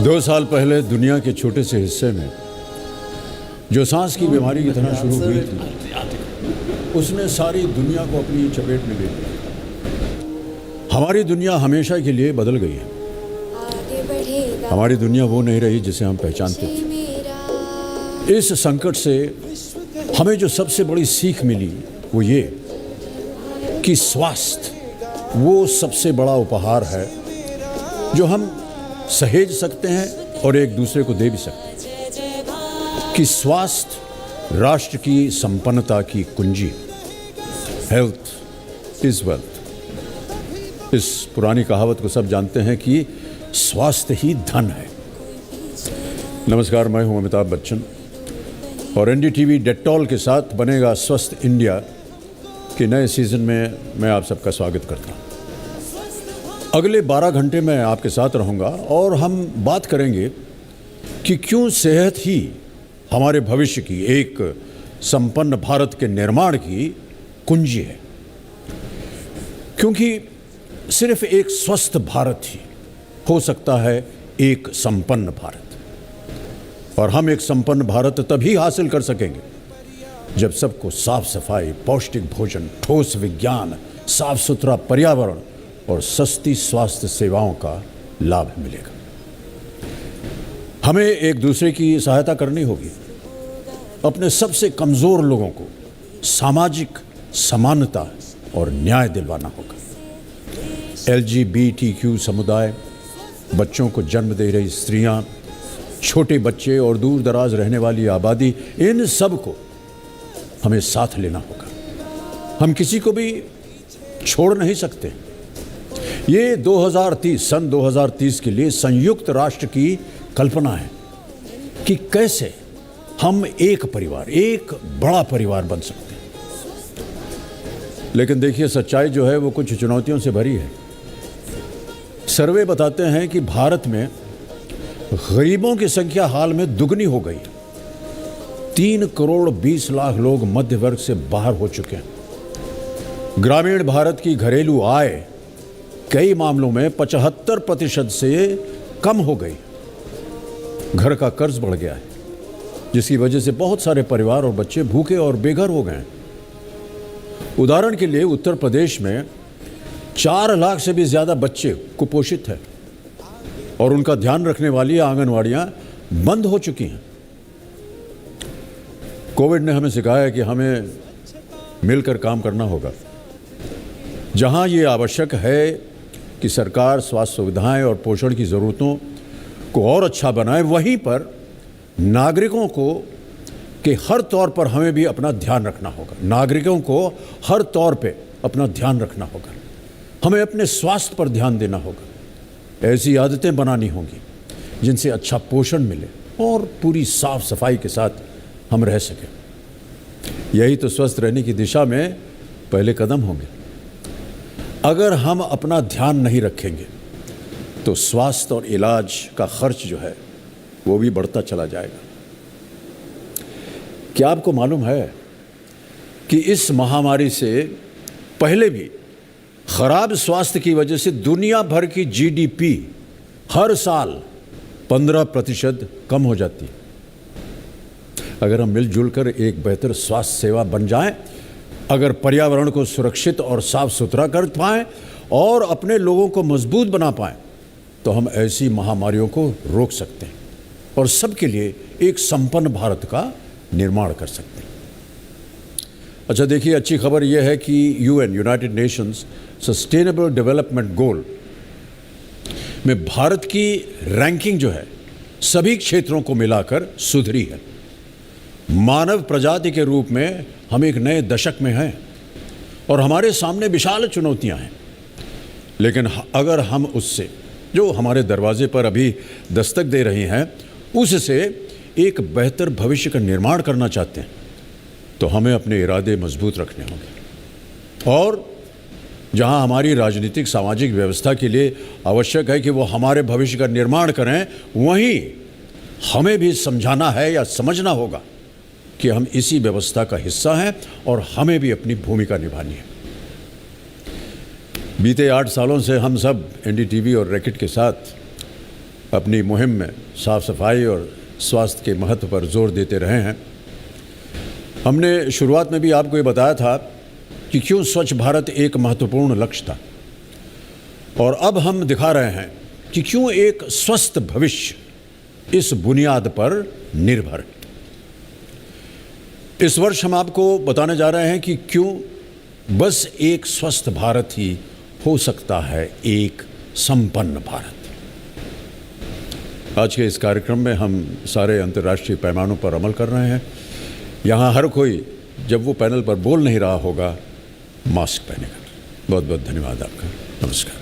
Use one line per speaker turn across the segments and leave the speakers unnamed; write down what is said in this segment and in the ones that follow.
2 साल पहले दुनिया के छोटे से हिस्से में जो सांस की बीमारी की तरह शुरू हुई थी, उसने सारी दुनिया को अपनी चपेट में ले लिया। हमारी दुनिया हमेशा के लिए बदल गई है। हमारी दुनिया वो नहीं रही जिसे हम पहचानते थे। इस संकट से हमें जो सबसे बड़ी सीख मिली वो ये कि स्वास्थ्य वो सबसे बड़ा उपहार है जो हम सहेज सकते हैं और एक दूसरे को दे भी सकते हैं। कि स्वास्थ्य राष्ट्र की संपन्नता की कुंजी। Health is wealth. इस पुरानी कहावत को सब जानते हैं कि स्वास्थ्य ही धन है। नमस्कार, मैं हूं अमिताभ बच्चन और एनडीटीवी डेटॉल के साथ बनेगा स्वस्थ इंडिया के नए सीजन में मैं आप सबका स्वागत करता हूं। अगले 12 घंटे मैं आपके साथ रहूंगा और हम बात करेंगे कि क्यों सेहत ही हमारे भविष्य की, एक संपन्न भारत के निर्माण की कुंजी है। क्योंकि सिर्फ एक स्वस्थ भारत ही हो सकता है एक संपन्न भारत। और हम एक संपन्न भारत तभी हासिल कर सकेंगे जब सबको साफ सफाई, पौष्टिक भोजन, ठोस विज्ञान, साफ सुथरा पर्यावरण और सस्ती स्वास्थ्य सेवाओं का लाभ मिलेगा। हमें एक दूसरे की सहायता करनी होगी। अपने सबसे कमजोर लोगों को सामाजिक समानता और न्याय दिलवाना होगा। LGBTQ समुदाय, बच्चों को जन्म दे रही स्त्रियां, छोटे बच्चे और दूर दराज रहने वाली आबादी, इन सब को हमें साथ लेना होगा। हम किसी को भी छोड़ नहीं सकते। ये 2030 सन 2030 के लिए संयुक्त राष्ट्र की कल्पना है कि कैसे हम एक परिवार, एक बड़ा परिवार बन सकते हैं। लेकिन देखिए, सच्चाई जो है वो कुछ चुनौतियों से भरी है। सर्वे बताते हैं कि भारत में गरीबों की संख्या हाल में दुगनी हो गई। 3 करोड़ 20 लाख लोग मध्य वर्ग से बाहर हो चुके हैं। ग्रामीण भारत की घरेलू आय कई मामलों में 75% से कम हो गई। घर का कर्ज बढ़ गया है, जिसकी वजह से बहुत सारे परिवार और बच्चे भूखे और बेघर हो गए हैं। उदाहरण के लिए उत्तर प्रदेश में 4 लाख से भी ज्यादा बच्चे कुपोषित हैं और उनका ध्यान रखने वाली आंगनवाड़ियां बंद हो चुकी हैं। कोविड ने हमें सिखाया कि हमें मिलकर काम करना होगा। जहां ये आवश्यक है कि सरकार स्वास्थ्य सुविधाएं और पोषण की ज़रूरतों को और अच्छा बनाए, वहीं पर नागरिकों को के हर तौर पर हमें भी अपना ध्यान रखना होगा। नागरिकों को हर तौर पे अपना ध्यान रखना होगा। हमें अपने स्वास्थ्य पर ध्यान देना होगा। ऐसी आदतें बनानी होंगी जिनसे अच्छा पोषण मिले और पूरी साफ सफाई के साथ हम रह सकें। यही तो स्वस्थ रहने की दिशा में पहले कदम होंगे। अगर हम अपना ध्यान नहीं रखेंगे तो स्वास्थ्य और इलाज का खर्च जो है वो भी बढ़ता चला जाएगा। क्या आपको मालूम है कि इस महामारी से पहले भी खराब स्वास्थ्य की वजह से दुनिया भर की GDP हर साल 15% कम हो जाती है। अगर हम मिलजुल कर एक बेहतर स्वास्थ्य सेवा बन जाएं, अगर पर्यावरण को सुरक्षित और साफ सुथरा कर पाएं और अपने लोगों को मजबूत बना पाएं, तो हम ऐसी महामारियों को रोक सकते हैं और सबके लिए एक संपन्न भारत का निर्माण कर सकते हैं। अच्छा देखिए, अच्छी खबर यह है कि United Nations sustainable development goal में भारत की रैंकिंग जो है सभी क्षेत्रों को मिलाकर सुधरी है। मानव प्रजाति के रूप में हम एक नए दशक में हैं और हमारे सामने विशाल चुनौतियां हैं। लेकिन अगर हम उससे, जो हमारे दरवाजे पर अभी दस्तक दे रही हैं, उससे एक बेहतर भविष्य का निर्माण करना चाहते हैं, तो हमें अपने इरादे मजबूत रखने होंगे। और जहां हमारी राजनीतिक सामाजिक व्यवस्था के लिए आवश्यक है कि वो हमारे भविष्य का निर्माण करें, वहीं हमें भी समझाना है या समझना होगा कि हम इसी व्यवस्था का हिस्सा हैं और हमें भी अपनी भूमिका निभानी है। बीते 8 सालों से हम सब NDTV और रैकेट के साथ अपनी मुहिम में साफ़ सफाई और स्वास्थ्य के महत्व पर जोर देते रहे हैं। हमने शुरुआत में भी आपको ये बताया था कि क्यों स्वच्छ भारत एक महत्वपूर्ण लक्ष्य था, और अब हम दिखा रहे हैं कि क्यों एक स्वस्थ भविष्य इस बुनियाद पर निर्भर है। इस वर्ष हम आपको बताने जा रहे हैं कि क्यों बस एक स्वस्थ भारत ही हो सकता है एक संपन्न भारत। आज के इस कार्यक्रम में हम सारे अंतर्राष्ट्रीय पैमानों पर अमल कर रहे हैं। यहाँ हर कोई जब वो पैनल पर बोल नहीं रहा होगा मास्क पहनेगा। बहुत बहुत धन्यवाद आपका। नमस्कार।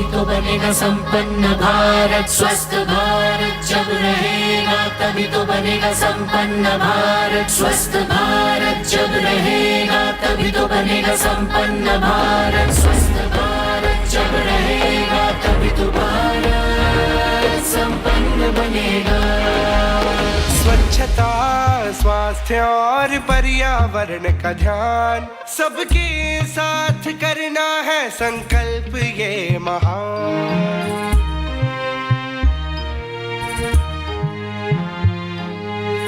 तो बनेगा संपन्न भारत, स्वस्थ भारत जब रहेगा तभी तो बनेगा संपन्न भारत, स्वस्थ भारत जब रहेगा तभी तो बनेगा संपन्न भारत, स्वस्थ भारत जब रहेगा तभी तो भारत संपन्न बनेगा।
स्वच्छता, स्वास्थ्य और पर्यावरण का ध्यान सबके साथ करना है संकल्प ये महान।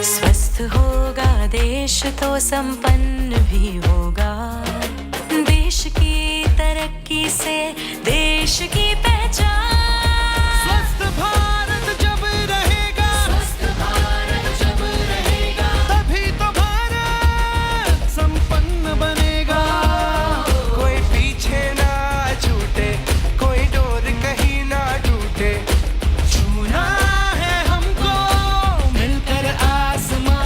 स्वस्थ होगा देश तो संपन्न भी होगा। देश की तरक्की से देश की पहचान।
स्वस्थ भारत जब रहेगा,
स्वस्थ भारत जब रहेगा
तभी तो भारत संपन्न बनेगा। कोई पीछे ना छूटे, कोई डोर कहीं ना टूटे। छूना है हमको मिलकर आसमां।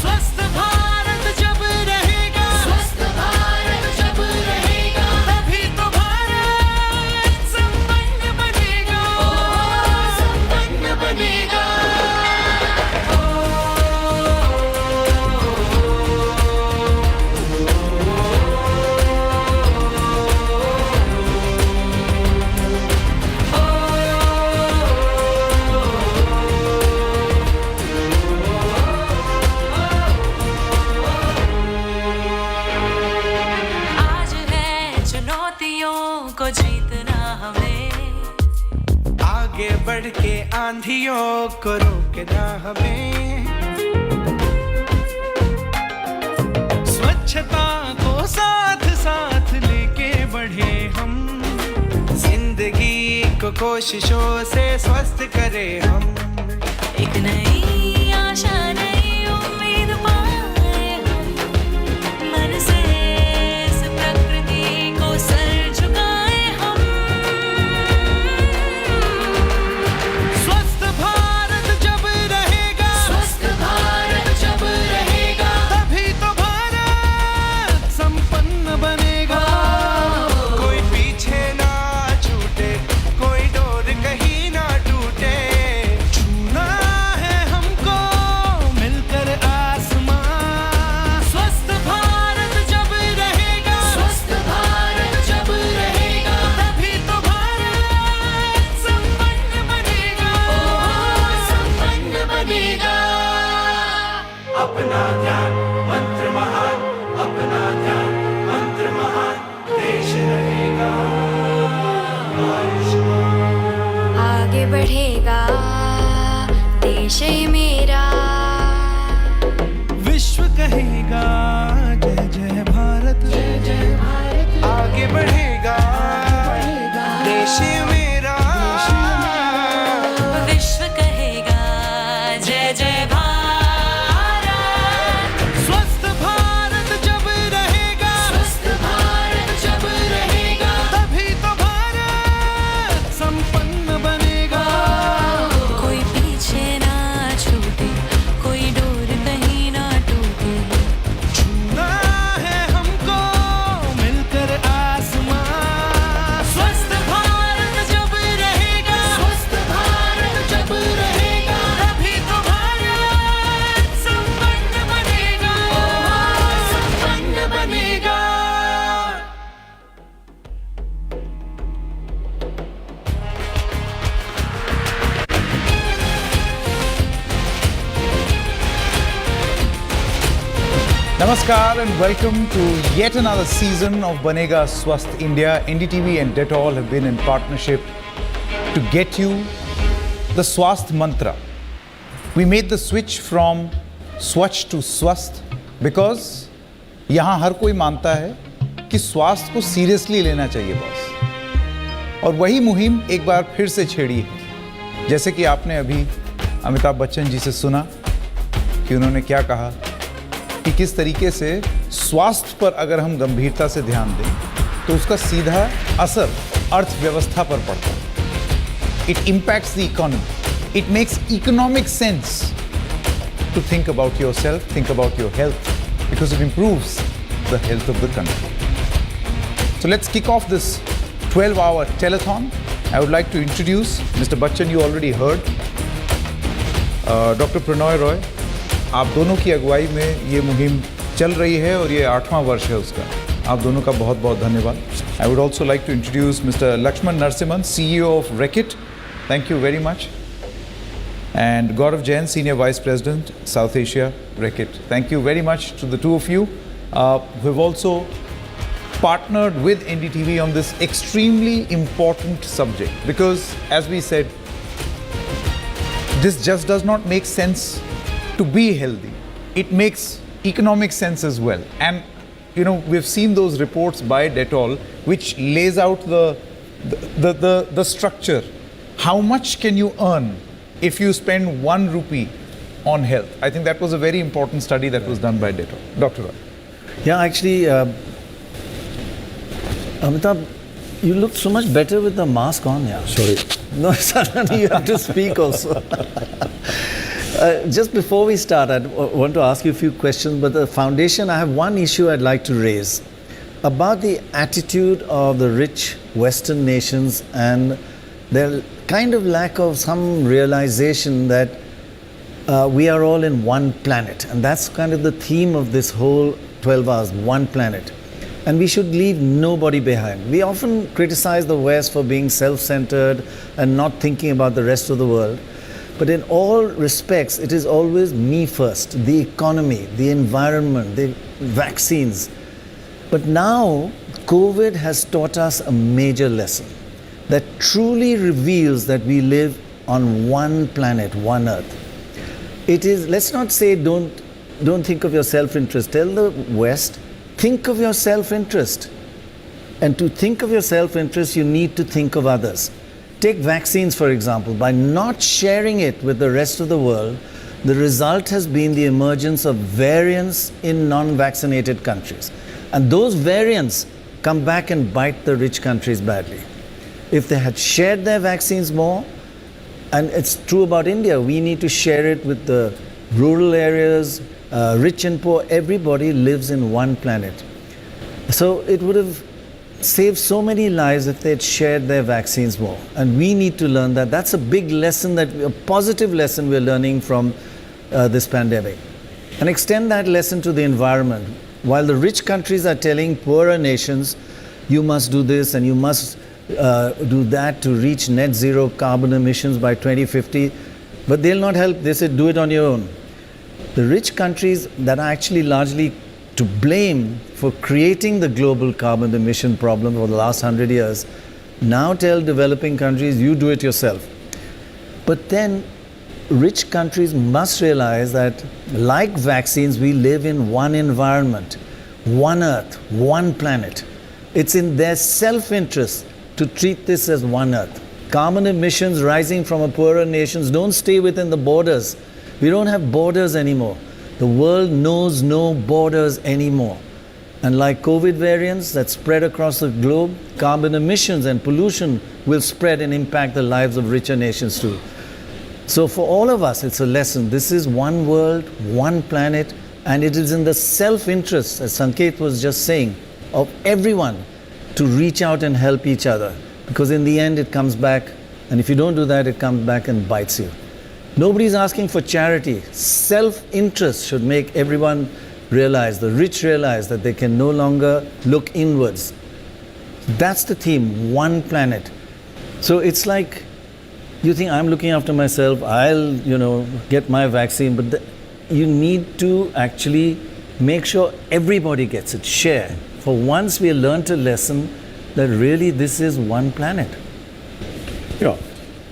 स्वस्थ भारत जब रहेगा,
स्वस्थ भारत जब रहेगा
तभी तो भारत संपन्न बनेगा।
संपन्न बनेगा।
आज है चुनौतियों को जीतना हमें।
आगे बढ़ के आंधियों को रोकना हमें। स्वच्छता को साथ साथ लेके बढ़े हम। जिंदगी को कोशिशों से स्वस्थ करें हम।
एक नई आशा नई उम्मीद पाए हम। मन से इस प्रकृति को सर झुकाए हम।
स्वस्थ भारत जब रहेगा,
स्वस्थ भारत जब रहेगा
तभी तो भारत संपन्न बनेगा। कोई पीछे ना छूटे, कोई डोर कहीं ना टूटे। छूना है हमको मिलकर आसमां। स्वस्थ भारत जब रहेगा,
स्वस्थ भारत जब रहेगा
तभी तो भारत संपन्न बनेगा।
संपन्न बनेगा।
अपना ध्यान मंत्र महान, अपना ध्यान मंत्र महान। देश रहेगा आयुष्मान।
आगे बढ़ेगा देश ये मेरा।
विश्व कहेगा जय जय भारत, जय जय भारत। आगे बढ़ेगा देश मेरा।
विश्व कहेगा जय जय भारत।
स्वस्थ भारत जब रहेगा,
स्वस्थ भारत जब रहेगा
तभी तो भारत संपन्न बनेगा।
कोई पीछे ना छूटे, कोई डोर कहीं ना टूटे।
Namaskar and welcome to yet another season of Banega Swasth India. NDTV and Dettol have been in partnership to get you the Swasth mantra. We made the switch from Swachh to Swasth because यहाँ हर कोई मानता है कि स्वास्थ्य को seriously लेना चाहिए boss. और वही मुहिम एक बार फिर से छेड़ी है। जैसे कि आपने अभी अमिताभ बच्चन जी से सुना कि उन्होंने क्या कहा कि किस तरीके से स्वास्थ्य पर अगर हम गंभीरता से ध्यान दें तो उसका सीधा असर अर्थव्यवस्था पर पड़ता है। It impacts the economy. It makes economic sense to think about yourself, think about your health, because it improves the health of the country. So let's kick off this 12-hour telethon. I would like to introduce Mr. Bachchan. You already heard. Dr. Pranoy Roy. आप दोनों की अगुवाई में ये मुहिम चल रही है और ये 8वां वर्ष है उसका। आप दोनों का बहुत बहुत धन्यवाद। I would also like to introduce Mr. Lakshman Narasimhan, CEO of Reckitt. Thank you very much. And Gaurav Jain, Senior Vice President, South Asia, Reckitt. Thank you very much to the two of you. We've also partnered with NDTV on this extremely important subject because, as we said, this just does not make sense to be healthy. It makes economic sense as well. And, you know, we've seen those reports by Dettol which lays out the structure. How much can you earn if you spend 1 rupee on health? I think that was a very important study that was done by Dettol. Dr. Roy.
Yeah, actually, Amitabh, you look so much better with the mask on. Yeah. Sorry. No, suddenly you have to speak also. Just before we start, I want to ask you a few questions, but the foundation, I have one issue I'd like to raise about the attitude of the rich Western nations and their kind of lack of some realization that we are all in one planet. And that's kind of the theme of this whole 12 hours, one planet. And we should leave nobody behind. We often criticize the West for being self-centered and not thinking about the rest of the world. But in all respects, it is always me first, the economy, the environment, the vaccines. But now, COVID has taught us a major lesson that truly reveals that we live on one planet, one earth. It is, let's not say don't think of your self-interest. Tell the West, think of your self-interest. And to think of your self-interest, you need to think of others. Take vaccines, for example. By not sharing it with the rest of the world, the result has been the emergence of variants in non-vaccinated countries. And those variants come back and bite the rich countries badly. If they had shared their vaccines more, and it's true about India, we need to share it with the rural areas, rich and poor, everybody lives in one planet. So it would have saved so many lives if they'd shared their vaccines more. And we need to learn that. That's a big lesson, a positive lesson we're learning from this pandemic. And extend that lesson to the environment. While the rich countries are telling poorer nations, you must do this and you must do that to reach net zero carbon emissions by 2050, but they'll not help. They said, do it on your own. The rich countries that are actually largely to blame for creating the global carbon emission problem for the last 100 years now tell developing countries, you do it yourself. But then rich countries must realize that, like vaccines, we live in one environment, one earth, one planet. It's in their self-interest to treat this as one earth. Carbon emissions rising from poorer nations don't stay within the borders. We don't have borders anymore. The world knows no borders anymore. And like COVID variants that spread across the globe, carbon emissions and pollution will spread and impact the lives of richer nations too. So for all of us, it's a lesson. This is one world, one planet, and it is in the self-interest, as Sanket was just saying, of everyone to reach out and help each other. Because in the end, it comes back, and if you don't do that, it comes back and bites you. Nobody's asking for charity. Self-interest should make everyone realize, the rich realize that they can no longer look inwards. That's the theme, one planet. So it's like, you think I'm looking after myself, I'll, get my vaccine, but you need to actually
make sure everybody gets it, share. For once we learned a lesson that really this is one planet.
Yeah,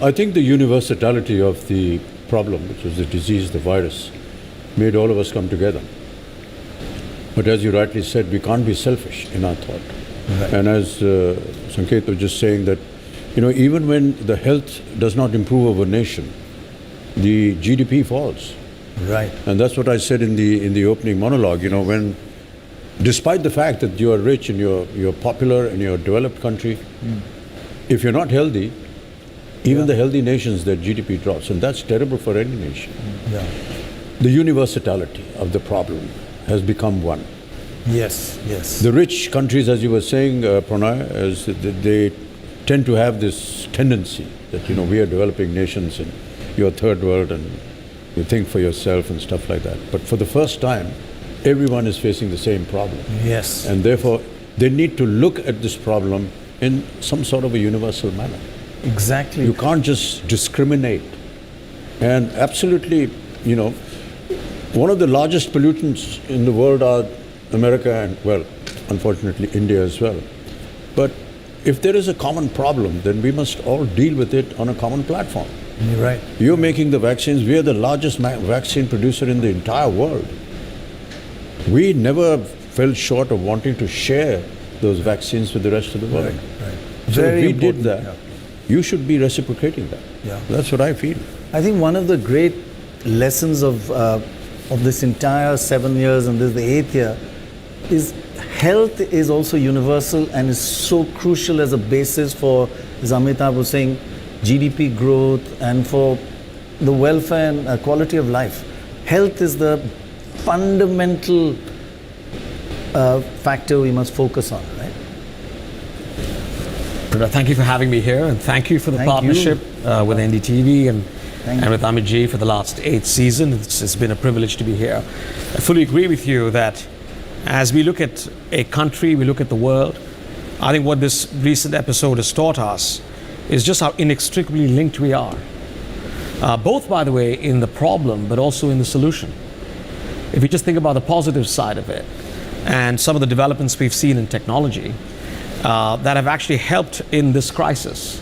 I think the universality of the problem, which was the disease, the virus, made all of us come together. But as you rightly said, we can't be selfish in our thought.
Right.
And as Sanket was just saying that, even when the health does not improve of a nation, the GDP falls.
Right.
And that's what I said in the opening monologue. When, despite the fact that you are rich and you're popular and you're a developed country, if you're not healthy, even the healthy nations, their GDP drops, and that's terrible for any nation.
Yeah.
The universality of the problem has become one.
Yes, yes.
The rich countries, as you were saying, Pranay, they tend to have this tendency that, we are developing nations and you're third world and you think for yourself and stuff like that. But for the first time, everyone is facing the same problem.
Yes.
And therefore, they need to look at this problem in some sort of a universal manner.
Exactly.
You can't just discriminate. And absolutely, one of the largest pollutants in the world are America and, well, unfortunately, India as well. But if there is a common problem, then we must all deal with it on a common platform.
You're right.
You're making the vaccines. We are the largest vaccine producer in the entire world. We never fell short of wanting to share those vaccines with the rest of the world.
Right.
So
Very
if we did
important,
that,
yeah.
you should be reciprocating that.
Yeah.
That's what I feel.
I think one of the great lessons of this entire 7 years and this is the 8th year is health is also universal and is so crucial as a basis for, as Amitabh was saying, GDP growth and for the welfare and quality of life. Health is the fundamental factor we must focus on, right?
Thank you for having me here, and thank you for the
Thank
partnership with NDTV and
you.
with Amit Ji for the last 8th season. It's been a privilege to be here. I fully agree with you that as we look at a country, we look at the world, I think what this recent episode has taught us is just how inextricably linked we are. Both, by the way, in the problem, but also in the solution. If you just think about the positive side of it, and some of the developments we've seen in technology that have actually helped in this crisis.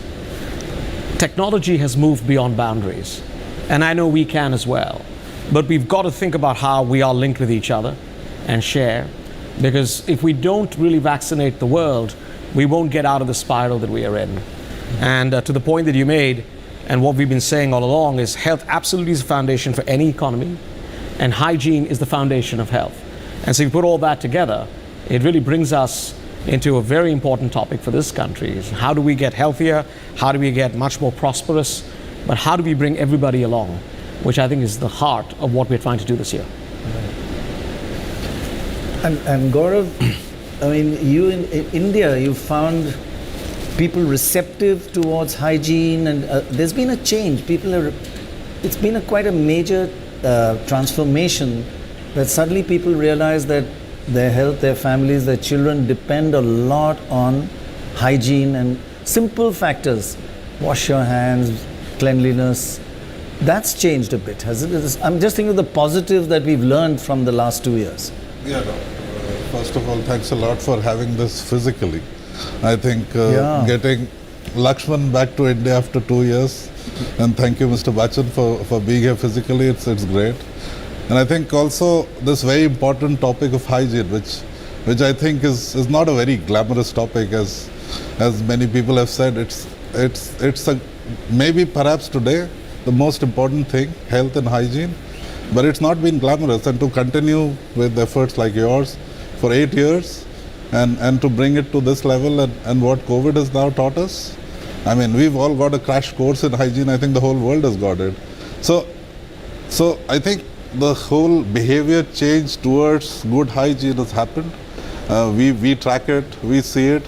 Technology has moved beyond boundaries, and I know we can as well. But we've got to think about how we are linked with each other and share, because if we don't really vaccinate the world, we won't get out of the spiral that we are in. And to the point that you made, and what we've been saying all along, is health absolutely is a foundation for any economy, and hygiene is the foundation of health. And so if you put all that together, it really brings us into a very important topic for this country. How do we get healthier? How do we get much more prosperous? But how do we bring everybody along? Which I think is the heart of what we're trying to do this year.
And Gaurav, I mean, you in India, you found people receptive towards hygiene, and there's been a change. It's been quite a major transformation that suddenly people realize that their health, their families, their children depend a lot on hygiene and simple factors. Wash your hands, cleanliness. That's changed a bit, has it? I'm just thinking of the positive that we've learned from the last 2 years.
Yeah, first of all, thanks a lot for having this physically. I think getting Lakshman back to India after 2 years, and thank you, Mr. Bachchan, for being here physically. It's great. And I think also this very important topic of hygiene, which I think is not a very glamorous topic, as many people have said. It's maybe perhaps today the most important thing, health and hygiene, but it's not been glamorous. And to continue with efforts like yours for 8 years and to bring it to this level and what COVID has now taught us, I mean, we've all got a crash course in hygiene. I think the whole world has got it. So I think the whole behavior change towards good hygiene has happened. We track it, we see it.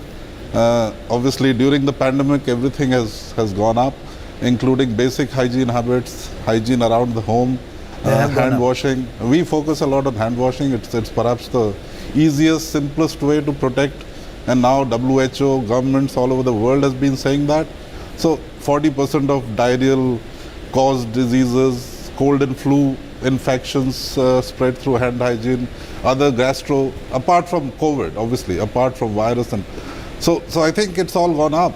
Obviously, during the pandemic, everything has gone up, including basic hygiene habits, hygiene around the home, hand washing. We focus a lot on hand washing. It's perhaps the easiest, simplest way to protect. And now WHO, governments all over the world has been saying that. So 40% of diarrheal caused diseases, cold and flu infections spread through hand hygiene, other gastro, apart from COVID, obviously, apart from virus. And so I think it's all gone up.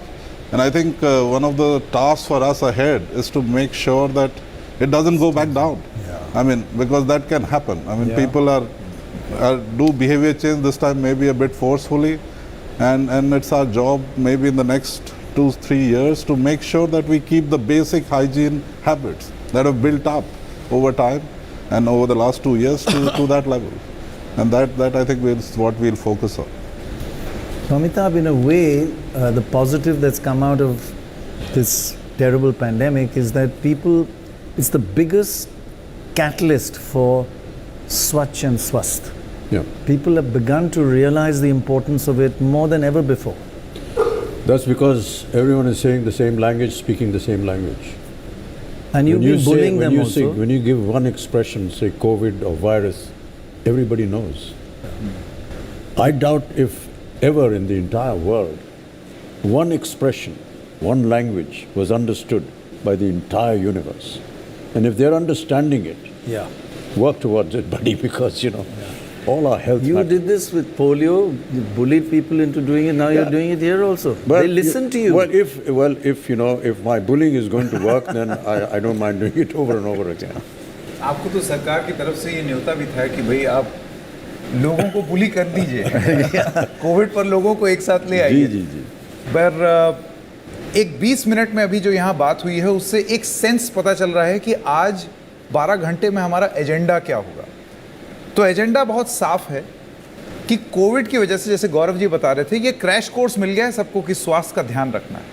And I think one of the tasks for us ahead is to make sure that it doesn't go back down. I mean, because that can happen. I mean, people do behavior change this time maybe a bit forcefully, and it's our job maybe in the next 2-3 years to make sure that we keep the basic hygiene habits that have built up over time and over the last 2 years to that level. And that I think is what we'll focus on.
So Amitabh, in a way, the positive that's come out of this terrible pandemic is that it's the biggest catalyst for Swachh and Swasth.
Yeah.
People have begun to realize the importance of it more than ever before.
That's because everyone is saying the same language, speaking the same language.
And you've been bullying them also.
When you give one expression, say COVID or virus, everybody knows. I doubt if ever in the entire world, one expression, one language was understood by the entire universe. And if they're understanding it, work towards it, buddy, because, all our health
You
matters.
did this with polio, you bullied people into doing it, now you're doing it here also.
But
they listen to you.
Well, if my bullying is going to work, then I don't mind doing it over and over again.
आपको तो सरकार की तरफ से ये न्योता भी था कि भाई आप लोगों को बुली कर दीजिए कोविड पर लोगों को एक साथ ले आइए
जी।
पर एक 20 मिनट में अभी जो यहाँ बात हुई है उससे एक सेंस पता चल रहा है कि आज 12 घंटे में हमारा एजेंडा क्या होगा। तो एजेंडा बहुत साफ है कि कोविड की वजह से, जैसे गौरव जी बता रहे थे, ये क्रैश कोर्स मिल गया है सबको कि स्वास्थ्य का ध्यान रखना है।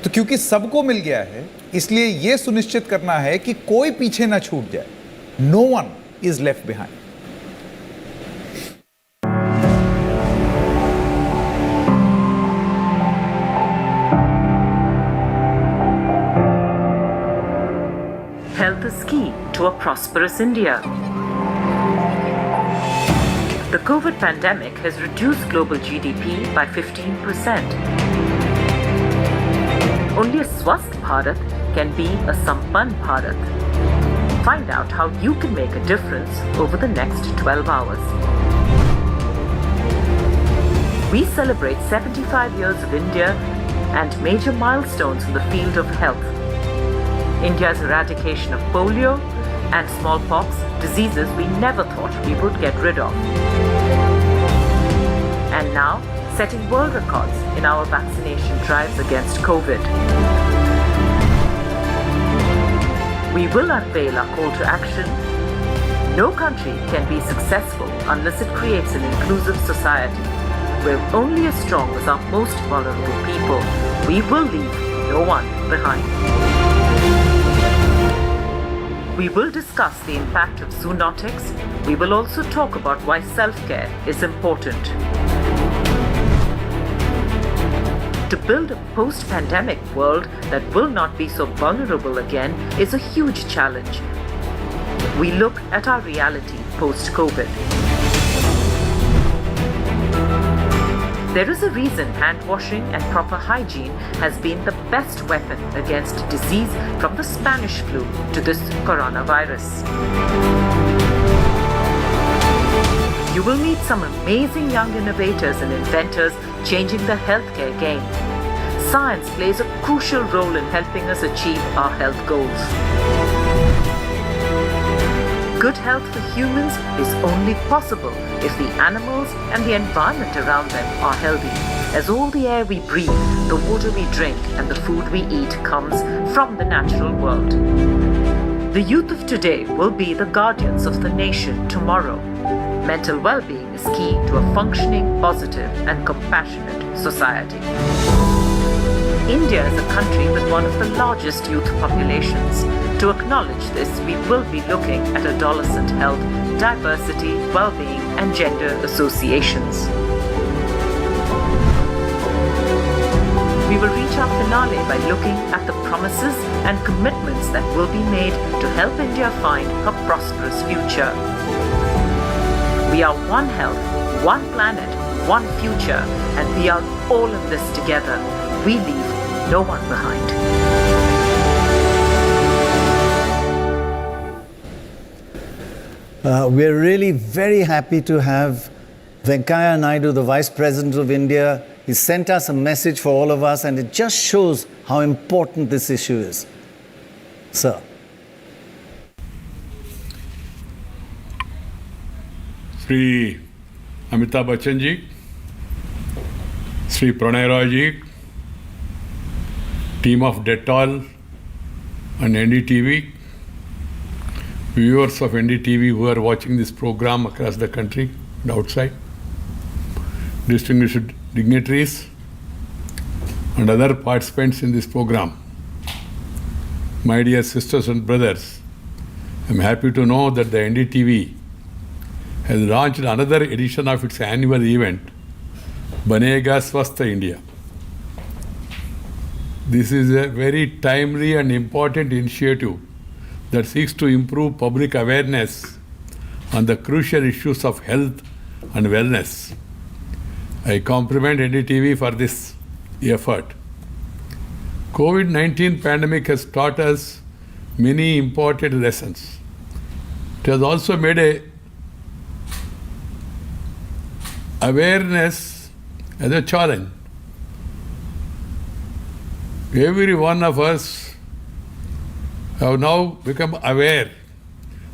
तो क्योंकि सबको मिल गया है इसलिए ये सुनिश्चित करना है कि कोई पीछे ना छूट जाए। No one is left behind.
Health is key to a prosperous India. The COVID pandemic has reduced global GDP by 15%. Only a Swasth Bharat can be a Sampann Bharat. Find out how you can make a difference over the next 12 hours. We celebrate 75 years of India and major milestones in the field of health. India's eradication of polio and smallpox, diseases we never thought we would get rid of. And now, setting world records in our vaccination drives against COVID. We will unveil our call to action. No country can be successful unless it creates an inclusive society where only as strong as our most vulnerable people. We will leave no one behind. We will discuss the impact of zoonotics. We will also talk about why self-care is important. To build a post-pandemic world that will not be so vulnerable again is a huge challenge. We look at our reality post-COVID. There is a reason hand washing and proper hygiene has been the best weapon against disease from the Spanish flu to this coronavirus. You will meet some amazing young innovators and inventors changing the healthcare game. Science plays a crucial role in helping us achieve our health goals. Good health for humans is only possible if the animals and the environment around them are healthy, as all the air we breathe, the water we drink, and the food we eat comes from the natural world. The youth of today will be the guardians of the nation tomorrow. Mental well-being is key to a functioning, positive, and compassionate society. India is a country with one of the largest youth populations. To acknowledge this, we will be looking at adolescent health, diversity, well-being, and gender associations. We will reach our finale by looking at the promises and commitments that will be made to help India find a prosperous future. We are one health, one planet, one future, and we are all in this together. We leave no one behind.
We're really very happy to have Venkaiah Naidu, the Vice President of India. He sent us a message for all of us, and it just shows how important this issue is. Sir.
Sri Amitabh Bachchan ji, Sri Pranay Roy ji, team of Dettol and NDTV, viewers of NDTV who are watching this program across the country and outside, distinguished dignitaries and other participants in this program. My dear sisters and brothers, I am happy to know that the NDTV has launched another edition of its annual event, Banega Swasth India. This is a very timely and important initiative that seeks to improve public awareness on the crucial issues of health and wellness. I compliment NDTV for this effort. COVID-19 pandemic has taught us many important lessons. It has also made a awareness as a challenge. Every one of us have now become aware,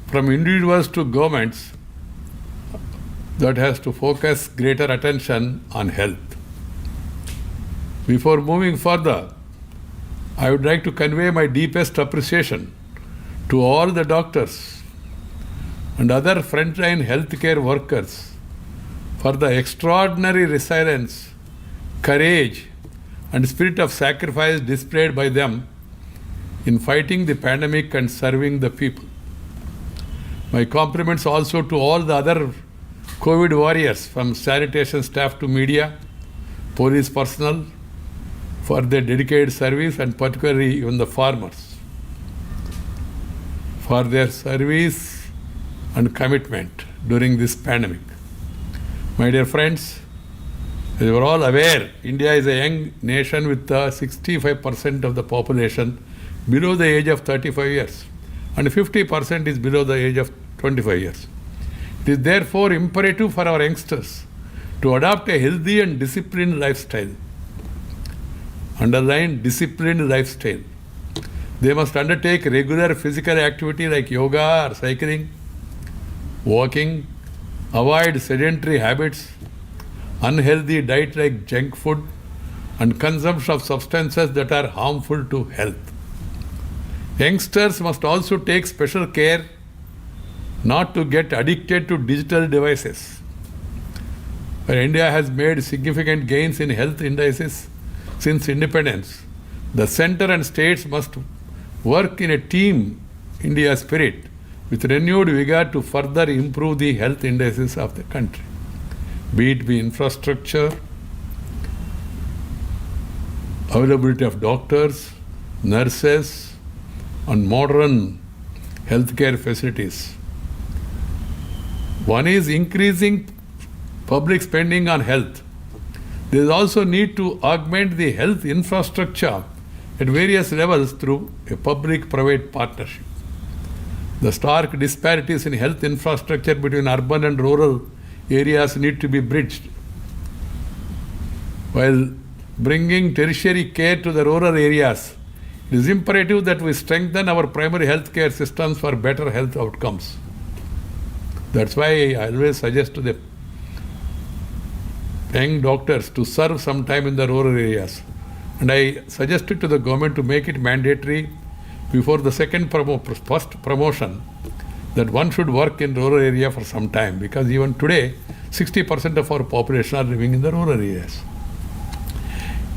from individuals to governments, that has to focus greater attention on health. Before moving further, I would like to convey my deepest appreciation to all the doctors and other frontline healthcare workers for the extraordinary resilience, courage, and spirit of sacrifice displayed by them in fighting the pandemic and serving the people. My compliments also to all the other COVID warriors, from sanitation staff to media, police personnel, for their dedicated service, and particularly even the farmers for their service and commitment during this pandemic. My dear friends, as you are all aware, India is a young nation with 65% of the population below the age of 35 years, and 50% is below the age of 25 years. It is therefore imperative for our youngsters to adopt a healthy and disciplined lifestyle. Underline disciplined lifestyle. They must undertake regular physical activity like yoga or cycling, walking, avoid sedentary habits, unhealthy diet like junk food, and consumption of substances that are harmful to health. Youngsters must also take special care not to get addicted to digital devices. Where India has made significant gains in health indices since independence, the center and states must work in a team India spirit with renewed vigor to further improve the health indices of the country, be it the infrastructure, availability of doctors, nurses, and modern healthcare facilities. One is increasing public spending on health. There is also need to augment the health infrastructure at various levels through a public-private partnership. The stark disparities in health infrastructure between urban and rural areas need to be bridged. While bringing tertiary care to the rural areas, it is imperative that we strengthen our primary health care systems for better health outcomes. That's why I always suggest to the young doctors to serve some time in the rural areas. And I suggested to the government to make it mandatory before the first promotion that one should work in rural area for some time, because even today 60% of our population are living in the rural areas.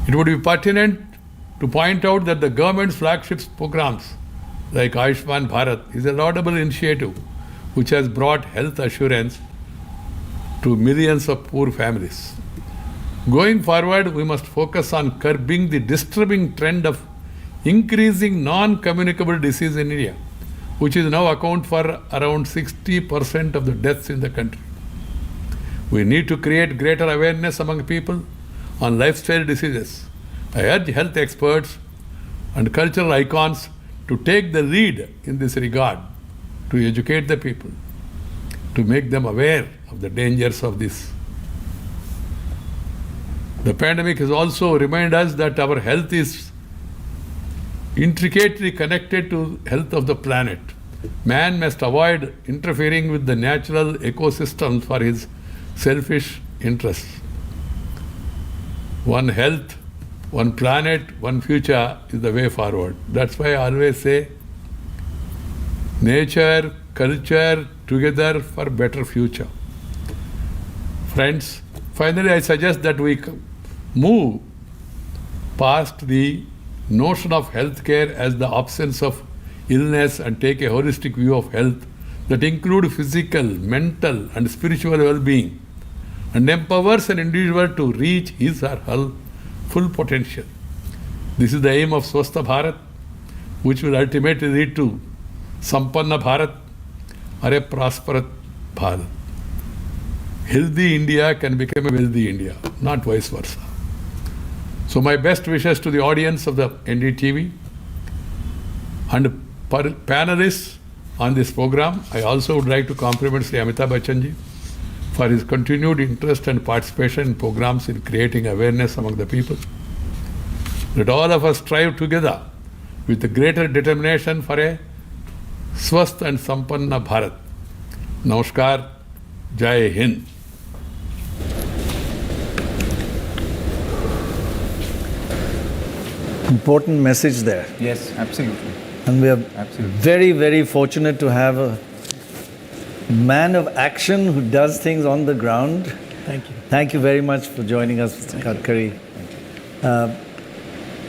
It would be pertinent to point out that the government's flagship programs like Ayushman Bharat is a laudable initiative which has brought health assurance to millions of poor families. Going forward, we must focus on curbing the disturbing trend of increasing non-communicable disease in India, which is now account for around 60% of the deaths in the country. We need to create greater awareness among people on lifestyle diseases. I urge health experts and cultural icons to take the lead in this regard, to educate the people. to make them aware of the dangers of this. The pandemic has also reminded us that our health is intricately connected to health of the planet. Man must avoid interfering with the natural ecosystem for his selfish interests. One health, one planet, one future is the way forward. That's why I always say, nature, culture, together for better future. Friends, finally I suggest that we move past the notion of healthcare as the absence of illness and take a holistic view of health that include physical, mental and spiritual well-being and empowers an individual to reach his or her full potential. This is the aim of Swasth Bharat, which will ultimately lead to Sampann Bharat or a prosperous Bharat. Healthy India can become a wealthy India, not vice versa. So my best wishes to the audience of the NDTV and panelists on this program. I also would like to compliment Sri Amitabh Bachchan ji for his continued interest and participation in programs in creating awareness among the people. Let all of us strive together with a greater determination for a Swasth and Sampann Bharat. Namaskar, Jai Hind.
Important message there.
Yes, absolutely.
And we are
Absolutely.
very, very fortunate to have a man of action who does things on the ground.
Thank you.
Thank you very much for joining us, Mr. Gadkari.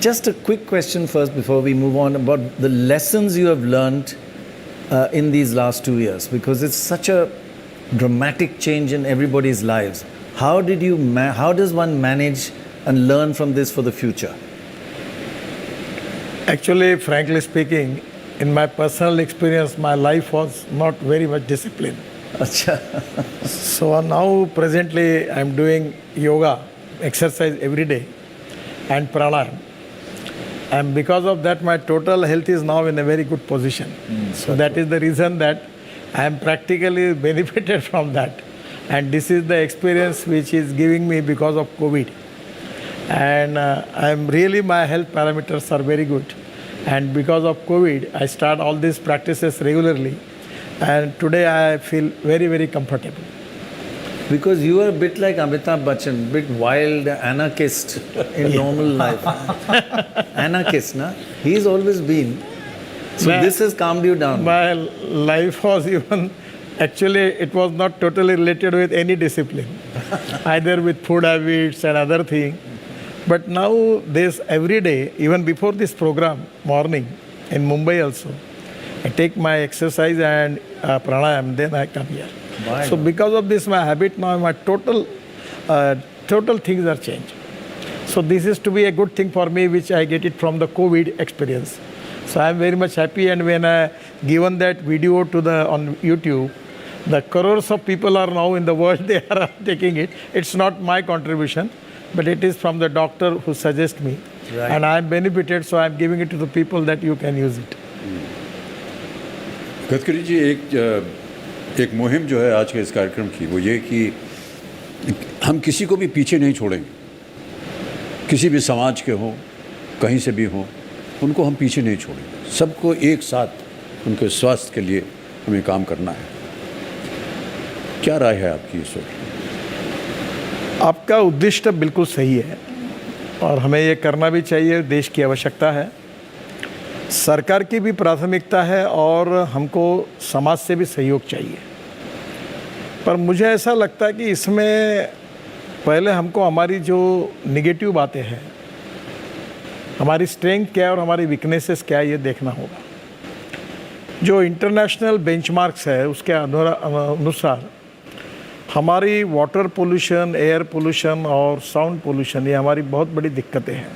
Just a quick question first before we move on about the lessons you have learned in these last 2 years, because it's such a dramatic change in everybody's lives. How does one manage and learn from this for the future?
Actually, frankly speaking, in my personal experience, my life was not very much disciplined.
Acha.
So now presently I'm doing yoga, exercise every day and pranayam. And because of that, my total health is now in a very good position. So that is the reason that I am practically benefited from that. And this is the experience which is giving me because of COVID. And I'm really, my health parameters are very good. And because of COVID, I start all these practices regularly. And today I feel very, very comfortable.
Because you are a bit like Amitabh Bachchan, bit wild anarchist in normal life. Anarchist, na? He's always been. So this has calmed you down.
My life was even, actually it was not totally related with any discipline. Either with food habits and other things. But now this every day, even before this program, morning, in Mumbai also, I take my exercise and pranayam, then I come here. So because of this, my habit now, my total things are changed. So this is to be a good thing for me, which I get it from the COVID experience. So I am very much happy, and when I given that video to on YouTube, the crores of people are now in the world, they are taking it. It's not my contribution, but it is from the doctor who suggests me.
Right.
And I am benefited, so I am giving it to the people that you can use it.
Gadkari ji, एक मुहिम जो है आज के इस कार्यक्रम की, वो ये कि हम किसी को भी पीछे नहीं छोड़ेंगे, किसी भी समाज के हों, कहीं से भी हों, उनको हम पीछे नहीं छोड़ेंगे। सबको एक साथ उनके स्वास्थ्य के लिए हमें काम करना है। क्या राय है आपकी इस वक्त?
आपका उद्देश्य बिल्कुल सही है और हमें ये करना भी चाहिए, देश की आवश्यकता है, सरकार की भी प्राथमिकता है और हमको समाज से भी सहयोग चाहिए। पर मुझे ऐसा लगता है कि इसमें पहले हमको हमारी जो नेगेटिव बातें हैं, हमारी स्ट्रेंथ क्या है और हमारी वीकनेसेस क्या है, ये देखना होगा। जो इंटरनेशनल बेंचमार्क्स है उसके अनुसार हमारी वाटर पोल्यूशन, एयर पोल्यूशन और साउंड पोल्यूशन, ये हमारी बहुत बड़ी दिक्कतें हैं।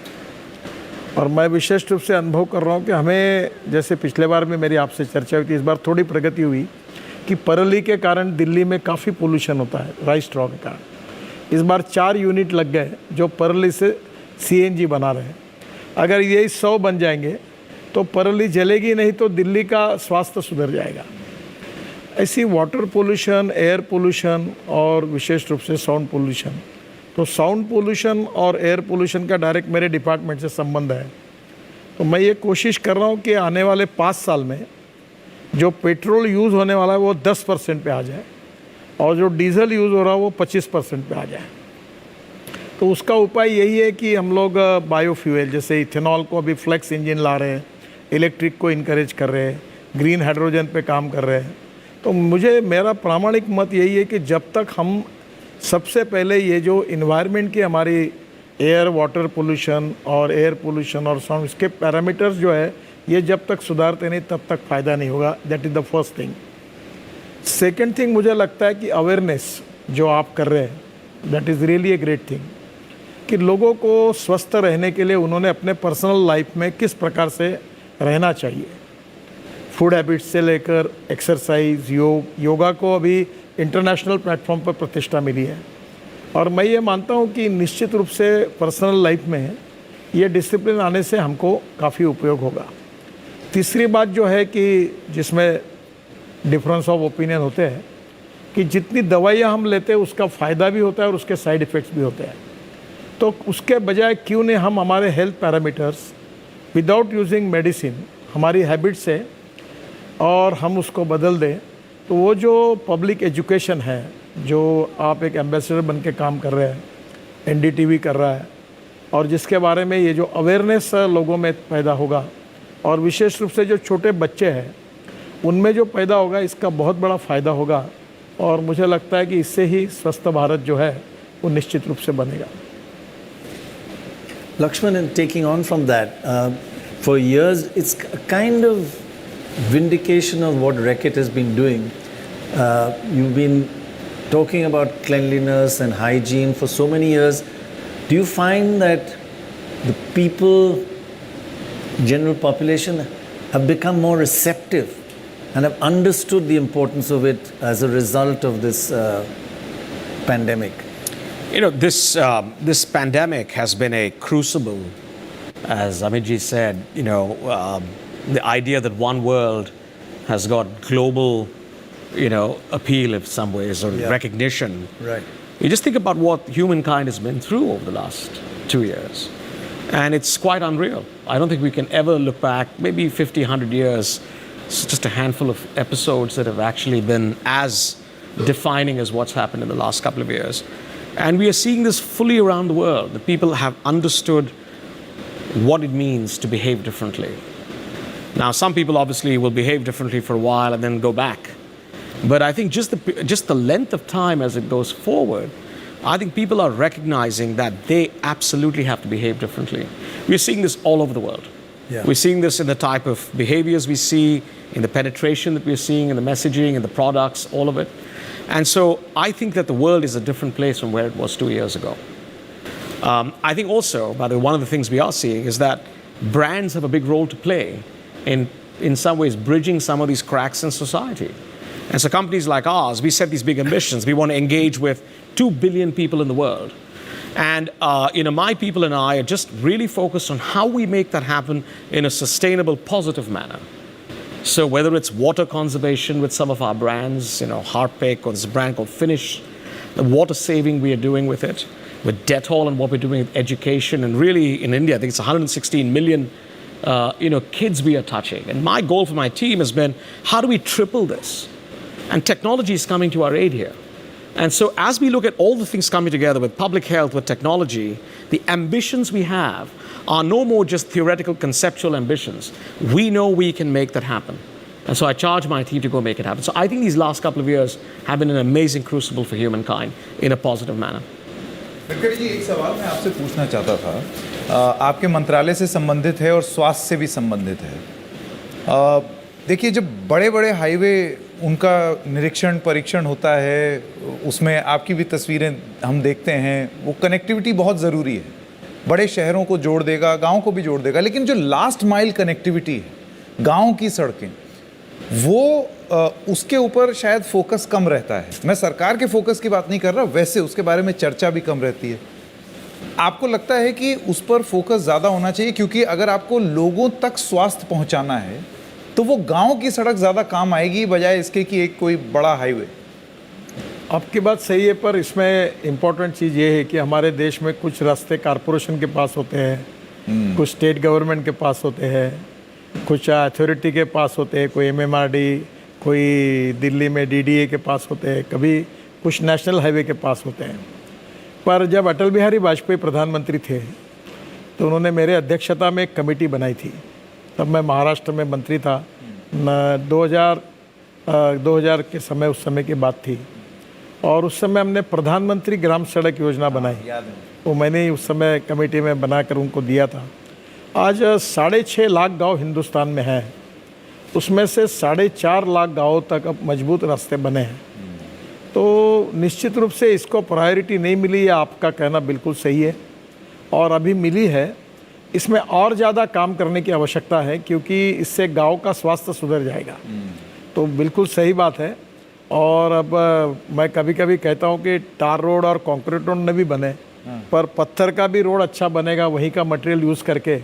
और मैं विशेष रूप से अनुभव कर रहा हूँ कि हमें, जैसे पिछले बार में मेरी आपसे चर्चा हुई थी, इस बार थोड़ी प्रगति हुई कि परली के कारण दिल्ली में काफ़ी पोल्यूशन होता है, राइस स्ट्रॉ के कारण। इस बार 4 यूनिट लग गए जो परली से CNG बना रहे हैं। अगर यही 100 बन जाएंगे तो परली जलेगी नहीं, तो दिल्ली का स्वास्थ्य सुधर जाएगा। ऐसी वाटर पोल्यूशन, एयर पोल्यूशन और विशेष रूप से साउंड पोल्यूशन, तो साउंड पोल्यूशन और एयर पोल्यूशन का डायरेक्ट मेरे डिपार्टमेंट से संबंध है। तो मैं ये कोशिश कर रहा हूँ कि आने वाले 5 साल में जो पेट्रोल यूज़ होने वाला है वो 10% पे आ जाए और जो डीजल यूज़ हो रहा है वो 25% पे आ जाए। तो उसका उपाय यही है कि हम लोग बायोफ्यूल जैसे इथेनॉल को अभी फ्लेक्स इंजन ला रहे हैं, इलेक्ट्रिक को इनकरेज कर रहे हैं, ग्रीन हाइड्रोजन पे काम कर रहे हैं। तो मेरा प्रामाणिक मत यही है कि जब तक हम सबसे पहले ये जो इन्वायरमेंट की हमारी एयर वाटर पोल्यूशन और एयर पोल्यूशन और साउंड, इसके पैरामीटर्स जो है ये जब तक सुधारते नहीं तब तक फ़ायदा नहीं होगा। That is the first thing. Second thing, मुझे लगता है कि अवेयरनेस जो आप कर रहे हैं that is really a great thing, कि लोगों को स्वस्थ रहने के लिए उन्होंने अपने पर्सनल लाइफ में किस प्रकार से रहना चाहिए, फूड हैबिट्स से लेकर एक्सरसाइज, योगा को अभी इंटरनेशनल प्लेटफॉर्म पर प्रतिष्ठा मिली है। और मैं ये मानता हूँ कि निश्चित रूप से पर्सनल लाइफ में ये डिसिप्लिन आने से हमको काफ़ी उपयोग होगा। तीसरी बात जो है कि जिसमें डिफरेंस ऑफ ओपिनियन होते हैं कि जितनी दवाइयाँ हम लेते हैं उसका फ़ायदा भी होता है और उसके साइड इफ़ेक्ट्स भी होते हैं। तो उसके बजाय क्यों नहीं हम हमारे health parameters without using medicine हमारी हैबिट से और हम उसको बदल दें। तो वो जो पब्लिक एजुकेशन है जो आप एक एम्बेसडर बन के काम कर रहे हैं, NDTV कर रहा है, और जिसके बारे में ये जो अवेयरनेस लोगों में पैदा होगा और विशेष रूप से जो छोटे बच्चे हैं उनमें जो पैदा होगा, इसका बहुत बड़ा फ़ायदा होगा। और मुझे लगता है कि इससे ही स्वस्थ भारत जो है वो निश्चित रूप से बनेगा।
Lakshman, and taking on from that, for years it's a kind of vindication of what Reckitt has been doing. You've been talking about cleanliness and hygiene for so many years. Do you find that the people, general population, have become more receptive and have understood the importance of it as a result of this pandemic?
You know, this pandemic has been a crucible, as Amitji said. You know, the idea that one world has got global, appeal in some ways, or recognition.
Right.
You just think about what humankind has been through over the last 2 years. And it's quite unreal. I don't think we can ever look back, maybe 50, 100 years, it's just a handful of episodes that have actually been as defining as what's happened in the last couple of years. And we are seeing this fully around the world. The people have understood what it means to behave differently. Now, some people obviously will behave differently for a while and then go back. But I think just the length of time as it goes forward, I think people are recognizing that they absolutely have to behave differently. We're seeing this all over the world.
Yeah.
We're seeing this in the type of behaviors we see, in the penetration that we're seeing, in the messaging, in the products, all of it. And so I think that the world is a different place from where it was 2 years ago. I think also, by the way, one of the things we are seeing is that brands have a big role to play in some ways bridging some of these cracks in society. And so companies like ours, we set these big ambitions. We want to engage with 2 billion people in the world. And my people and I are just really focused on how we make that happen in a sustainable, positive manner. So whether it's water conservation with some of our brands, Harpic, or this brand called Finish, the water saving we are doing with it, with Dettol and what we're doing with education, and really in India, I think it's 116 million kids we are touching. And my goal for my team has been, how do we triple this? And technology is coming to our aid here. And so as we look at all the things coming together with public health, with technology, the ambitions we have are no more just theoretical, conceptual ambitions. We know we can make that happen. And so I charge my team to go make it happen. So I think these last couple of years have been an amazing crucible for humankind in a positive manner.
Gadkari ji, एक सवाल मैं आपसे पूछना चाहता था, आपके मंत्रालय से संबंधित है और स्वास्थ्य से भी संबंधित है। देखिए, जब बड़े बड़े हाईवे उनका निरीक्षण परीक्षण होता है, उसमें आपकी भी तस्वीरें हम देखते हैं, वो कनेक्टिविटी बहुत ज़रूरी है, बड़े शहरों को जोड़ देगा, गाँव को भी जोड़ देगा, लेकिन जो लास्ट माइल कनेक्टिविटी है, गाँव की सड़कें, वो उसके ऊपर शायद फोकस कम रहता है। मैं सरकार के फोकस की बात नहीं कर रहा, वैसे उसके बारे में चर्चा भी कम रहती है। आपको लगता है कि उस पर फोकस ज़्यादा होना चाहिए, क्योंकि अगर आपको लोगों तक स्वास्थ्य पहुंचाना है तो वो गांव की सड़क ज़्यादा काम आएगी बजाय इसके कि एक कोई बड़ा हाईवे।
आपकी बात सही है, पर इसमें इम्पोर्टेंट चीज़ ये है कि हमारे देश में कुछ रास्ते कॉरपोरेशन के पास होते हैं, कुछ स्टेट गवर्नमेंट के पास होते हैं, कुछ अथॉरिटी के पास होते हैं, कोई MMRD, कोई दिल्ली में DDA के पास होते हैं, कभी कुछ नेशनल हाईवे के पास होते हैं। पर जब अटल बिहारी वाजपेयी प्रधानमंत्री थे तो उन्होंने मेरे अध्यक्षता में एक कमेटी बनाई थी। तब मैं महाराष्ट्र में मंत्री था, 2000 के समय, उस समय की बात थी। और उस समय हमने प्रधानमंत्री ग्राम सड़क योजना बनाई, वो मैंने उस समय कमेटी में बनाकर उनको दिया था। आज 6.5 लाख गांव हिंदुस्तान में हैं, उसमें से 4.5 लाख गाँवों तक अब मजबूत रास्ते बने हैं। तो निश्चित रूप से इसको प्रायोरिटी नहीं मिली, ये आपका कहना बिल्कुल सही है, और अभी मिली है। इसमें और ज़्यादा काम करने की आवश्यकता है, क्योंकि इससे गांव का स्वास्थ्य सुधर जाएगा। तो बिल्कुल सही बात है। और अब मैं कभी कभी कहता हूँ कि टार रोड और कंक्रीट रोड न भी बने, पर पत्थर का भी रोड अच्छा बनेगा वहीं का मटेरियल यूज़ करके,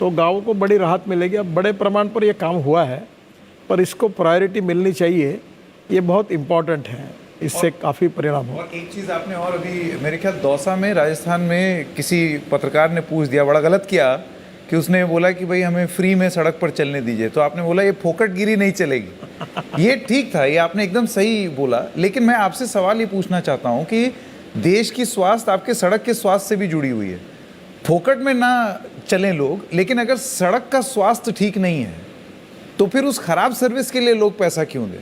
तो गाँव को बड़ी राहत मिलेगी। अब बड़े प्रमाण पर यह काम हुआ है, पर इसको प्रायोरिटी मिलनी चाहिए, ये बहुत इम्पॉर्टेंट है, इससे काफ़ी परिणाम हो।
और एक चीज़ आपने और अभी मेरे ख्याल दौसा में, राजस्थान में किसी पत्रकार ने पूछ दिया, बड़ा गलत किया कि उसने बोला कि भाई हमें फ्री में सड़क पर चलने दीजिए, तो आपने बोला ये फोकटगिरी नहीं चलेगी। ये ठीक था, ये आपने एकदम सही बोला। लेकिन मैं आपसे सवाल ये पूछना चाहता हूँ कि देश की स्वास्थ्य आपके सड़क के स्वास्थ्य से भी जुड़ी हुई है। फोकट में ना चलें लोग, लेकिन अगर सड़क का स्वास्थ्य ठीक नहीं है तो फिर उस खराब सर्विस के लिए लोग पैसा क्यों दें?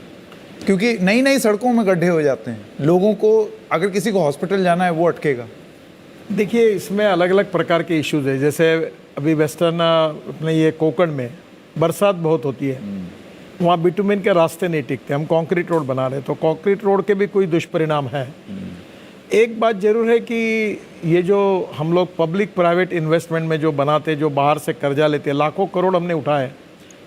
क्योंकि नई नई सड़कों में गड्ढे हो जाते हैं, लोगों को अगर किसी को हॉस्पिटल जाना है वो अटकेगा।
देखिए, इसमें अलग अलग प्रकार के इश्यूज है। जैसे अभी वेस्टर्न अपने ये कोकण में बरसात बहुत होती है, वहाँ बिटुमिन के रास्ते नहीं टिकते, हम कंक्रीट रोड बना रहे, तो कंक्रीट रोड के भी कोई दुष्परिणाम है। एक बात जरूर है कि ये जो हम लोग पब्लिक प्राइवेट इन्वेस्टमेंट में जो बनाते, जो बाहर से कर्जा लेते, लाखों करोड़ हमने उठाए,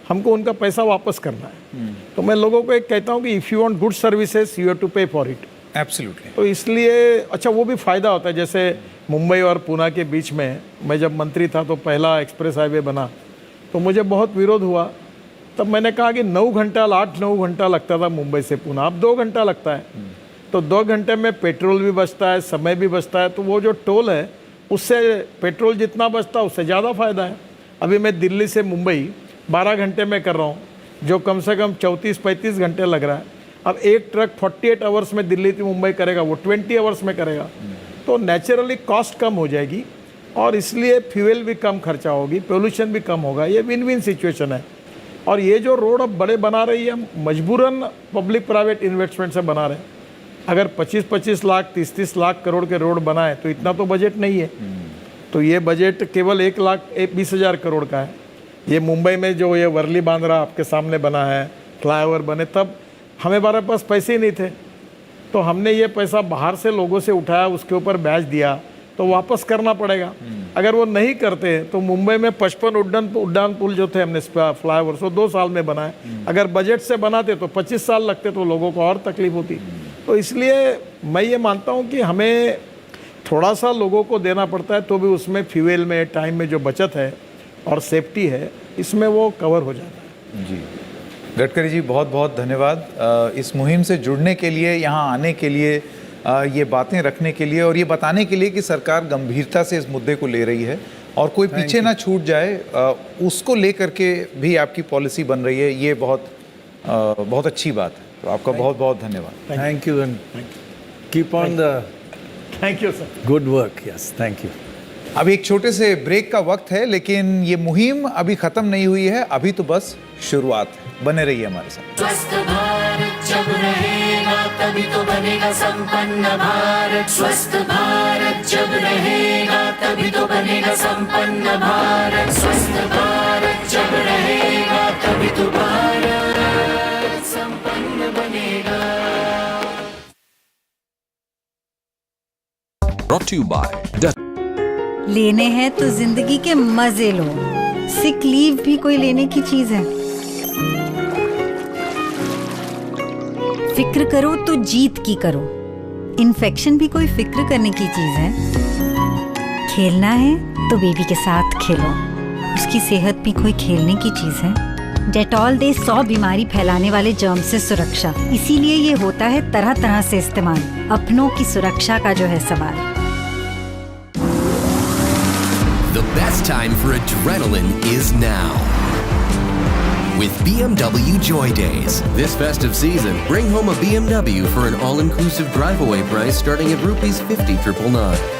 हमको उनका पैसा वापस करना है। तो मैं लोगों को एक कहता हूँ कि if you want good services you have to pay for it.
Absolutely.
तो इसलिए अच्छा वो भी फ़ायदा होता है। जैसे मुंबई और पुणे के बीच में मैं जब मंत्री था तो पहला एक्सप्रेस हाईवे बना, तो मुझे बहुत विरोध हुआ। तब मैंने कहा कि 9 घंटा 8-9 घंटा लगता था मुंबई से पुणे, अब 2 घंटा लगता है। तो 2 घंटे में पेट्रोल भी बचता है, समय भी बचता है, तो वो जो टोल है उससे पेट्रोल जितना बचता है उससे ज़्यादा फ़ायदा है। अभी मैं दिल्ली से मुंबई 12 घंटे में कर रहा हूँ, जो कम से कम 34-35 घंटे लग रहा है। अब एक ट्रक 48 आवर्स में दिल्ली से मुंबई करेगा, वो 20 आवर्स में करेगा, तो नेचुरली कॉस्ट कम हो जाएगी और इसलिए फ्यूल भी कम खर्चा होगी, पोल्यूशन भी कम होगा। ये विन विन सिचुएशन है। और ये जो रोड अब बड़े बना रही है, हम मजबूरन पब्लिक प्राइवेट इन्वेस्टमेंट से बना रहे हैं। अगर 25-25 लाख 30-30 लाख करोड़ के रोड बनाए तो इतना तो बजट नहीं है। तो ये बजट केवल 1,20,000 करोड़ का है। ये मुंबई में जो ये वर्ली बांद्रा आपके सामने बना है, फ्लाईओवर बने, तब हमारे पास पैसे ही नहीं थे, तो हमने ये पैसा बाहर से लोगों से उठाया, उसके ऊपर ब्याज दिया, तो वापस करना पड़ेगा। अगर वो नहीं करते तो मुंबई में 55 उड्डान पुल जो थे हमने फ्लाईओवर, सो 2 साल में बनाए। अगर बजट से बनाते तो 25 साल लगते, तो लोगों को और तकलीफ होती। तो इसलिए मैं ये मानता हूँ कि हमें थोड़ा सा लोगों को देना पड़ता है, तो भी उसमें फ्यूल में, टाइम में जो बचत है और सेफ्टी है, इसमें वो कवर हो जाता है।
जी, गडकरी जी बहुत बहुत धन्यवाद इस मुहिम से जुड़ने के लिए, यहाँ आने के लिए, ये बातें रखने के लिए और ये बताने के लिए कि सरकार गंभीरता से इस मुद्दे को ले रही है और कोई पीछे ना छूट जाए, उसको लेकर के भी आपकी पॉलिसी बन रही है। ये बहुत अच्छी बात है। तो आपका बहुत बहुत धन्यवाद।
Thank you and keep on the
thank you sir,
good work. Yes, thank you.
अब एक छोटे से ब्रेक का वक्त है, लेकिन ये मुहिम अभी खत्म नहीं हुई है, अभी तो बस शुरुआत है। बने रहिए हमारे साथ।
स्वस्थ भारत जब रहेगा तभी तो बनेगा संपन्न भारत। स्वस्थ भारत जब रहेगा तभी तो बनेगा संपन्न भारत। स्वस्थ भारत जब रहेगा तभी तो भारत संपन्न बनेगा।
Brought to you by
लेने हैं तो जिंदगी के मजे लो। सिक लीव भी कोई लेने की चीज है। फिक्र करो तो जीत की करो। इन्फेक्शन भी कोई फिक्र करने की चीज है। खेलना है तो बेबी के साथ खेलो। उसकी सेहत भी कोई खेलने की चीज है। डेटॉल दे 100 बीमारी फैलाने वाले जर्म से सुरक्षा, इसीलिए ये होता है तरह तरह से इस्तेमाल। अपनों की सुरक्षा का जो है सवाल।
The best time for adrenaline is now. With BMW Joy Days. This festive season, bring home a BMW for an all-inclusive drive-away price starting at ₹50,999.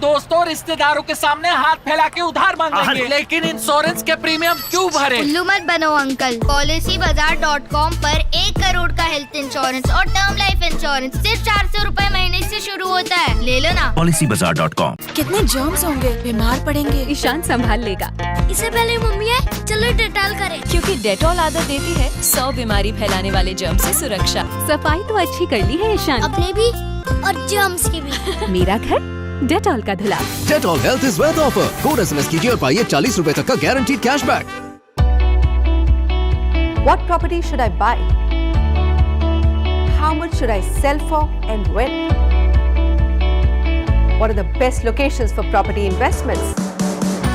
दोस्तों रिश्तेदारों के सामने हाथ फैला के उधार मांगेंगे, लेकिन इंश्योरेंस के प्रीमियम क्यों भरे?
उल्लू मत बनो अंकल। PolicyBazaar.com पर 1 करोड़ का हेल्थ इंश्योरेंस और टर्म लाइफ इंश्योरेंस सिर्फ 400 रुपए महीने से शुरू होता है। ले लो ना।
PolicyBazaar.com।
कितने जर्म्स होंगे, बीमार पड़ेंगे। ईशान संभाल लेगा।
इससे पहले मम्मी है, चलो डेटॉल करें।
क्योंकि डेटॉल आदत देती है 100 बीमारी फैलाने वाले जर्म से सुरक्षा। सफाई तो अच्छी कर ली है ईशान।
अपने भी और जर्म्स की भी।
मेरा घर डेटॉल का धुला।
Dettol health is wealth offer. Code SMS कीजिए और पाइए ₹40 तक का guaranteed cashback.
What property should I buy? How much should I sell for and when? What are the best locations for property investments?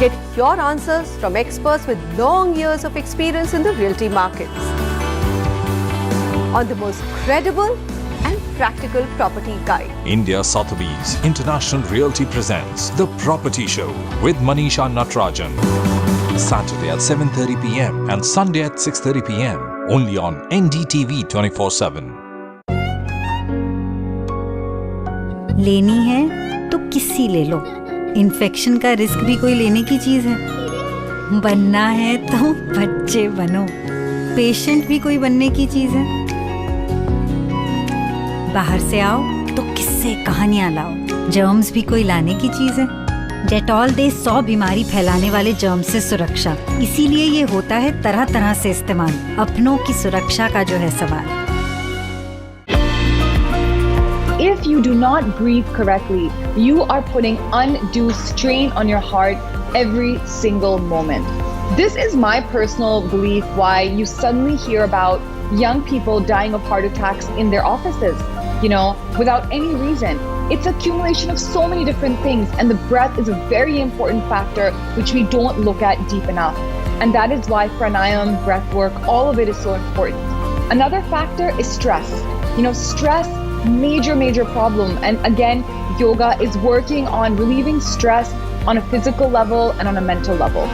Get your answers from experts with long years of experience in the realty markets on the most credible and practical property guide.
India Sotheby's International Realty presents The Property Show with Manisha Natarajan. Saturday at 7:30 p.m. and Sunday at 6:30 p.m. only on NDTV 24/7.
लेनी है तो किसी ले लो। Infection का risk भी कोई लेने की चीज है। बनना है तो बच्चे बनो। पेशेंट भी कोई बनने की चीज है। बाहर से आओ तो किससे कहानियां लाओ। जर्म्स भी कोई लाने की चीज है। डेटॉल दे 100 बीमारी फैलाने वाले जर्म से सुरक्षा, इसीलिए ये होता है तरह तरह से इस्तेमाल। अपनों की सुरक्षा का जो है सवाल।
If you do not breathe correctly, you are putting undue strain on your heart every single moment. This is my personal belief why you suddenly hear about young people dying of heart attacks in their offices, without any reason. It's accumulation of so many different things, and the breath is a very important factor which we don't look at deep enough. And that is why pranayam, breath work, all of it is so important. Another factor is stress. Stress, major problem. And again, yoga is working on relieving stress on a physical level and on a mental level.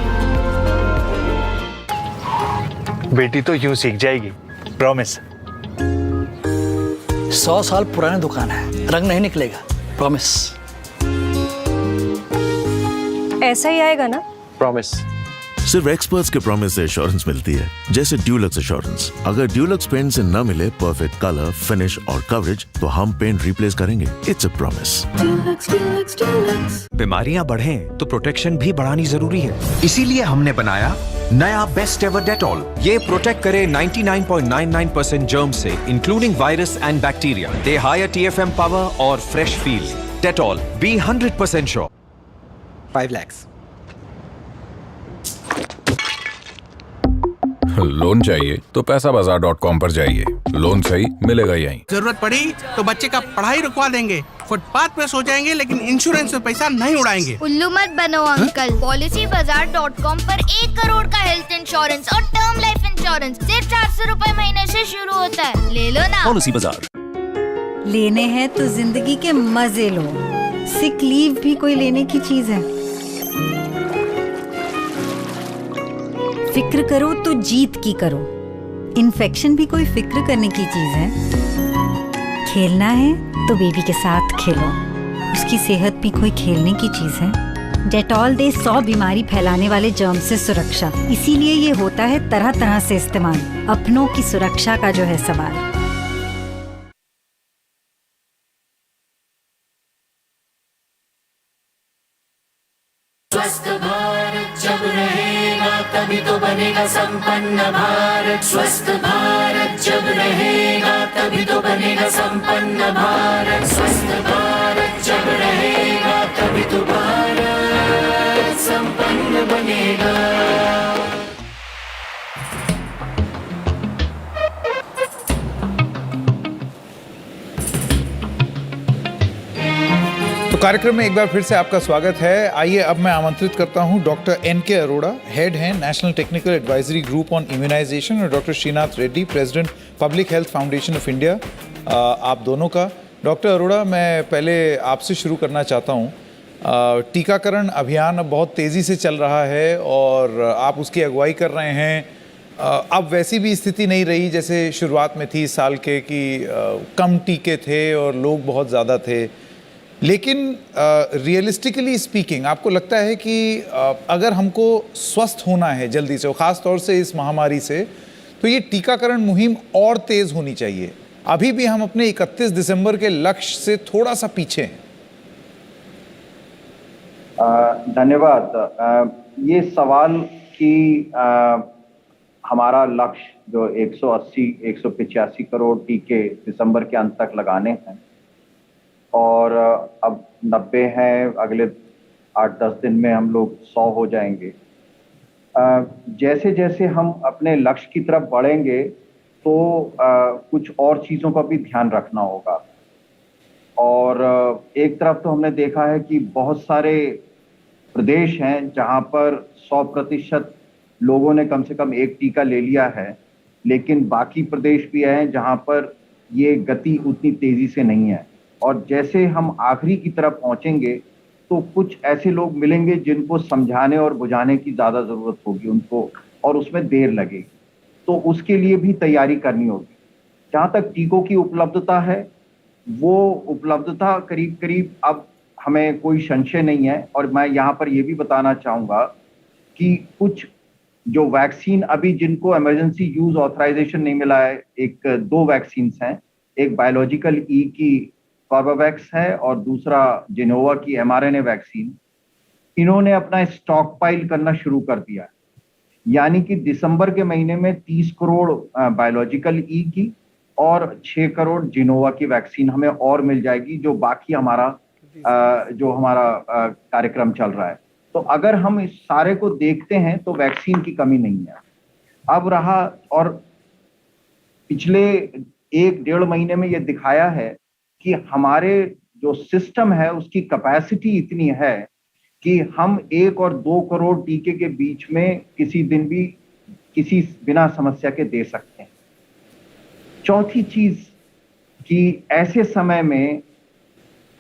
बेटी तो यूं सीख जाएगी, promise.
100 साल पुरानी दुकान है, रंग नहीं निकलेगा, प्रॉमिस।
ऐसा ही आएगा ना?
प्रॉमिस।
सिर्फ एक्सपर्ट्स के प्रॉमिस से एश्योरेंस मिलती है, जैसे ड्यूलक्स एश्योरेंस। अगर ड्यूलक्स पेंट से न मिले परफेक्ट कलर, फिनिश और कवरेज, तो हम पेंट रिप्लेस करेंगे। It's a promise.
बीमारियां बढ़ें तो प्रोटेक्शन भी बढ़ानी जरूरी है, इसीलिए हमने बनाया नया बेस्ट एवर डेटॉल। ये प्रोटेक्ट करे 99.99% जर्म से, including virus and bacteria. They higher TFM power और fresh feel. Dettol, be 100% sure.
5 lakh.
Loan चाहिए तो पैसाबाजार.com पर जाइए। लोन सही मिलेगा यहीं।
जरूरत पड़ी तो बच्चे का पढ़ाई रुकवा देंगे। फुटपाथ पे सो जाएंगे, लेकिन इंश्योरेंस में पैसा नहीं उड़ाएंगे।
उल्लू मत बनो अंकल। PolicyBazaar.com पर 1 करोड़ का हेल्थ इंश्योरेंस और टर्म लाइफ इंश्योरेंस सिर्फ 400 रुपए महीने से शुरू होता है। ले लो ना।
पॉलिसी बाजार।
लेने हैं तो जिंदगी के मजे लो। सिक लीव भी कोई लेने की चीज है। फिक्र करो तो जीत की करो। इन्फेक्शन भी कोई फिक्र करने की चीज है। खेलना है तो बेबी के साथ खेलो, उसकी सेहत भी कोई खेलने की चीज है। डेटॉल दे 100 बीमारी फैलाने वाले जर्म से सुरक्षा, इसीलिए ये होता है तरह तरह से इस्तेमाल। अपनों की सुरक्षा का जो है सवाल।
स्वस्थ भारत जब रहेगा तभी तो बनेगा संपन्न भारत। स्वस्थ भारत जब रहेगा तभी तो बनेगा संपन्न भारत। स्वस्थ भारत जब रहेगा तभी तो भारत संपन्न बनेगा।
तो कार्यक्रम में एक बार फिर से आपका स्वागत है। आइए अब मैं आमंत्रित करता हूं डॉक्टर NK अरोड़ा, हेड हैं national technical advisory group on immunisation, और doctor Srinath Reddy, president public health foundation of India. आप दोनों का। डॉक्टर अरोड़ा, मैं पहले आपसे शुरू करना चाहता हूं। टीकाकरण अभियान अब बहुत तेज़ी से चल रहा है और आप उसकी अगुवाई कर रहे हैं। अब वैसी भी स्थिति नहीं रही जैसे शुरुआत में थी इस साल के कि कम टीके थे और लोग बहुत ज़्यादा थे, लेकिन रियलिस्टिकली स्पीकिंग आपको लगता है कि अगर हमको स्वस्थ होना है जल्दी से, और ख़ास तौर से इस महामारी से, तो ये टीकाकरण मुहिम और तेज़ होनी चाहिए? अभी भी हम अपने 31 दिसंबर के लक्ष्य से थोड़ा सा पीछे हैं।
धन्यवाद। ये सवाल कि हमारा लक्ष्य जो 185 करोड़ टीके दिसंबर के अंत तक लगाने हैं और अब 90 हैं, अगले 8-10 दिन में हम लोग 100 हो जाएंगे। जैसे जैसे हम अपने लक्ष्य की तरफ बढ़ेंगे तो कुछ और चीज़ों का भी ध्यान रखना होगा। और एक तरफ तो हमने देखा है कि बहुत सारे प्रदेश हैं जहां पर 100% लोगों ने कम से कम एक टीका ले लिया है, लेकिन बाकी प्रदेश भी हैं जहां पर ये गति उतनी तेजी से नहीं है। और जैसे हम आखिरी की तरफ पहुंचेंगे तो कुछ ऐसे लोग मिलेंगे जिनको समझाने और बुझाने की ज़्यादा ज़रूरत होगी उनको, और उसमें देर लगेगी, तो उसके लिए भी तैयारी करनी होगी। जहाँ तक टीकों की उपलब्धता है, वो उपलब्धता करीब करीब अब हमें कोई संशय नहीं है। और मैं यहाँ पर ये भी बताना चाहूँगा कि कुछ जो वैक्सीन अभी जिनको इमरजेंसी यूज ऑथराइजेशन नहीं मिला है, 2 वैक्सीन्स हैं, एक बायोलॉजिकल ई की कॉर्बेवैक्स है और दूसरा जेनोवा की mRNA वैक्सीन। इन्होंने अपना स्टॉक पाइल करना शुरू कर दिया है, यानी कि दिसंबर के महीने में 30 करोड़ बायोलॉजिकल ई की और 6 करोड़ जेनोवा की वैक्सीन हमें और मिल जाएगी, जो बाकी हमारा कार्यक्रम चल रहा है। तो अगर हम इस सारे को देखते हैं तो वैक्सीन की कमी नहीं है। अब रहा, और पिछले 1-1.5 महीने में ये दिखाया है कि हमारे जो सिस्टम है उसकी कैपेसिटी इतनी है कि हम 1 और 2 करोड़ टीके के बीच में किसी दिन भी किसी बिना समस्या के दे सकते हैं। चौथी चीज कि ऐसे समय में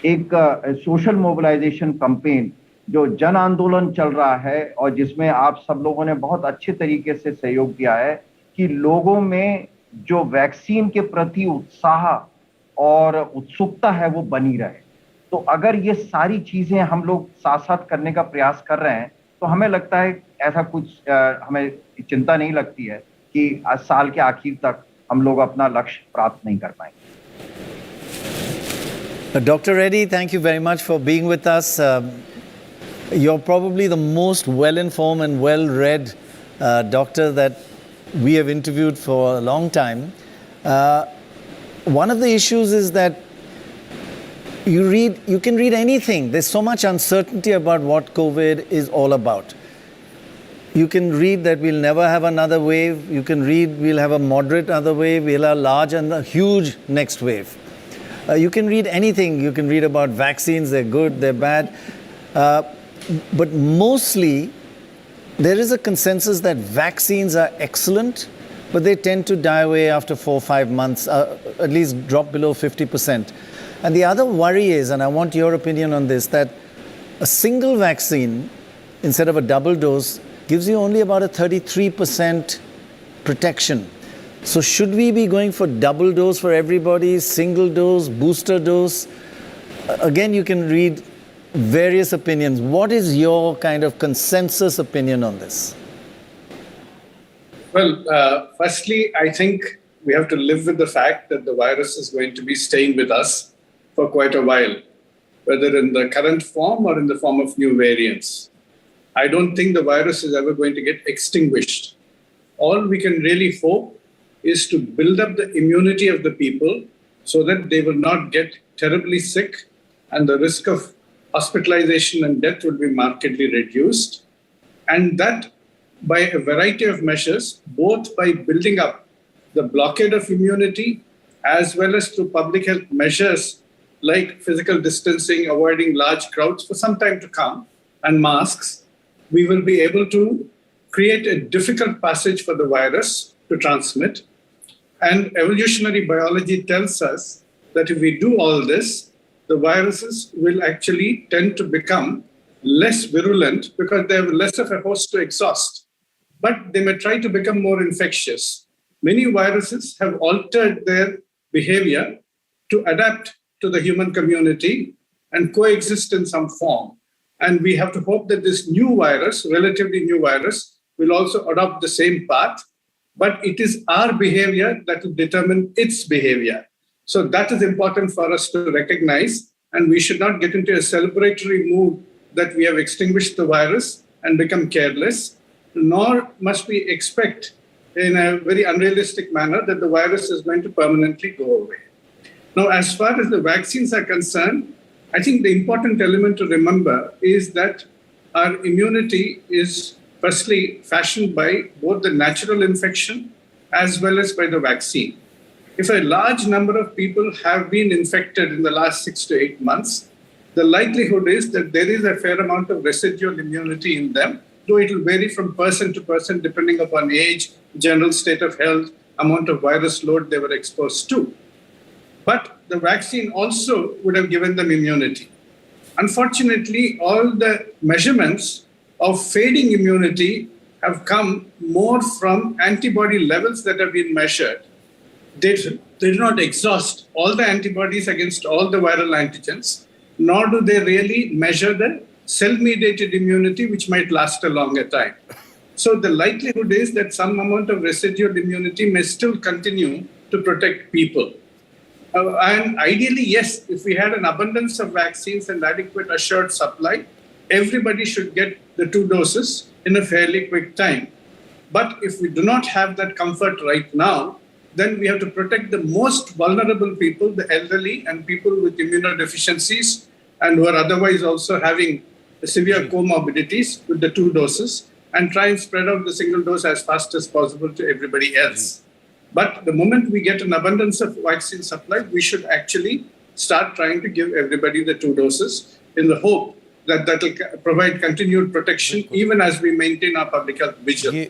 एक सोशल मोबिलाइजेशन कैंपेन जो जन आंदोलन चल रहा है और जिसमें आप सब लोगों ने बहुत अच्छे तरीके से सहयोग दिया है कि लोगों में जो वैक्सीन के प्रति उत्साह और उत्सुकता है वो बनी रहे। तो अगर ये सारी चीजें हम लोग साथ साथ करने का प्रयास कर रहे हैं तो हमें लगता है ऐसा कुछ हमें चिंता नहीं लगती है कि साल के आखिर तक हम लोग अपना लक्ष्य प्राप्त नहीं कर पाएंगे।
Dr. Reddy, thank you very much for being with us. You're probably the most well-informed and well-read doctor that we have interviewed for a long time. One of the issues is that you can read anything. There's so much uncertainty about what COVID is all about. You can read that we'll never have another wave. You can read we'll have a moderate other wave. We'll have a large and a huge next wave. You can read anything. You can read about vaccines. They're good, they're bad. But mostly, there is a consensus that vaccines are excellent, but they tend to die away after 4 or 5 months, at least drop below 50%. And the other worry is, and I want your opinion on this, that a single vaccine, instead of a double dose, gives you only about a 33% protection. So should we be going for double dose for everybody, single dose, booster dose? Again, you can read various opinions. What is your kind of consensus opinion on this?
Well, firstly, I think we have to live with the fact that the virus is going to be staying with us for quite a while, whether in the current form or in the form of new variants. I don't think the virus is ever going to get extinguished. All we can really hope is to build up the immunity of the people so that they will not get terribly sick and the risk of hospitalization and death will be markedly reduced. And that by a variety of measures, both by building up the blockade of immunity as well as through public health measures like physical distancing, avoiding large crowds for some time to come, and masks, we will be able to create a difficult passage for the virus to transmit. And evolutionary biology tells us that if we do all this, the viruses will actually tend to become less virulent because they have less of a host to exhaust. But they may try to become more infectious. Many viruses have altered their behavior to adapt to the human community and coexist in some form. And we have to hope that this new virus, relatively new virus, will also adopt the same path. But it is our behavior that will determine its behavior. So that is important for us to recognize. And we should not get into a celebratory mood that we have extinguished the virus and become careless, nor must we expect in a very unrealistic manner that the virus is going to permanently go away. Now, as far as the vaccines are concerned, I think the important element to remember is that our immunity is firstly fashioned by both the natural infection as well as by the vaccine. If a large number of people have been infected in the last 6 to 8 months, the likelihood is that there is a fair amount of residual immunity in them, though it will vary from person to person depending upon age, general state of health, amount of virus load they were exposed to. But the vaccine also would have given them immunity. Unfortunately, all the measurements of fading immunity have come more from antibody levels that have been measured. They do not exhaust all the antibodies against all the viral antigens, nor do they really measure the cell-mediated immunity, which might last a longer time. So the likelihood is that some amount of residual immunity may still continue to protect people. And ideally, yes, if we had an abundance of vaccines and adequate assured supply, everybody should get the 2 doses in a fairly quick time. But if we do not have that comfort right now, then we have to protect the most vulnerable people, the elderly and people with immunodeficiencies and who are otherwise also having severe comorbidities with the 2 doses, and try and spread out the single dose as fast as possible to everybody else. But the moment we get an abundance of vaccine supply, we should actually start trying to give everybody the 2 doses in the hope that that will provide continued protection even as we maintain our public health vigil.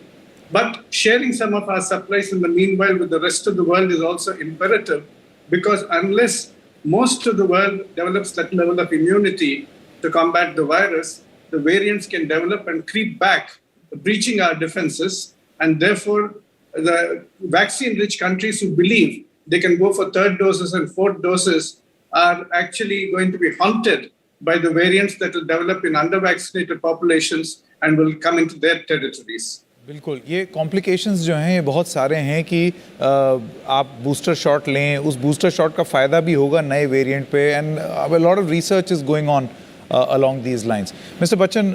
But sharing some of our supplies in the meanwhile with the rest of the world is also imperative, because unless most of the world develops that level of immunity to combat the virus, the variants can develop and creep back, breaching our defenses. And therefore, the vaccine-rich countries who believe they can go for 3rd doses and 4th doses are actually going to be haunted by the variants that will develop in under-vaccinated populations and will come into their territories.
बिल्कुल, ये complications जो हैं ये बहुत सारे हैं कि आप बूस्टर शॉट लें, उस बूस्टर शॉट का फ़ायदा भी होगा नए वेरिएंट पे, and a lot of research is going on along these lines. Mr. Bachchan,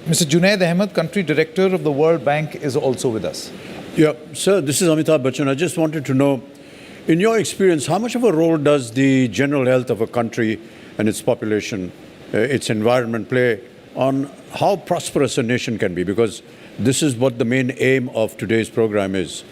Mr. Junaid Ahmed, Country Director of the World Bank, is also with us.
Yeah, sir, this is Amitabh Bachchan. I just wanted to know, in your experience, how much of a role does the general health of a country and its population, its environment play on how prosperous a nation can be? Because this is what the main aim of today's program is.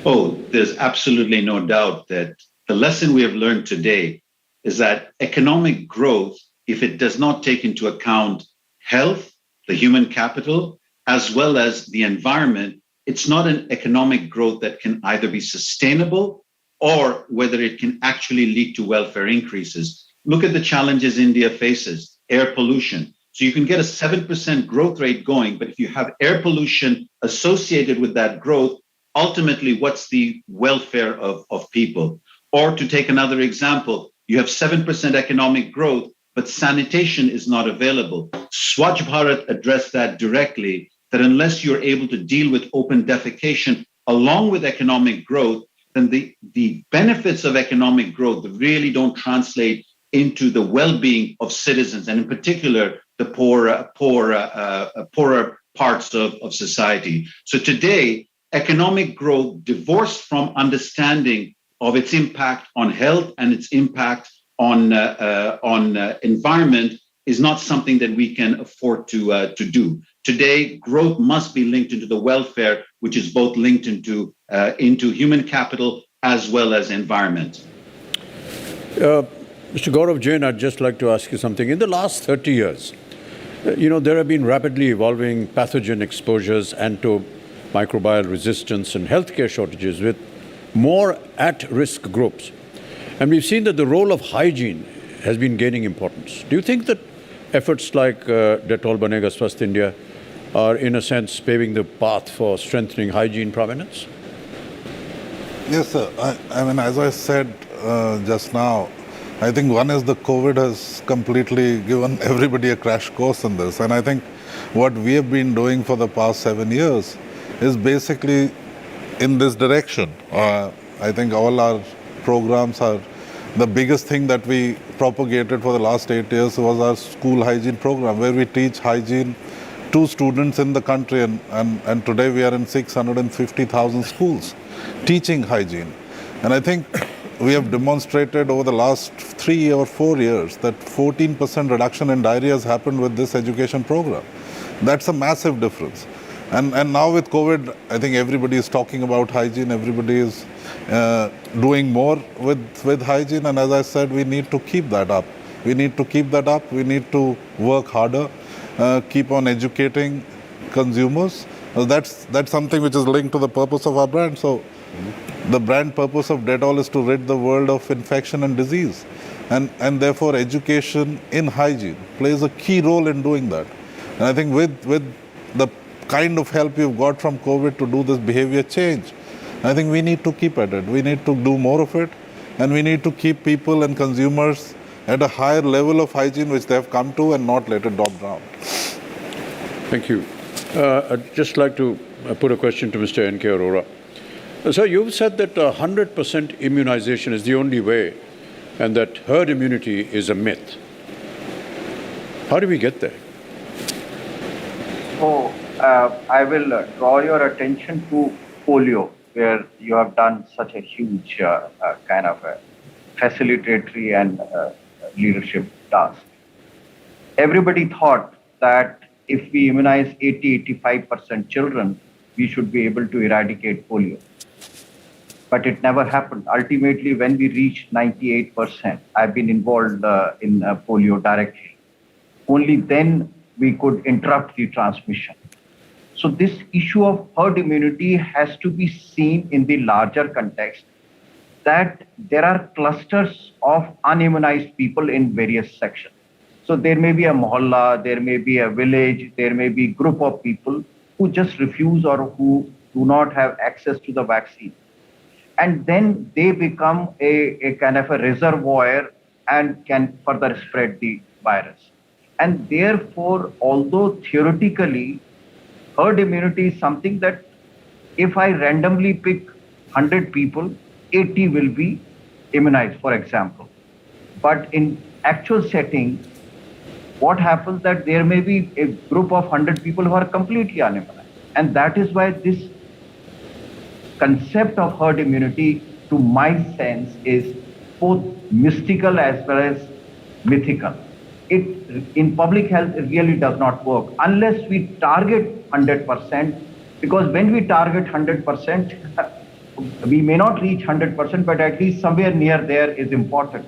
Oh, there's absolutely no doubt that the lesson we have learned today is that economic growth, if it does not take into account health, the human capital, as well as the environment, it's not an economic growth that can either be sustainable or whether it can actually lead to welfare increases. Look at the challenges India faces: air pollution. So you can get a 7% growth rate going, but if you have air pollution associated with that growth, ultimately, what's the welfare of people? Or to take another example, you have 7% economic growth, but sanitation is not available. Swasth Bharat addressed that directly, that unless you're able to deal with open defecation along with economic growth, then the benefits of economic growth really don't translate into the well-being of citizens, and in particular, the poorer parts of society. So today, economic growth divorced from understanding of its impact on health and its impact on environment is not something that we can afford to do. Today, growth must be linked into the welfare, which is both linked into human capital as well as environment.
Mr. Gaurav Jain, I'd just like to ask you something. In the last 30 years, there have been rapidly evolving pathogen exposures, antimicrobial resistance, and healthcare shortages with more at-risk groups. And we've seen that the role of hygiene has been gaining importance. Do you think that efforts like Dettol Banega Swasth India are, in a sense, paving the path for strengthening hygiene prominence?
Yes, sir. I mean, as I said just now, I think one is the COVID has completely given everybody a crash course in this. And I think what we have been doing for the past 7 years is basically in this direction. I think all our programs are, the biggest thing that we propagated for the last 8 years was our school hygiene program, where we teach hygiene to students in the country. And today we are in 650,000 schools teaching hygiene. And I think we have demonstrated over the last 3 or 4 years that 14% reduction in diarrhea has happened with this education program. That's a massive difference. And now with COVID, I think everybody is talking about hygiene. Everybody is doing more with hygiene. And as I said, we need to keep that up. We need to keep that up. We need to work harder, keep on educating consumers. That's something which is linked to the purpose of our brand. So the brand purpose of Dettol is to rid the world of infection and disease. And therefore, education in hygiene plays a key role in doing that. And I think with the kind of help you've got from COVID to do this behavior change, I think we need to keep at it. We need to do more of it. And we need to keep people and consumers at a higher level of hygiene which they have come to and not let it drop down.
Thank you. I'd just like to put a question to Mr. N.K. Arora. So you've said that 100% immunization is the only way and that herd immunity is a myth. How do we get there?
So I will draw your attention to polio, where you have done such a huge kind of a facilitatory and leadership task. Everybody thought that if we immunize 80-85% children, we should be able to eradicate polio. But it never happened. Ultimately, when we reached 98%, I've been involved in polio directly. Only then we could interrupt the transmission. So this issue of herd immunity has to be seen in the larger context that there are clusters of unimmunized people in various sections. So there may be a mohalla, there may be a village, there may be a group of people who just refuse or who do not have access to the vaccine. And then they become a kind of a reservoir and can further spread the virus. And therefore, although theoretically, herd immunity is something that if I randomly pick 100 people, 80 will be immunized, for example. But in actual setting, what happens that there may be a group of 100 people who are completely unimmunized. And that is why this concept of herd immunity, to my sense, is both mystical as well as mythical. In public health, it really does not work unless we target 100%, because when we target 100%, we may not reach 100%, but at least somewhere near there is important.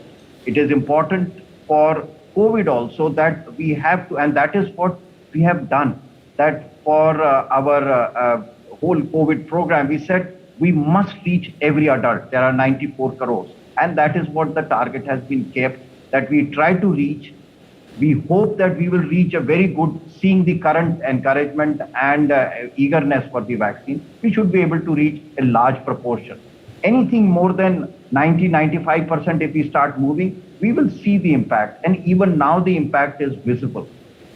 It is important for COVID also that we have to, and that is what we have done, that for our whole COVID program, we said we must reach every adult. There are 94 crores. And that is what the target has been kept, that we try to reach. We hope that we will reach a very good, seeing the current encouragement and eagerness for the vaccine, we should be able to reach a large proportion. Anything more than 90-95%, if we start moving, we will see the impact. And even now the impact is visible.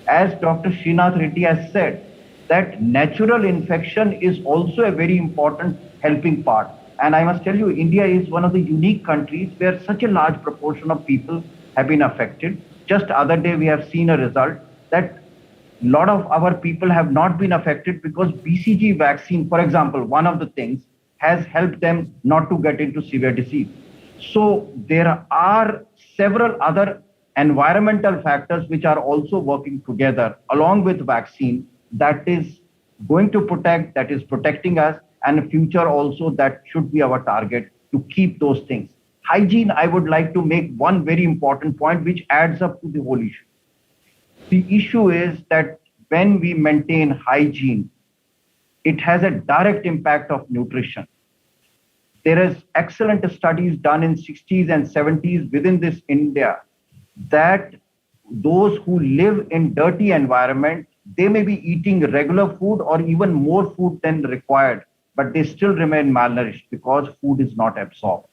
As Dr. Srinath Reddy has said, that natural infection is also a very important helping part. And I must tell you, India is one of the unique countries where such a large proportion of people have been affected. Just the other day, we have seen a result that a lot of our people have not been affected because BCG vaccine, for example, one of the things has helped them not to get into severe disease. So there are several other environmental factors which are also working together along with vaccine that is going to protect, that is protecting us, and in future also that should be our target to keep those things. hygiene, I would like to make one very important point which adds up to the whole issue. The issue is that when we maintain hygiene, it has a direct impact of nutrition. There is excellent studies done in 60s and 70s within this India that those who live in dirty environment, they may be eating regular food or even more food than required, but they still remain malnourished because food is not absorbed.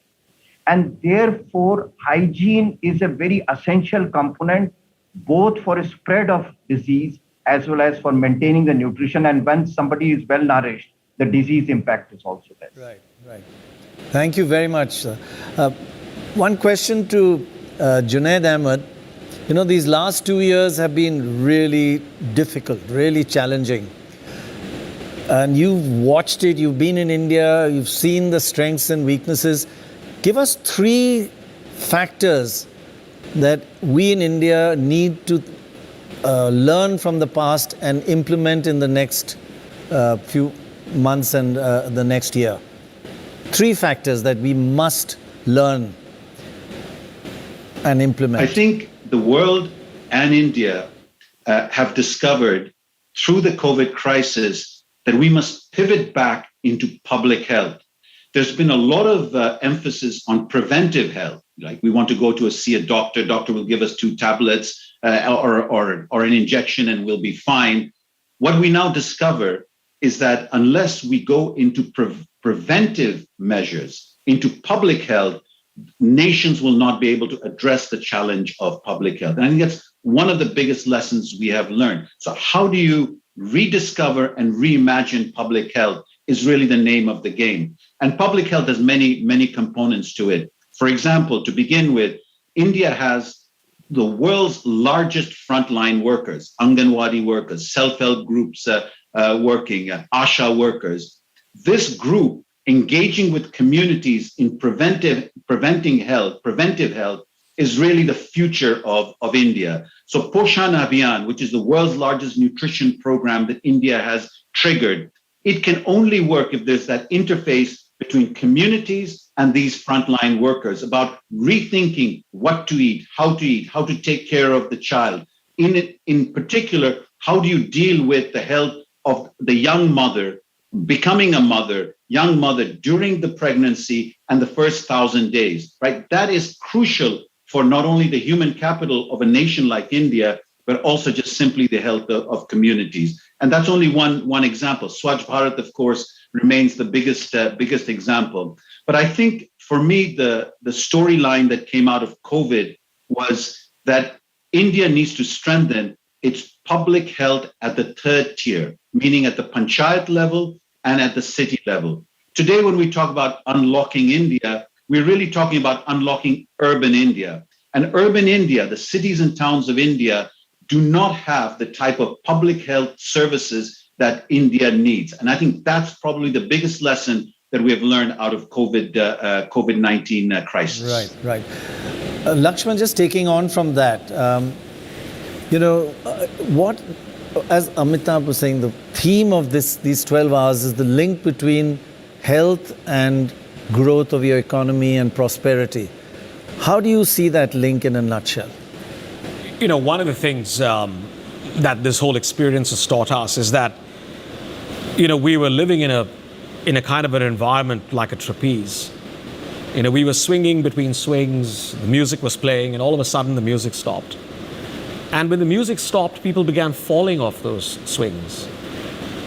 And therefore, hygiene is a very essential component, both for a spread of disease as well as for maintaining the nutrition. And when somebody is well nourished, the disease impact is also less.
Right, right. Thank you very much, sir. One question to Junaid Ahmed. You know, these last 2 years have been really difficult, really challenging. And you've watched it, you've been in India, you've seen the strengths and weaknesses. Give us 3 factors that we in India need to learn from the past and implement in the next few months and the next year. 3 factors that we must learn and implement.
I think the world and India have discovered through the COVID crisis that we must pivot back into public health. There's been a lot of emphasis on preventive health. Like we want to see a doctor will give us 2 tablets or an injection and we'll be fine. What we now discover is that unless we go into preventive measures, into public health, nations will not be able to address the challenge of public health. And I think that's one of the biggest lessons we have learned. So how do you rediscover and reimagine public health is really the name of the game. And public health has many, many components to it. For example, to begin with, India has the world's largest frontline workers, Anganwadi workers, self-help groups working, ASHA workers. This group engaging with communities in preventive health is really the future of India. So Poshan Abhiyan, which is the world's largest nutrition program that India has triggered, it can only work if there's that interface between communities and these frontline workers about rethinking what to eat, how to take care of the child. In particular, how do you deal with the health of the young mother, becoming a mother, young mother during the pregnancy and the first 1,000 days, right? That is crucial for not only the human capital of a nation like India, but also just simply the health of communities. And that's only one example. Swasth Bharat, of course, remains the biggest example. But I think for me, the storyline that came out of COVID was that India needs to strengthen its public health at the 3rd tier, meaning at the panchayat level and at the city level. Today, when we talk about unlocking India, we're really talking about unlocking urban India. And urban India, the cities and towns of India, do not have the type of public health services that India needs. And I think that's probably the biggest lesson that we have learned out of COVID-19 crisis.
Right. Lakshman, just taking on from that, what, as Amitabh was saying, the theme of these 12 hours is the link between health and growth of your economy and prosperity. How do you see that link in a nutshell?
One of the things that this whole experience has taught us is that, we were living in a kind of an environment like a trapeze. We were swinging between swings, the music was playing, and all of a sudden the music stopped. And when the music stopped, people began falling off those swings.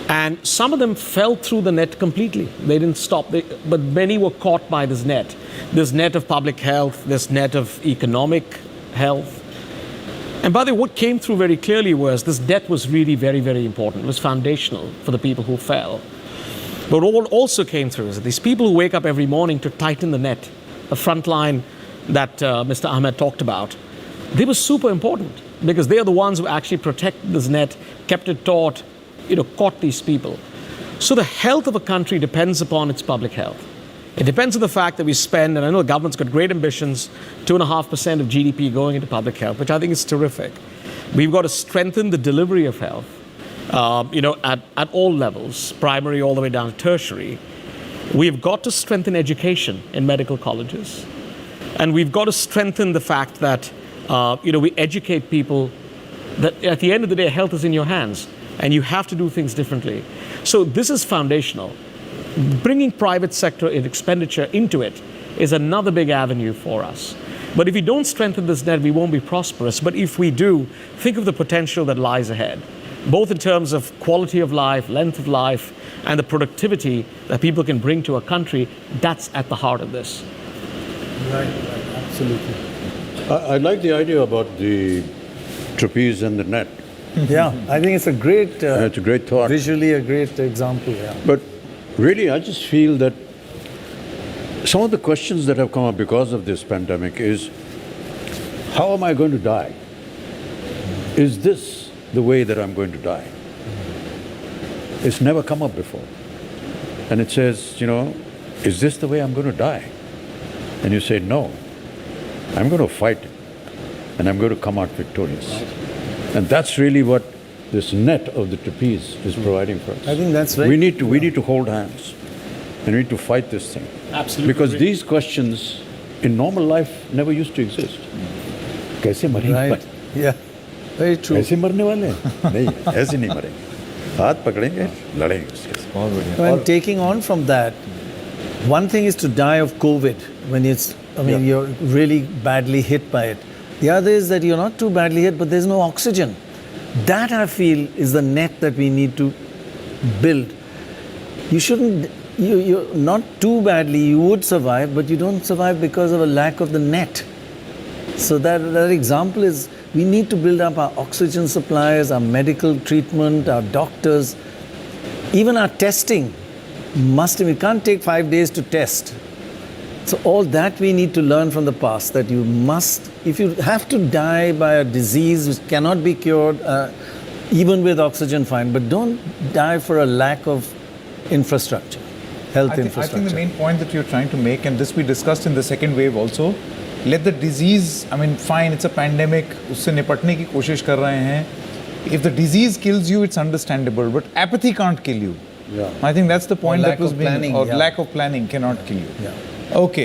And some of them fell through the net completely. They didn't stop, but many were caught by this net of public health, this net of economic health. And by the way, what came through very clearly was this net was really very, very important. It was foundational for the people who fell. But what also came through is that these people who wake up every morning to tighten the net, the front line that Mr. Ahmed talked about, they were super important because they are the ones who actually protected this net, kept it taut, caught these people. So the health of a country depends upon its public health. It depends on the fact that we spend, and I know the government's got great ambitions, 2.5% of GDP going into public health, which I think is terrific. We've got to strengthen the delivery of health, at all levels, primary all the way down to tertiary. We've got to strengthen education in medical colleges. And we've got to strengthen the fact that, we educate people that at the end of the day, health is in your hands and you have to do things differently. So this is foundational. Bringing private sector expenditure into it is another big avenue for us. But if we don't strengthen this net, we won't be prosperous. But if we do, think of the potential that lies ahead, both in terms of quality of life, length of life, and the productivity that people can bring to a country. That's at the heart of this.
Right, absolutely.
I like the idea about the trapeze and the net.
Yeah, I think it's a great,
it's a great thought.
Visually a great example. Yeah.
But really, I just feel that some of the questions that have come up because of this pandemic is, how am I going to die? Is this the way that I'm going to die? It's never come up before. And it says, is this the way I'm going to die? And you say, no, I'm going to fight it. And I'm going to come out victorious. And that's really what this net of the trapeze is providing for us.
I think that's right.
We need to hold hands. And we need to fight this thing.
Absolutely.
Because these questions in normal life never used to exist. कैसे मरेंगे?
Right. Yeah. Very true.
ऐसे मरने वाले हैं? नहीं, ऐसे नहीं मरेंगे. हाथ पकड़ेंगे, लड़ेंगे उसके साथ.
And taking on from that, one thing is to die of COVID when you're really badly hit by it. The other is that you're not too badly hit, but there's no oxygen. That, I feel, is the net that we need to build. You shouldn't, you're not too badly, you would survive, but you don't survive because of a lack of the net. So that example is, we need to build up our oxygen supplies, our medical treatment, our doctors, even our testing. We can't take 5 days to test. So all that we need to learn from the past, that you must, if you have to die by a disease which cannot be cured, even with oxygen, fine, but don't die for a lack of infrastructure, health infrastructure.
I think the main point that you're trying to make, and this we discussed in the second wave also, let the disease, fine, it's a pandemic, usse nipatne ki koshish kar rahe hain. If the disease kills you, it's understandable, but apathy can't kill you.
Yeah.
I think that's the point that was being,
planning,
or
yeah.
lack of planning cannot kill you.
Yeah.
Okay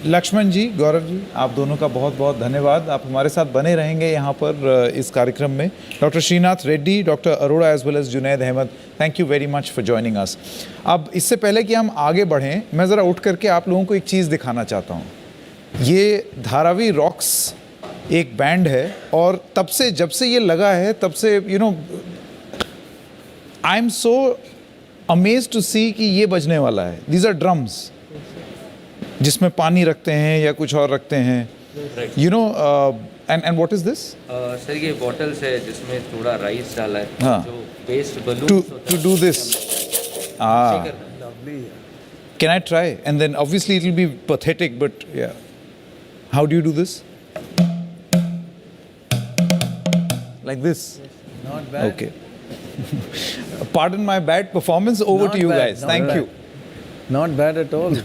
Lakshman ji, Gaurav ji, आप दोनों का बहुत बहुत धन्यवाद. आप हमारे साथ बने रहेंगे यहाँ पर इस कार्यक्रम में. Doctor Srinath Reddy, doctor Arora as well as Junaid Ahmed, thank you very much for joining us. अब इससे पहले कि हम आगे बढ़ें, मैं ज़रा उठ करके आप लोगों को एक चीज़ दिखाना चाहता हूँ. ये धारावी रॉक्स एक बैंड है और जब से ये लगा है तब से I am so amazed to see कि ये बजने वाला है. दीज आर ड्रम्स जिसमें पानी रखते हैं या कुछ और रखते हैं. And what is this?
Sir ये बॉटल्स है जिसमें थोड़ा राइस डाला है.
हाँ.
जो paste balloon
to do this. Can I try? And then obviously it will be pathetic, but yeah. How do you do this? Like this?
Not bad.
Okay. Pardon my bad performance. Over
Not
to you
bad,
guys.
not
Thank
bad.
you.
Not bad at all.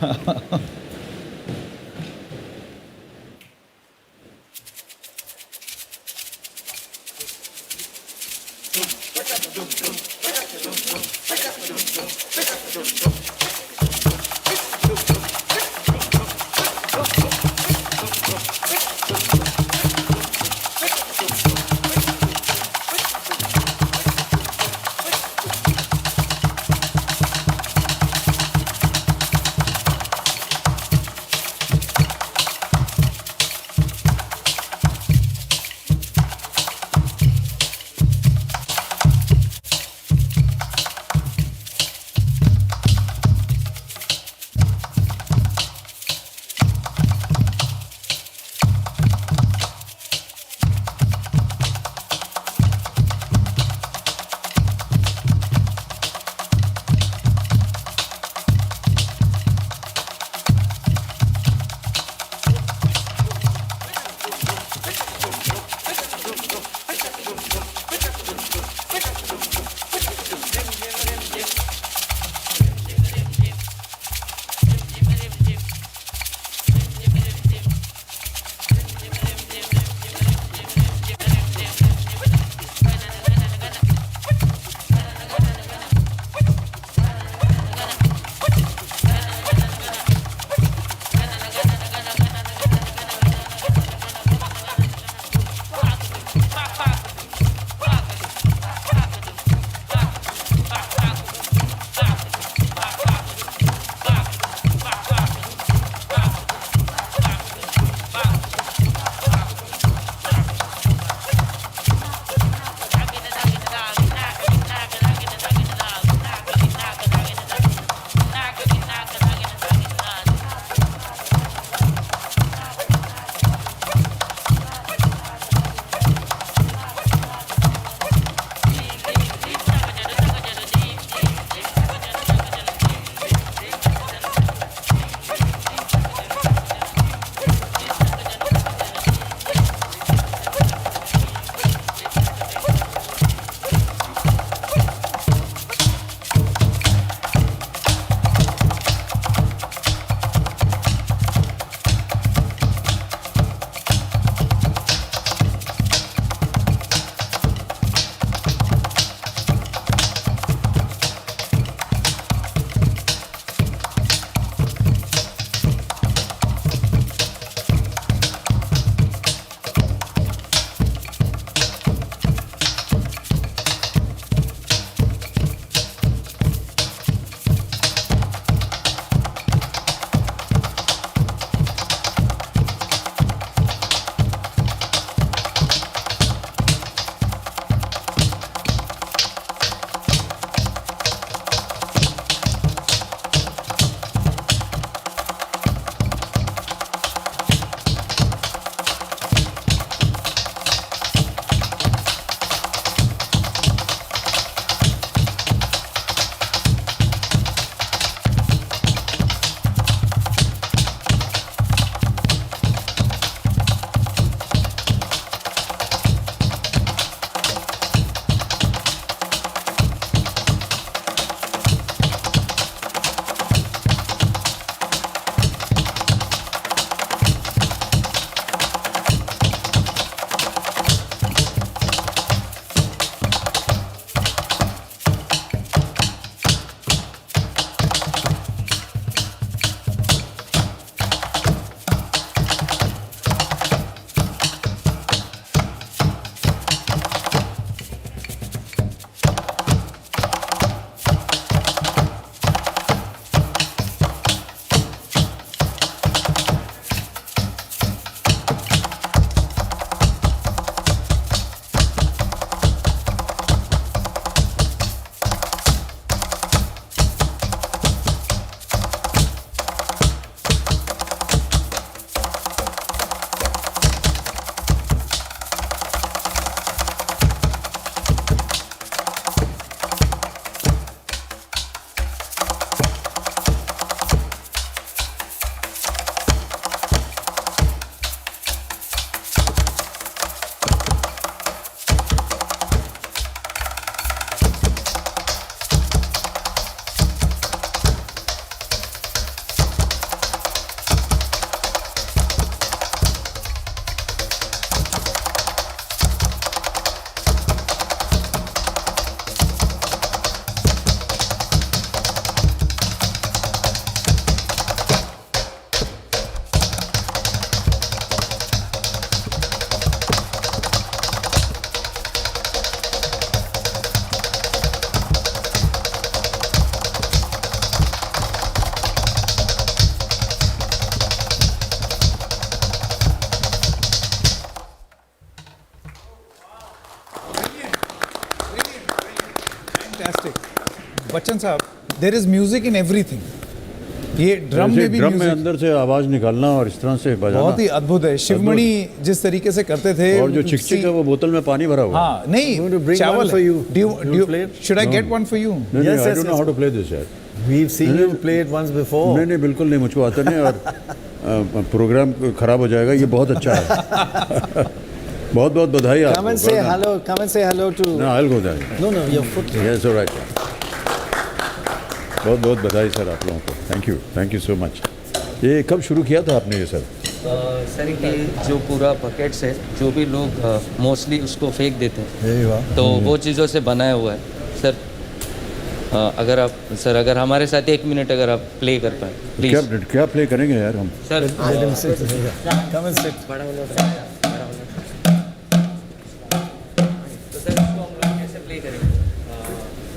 Fantastic. Bachchan साहब, there is music in everything. ये drum में भी
drum में
music
अंदर से आवाज निकालना और इस तरह से बजाना
बहुत ही अद्भुत है। शिवमणि जिस तरीके से करते थे,
और जो चिकचिक है वो बोतल में पानी भरा हुआ
हाँ नहीं चावल
for you.
Do you play? Should I get one for you?
नहीं, I don't know how to play this यार.
We've seen you play it once before.
नहीं बिल्कुल नहीं, मुझको आता नहीं और प्रोग्राम खराब हो जाएगा। ये बहुत अच्छा है। बहुत बहुत बधाई आपको।
Come and say hello. Come and say hello to.
No, I'll go there.
No, your foot.
Yes, all right. बहुत बहुत बधाई सर आप लोगों को। Thank you so much. ये कब शुरू किया था आपने ये सर?
सर ये जो पूरा बकेट्स है, जो भी लोग मोस्टली उसको फेंक देते हैं, तो वो चीज़ों से बनाया हुआ है सर। अगर हमारे साथ 1 मिनट अगर आप प्ले कर पाए प्लीज।
क्या प्ले करेंगे यार हम?
Sir
Come and sit.
तो सर इसको हम लोग कैसे प्ले करेंगे?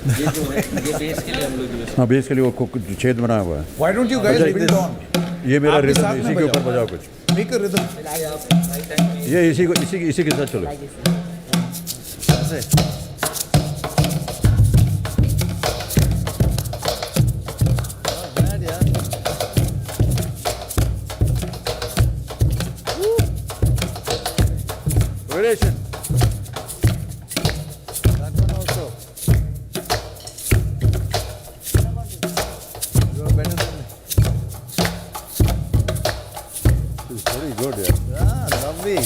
ये जो है ये बेस के लिए हम लोग यूज।
हाँ, बेस के लिए वो छेद बना हुआ है।
Why don't you guys bring it on?
ये मेरा
आप भी
रिदम,
साथ में
इसी के ऊपर बजाओ कुछ।
Make a rhythm.
ये इसी के साथ चलो। Variation.
That one also. You are better than me.
It's very good, yeah.
Yeah, lovely.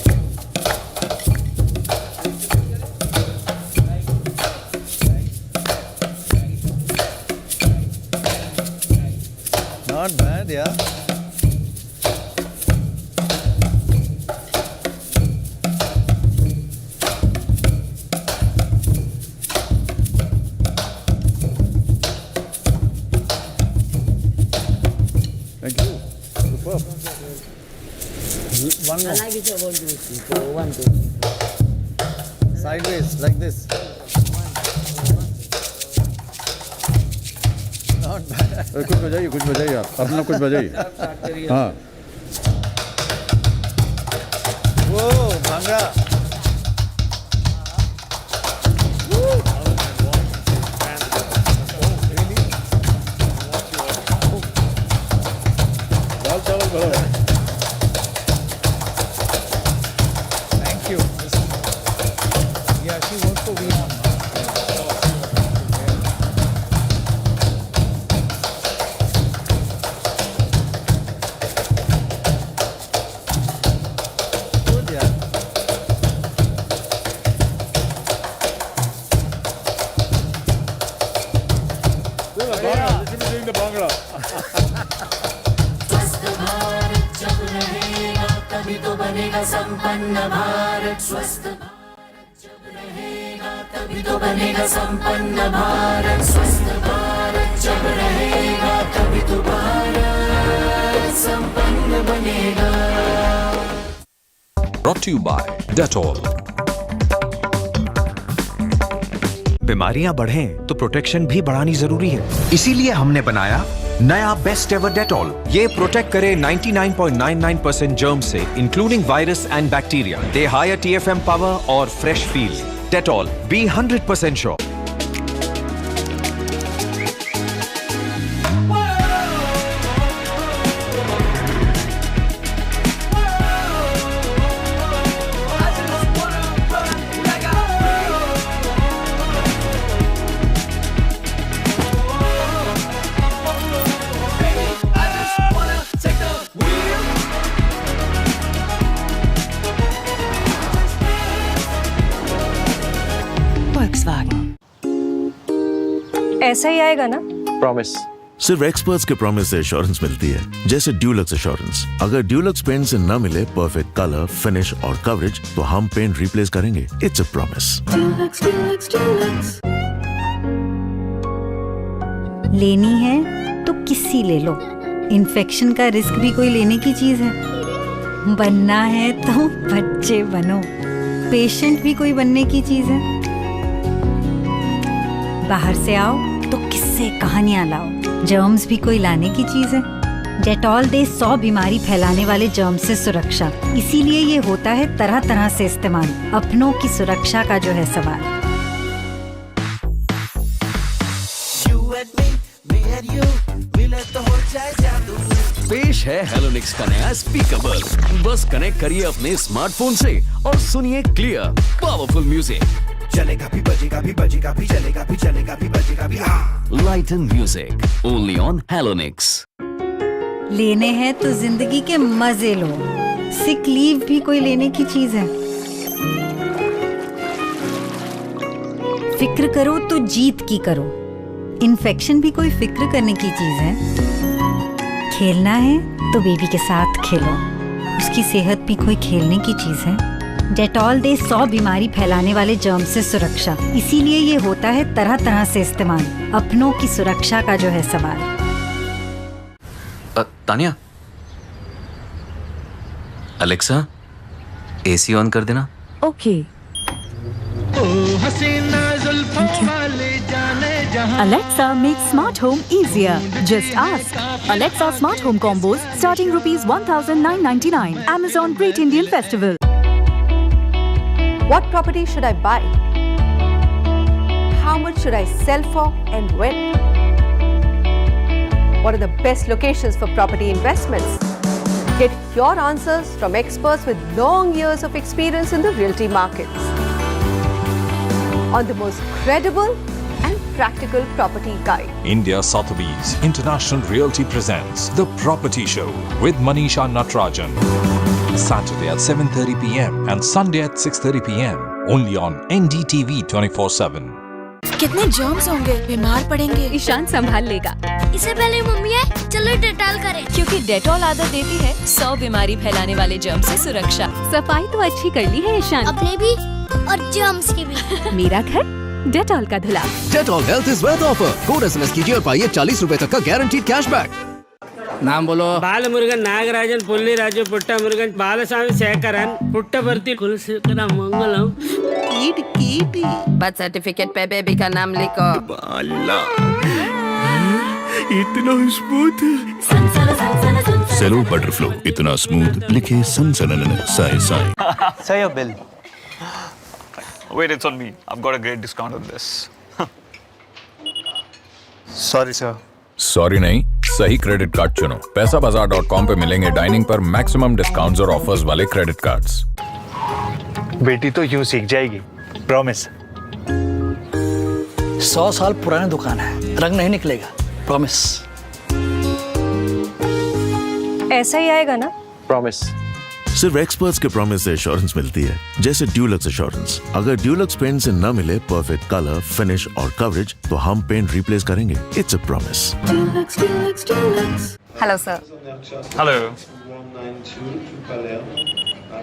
Not bad, yeah.
Thank you. Superb.
One more.
like it about this. So 1, 2.
Sideways, like this. Not bad.
कुछ बजाइए आप अपना कुछ बजाइए। हाँ
Whoa, Bhangra.
दाल चावल भरा हुआ है।
Thank you. Yeah, she worked for V1.
Good, yeah.
Doing the bhangra.
स्वस्थ भारत जब रहेगा तभी तो बनेगा संपन्न भारत। स्वस्थ भारत जब रहेगा तभी तो बनेगा संपन्न भारत। स्वस्थ भारत जब रहेगा तभी तो भारत संपन्न बनेगा।
Brought to you by Dettol. बीमारियां बढ़ें तो प्रोटेक्शन भी बढ़ानी जरूरी है, इसीलिए हमने बनाया नया बेस्ट एवर डेटॉल। ये प्रोटेक्ट करे 99.99% जर्म से, including virus and bacteria. They higher TFM power और fresh feel. Dettol, be 100% sure.
ऐसा ही आएगा ना?
प्रॉमिस।
सिर्फ एक्सपर्ट्स के प्रॉमिस से एश्योरेंस मिलती है, जैसे ड्यूलक्स एश्योरेंस। अगर ड्यूलक्स पेंट से न मिले परफेक्ट कलर, फिनिश और कवरेज, तो हम पेंट रिप्लेस करेंगे। It's a promise.
लेनी है तो किसी ले लो, इन्फेक्शन का रिस्क भी कोई लेने की चीज है। बनना है तो बच्चे बनो, पेशेंट भी कोई बनने की चीज है। बाहर से आओ तो किससे कहानियां लाओ, जर्म्स भी कोई लाने की चीज है। डेटॉल दे 100 बीमारी फैलाने वाले जर्म से सुरक्षा, इसीलिए ये होता है तरह तरह से इस्तेमाल। अपनों की सुरक्षा का जो है सवाल।
पेश है हेलोनिक्स का नया स्पीकर। बस कनेक्ट करिए अपने स्मार्टफोन से और सुनिए क्लियर पावरफुल म्यूजिक।
चलेगा भी बजेगा भी बजेगा भी चलेगा भी चलेगा भी बजेगा भी।
लाइटन म्यूजिक ओनली ऑन हेलोनिक्स।
लेने हैं तो जिंदगी के मजे लो। सिक लीव भी कोई लेने की चीज है। फिक्र करो तो जीत की करो। इन्फेक्शन भी कोई फिक्र करने की चीज है। खेलना है तो बेबी के साथ खेलो, उसकी सेहत भी कोई खेलने की चीज है। डेटॉल दे 100 बीमारी फैलाने वाले जर्म से सुरक्षा, इसीलिए ये होता है तरह तरह से इस्तेमाल। अपनों की सुरक्षा का जो है सवाल।
तानिया, अलेक्सा एसी ऑन कर देना।
Okay. Alexa makes smart home easier. Just ask. Alexa smart home combos starting rupees 1,999. Amazon Great Indian Festival.
What property should I buy? How much should I sell for and when? What are the best locations for property investments? Get your answers from experts with long years of experience in the realty markets. On the most credible and practical property guide.
India Sotheby's International Realty presents The Property Show with Manisha Natarajan. Saturday at 7:30 p.m. and Sunday at 6:30 p.m. only on NDTV 24/7.
कितने germs होंगे, बीमार पड़ेंगे।
ईशान संभाल लेगा।
इससे पहले mummy है, चलो डेटॉल करें। क्योंकि डेटॉल आदत देती है 100 बीमारी फैलाने वाले जर्म से सुरक्षा।
सफाई तो अच्छी कर ली है ईशान।
अपने भी और जर्म्स की भी।
मेरा घर डेटॉल का धुला।
Dettol health is wealth offer. Code SMS कीजिए और पाइए 40 रुपए तक का गारंटीड कैशबैक।
नाम बोलो। बालमुरुगन नागराजन पुल्ली राजू पुट्टा मुरुगन बालस्वामी शेखरन पुट्टपर्ती कुलशेखर मंगलम कीट कीटी।
बर्थ सर्टिफिकेट पे बेबी का नाम लिखो।
इतना स्मूथ।
सेलो बटरफ्लो इतना स्मूथ, लिखे सनसनन साए साए।
Say your bill. Wait, it's on me. I've got a great discount on this. Sorry, sir.
Sorry नहीं, सही क्रेडिट कार्ड चुनो। पैसाबाजार.com पे मिलेंगे डाइनिंग पर मैक्सिमम डिस्काउंट्स और ऑफर्स वाले क्रेडिट कार्ड्स।
बेटी तो यूं सीख जाएगी, प्रॉमिस।
100 साल पुरानी दुकान है, रंग नहीं निकलेगा, प्रॉमिस।
ऐसा ही आएगा ना?
प्रॉमिस।
सिर्फ एक्सपर्ट्स के प्रॉमिस से एश्योरेंस मिलती है, जैसे ड्यूलक्स एश्योरेंस। अगर ड्यूलक्स पेंट से न मिले परफेक्ट कलर, फिनिश और कवरेज, तो हम पेंट रिप्लेस करेंगे। It's a promise.
Hello sir.
Hello.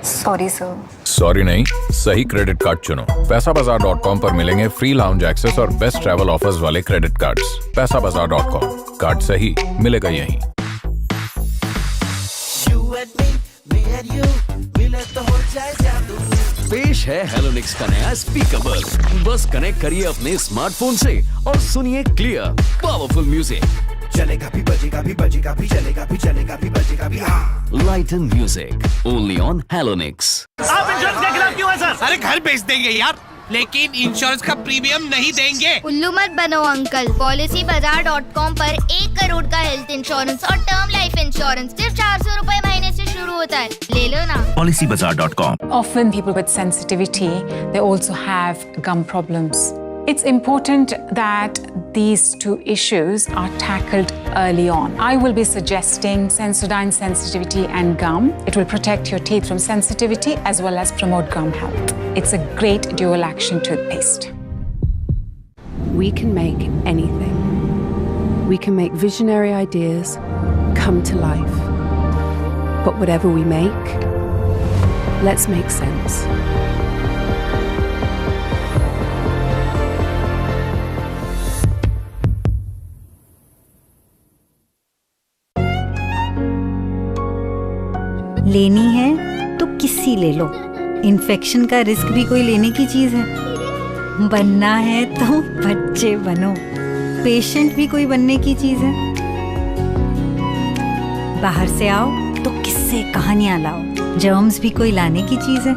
Sorry sir.
Sorry नहीं, सही क्रेडिट कार्ड चुनो। पैसाबाजार.com पर मिलेंगे फ्री लाउंज एक्सेस और बेस्ट ट्रैवल ऑफर्स वाले क्रेडिट कार्ड्स। पैसाबाजार.com, कार्ड सही मिलेगा यहीं।
पेश है हेलोनिक्स का नया स्पीकर। बस कनेक्ट करिए अपने स्मार्टफोन से और सुनिए क्लियर पावरफुल म्यूजिक।
चलेगा भी बजेगा भी बजेगा भी चलेगा भी चलेगा भी बजेगा भी।
लाइटन म्यूजिक ओनली ऑन हेलोनिक्स।
आप इंश्योरेंस के खिलाफ क्यों हैं सर? अरे घर बेच देंगे यार, लेकिन इंश्योरेंस का प्रीमियम नहीं देंगे।
उल्लू मत बनो अंकल। PolicyBazaar.com पर 1 करोड़ का हेल्थ इंश्योरेंस और टर्म लाइफ इंश्योरेंस सिर्फ 400 रुपए महीने से शुरू होता है। ले लो ना।
PolicyBazaar.com.
Often people with sensitivity, they also have gum problems. It's important that these two issues are tackled early on. I will be suggesting Sensodyne sensitivity and gum. It will protect your teeth from sensitivity as well as promote gum health. It's a great dual action toothpaste.
We can make anything. We can make visionary ideas come to life. But whatever we make, let's make sense.
लेनी है तो किसी ले लो। Infection का risk भी कोई लेने की चीज है। बनना है तो बच्चे बनो। पेशेंट भी कोई बनने की चीज है। बाहर से आओ तो किससे कहानियां लाओ। जर्म्स भी कोई लाने की चीज है।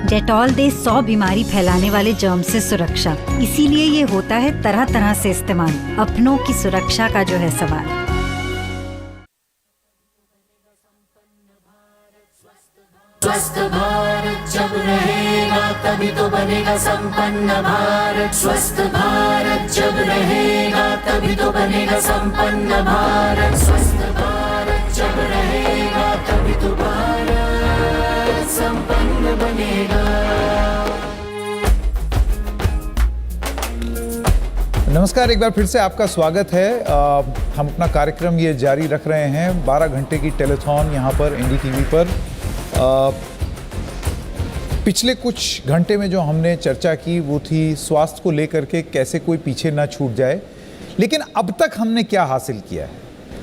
डेटॉल दे 100 बीमारी फैलाने वाले जर्म से सुरक्षा, इसीलिए ये होता है तरह तरह से इस्तेमाल। अपनों की सुरक्षा का जो है सवाल।
स्वस्थ भारत जब रहेगा तभी तो बनेगा संपन्न भारत। स्वस्थ भारत जब रहेगा तभी तो बनेगा संपन्न भारत। स्वस्थ भारत जब रहेगा तभी तो भारत संपन्न बनेगा।
नमस्कार, एक बार फिर से आपका स्वागत है। हम अपना कार्यक्रम ये जारी रख रहे हैं 12 घंटे की टेलीथॉन यहाँ पर एनडीटीवी पर। पिछले कुछ घंटे में जो हमने चर्चा की वो थी स्वास्थ्य को लेकर के, कैसे कोई पीछे ना छूट जाए। लेकिन अब तक हमने क्या हासिल किया है,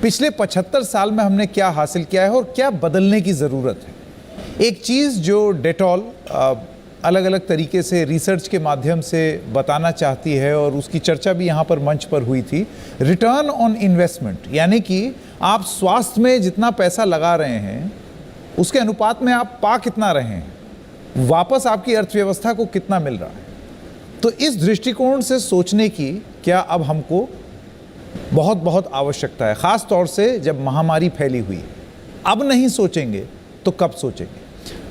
पिछले 75 साल में हमने क्या हासिल किया है और क्या बदलने की ज़रूरत है। एक चीज़ जो डेटॉल अलग अलग तरीके से रिसर्च के माध्यम से बताना चाहती है और उसकी चर्चा भी यहाँ पर मंच पर हुई थी, रिटर्न ऑन इन्वेस्टमेंट, यानी कि आप स्वास्थ्य में जितना पैसा लगा रहे हैं उसके अनुपात में आप पा कितना रहे हैं, वापस आपकी अर्थव्यवस्था को कितना मिल रहा है। तो इस दृष्टिकोण से सोचने की क्या अब हमको बहुत बहुत आवश्यकता है, ख़ास तौर से जब महामारी फैली हुई है। अब नहीं सोचेंगे तो कब सोचेंगे।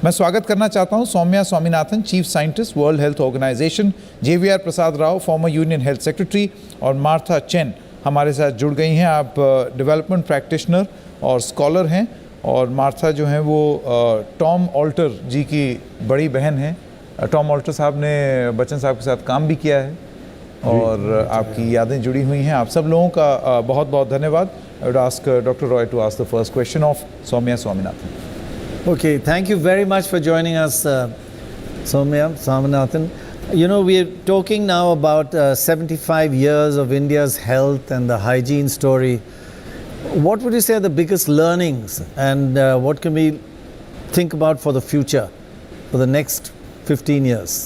मैं स्वागत करना चाहता हूं Soumya Swaminathan, chief scientist, world health organisation, JVR Prasad Rao, former union health secretary, और मार्था चेन हमारे साथ जुड़ गई हैं। आप डेवलपमेंट प्रैक्टिशनर और स्कॉलर हैं, और मार्था जो हैं वो टॉम ऑल्टर जी की बड़ी बहन हैं। टॉम ऑल्टर साहब ने बच्चन साहब के साथ काम भी किया है और आपकी यादें जुड़ी हुई हैं। आप सब लोगों का बहुत बहुत धन्यवाद। I would ask doctor Roy to ask the first question of Soumya Swaminathan.
Okay, thank you very much for joining us, Soumya Swaminathan. You know, we are talking now about 75 years of India's health and the hygiene story. What would you say are the biggest learnings, and what can we think about for the future, for the next 15 years?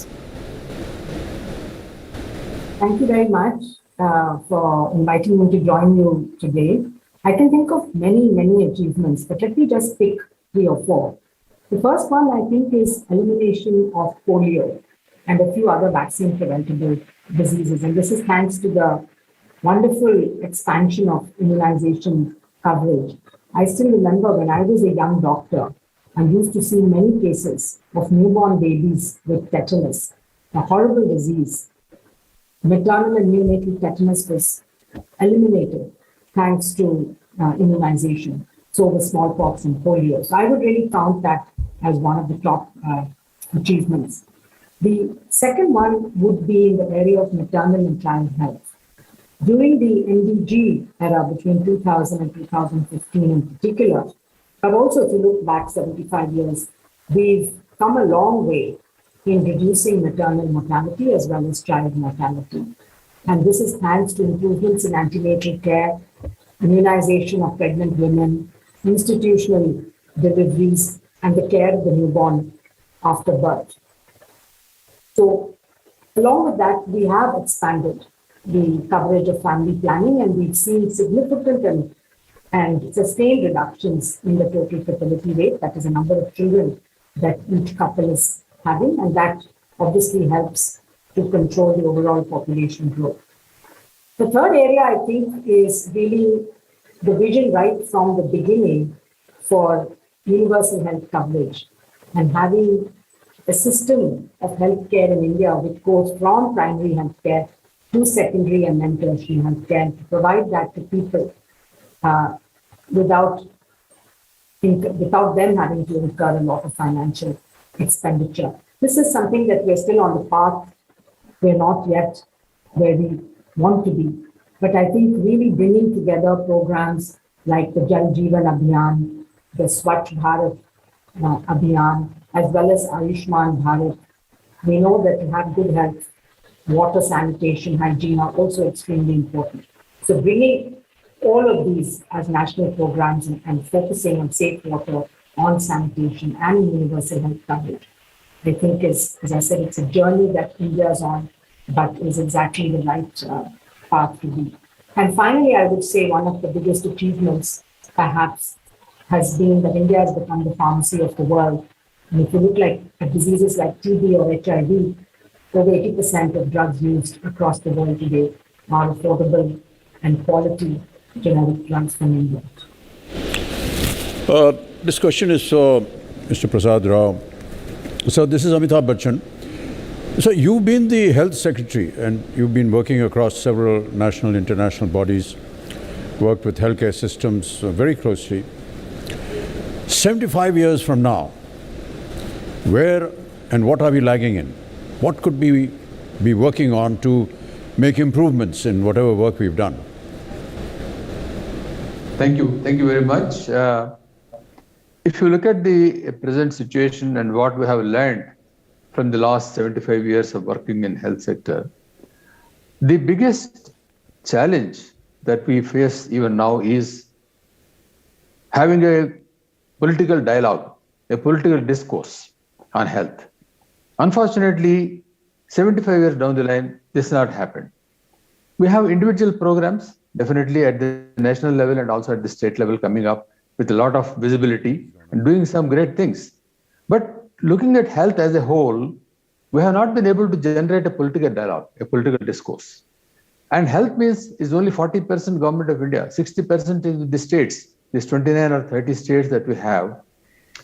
Thank you very much for inviting me to join you today. I can think of many achievements, but let me just pick 3 or 4. The first one, I think, is elimination of polio and a few other vaccine preventable diseases. And this is thanks to the wonderful expansion of immunization coverage. I still remember when I was a young doctor, I used to see many cases of newborn babies with tetanus, a horrible disease. Maternal and neonatal tetanus was eliminated thanks to immunization. So was smallpox and polio. So I would really count that as one of the top achievements. The second one would be in the area of maternal and child health. During the NDG era between 2000 and 2015 in particular, but also if you look back 75 years, we've come a long way in reducing maternal mortality as well as child mortality. And this is thanks to improvements in antenatal care, immunization of pregnant women, institutional deliveries, and the care of the newborn after birth. So along with that, we have expanded the coverage of family planning, and we've seen significant and sustained reductions in the total fertility rate. That is the number of children that each couple is having, and that obviously helps to control the overall population growth. The third area, I think, is really the vision right from the beginning for universal health coverage and having a system of healthcare in India which goes from primary healthcare to secondary and then tertiary healthcare, and to provide that to people without them having to incur a lot of financial expenditure. This is something that we're still on the path. We're not yet where we want to be. But I think really bringing together programs like the Jal Jeevan Abhiyan, the Swachh Bharat Abhiyan, as well as Ayushman Bharat, we know that to have good health, water, sanitation, hygiene are also extremely important. So bringing all of these as national programs and focusing on safe water, on sanitation and universal health coverage, I think is, as I said, it's a journey that India is on, but is exactly the right path to be. And finally, I would say one of the biggest achievements perhaps has been that India has become the pharmacy of the world. And if you look at diseases like TB or HIV, over 80% of drugs used across the world today are affordable and quality generic drugs from India.
This question is Mr. Prasad Rao. So this is Amitabh Bachchan. So you've been the health secretary and you've been working across several national, international bodies, worked with healthcare systems very closely. 75 years from now, where and what are we lagging in? What could we be working on to make improvements in whatever work we've done?
Thank you very much. If you look at the present situation and what we have learned from the last 75 years of working in health sector, the biggest challenge that we face even now is having a political dialogue, a political discourse on health. Unfortunately, 75 years down the line, this has not happened. We have individual programs, definitely at the national level and also at the state level coming up with a lot of visibility and doing some great things. But looking at health as a whole, we have not been able to generate a political dialogue, a political discourse. And health means is only 40% government of India, 60% is with the states, these 29 or 30 states that we have.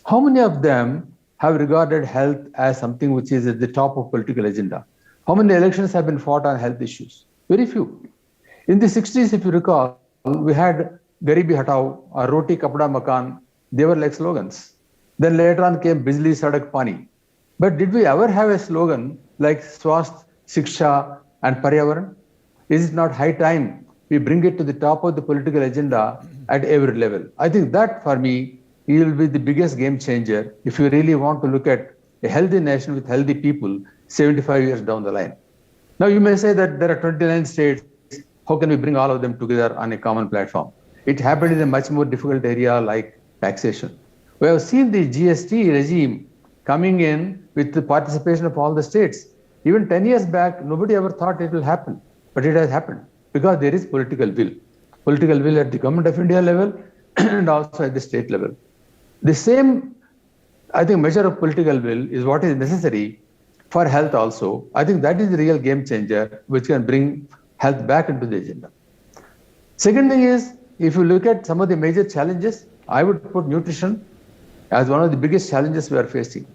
How many of them have regarded health as something which is at the top of political agenda? How many elections have been fought on health issues? Very few. In the 60s, if you recall, we had Garibi Hatao or Roti Kapda Makan. They were like slogans. Then later on came Bijli Sadak Pani. But did we ever have a slogan like Swasth, Shiksha and Paryavaran? Is it not high time we bring it to the top of the political agenda at every level? I think that for me will be the biggest game changer if you really want to look at a healthy nation with healthy people 75 years down the line. Now you may say that there are 29 states. How can we bring all of them together on a common platform? It happened in a much more difficult area like taxation. We have seen the GST regime coming in with the participation of all the states. Even 10 years back, nobody ever thought it will happen, but it has happened because there is political will. Political will at the Government of India level and also at the state level. The same, I think, measure of political will is what is necessary for health also. I think that is the real game changer which can bring health back into the agenda. Second thing is, if you look at some of the major challenges, I would put nutrition as one of the biggest challenges we are facing.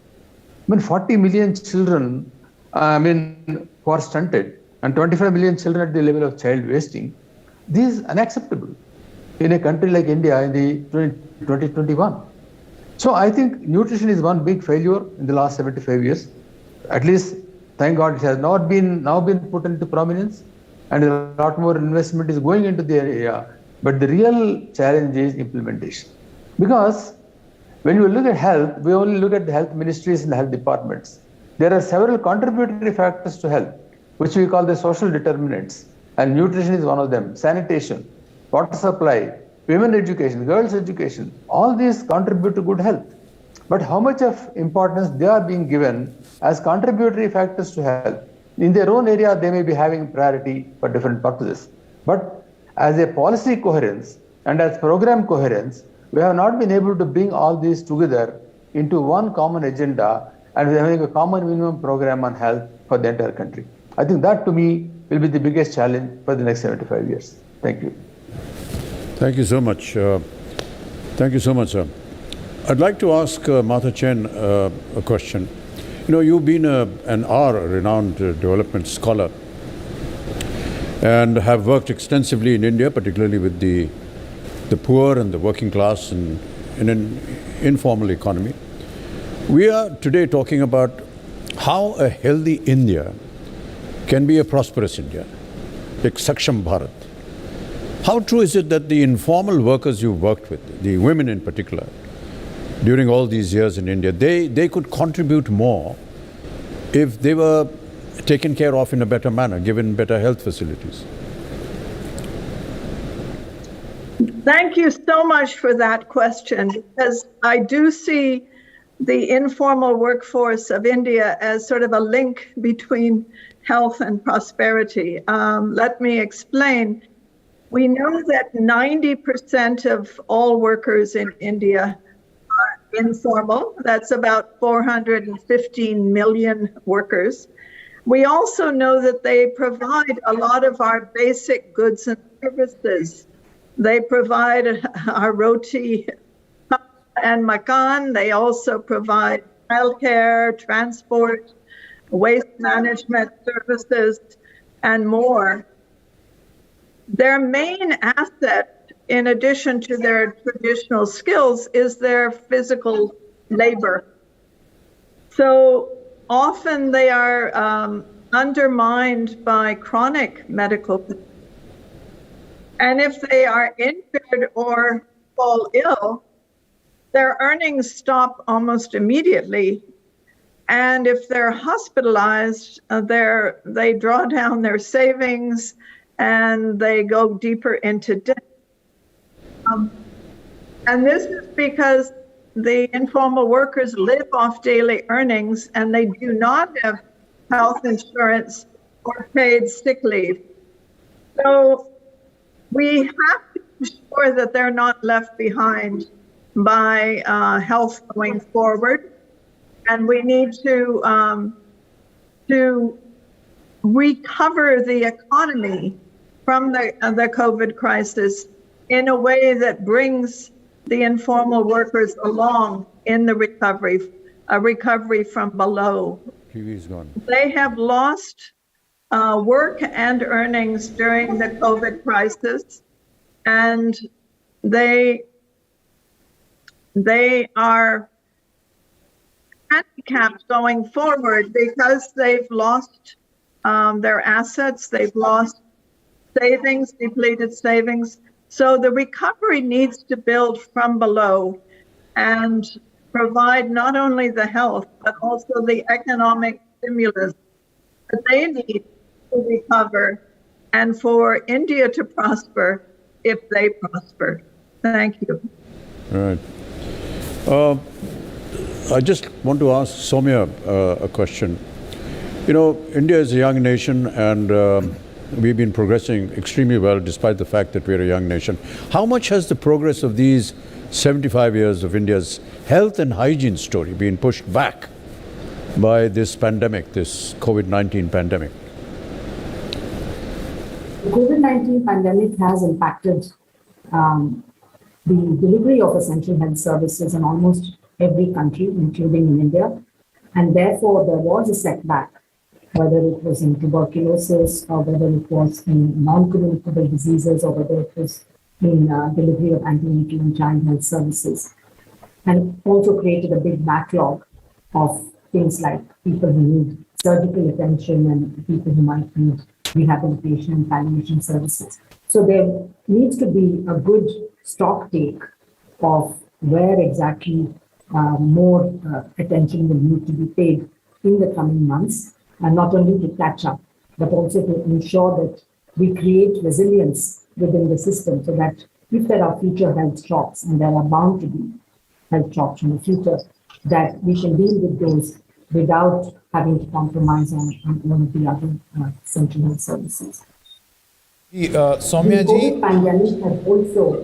40 million children, who are stunted and 25 million children at the level of child wasting, this is unacceptable in a country like India in the 2021. So I think nutrition is one big failure in the last 75 years. At least, thank God, it has not been now been put into prominence and a lot more investment is going into the area. But the real challenge is implementation. Because when you look at health, we only look at the health ministries and the health departments. There are several contributory factors to health, which we call the social determinants. And nutrition is one of them. Sanitation, water supply, women education, girls education, all these contribute to good health. But how much of importance they are being given as contributory factors to health? In their own area, they may be having priority for different purposes. But as a policy coherence and as program coherence, we have not been able to bring all these together into one common agenda and we are having a common minimum program on health for the entire country. I think that to me will be the biggest challenge for the next 75 years. Thank you.
Thank you so much. Thank you so much, sir. I'd like to ask Martha Chen a question. You know, you've been an renowned development scholar and have worked extensively in India, particularly with the poor and the working class and in an informal economy. We are today talking about how a healthy India can be a prosperous India, like Saksham Bharat. How true is it that the informal workers you've worked with, the women in particular, during all these years in India, they could contribute more if they were taken care of in a better manner, given better health facilities?
Thank you so much for that question, because I do see the informal workforce of India as sort of a link between health and prosperity. Let me explain. We know that 90% of all workers in India are informal. That's about 415 million workers. We also know that they provide a lot of our basic goods and services. They provide our roti and Makan. They also provide childcare, transport, waste management services, and more. Their main asset, in addition to their traditional skills, is their physical labor. So often they are undermined by chronic medical conditions. And if they are injured or fall ill, their earnings stop almost immediately. And if they're hospitalized, they draw down their savings and they go deeper into debt. And this is because the informal workers live off daily earnings and they do not have health insurance or paid sick leave. So we have to ensure that they're not left behind by health going forward. And we need to recover the economy from the COVID crisis in a way that brings the informal workers along in the recovery, a recovery from below.
TV is gone.
They have lost work and earnings during the COVID crisis, and they are handicapped going forward because they've lost their assets, they've lost savings, depleted savings. So the recovery needs to build from below and provide not only the health, but also the economic stimulus that they need to recover and for India to prosper if they prosper. Thank you.
Right. I just want to ask Soumya a question. You know, India is a young nation and we've been progressing extremely well despite the fact that we're a young nation. How much has the progress of these 75 years of India's health and hygiene story been pushed back by this pandemic, this COVID-19 pandemic?
The COVID-19 pandemic has impacted the delivery of essential health services in almost every country, including in India. And therefore, there was a setback, whether it was in tuberculosis or whether it was in non-communicable diseases or whether it was in delivery of antenatal and child health services. And it also created a big backlog of things like people who need surgical attention and people who might need rehabilitation and palliation services. So there needs to be a good stock take of where exactly more attention will need to be paid in the coming months, and not only to catch up, but also to ensure that we create resilience within the system so that if there are future health shocks, and there are bound to be health shocks in the future, that we can deal with those without having to compromise on one of the other essential health services.
Soumya
the
ji,
COVID pandemic has also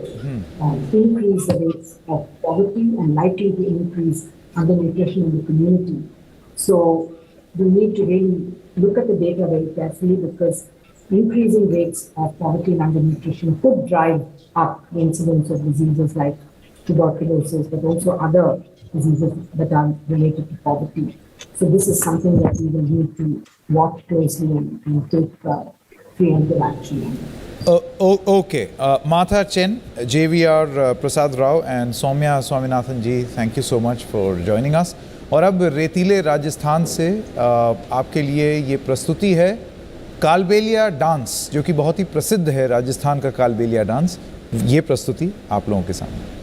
increased the rates of poverty and likely to increase undernutrition in the community. So we need to really look at the data very carefully because increasing rates of poverty and undernutrition could drive up the incidence of diseases like tuberculosis, but also other diseases that are related to poverty. So this is something that we will need to watch closely and take preemptive action.
Okay. Martha Chen, JVR Prasad Rao and Soumya Swaminathan ji, thank you so much for joining us. और अब रेतीले राजस्थान से आपके लिए ये प्रस्तुति है Kalbelia dance, जो कि बहुत ही प्रसिद्ध है, राजस्थान का कालबेलिया डांस। ये प्रस्तुति आप लोगों के सामने।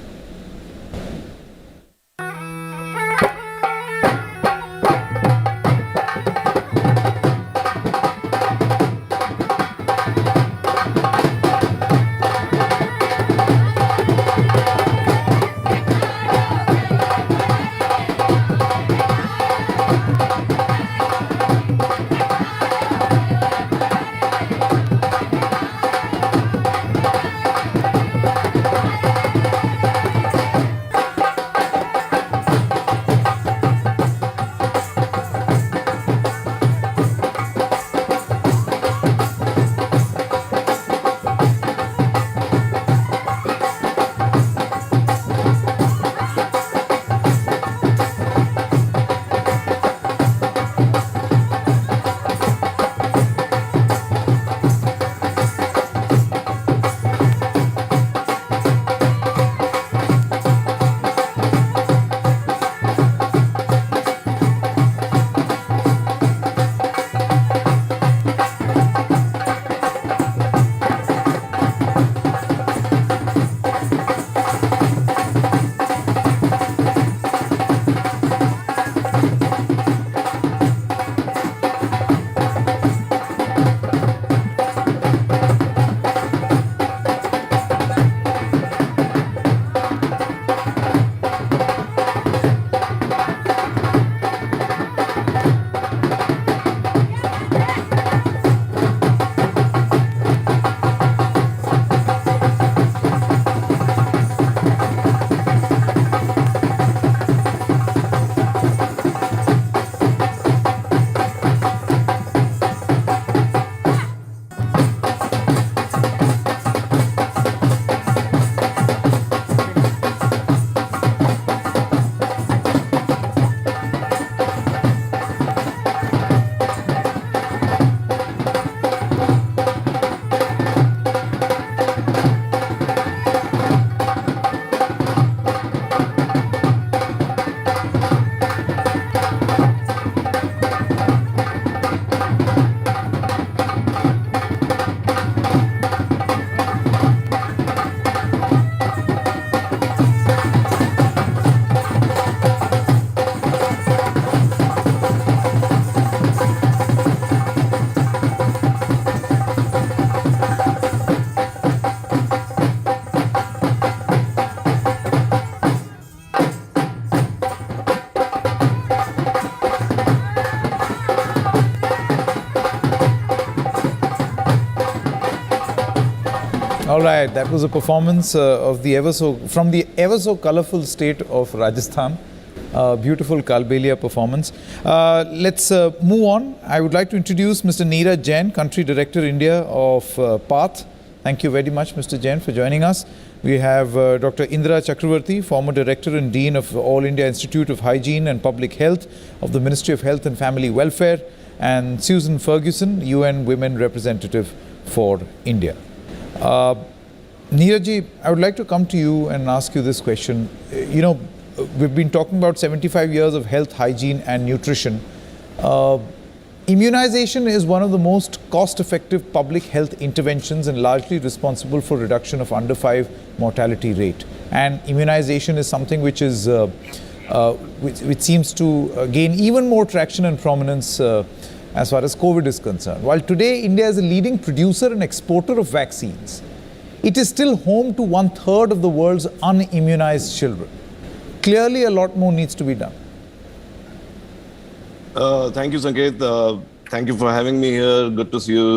All right, that was a performance of the from the ever so colorful state of Rajasthan. Beautiful Kalbelia performance. Let's move on. I would like to introduce Mr. Neeraj Jain, Country Director India of PATH. Thank you very much, Mr. Jain, for joining us. We have Dr. Indra Chakravarti, former Director and Dean of All India Institute of Hygiene and Public Health of the Ministry of Health and Family Welfare, and Susan Ferguson, UN Women Representative for India. Neeraj, I would like to come to you and ask you this question. We've been talking about 75 years of health, hygiene and nutrition. Immunization is one of the most cost-effective public health interventions and largely responsible for reduction of under 5 mortality rate. And immunization is something which is which seems to gain even more traction and prominence as far as COVID is concerned. While today India is a leading producer and exporter of vaccines, it is still home to 1/3 of the world's unimmunized children. Clearly, a lot more needs to be done.
Thank you, Sanket. Thank you for having me here. Good to see you,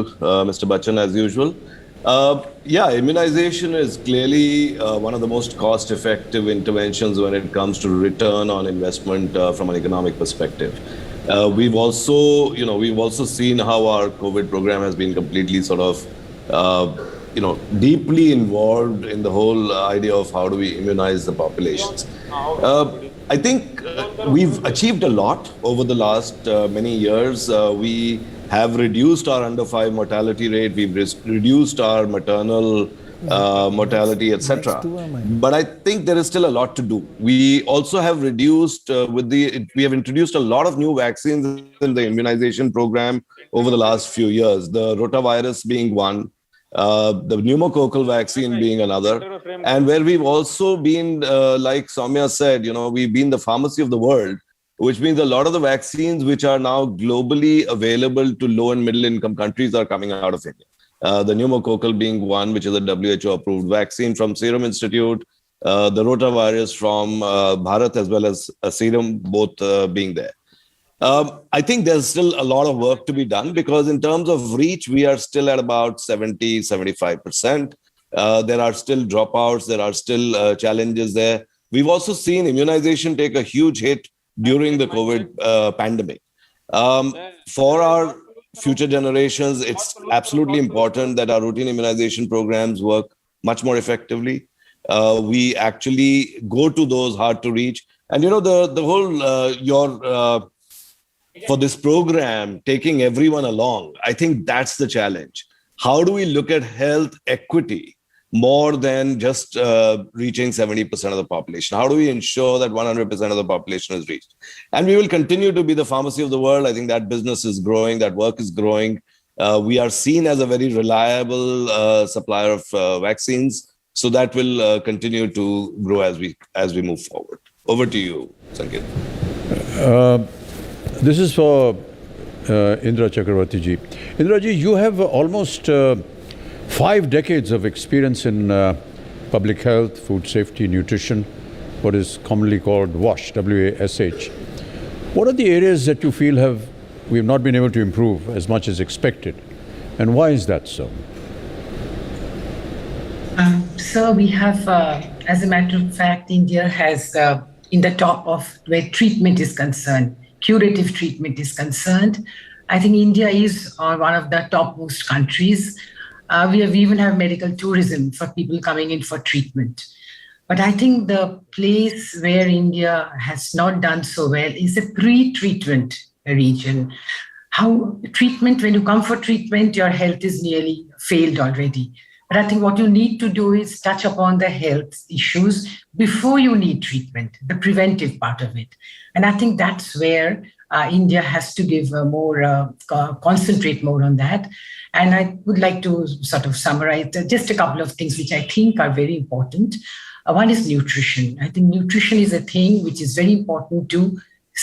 Mr. Bachchan, as usual. Immunization is clearly one of the most cost-effective interventions when it comes to return on investment from an economic perspective. We've also seen how our COVID program has been completely sort of, deeply involved in the whole idea of how do we immunize the populations. I think we've achieved a lot over the last many years. We have reduced our under 5 mortality rate. We've reduced our maternal mortality, etc. But I think there is still a lot to do. We also have reduced we have introduced a lot of new vaccines in the immunization program over the last few years. The rotavirus being one, the pneumococcal vaccine being another, and where we've also been, like Soumya said, we've been the pharmacy of the world, which means a lot of the vaccines which are now globally available to low and middle income countries are coming out of India. The pneumococcal being one, which is a WHO approved vaccine from Serum Institute, the rotavirus from Bharat as well as Serum, both being there. I think there's still a lot of work to be done because in terms of reach, we are still at about 70-75%. There are still dropouts. There are still challenges there. We've also seen immunization take a huge hit during the COVID pandemic. For our future generations, it's absolutely important that our routine immunization programs work much more effectively. We actually go to those hard to reach. And the whole for this program, taking everyone along, I think that's the challenge. How do we look at health equity more than just reaching 70% of the population? How do we ensure that 100% of the population is reached? And we will continue to be the pharmacy of the world. I think that business is growing, that work is growing. We are seen as a very reliable supplier of vaccines. So that will continue to grow as we move forward. Over to you, Sanket.
This is for Indra Chakravarti ji. Indra ji, you have almost 5 decades of experience in public health, food safety, nutrition, what is commonly called WASH, W-A-S-H. What are the areas that you feel we have not been able to improve as much as expected? And why is that so?
So we have, as a matter of fact, India has in the top of where treatment is concerned, curative treatment is concerned. I think India is one of the topmost countries. We even have medical tourism for people coming in for treatment. But I think the place where India has not done so well is a pre-treatment region. How treatment, when you come for treatment, your health is nearly failed already. But I think what you need to do is touch upon the health issues before you need treatment, the preventive part of it. And I think that's where India has to give concentrate more on that. And I would like to sort of summarize just a couple of things which I think are very important. One is nutrition. I think nutrition is a thing which is very important to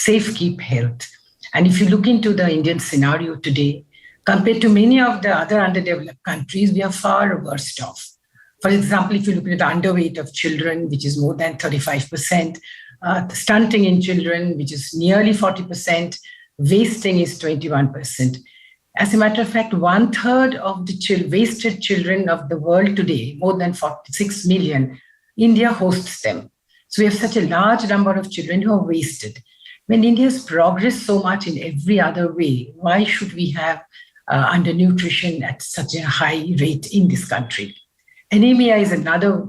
safekeep health. And if you look into the Indian scenario today, compared to many of the other underdeveloped countries, we are far worse off. For example, if you look at the underweight of children, which is more than 35%, the stunting in children, which is nearly 40%, wasting is 21%. As a matter of fact, 1/3 of the wasted children of the world today, more than 46 million, India hosts them. So we have such a large number of children who are wasted. When India has progressed so much in every other way, why should we have undernutrition at such a high rate in this country? Anemia is another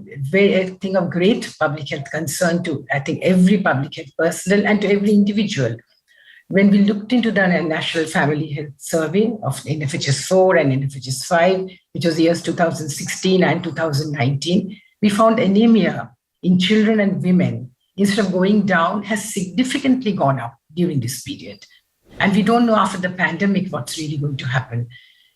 thing of great public health concern to, I think, every public health personnel and to every individual. When we looked into the National Family Health Survey of NFHS 4 and NFHS 5, which was the years 2016 and 2019, we found anemia in children and women, instead of going down, has significantly gone up during this period. And we don't know after the pandemic what's really going to happen.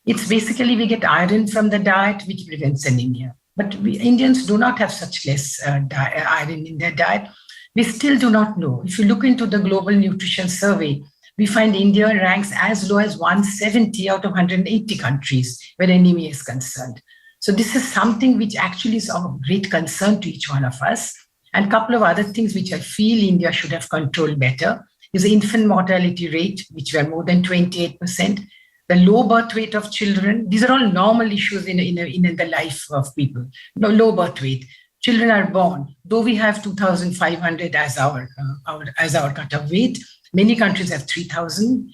It's basically we get iron from the diet, which prevents anemia. But Indians do not have such less iron in their diet. We still do not know. If you look into the Global Nutrition Survey, we find India ranks as low as 170 out of 180 countries where anemia is concerned. So this is something which actually is of great concern to each one of us. And a couple of other things which I feel India should have controlled better is the infant mortality rate, which were more than 28%. The low birth weight of children. These are all normal issues in the life of people. No, low birth weight. Children are born, though we have 2,500 as our cut-off weight. Many countries have 3,000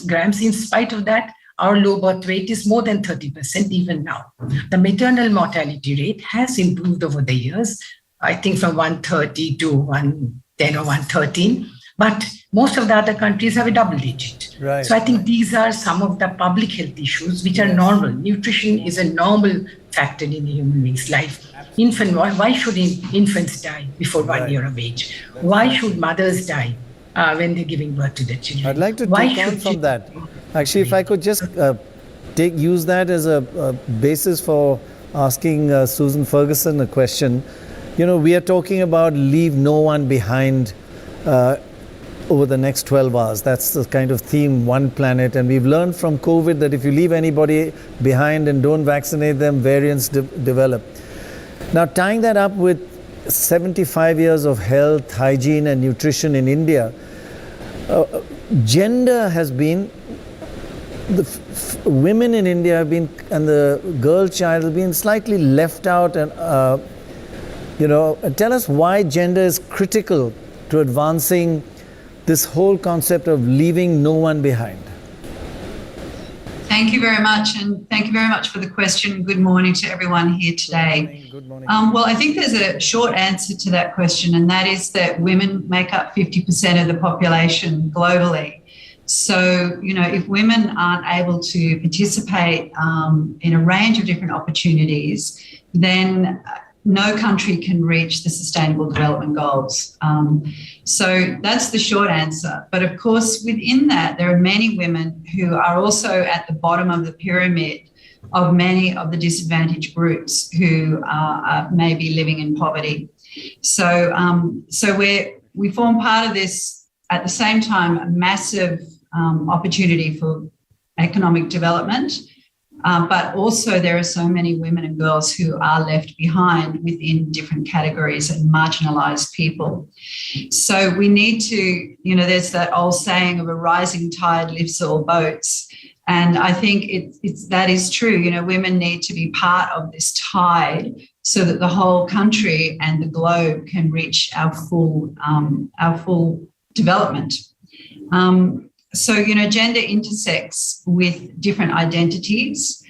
grams. In spite of that, our low birth weight is more than 30% even now. The maternal mortality rate has improved over the years, I think from 130 to 110 or 113. But most of the other countries have a double digit.
Right.
So I think these are some of the public health issues which are normal. Nutrition is a normal factor in a human being's life. Why should infants die before 1 year of age? Why should mothers die when they're giving birth to their children?
I'd like to take on from that. Actually, if I could just use that as a basis for asking Susan Ferguson a question. You know, we are talking about leave no one behind over the next 12 hours. That's the kind of theme, one planet. And we've learned from COVID that if you leave anybody behind and don't vaccinate them, variants develop. Now, tying that up with 75 years of health, hygiene and nutrition in India, gender has been, women in India have been, and the girl child have been slightly left out. And, tell us why gender is critical to advancing this whole concept of leaving no one behind.
Thank you very much, and thank you very much for the question. Good morning to everyone here today.
Good morning.
Well, I think there's a short answer to that question, and that is that women make up 50% of the population globally. So, if women aren't able to participate in a range of different opportunities, then no country can reach the Sustainable Development Goals. So that's the short answer. But of course, within that, there are many women who are also at the bottom of the pyramid of many of the disadvantaged groups who are maybe living in poverty. So, we form part of this, at the same time, a massive opportunity for economic development. But also there are so many women and girls who are left behind within different categories and marginalised people. So we need to, there's that old saying of a rising tide lifts all boats. And I think that is true. Women need to be part of this tide so that the whole country and the globe can reach our full development. So, gender intersects with different identities.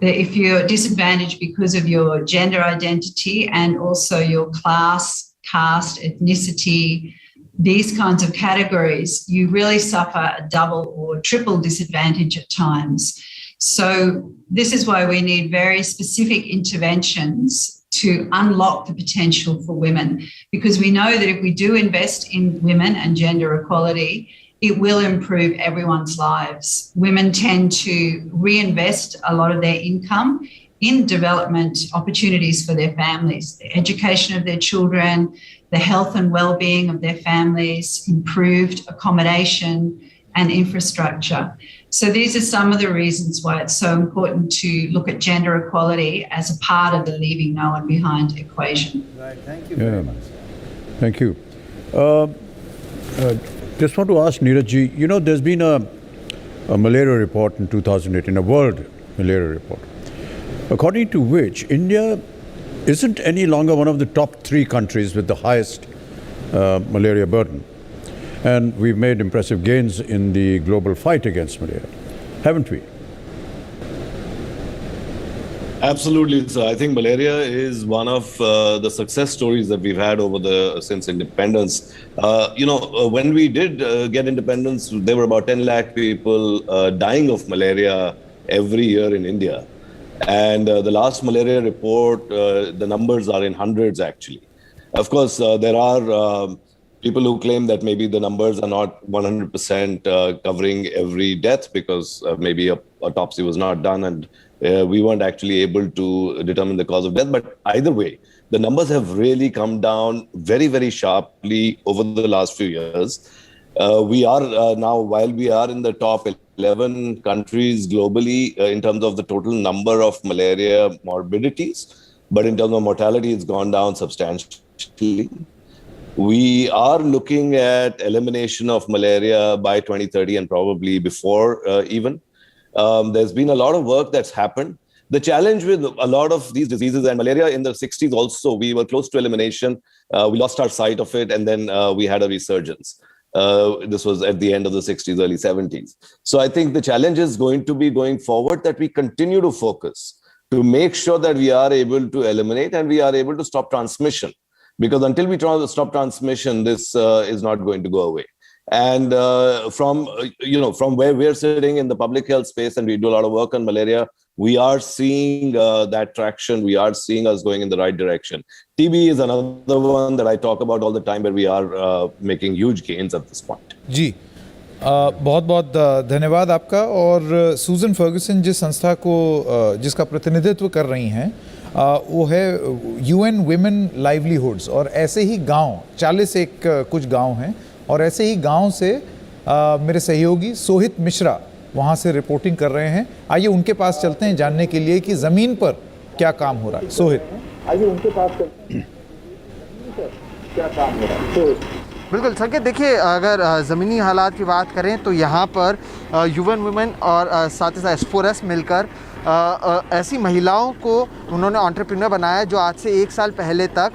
If you're disadvantaged because of your gender identity and also your class, caste, ethnicity, these kinds of categories, you really suffer a double or triple disadvantage at times. So this is why we need very specific interventions to unlock the potential for women, because we know that if we do invest in women and gender equality, it will improve everyone's lives. Women tend to reinvest a lot of their income in development opportunities for their families, the education of their children, the health and well-being of their families, improved accommodation and infrastructure. So these are some of the reasons why it's so important to look at gender equality as a part of the leaving no one behind equation.
Right, thank you very much.
Thank you. Just want to ask Neeraj ji, you know, there's been a malaria report in 2018, a world malaria report, according to which India isn't any longer one of the top 3 countries with the highest malaria burden. And we've made impressive gains in the global fight against malaria, haven't we?
Absolutely, sir. I think malaria is one of the success stories that we've had since independence. When we did get independence, there were about 10 lakh people dying of malaria every year in India. And the last malaria report, the numbers are in hundreds actually. Of course, there are people who claim that maybe the numbers are not 100% covering every death because maybe a autopsy was not done and we weren't actually able to determine the cause of death. But either way, the numbers have really come down very, very sharply over the last few years. We are now, while we are in the top 11 countries globally in terms of the total number of malaria morbidities, but in terms of mortality, it's gone down substantially. We are looking at elimination of malaria by 2030 and probably before even. There's been a lot of work that's happened. The challenge with a lot of these diseases, and malaria in the 60s also, we were close to elimination. We lost our sight of it, and then we had a resurgence. This was at the end of the 60s, early 70s. So I think the challenge is going to be going forward that we continue to focus to make sure that we are able to eliminate and we are able to stop transmission. Because until we try to stop transmission, this is not going to go away. And from where we're sitting in the public health space, and we do a lot of work on malaria, we are seeing that traction. We are seeing us going in the right direction. TB is another one that I talk about all the time, where we are making huge gains at this point.
जी, बहुत बहुत धन्यवाद आपका। और सूजन Ferguson जिस संस्था को जिसका प्रतिनिधित्व कर रही हैं वो है UN Women Livelihoods, और ऐसे ही गांव 40 एक कुछ गांव हैं, और ऐसे ही गांव से मेरे सहयोगी सोहित मिश्रा वहाँ से रिपोर्टिंग कर रहे हैं। आइए उनके पास चलते हैं जानने के लिए कि ज़मीन पर क्या काम हो रहा है। सोहित, आइए उनके पास चलते हैं क्या काम हो रहा है। सोहित,
बिल्कुल संकेत, देखिए अगर ज़मीनी हालात की बात करें तो यहाँ पर UN Women और साथ ही साथ S4S मिलकर ऐसी महिलाओं को उन्होंने एंटरप्रेन्योर बनाया जो आज से 1 साल पहले तक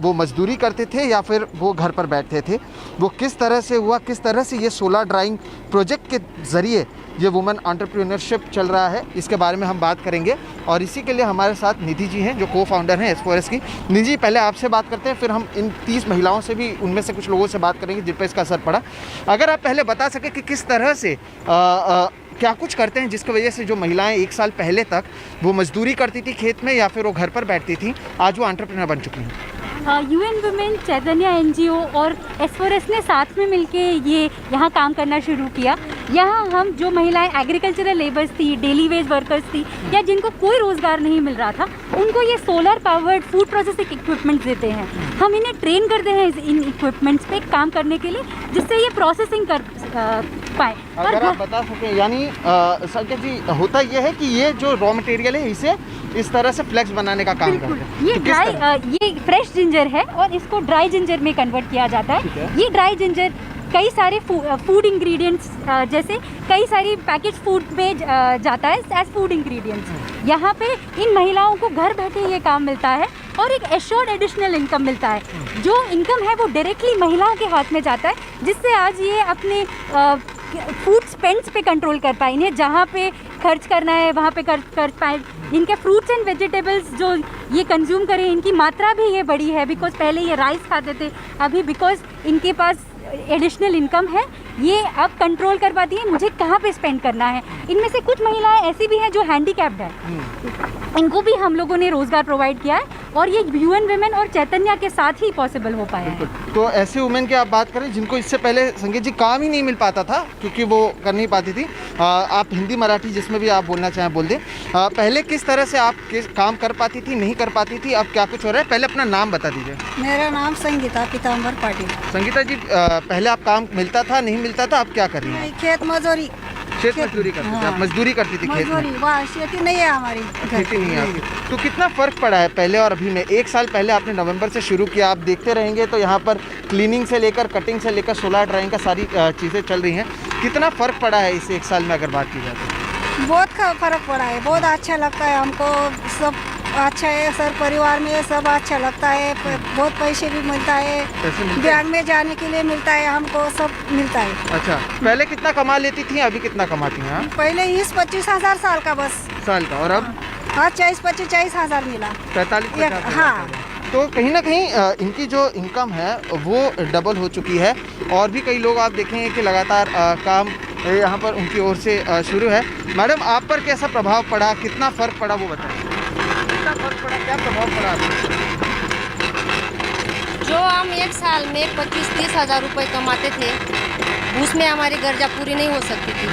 वो मजदूरी करते थे या फिर वो घर पर बैठते थे। वो किस तरह से हुआ, किस तरह से ये सोलर ड्राइंग प्रोजेक्ट के ज़रिए ये वुमेन एंटरप्रेन्योरशिप चल रहा है, इसके बारे में हम बात करेंगे। और इसी के लिए हमारे साथ निधि जी हैं जो को फाउंडर हैं S4S की। निधि जी, पहले आपसे बात करते हैं, फिर हम इन 30 महिलाओं से भी, उनमें से कुछ लोगों से बात करेंगे जिन पर इसका असर पड़ा। अगर आप पहले बता सकें कि किस तरह से क्या कुछ करते हैं जिसकी वजह से जो महिलाएं 1 साल पहले तक वो मजदूरी करती थी खेत में या फिर वो घर पर बैठती थी, आज वो एंटरप्रेन्योर बन चुकी हैं।
UN Women, चैतन्य NGO और S4S ने साथ में मिलके ये यहाँ काम करना शुरू किया। यहाँ हम जो महिलाएं एग्रीकल्चरल लेबर्स थी, डेली वेज वर्कर्स थी, या जिनको कोई रोज़गार नहीं मिल रहा था, उनको ये solar powered food processing equipments देते हैं। हम इन्हें ट्रेन करते हैं इन इक्विपमेंट्स पे काम करने के लिए, जिससे ये प्रोसेसिंग कर पाए।
अगर आप बता सकें, यानी संकेत जी, होता ये है कि ये जो रॉ मटेरियल है इसे इस तरह से फ्लेक्स बनाने का काम करते हैं।
ये फ्रेश जिंजर है और इसको ड्राई जिंजर में कन्वर्ट किया जाता है। ये ड्राई जिंजर कई सारे फूड इंग्रेडिएंट्स जैसे कई सारी पैकेज फूड में जाता है एज फूड इंग्रेडिएंट्स। यहाँ पे इन महिलाओं को घर बैठे ये काम मिलता है और एक एश्योर्ड एडिशनल इनकम मिलता है। जो इनकम है वो डायरेक्टली महिलाओं के हाथ में जाता है, जिससे आज ये अपने फूड स्पेंड्स पे कंट्रोल कर पाए। इन्हें जहाँ पे खर्च करना है वहाँ पे कर पाए। इनके फ्रूट्स एंड वेजिटेबल्स जो ये कंज्यूम करें, इनकी मात्रा भी ये बड़ी है। बिकॉज पहले ये राइस खाते थे, अभी बिकॉज इनके पास एडिशनल इनकम है, ये अब कंट्रोल कर पाती है मुझे कहाँ पे स्पेंड करना है। इनमें से कुछ महिलाएं ऐसी भी हैं जो हैंडीकैप्ड है, इनको भी हम लोगों ने रोज़गार प्रोवाइड किया है और ये UN Women और चैतन्य के साथ ही पॉसिबल हो पाया है।
तो ऐसे वुमेन की आप बात करें जिनको इससे पहले संकेत जी काम ही नहीं मिल पाता था क्योंकि वो कर नहीं पाती थी। आप हिंदी मराठी जिसमें भी आप बोलना चाहें बोल दें। पहले किस तरह से आप काम कर पाती थी, नहीं कर पाती थी, अब क्या कुछ हो रहा है? पहले अपना नाम बता दीजिए।
मेरा नाम संगीता पीताम्बर पाटिल।
संगीता जी, पहले आप काम मिलता था, नहीं मिलता था, अब क्या कर रही हैं?
खेत मजदूरी
खेत मजदूरी करती थी आप? मजदूरी करती थी खेत में?
वाह, खेती नहीं है हमारी।
खेती नहीं है आपकी। तो कितना फ़र्क पड़ा है पहले और अभी में? 1 साल पहले आपने नवंबर से शुरू किया, आप देखते रहेंगे तो यहाँ पर क्लीनिंग से लेकर कटिंग से लेकर सोलर ड्राइंग का सारी चीज़ें चल रही हैं। कितना फ़र्क पड़ा है इस 1 साल में अगर बात की जाए तो?
बहुत फ़र्क पड़ा है, बहुत अच्छा लगता है हमको, सब अच्छा है, सर परिवार में सब अच्छा लगता है, बहुत पैसे भी मिलता है, बैंक में जाने के लिए मिलता है, हमको सब मिलता है।
अच्छा, पहले कितना कमा लेती थी, अभी कितना कमाती हैं?
पहले 20-25 हज़ार साल का बस
साल का, और अब?
हाँ, 40-45 हज़ार मिला।
45-50
हाँ।
तो कहीं ना कहीं इनकी जो इनकम है वो डबल हो चुकी है, और भी कई लोग आप देखेंगे कि लगातार काम यहाँ पर उनकी ओर से शुरू है। मैडम, आप पर कैसा प्रभाव पड़ा, कितना फ़र्क पड़ा वो बताएं। कितना फ़र्क पड़ा, क्या प्रभाव पड़ा आपको?
जो हम 1 साल में 25-30 हज़ार रुपये कमाते थे, उसमें हमारी कर्जा पूरी नहीं हो सकती थी।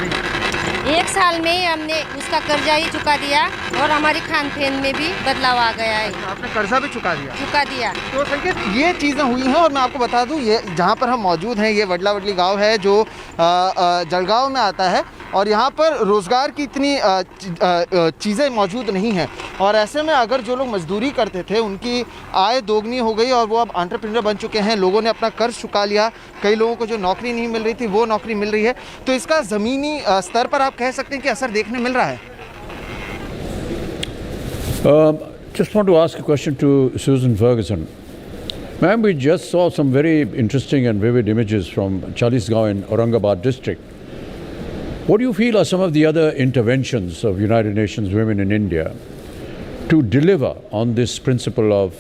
1 साल में ही हमने उसका कर्जा ही चुका दिया, और हमारी खान पान में भी बदलाव आ गया है।
आपने कर्जा भी चुका दिया? तो संकेत, ये चीज़ें हुई हैं, और मैं आपको बता दूं, ये जहाँ पर हम मौजूद हैं, ये वडलावडली गांव है जो जलगांव में आता है, और यहाँ पर रोज़गार की इतनी चीज़ें मौजूद नहीं हैं, और ऐसे में अगर जो लोग मजदूरी करते थे उनकी आय दोगुनी हो गई, और वो अब एंटरप्रेन्योर बन चुके हैं, लोगों ने अपना कर्ज चुका लिया, कई लोगों को जो नौकरी नहीं मिल रही थी वो नौकरी मिल रही है, तो इसका ज़मीनी स्तर पर आप कह सकते हैं कि असर देखने मिल रहा है।
Just want to ask a question to Susan Ferguson. Ma'am, we just saw some very interesting and vivid images from Chalisgaon in Aurangabad district. What do you feel are some of the other interventions of United Nations Women in India to deliver on this principle of,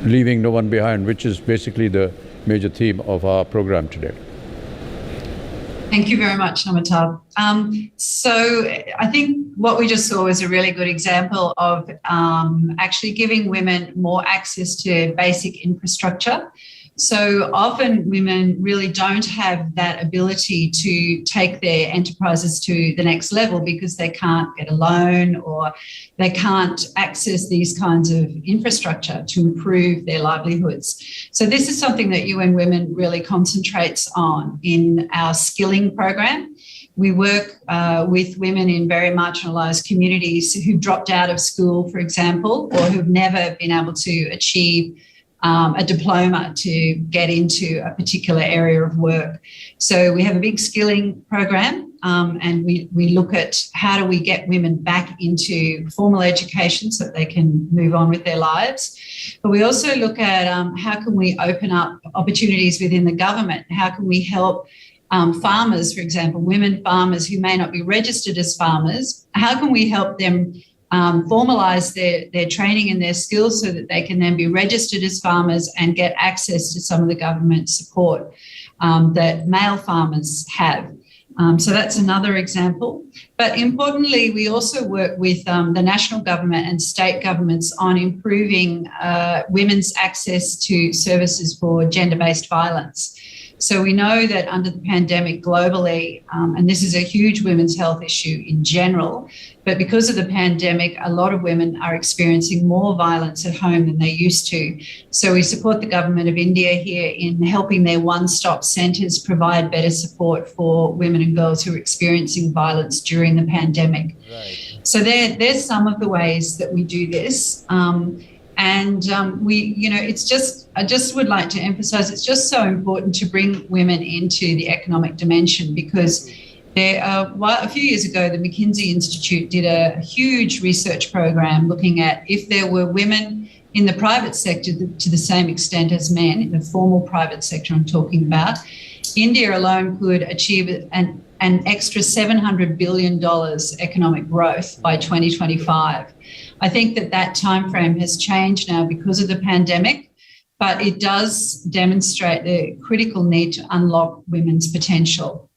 leaving no one behind, which is basically the major theme of our program today?
Thank you very much, Amitabh. So I think what we just saw was a really good example of actually giving women more access to basic infrastructure. So often women really don't have that ability to take their enterprises to the next level because they can't get a loan, or they can't access these kinds of infrastructure to improve their livelihoods. So this is something that UN Women really concentrates on in our skilling program. We work with women in very marginalised communities who dropped out of school, for example, or who've never been able to achieve a diploma to get into a particular area of work. So we have a big skilling program, and we look at how do we get women back into formal education so that they can move on with their lives. But we also look at how can we open up opportunities within the government? How can we help farmers, for example, women farmers who may not be registered as farmers? How can we help them formalise their training and their skills so that they can then be registered as farmers and get access to some of the government support that male farmers have? So that's another example. But importantly, we also work with the national government and state governments on improving women's access to services for gender-based violence. So we know that under the pandemic globally, and this is a huge women's health issue in general, but because of the pandemic, a lot of women are experiencing more violence at home than they used to. So we support the government of India here in helping their one-stop centres provide better support for women and girls who are experiencing violence during the pandemic. Right. So there's some of the ways that we do this. And I just would like to emphasize, it's just so important to bring women into the economic dimension, because a few years ago, the McKinsey Institute did a huge research program looking at if there were women in the private sector to the same extent as men, in the formal private sector I'm talking about, India alone could achieve an extra $700 billion economic growth by 2025. I think that time frame has changed now because of the pandemic, but it does demonstrate the critical need to unlock women's potential.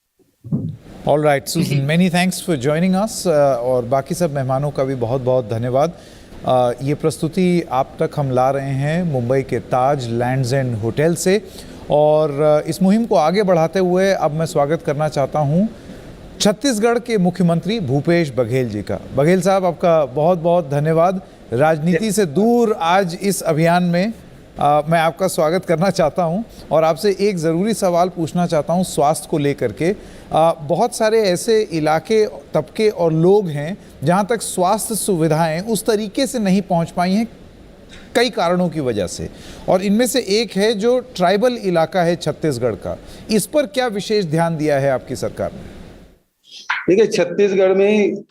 All right, Susan, many thanks for joining us, और बाकी सब मेहमानों का भी बहुत बहुत धन्यवाद। ये प्रस्तुति आप तक हम ला रहे हैं मुंबई के ताज लैंड्स एंड होटल से, और इस मुहिम को आगे बढ़ाते हुए अब मैं स्वागत करना चाहता हूं छत्तीसगढ़ के मुख्यमंत्री भूपेश बघेल जी का। बघेल साहब, आपका बहुत बहुत धन्यवाद। राजनीति से दूर आज इस अभियान में मैं आपका स्वागत करना चाहता हूं और आपसे एक ज़रूरी सवाल पूछना चाहता हूं स्वास्थ्य को लेकर के। बहुत सारे ऐसे इलाके, तबके और लोग हैं जहां तक स्वास्थ्य सुविधाएं उस तरीके से नहीं पहुंच पाई हैं कई कारणों की वजह से, और इनमें से एक है जो ट्राइबल इलाका है छत्तीसगढ़ का। इस पर क्या विशेष ध्यान दिया है आपकी सरकार ने?
देखिए, छत्तीसगढ़ में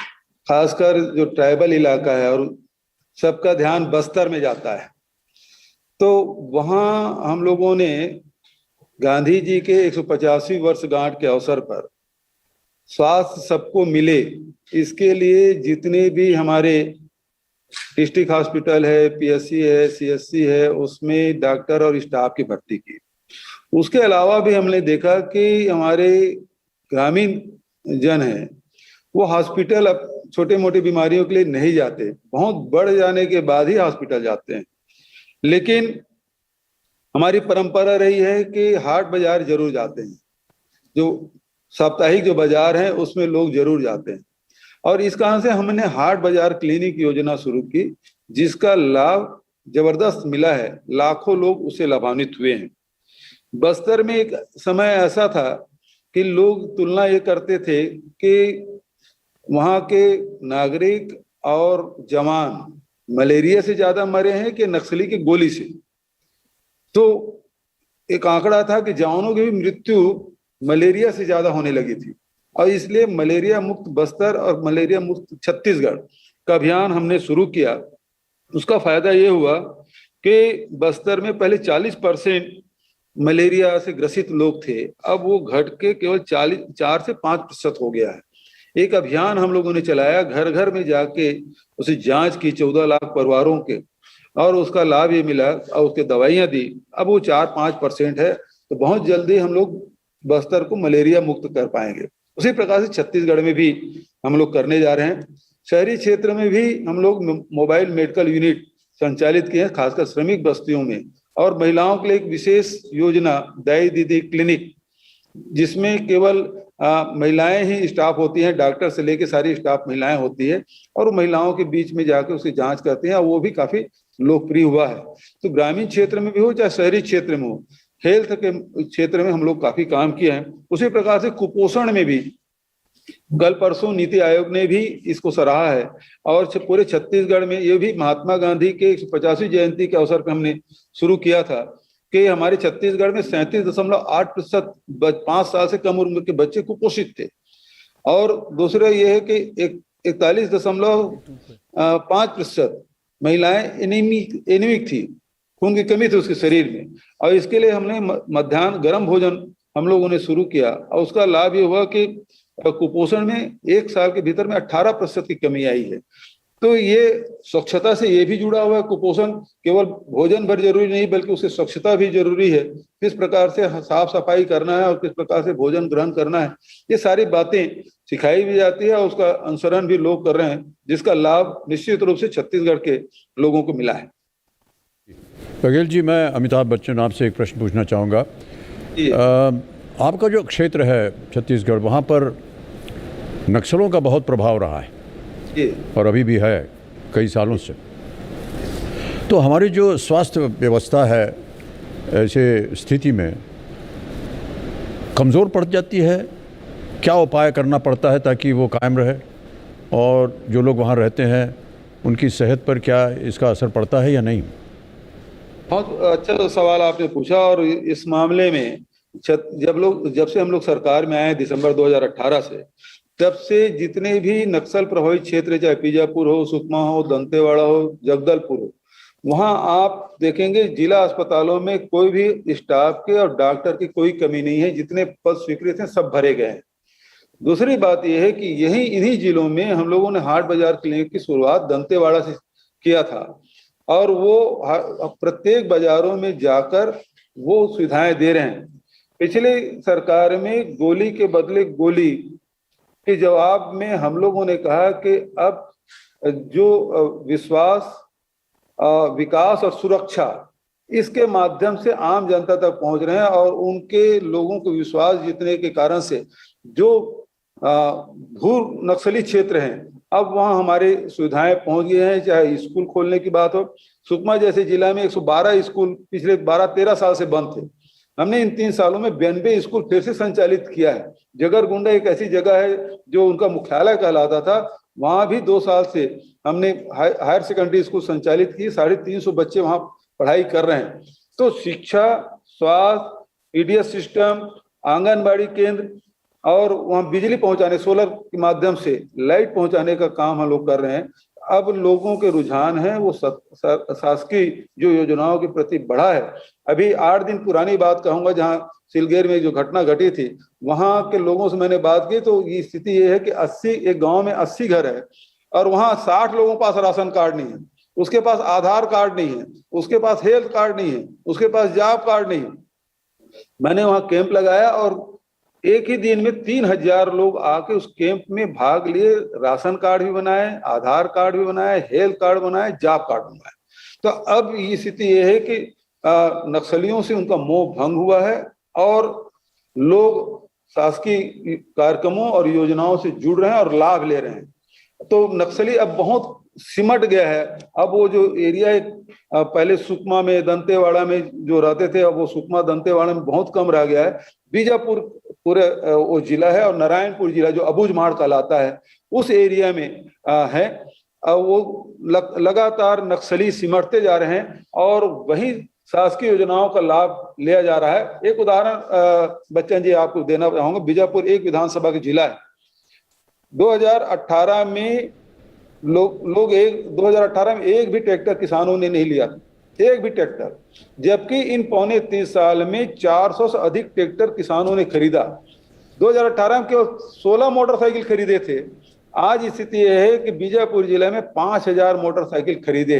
खासकर जो ट्राइबल इलाका है और सबका ध्यान बस्तर में जाता है, तो वहाँ हम लोगों ने गांधी जी के 150वीं वर्षगांठ के अवसर पर स्वास्थ्य सबको मिले, इसके लिए जितने भी हमारे डिस्ट्रिक्ट हॉस्पिटल है, पीएससी है, सीएससी है, उसमें डॉक्टर और स्टाफ की भर्ती की। उसके अलावा भी हमने देखा कि हमारे ग्रामीण जन हैं वो हॉस्पिटल अब छोटे मोटे बीमारियों के लिए नहीं जाते, बहुत बढ़ जाने के बाद ही हॉस्पिटल जाते हैं। लेकिन हमारी परंपरा रही है कि हाट बाजार जरूर जाते हैं, जो साप्ताहिक जो बाजार हैं उसमें लोग जरूर जाते हैं, और इस कारण से हमने हाट बाजार क्लिनिक योजना शुरू की, जिसका लाभ जबरदस्त मिला है, लाखों लोग उससे लाभान्वित हुए हैं। बस्तर में एक समय ऐसा था कि लोग तुलना ये करते थे कि वहाँ के नागरिक और जवान मलेरिया से ज्यादा मरे हैं कि नक्सली की गोली से। तो एक आंकड़ा था कि जवानों की भी मृत्यु मलेरिया से ज्यादा होने लगी थी, और इसलिए मलेरिया मुक्त बस्तर और मलेरिया मुक्त छत्तीसगढ़ का अभियान हमने शुरू किया। उसका फायदा ये हुआ कि बस्तर में पहले 40% मलेरिया से ग्रसित लोग थे, अब वो घट के केवल 4 से 5% हो गया है। एक अभियान हम लोगों ने चलाया, घर घर में जाके उसे जांच की 14 लाख परिवारों के, और उसका लाभ ये मिला और उसके दवाइयाँ दी। अब वो 4-5% है, तो बहुत जल्दी हम लोग बस्तर को मलेरिया मुक्त कर पाएंगे। उसी प्रकार से छत्तीसगढ़ में भी हम लोग करने जा रहे हैं। शहरी क्षेत्र में भी हम लोग मोबाइल मेडिकल यूनिट संचालित किए हैं, खासकर श्रमिक बस्तियों में, और महिलाओं के लिए एक विशेष योजना दाई दीदी क्लिनिक, जिसमें केवल महिलाएं ही स्टाफ होती हैं, डॉक्टर से लेके सारी स्टाफ महिलाएं होती है, और महिलाओं के बीच में जाकर उसकी जांच करती हैं, और वो भी काफी लोकप्रिय हुआ है। तो ग्रामीण क्षेत्र में भी हो चाहे शहरी क्षेत्र में हो, हेल्थ के क्षेत्र में हम लोग काफी काम किए हैं। उसी प्रकार से कुपोषण में भी कल परसों नीति आयोग ने भी इसको सराहा है, और पूरे छत्तीसगढ़ में ये भी महात्मा गांधी के 150वीं जयंती के अवसर पर हमने शुरू किया था कि हमारे छत्तीसगढ़ में 37.8% 5 साल से कम उम्र के बच्चे कुपोषित थे, और दूसरा ये है कि 41.5% महिलाएं एनीमिक थी, खून की कमी थी उसके शरीर में, और इसके लिए हमने मध्याह्न गर्म भोजन हम लोगों ने शुरू किया, और उसका लाभ ये हुआ कि कुपोषण में 1 साल के भीतर में 18% की कमी आई है। तो ये स्वच्छता से ये भी जुड़ा हुआ है। कुपोषण केवल भोजन भर जरूरी नहीं, बल्कि उससे स्वच्छता भी जरूरी है। किस प्रकार से साफ सफाई करना है और किस प्रकार से भोजन ग्रहण करना है, ये सारी बातें सिखाई भी जाती है, और उसका अनुसरण भी लोग कर रहे हैं, जिसका लाभ निश्चित रूप से छत्तीसगढ़ के लोगों को मिला है।
बघेल जी, मैं अमिताभ बच्चन आपसे एक प्रश्न पूछना चाहूँगा। आपका जो क्षेत्र है छत्तीसगढ़, वहाँ पर नक्सलों का बहुत प्रभाव रहा है और अभी भी है कई सालों से। तो हमारी जो स्वास्थ्य व्यवस्था है ऐसे स्थिति में कमज़ोर पड़ जाती है, क्या उपाय करना पड़ता है ताकि वो कायम रहे, और जो लोग वहाँ रहते हैं उनकी सेहत पर क्या इसका असर पड़ता है या नहीं?
बहुत अच्छा सवाल आपने पूछा। और इस मामले में जब से हम लोग सरकार में आए दिसंबर 2018 से, तब से जितने भी नक्सल प्रभावित क्षेत्र, चाहे बीजापुर हो, सुकमा हो, दंतेवाड़ा हो, जगदलपुर हो, वहां आप देखेंगे जिला अस्पतालों में कोई भी स्टाफ के और डॉक्टर की कोई कमी नहीं है। जितने पद स्वीकृत हैं सब भरे गए हैं। दूसरी बात यह है कि इन्हीं जिलों में हम लोगों ने हाट बाजार क्लिनिक की शुरुआत दंतेवाड़ा से किया था, और वो प्रत्येक बाजारों में जाकर वो सुविधाएं दे रहे हैं। पिछले सरकार में गोली के बदले गोली के जवाब में हम लोगों ने कहा कि अब जो विश्वास, विकास और सुरक्षा, इसके माध्यम से आम जनता तक पहुंच रहे हैं, और उनके लोगों को विश्वास जीतने के कारण से जो भू नक्सली क्षेत्र हैं, अब वहाँ हमारी सुविधाएं पहुंच गई हैं, चाहे स्कूल खोलने की बात हो। सुकमा जैसे जिला में 112 स्कूल पिछले 12-13 साल से बंद थे। हमने इन 3 सालों में 92 स्कूल फिर से संचालित किया है। जगरगुंडा एक ऐसी जगह है जो उनका मुख्यालय कहलाता था, वहां भी 2 साल से हमने हायर सेकेंडरी स्कूल संचालित की। 350 बच्चे वहां पढ़ाई कर रहे हैं। तो शिक्षा, स्वास्थ्य, ईडीएस सिस्टम, आंगनबाड़ी केंद्र और वहां बिजली पहुंचाने, सोलर के माध्यम से लाइट पहुंचाने का काम हम लोग कर रहे हैं। अब लोगों के रुझान है वो शासकीय जो योजनाओं के प्रति बढ़ा है। अभी 8 दिन पुरानी बात कहूंगा, जहां सिलगेर में जो घटना घटी थी, वहां के लोगों से मैंने बात की तो ये स्थिति ये है कि 80 एक गांव में 80 घर है और वहां 60 लोगों के पास राशन कार्ड नहीं है, उसके पास आधार कार्ड नहीं है, उसके पास हेल्थ कार्ड नहीं है, उसके पास जॉब कार्ड नहीं है। मैंने वहां कैंप लगाया और एक ही दिन में 3000 लोग आके उस कैंप में भाग लिए, राशन कार्ड भी बनाए, आधार कार्ड भी बनाए, हेल्थ कार्ड बनाए, जॉब कार्ड बनाए। तो अब ये स्थिति ये है कि नक्सलियों से उनका मोह भंग हुआ है और लोग शासकीय कार्यक्रमों और योजनाओं से जुड़ रहे हैं और लाभ ले रहे हैं। तो नक्सली अब बहुत सिमट गया है। अब वो जो एरिया पहले सुकमा में, दंतेवाड़ा में जो रहते थे, अब वो सुकमा दंतेवाड़ा में बहुत कम रह गया है। बीजापुर पूरे वो जिला है और नारायणपुर जिला जो अबूझमाड़ कहलाता है, उस एरिया में है। वो लगातार नक्सली सिमटते जा रहे हैं और वही शासकीय योजनाओं का लाभ लिया जा रहा है। एक उदाहरण बच्चन जी आपको देना चाहूंगा। बीजापुर एक विधानसभा का जिला है। 2018 में 2018 में एक भी ट्रैक्टर किसानों ने नहीं लिया, एक भी ट्रैक्टर, जबकि इन पौने 30 साल में 400 से अधिक ट्रैक्टर किसानों ने खरीदा। 2018 में केवल 16 मोटरसाइकिल खरीदे थे। आज स्थिति यह है कि बीजापुर जिले में 5000 मोटरसाइकिल खरीदे।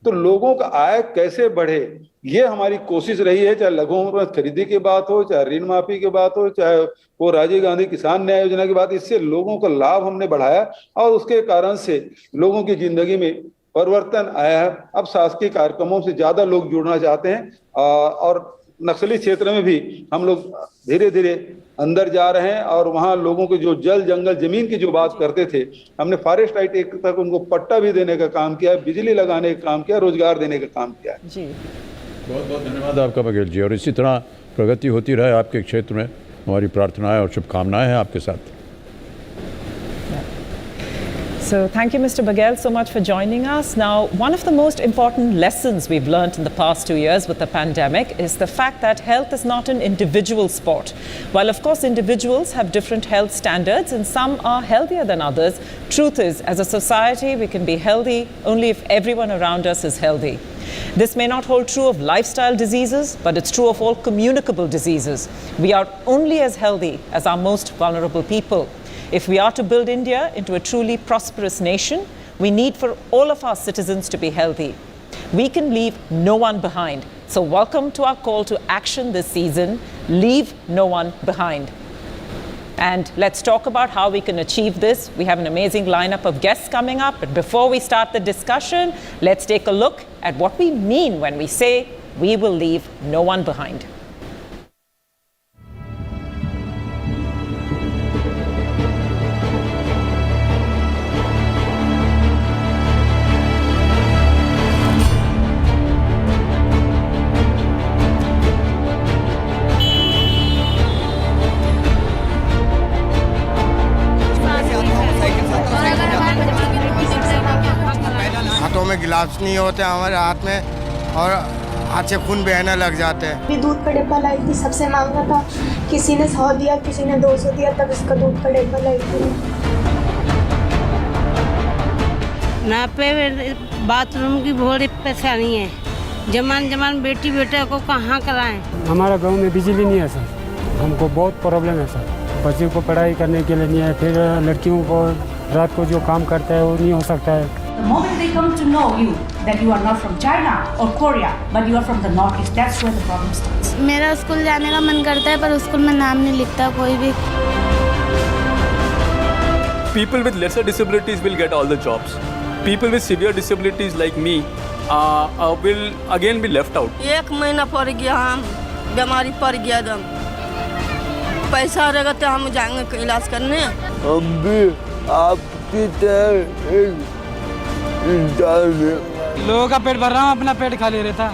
तो लोगों का आय कैसे बढ़े, ये हमारी कोशिश रही है। चाहे लघु खरीदी की बात हो, चाहे ऋण माफी की बात हो, चाहे वो राजीव गांधी किसान न्याय योजना की बात, इससे लोगों का लाभ हमने बढ़ाया और उसके कारण से लोगों की जिंदगी में परिवर्तन आया है। अब शासकीय कार्यक्रमों से ज्यादा लोग जुड़ना चाहते हैं और नक्सली क्षेत्र में भी हम लोग धीरे धीरे अंदर जा रहे हैं और वहाँ लोगों को जो जल जंगल जमीन की जो बात करते थे, हमने फॉरेस्ट राइट एक्ट तक उनको पट्टा भी देने का काम किया, बिजली लगाने का काम किया, रोजगार देने का काम किया
जी।
बहुत बहुत धन्यवाद आपका बघेल जी, और इसी तरह प्रगति होती रहे आपके क्षेत्र में। हमारी प्रार्थनाएं और शुभकामनाएं हैं आपके साथ।
So thank you, Mr. Baghel, so much for joining us. Now, one of the most important lessons we've learned in the past 2 years with the pandemic is the fact that health is not an individual sport. While of course individuals have different health standards and some are healthier than others, truth is, as a society, we can be healthy only if everyone around us is healthy. This may not hold true of lifestyle diseases, but it's true of all communicable diseases. We are only as healthy as our most vulnerable people. If we are to build India into a truly prosperous nation, we need for all of our citizens to be healthy. We can leave no one behind. So welcome to our call to action this season, Leave No One Behind. And let's talk about how we can achieve this. We have an amazing lineup of guests coming up. But before we start the discussion, let's take a look at what we mean when we say we will leave no one behind.
हाथों में गिलाव्स नहीं होते हमारे हाथ में और हाथ से खून बहने लग जाते हैं।
भी दूध का डिब्बा लाई थी, सबसे महंगा था। किसी ने 100 दिया, किसी ने 200 दिया, तब इसका दूध का डिब्बा लाई थी।
ना पे बाथरूम की बड़ी परेशानी है। जमान बेटी बेटा को कहाँ कराएं?
हमारा गांव में बिजली नहीं है सर, हमको बहुत प्रॉब्लम है सर। बच्चों को पढ़ाई करने के लिए नहीं है, फिर लड़कियों को रात को जो काम करता है वो नहीं हो सकता है।
The moment they come to know you that you are not from China or Korea, but you are from the Northeast, that's where the problem starts.
मेरा स्कूल जाने का मन करता है पर स्कूल में नाम नहीं लिखता कोई भी।
People with lesser disabilities will get all the jobs. People with severe disabilities like me will again be left out.
1 महीना पड़ गया, हम बीमारी पड़ गया दम। पैसा रहेगा तो हम जाएंगे इलाज करने।
हम भी
आपकी तरह
लोगों का पेट भर रहा हूँ, अपना पेट खाली रहता।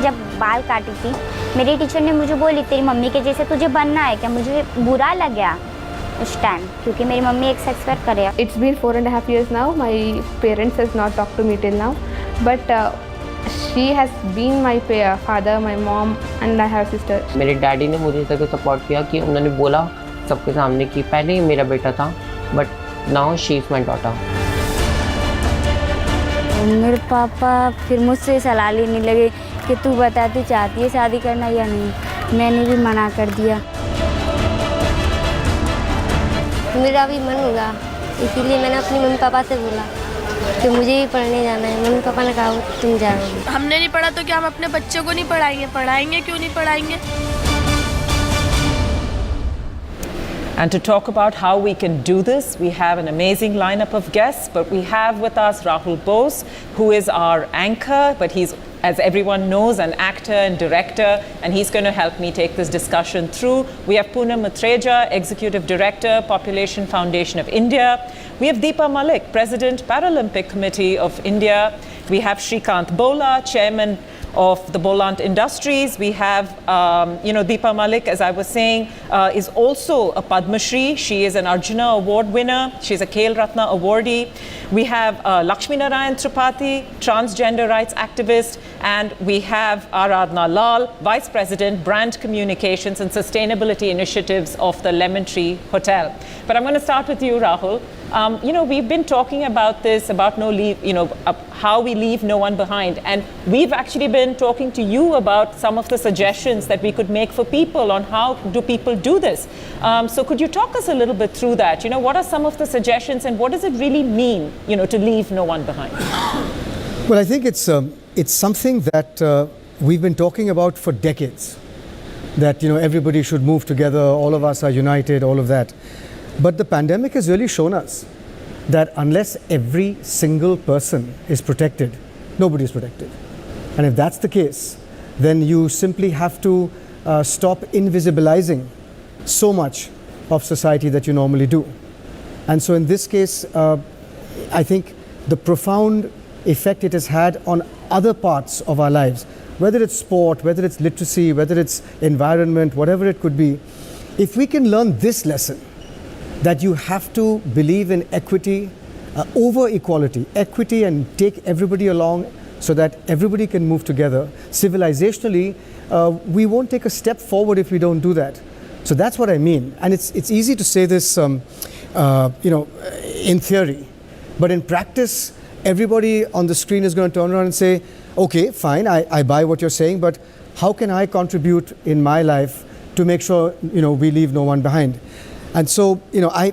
जब बाल काटी थी मेरी टीचर ने मुझे बोली तेरी मम्मी के जैसे तुझे बनना है क्या। मुझे बुरा लग गया उस टाइम क्योंकि मेरी मम्मी एक सेक्स वर्क करे।
It's been 4.5 years now. My parents has not talked to me till now, but she has been my father, my mom, and I have sister.
मेरे डैडी ने मुझे तक सपोर्ट किया कि उन्होंने बोला सबके सामने कि पहले ही मेरा बेटा था, but now she is my daughter.
मेरे पापा फिर मुझसे सलाह लेने लगे कि तू बता तू चाहती है शादी करना या नहीं। मैंने भी मना कर दिया।
मेरा भी मन हुआ, इसीलिए मैंने अपनी मम्मी पापा से बोला कि मुझे भी पढ़ने जाना है। मम्मी पापा ने कहा तुम जाओगे।
हमने नहीं पढ़ा तो क्या हम अपने बच्चों को नहीं पढ़ाएंगे? पढ़ाएंगे, क्यों नहीं पढ़ाएंगे?
And to talk about how we can do this, we have an amazing lineup of guests, but we have with us Rahul Bose, who is our anchor, but he's, as everyone knows, an actor and director, and he's going to help me take this discussion through. We have Poonam Mathreja, Executive Director, Population Foundation of India. We have Deepa Malik, President, Paralympic Committee of India. We have Shrikant Bola, Chairman of the Bolant Industries. We have, Deepa Malik, as I was saying, is also a Padma Shri. She is an Arjuna Award winner. She's a Khel Ratna awardee. We have Lakshmi Narayan Tripathi, transgender rights activist, and we have Aradhna Lal, Vice President, Brand Communications and Sustainability Initiatives of the Lemon Tree Hotel. But I'm going to start with you, Rahul. We've been talking about this, about how we leave no one behind. And we've actually been talking to you about some of the suggestions that we could make for people on how do people do this. So could you talk us a little bit through that? What are some of the suggestions and what does it really mean, to leave no one behind?
Well, I think it's something that we've been talking about for decades. That, everybody should move together, all of us are united, all of that. But the pandemic has really shown us that unless every single person is protected, nobody is protected. And if that's the case, then you simply have to stop invisibilizing so much of society that you normally do. And so in this case, I think the profound effect it has had on other parts of our lives, whether it's sport, whether it's literacy, whether it's environment, whatever it could be, if we can learn this lesson, that you have to believe in equity over equality, equity and take everybody along so that everybody can move together. Civilizationally, we won't take a step forward if we don't do that. So that's what I mean. And it's easy to say this, in theory, but in practice, everybody on the screen is going to turn around and say, okay, fine, I buy what you're saying, but how can I contribute in my life to make sure, we leave no one behind? And so, I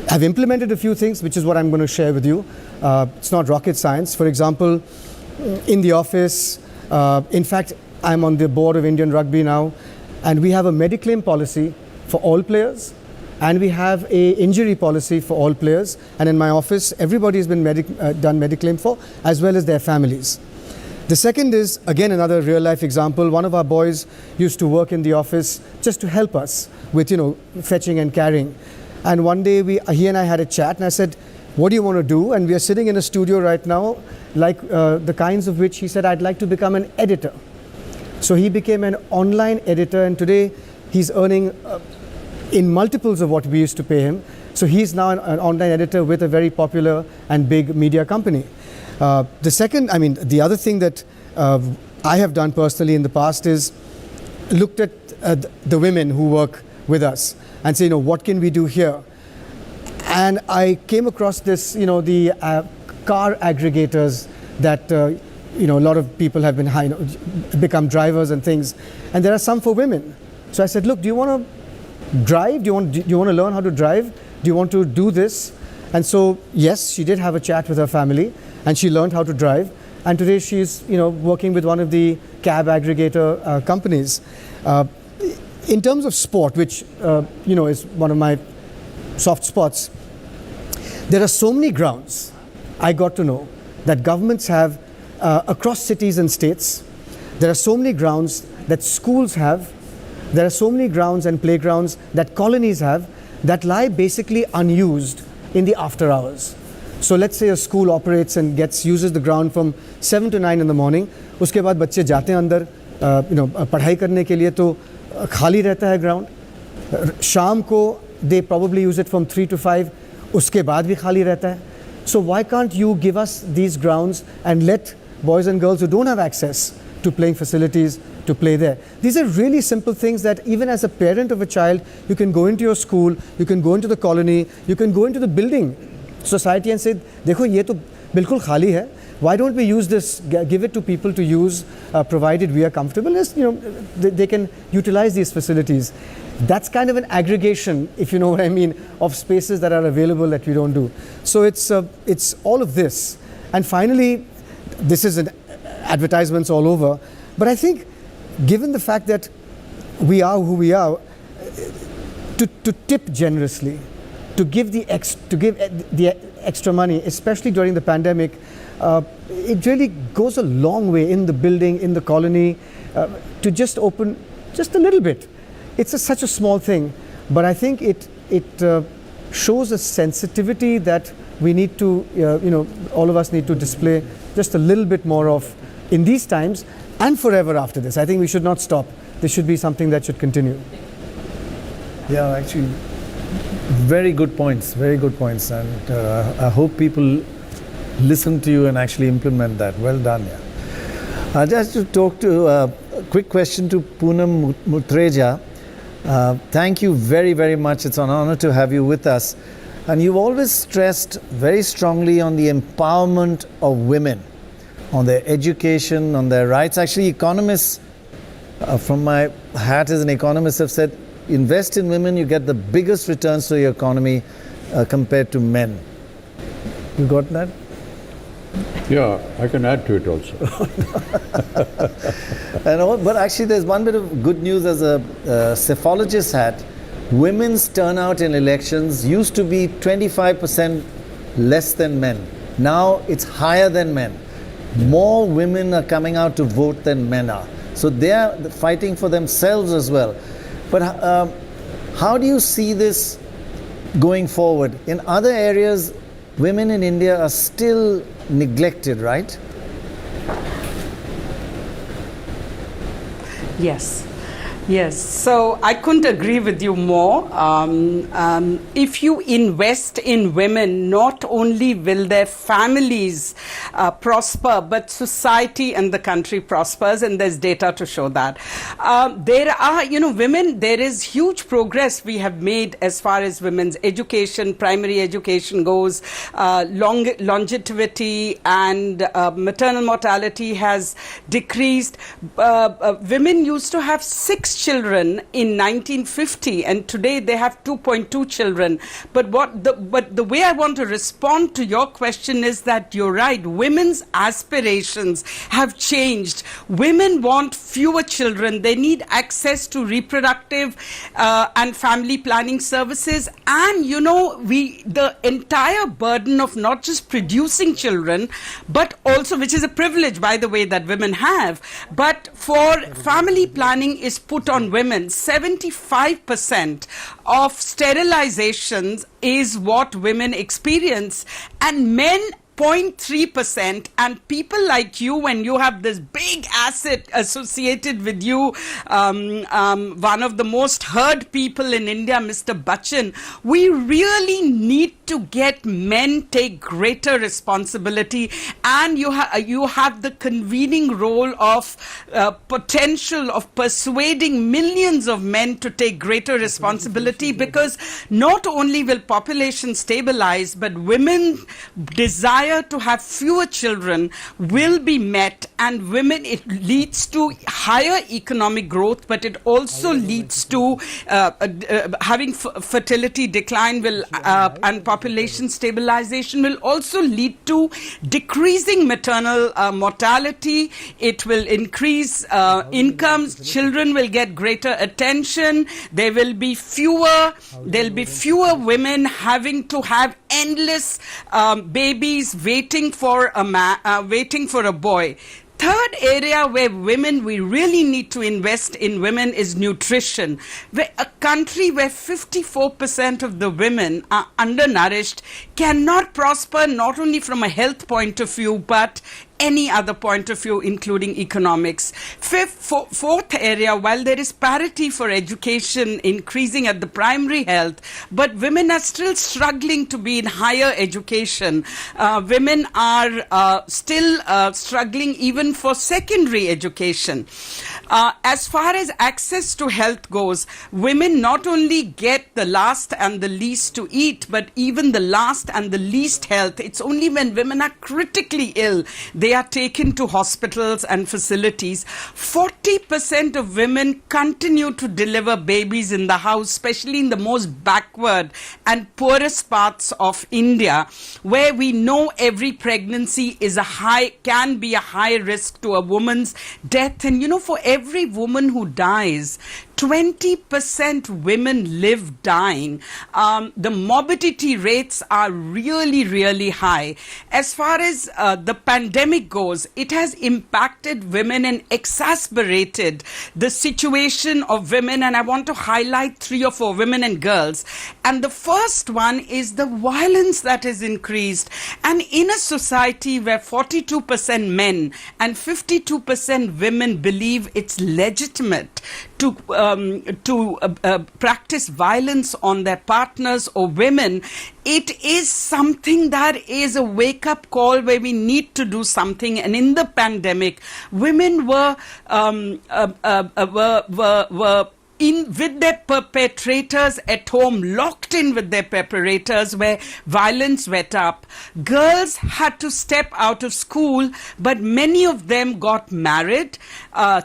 have implemented a few things, which is what I'm going to share with you. It's not rocket science. For example, in the office, in fact, I'm on the board of Indian Rugby now, and we have a Mediclaim policy for all players, and we have a injury policy for all players. And in my office, everybody has been done Mediclaim for, as well as their families. The second is, again, another real-life example. One of our boys used to work in the office just to help us with, fetching and carrying. And one day, he and I had a chat, and I said, what do you want to do? And we are sitting in a studio right now, like the kinds of which he said, I'd like to become an editor. So he became an online editor, and today he's earning in multiples of what we used to pay him. So he's now an online editor with a very popular and big media company. The other thing that I have done personally in the past is looked at the women who work with us and say, what can we do here? And I came across this, the car aggregators that, a lot of people have been become drivers and things. And there are some for women. So I said, look, do you want to drive? Do you want to learn how to drive? Do you want to do this? And so, yes, she did have a chat with her family, and she learned how to drive. And today she's, working with one of the cab aggregator companies. In terms of sport, which, is one of my soft spots, there are so many grounds I got to know that governments have across cities and states. There are so many grounds that schools have There are so many grounds and playgrounds that colonies have that lie basically unused in the after hours. So let's say a school operates and uses the ground from 7 to 9 in the morning. उसके बाद बच्चे जाते हैं अंदर पढ़ाई करने के लिए, तो खाली रहता है ग्राउंड. शाम को they probably use it from 3 to 5, उसके बाद भी खाली रहता है. So why can't you give us these grounds and let boys and girls who don't have access to playing facilities to play there? These are really simple things that even as a parent of a child, you can go into your school, you can go into the colony, you can go into the building society and say, देखो ये तो बिल्कुल खाली है. Why don't we use this, give it to people to use, provided we are comfortable? They can utilize these facilities. That's kind of an aggregation, if you know what I mean, of spaces that are available that we don't do. So it's all of this. And finally, this is advertisements all over, but I think given the fact that we are who we are, to tip generously, to give the extra money, especially during the pandemic, it really goes a long way in the building, in the colony, to just open just a little bit. It's such a small thing, but I think it shows a sensitivity that we need to, all of us need to display just a little bit more of in these times and forever after this. I think we should not stop. This should be something that should continue.
Yeah, actually, very good points, and I hope people listen to you and actually implement that. Well done. Yeah. Just to talk to a quick question to Poonam Mutreja. Thank you very, very much. It's an honor to have you with us. And you've always stressed very strongly on the empowerment of women, on their education, on their rights. Actually, economists, from my hat as an economist, have said, invest in women, you get the biggest returns to your economy compared to men. You got that?
Yeah, I can add to it also.
But actually there's one bit of good news as a cephalogist hat. Women's turnout in elections used to be 25% less than men. Now it's higher than men. More women are coming out to vote than men are. So they are fighting for themselves as well. But how do you see this going forward? In other areas, women in India are still neglected, right?
Yes, so I couldn't agree with you more. If you invest in women, not only will their families prosper, but society and the country prospers, and there's data to show that. There are, women, there is huge progress we have made as far as women's education, primary education goes. Longevity and maternal mortality has decreased. Women used to have 6 children in 1950, and today they have 2.2 children. But the way I want to respond to your question is that you're right. Women's aspirations have changed. Women want fewer children. They need access to reproductive and family planning services. And the entire burden of not just producing children, but also, which is a privilege, by the way, that women have, but for family planning is put on women. 75% of sterilizations is what women experience, and men 0.3%. And people like you, when you have this big asset associated with you, one of the most heard people in India, Mr. Bachchan, we really need to get men take greater responsibility, and you have the convening role of potential of persuading millions of men to take greater responsibility, because not only will population stabilize, but women desire to have fewer children will be met, and women, it leads to higher economic growth, but it also leads to having fertility decline will and population stabilization will also lead to decreasing maternal mortality. It will increase incomes. Children will get greater attention. There will be fewer women having to have endless babies waiting for a boy. Third area where we really need to invest in women is nutrition. A country where 54% of the women are undernourished cannot prosper, not only from a health point of view, but any other point of view, including economics. Fourth area, while there is parity for education increasing at the primary health, but women are still struggling to be in higher education. Women are still struggling even for secondary education. As far as access to health goes, women not only get the last and the least to eat, but even the last and the least health. It's only when women are critically ill they are taken to hospitals and facilities. 40% of women continue to deliver babies in the house, especially in the most backward and poorest parts of India, where we know every pregnancy is can be a high risk to a woman's death. And for every woman who dies, 20% women live dying. The morbidity rates are really, really high. As far as the pandemic goes, it has impacted women and exacerbated the situation of women. And I want to highlight 3 or 4 women and girls. And the first one is the violence that has increased. And in a society where 42% men and 52% women believe it's legitimate to practice violence on their partners or women, it is something that is a wake-up call where we need to do something. And in the pandemic, women were with their perpetrators at home, locked in with their perpetrators, where violence went up. Girls had to step out of school, but many of them got married.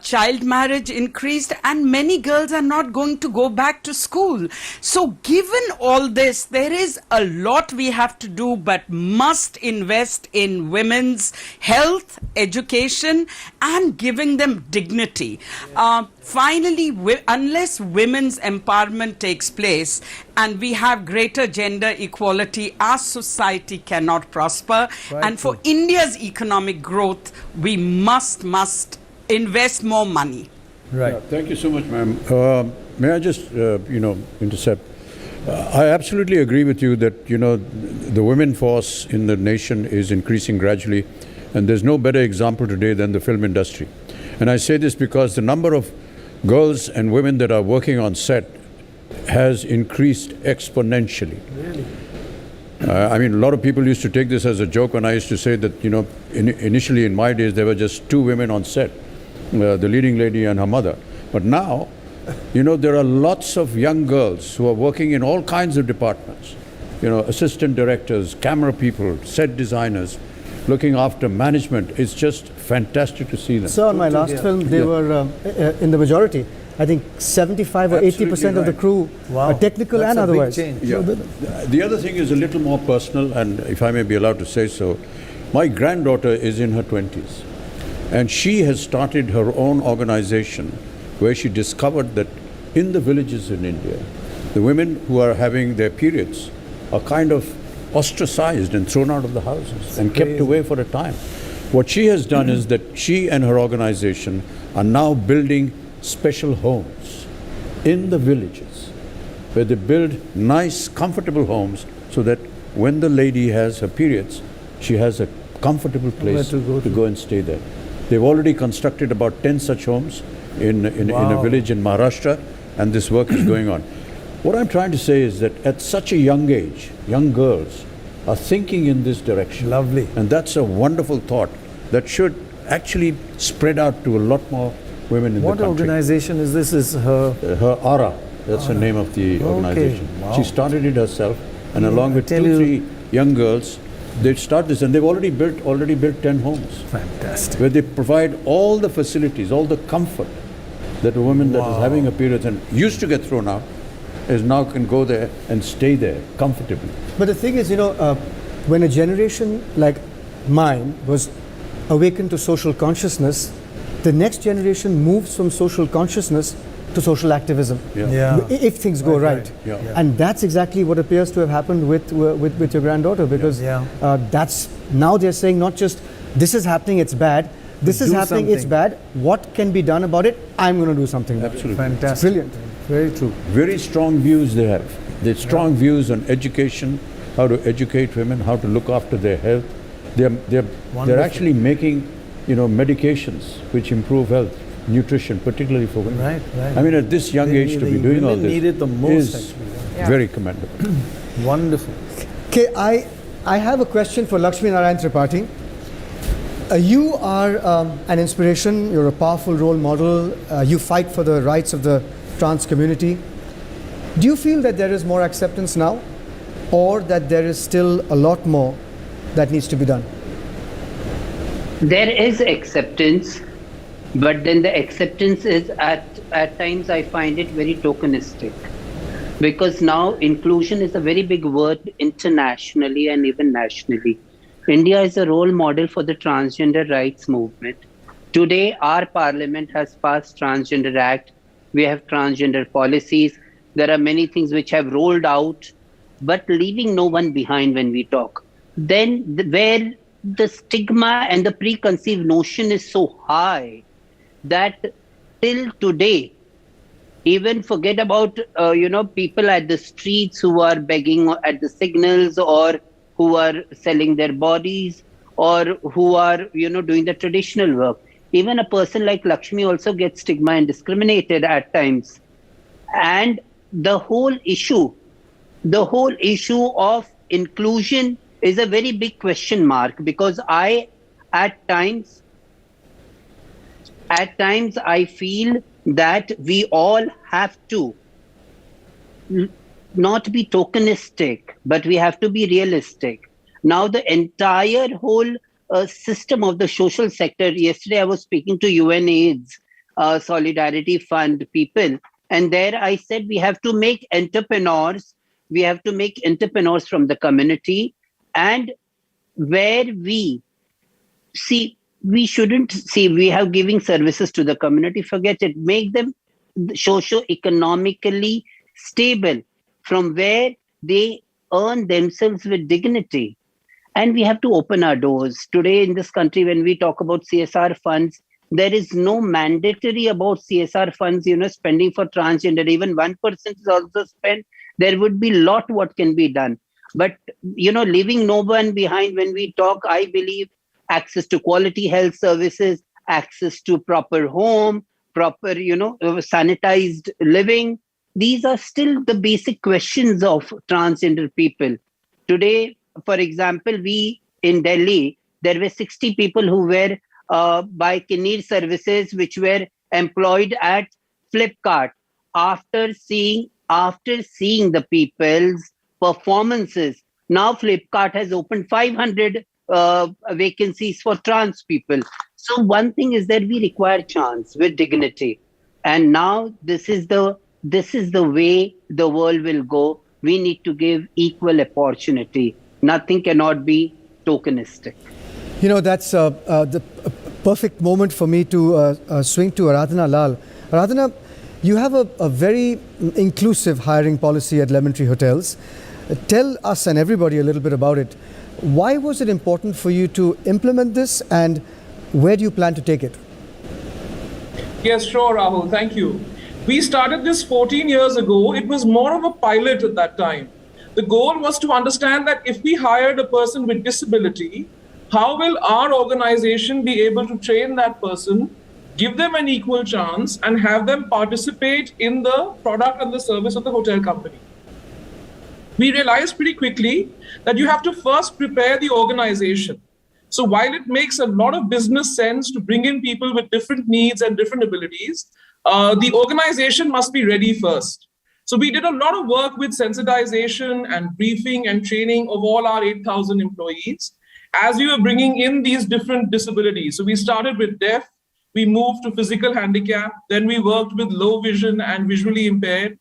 Child marriage increased, and many girls are not going to go back to school. So given all this, there is a lot we have to do, but must invest in women's health, education, and giving them dignity. Finally, unless women's empowerment takes place and we have greater gender equality, our society cannot prosper.
Right.
And for India's economic growth, we must invest more money.
Right.
Yeah, thank you so much, ma'am. May I just, intercept? I absolutely agree with you that, the women force in the nation is increasing gradually, and there's no better example today than the film industry. And I say this because the number of girls and women that are working on set has increased exponentially.
Really?
I mean, a lot of people used to take this as a joke when I used to say that, initially in my days, there were just 2 women on set, the leading lady and her mother. But now, there are lots of young girls who are working in all kinds of departments, assistant directors, camera people, set designers, looking after management. It's just fantastic to see them.
So on my last film, they were in the majority. I think 75 or 80% of the crew are technical. That's and otherwise.
Yeah. The other thing is a little more personal, and if I may be allowed to say so, my granddaughter is in her 20s, and she has started her own organization where she discovered that in the villages in India, the women who are having their periods are kind of ostracized and thrown out of the houses and kept away for a time. What she has done is that she and her organization are now building special homes in the villages, where they build nice, comfortable homes so that when the lady has her periods, she has a comfortable place to go and stay there. They've already constructed about 10 such homes in a village in Maharashtra, and this work is going on. What I'm trying to say is that at such a young age, young girls are thinking in this direction.
Lovely.
And that's a wonderful thought that should actually spread out to a lot more women in the country.
What organization is this? Is her
ARA. That's the name of the organization.
Wow.
She started it herself, and along with 2-3 young girls, they start this, and they've already built 10 homes.
Fantastic.
Where they provide all the facilities, all the comfort that a woman that is having a period and used to get thrown out is now can go there and stay there comfortably.
But the thing is, when a generation like mine was awakened to social consciousnness, the next generation moves from social consciousness to social activism. If things go right. And that's exactly what appears to have happened with your granddaughter, because that's now they're saying not just this is happening, it's bad, this is
Do
happening, it's
something.
bad. What can be done about it? I'm going to do something about
Absolutely.
it.
Fantastic.
Brilliant.
Very true.
Very strong views they have. They have strong views on education, how to educate women, how to look after their health. They're
Wonderful.
actually making, medications which improve health, nutrition, particularly for women.
Right, right.
I mean, at this young age to be doing all
women
this
need it the most,
is
actually.
very commendable.
Wonderful.
Okay, I have a question for Lakshmi Narayan Tripathi. You are an inspiration, you're a powerful role model, you fight for the rights of the trans community. Do you feel that there is more acceptance now, or that there is still a lot more that needs to be done?
There is acceptance, but then the acceptance is at times I find it very tokenistic. Because now inclusion is a very big word internationally and even nationally. India is a role model for the transgender rights movement. Today, our parliament has passed Transgender Act. We have transgender policies. There are many things which have rolled out, but leaving no one behind when we talk. Then where the stigma and the preconceived notion is so high that till today, even forget about people at the streets who are begging at the signals, or who are selling their bodies, or who are doing the traditional work. Even a person like Lakshmi also gets stigma and discriminated at times. And the whole issue of inclusion is a very big question mark, because at times I feel that we all have to not be tokenistic, but we have to be realistic. Now, the entire whole system of the social sector, yesterday I was speaking to UNAIDS, Solidarity Fund people, and there I said we have to make entrepreneurs from the community, and where we shouldn't see we have giving services to the community, forget it, make them socio-economically stable from where they earn themselves with dignity. And we have to open our doors. Today in this country, when we talk about CSR funds, there is no mandatory about CSR funds, spending for transgender. Even 1% is also spent. There would be a lot what can be done. But, leaving no one behind when we talk, I believe access to quality health services, access to proper home, proper, sanitized living. These are still the basic questions of transgender people. Today, for example, in Delhi, there were 60 people who were by Kinnear services, which were employed at Flipkart. After seeing the people's performances, now Flipkart has opened 500 vacancies for trans people. So one thing is that we require chance with dignity. And now this is the way the world will go. We need to give equal opportunity. Nothing cannot be tokenistic.
That's the perfect moment for me to swing to Aradhana Lal. Aradhana, you have a very inclusive hiring policy at Lemon Tree Hotels. Tell us and everybody a little bit about it. Why was it important for you to implement this, and where do you plan to take it?
Yes, sure, Rahul. Thank you. We started this 14 years ago. It was more of a pilot at that time. The goal was to understand that if we hired a person with disability, how will our organization be able to train that person, give them an equal chance, and have them participate in the product and the service of the hotel company? We realized pretty quickly that you have to first prepare the organization. So while it makes a lot of business sense to bring in people with different needs and different abilities, the organization must be ready first. So we did a lot of work with sensitization and briefing and training of all our 8,000 employees as we were bringing in these different disabilities. So we started with deaf, we moved to physical handicap, then we worked with low vision and visually impaired.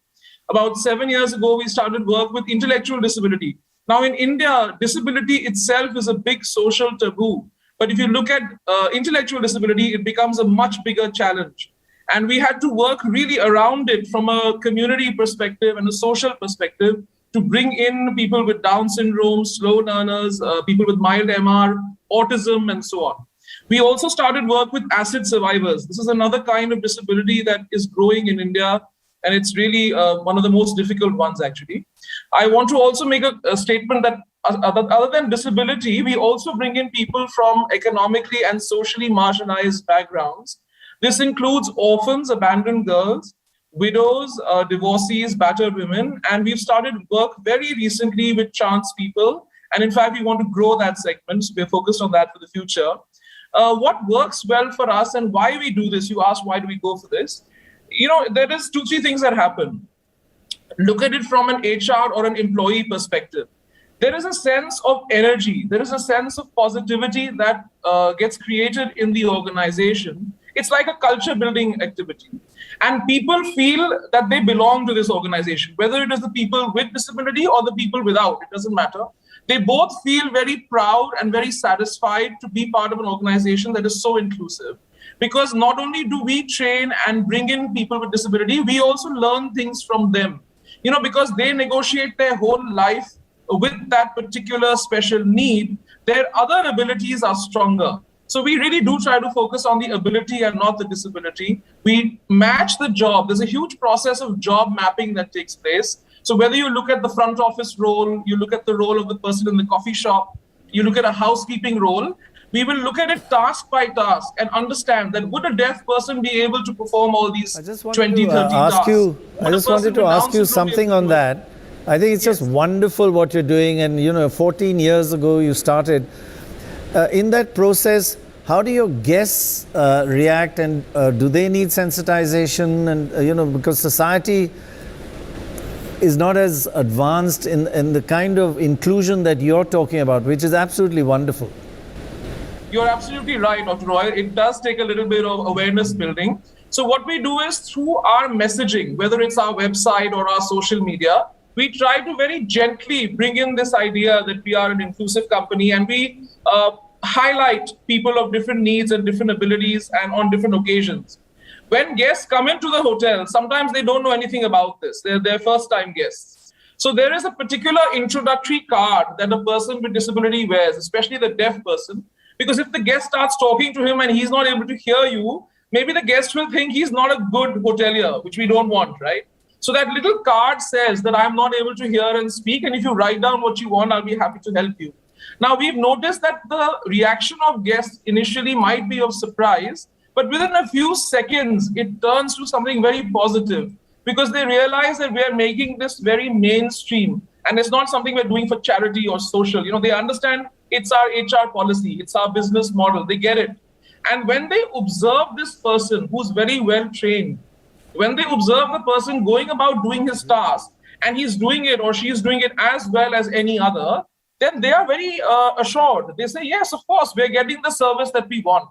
About 7 years ago, we started work with intellectual disability. Now in India, disability itself is a big social taboo. But if you look at intellectual disability, it becomes a much bigger challenge. And we had to work really around it from a community perspective and a social perspective to bring in people with Down syndrome, slow learners, people with mild MR, autism, and so on. We also started work with acid survivors. This is another kind of disability that is growing in India, and it's really one of the most difficult ones, actually. I want to also make a statement that other than disability, we also bring in people from economically and socially marginalized backgrounds. This includes orphans, abandoned girls, widows, divorcees, battered women, and we've started work very recently with trans people. And in fact, we want to grow that segment. So we're focused on that for the future. What works well for us and why we do this? You asked, why do we go for this? You know, there is 2-3 things that happen. Look at it from an HR or an employee perspective. There is a sense of energy. There is a sense of positivity that gets created in the organization. It's like a culture building activity. And people feel that they belong to this organization, whether it is the people with disability or the people without, it doesn't matter. They both feel very proud and very satisfied to be part of an organization that is so inclusive. Because not only do we train and bring in people with disability, we also learn things from them. You know, because they negotiate their whole life with that particular special need, their other abilities are stronger. So we really do try to focus on the ability and not the disability. We match the job. There's a huge process of job mapping that takes place. So whether you look at the front office role, you look at the role of the person in the coffee shop, you look at a housekeeping role, we will look at it task by task and understand that would a deaf person be able to perform all these 20, 30 tasks?
I just wanted to ask you something on that. I think it's just wonderful what you're doing, and you know, 14 years ago you started. In that process, how do your guests react, and do they need sensitization? And you know, because society is not as advanced in the kind of inclusion that you're talking about, which is absolutely wonderful.
You're absolutely right, Dr. Roy. It does take a little bit of awareness building. So what we do is through our messaging, whether it's our website or our social media, we try to very gently bring in this idea that we are an inclusive company, and we highlight people of different needs and different abilities and on different occasions. When guests come into the hotel, sometimes they don't know anything about this. They're their first-time guests. So there is a particular introductory card that a person with disability wears, especially the deaf person, because if the guest starts talking to him and he's not able to hear you, maybe the guest will think he's not a good hotelier, which we don't want, right? So that little card says that I'm not able to hear and speak, and if you write down what you want, I'll be happy to help you. Now, we've noticed that the reaction of guests initially might be of surprise, but within a few seconds, it turns to something very positive because they realize that we are making this very mainstream, and it's not something we're doing for charity or social. You know, they understand it's our HR policy, it's our business model, they get it. And when they observe this person who's very well trained, when they observe the person going about doing his task, and he's doing it or she's doing it as well as any other, then they are very assured. They say, yes, of course, we're getting the service that we want.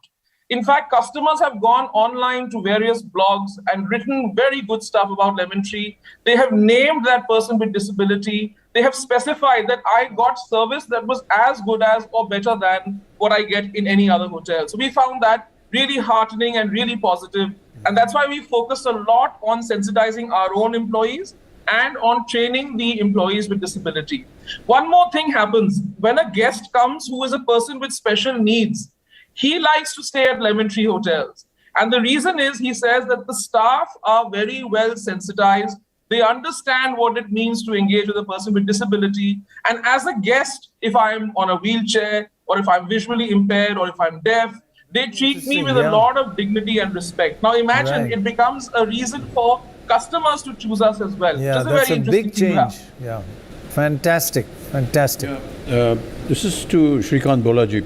In fact, customers have gone online to various blogs and written very good stuff about Lemon Tree. They have named that person with disability. They have specified that I got service that was as good as or better than what I get in any other hotel. So we found that really heartening and really positive. And that's why we focus a lot on sensitizing our own employees and on training the employees with disability. One more thing happens. When a guest comes who is a person with special needs, he likes to stay at Lemon Tree hotels. And the reason is, he says that the staff are very well sensitized. They understand what it means to engage with a person with disability. And as a guest, if I'm on a wheelchair, or if I'm visually impaired, or if I'm deaf, they treat me with a lot of dignity and respect. Now imagine it becomes a reason for customers to choose us as well.
Yeah, that's a big change. Yeah, fantastic, fantastic.
This is to Shrikant Bolaji.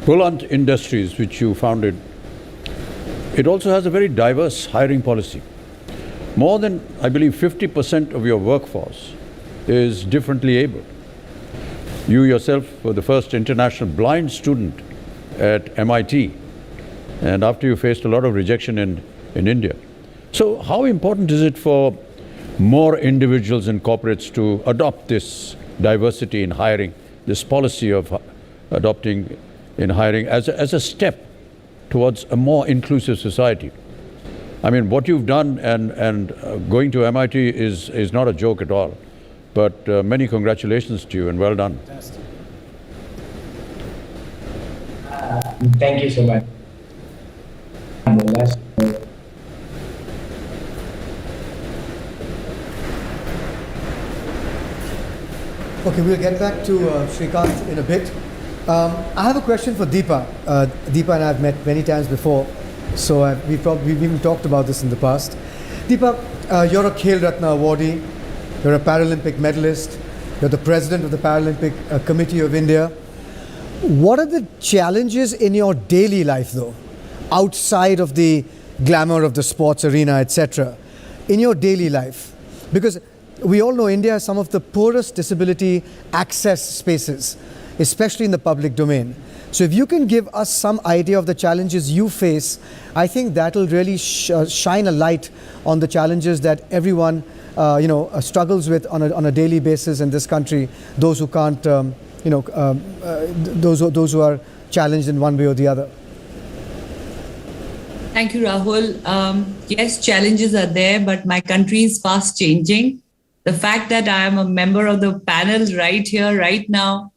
Boland Industries, which you founded, it also has a very diverse hiring policy. More than, I believe, 50% of your workforce is differently able. You yourself were the first international blind student at MIT, and after you faced a lot of rejection in India. So how important is it for more individuals and corporates to adopt this diversity in hiring, this policy of adopting in hiring as a step towards a more inclusive society? I mean, what you've done and going to MIT is not a joke at all, but many congratulations to you and well done.
Thank you so much. And the last,
Okay, we'll get back to Shrikant in a bit. I have a question for Deepa. Deepa and I have met many times before, so we've even talked about this in the past. Deepa, you're a Khel Ratna awardee, you're a Paralympic medalist, you're the president of the Paralympic Committee of India. What are the challenges in your daily life, though, outside of the glamour of the sports arena, etc., in your daily life? Because we all know India has some of the poorest disability access spaces, especially in the public domain. So if you can give us some idea of the challenges you face, I think that will really shine a light on the challenges that everyone struggles with on a daily basis in this country, those who can't, those who are challenged in one way or the other.
Thank you, Rahul. Yes, challenges are there, but my country is fast changing. The fact that I am a member of the panel right here, right now,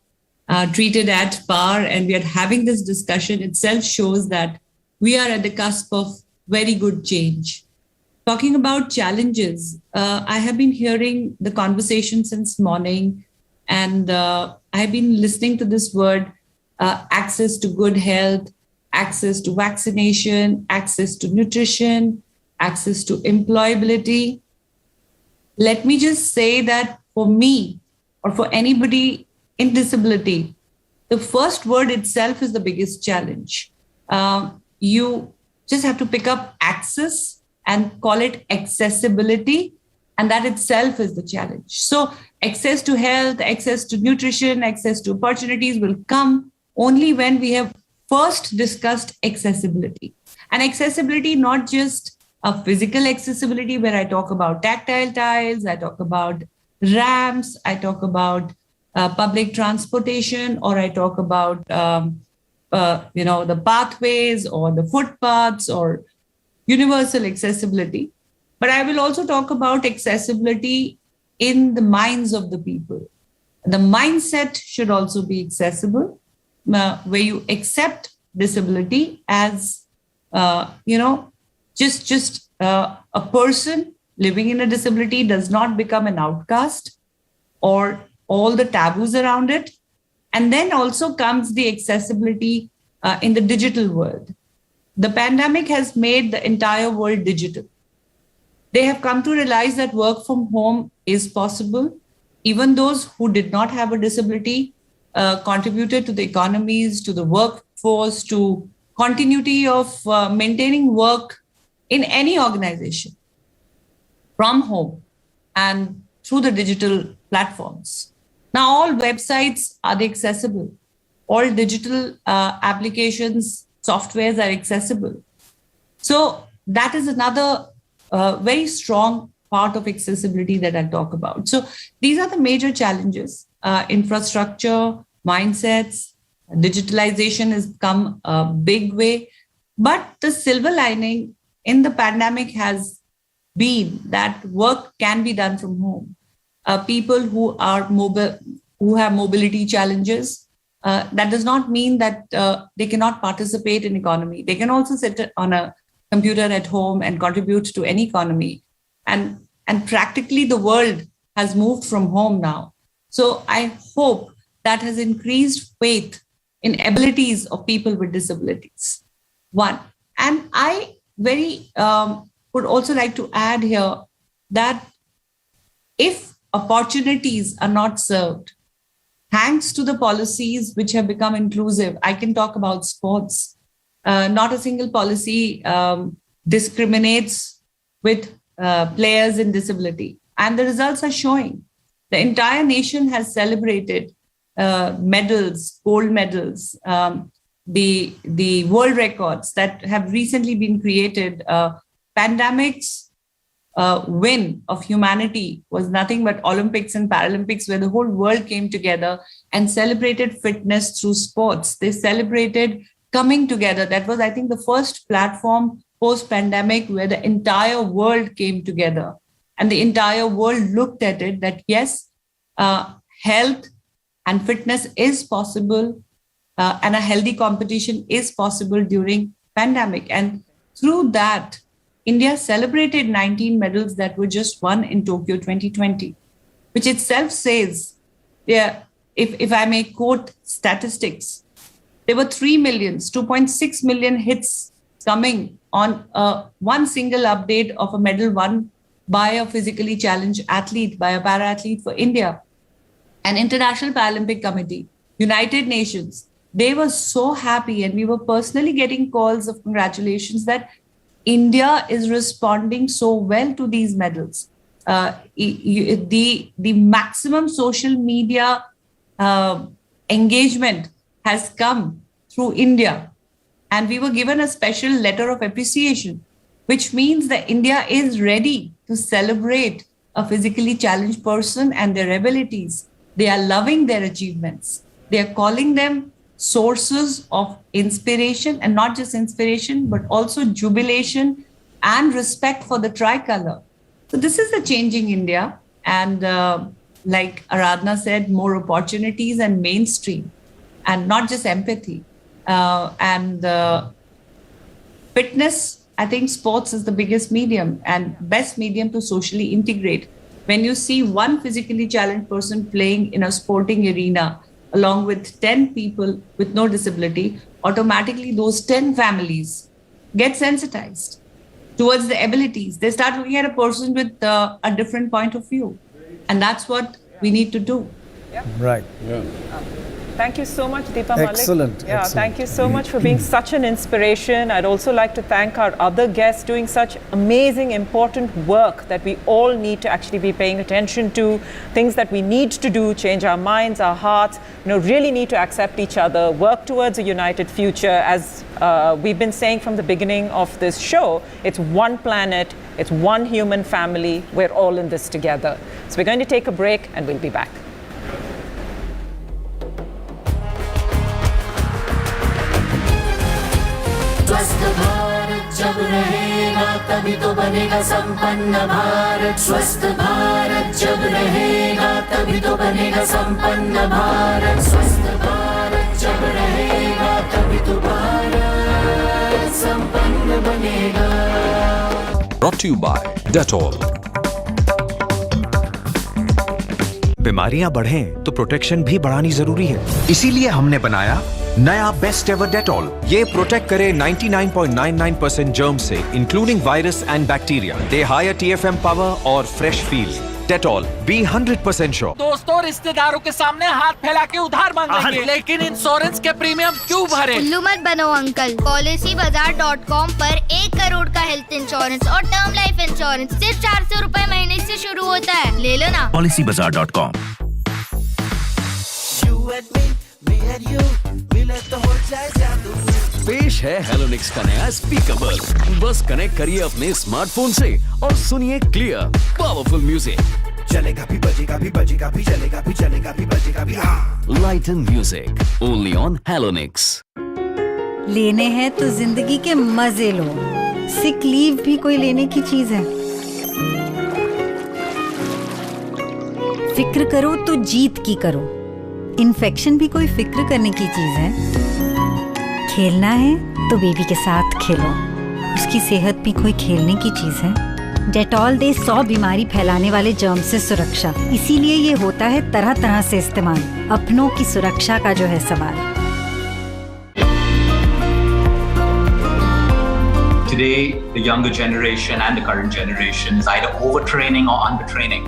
treated at par, and we are having this discussion itself shows that we are at the cusp of very good change. Talking about challenges, I have been hearing the conversation since morning, and I've been listening to this word, access to good health, access to vaccination, access to nutrition, access to employability. Let me just say that for me, or for anybody in disability, the first word itself is the biggest challenge. You just have to pick up access and call it accessibility, and that itself is the challenge. So access to health, access to nutrition, access to opportunities will come only when we have first discussed accessibility. And accessibility, not just a physical accessibility where I talk about tactile tiles, I talk about ramps, I talk about public transportation, or I talk about the pathways or the footpaths or universal accessibility. But I will also talk about accessibility in the minds of the people. The mindset should also be accessible, where you accept disability as, just a person living in a disability does not become an outcast or all the taboos around it. And then also comes the accessibility in the digital world. The pandemic has made the entire world digital. They have come to realize that work from home is possible. Even those who did not have a disability contributed to the economies, to the workforce, to continuity of maintaining work in any organization from home and through the digital platforms. Now, all websites are accessible. All digital applications, softwares are accessible. So that is another very strong part of accessibility that I'll talk about. So these are the major challenges. Infrastructure, mindsets, digitalization has come a big way. But the silver lining in the pandemic has been that work can be done from home. People who are mobile, who have mobility challenges, that does not mean that they cannot participate in economy. They can also sit on a computer at home and contribute to any economy. And practically the world has moved from home now. So I hope that has increased faith in abilities of people with disabilities. One. And I would also like to add here that if opportunities are not served, thanks to the policies which have become inclusive, I can talk about sports. Not a single policy discriminates with players in disability. And the results are showing. The entire nation has celebrated medals, gold medals, the world records that have recently been created. Pandemic's win of humanity was nothing but Olympics and Paralympics, where the whole world came together and celebrated fitness through sports. They celebrated coming together. That was, I think, the first platform post-pandemic where the entire world came together. And the entire world looked at it that, yes, health and fitness is possible and a healthy competition is possible during pandemic. And through that, India celebrated 19 medals that were just won in Tokyo 2020, which itself says, if I may quote statistics, there were 2.6 million hits coming on one single update of a medal won by a physically challenged athlete, by a para-athlete for India. And International Paralympic Committee, United Nations, they were so happy, and we were personally getting calls of congratulations that India is responding so well to these medals. The maximum social media engagement has come through India. And we were given a special letter of appreciation, which means that India is ready to celebrate a physically challenged person and their abilities. They are loving their achievements. They are calling them sources of inspiration, and not just inspiration, but also jubilation and respect for the tricolor. So this is a changing India. And like Aradhana said, more opportunities and mainstream, and not just empathy. And fitness, I think sports is the biggest medium and best medium to socially integrate. When you see one physically challenged person playing in a sporting arena along with 10 people with no disability, automatically those 10 families get sensitized towards the abilities. They start looking at a person with a different point of view. And that's what we need to do.
Right.
Yeah.
Thank you so much, Deepa Malik.
Excellent.
Yeah,
excellent.
Thank you so much for being such an inspiration. I'd also like to thank our other guests doing such amazing, important work that we all need to actually be paying attention to, things that we need to do, change our minds, our hearts, really need to accept each other, work towards a united future. As we've been saying from the beginning of this show, it's one planet, it's one human family. We're all in this together. So we're going to take a break and we'll be back.
स्वस्थ भारत जब रहेगा तभी तो बनेगा संपन्न भारत। स्वस्थ भारत जब रहेगा तभी तो बनेगा संपन्न भारत। स्वस्थ भारत जब रहेगा तभी तो भारत संपन्न बनेगा।
Brought to you by Dettol.
बीमारियां बढ़ें तो प्रोटेक्शन भी बढ़ानी जरूरी है, इसीलिए हमने बनाया नया बेस्ट एवर डेटॉल। ये प्रोटेक्ट करे 99.99% जर्म से, including virus and bacteria. They higher TFM power और fresh feel. Dettol, be 100% sure.
दोस्तों रिश्तेदारों के सामने हाथ फैला के उधार मांगेंगे, लेकिन इंश्योरेंस के प्रीमियम क्यों भरे?
उल्लू मत बनो अंकल। PolicyBazaar.com पर 1 करोड़ का हेल्थ इंश्योरेंस और टर्म लाइफ इंश्योरेंस सिर्फ 400 रुपए महीने से शुरू होता है। ले लो ना।
PolicyBazaar.com।
पेश है हेलोनिक्स का नया स्पीकरबल। बस कनेक्ट करिए अपने स्मार्टफोन से और सुनिए क्लियर पावरफुल म्यूजिक।
चलेगा भी बजेगा भी बजेगा भी चलेगा भी चलेगा भी बजेगा भी।
लाइटन म्यूजिक ओनली ऑन हेलोनिक्स।
लेने हैं तो जिंदगी के मजे लो। सिक लीव भी कोई लेने की चीज है। फिक्र करो तो जीत की करो। इन्फेक्शन भी कोई फिक्र करने की चीज है। खेलना है तो बेबी के साथ खेलो, उसकी सेहत भी कोई खेलने की चीज है। डेटॉल दे 100 बीमारी फैलाने वाले जर्म से सुरक्षा, इसीलिए ये होता है तरह तरह से इस्तेमाल। अपनों की सुरक्षा का जो है सवाल।
Today, the younger generation and the current generation is either overtraining or undertraining.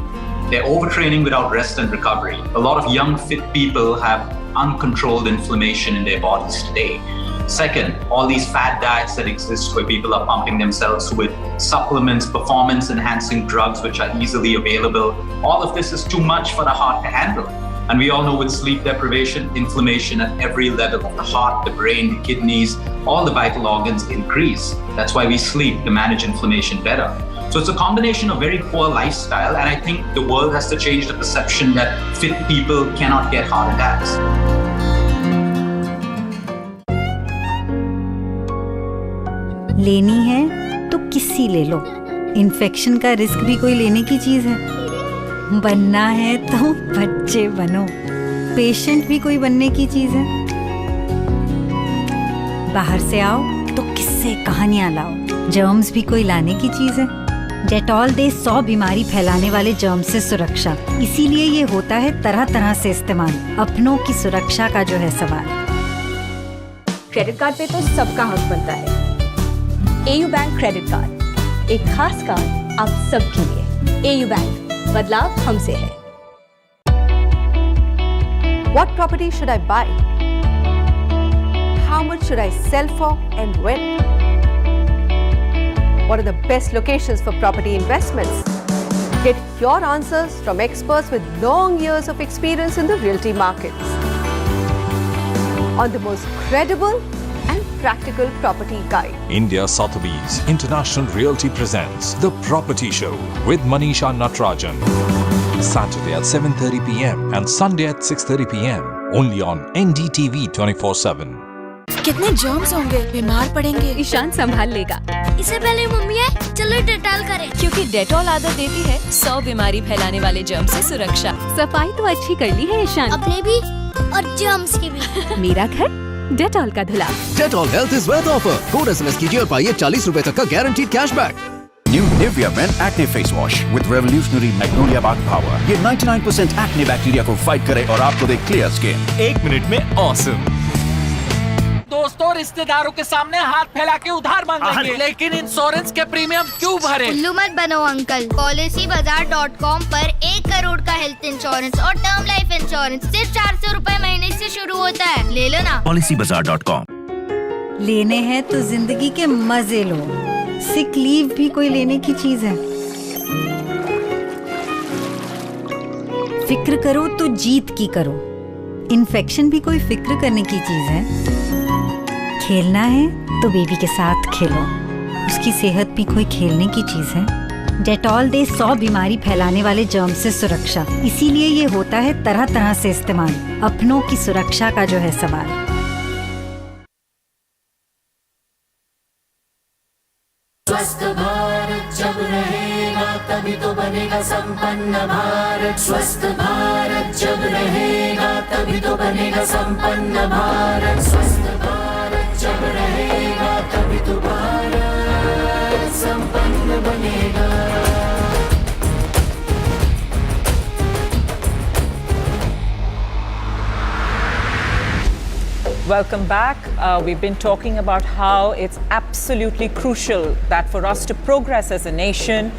They're overtraining without rest and recovery. A lot of young, fit people have uncontrolled inflammation in their bodies today. Second, all these fad diets that exist where people are pumping themselves with supplements, performance-enhancing drugs which are easily available. All of this is too much for the heart to handle. And we all know with sleep deprivation, inflammation at every level of the heart, the brain, the kidneys, all the vital organs increase. That's why we sleep to manage inflammation better. So it's a combination of very poor lifestyle, and I think the world has to change the perception that fit people cannot get heart attacks.
लेनी है तो किसी ले लो। Infection का risk भी कोई लेने की चीज है। बनना है तो बच्चे बनो। पेशेंट भी कोई बनने की चीज है। बाहर से आओ तो किससे कहानियां लाओ। जर्म्स भी कोई लाने की चीज है। डेटॉल दे 100 बीमारी फैलाने वाले जर्म से सुरक्षा। इसीलिए ये होता है तरह तरह से इस्तेमाल। अपनों की सुरक्षा का जो है सवाल।
क्रेडिट कार्ड पे तो सबका हक बनता है। एयू बैंक क्रेडिट कार्ड, एक खास कार्ड आप सबके लिए। एयू बैंक, बदलाव हमसे है।
What property should I buy? How much should I sell for and when? What are the best locations for property investments? Get your answers from experts with long years of experience in the realty markets on the most credible and practical property guide.
India Sotheby's International Realty presents The Property Show with Manisha Natarajan. Saturday at 7:30 p.m. and Sunday at 6:30 p.m. only on NDTV 24/7.
कितने germs होंगे, बीमार पड़ेंगे।
ईशान संभाल लेगा।
इससे पहले mummy है, चलो डेटॉल करें।
क्योंकि डेटॉल आदत देती है 100 बीमारी फैलाने वाले जर्म से सुरक्षा। सफाई तो अच्छी कर ली है ईशान।
अपने भी और जर्म्स की भी।
मेरा घर डेटॉल का धुला।
Dettol health is worth offer. Code SMS कीजिए और पाइए 40 रुपए तक का guaranteed cashback.
New Nivea Men Acne Face Wash with revolutionary Magnolia Bark Power. ये 99% acne बैक्टीरिया को फाइट करे और आपको दे क्लियर स्किन। 1 मिनट में ऑसम।
दोस्तों रिश्तेदारों के सामने हाथ फैला के उधार मांगेंगे, लेकिन इंश्योरेंस के प्रीमियम क्यों भरे?
उल्लू मत बनो अंकल। PolicyBazaar.com पर 1 करोड़ का हेल्थ इंश्योरेंस और टर्म लाइफ इंश्योरेंस सिर्फ 400 रुपए महीने से शुरू होता है। ले लो ना।
PolicyBazaar.com।
लेने हैं तो जिंदगी के मजे लो। सिक लीव भी कोई लेने की चीज है। फिक्र करो तो जीत की करो। इन्फेक्शन भी कोई फिक्र करने की चीज है। खेलना है तो बेबी के साथ खेलो। उसकी सेहत भी कोई खेलने की चीज है। डेटॉल दे 100 बीमारी फैलाने वाले जर्म से सुरक्षा। इसीलिए ये होता है तरह तरह से इस्तेमाल। अपनों की सुरक्षा का जो है सवाल।
स्वस्थ भारत जब रहेगा तभी तो बनेगा संपन्न भारत। स्वस्थ भारत जब रहेगा तभी तो बनेगा संपन्न भारत। स्वस्थ भारत जब रहेगा तभी तो भारत संपन्न बनेगा।
Welcome back. We've been talking about how it's absolutely crucial that for us to progress as a nation,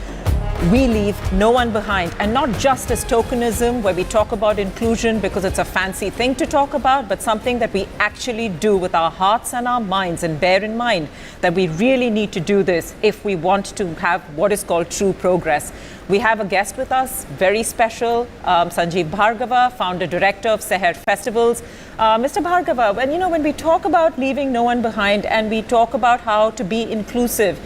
we leave no one behind. And not just as tokenism, where we talk about inclusion because it's a fancy thing to talk about, but something that we actually do with our hearts and our minds, and bear in mind that we really need to do this if we want to have what is called true progress. We have a guest with us, very special, Sanjeev Bhargava, founder director of Seher Festivals. Mr. Bhargava, when we talk about leaving no one behind and we talk about how to be inclusive,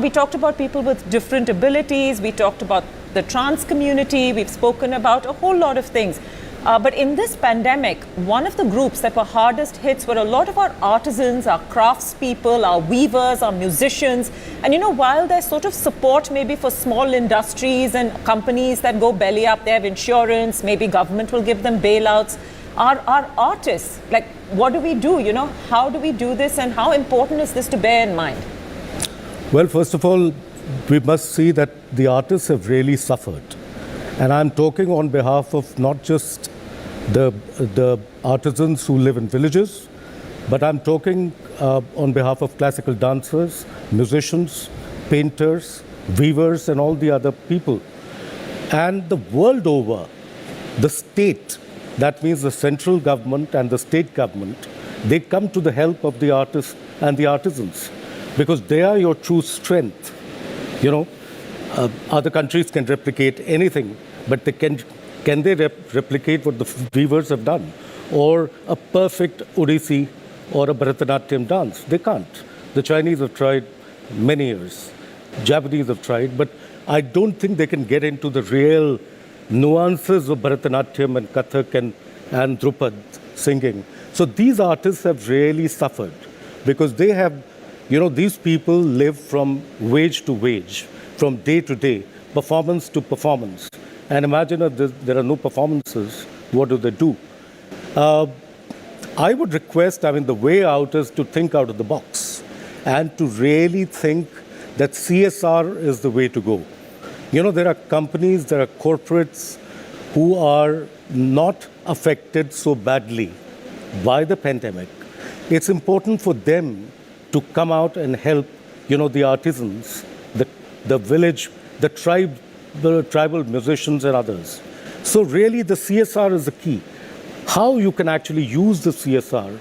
we talked about people with different abilities, we talked about the trans community, we've spoken about a whole lot of things. But in this pandemic, one of the groups that were hardest hits were a lot of our artisans, our craftspeople, our weavers, our musicians. And while there's sort of support maybe for small industries and companies that go belly up, they have insurance, maybe government will give them bailouts. Our artists, like, what do we do? How do we do this, and how important is this to bear in mind?
Well, first of all, we must see that the artists have really suffered. And I'm talking on behalf of not just the artisans who live in villages, but I'm talking on behalf of classical dancers, musicians, painters, weavers, and all the other people. And the world over, the state, that means the central government and the state government, they come to the help of the artists and the artisans because they are your true strength. Other countries can replicate anything, but can they replicate what the weavers have done? Or a perfect Odissi or a Bharatanatyam dance? They can't. The Chinese have tried many years. Japanese have tried, but I don't think they can get into the real nuances of Bharatanatyam and Kathak and Drupad singing. So these artists have really suffered because they have, these people live from wage to wage, from day to day, performance to performance. And imagine if there are no performances, what do they do?
I would request, I mean, the way out is to think out of the box and to really think that CSR is the way to go. You know, there are companies, there are corporates who are not affected so badly by the pandemic. It's important for them to come out and help, you know, the artisans, the village, the tribal musicians and others. So really the CSR is the key. How you can actually use the CSR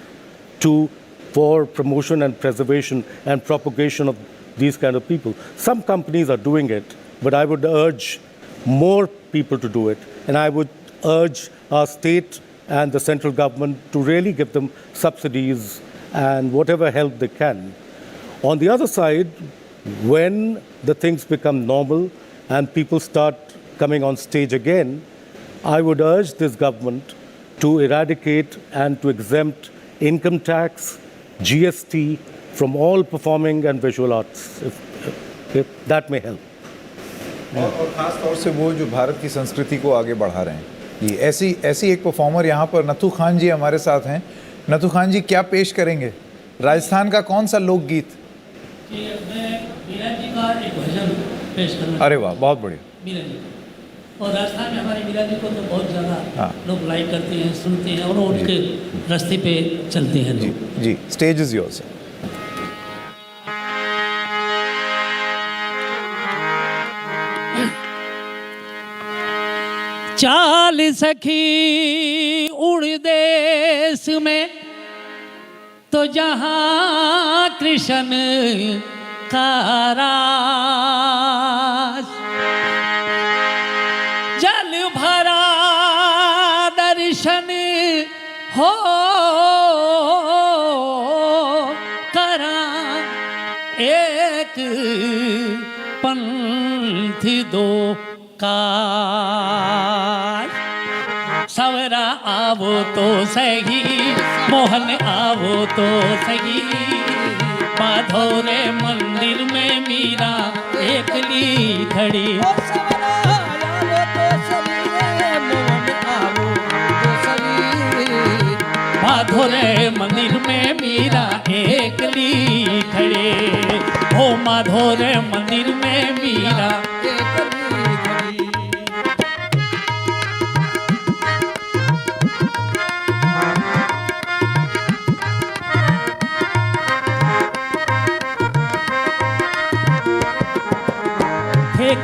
for promotion and preservation and propagation of these kind of people. Some companies are doing it, but I would urge more people to do it. And I would urge our state and the central government to really give them subsidies and whatever help they can. On the other side, when the things become normal and people start coming on stage again, I would urge this government to eradicate and to exempt income tax, GST from all performing and visual arts, if that may help.
और ख़ास तौर से वो जो भारत की संस्कृति को आगे बढ़ा रहे हैं, ये ऐसी एक परफॉर्मर यहाँ पर नथु खान जी हमारे साथ हैं। नथु खान जी क्या पेश करेंगे? राजस्थान का कौन सा लोकगीत?
मैं मीरा जी का एक भजन पेश करना।
अरे वाह, बहुत बढ़िया।
मीरा जी और राजस्थान में हमारे मीरा जी को तो बहुत ज़्यादा लोग लाइक करते हैं, सुनते हैं और उनके रास्ते पे चलते हैं।
जी, स्टेज इज योर्स।
चाल सखी उड़ देश में तो जहाँ कृष्ण का रास, जल भरा दर्शन हो करा एक पंथ दो कार। सवरा आवो तो सही, मोहन आवो तो सही, माधोरे मंदिर में मीरा एकली खड़ी। माधोरे मंदिर में मीरा एकली खड़े, ओ माधोरे मंदिर में मीरा एकली खड़ी।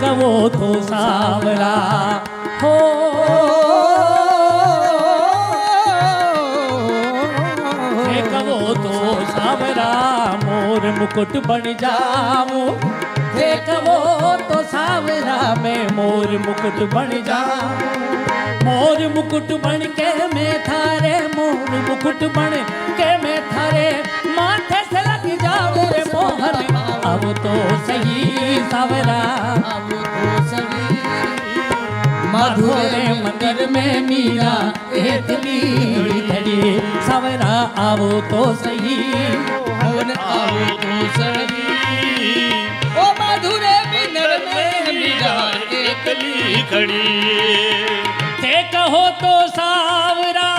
कवो तो सावरा हो, कवो तो सावरा मोर मुकुट बन जाऊं, कवो तो सावरा में मोर मुकुट बन जाऊं। मोर मुकुट बन के मैं थारे, मोर मुकुट बन के मैं थारे माथे से लग जाऊं रे मोहन। अब तो सही सावरा, अब तो सही माधोरे मंदिर में मीरा एकली खड़ी। सावरा आओ तो सही, मोहन आओ तो सही, ओ माधुरे मंदिर में मीरा एकली खड़ी। ते कहो तो सावरा,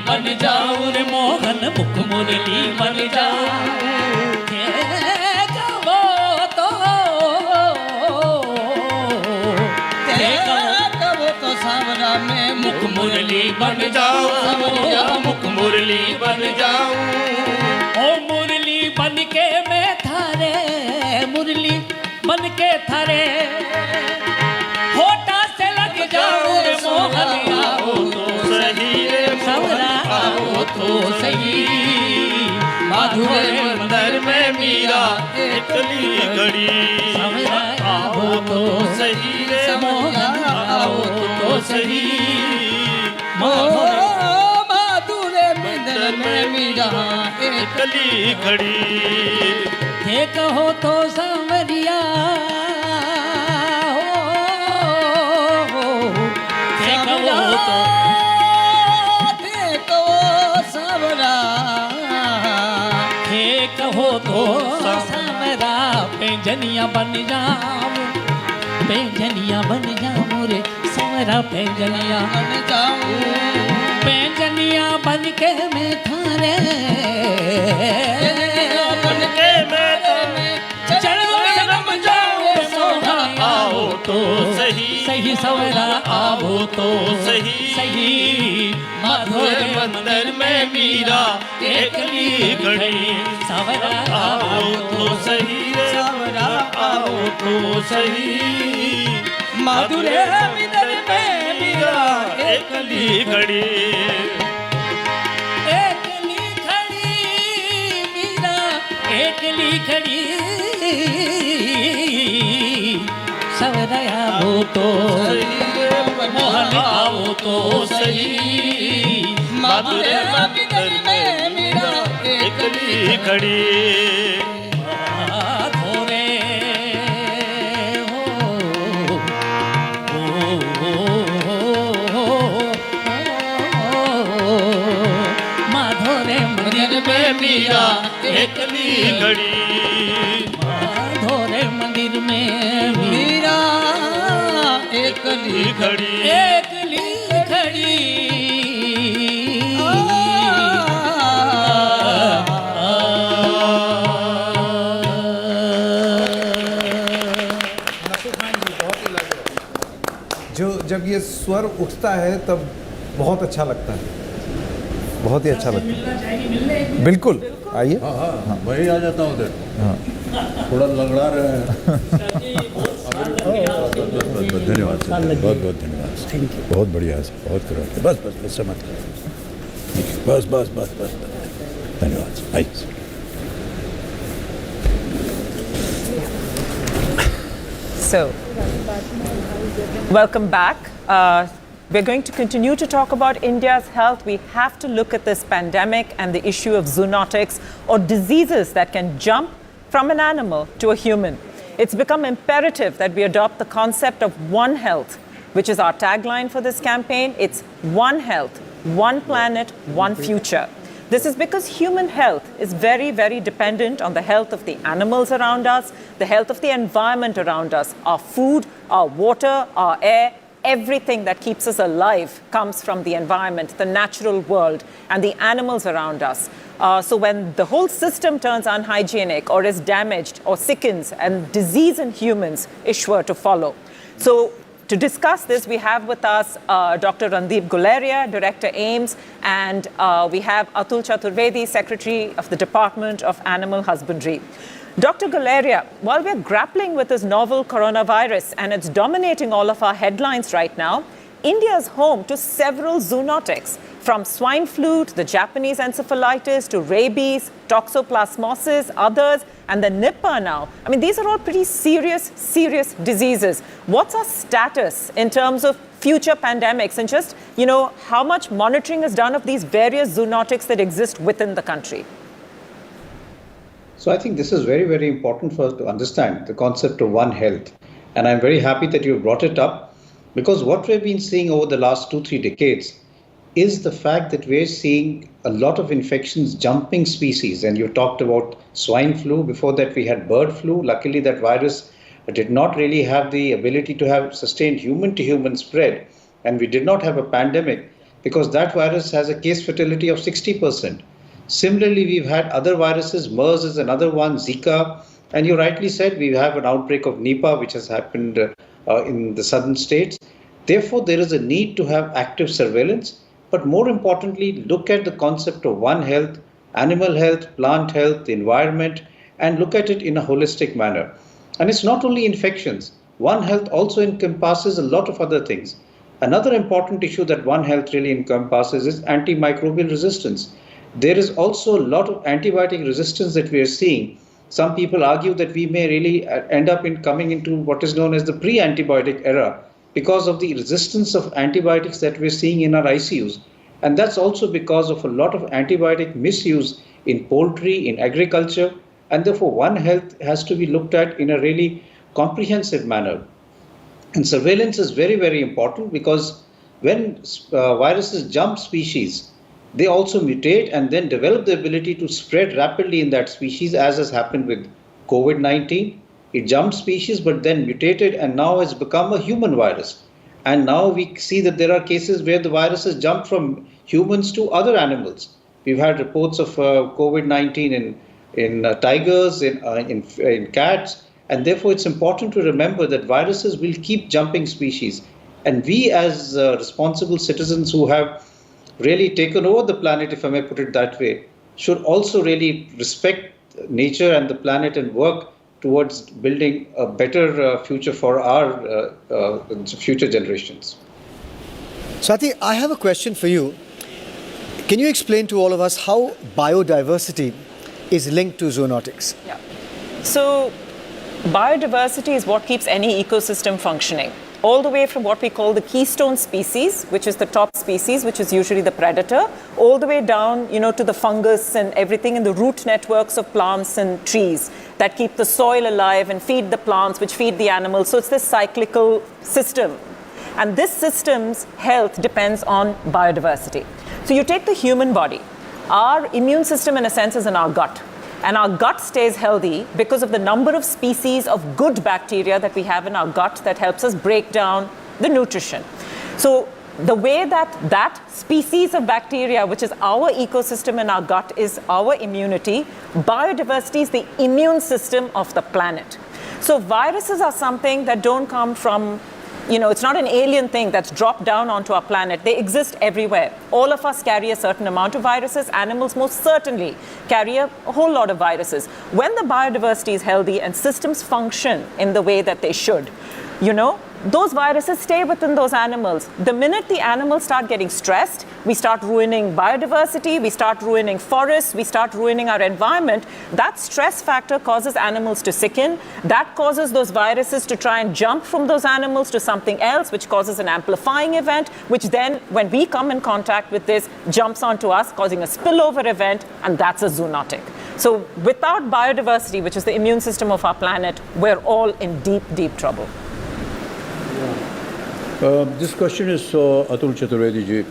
बन जाऊं रे मोहन, मुख मुरली बन जाऊं। कहो तो सावरा में मुख मुरली बन जाऊं, मुख मुरली बन जाऊं। ओ मुरली बन के मैं थारे, मुरली बन के थारे होठा से लग जाऊं रे मोहन। आओ तो सही रे सावरा, आओ तो सही माधुरे मंदिर में मीरा एकली खड़ी। सावरा आओ तो सही रे मोहन, आओ तो सही माधुरे मंदिर में मीरा एकली खड़ी। हे कहो तो सांवरिया, पैंजनिया बन जाऊं, पैंजनिया बन जाऊं रे सवरा पैंजनिया बन जाऊं, पैंजनिया बन के मैं थारे बन के मैं आओ तो सही, सही सवरा आओ तो सही, सही मधुर मंदिर में मीरा एकली घड़ी, सवरा आओ तो सही, सवरा आओ तो सही, मधुर मंदिर में मीरा एकली घड़ी, एकली खड़ी मीरा एकली खड़ी, सवरा आओ तो मोहन आओ तो सही, मधुर मंदिर में मीरा एकली खड़ी, धोरे माधोरे मंदिर में मीरा एकली खड़ी, माधोरे मंदिर में मीरा एकली खड़ी, एकली खड़ी,
जो जब ये स्वर उठता है तब बहुत अच्छा लगता है, बहुत ही अच्छा लगता है। बिल्कुल आइए।
हाँ, वही आ जाता हूँ उधर। थोड़ा लगड़ा रहे हैं। धन्यवाद सर, बहुत बहुत धन्यवाद। Thank you. बहुत बढ़िया है सर, बहुत करो। बस बस बस समझ बस बस बस बस धन्यवाद सर। आइए
So, welcome back. We're going to continue to talk about India's health. We have to look at this pandemic and the issue of zoonotics, or diseases that can jump from an animal to a human. It's become imperative that we adopt the concept of One Health, which is our tagline for this campaign. It's One Health, One Planet, One Future. This is because human health is very, very dependent on the health of the animals around us, the health of the environment around us. Our food, our water, our air, everything that keeps us alive comes from the environment, the natural world, and the animals around us. So when the whole system turns unhygienic or is damaged or sickens, and disease in humans is sure to follow. So to discuss this, we have with us Dr. Randeep Guleria, Director AIMS, and we have Atul Chaturvedi, Secretary of the Department of Animal Husbandry. Dr. Guleria, while we're grappling with this novel coronavirus and it's dominating all of our headlines right now, India is home to several zoonotics, from swine flu to the Japanese encephalitis to rabies, toxoplasmosis, others, and the Nipah now. I mean, these are all pretty serious diseases. What's our status in terms of future pandemics, and just, you know, how much monitoring is done of these various zoonotics that exist within the country?
So I think this is very, very important for us to understand the concept of One Health. And I'm very happy that you brought it up, because what we've been seeing over the last 2-3 decades is the fact that we're seeing a lot of infections jumping species. And you talked about swine flu. Before that, we had bird flu. Luckily, that virus did not really have the ability to have sustained human-to-human spread. And we did not have a pandemic because that virus has a case fatality of 60%. Similarly, we've had other viruses. MERS is another one, Zika. And you rightly said we have an outbreak of Nipah, which has happened in the southern states. Therefore, there is a need to have active surveillance. But more importantly, look at the concept of One Health, animal health, plant health, the environment, and look at it in a holistic manner. And it's not only infections. One Health also encompasses a lot of other things. Another important issue that One Health really encompasses is antimicrobial resistance. There is also a lot of antibiotic resistance that we are seeing. Some people argue that we may really end up coming into what is known as the pre-antibiotic era because of the resistance of antibiotics that we're seeing in our ICUs. And that's also because of a lot of antibiotic misuse in poultry, in agriculture, and therefore One Health has to be looked at in a really comprehensive manner. And surveillance is very, very important, because when viruses jump species, they also mutate and then develop the ability to spread rapidly in that species, as has happened with COVID-19. It jumped species, but then mutated and now has become a human virus. And now we see that there are cases where the virus has jumped from humans to other animals. We've had reports of COVID-19 in tigers, in cats, and therefore it's important to remember that viruses will keep jumping species. And we as responsible citizens who have really taken over the planet, if I may put it that way, should also really respect nature and the planet and work towards building a better future for our future generations.
Swati, I have a question for you. Can you explain to all of us how biodiversity is linked to zoonotics?
Yeah. So, biodiversity is what keeps any ecosystem functioning. All the way from what we call the keystone species, which is the top species, which is usually the predator, all the way down, to the fungus and everything in the root networks of plants and trees that keep the soil alive and feed the plants, which feed the animals. So it's this cyclical system. And this system's health depends on biodiversity. So you take the human body. Our immune system, in a sense, is in our gut. And our gut stays healthy because of the number of species of good bacteria that we have in our gut that helps us break down the nutrition. So the way that species of bacteria, which is our ecosystem in our gut, is our immunity, biodiversity is the immune system of the planet. So viruses are something that don't come from, it's not an alien thing that's dropped down onto our planet. They exist everywhere. All of us carry a certain amount of viruses. Animals most certainly carry a whole lot of viruses. When the biodiversity is healthy and systems function in the way that they should, those viruses stay within those animals. The minute the animals start getting stressed, we start ruining biodiversity, we start ruining forests, we start ruining our environment. That stress factor causes animals to sicken. That causes those viruses to try and jump from those animals to something else, which causes an amplifying event, which then, when we come in contact with this, jumps onto us, causing a spillover event, and that's a zoonotic. So without biodiversity, which is the immune system of our planet, we're all in deep, deep trouble.
This question is for Atul Chaturvedi ji.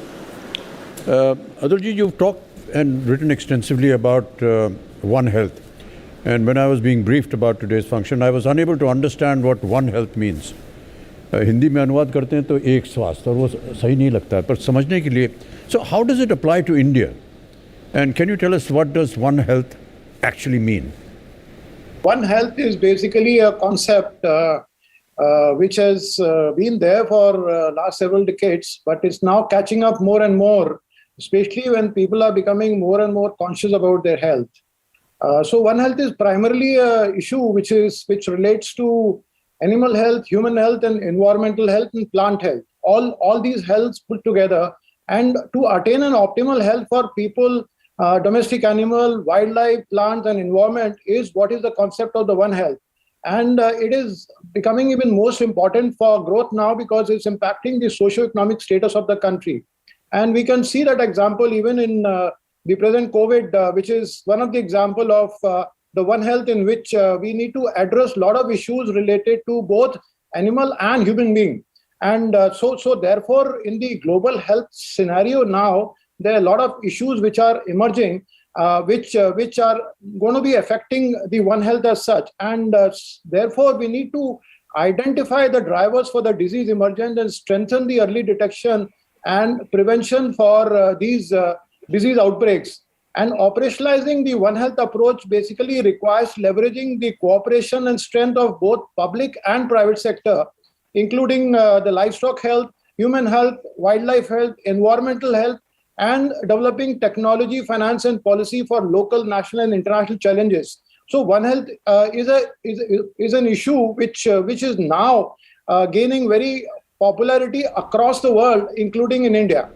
Atul ji, you've talked and written extensively about One Health. And when I was being briefed about today's function, I was unable to understand what One Health means. Hindi में अनुवाद करते हैं तो एक स्वास्थ्य, और वो सही नहीं लगता है, पर समझने के लिए, so how does it apply to India? And can you tell us what does One Health actually mean?
One Health is basically a concept which has been there for last several decades, but it's now catching up more and more, especially when people are becoming more and more conscious about their health. So One Health is primarily an issue which relates to animal health, human health, and environmental health and plant health. All these healths put together, and to attain an optimal health for people, domestic animal, wildlife, plants, and environment is what is the concept of the One Health. And it is becoming even most important for growth now because it's impacting the socio-economic status of the country. And we can see that example even in the present COVID, which is one of the example of the One Health in which we need to address a lot of issues related to both animal and human being. And so therefore, in the global health scenario now, there are a lot of issues which are emerging, which are going to be affecting the One Health as such. And therefore, we need to identify the drivers for the disease emergence and strengthen the early detection and prevention for these disease outbreaks. And operationalizing the One Health approach basically requires leveraging the cooperation and strength of both public and private sector, including the livestock health, human health, wildlife health, environmental health, and developing technology, finance, and policy for local, national, and international challenges. So One Health is an issue which is now gaining very popularity across the world, including in India.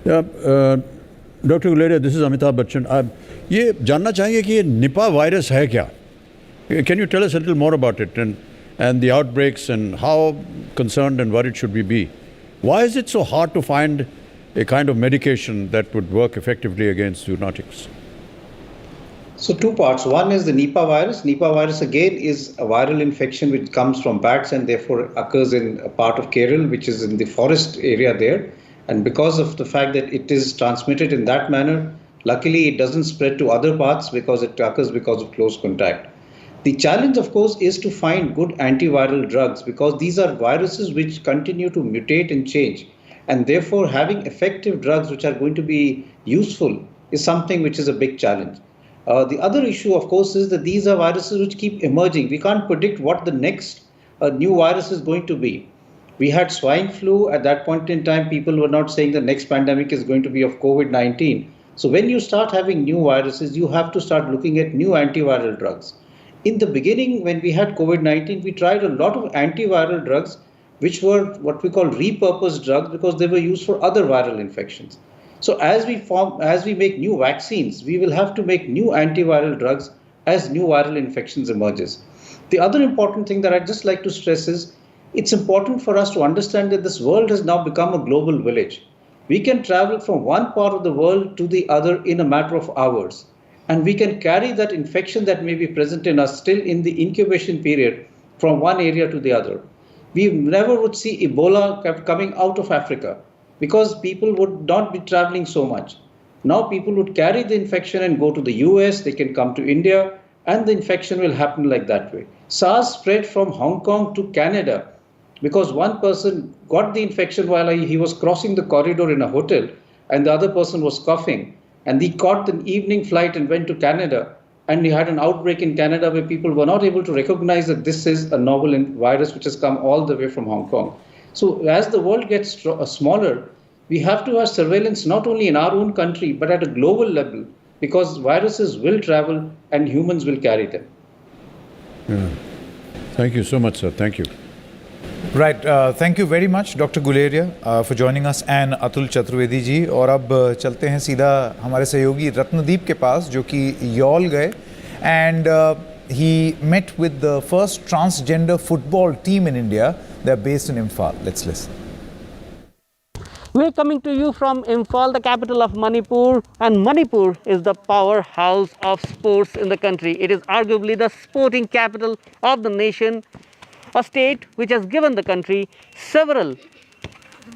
Yeah, Dr. Guleria, this is Amitabh Bachchan. ये जानना चाहेंगे कि ये Nipah virus है क्या? Can you tell us a little more about it and the outbreaks and how concerned and worried should we be? Why is it so hard to find a kind of medication that would work effectively against zoonotics?
So two parts. One is the Nipah virus. Nipah virus again is a viral infection which comes from bats and therefore occurs in a part of Kerala, which is in the forest area there. And because of the fact that it is transmitted in that manner, luckily it doesn't spread to other parts because it occurs because of close contact. The challenge, of course, is to find good antiviral drugs because these are viruses which continue to mutate and change. And therefore, having effective drugs which are going to be useful is something which is a big challenge. The other issue, of course, is that these are viruses which keep emerging. We can't predict what the next new virus is going to be. We had swine flu. At that point in time, people were not saying the next pandemic is going to be of COVID-19. So when you start having new viruses, you have to start looking at new antiviral drugs. In the beginning, when we had COVID-19, we tried a lot of antiviral drugs, which were what we call repurposed drugs because they were used for other viral infections. So as we make new vaccines, we will have to make new antiviral drugs as new viral infections emerges. The other important thing that I'd just like to stress is it's important for us to understand that this world has now become a global village. We can travel from one part of the world to the other in a matter of hours. And we can carry that infection that may be present in us still in the incubation period from one area to the other. We never would see Ebola coming out of Africa because people would not be traveling so much. Now people would carry the infection and go to the US, they can come to India, and the infection will happen like that way. SARS spread from Hong Kong to Canada because one person got the infection while he was crossing the corridor in a hotel and the other person was coughing. And he caught the evening flight and went to Canada. And he had an outbreak in Canada where people were not able to recognize that this is a novel virus which has come all the way from Hong Kong. So as the world gets smaller, we have to have surveillance not only in our own country, but at a global level, because viruses will travel and humans will carry them.
Yeah. Thank you so much, sir. Thank you.
Right, thank you very much Dr. Guleria for joining us and Atul Chaturvedi ji. और अब चलते हैं सीधा हमारे सहयोगी रत्नदीप के पास जो कि यॉल गए and he met with the first transgender football team in India. They're based in Imphal. Let's listen.
We're coming to you from Imphal, the capital of Manipur, and Manipur is the powerhouse of sports in the country. It is arguably the sporting capital of the nation, a state which has given the country several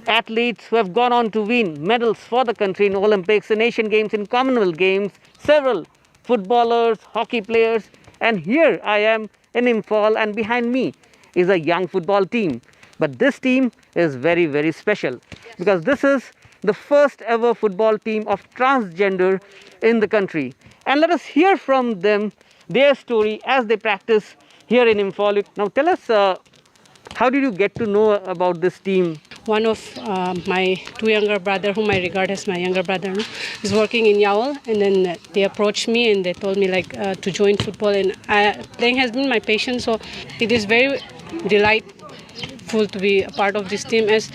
athletes who have gone on to win medals for the country in Olympics, in Asian Games, in Commonwealth Games, several footballers, hockey players, and here I am in Imphal and behind me is a young football team. But this team is very, very special because this is the first ever football team of transgender in the country. And let us hear from them their story as they practice here in Imphal. Now tell us, how did you get to know about this team?
One of my two younger brother, whom I regard as my younger brother, is working in Yaol, and then they approached me and they told me like to join football, and playing has been my passion, so it is very delightful to be a part of this team as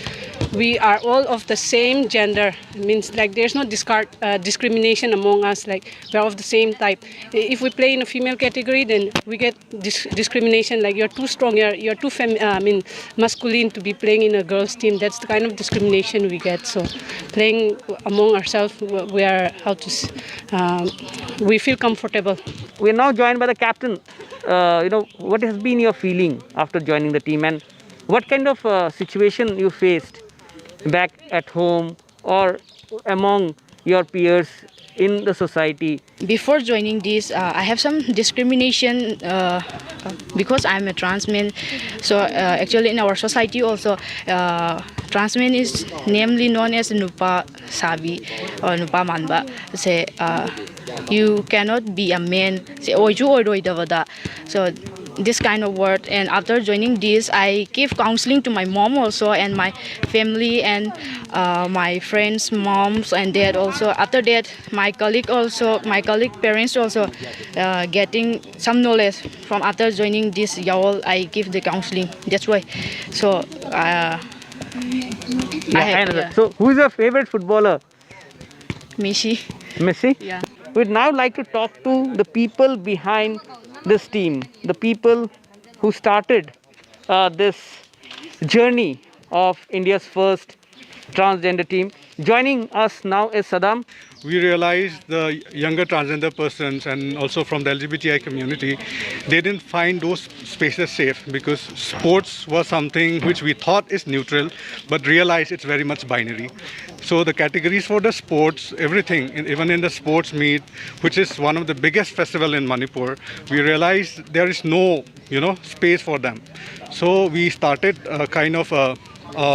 we are all of the same gender. It means like there's no discrimination among us, like we're of the same type. If we play in a female category, then we get discrimination, like you're too strong, you're too masculine to be playing in a girls team. That's the kind of discrimination we get. So playing among ourselves, we feel comfortable.
We're now joined by the captain. What has been your feeling after joining the team, and what kind of situation you faced back at home or among your peers in the society?
Before joining this, I have some discrimination because I'm a trans man. So actually in our society also, trans man is namely known as Nupa Sabi or Nupa Manba. Say you cannot be a man. Say so this kind of word. And after joining this, I give counseling to my mom also and my family and my friends' moms and dad also. After that, my colleague parents also getting some knowledge from after joining this Yaol. I give the counseling. That's why. So
So who is your favorite footballer?
Messi.
Messi?
Yeah.
We'd now like to talk to the people behind this team, the people who started this journey of India's first transgender team. Joining us now is Saddam,
we realized the younger transgender persons and also from the LGBTI community, they didn't find those spaces safe because sports was something which we thought is neutral, but realized it's very much binary. So the categories for the sports, everything, even in the sports meet, which is one of the biggest festival in Manipur, we realized there is no, space for them. So we started a kind of a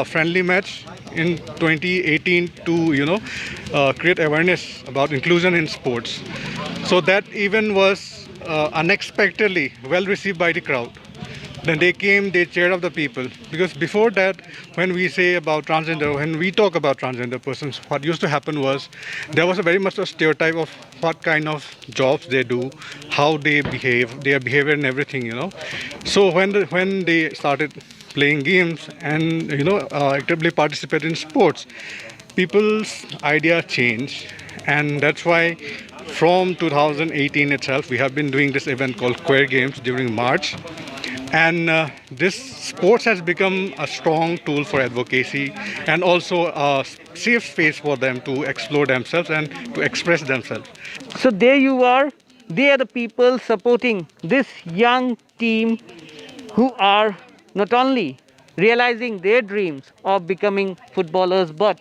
friendly match in 2018 to create awareness about inclusion in sports. So that event was unexpectedly well received by the crowd. Then they came, they cheered up the people. Because before that, when we say about transgender, when we talk about transgender persons, what used to happen was there was a very much a stereotype of what kind of jobs they do, how they behave, their behavior and everything. So when they started playing games and actively participate in sports, people's idea changed, and that's why from 2018 itself we have been doing this event called Queer Games during March, and this sports has become a strong tool for advocacy and also a safe space for them to explore themselves and to express themselves.
So there you are. They are the people supporting this young team who are not only realizing their dreams of becoming footballers, but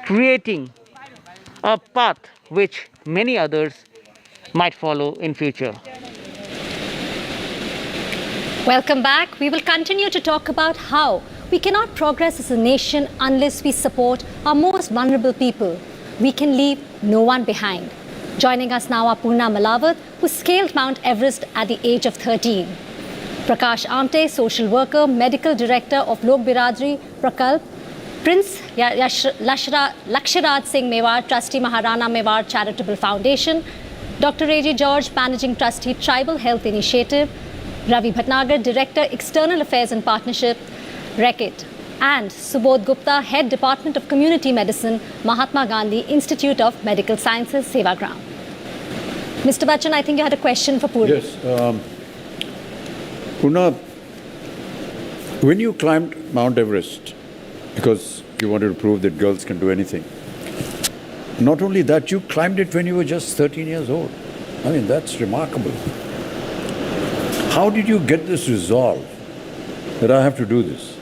creating a path which many others might follow in future.
Welcome back. We will continue to talk about how we cannot progress as a nation unless we support our most vulnerable people. We can leave no one behind. Joining us now are Purna Malawat, who scaled Mount Everest at the age of 13. Prakash Amte, social worker, medical director of Lok Biradri Prakalp, Prince Laksharaj Singh Mewar, trustee Maharana Mewar Charitable Foundation, Dr. A.J. George, managing trustee Tribal Health Initiative, Ravi Bhatnagar, director External Affairs and Partnership, RECIT, and Subodh Gupta, head Department of Community Medicine, Mahatma Gandhi Institute of Medical Sciences, Sevagram. Mr. Bachchan, I think you had a question for Purna.
Yes. Purna, when you climbed Mount Everest, because you wanted to prove that girls can do anything, not only that, you climbed it when you were just 13 years old. I mean, that's remarkable. How did you get this resolve that I have to do this?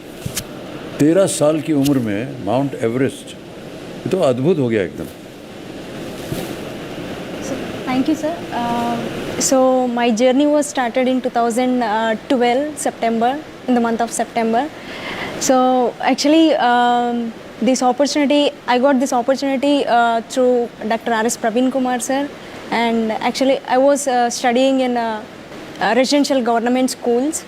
13 साल की उम्र में mount Everest, ये तो अद्भुत हो गया एकदम.
Thank you, sir. So my journey was started in 2012 September, in the month of September. So actually, I got this opportunity through Dr. R.S. Praveen Kumar sir, and actually I was studying in residential government schools.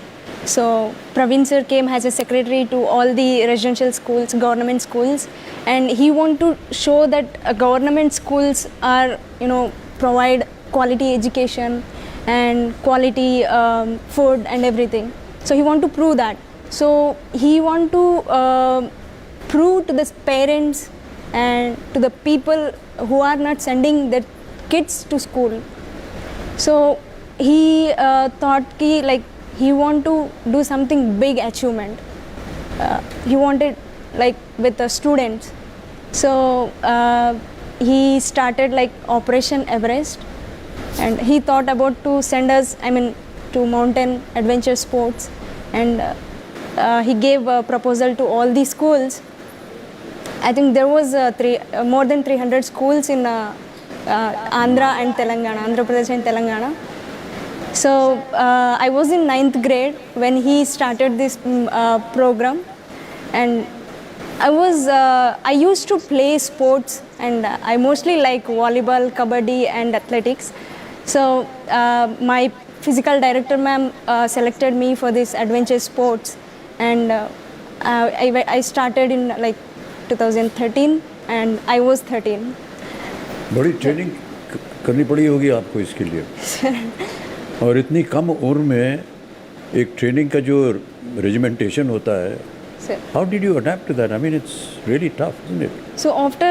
So Praveen sir came as a secretary to all the residential schools, government schools, and he wanted to show that government schools are, provide quality education and quality food and everything. So he wanted to prove that. So he wanted to prove to the parents and to the people who are not sending their kids to school. So he thought he wanted to do something big achievement. He wanted with the students. So he started Operation Everest, and he thought about to send us, to mountain adventure sports, and he gave a proposal to all the schools. I think there was more than 300 schools in Andhra and Telangana, Andhra Pradesh and Telangana. So I was in 9th grade when he started this program, and I used to play sports, and I mostly like volleyball, kabaddi and athletics. So my physical director ma'am selected me for this adventure sports, and I started in 2013 and I was 13.
बड़ी training करनी पड़ी होगी आपको इसके लिए. और इतनी कम उम्र में एक ट्रेनिंग का जो रेजिमेंटेशन होता है, how did you adapt to that? I mean, it's really tough, isn't it?
So after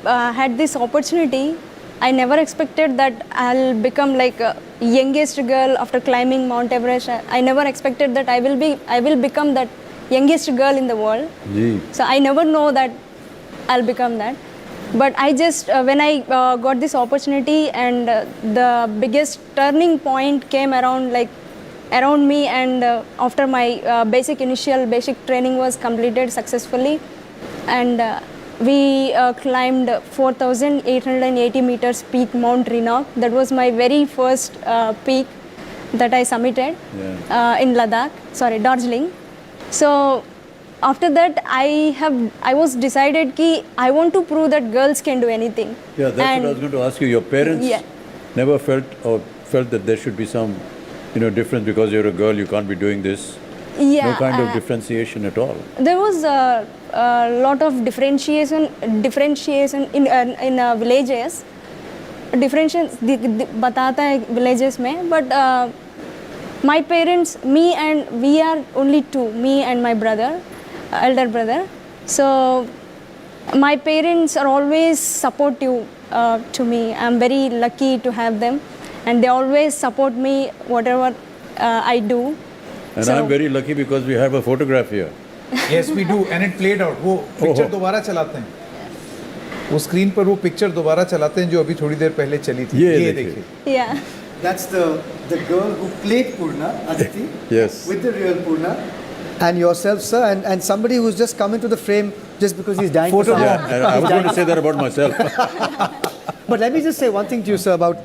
I had this opportunity, I never expected that I'll become a youngest girl after climbing Mount Everest. I never expected that I will become that youngest girl in the world.
Ji.
So I never know that I'll become that. But I just, when I got this opportunity, and the biggest turning point came around me, and after my basic training was completed successfully, and we climbed 4,880 meters peak Mount Renock. That was my very first peak that I summited in Darjeeling. So after that, I was decided that I want to prove that girls can do anything.
Yeah, that's what I was going to ask you. Your parents never felt that there should be some, difference because you're a girl, you can't be doing this.
Yeah,
no kind of differentiation at all.
There was a lot of differentiation in villages. Differentiations batata hai villages mein, but my parents, we are only two, me and my brother, elder brother. So my parents are always supportive to me. I'm very lucky to have them, and they always support me whatever I do.
And I'm very lucky because we have a photograph here.
Yes, we do, and it played out. वो picture दोबारा चलाते हैं. वो screen पर वो picture दोबारा चलाते हैं जो अभी थोड़ी देर पहले चली थी. ये देखिए.
Yeah.
That's the girl who played Purna, Aditi.
Yes.
With the real Purna. And yourself, sir, and somebody who's just come into the frame just because he's dying.
Photo. Yeah, and I was going to say that about myself.
But let me just say one thing to you, sir, about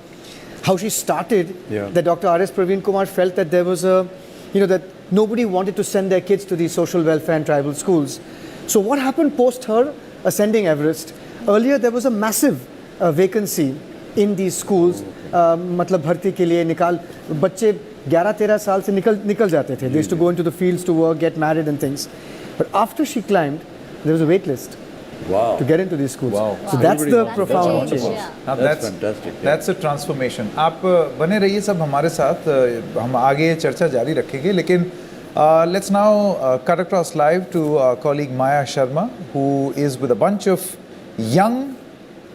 how she started.
Yeah.
That Dr. R.S. Praveen Kumar felt that there was that nobody wanted to send their kids to these social welfare and tribal schools. So what happened post her ascending Everest? Earlier there was a massive vacancy in these schools. मतलब भर्ती के लिए बच्चे 11-13 साल से निकल जाते थे. They used to go into the fields to work, get married and things. But after she climbed, there was a wait list.
Wow.
To get into these schools.
Wow.
So that's the profound change.
That's
fantastic.
That's a transformation. आप बने रहिए सब हमारे साथ. हम आगे चर्चा जारी रखेंगे. लेकिन let's now cut across live to our colleague Maya Sharma, who is with a bunch of young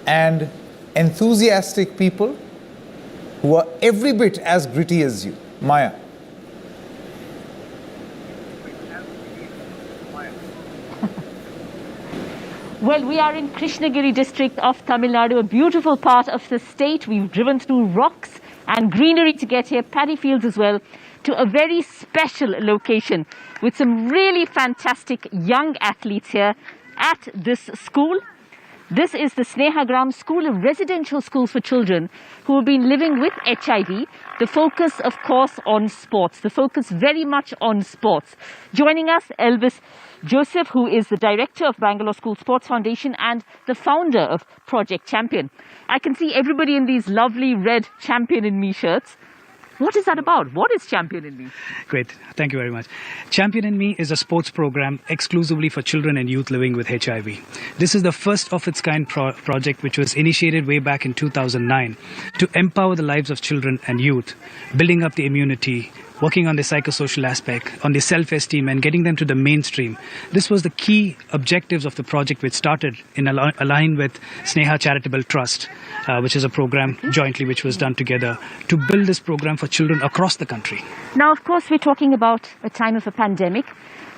and enthusiastic people who are every bit as gritty as you. Maya.
Well, we are in Krishnagiri district of Tamil Nadu, a beautiful part of the state. We've driven through rocks and greenery to get here, paddy fields as well, to a very special location with some really fantastic young athletes here at this school. This is the Snehagram School, a residential school for children who have been living with HIV. The focus, of course, on sports. The focus very much on sports. Joining us, Elvis Joseph, who is the director of Bangalore School Sports Foundation and the founder of Project Champion. I can see everybody in these lovely red Champion in Me shirts. What is that about? What is Champion in Me?
Great. Thank you very much. Champion in Me is a sports program exclusively for children and youth living with HIV. This is the first of its kind project which was initiated way back in 2009 to empower the lives of children and youth, building up the immunity, working on the psychosocial aspect, on the self-esteem and getting them to the mainstream. This was the key objectives of the project, which started in align with Sneha Charitable Trust, which is a program jointly which was done together to build this program for children across the country.
Now, of course, we're talking about a time of a pandemic.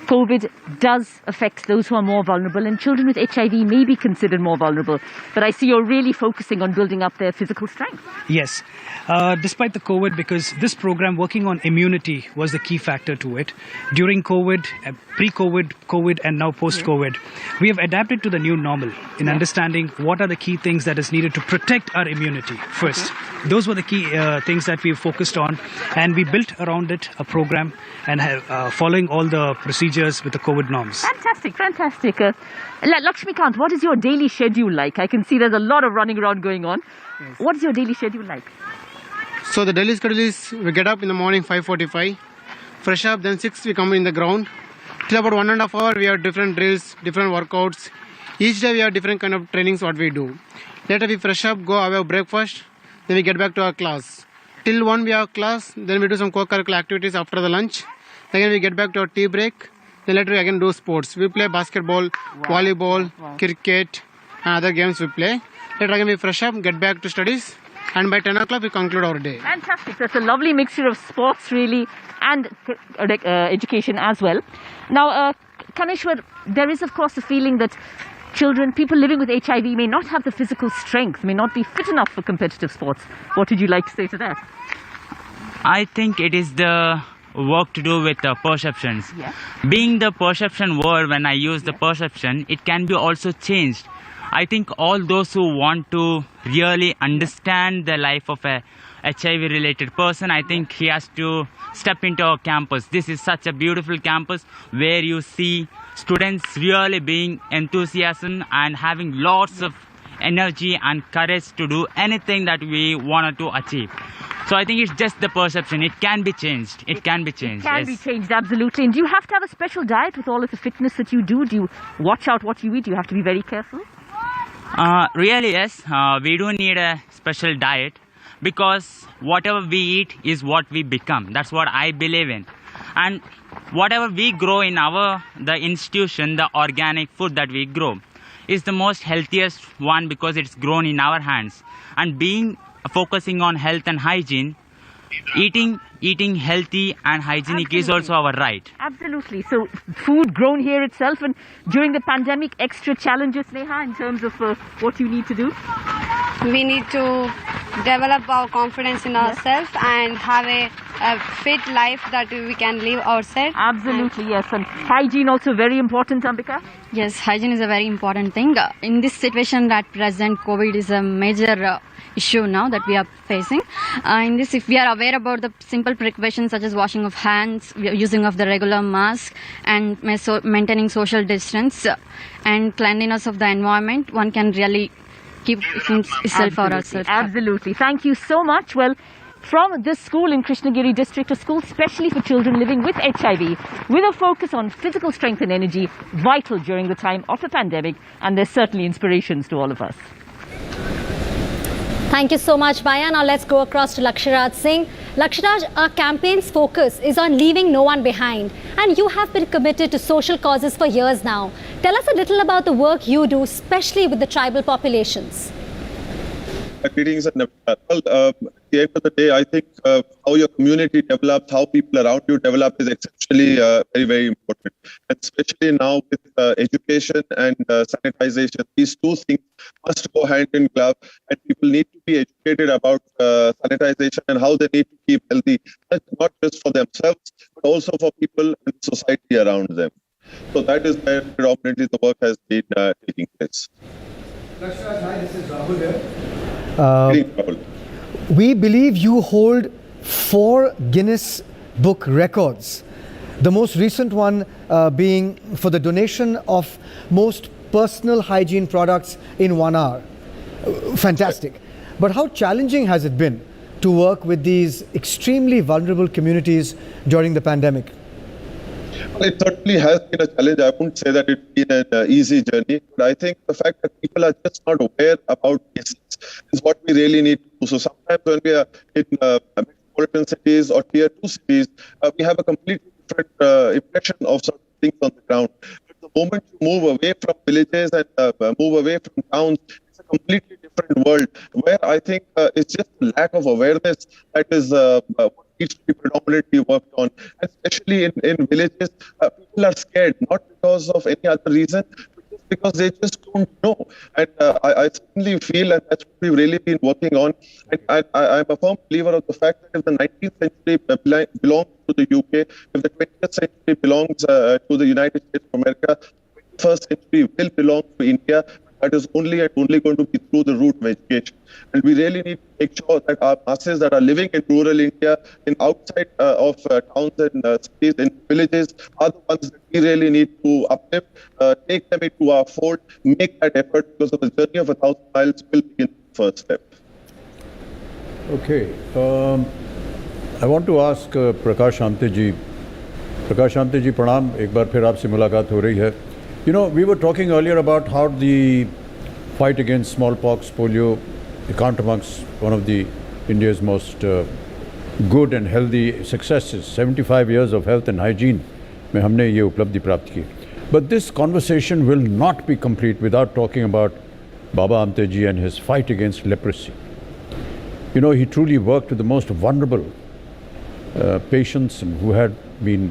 COVID does affect those who are more vulnerable, and children with HIV may be considered more vulnerable. But I see you're really focusing on building up their physical strength.
Yes. Despite the COVID, because this program working on immunity was the key factor to it. During COVID, pre-COVID, COVID and now post-COVID, we have adapted to the new normal in understanding what are the key things that is needed to protect our immunity first. Those were the key things that we focused on, and we built around it a program and following all the procedures with the COVID norms.
Fantastic, fantastic. Lakshmikant, what is your daily schedule like? I can see there's a lot of running around going on. Yes. What is your daily schedule like?
So the daily schedule is we get up in the morning 5:45, fresh up, then 6 we come in the ground. Till about 1.5 hours we have different drills, different workouts. Each day we have different kind of trainings what we do. Later we fresh up, go have breakfast, then we get back to our class. Till 1 we have class, then we do some co-curricular activities after the lunch. Again we get back to our tea break. Then later we again do sports. We play basketball, volleyball, cricket and other games we play. Later again we fresh up, get back to studies, and by 10 o'clock we conclude our day.
Fantastic. That's a lovely mixture of sports really and education as well. Now, Kaneshwar, there is of course a feeling that children, people living with HIV may not have the physical strength, may not be fit enough for competitive sports. What would you like to say to that?
I think it is the work to do with perceptions.
Yeah.
Being the perception word, when I use the perception, it can be also changed. I think all those who want to really understand the life of a HIV related person, I think he has to step into our campus. This is such a beautiful campus where you see students really being enthusiasm and having lots of energy and courage to do anything that we wanted to achieve. So I think it's just the perception. It can be changed. It can be changed.
It can be changed, absolutely. And do you have to have a special diet with all of the fitness that you do? Do you watch out what you eat? Do you have to be very careful?
Really, yes. We do need a special diet because whatever we eat is what we become. That's what I believe in. And whatever we grow in the institution, the organic food that we grow is the most healthiest one because it's grown in our hands. And focusing on health and hygiene, eating healthy and hygienic is also our right.
Absolutely. So food grown here itself, and during the pandemic, extra challenges, Neha, in terms of what you need to do?
We need to develop our confidence in ourselves and have a fit life that we can live ourselves.
Absolutely, yes. And hygiene also very important, Ambika?
Yes, hygiene is a very important thing. In this situation at present, COVID is a major issue now that we are facing. In this, if we are aware about the simple precautions such as washing of hands, using of the regular mask, and maintaining social distance and cleanliness of the environment, one can really keep himself or herself.
Absolutely. Thank you so much. Well, from this school in Krishnagiri district, a school specially for children living with HIV, with a focus on physical strength and energy, vital during the time of the pandemic, and there's certainly inspirations to all of us.
Thank you so much, Maya. Now let's go across to Laksharaj Singh. Laksharaj, our campaign's focus is on leaving no one behind, and you have been committed to social causes for years now. Tell us a little about the work you do, especially with the tribal populations.
Greetings and at the end of the day, I think how your community develops, how people around you develop is exceptionally very, very important. And especially now with education and sanitization, these two things must go hand in glove, and people need to be educated about sanitization and how they need to keep healthy, not just for themselves, but also for people and society around them. So that is where predominantly the work has been taking place.
Laksharaj, hi, this is Rahul here. We believe you hold 4 Guinness Book records. The most recent one being for the donation of most personal hygiene products in 1 hour. Fantastic. But how challenging has it been to work with these extremely vulnerable communities during the pandemic?
Well, it certainly has been a challenge. I wouldn't say that it's been an easy journey, but I think the fact that people are just not aware about cases is what we really need to do. So sometimes when we are in metropolitan cities or tier 2 cities, we have a completely different impression of certain things on the ground. But the moment you move away from villages and move away from towns, it's a completely different world where I think it's just the lack of awareness that is what needs to be predominantly worked on. And especially in villages, people are scared, not because of any other reason, but just because they just don't know. And I certainly feel, and that's what we've really been working on. And I'm a firm believer of the fact that if the 19th century belongs to the UK, if the 20th century belongs to the United States of America, the 21st century will belong to India. That is only and only going to be through the route of education. And we really need to make sure that our masses that are living in rural India, in outside of towns and cities, in villages, are the ones that we really need to uplift, take them into our fold, make that effort, because of the journey of 1,000 miles will begin the first step.
Okay. I want to ask Prakash Amte ji. Prakash Amte ji, pranam. एक बार फिर आपसे मुलाकात हो रही है. You know, we were talking earlier about how the fight against smallpox, polio, count amongst one of the India's most good and healthy successes. 75 years of health and hygiene में हमने ये उपलब्धि प्राप्त की. But this conversation will not be complete without talking about Baba Amte ji and his fight against leprosy. You know, he truly worked with the most vulnerable patients who had been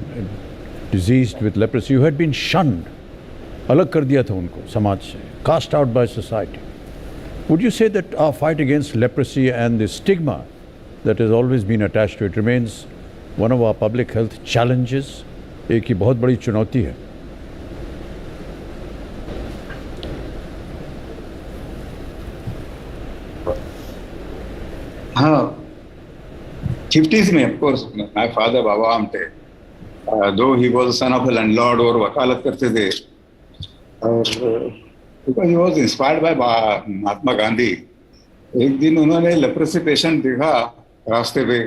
diseased with leprosy, who had been shunned अलग कर दिया था उनको समाज से, cast out by society. Would you say that our fight against leprosy and the stigma that has always been attached to it remains one of our public health challenges? एक ही बहुत बड़ी चुनौती है.
हाँ, 50s में, of course, my father Baba Amte, though he was the son of a landlord और वकालत करते थे, और because he was inspired by Mahatma Gandhi, एक दिन उन्होंने लेप्रोसी पेशेंट देखा रास्ते पे,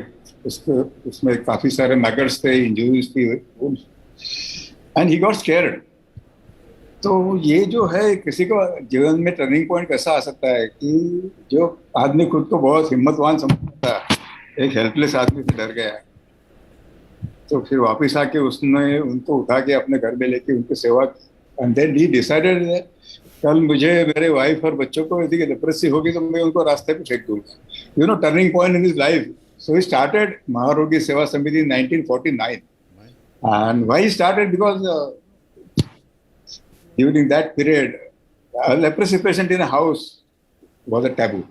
उसमें काफी सारे मैगट्स थे, इंजरीज थी, एंड ही गॉट स्कैर्ड. तो ये जो है, किसी को जीवन में टर्निंग पॉइंट कैसा आ सकता है कि जो आदमी खुद को बहुत हिम्मतवान समझता है, एक हेल्पलेस आदमी से डर गया है, तो फिर वापस आके उसने उनको उठा के अपने घर में लेके उनकी सेवा की. एंड देन ही डिसाइडेड कल मुझे मेरे वाइफ और बच्चों को यदि लेप्रोसी होगी तो मैं उनको रास्ते पे फेंक दूंगा. You know, turning point in his life. So he started Maharogi Seva Samiti in 1949. And why he started? Because during that period, a leprosy patient in a house was a taboo.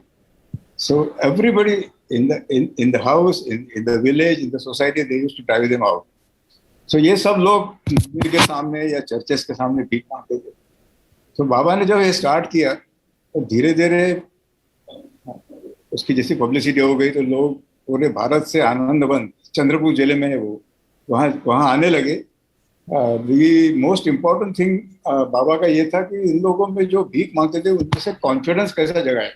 So everybody in the house, in the village, in the society, they used to drive them out. So ये सब लोग मंदिर के सामने या churches के सामने भीख मांगते थे. तो बाबा ने जब ये स्टार्ट किया तो धीरे धीरे उसकी जैसी पब्लिसिटी हो गई, तो लोग पूरे भारत से आनंदवन, चंद्रपुर जिले में है वो, वहाँ आने लगे. दी मोस्ट इम्पोर्टेंट थिंग बाबा का ये था कि इन लोगों में जो भीख मांगते थे उनमें से कॉन्फिडेंस कैसा जगाए,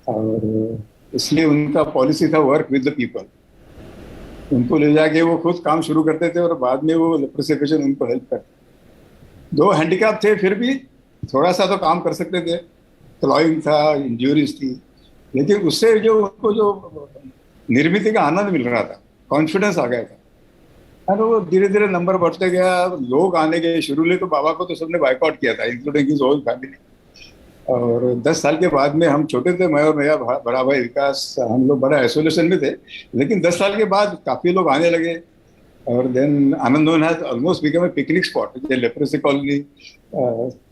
और इसलिए उनका पॉलिसी था वर्क विद द पीपल. उनको ले जाके वो खुद काम शुरू करते थे और बाद में वो लेप्रोसी पेशेंट उनको हेल्प करते. 2 हैंडीकैप थे, फिर भी थोड़ा सा तो काम कर सकते थे. क्लॉइंग था, इंजरीज थी, लेकिन उससे जो उनको जो निर्मित का आनंद मिल रहा था, कॉन्फिडेंस आ गया था, और वो धीरे धीरे नंबर बढ़ते गया. लोग आने गए. शुरू में तो बाबा को तो सबने बाइकआउट किया था, इंक्लूडिंग हिज होल फैमिली. और 10 साल के बाद में हम छोटे थे, मैं और मेरा बड़ा भाई विकास, हम लोग बड़ा आइसोलेशन में थे, लेकिन 10 साल के बाद काफी लोग आने लगे. और then Anandwan has almost become a picnic spot, ये लेप्रोसी कॉलोनी.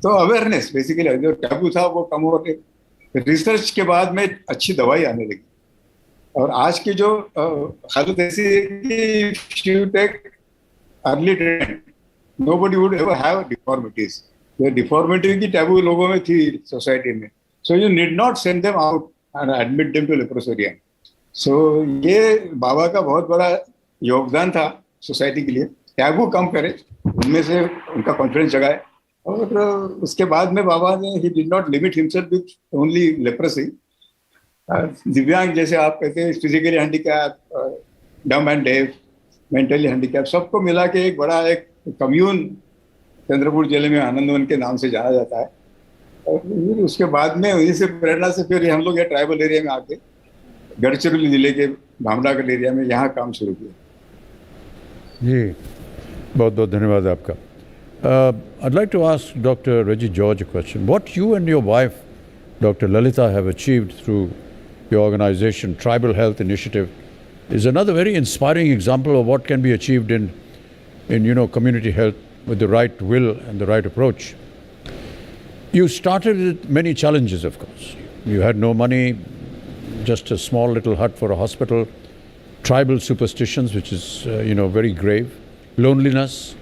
तो अवेयरनेस बेसिकली जो टैबू था वो कम हो गए. रिसर्च के बाद में अच्छी दवाई आने लगी. और आज की जो हालत ऐसी है कि you take early treatment, nobody would ever have deformities. Deformity की टैबू लोगों में थी सोसाइटी में. So you need not send them out and admit them to leprosarium. So ये बाबा का बहुत बड़ा योगदान था सोसाइटी के लिए. टैबू कम करे, उनमें से उनका कॉन्फिडेंस जगाए. और उसके बाद में बाबा ने he did not limit himself with only leprosy. दिव्यांग जैसे आप कहते हैं, फिजिकली हैंडीकैप, डम एंड डेफ, मेंटली हैंडीकैप, सबको मिला के एक बड़ा एक कम्यून चंद्रपुर जिले में आनंदवन के नाम से जाना जाता है. और उसके बाद में वहीं से प्रेरणा से फिर हम लोग ये ट्राइबल एरिया में आके गढ़चिरौली जिले के भामरागढ़ एरिया में यहाँ काम शुरू किया.
जी, बहुत बहुत धन्यवाद आपका. I'd like to ask Dr. Reggie George a question. What you and your wife, Dr. Lalita, have achieved through your organization, Tribal Health Initiative, is another very inspiring example of what can be achieved in community health with the right will and the right approach. You started with many challenges, of course. You had no money, just a small little hut for a hospital, tribal superstitions, which is, very grave, loneliness.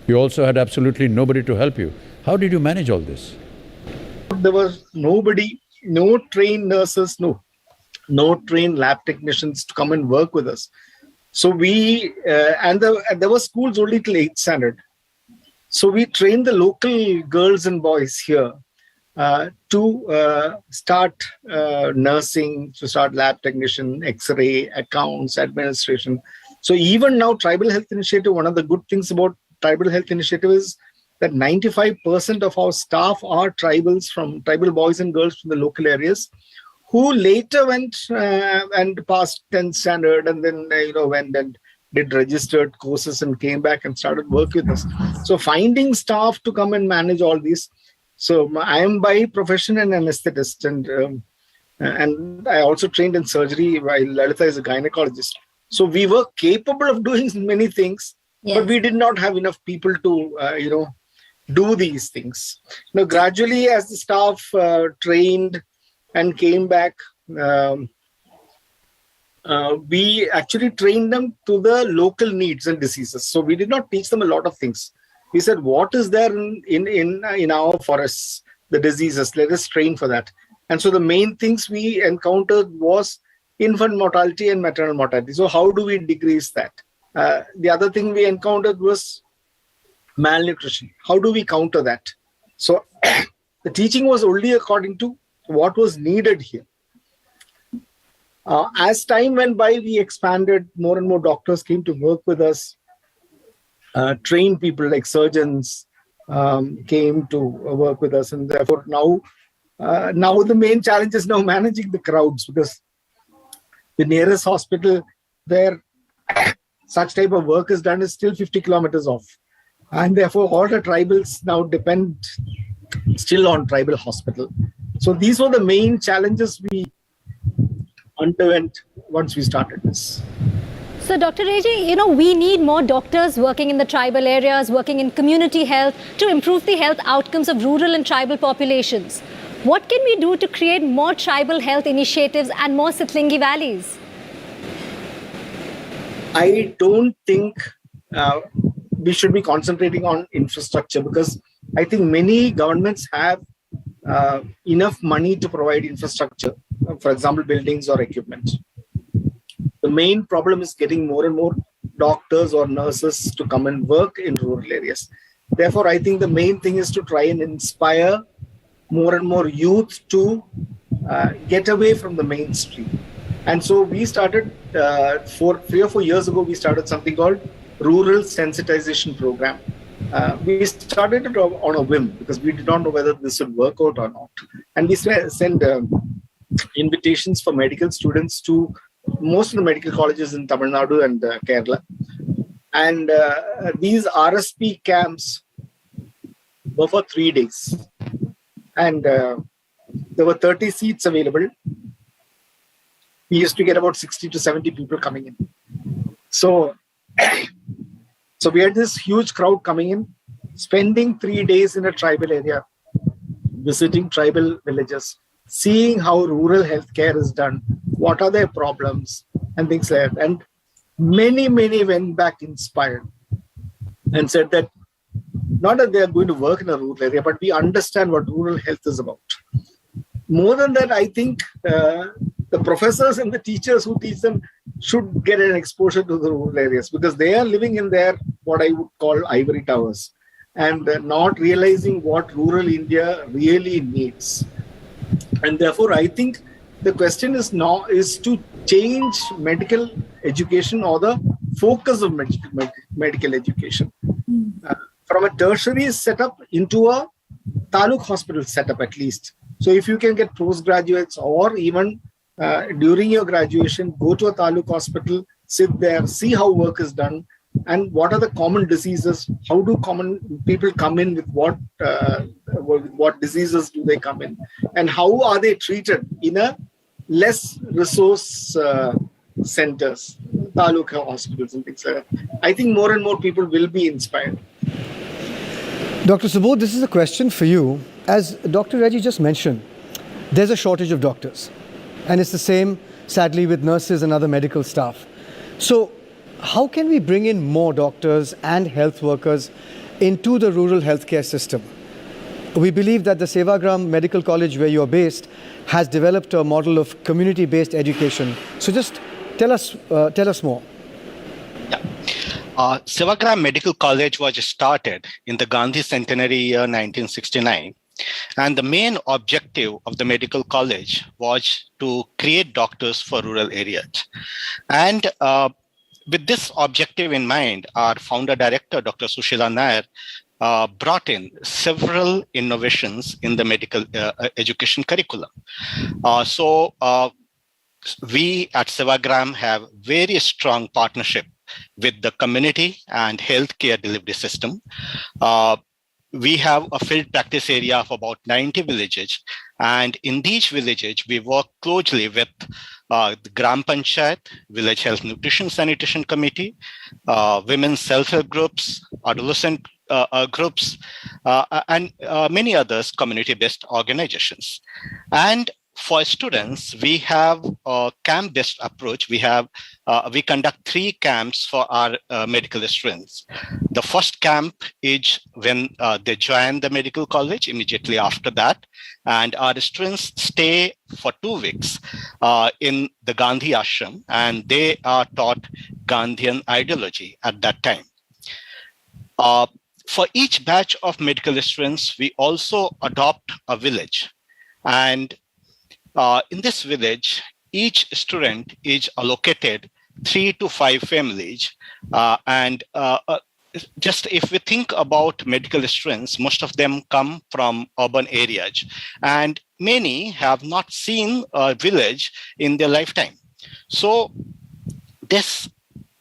You also had absolutely nobody to help you. How did you manage all this?
There was nobody, no trained nurses, no trained lab technicians to come and work with us. So there were schools only till 8th standard. So we trained the local girls and boys here to start nursing, to start lab technician, X-ray, accounts, administration. So even now, Tribal Health Initiative, one of the good things about Tribal Health Initiative is that 95% of our staff are tribal boys and girls from the local areas, who later went and passed 10th standard and then went and did registered courses and came back and started work with us. So finding staff to come and manage all these. So I am by profession an anesthetist, and I also trained in surgery while Lalita is a gynecologist. So we were capable of doing many things, but we did not have enough people to do these things. Now, gradually, as the staff trained and came back, we actually trained them to the local needs and diseases. So we did not teach them a lot of things. We said, what is there in our forests, the diseases? Let us train for that. And so the main things we encountered was infant mortality and maternal mortality. So how do we decrease that? The other thing we encountered was malnutrition. How do we counter that? So the teaching was only according to what was needed here. As time went by, we expanded. More and more doctors came to work with us. Trained people like surgeons came to work with us, and therefore now the main challenge is now managing the crowds, because the nearest hospital where such type of work is done is still 50 kilometers off, and therefore all the tribals now depend still on tribal hospital. So these were the main challenges we underwent once we started this.
So Dr. Reji, we need more doctors working in the tribal areas, working in community health to improve the health outcomes of rural and tribal populations. What can we do to create more tribal health initiatives and more Sitlingi valleys?
I don't think we should be concentrating on infrastructure, because I think many governments have enough money to provide infrastructure, for example, buildings or equipment. The main problem is getting more and more doctors or nurses to come and work in rural areas. Therefore, I think the main thing is to try and inspire more and more youth to get away from the mainstream. And so we started, 3 or 4 years ago, we started something called Rural Sensitization Program. We started it on a whim, because we did not know whether this would work out or not. And we sent invitations for medical students to most of the medical colleges in Tamil Nadu and Kerala. And these RSP camps were for 3 days. And there were 30 seats available. We used to get about 60 to 70 people coming in. So we had this huge crowd coming in, spending 3 days in a tribal area, visiting tribal villages, seeing how rural healthcare is done, what are their problems, and things like that. And many went back inspired and said that not that they are going to work in a rural area, but we understand what rural health is about. More than that, I think the professors and the teachers who teach them should get an exposure to the rural areas, because they are living in their, what I would call, ivory towers, and not realizing what rural India really needs. And therefore, I think the question is now is to change medical education, or the focus of medical education, from a tertiary setup into a taluk hospital setup at least. So if you can get postgraduates, or even during your graduation, go to a taluk hospital, sit there, see how work is done, and what are the common diseases, how do common people come in with what diseases do they come in, and how are they treated in a less resource centers, taluka hospitals and things like that. I think more and more people will be inspired.
Dr. Subodh, this is a question for you. As Dr. Reggie just mentioned, there's a shortage of doctors. And it's the same, sadly, with nurses and other medical staff. So how can we bring in more doctors and health workers into the rural healthcare system? We believe that the Sevagram Medical College, where you are based, has developed a model of community-based education. So just tell us more.
Sevagram Medical College was started in the Gandhi Centenary year 1969. And the main objective of the medical college was to create doctors for rural areas. And with this objective in mind, our founder director, Dr. Sushila Nair, brought in several innovations in the medical education curriculum. So we at Sevagram have very strong partnership with the community and healthcare delivery system. We have a field practice area of about 90 villages. And in these villages, we work closely with the Gram Panchayat, Village Health Nutrition Sanitation Committee, women's self-help groups, adolescent groups, and many others, community-based organizations. And for students, we have a camp-based approach. We conduct 3 camps for our medical students. The first camp is when they join the medical college, immediately after that. And our students stay for 2 weeks in the Gandhi ashram, and they are taught Gandhian ideology at that time. For each batch of medical students, we also adopt a village. And in this village, each student is allocated 3 to 5 families. Just if we think about medical students, most of them come from urban areas, and many have not seen a village in their lifetime. So this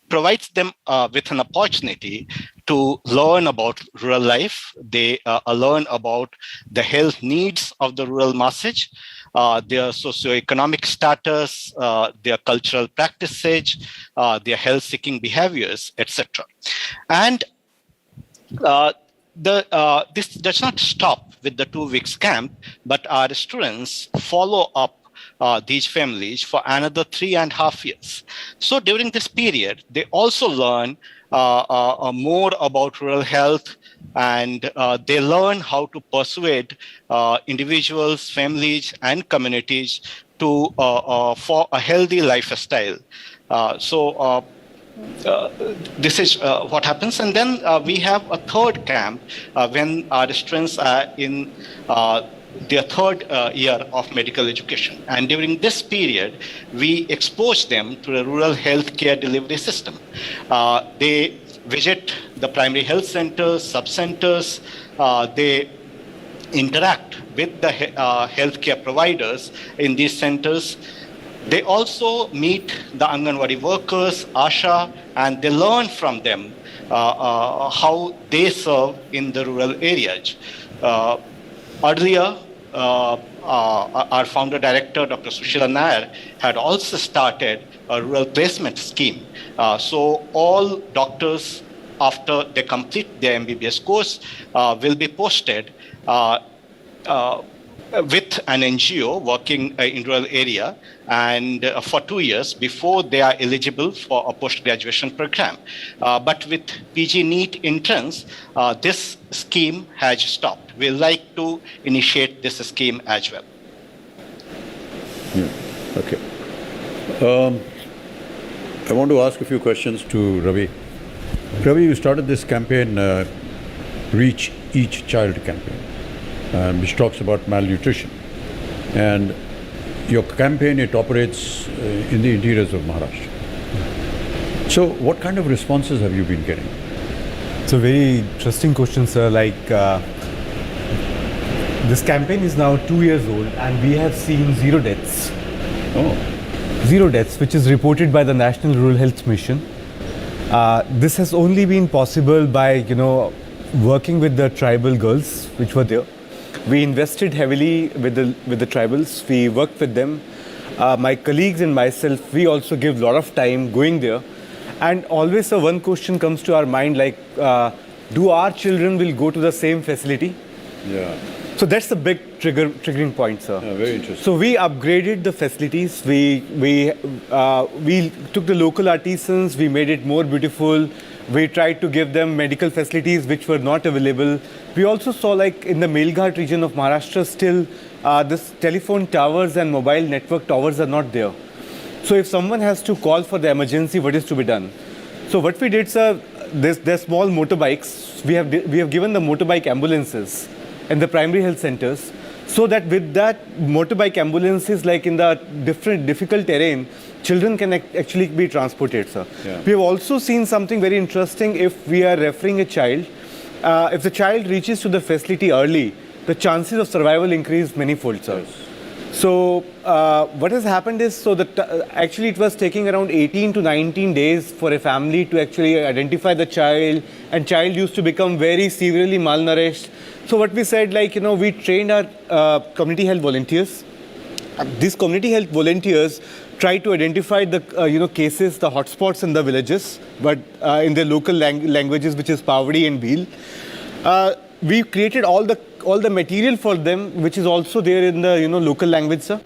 provides them with an opportunity to learn about rural life. They learn about the health needs of the rural masses, their socioeconomic status, their cultural practices, their health-seeking behaviors, etc. And this does not stop with the 2 weeks camp, but our students follow up these families for another 3.5 years. So during this period, they also learn more about rural health, and they learn how to persuade individuals, families, and communities to for a healthy lifestyle. This is what happens. And then we have a third camp when our students are in their 3rd year of medical education. And during this period, we expose them to the rural healthcare delivery system. They visit the primary health centers, sub-centers. They interact with the healthcare providers in these centers. They also meet the Anganwadi workers, ASHA, and they learn from them how they serve in the rural areas. Earlier, our founder director, Dr. Sushila Nair, had also started a rural placement scheme. So all doctors, after they complete their MBBS course, will be posted with an NGO working in rural area, and for 2 years before they are eligible for a post-graduation program. But with PG NEET entrance, this scheme has stopped. We'd like to initiate this scheme as well.
Okay. I want to ask a few questions to Ravi. Ravi, you started this campaign, Reach Each Child campaign, which talks about malnutrition. And your campaign, it operates in the interiors of Maharashtra. So what kind of responses have you been getting?
It's a very interesting question, sir. This campaign is now 2 years old and we have seen 0 deaths.
Oh.
0 deaths, which is reported by the National Rural Health Mission. This has only been possible by, working with the tribal girls which were there. We invested heavily with the tribals. We worked with them. My colleagues and myself, we also give a lot of time going there. And always one question comes to our mind, do our children will go to the same facility?
Yeah.
So that's the big triggering point, sir.
Yeah, very interesting.
So we upgraded the facilities. We took the local artisans. We made it more beautiful. We tried to give them medical facilities which were not available. We also saw, in the Melghat region of Maharashtra, still this telephone towers and mobile network towers are not there. So if someone has to call for the emergency, what is to be done? So what we did, sir, there's small motorbikes. We have given the motorbike ambulances in the primary health centers, so that with that motorbike ambulances, in the difficult terrain, children can actually be transported, sir.
Yeah.
We have also seen something very interesting. If we are referring a child, if the child reaches to the facility early, the chances of survival increase manifold, sir.
Yes.
So what has happened is, actually it was taking around 18 to 19 days for a family to actually identify the child, and child used to become very severely malnourished. So what we said, we trained our community health volunteers. These community health volunteers try to identify the cases, the hotspots in the villages, but in their local languages, which is Pavadi and Bhil. We created all the material for them, which is also there in the local language, sir.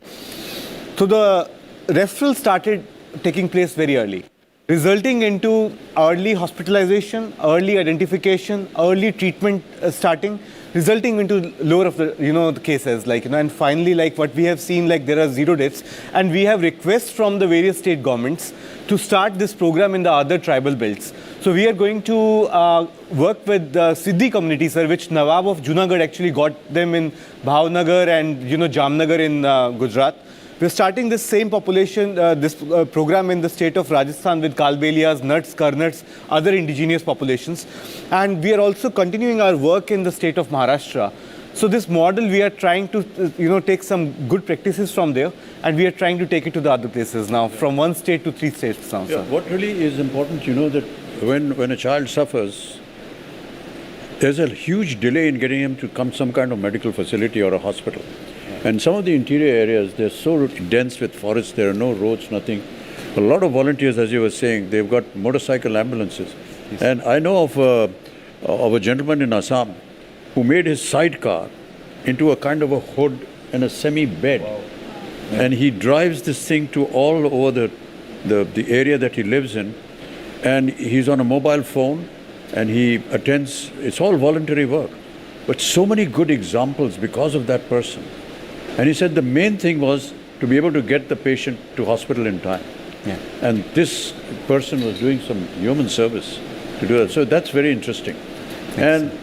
So the referral started taking place very early, resulting into early hospitalization, early identification, early treatment starting, resulting into lower of the the cases, and finally, like what we have seen, like there are 0 deaths, and we have requests from the various state governments to start this program in the other tribal belts. So we are going to work with the Siddhi community, sir, which Nawab of Junagadh actually got them in Bhavnagar and Jamnagar in Gujarat. We're starting this same population, this program in the state of Rajasthan with Kalbelias, Nuts, Karnats, other indigenous populations. And we are also continuing our work in the state of Maharashtra. So this model, we are trying to, take some good practices from there, and we are trying to take it to the other places now, from 1 state to 3 states now.
Yeah, what really is important, that when a child suffers, there's a huge delay in getting him to come some kind of medical facility or a hospital. And some of the interior areas, they're so dense with forests, there are no roads, nothing. A lot of volunteers, as you were saying, they've got motorcycle ambulances. Yes. And I know of a gentleman in Assam who made his sidecar into a kind of a hood and a semi-bed. Wow. Yeah. And he drives this thing to all over the area that he lives in. And he's on a mobile phone and he attends, it's all voluntary work. But so many good examples because of that person. And he said the main thing was to be able to get the patient to hospital in time. Yeah. And this person was doing some human service to do that. So that's very interesting. And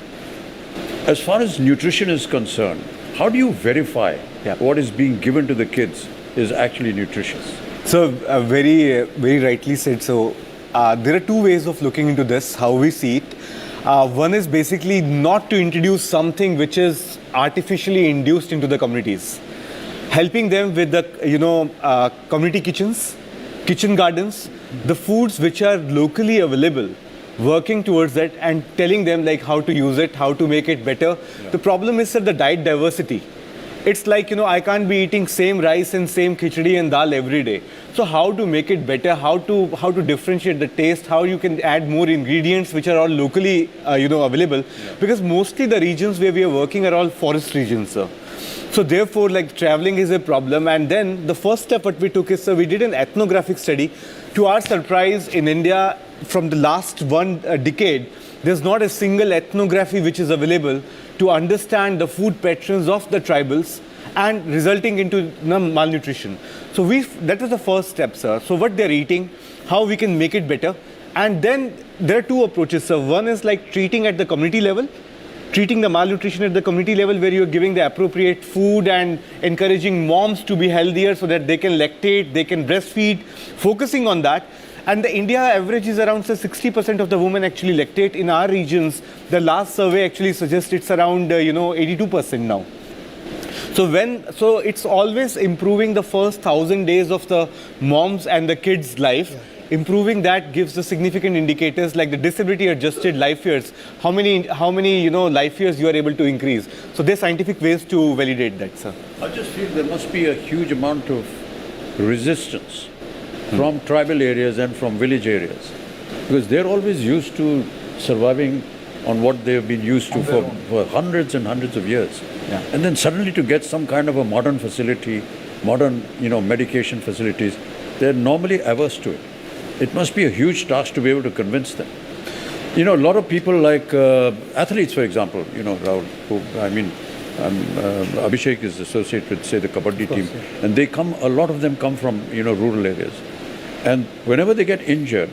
as far as nutrition is concerned, how do you verify what is being given to the kids is actually nutritious?
So very, very rightly said. So there are 2 ways of looking into this, how we see it. One is basically not to introduce something which is artificially induced into the communities. Helping them with the, community kitchens, kitchen gardens, the foods which are locally available, working towards that and telling them like how to use it, how to make it better. Yeah. The problem is that the diet diversity. It's like, I can't be eating same rice and same khichdi and dal every day. So how to make it better, how to differentiate the taste, how you can add more ingredients which are all locally, available. Yeah. Because mostly the regions where we are working are all forest regions, sir. So therefore, like traveling is a problem. And then the first step what we took is, we did an ethnographic study. To our surprise, in India, from the last 1 decade, there's not a single ethnography which is available to understand the food patterns of the tribals and resulting into malnutrition. So that was the first step, sir. So what they're eating, how we can make it better. And then there are 2 approaches, sir. One is like treating at the community level, treating the malnutrition at the community level where you're giving the appropriate food and encouraging moms to be healthier so that they can lactate, they can breastfeed, focusing on that. And the India average is around 60% of the women actually lactate. In our regions, the last survey actually suggests it's around 82% now. So it's always improving the first 1,000 days of the mom's and the kid's life. Yeah. Improving that gives the significant indicators like the disability adjusted life years, how many life years you are able to increase. So there's scientific ways to validate that, sir.
I just feel there must be a huge amount of resistance from tribal areas and from village areas, because they're always used to surviving on what they've been used to for hundreds and hundreds of years. Yeah. And then suddenly to get some kind of a modern facility, modern medication facilities, they're normally averse to it. It must be a huge task to be able to convince them. A lot of people like athletes, for example, Rahul, Abhishek is associated with, say, the Kabaddi team, and a lot of them come from, rural areas. And whenever they get injured,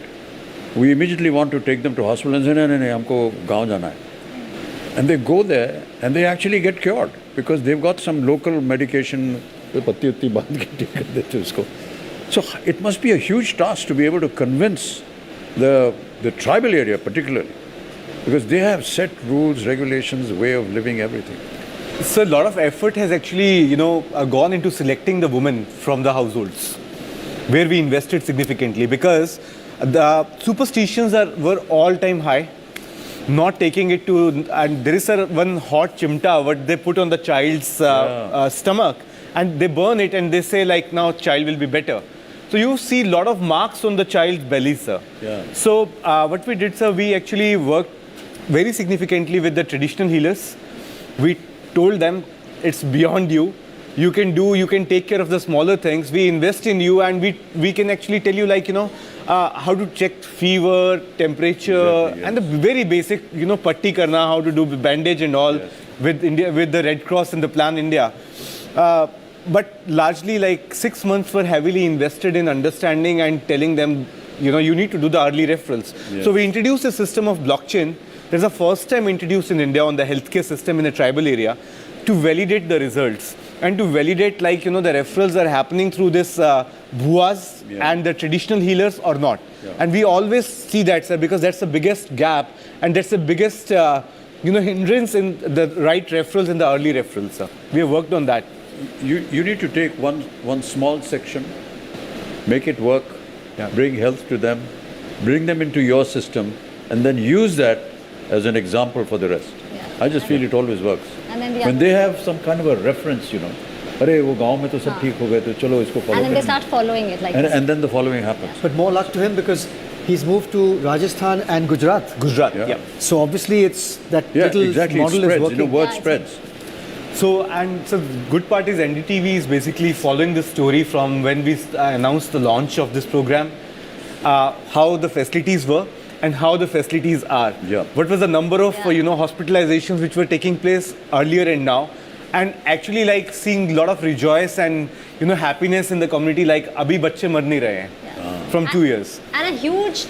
we immediately want to take them to hospital and say, no, humko gaon jana hai. And they go there and they actually get cured because they've got some local medication. So it must be a huge task to be able to convince the tribal area particularly, because they have set rules, regulations, way of living, everything.
So a lot of effort has actually, gone into selecting the women from the households, where we invested significantly, because the superstitions were all-time high, not taking it to, and there is one hot chimta what they put on the child's stomach, and they burn it and they say like, now child will be better. So you see a lot of marks on the child's belly, sir. Yeah. So what we did, sir, we actually worked very significantly with the traditional healers. We told them it's beyond you. You can take care of the smaller things. We invest in you, and we can actually tell you, like, how to check fever, temperature, and the very basic, patti karna, how to do bandage and all with the Red Cross and the Plan India. But largely, like 6 months were heavily invested in understanding and telling them, you need to do the early referrals.
Yes.
So we introduced a system of blockchain. There's a first time introduced in India on the healthcare system in a tribal area to validate the results and to validate, like, the referrals are happening through this bhuas and the traditional healers or not. And we always see that, sir, because that's the biggest gap and that's the biggest, hindrance in the right referrals and the early referrals, sir. We have worked on that.
You need to take one small section, make it work, bring health to them, bring them into your system, and then use that as an example for the rest. I just feel it always works.
And then
when they have some kind of a reference, अरे वो गांव में तो सब ठीक हो गए तो चलो इसको follow.
And then they start following it like this.
And then the following happens.
But more luck to him because he's moved to Rajasthan and Gujarat.
Yeah.
So obviously it's that little model
spreads,
is working.
word spreads.
So the good part is NDTV is basically following this story from when we announced the launch of this program, how the facilities were and how the facilities are. What was the number of hospitalizations which were taking place earlier and now, and actually like seeing a lot of rejoice and happiness in the community, like abhi bacche mar nahi rahe hain from 2 years.
And a huge,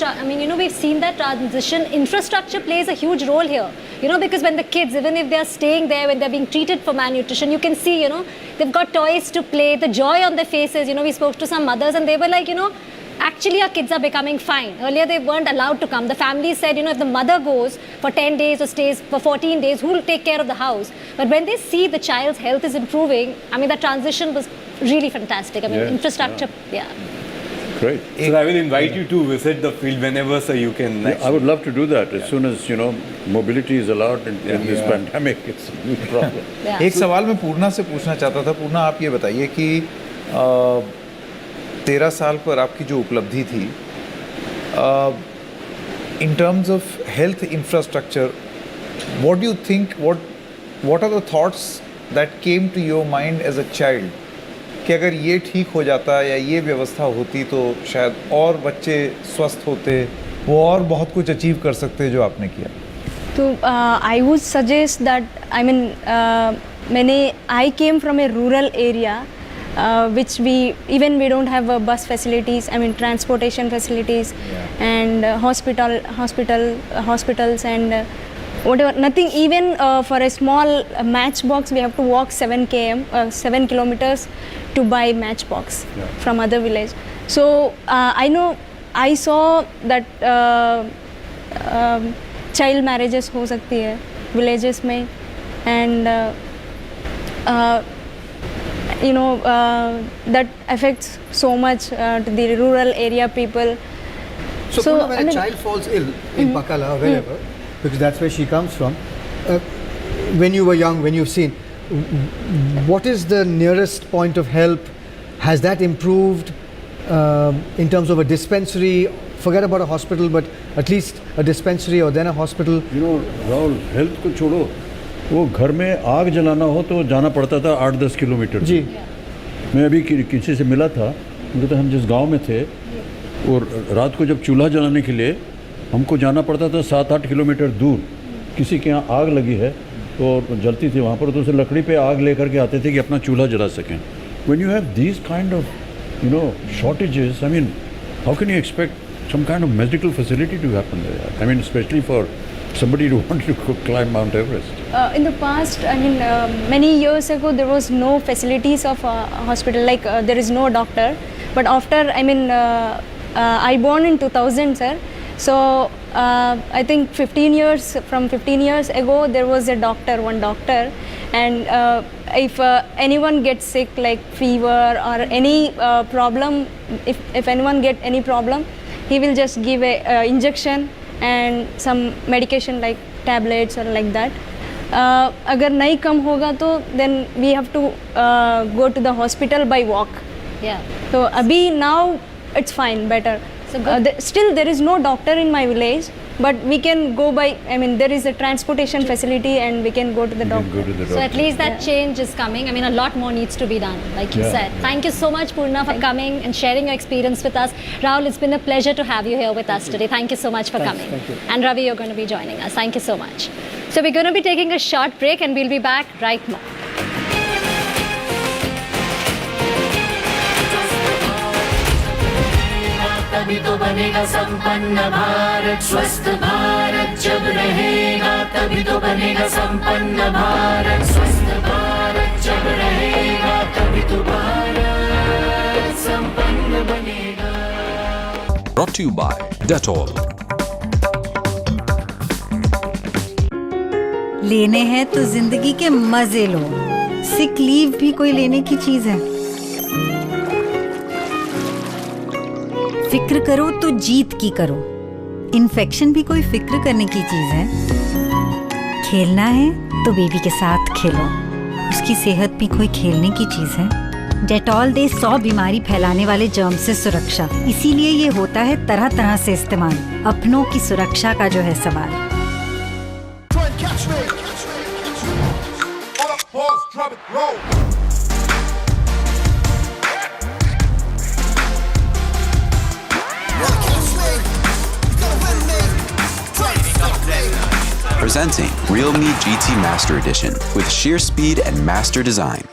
we've seen that transition. Infrastructure plays a huge role here. Because when the kids, even if they're staying there, when they're being treated for malnutrition, you can see, they've got toys to play, the joy on their faces. We spoke to some mothers and they were like, actually our kids are becoming fine. Earlier they weren't allowed to come. The family said, if the mother goes for 10 days or stays for 14 days, who will take care of the house? But when they see the child's health is improving, the transition was really fantastic. Infrastructure,
Great.
So I will invite you to visit the field whenever, sir, you can.
I would love to do that as soon as, mobility is allowed in this pandemic. It's a huge problem.
एक सवाल मैं पूर्णा से पूछना चाहता था. पूर्णा, आप ये बताइए कि 13 साल पर आपकी जो उपलब्धि थी, in terms of health infrastructure, what do you think, what are the thoughts that came to your mind as a child? कि अगर ये ठीक हो जाता या ये व्यवस्था होती तो शायद और बच्चे स्वस्थ होते, वो और बहुत कुछ अचीव कर सकते जो आपने किया.
तो I would suggest that, I came from a rural area, which we don't have bus facilities, transportation facilities, and hospitals and whatever, nothing. Even for a small matchbox, we have to walk 7 kilometers to buy matchbox from other village. So I saw that child marriages हो सकती है villages में, and that affects so much to the rural area people.
So when a child falls ill in Pakala or wherever, because that's where she comes from, when you were young, when you've seen, what is the nearest point of help? Has that improved in terms of a dispensary? Forget about a hospital, but at least a dispensary or then a hospital.
Rahul, health को छोड़ो, वो घर में आग जलाना हो तो जाना पड़ता था 8-10 किलोमीटर.
जी.
मैं अभी किसी से मिला था, तो हम जिस गांव में थे, और रात को जब चूल्हा जलाने के लिए हमको जाना पड़ता था 7-8 किलोमीटर दूर. किसी के यहाँ आग लगी है तो जलती थी वहाँ पर, तो उसे लकड़ी पे आग लेकर के आते थे कि अपना चूल्हा जला सकें. When you have these kind of shortages, how can you expect some kind of medical facility to happen there? Especially for somebody who wanted to climb Mount Everest.
In the past, many years ago, there was no facilities of hospital, like there is no doctor. But after, I born in 2000, sir. So I think 15 years ago, there was one doctor, and if anyone gets sick, like fever or any problem, if anyone get any problem, he will just give a injection and some medication like tablets or like that. अगर नहीं कम होगा तो then we have to go to the hospital by walk.
Yeah.
So अभी now it's fine, better. So still there is no doctor in my village, but we can go by, I mean, there is a transportation facility and we can go to the doctor.
So at least that change is coming. I mean, a lot more needs to be done, like you said. Thank you so much, Purna, for coming and sharing your experience with us. Rahul, it's been a pleasure to have you here with us today. Thank you so much for coming.
Thank you.
And Ravi, you're going to be joining us. Thank you so much. So we're going to be taking a short break and we'll be back right now.
तभी तो बनेगा संपन्न भारत, स्वस्थ भारत जब रहेगा तभी तो बनेगा संपन्न भारत, स्वस्थ भारत जब रहेगा तभी तो भारत संपन्न बनेगा।
Brought to you by Dettol.
लेने हैं तो जिंदगी के मजे लो। सिक लीव भी कोई लेने की चीज है। फिक्र करो तो जीत की करो। इन्फेक्शन भी कोई फिक्र करने की चीज है। खेलना है तो बेबी के साथ खेलो। उसकी सेहत भी कोई खेलने की चीज है। डेटॉल दे 100 बीमारी फैलाने वाले जर्म से सुरक्षा। इसीलिए ये होता है तरह तरह से इस्तेमाल। अपनों की सुरक्षा का जो है सवाल।
Presenting Realme GT Master Edition with sheer speed and master design.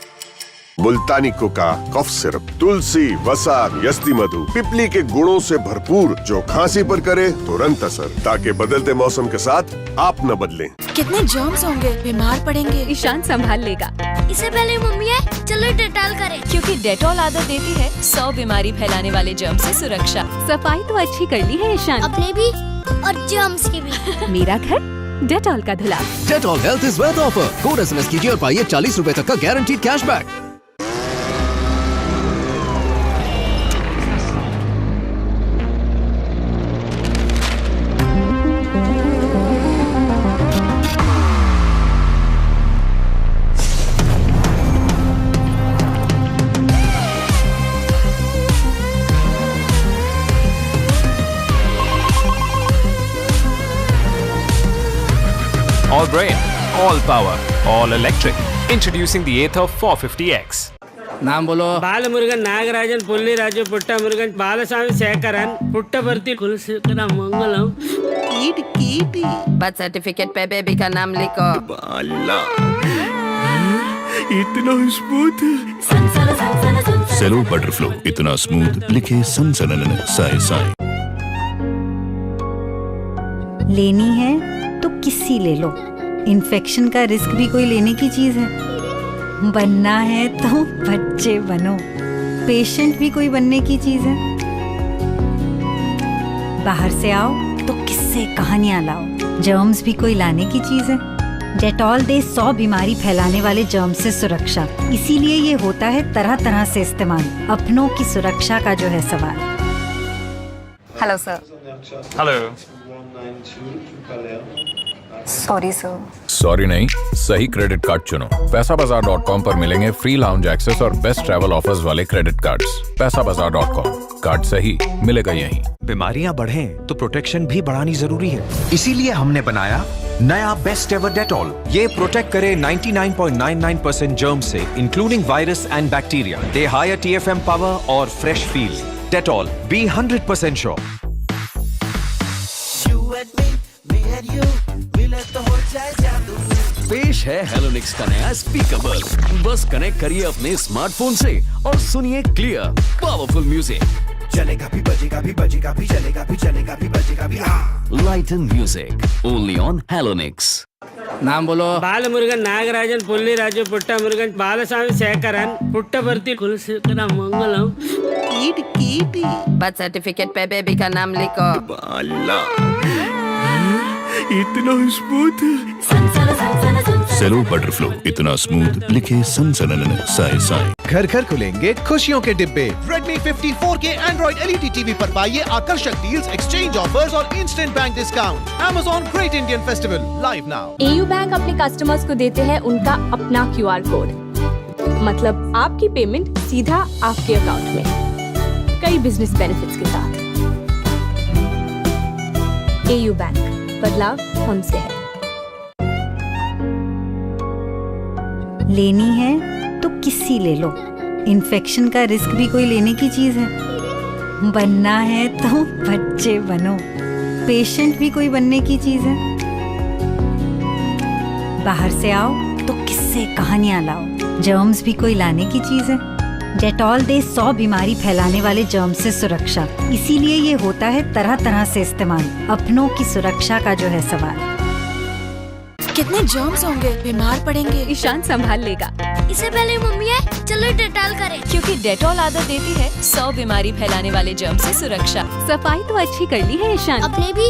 Multani कोका कफ सिरप, तुलसी, वसा, यस्ती मधु, पिपली के गुणों से भरपूर जो खांसी पर करे तुरंत असर, ताकि बदलते मौसम के साथ आप न बदलें।
कितने जर्म्स होंगे, बीमार पड़ेंगे। ईशान संभाल लेगा।
इससे पहले मम्मी है, चलो डेटॉल करें।
क्योंकि डेटॉल आदत देती है 100 बीमारी फैलाने वाले जर्म से सुरक्षा। सफाई तो अच्छी कर ली है ईशान।
अपने भी और जर्म्स की भी।
मेरा घर डेटॉल का धुला।
Dettol health is wealth offer. Code SMS कीजिए और पाइए 40 रुपए तक का guaranteed cashback.
All brain, all power, all electric. Introducing the Ather 450X.
नाम बोलो। बालमुरुगन नागराजन पुल्ली राजू पुट्टा मुरुगन बालस्वामी शेखरन पुट्टपर्ती कुलशेखर मंगलम कीट कीटी।
बर्थ सर्टिफिकेट पे बेबी का नाम लिखो।
बाला इतना स्मूथ। सेलो बटरफ्लो इतना स्मूथ, लिखे सनसनन साए साए।
लेनी है तो किसी ले लो। इन्फेक्शन का रिस्क भी कोई लेने की चीज है। बनना है तो बच्चे बनो। पेशेंट भी कोई बनने की चीज है। बाहर से आओ तो किससे कहानियां लाओ। जर्म्स भी कोई लाने की चीज है। डेटॉल दे 100 बीमारी फैलाने वाले जर्म से सुरक्षा। इसीलिए ये होता है तरह तरह से इस्तेमाल। अपनों की सुरक्षा का जो है सवाल।
Hello sir.
Hello.
Sorry sir.
Sorry नहीं, सही क्रेडिट कार्ड चुनो। पैसाबाजार.com पर मिलेंगे फ्री लाउंज एक्सेस और बेस्ट ट्रैवल ऑफर्स वाले क्रेडिट कार्ड्स। पैसाबाजार.com, कार्ड सही मिलेगा यहीं।
बीमारियां बढ़ें तो प्रोटेक्शन भी बढ़ानी जरूरी है। इसीलिए हमने बनाया नया बेस्ट एवर डेटॉल। ये प्रोटेक्ट करे 99.99% जर्म से, including virus and bacteria. They higher TFM power और fresh feel. Dettol, be 100% sure.
पेश है हेलोनिक्स का नया स्पीकर। बस कनेक्ट करिए अपने स्मार्टफोन से और सुनिए क्लियर पावरफुल म्यूजिक।
चलेगा भी, बजेगा भी, बजेगा भी, चलेगा भी, चलेगा भी, बजेगा भी।
लाइटन म्यूजिक ओनली ऑन हेलोनिक्स।
नाम बोलो। बालमुरुगन नागराजन पुल्ली राजू पुट्टा मुरुगन बालस्वामी शेखरन पुट्टपर्ती कुलशेखर मंगलम कीट कीटी।
बर्थ सर्टिफिकेट पे बेबी का नाम लिखो।
बाला इतना स्मूथ। सेलो बटरफ्लो इतना स्मूथ, लिखे सनसनन साए साए।
घर घर खुलेंगे खुशियों के डिब्बे। Redmi 54 के Android LED TV पर पाइए आकर्षक डील्स, एक्सचेंज ऑफर्स और instant bank discount. Amazon Great Indian Festival live now.
AU bank अपने कस्टमर्स को देते हैं उनका अपना QR कोड। मतलब आपकी पेमेंट सीधा आपके अकाउंट में, कई बिजनेस बेनिफिट्स के साथ। AU बैंक, बदलाव हमसे है।
लेनी है तो किसी ले लो, इन्फेक्शन का रिस्क भी कोई लेने की चीज है। बनना है तो बच्चे बनो, पेशेंट भी कोई बनने की चीज है। बाहर से आओ तो किससे कहानियां लाओ, जर्म्स भी कोई लाने की चीज है। डेटॉल दे 100 बीमारी फैलाने वाले जर्म से सुरक्षा, इसीलिए ये होता है तरह तरह से इस्तेमाल। अपनों की सुरक्षा का जो है सवाल।
कितने जर्म्स होंगे, बीमार पड़ेंगे। ईशान संभाल लेगा।
इससे पहले मम्मी आए, चलो डेटॉल करें।
क्योंकि डेटॉल आदत देती है 100 बीमारी फैलाने वाले जर्म से सुरक्षा।
सफाई तो अच्छी कर ली है ईशान,
अपने भी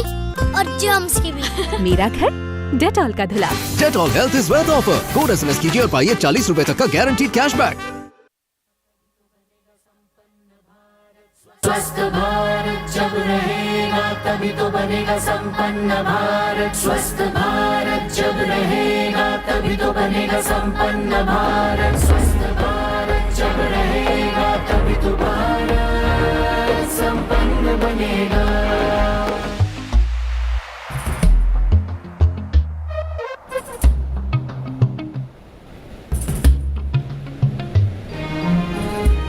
और जर्म्स की भी।
मेरा घर डेटॉल का धुला।
Dettol health is wealth offer, code SMS कीजिए और पाइए 40 रुपए तक का गारंटीड कैशबैक।
स्वस्थ भारत जब रहेगा तभी तो बनेगा संपन्न भारत। स्वस्थ भारत जब रहेगा तभी तो बनेगा संपन्न भारत। स्वस्थ भारत जब रहेगा तभी तो भारत संपन्न बनेगा।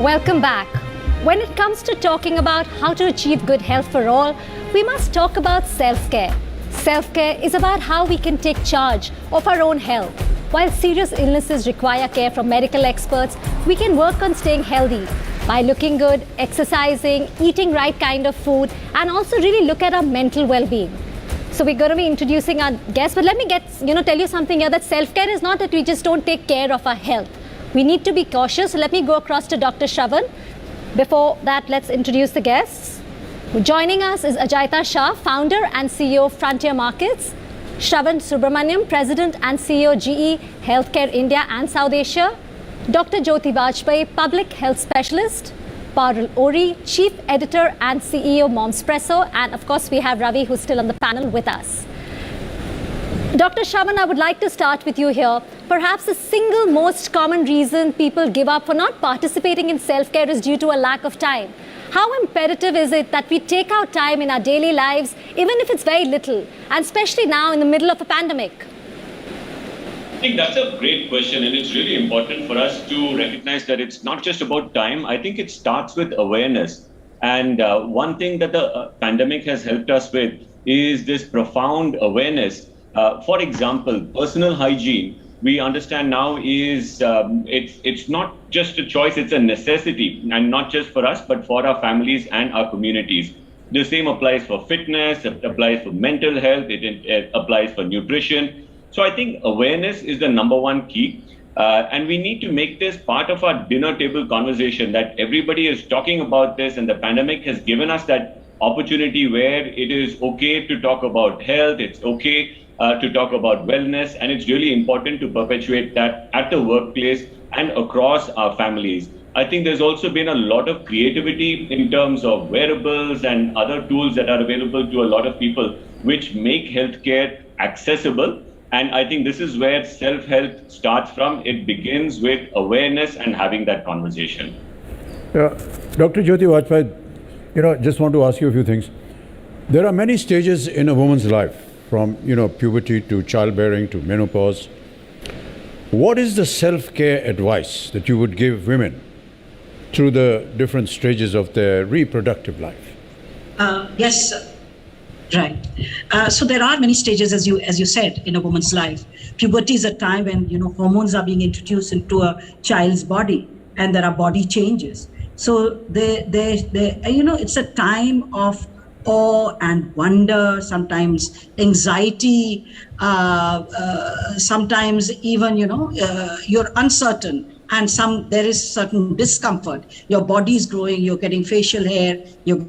Welcome back. When it comes to talking about how to achieve good health for all, we must talk about self-care. Self-care is about how we can take charge of our own health. While serious illnesses require care from medical experts, we can work on staying healthy by looking good, exercising, eating right kind of food, and also really look at our mental well-being. So we're going to be introducing our guests, but let me tell you something here, that self-care is not that we just don't take care of our health. We need to be cautious. So let me go across to Dr. Shravan. Before that, let's introduce the guests. Joining us is Ajaita Shah, founder and CEO of Frontier Markets. Shravan Subramaniam, President and CEO GE Healthcare India and South Asia. Dr. Jyoti Vajpayee, Public Health Specialist. Parul Ori, Chief Editor and CEO Momspresso. And of course, we have Ravi, who's still on the panel with us. Dr. Shravan, I would like to start with you here. Perhaps the single most common reason people give up for not participating in self-care is due to a lack of time. How imperative is it that we take out time in our daily lives, even if it's very little, and especially now in the middle of a pandemic?
I think that's a great question, and it's really important for us to recognize that it's not just about time. I think it starts with awareness. And one thing that the pandemic has helped us with is this profound awareness. For example, personal hygiene, we understand now is it's not just a choice, it's a necessity, and not just for us, but for our families and our communities. The same applies for fitness, it applies for mental health, it applies for nutrition. So I think awareness is the number one key. And we need to make this part of our dinner table conversation, that everybody is talking about this, and the pandemic has given us that opportunity where it is okay to talk about health, it's okay to talk about wellness, and it's really important to perpetuate that at the workplace and across our families. I think there's also been a lot of creativity in terms of wearables and other tools that are available to a lot of people, which make healthcare accessible. And I think this is where self-help starts from. It begins with awareness and having that conversation.
Dr. Jyoti Vajpayee, just want to ask you a few things. There are many stages in a woman's life, from puberty to childbearing to menopause. What is the self-care advice that you would give women through the different stages of their reproductive life?
Yes, right. So there are many stages, as you said, in a woman's life. Puberty is a time when hormones are being introduced into a child's body, and there are body changes. So it's a time of awe and wonder, sometimes anxiety, sometimes even you're uncertain, and there is certain discomfort. Your body is growing, you're getting facial hair, you're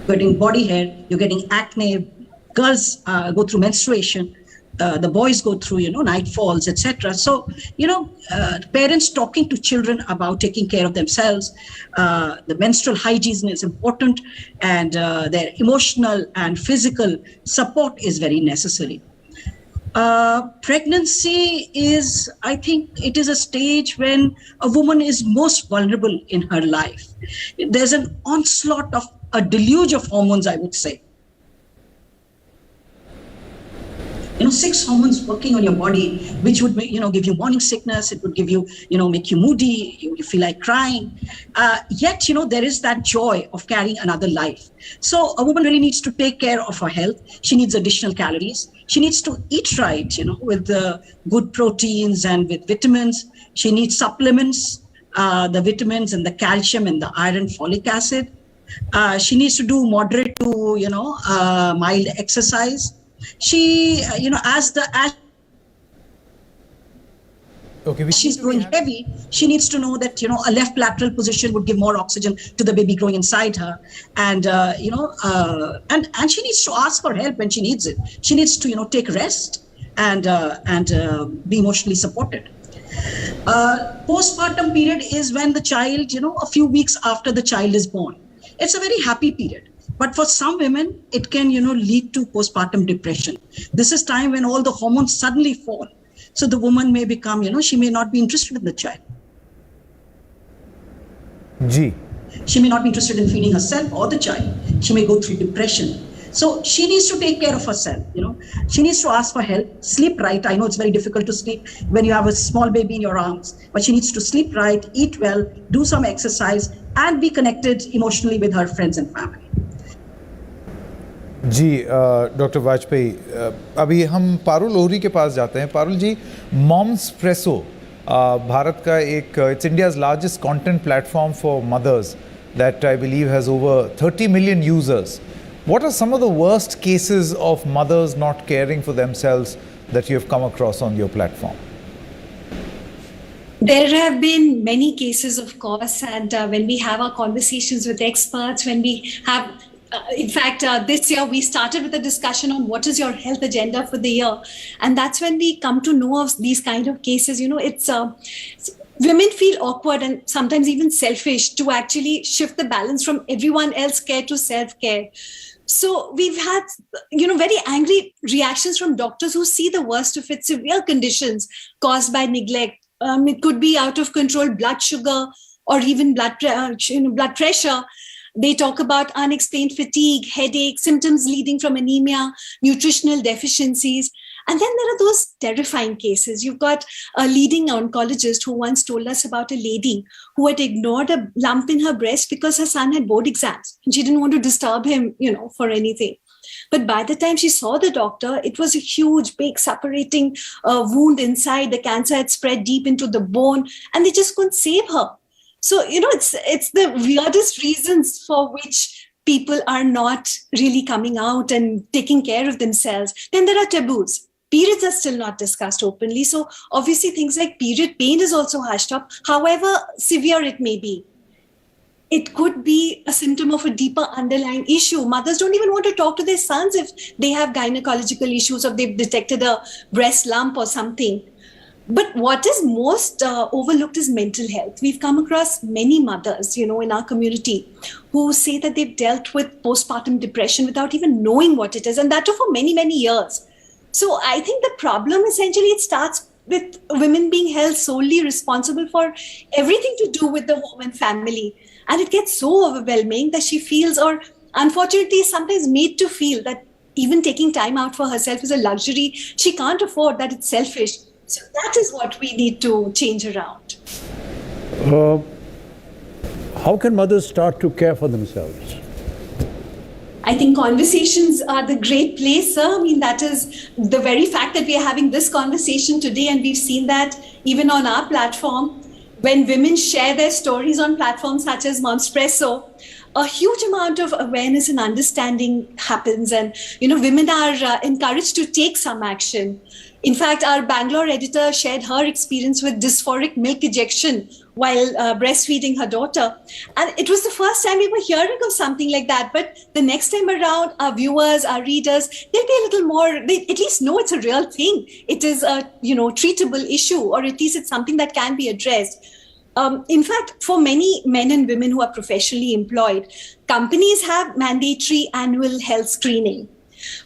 getting body hair, you're getting acne. Girls go through menstruation. The boys go through, night falls, etc. So, parents talking to children about taking care of themselves, the menstrual hygiene is important, and their emotional and physical support is very necessary. Pregnancy is, I think, it is a stage when a woman is most vulnerable in her life. There's an onslaught of a deluge of hormones, I would say. 6 hormones working on your body, which would, give you morning sickness. It would give you, make you moody. You feel like crying. Yet, there is that joy of carrying another life. So a woman really needs to take care of her health. She needs additional calories. She needs to eat right, with good proteins and with vitamins. She needs supplements, the vitamins and the calcium and the iron, folic acid. She needs to do moderate to, mild exercise. She, as she's growing heavy, she needs to know that, a left lateral position would give more oxygen to the baby growing inside her. And, and she needs to ask for help when she needs it. She needs to, take rest and be emotionally supported. Postpartum period is when the child, a few weeks after the child is born. It's a very happy period. But for some women, it can, lead to postpartum depression. This is time when all the hormones suddenly fall. So the woman may become, she may not be interested in the child.
Ji.
She may not be interested in feeding herself or the child. She may go through depression. So she needs to take care of herself, She needs to ask for help, sleep right. I know it's very difficult to sleep when you have a small baby in your arms, but she needs to sleep right, eat well, do some exercise, and be connected emotionally with her friends and family.
जी doctor Vajpayee, अभी हम पारुल लोहरी के पास जाते हैं. पारुल जी, मॉम्सप्रेसो भारत का एक it's India's largest content platform for mothers that I believe has over 30 million users. What are some of the worst cases of mothers not caring for themselves that you have come across on your platform?
There have been many cases, of course, and when we have our conversations with experts, when we have in fact, this year we started with a discussion on what is your health agenda for the year. And that's when we come to know of these kind of cases. It's women feel awkward and sometimes even selfish to actually shift the balance from everyone else care to self-care. So we've had, very angry reactions from doctors who see the worst of it, severe conditions caused by neglect. It could be out of control blood sugar or even blood pressure. They talk about unexplained fatigue, headache, symptoms leading from anemia, nutritional deficiencies. And then there are those terrifying cases. You've got a leading oncologist who once told us about a lady who had ignored a lump in her breast because her son had board exams. And she didn't want to disturb him, for anything. But by the time she saw the doctor, it was a huge, big, separating wound inside. The cancer had spread deep into the bone and they just couldn't save her. So, it's the weirdest reasons for which people are not really coming out and taking care of themselves. Then there are taboos. Periods are still not discussed openly. So obviously things like period pain is also hushed up, however severe it may be. It could be a symptom of a deeper underlying issue. Mothers don't even want to talk to their sons if they have gynecological issues or they've detected a breast lump or something. But what is most overlooked is mental health. We've come across many mothers, in our community who say that they've dealt with postpartum depression without even knowing what it is, and that too for many, many years. So I think the problem essentially, it starts with women being held solely responsible for everything to do with the home and family. And it gets so overwhelming that she feels, or unfortunately is sometimes made to feel, that even taking time out for herself is a luxury she can't afford, that it's selfish. So that is what we need to change around.
How can mothers start to care for themselves?
I think conversations are the great place, sir. I mean, that is the very fact that we are having this conversation today, and we've seen that even on our platform. When women share their stories on platforms such as Momspresso, a huge amount of awareness and understanding happens, and women are encouraged to take some action. In fact, our Bangalore editor shared her experience with dysphoric milk ejection while breastfeeding her daughter. And it was the first time we were hearing of something like that. But the next time around, our viewers, our readers, they'll be a little more, they at least know it's a real thing. It is a, treatable issue, or at least it's something that can be addressed. In fact, for many men and women who are professionally employed, companies have mandatory annual health screening.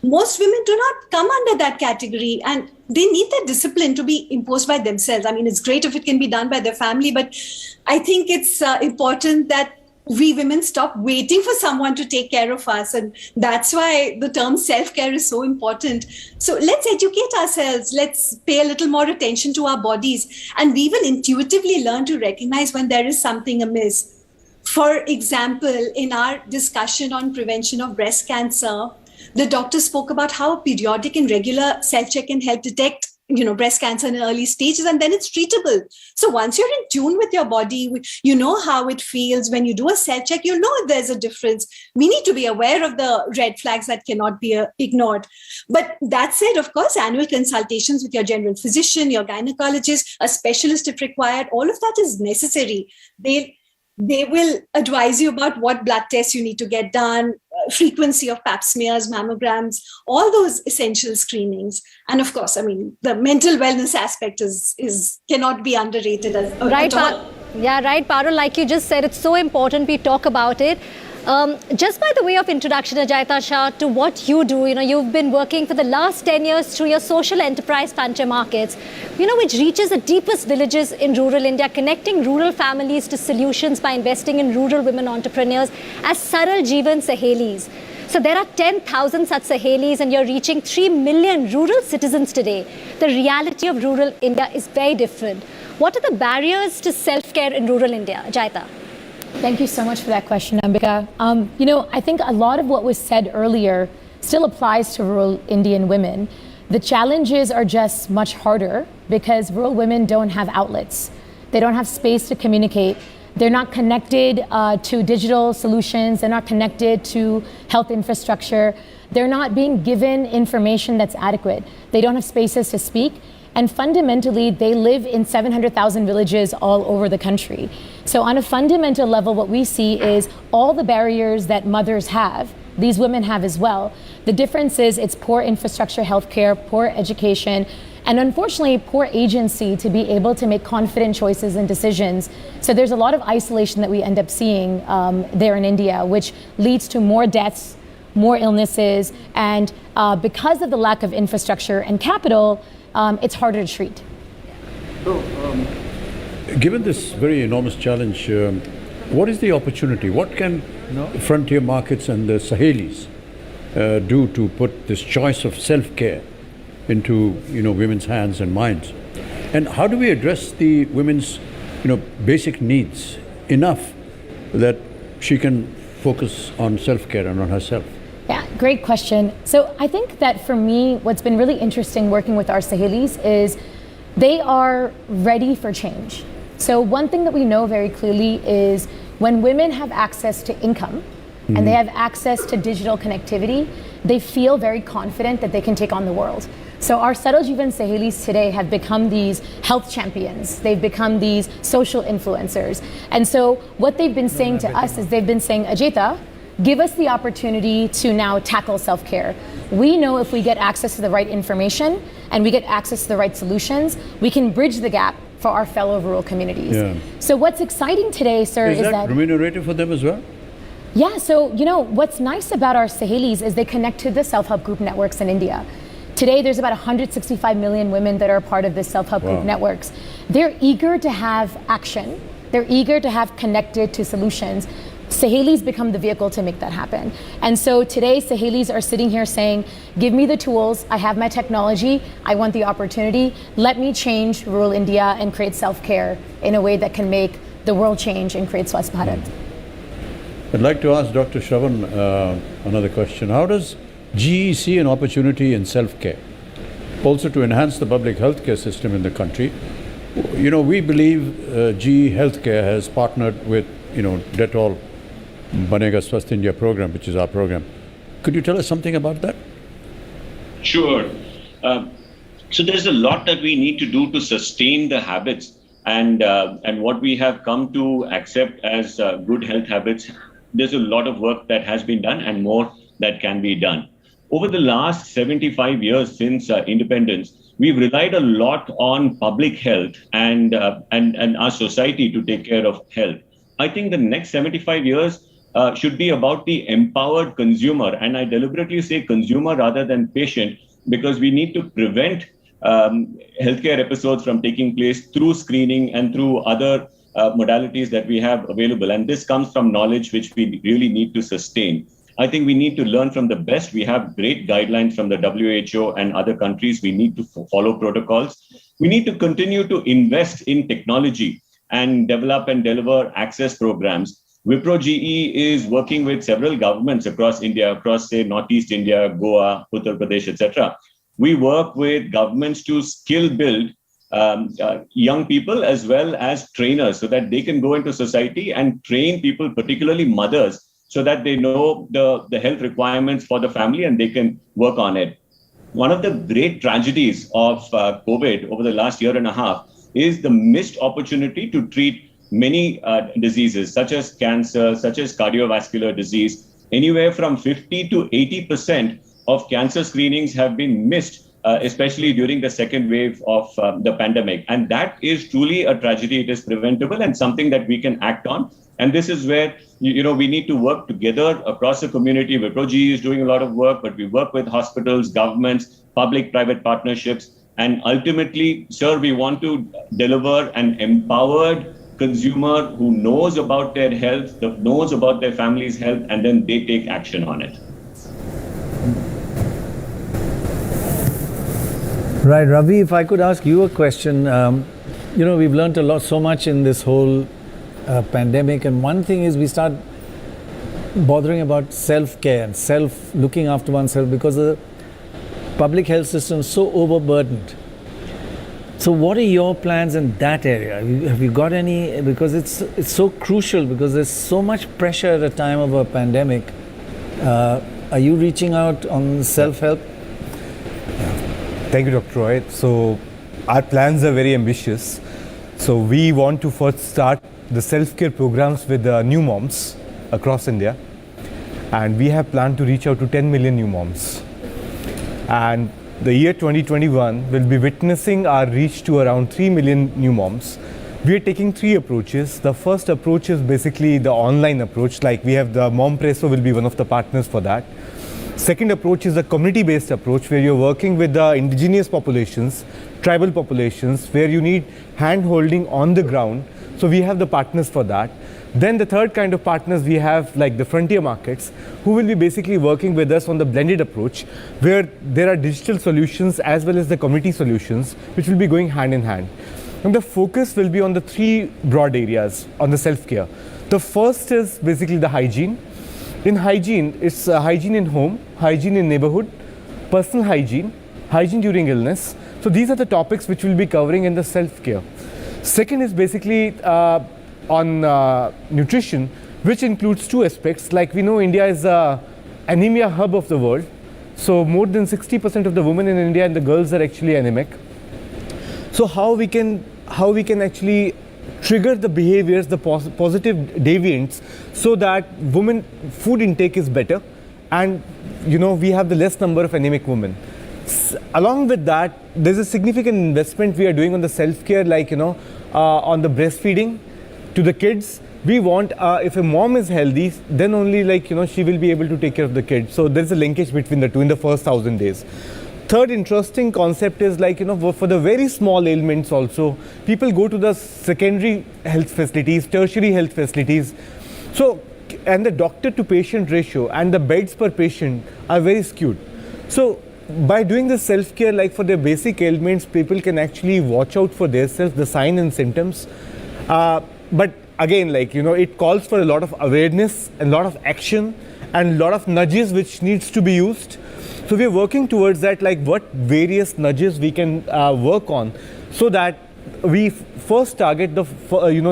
Most women do not come under that category, and they need that discipline to be imposed by themselves. I mean, it's great if it can be done by their family, but I think it's important that we women stop waiting for someone to take care of us. And that's why the term self-care is so important. So let's educate ourselves. Let's pay a little more attention to our bodies. And we will intuitively learn to recognize when there is something amiss. For example, in our discussion on prevention of breast cancer, the doctor spoke about how periodic and regular self-check can help detect breast cancer in early stages, and then it's treatable. So once you're in tune with your body, you know how it feels. When you do a self-check, you'll know if there's a difference. We need to be aware of the red flags that cannot be ignored. But that said, of course, annual consultations with your general physician, your gynecologist, a specialist if required, all of that is necessary. They will advise you about what blood tests you need to get done, frequency of pap smears, mammograms, all those essential screenings. And of course, the mental wellness aspect is cannot be underrated at all.
Right, Parul, like you just said, it's so important we talk about it. Just by the way of introduction, Ajayita Shah, to what you do, you've been working for the last 10 years through your social enterprise Pancha Markets, which reaches the deepest villages in rural India, connecting rural families to solutions by investing in rural women entrepreneurs as Saral Jeevan Sahelis. So there are 10,000 such Sahelis and you're reaching 3 million rural citizens today. The reality of rural India is very different. What are the barriers to self-care in rural India, Ajayita?
Thank you so much for that question, Ambika. I think a lot of what was said earlier still applies to rural Indian women. The challenges are just much harder because rural women don't have outlets. They don't have space to communicate. They're not connected to digital solutions. They're not connected to health infrastructure. They're not being given information that's adequate. They don't have spaces to speak. And fundamentally, they live in 700,000 villages all over the country. So on a fundamental level, what we see is all the barriers that mothers have, these women have as well. The difference is it's poor infrastructure, healthcare, poor education, and unfortunately, poor agency to be able to make confident choices and decisions. So there's a lot of isolation that we end up seeing there in India, which leads to more deaths, more illnesses, and because of the lack of infrastructure and capital, it's harder to treat.
So, given this very enormous challenge, what is the opportunity? What can frontier markets and the Sahelis do to put this choice of self-care into women's hands and minds? And how do we address the women's basic needs enough that she can focus on self-care and on herself?
Yeah, great question. So I think that for me, what's been really interesting working with our Sahelis is they are ready for change. So one thing that we know very clearly is when women have access to income and they have access to digital connectivity, they feel very confident that they can take on the world. So our Saral Jeevan Sahelis today have become these health champions. They've become these social influencers. And so what they've been saying to us is they've been saying, Ajayita, give us the opportunity to now tackle self-care. We know if we get access to the right information and we get access to the right solutions, we can bridge the gap for our fellow rural communities.
Yeah.
So what's exciting today, sir, is that
remunerative for them as well?
Yeah, so what's nice about our Sahelis is they connect to the self-help group networks in India. Today, there's about 165 million women that are part of the self-help group networks. They're eager to have action. They're eager to have connected to solutions. Sahelis become the vehicle to make that happen. And so today, Sahelis are sitting here saying, give me the tools, I have my technology, I want the opportunity, let me change rural India and create self-care in a way that can make the world change and create Swasth Bharat.
I'd like to ask Dr. Shravan another question. How does GE see an opportunity in self-care? Also to enhance the public healthcare system in the country. We believe GE Healthcare has partnered with, Dettol Banega Swasth India program, which is our program. Could you tell us something about that?
Sure. So there's a lot that we need to do to sustain the habits and what we have come to accept as good health habits. There's a lot of work that has been done and more that can be done. Over the last 75 years since independence, we've relied a lot on public health and our society to take care of health. I think the next 75 years should be about the empowered consumer. And I deliberately say consumer rather than patient, because we need to prevent healthcare episodes from taking place through screening and through other modalities that we have available. And this comes from knowledge which we really need to sustain. I think we need to learn from the best. We have great guidelines from the WHO and other countries. We need to follow protocols. We need to continue to invest in technology and develop and deliver access programs. Wipro GE is working with several governments across India, across, say, Northeast India, Goa, Uttar Pradesh, etc. We work with governments to skill build young people as well as trainers so that they can go into society and train people, particularly mothers, so that they know the health requirements for the family and they can work on it. One of the great tragedies of COVID over the last year and a half is the missed opportunity to treat many diseases, such as cancer, such as cardiovascular disease. Anywhere from 50 to 80% of cancer screenings have been missed, especially during the second wave of the pandemic. And that is truly a tragedy. It is preventable and something that we can act on. And this is where, we need to work together across the community. Wipro GE is doing a lot of work, but we work with hospitals, governments, public-private partnerships. And ultimately, sir, we want to deliver an empowered consumer who knows about their health, knows about their family's health, and then they take action on it.
Right, Ravi, if I could ask you a question. We've learned so much in this whole pandemic, and one thing is we start bothering about self-care and looking after oneself because the public health system is so overburdened. So what are your plans in that area? Have you got any, because it's so crucial, because there's so much pressure at a time of a pandemic. Are you reaching out on self-help?
Thank you, Dr. Roy. So our plans are very ambitious. So we want to first start the self-care programs with new moms across India. And we have planned to reach out to 10 million new moms. And the year 2021 will be witnessing our reach to around 3 million new moms. We are taking 3 approaches. The first approach is basically the online approach, like we have the Mom Presso will be one of the partners for that. Second approach is a community-based approach where you're working with the indigenous populations, tribal populations, where you need hand-holding on the ground. So we have the partners for that. Then the third kind of partners we have, like the frontier markets, who will be basically working with us on the blended approach, where there are digital solutions as well as the community solutions, which will be going hand in hand. And the focus will be on the 3 broad areas on the self-care. The first is basically the hygiene. In hygiene, it's hygiene in home, hygiene in neighborhood, personal hygiene, hygiene during illness. So these are the topics which we'll be covering in the self-care. Second is basically on nutrition, which includes 2 aspects. Like we know, India is the anemia hub of the world. So more than 60% of the women in India and the girls are actually anemic. So how we can actually trigger the behaviors, the positive deviants, so that women food intake is better, and we have the less number of anemic women. Along with that, there's a significant investment we are doing on the self-care, like on the breastfeeding to the kids. We want if a mom is healthy, then only she will be able to take care of the kids. So there's a linkage between the two in the first 1,000 days. Third interesting concept is for the very small ailments also, people go to the secondary health facilities, tertiary health facilities. So, and the doctor to patient ratio and the beds per patient are very skewed. So by doing the self-care, for their basic ailments, people can actually watch out for themselves, the signs and symptoms. But again, it calls for a lot of awareness, a lot of action, and a lot of nudges which needs to be used. So we are working towards that, what various nudges we can work on, so that we first target the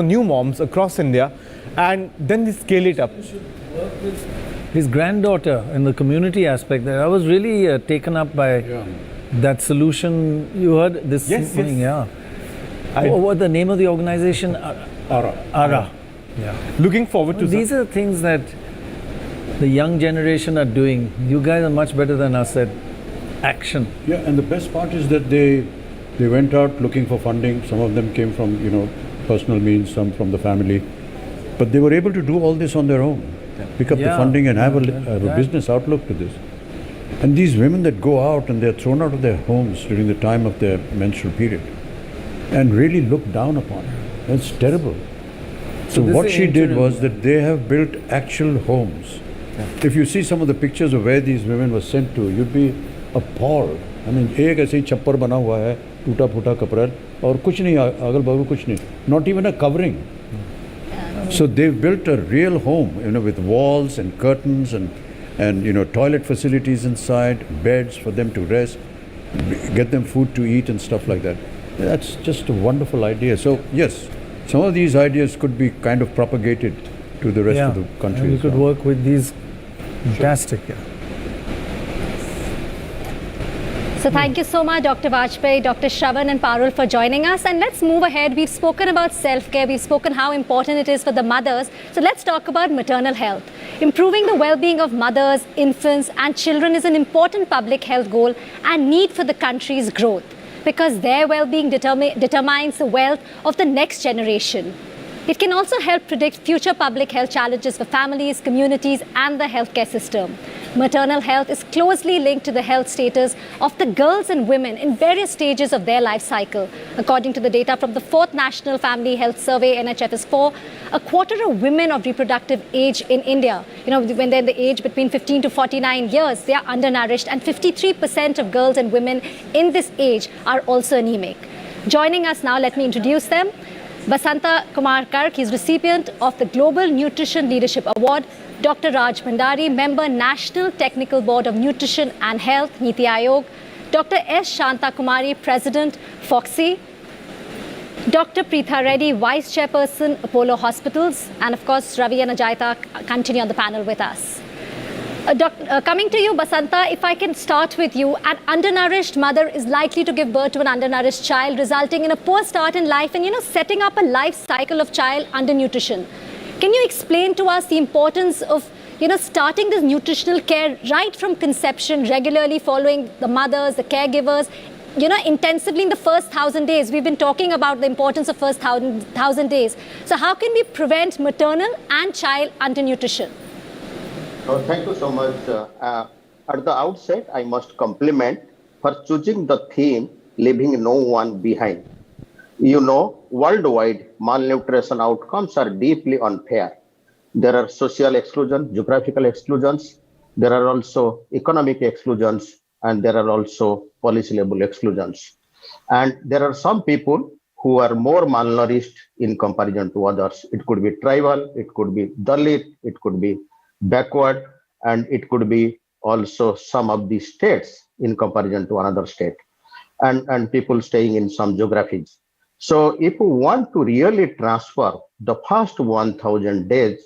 new moms across India, and then we scale it up.
His granddaughter in the community aspect there, I was really taken up by that solution. You heard this morning, yeah. What the name of the organization? ARA. Yeah.
Looking forward to
these are things that the young generation are doing. You guys are much better than us at action.
Yeah, and the best part is that they went out looking for funding. Some of them came from personal means, some from the family, but they were able to do all this on their own. Pick up the funding and have a business outlook to this. And these women that go out and they're thrown out of their homes during the time of their menstrual period and really looked down upon. That's terrible. So what she did was that they have built actual homes. If you see some of the pictures of where these women were sent to, you'd be appalled. I mean, एक ऐसे ही छप्पर बना हुआ है, टूटा फूटा कपड़ा और कुछ नहीं, अगल बगल कुछ नहीं, not even a covering. So they've built a real home, with walls and curtains and toilet facilities inside, beds for them to rest, get them food to eat and stuff like that. That's just a wonderful idea. So yes, some of these ideas could be kind of propagated to the rest of the country.
And we could work with these. Fantastic.
So thank you so much, Dr. Vajpayee, Dr. Shravan and Parul for joining us. And let's move ahead. We've spoken about self-care. We've spoken how important it is for the mothers. So let's talk about maternal health. Improving the well-being of mothers, infants and children is an important public health goal and need for the country's growth, because their well-being determines the wealth of the next generation. It can also help predict future public health challenges for families, communities and the healthcare system. Maternal health is closely linked to the health status of the girls and women in various stages of their life cycle. According to the data from the 4th National Family Health Survey, NHFS4, a quarter of women of reproductive age in India, when they're in the age between 15 to 49 years, they are undernourished, and 53% of girls and women in this age are also anemic. Joining us now, let me introduce them. Basanta Kumar Kark, he's recipient of the Global Nutrition Leadership Award. Dr. Raj Bhandari, member National Technical Board of Nutrition and Health, Niti Aayog. Dr. S. Shanta Kumari, President, FOXI. Dr. Preetha Reddy, Vice Chairperson, Apollo Hospitals. And of course, Ravi and Ajayta continue on the panel with us. Coming to you, Basanta, if I can start with you, an undernourished mother is likely to give birth to an undernourished child, resulting in a poor start in life and, setting up a life cycle of child undernutrition. Can you explain to us the importance of, starting this nutritional care right from conception, regularly following the mothers, the caregivers, intensively in the first 1,000 days? We've been talking about the importance of first 1,000 days. So how can we prevent maternal and child undernutrition?
Thank you so much. At the outset, I must compliment for choosing the theme, leaving no one behind. Worldwide, malnutrition outcomes are deeply unfair. There are social exclusions, geographical exclusions, there are also economic exclusions, and there are also policy-level exclusions. And there are some people who are more malnourished in comparison to others. It could be tribal, it could be Dalit, it could be backward, and it could be also some of the states in comparison to another state, and people staying in some geographies. So if we want to really transfer the first 1,000 days,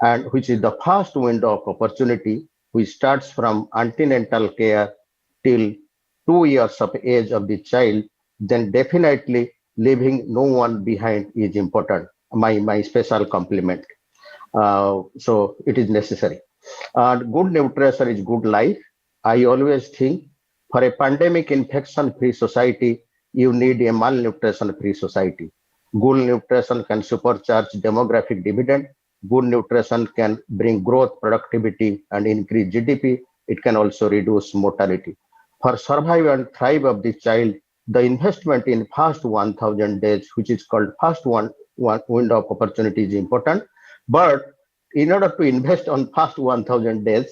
and which is the first window of opportunity, which starts from antenatal care till 2 years of age of the child, then definitely leaving no one behind is important. My special compliment. So it is necessary. Good nutrition is good life. I always think for a pandemic infection-free society, you need a malnutrition-free society. Good nutrition can supercharge demographic dividend. Good nutrition can bring growth, productivity, and increase GDP. It can also reduce mortality. For survival and thrive of the child, the investment in first 1,000 days, which is called first one window of opportunity, is important. But in order to invest on first 1,000 days,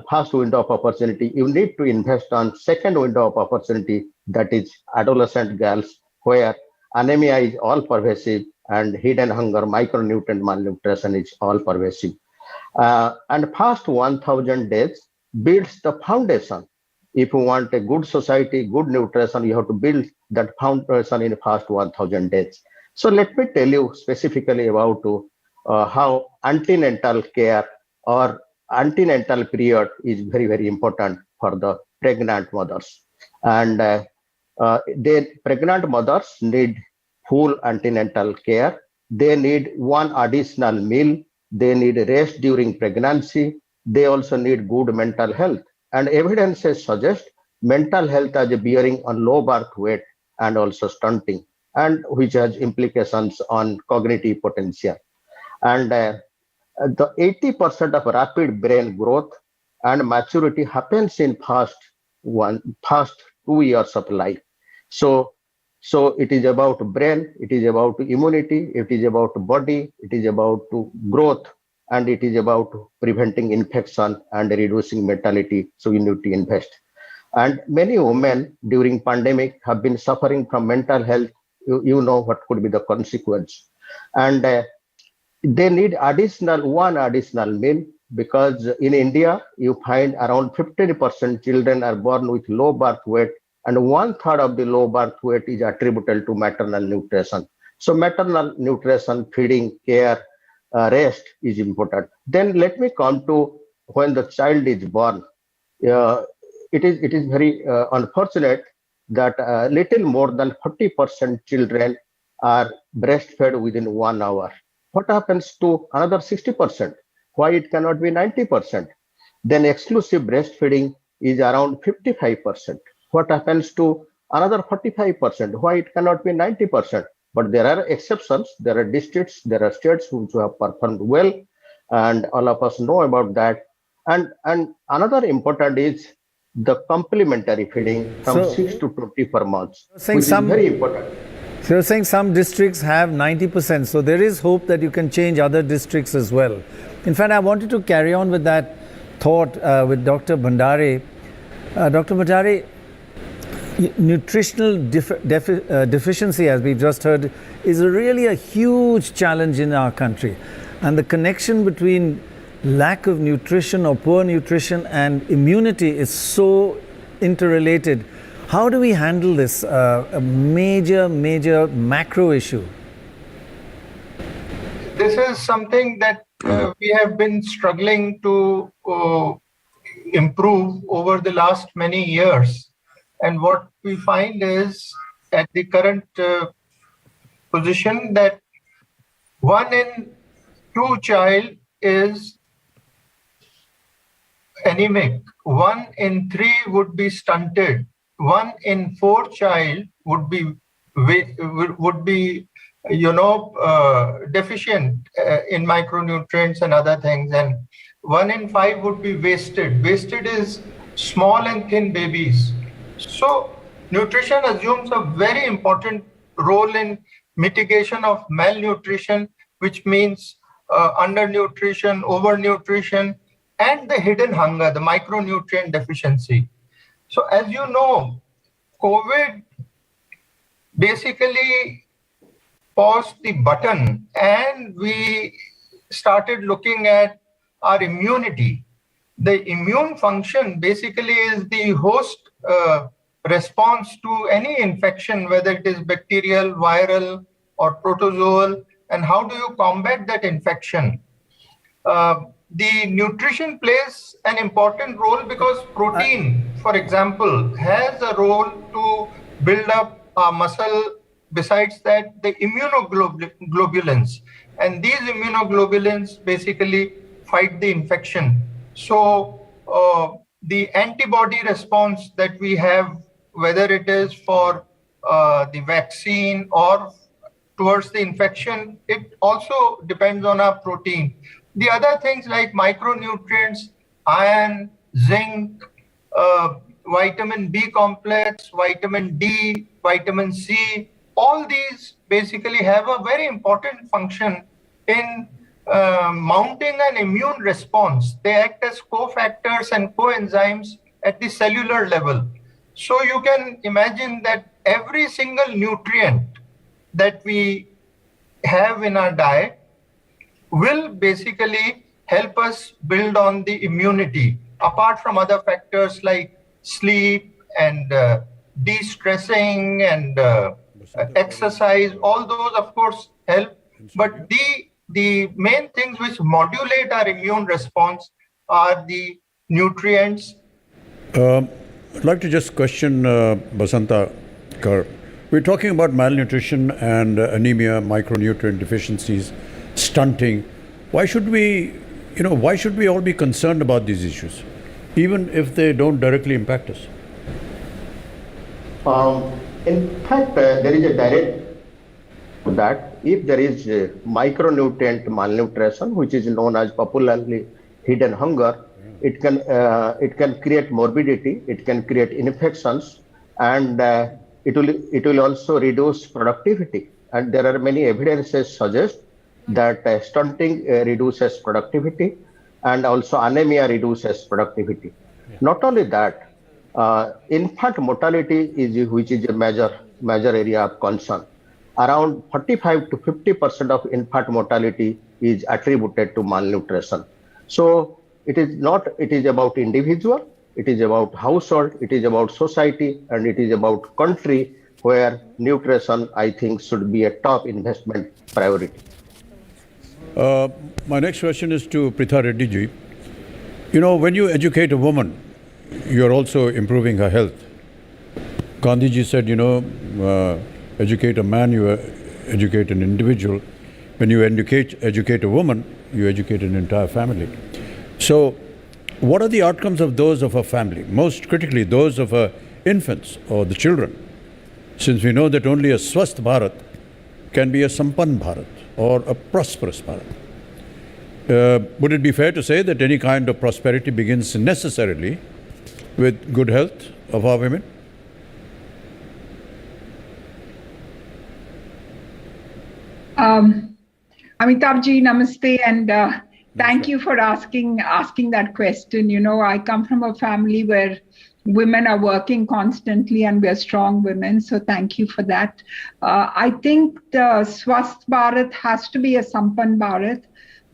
first window of opportunity, you need to invest on second window of opportunity, that is adolescent girls, where anemia is all pervasive and hidden hunger, micronutrient malnutrition is all pervasive. And first 1,000 days builds the foundation. If you want a good society, good nutrition, you have to build that foundation in first 1,000 days. So let me tell you specifically about how antenatal care or antenatal period is very, very important for the pregnant mothers. And pregnant mothers need full antenatal care. They need one additional meal. They need rest during pregnancy. They also need good mental health. And evidences suggest mental health as a bearing on low birth weight and also stunting, and which has implications on cognitive potential. And the 80% of rapid brain growth and maturity happens in first 2 years of life. So So it is about brain, it is about immunity, it is about body, it is about growth, and it is about preventing infection and reducing mortality. So you need to invest. And many women during pandemic have been suffering from mental health. You know what could be the consequence. And they need one additional meal, because in India, you find around 50% children are born with low birth weight, and 1/3 of the low birth weight is attributable to maternal nutrition. So maternal nutrition, feeding, care, rest is important. Then let me come to when the child is born. It is very unfortunate that little more than 40% children are breastfed within 1 hour. What happens to another 60%? Why it cannot be 90%? Then exclusive breastfeeding is around 55%. What happens to another 45%? Why it cannot be 90%? But there are exceptions. There are districts, there are states which have performed well, and all of us know about that. And another important is the complementary feeding from 6 to 24 months, which is very important.
So you're saying some districts have 90%, so there is hope that you can change other districts as well. In fact, I wanted to carry on with that thought with Dr. Bhandare. Dr. Bhandare, nutritional deficiency, as we just heard, is really a huge challenge in our country. And the connection between lack of nutrition or poor nutrition and immunity is so interrelated. How do we handle this a major macro issue?
This is something that we have been struggling to improve over the last many years. And what we find is, at the current position, that 1 in 2 child is anemic, 1 in 3 would be stunted, 1 in 4 child would be deficient in micronutrients and other things, and 1 in 5 would be wasted. Wasted is small and thin babies. So nutrition assumes a very important role in mitigation of malnutrition, which means undernutrition, overnutrition, and the hidden hunger, the micronutrient deficiency. So as you know, COVID basically paused the button and we started looking at our immunity. The immune function basically is the host response to any infection, whether it is bacterial, viral, or protozoal, and how do you combat that infection? The nutrition plays an important role because protein, for example, has a role to build up our muscle. Besides that, the immunoglobulins, and these immunoglobulins basically fight the infection. So the antibody response that we have, whether it is for the vaccine or towards the infection, it also depends on our protein. The other things like micronutrients, iron, zinc, vitamin B complex, vitamin D, vitamin C, all these basically have a very important function in mounting an immune response. They act as cofactors and coenzymes at the cellular level. So you can imagine that every single nutrient that we have in our diet will basically help us build on the immunity, apart from other factors like sleep and de-stressing and exercise. All those, of course, help. But the main things which modulate our immune response are the nutrients.
I'd like to just question Basanta Kar. We're talking about malnutrition and anemia, micronutrient deficiencies, stunting. Why should we all be concerned about these issues, even if they don't directly impact us?
In fact, there is a direct that if there is micronutrient malnutrition, which is known as popularly hidden hunger, it can create morbidity, it can create infections, and it will also reduce productivity. And there are many evidences suggest that stunting reduces productivity, and also anemia reduces productivity. Not only that, infant mortality which is a major area of concern. Around 45 to 50% of infant mortality is attributed to malnutrition. So it is about individual, it is about household, it is about society, and it is about country, where nutrition, I think, should be a top investment priority.
My next question is to Pritha Reddy ji. You know, when you educate a woman, you're also improving her health. Gandhi ji said, educate a man, you educate an individual. When you educate a woman, you educate an entire family. So, what are the outcomes of those of a family? Most critically, those of her infants or the children. Since we know that only a Swasth Bharat can be a Sampann Bharat or a prosperous Bharat. Would it be fair to say that any kind of prosperity begins necessarily with good health of our women?
Amitabh ji, namaste, and thank you for asking that question. You know, I come from a family where women are working constantly and we're strong women. So thank you for that. I think the Swasth Bharat has to be a Sampann Bharat,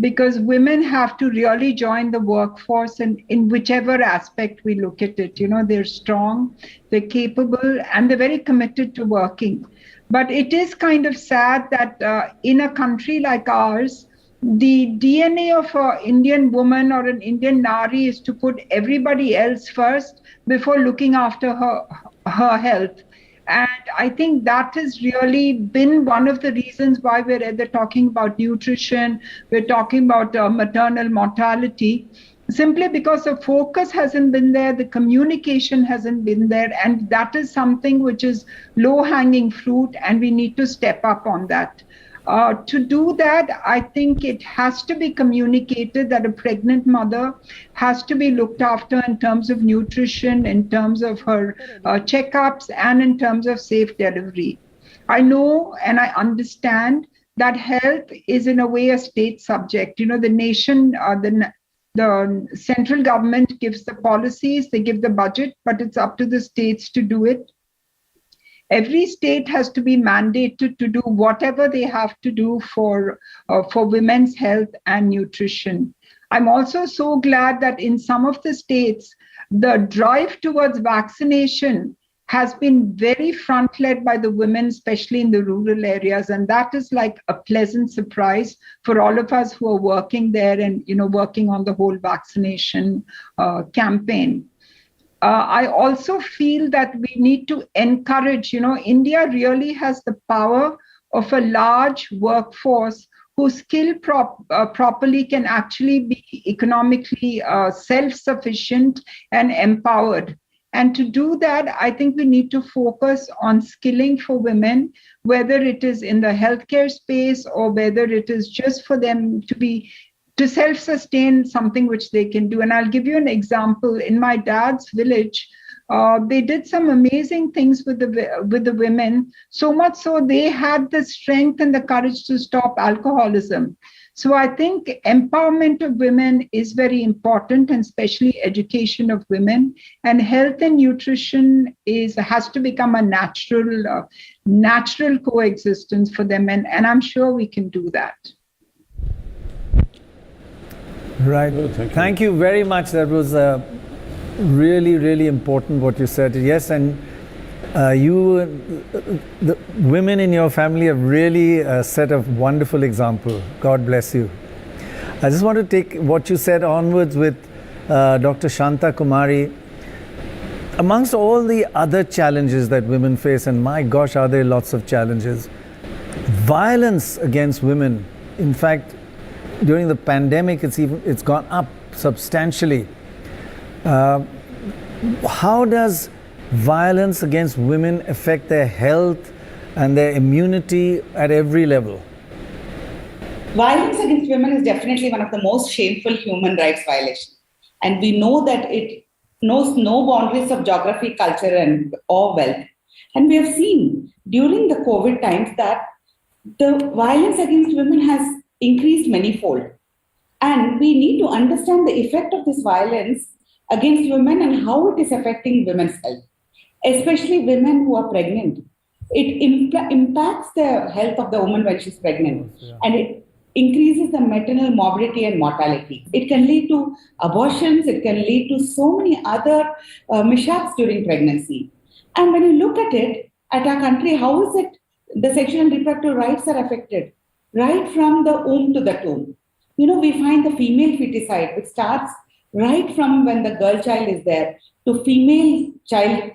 because women have to really join the workforce in whichever aspect we look at it. You know, they're strong, they're capable, and they're very committed to working. But it is kind of sad that in a country like ours, the DNA of an Indian woman or an Indian Nari is to put everybody else first before looking after her health. And I think that has really been one of the reasons why we're either talking about nutrition, we're talking about maternal mortality, simply because the focus hasn't been there, the communication hasn't been there, and that is something which is low-hanging fruit, and we need to step up on that. To do that, I think it has to be communicated that a pregnant mother has to be looked after in terms of nutrition, in terms of her checkups, and in terms of safe delivery. I know and I understand that health is in a way a state subject. You know, the nation, the central government gives the policies, they give the budget, but it's up to the states to do it. Every state has to be mandated to do whatever they have to do for women's health and nutrition. I'm also so glad that in some of the states, the drive towards vaccination has been very front-led by the women, especially in the rural areas. And that is like a pleasant surprise for all of us who are working there and, you know, working on the whole vaccination campaign. I also feel that we need to encourage, you know, India really has the power of a large workforce whose skill properly can actually be economically self-sufficient and empowered. And to do that, I think we need to focus on skilling for women, whether it is in the healthcare space or whether it is just for them to self-sustain something which they can do. And I'll give you an example. In my dad's village, they did some amazing things with the women, so much so they had the strength and the courage to stop alcoholism. So I think empowerment of women is very important, and especially education of women. And health and nutrition has to become a natural coexistence for them. And I'm sure we can do that.
Right. Oh, thank you very much. That was really, really important what you said. Yes, and the women in your family have really set a wonderful example. God bless you. I just want to take what you said onwards with Dr. Shanta Kumari. Amongst all the other challenges that women face, and my gosh, are there lots of challenges, violence against women, in fact, during the pandemic, it's gone up substantially. How does violence against women affect their health and their immunity at every level?
Violence against women is definitely one of the most shameful human rights violations. And we know that it knows no boundaries of geography, culture, or wealth. And we have seen during the COVID times that the violence against women has increased manyfold. And we need to understand the effect of this violence against women and how it is affecting women's health, especially women who are pregnant. It impacts the health of the woman when she's pregnant, and it increases the maternal morbidity and mortality. It can lead to abortions. It can lead to so many other mishaps during pregnancy. And when you look at it, at our country, how is it the sexual and reproductive rights are affected? Right from the womb to the tomb. You know, we find the female feticide, which starts right from when the girl child is there, to female child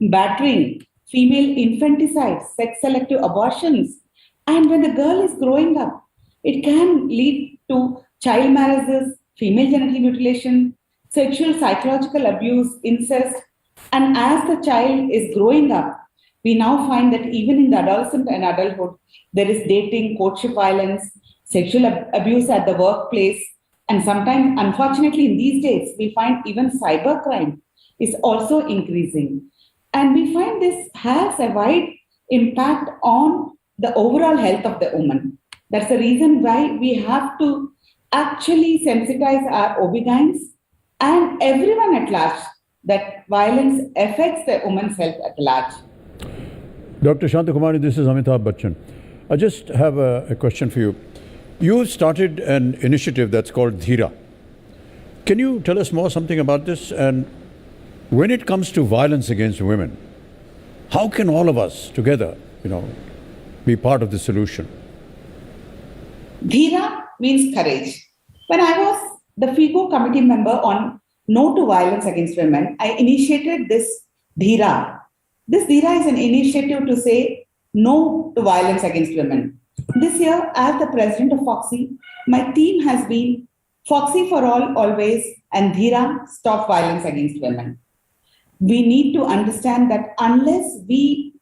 battering, female infanticide, sex-selective abortions. And when the girl is growing up, it can lead to child marriages, female genital mutilation, sexual psychological abuse, incest. And as the child is growing up, we now find that even in the adolescent and adulthood, there is dating, courtship violence, sexual abuse at the workplace. And sometimes, unfortunately, in these days, we find even cybercrime is also increasing. And we find this has a wide impact on the overall health of the woman. That's the reason why we have to actually sensitize our OB-GYNs and everyone at large that violence affects the woman's health at large.
Dr. Shantakumari, this is Amitabh Bachchan. I just have a question for you. You started an initiative that's called Dhira. Can you tell us more something about this? And when it comes to violence against women, how can all of us together, be part of the solution?
Dhira means courage. When I was the FIGO committee member on No to Violence Against Women, I initiated this Dhira. This Dhira is an initiative to say no to violence against women. This year, as the president of FOXY, my team has been FOXY for all, always, and Dhira, Stop Violence Against Women. We need to understand that unless we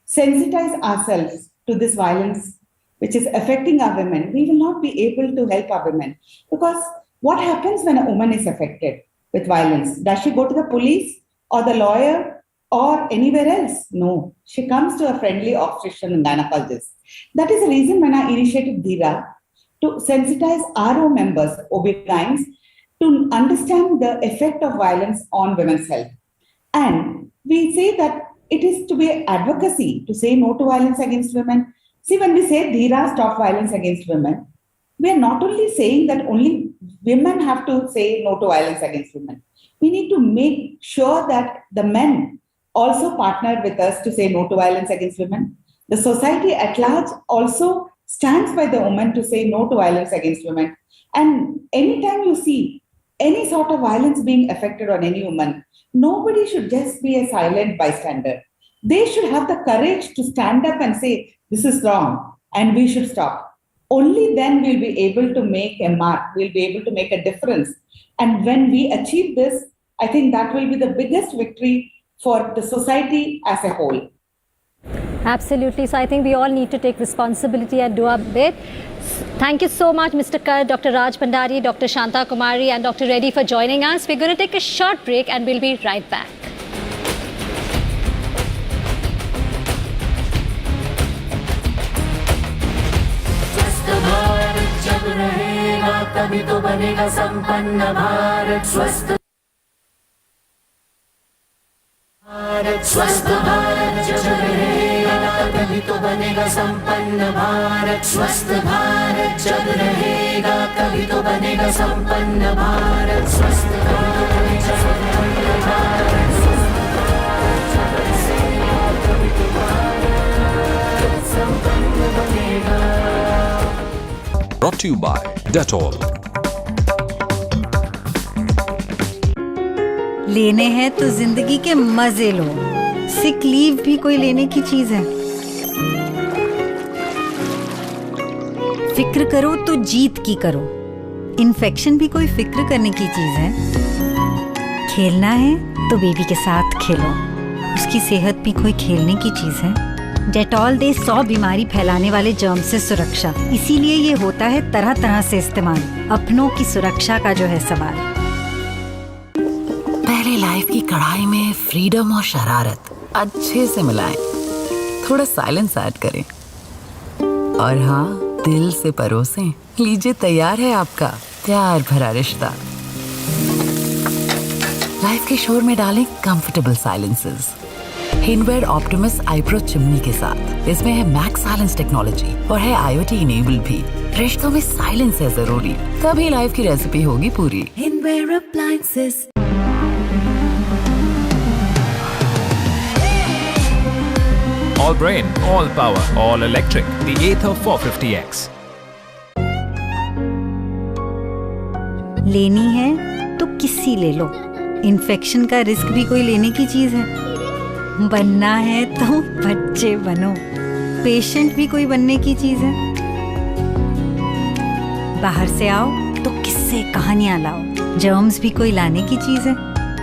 sensitize ourselves to this violence, which is affecting our women, we will not be able to help our women. Because what happens when a woman is affected with violence? Does she go to the police or the lawyer or anywhere else? No, she comes to a friendly obstetrician and gynecologist. That is the reason when I initiated Dhira, to sensitize our own members, OB-GYNs, to understand the effect of violence on women's health. And we say that it is to be advocacy to say no to violence against women. See, when we say Dhira, Stop Violence Against Women, we are not only saying that only women have to say no to violence against women. We need to make sure that the men also partner with us to say no to violence against women. The society at large also stands by the woman to say no to violence against women. And anytime you see any sort of violence being affected on any woman, nobody should just be a silent bystander. They should have the courage to stand up and say, this is wrong and we should stop. Only then we'll be able to make a mark, we'll be able to make a difference. And when we achieve this, I think that will be the biggest victory for the society as a whole.
Absolutely. So I think we all need to take responsibility and do our bit. Thank you so much, Mr. Kar, Dr. Raj Bhandari, Dr. Shantakumari and Dr. Reddy for joining us. We're going to take a short break and we'll be right back.
जब रहेगा तभी तो बनेगा संपन्न भारत स्वस्थ भारत जब रहेगा तभी तो बनेगा संपन्न भारत स्वस्थ भारत जब रहेगा तभी तो बनेगा संपन्न भारत स्वस्थ
Brought to you by Dettol.
लेने हैं तो जिंदगी के मजे लो। सिक लीव भी कोई लेने की चीज है। फिक्र करो तो जीत की करो। इन्फेक्शन भी कोई फिक्र करने की चीज है। खेलना है तो बेबी के साथ खेलो। उसकी सेहत भी कोई खेलने की चीज है। डेटॉल दे 100 बीमारी फैलाने वाले जर्म से सुरक्षा। इसीलिए ये होता है तरह तरह से इस्तेमाल। अपनों की सुरक्षा का जो है सवाल।
पहले लाइफ की कढ़ाई में फ्रीडम और शरारत, अच्छे से मिलाएं, थोड़ा साइलेंस ऐड करें और हाँ, दिल से परोसें। लीजिए, तैयार है आपका प्यार भरा रिश्ता। लाइफ के शोर में डालें comfortable silences. Hindware Optimus eyebrow chimney के साथ। इसमें है मैक्स साइलेंस टेक्नोलॉजी और है IoT इनेबल्ड भी। रिश्तों में साइलेंस है जरूरी, तभी लाइफ की रेसिपी होगी पूरी। Hindware appliances.
All brain, all power, all electric. The Ather 450X.
लेनी है तो किसी ले लो। इन्फेक्शन का रिस्क भी कोई लेने की चीज है। बनना है तो बच्चे बनो। पेशेंट भी कोई बनने की चीज है। बाहर से आओ तो किससे कहानियां लाओ। जर्म्स भी कोई लाने की चीज है।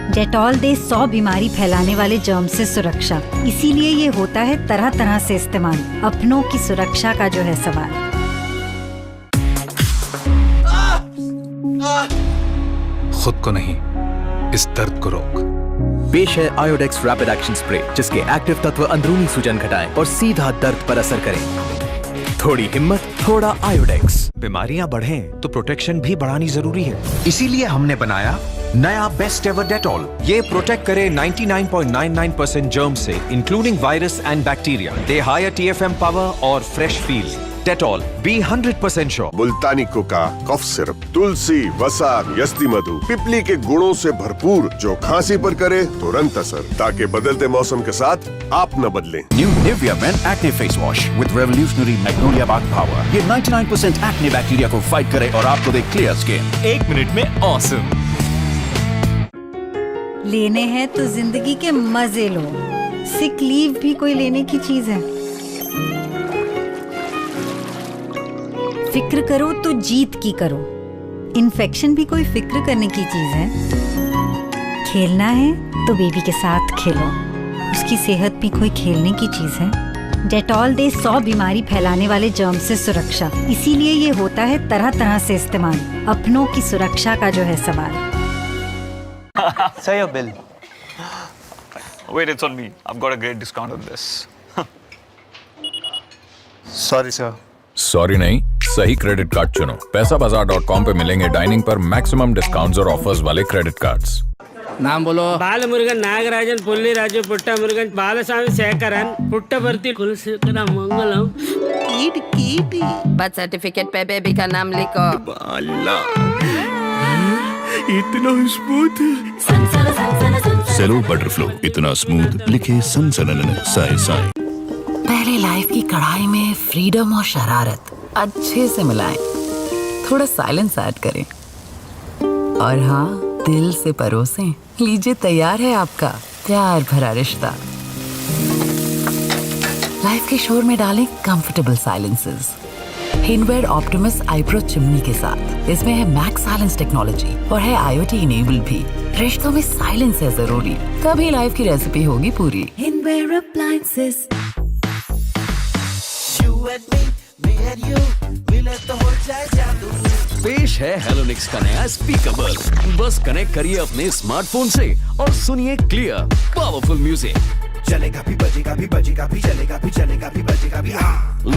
डेटॉल दे 100 बीमारी फैलाने वाले जर्म से सुरक्षा। इसीलिए ये होता है तरह तरह से इस्तेमाल। अपनों की सुरक्षा का जो है सवाल।
खुद को नहीं, इस दर्द को रोक। पेश है आयोडेक्स रैपिड एक्शन स्प्रे, जिसके एक्टिव तत्व अंदरूनी सूजन घटाएं और सीधा दर्द पर असर करें। थोड़ी हिम्मत, थोड़ा आयोडेक्स।
बीमारियां बढ़ें तो प्रोटेक्शन भी बढ़ानी जरूरी है। इसीलिए हमने बनाया नया बेस्ट एवर डेटॉल। ये प्रोटेक्ट करे 99.99% जर्म से, including virus and bacteria. They higher TFM power और fresh feel. Dettol, be 100% sure.
Multani कोका, कफ सिरप, तुलसी, वसा, यस्ती मधु, पिपली के गुणों से भरपूर, जो खांसी पर करे तुरंत असर, ताकि बदलते मौसम के साथ आप न बदलें।
New Nivea men acne face wash with revolutionary Magnolia bath power. ये 99% एक्ने बैक्टीरिया को फाइट करे और आपको दे क्लियर स्किन। 1 मिनट में ऑसम।
लेने हैं तो जिंदगी के मजे लो। सिक लीव भी कोई लेने की चीज है। फिक्र करो तो जीत की करो। इन्फेक्शन भी कोई फिक्र करने की चीज है। खेलना है तो बेबी के साथ खेलो, उसकी सेहत भी कोई खेलने की चीज है। डेटॉल दे 100 बीमारी फैलाने वाले जर्म से सुरक्षा। इसीलिए ये होता है तरह तरह से इस्तेमाल। अपनों की सुरक्षा का जो है सवाल।
Say your bill.
Wait, it's on me. I've got a great discount on this.
Sorry, sir.
Sorry नहीं, सही क्रेडिट कार्ड चुनो। पैसाबाजार.com पे मिलेंगे डाइनिंग पर मैक्सिमम डिस्काउंट्स और ऑफर्स वाले क्रेडिट कार्ड्स।
नाम बोलो। बालमुरुगन नागराजन पुल्ली राजू पुट्टा मुरुगन बालस्वामी शेखरन पुट्टपर्ती कुलशेखर मंगलम कीट कीटी।
बर्थ सर्टिफिकेट पे बेबी का नाम लिखो।
बाला इतना स्मूथ।
सेलो बटरफ्लो, इतना स्मूथ, लिखे सनसनन साए साए।
पहले लाइफ की कढ़ाई में फ्रीडम और शरारत अच्छे से मिलाएं, थोड़ा साइलेंस ऐड करें और हाँ, दिल से परोसें। लीजिए, तैयार है आपका प्यार भरा रिश्ता। लाइफ के शोर में डालें comfortable silences. Hindware Optimus eyebrow chimney के साथ। इसमें है मैक्स साइलेंस टेक्नोलॉजी और है IoT इनेबल्ड भी। रिश्तों में साइलेंस है जरूरी, तभी लाइफ की रेसिपी होगी पूरी। हिनवेयर अप्लायंसेस।
पेश है हेलोनिक्स का नया स्पीकर बल्ब। बस कनेक्ट करिए अपने स्मार्टफोन से और सुनिए क्लियर पावरफुल म्यूजिक।
चलेगा भी, बजेगा भी, बजेगा भी, चलेगा भी, चलेगा भी, बजेगा भी।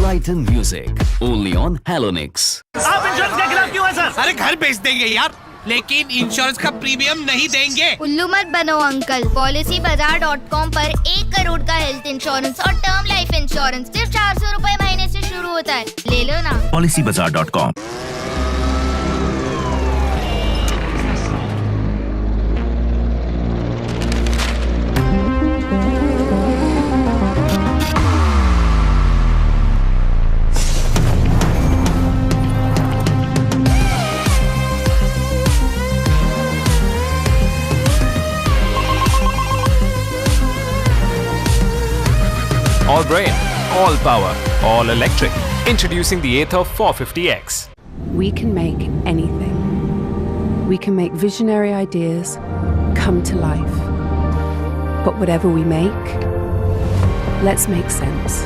लाइटन म्यूजिक ओनली ऑन हेलोनिक्स।
आप इंश्योरेंस के खिलाफ क्यों हैं सर? अरे घर बेच देंगे यार, लेकिन इंश्योरेंस का प्रीमियम नहीं देंगे।
उल्लू मत बनो अंकल। PolicyBazaar.com पर 1 करोड़ का हेल्थ इंश्योरेंस और टर्म लाइफ इंश्योरेंस सिर्फ 400 रुपए महीने से शुरू होता है। ले लो ना।
PolicyBazaar.com।
All brain, all power, all electric. Introducing the Ather 450X.
We can make anything. We can make visionary ideas come to life. But whatever we make, let's make sense.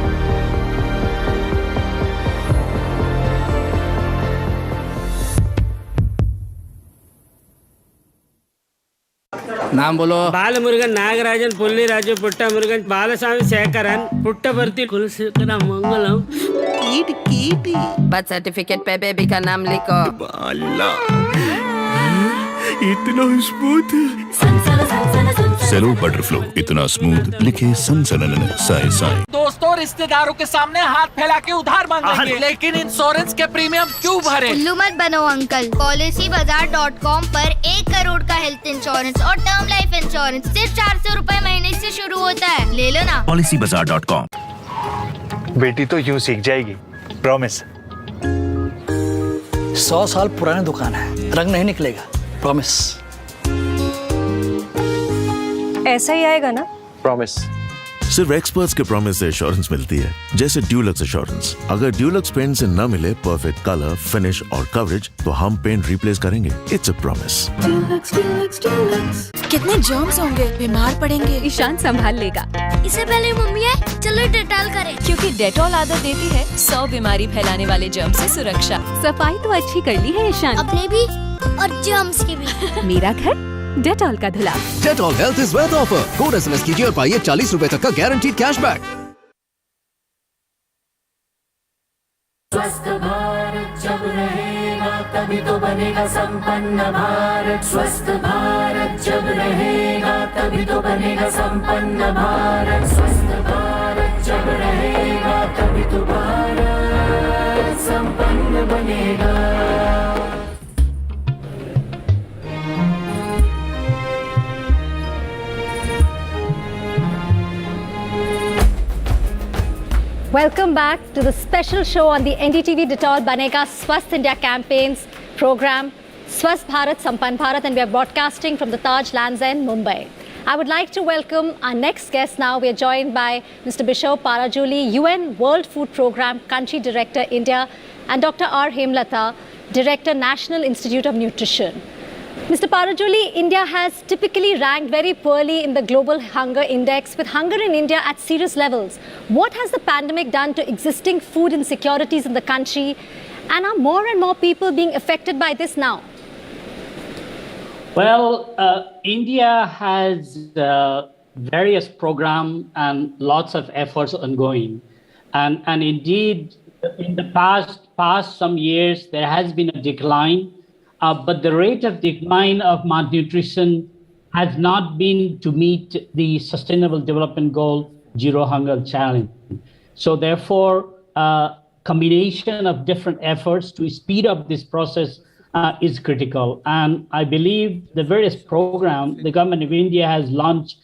नाम बोलो। बालमुरुगन नागराजन पुल्ली राजू पुट्टा मुरुगन बालस्वामी शेखरन पुट्टपर्ती कुलशेखर मंगलम कीट कीटी।
Birth certificate पे baby का नाम लिखो।
बाला इतना smooth. सेलो Butterflow इतना smooth, लिखे सनसनाने साए साए।
दोस्तों रिश्तेदारों के सामने हाथ फैला के उधार मांगेंगे, लेकिन इंश्योरेंस के प्रीमियम क्यों भरे?
उल्लू मत बनो अंकल। PolicyBazaar.com पर 1 करोड़ का हेल्थ इंश्योरेंस और टर्म लाइफ इंश्योरेंस सिर्फ 400 रुपए महीने से शुरू होता है। ले लो ना।
PolicyBazaar.com।
बेटी तो यूं सीख जाएगी, प्रॉमिस।
100 साल पुरानी दुकान है, रंग नहीं निकलेगा, प्रॉमिस।
ऐसा ही आएगा ना?
प्रॉमिस।
सिर्फ एक्सपर्ट्स के प्रॉमिस से एश्योरेंस मिलती है, जैसे ड्यूलक्स एश्योरेंस। अगर ड्यूलक्स पेंट से न मिले परफेक्ट कलर, फिनिश और कवरेज, तो हम पेंट रिप्लेस करेंगे। It's a promise.
कितने जर्म्स होंगे, बीमार पड़ेंगे। ईशान संभाल लेगा।
इससे पहले मम्मी है, चलो डेटॉल करें।
क्योंकि डेटॉल आदत देती है 100 बीमारी फैलाने वाले जर्म्स से सुरक्षा। सफाई तो अच्छी कर ली है ईशान।
अपने भी और जर्म्स की भी।
मेरा घर डेटॉल का धुला।
Dettol health is wealth offer. Code SMS कीजिए और पाइए 40 रुपए तक का गारंटीड कैशबैक।
स्वस्थ भारत जब रहेगा तभी तो बनेगा संपन्न भारत। स्वस्थ भारत जब रहेगा तभी तो बनेगा संपन्न भारत। स्वस्थ भारत जब रहेगा तभी तो भारत संपन्न बनेगा।
Welcome back to the special show on the NDTV Detol Banega Swasth India campaigns program, Swasth Bharat, Sampann Bharat, and we are broadcasting from the Taj Lands End, Mumbai. I would like to welcome our next guest now. We are joined by Mr. Bishop Parajuli, UN World Food Programme Country Director, India, and Dr. R. Hemlata, Director, National Institute of Nutrition. Mr. Parajuli, India has typically ranked very poorly in the Global Hunger Index, with hunger in India at serious levels. What has the pandemic done to existing food insecurities in the country, and are more and more people being affected by this now?
Well, India has various programs and lots of efforts ongoing. And indeed, in the past some years, there has been a decline. But the rate of decline of malnutrition has not been to meet the Sustainable Development Goal, Zero Hunger Challenge. So therefore, combination of different efforts to speed up this process is critical. And I believe the various programs the government of India has launched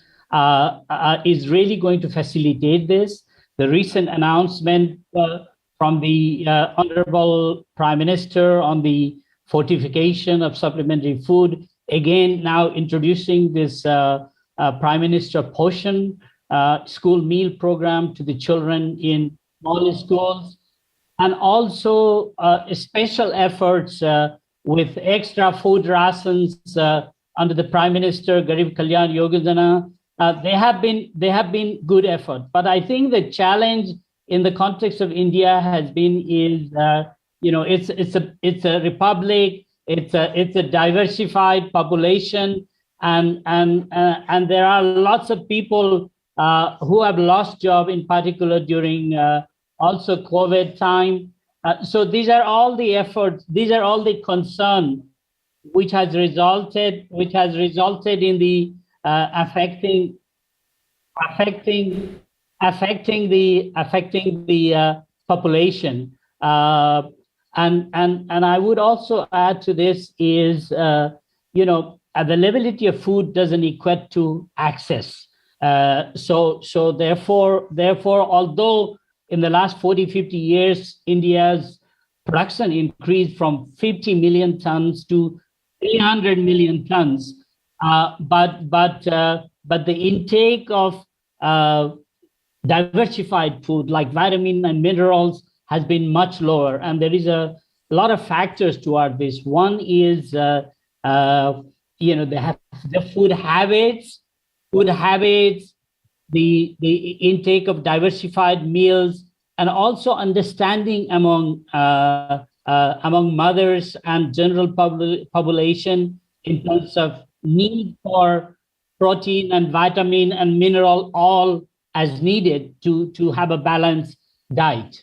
is really going to facilitate this. The recent announcement from the Honorable Prime Minister on the fortification of supplementary food, again now introducing this Prime Minister Poshan school meal program to the children in all schools, and also special efforts with extra food rations under the Prime Minister Garib Kalyan Yojana. They have been good effort, but I think the challenge in the context of India has been it's a republic, it's a diversified population, and there are lots of people who have lost job, in particular during also COVID time. So these are all the efforts, these are all the concern which has resulted in the affecting the population. And I would also add to this is, availability of food doesn't equate to access. So therefore, although in the last 40, 50 years, India's production increased from 50 million tons to 300 million tons, but the intake of diversified food like vitamin and minerals has been much lower, and there is a lot of factors toward this. One is, the food habits, the intake of diversified meals, and also understanding among mothers and general population in terms of need for protein and vitamin and mineral all as needed to have a balanced diet.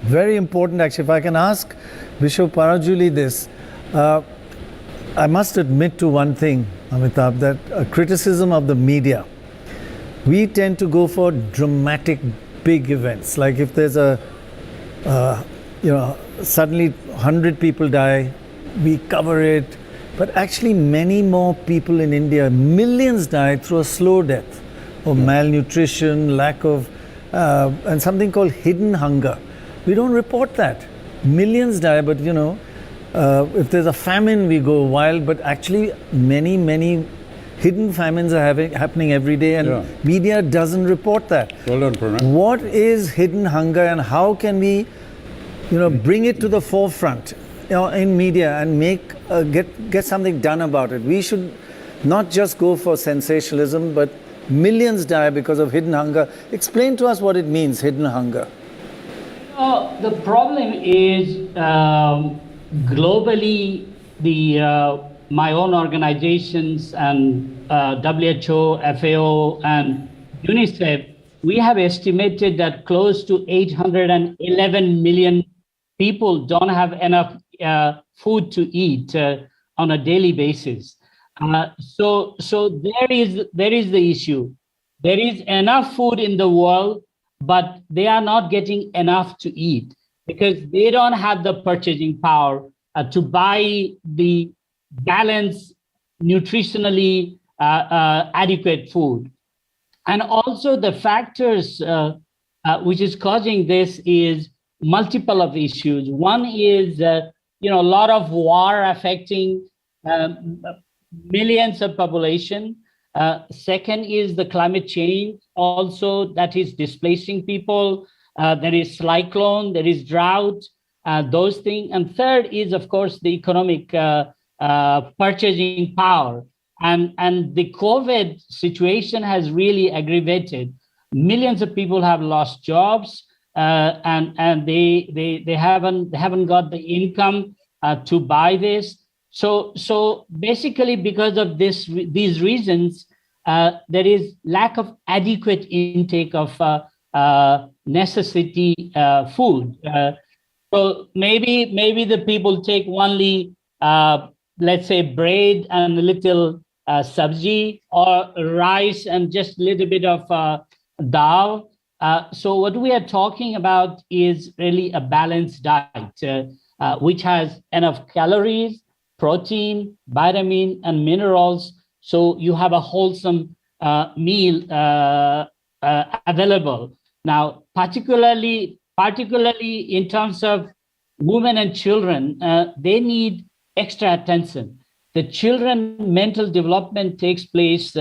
Very important, actually. If I can ask Vishwa Parajuli this, I must admit to one thing, Amitabh, that a criticism of the media. We tend to go for dramatic, big events. Like if there's suddenly 100 people die, we cover it. But actually many more people in India, millions die through a slow death or malnutrition, lack of, and something called hidden hunger. We don't report that. Millions die, but if there's a famine, we go wild. But actually many hidden famines are happening every day, and media doesn't report that.
Well done, Pranay.
What is hidden hunger, and how can we, bring it to the forefront, in media and get something done about it? We should not just go for sensationalism, but millions die because of hidden hunger. Explain to us what it means, hidden hunger.
The problem is globally, my own organizations and WHO, FAO, and UNICEF, we have estimated that close to 811 million people don't have enough food to eat on a daily basis. So there is the issue. There is enough food in the world, but they are not getting enough to eat because they don't have the purchasing power to buy the balanced, nutritionally adequate food. And also the factors which is causing this is multiple of issues. One is, a lot of war affecting millions of population. Second is the climate change also that is displacing people. There is cyclone, there is drought, those things. And third is, of course, the economic purchasing power. And the COVID situation has really aggravated. Millions of people have lost jobs, and they haven't got the income to buy this. So basically, because of these reasons, there is lack of adequate intake of necessity food. So maybe the people take only, let's say, bread and a little sabji, or rice and just a little bit of dal. So what we are talking about is really a balanced diet, which has enough calories, protein, vitamin, and minerals. So you have a wholesome meal available. Now, particularly in terms of women and children, they need extra attention. The children mental development takes place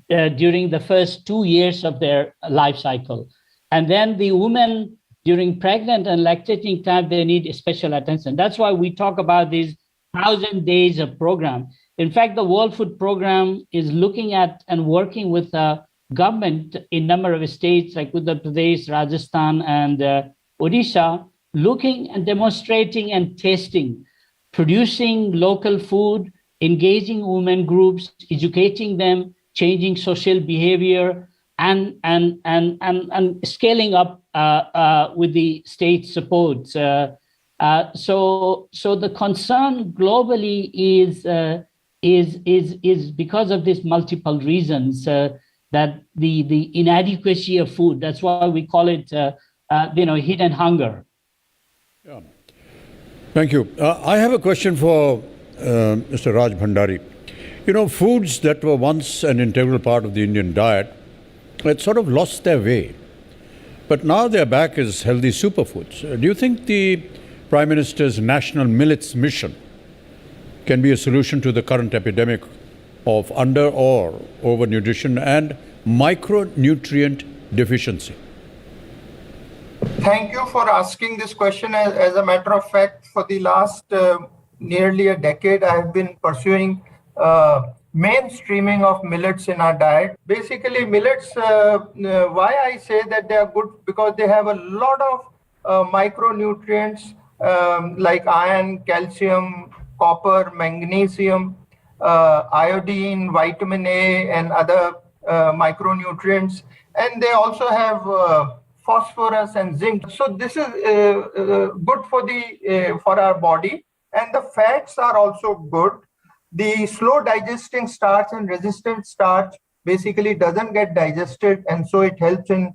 during the first 2 years of their life cycle. And then the women during pregnant and lactating time, they need special attention. That's why we talk about these 1,000 days of program. In fact, the World Food Program is looking at and working with the government in number of states like Uttar Pradesh, Rajasthan, and Odisha, looking and demonstrating and testing, producing local food, engaging women groups, educating them, changing social behavior, and scaling up with the state support. So the concern globally is because of these multiple reasons that the inadequacy of food. That's why we call it hidden hunger.
Yeah. Thank you. I have a question for Mr. Raj Bhandari. Foods that were once an integral part of the Indian diet had sort of lost their way, but now they're back as healthy superfoods. Do you think the Prime Minister's National Millets Mission can be a solution to the current epidemic of under or overnutrition and micronutrient deficiency?
Thank you for asking this question. As a matter of fact, for the last nearly a decade, I have been pursuing mainstreaming of millets in our diet. Basically, millets, why I say that they are good, because they have a lot of micronutrients like iron, calcium, copper, magnesium, iodine, vitamin A, and other micronutrients. And they also have phosphorus and zinc. So this is good for our body. And the fats are also good. The slow digesting starch and resistant starch basically doesn't get digested, and so it helps in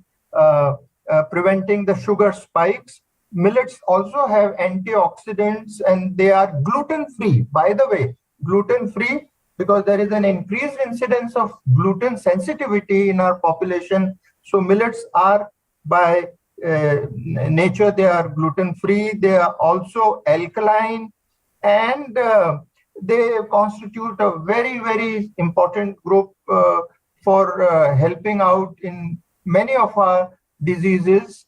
preventing the sugar spikes. Millets also have antioxidants, and they are gluten-free. By the way, gluten-free because there is an increased incidence of gluten sensitivity in our population. So millets are, by nature, they are gluten-free. They are also alkaline, and they constitute a very, very important group for helping out in many of our diseases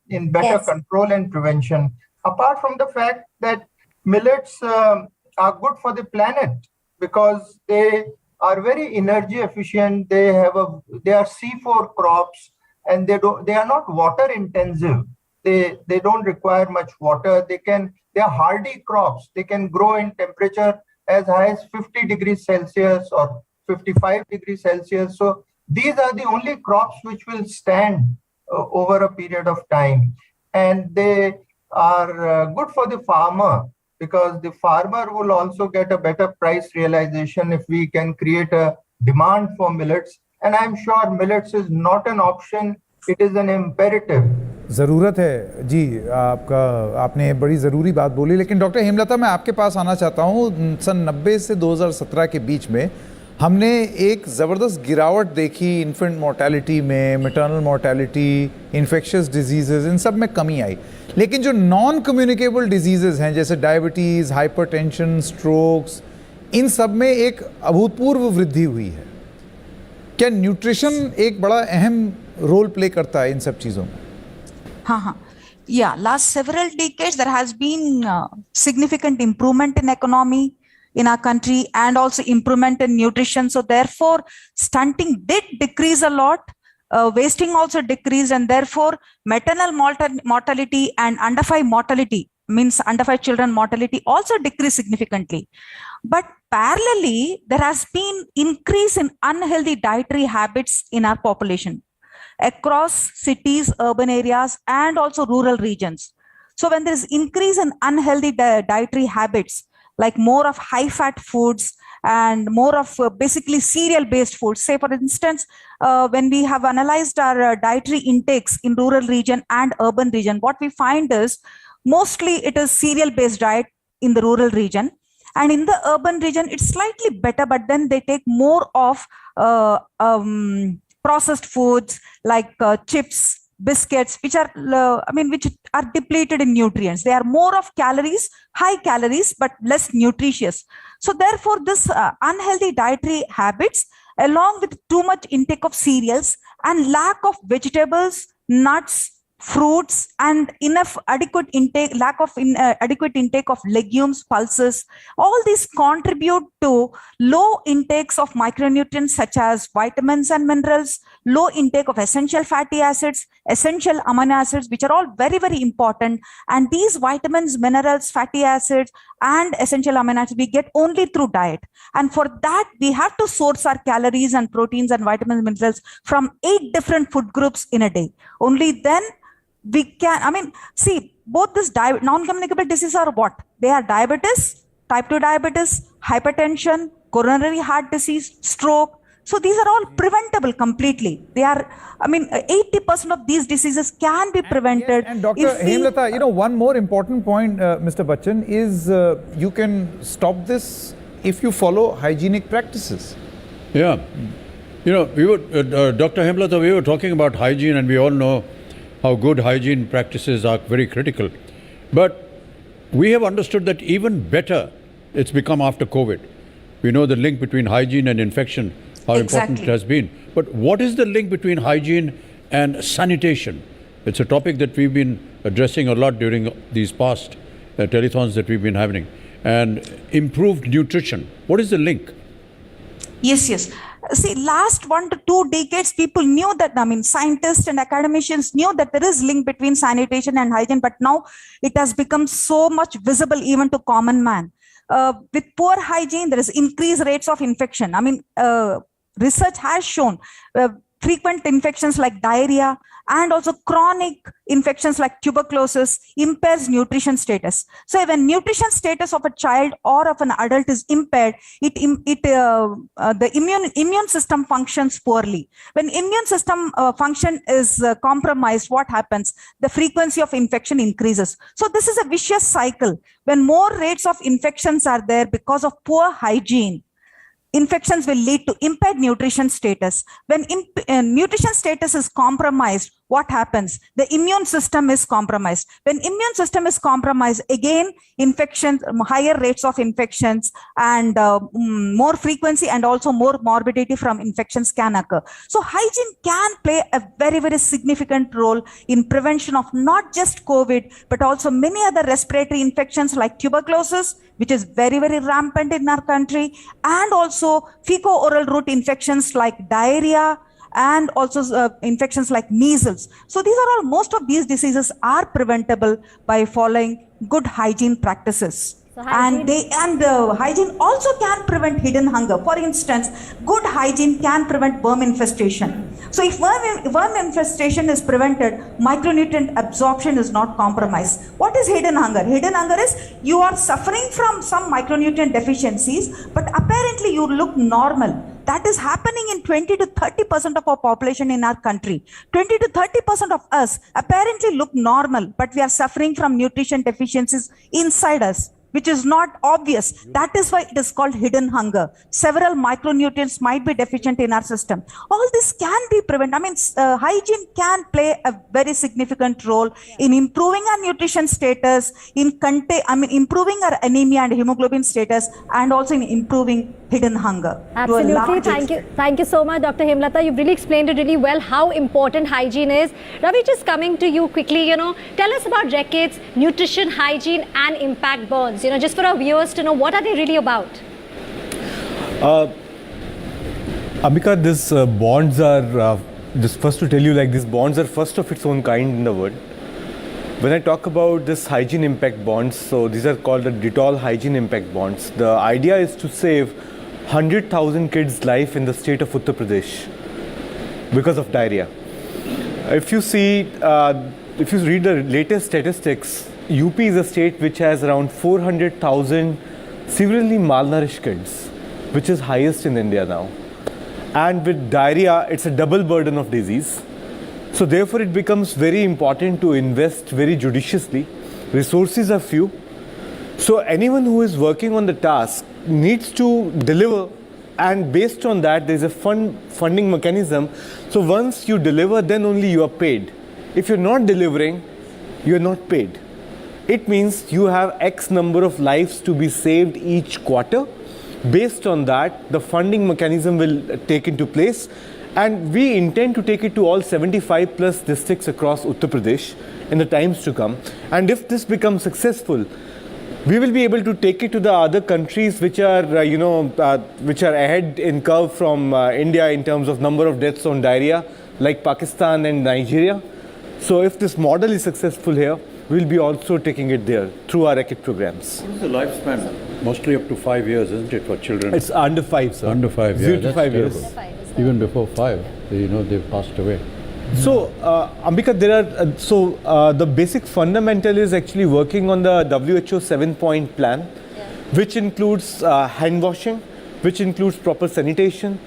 in better control and prevention. Apart from the fact that millets are good for the planet because they are very energy efficient. They are C4 crops, and they are not water intensive. They don't require much water. They are hardy crops. They can grow in temperature as high as 50 degrees Celsius or 55 degrees Celsius. So these are the only crops which will stand over a period of time. And they are good for the farmer because the farmer will also get a better price realization if we can create a demand for millets. And I'm sure millets is not an option, it is an imperative.
ज़रूरत है जी, आपने बड़ी ज़रूरी बात बोली। लेकिन doctor Hemlata, मैं आपके पास आना चाहता हूँ। सन 90 से 2017 के बीच में हमने एक ज़बरदस्त गिरावट देखी इन्फेंट मोर्टेलिटी में, मैटरनल मोर्टेलिटी, इन्फेक्शियस डिजीज़, इन सब में कमी आई। लेकिन जो नॉन कम्युनिकेबल डिजीज़ हैं जैसे डायबिटीज़, हाइपरटेंशन, स्ट्रोक्स, इन सब में एक अभूतपूर्व वृद्धि हुई है। क्या न्यूट्रिशन एक बड़ा अहम रोल प्ले करता है इन सब चीज़ों में?
Yeah, last several decades there has been significant improvement in economy in our country and also improvement in nutrition. So therefore stunting did decrease a lot, wasting also decreased, and therefore maternal mortality and under 5 mortality, means under 5 children mortality, also decreased significantly. But parallelly there has been increase in unhealthy dietary habits in our population across cities, urban areas, and also rural regions. So when there is increase in unhealthy dietary habits, like more of high fat foods and more of basically cereal based foods, say for instance, when we have analyzed our dietary intakes in rural region and urban region, what we find is mostly it is cereal based diet in the rural region, and in the urban region it's slightly better, but then they take more of processed foods like chips, biscuits, which are which are depleted in nutrients. They are more of calories, high calories, but less nutritious. So therefore this unhealthy dietary habits, along with too much intake of cereals and lack of vegetables, nuts, fruits, and adequate intake of legumes, pulses, all these contribute to low intakes of micronutrients such as vitamins and minerals, low intake of essential fatty acids, essential amino acids, which are all very, very important. And these vitamins, minerals, fatty acids, and essential amino acids we get only through diet. And for that, we have to source our calories and proteins and vitamins and minerals from 8 different food groups in a day. Only then we can, see, both this non-communicable diseases are what? They are diabetes, type 2 diabetes, hypertension, coronary heart disease, stroke. So these are all preventable completely. They are, 80% of these diseases can be prevented.
And Dr. Hemlata, one more important point, Mr. Bachchan, is you can stop this if you follow hygienic practices.
Yeah. We were, Dr. Hemlata, we were talking about hygiene, and we all know how good hygiene practices are very critical. But we have understood that even better it's become after COVID. We know the link between hygiene and infection, how important it has been. But what is the link between hygiene and sanitation? It's a topic that we've been addressing a lot during these past telethons that we've been having. And improved nutrition. What is the link?
Yes. See, last 1 to 2 decades, people knew that, scientists and academicians knew that there is link between sanitation and hygiene, but now it has become so much visible even to common man. with poor hygiene, there is increased rates of infection. I mean, research has shown frequent infections like diarrhea and also chronic infections like tuberculosis impairs nutrition status. So when nutrition status of a child or of an adult is impaired, the immune system functions poorly. When immune system function is compromised, what happens? The frequency of infection increases. So this is a vicious cycle. When more rates of infections are there because of poor hygiene, infections will lead to impaired nutrition status. When nutrition status is compromised, what happens? The immune system is compromised. When immune system is compromised, again, infections, higher rates of infections and more frequency and also more morbidity from infections can occur. So hygiene can play a very, very significant role in prevention of not just COVID, but also many other respiratory infections like tuberculosis, which is very, very rampant in our country, and also fecal-oral route infections like diarrhea, and also infections like measles. So these are all, most of these diseases are preventable by following good hygiene practices. So hygiene also can prevent hidden hunger. For instance, good hygiene can prevent worm infestation. So if worm infestation is prevented, micronutrient absorption is not compromised. What is hidden hunger? Hidden hunger is you are suffering from some micronutrient deficiencies, but apparently you look normal. That is happening in 20 to 30% of our population in our country. 20 to 30% of us apparently look normal, but we are suffering from nutrition deficiencies inside us, which is not obvious. That is why it is called hidden hunger. Several micronutrients might be deficient in our system. All this can be prevented. I mean, hygiene can play a very significant role in improving our nutrition status, improving our anemia and hemoglobin status, and also in improving hidden hunger.
Absolutely. Thank you so much, Dr. Hemlata. You've really explained it really well how important hygiene is. Ravi, just coming to you quickly, tell us about Reckitt's nutrition, hygiene and impact bonds. Just for our viewers to know, what are they really about?
Ambika, these bonds are, just first to tell you, these bonds are first of its own kind in the world. When I talk about this hygiene impact bonds, so these are called the Dettol hygiene impact bonds. The idea is to save 100,000 kids' life in the state of Uttar Pradesh because of diarrhea. If you read the latest statistics, UP is a state which has around 400,000 severely malnourished kids, which is highest in India now. And with diarrhea, it's a double burden of disease. So therefore, it becomes very important to invest very judiciously. Resources are few. So anyone who is working on the task needs to deliver, and based on that, there's a funding mechanism. So once you deliver, then only you are paid. If you're not delivering, you're not paid. It means you have X number of lives to be saved each quarter. Based on that, the funding mechanism will take into place, and we intend to take it to all 75 plus districts across Uttar Pradesh in the times to come. And if this becomes successful, we will be able to take it to the other countries which are, which are ahead in curve from India in terms of number of deaths on diarrhea, like Pakistan and Nigeria. So if this model is successful here, we'll be also taking it there through our Reckitt programs.
What is the lifespan? Mostly up to 5 years, isn't it, for children?
It's under 5, sir.
Under 5, yeah.
0 to 5 years.
Even before 5, they've passed away.
So, Ambika, the basic fundamental is actually working on the WHO 7-point plan, which includes hand washing, which includes proper sanitation.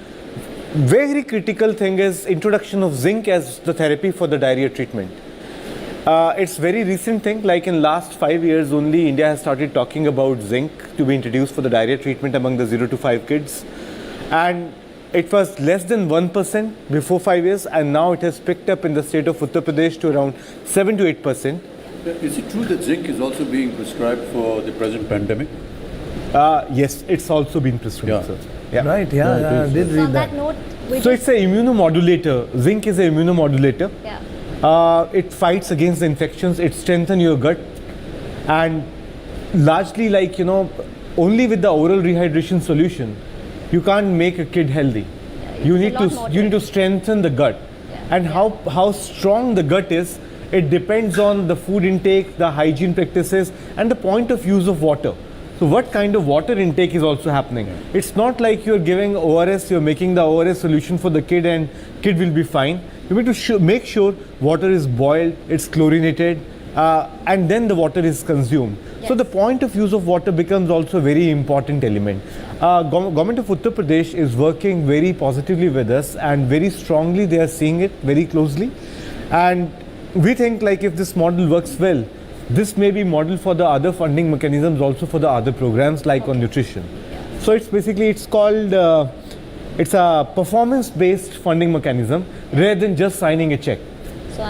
Very critical thing is introduction of zinc as the therapy for the diarrhea treatment. It's very recent thing, like in last 5 years only, India has started talking about zinc to be introduced for the diarrhea treatment among the 0 to 5 kids. And it was less than 1% before 5 years, and now it has picked up in the state of Uttar Pradesh to around 7 to 8%.
Is it true that zinc is also being prescribed for the present pandemic?
Yes, it's also been prescribed, sir. Yeah.
Right, I did read that.
So it's an immunomodulator. Zinc is an immunomodulator.
Yeah.
It fights against the infections, it strengthens your gut, and largely only with the oral rehydration solution, you can't make a kid healthy. You need to strengthen the gut. And how strong the gut is, it depends on the food intake, the hygiene practices, and the point of use of water. So what kind of water intake is also happening? It's not like you're giving ORS, you're making the ORS solution for the kid and kid will be fine. You need to make sure water is boiled, it's chlorinated, and then the water is consumed. Yes. So the point of use of water becomes also a very important element. Government of Uttar Pradesh is working very positively with us, and very strongly they are seeing it very closely. And we think like if this model works well, this may be model for the other funding mechanisms also for the other programs like on nutrition. So it's basically, it's called, it's a performance-based funding mechanism rather than just signing a check.
So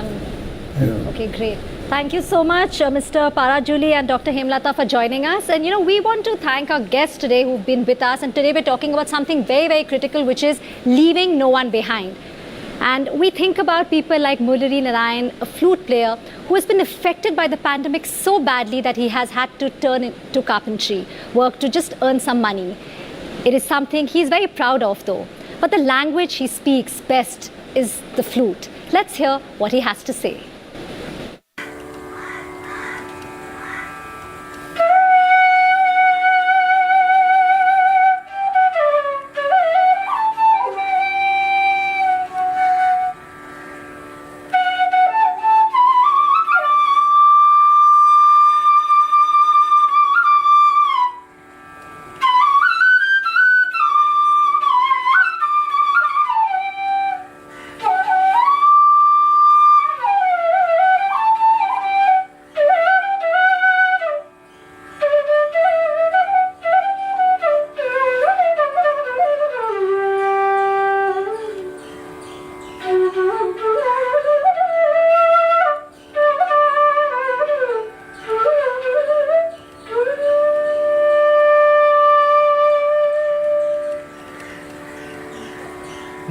okay, great. Thank you so much, Mr. Parajuli and Dr. Hemlata for joining us. And we want to thank our guests today who've been with us. And today we're talking about something very, very critical, which is leaving no one behind. And we think about people like Murali Narayan, a flute player, who has been affected by the pandemic so badly that he has had to turn into carpentry work to just earn some money. It is something he's very proud of though. But the language he speaks best is the flute. Let's hear what he has to say.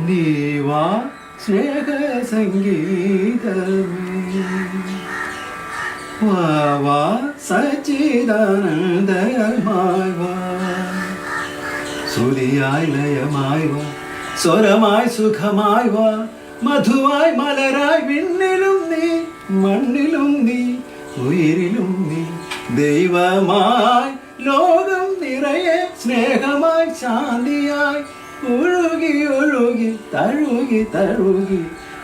दीवा स्नेह संगीतमे वावा सच्चिदानंदमय वा सुरियाय लयमय वा स्वरमय सुखमय वा मधुवाय मलराय विण्णिलुम नी मण्णिलुम नी उयिरिलुम नी दैवमाय लोकम निरये स्नेहमय शान्तियाय उळुगी उळुगी तळुगी तळुगी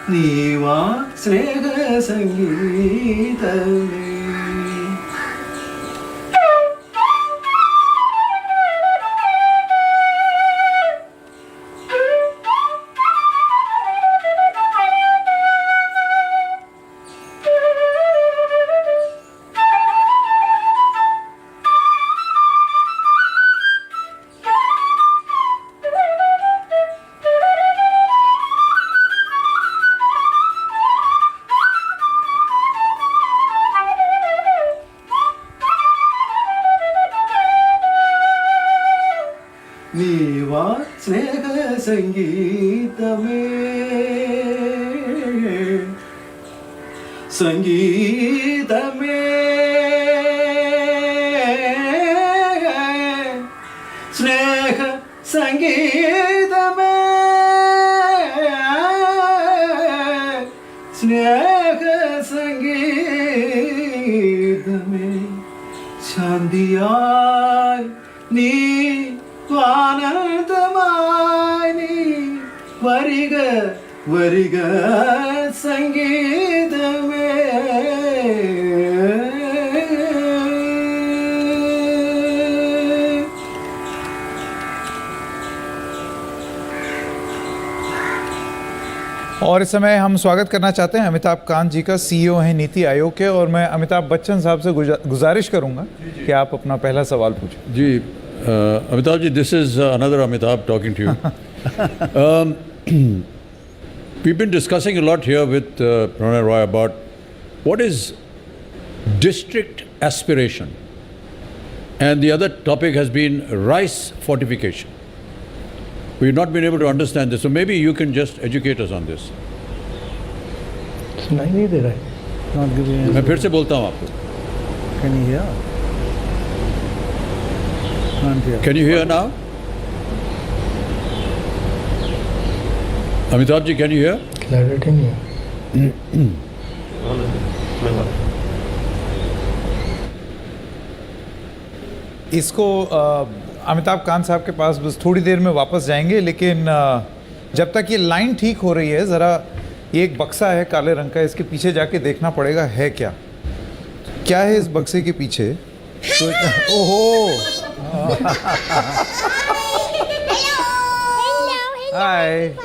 नीवा स्नेह संगीतमे नीवा स्नेह संगीतमे संगीतमे स्नेह संगीतमे स्नेह संगीतमे शांतियाय नी आनंदमानी वरिग वरिग संगीत में
और इस समय हम स्वागत करना चाहते हैं अमिताभ कांत जी का, CEO हैं नीति आयोग के। और मैं अमिताभ बच्चन साहब से गुजारिश करूंगा कि आप अपना पहला सवाल पूछें।
जी Amitabh ji, this is another Amitabh talking to you. We've been discussing a lot here with Pranay Roy about what is district aspiration, and the other topic has been rice fortification. We've not been able to understand this, so maybe you can just educate us on this.
सुनाई नहीं दे रहा है, not giving.
मैं फिर से बोलता हूँ आपको.
Can you hear?
Can you hear now? Amitabh ji, can you hear?
Clarity नहीं है.
इसको अमिताभ कांत साहब के पास बस थोड़ी देर में वापस जाएंगे, लेकिन जब तक ये लाइन ठीक हो रही है, ज़रा ये एक बक्सा है काले रंग का, इसके पीछे जाके देखना पड़ेगा है क्या है इस बक्से के पीछे। तो ओहो, हाय,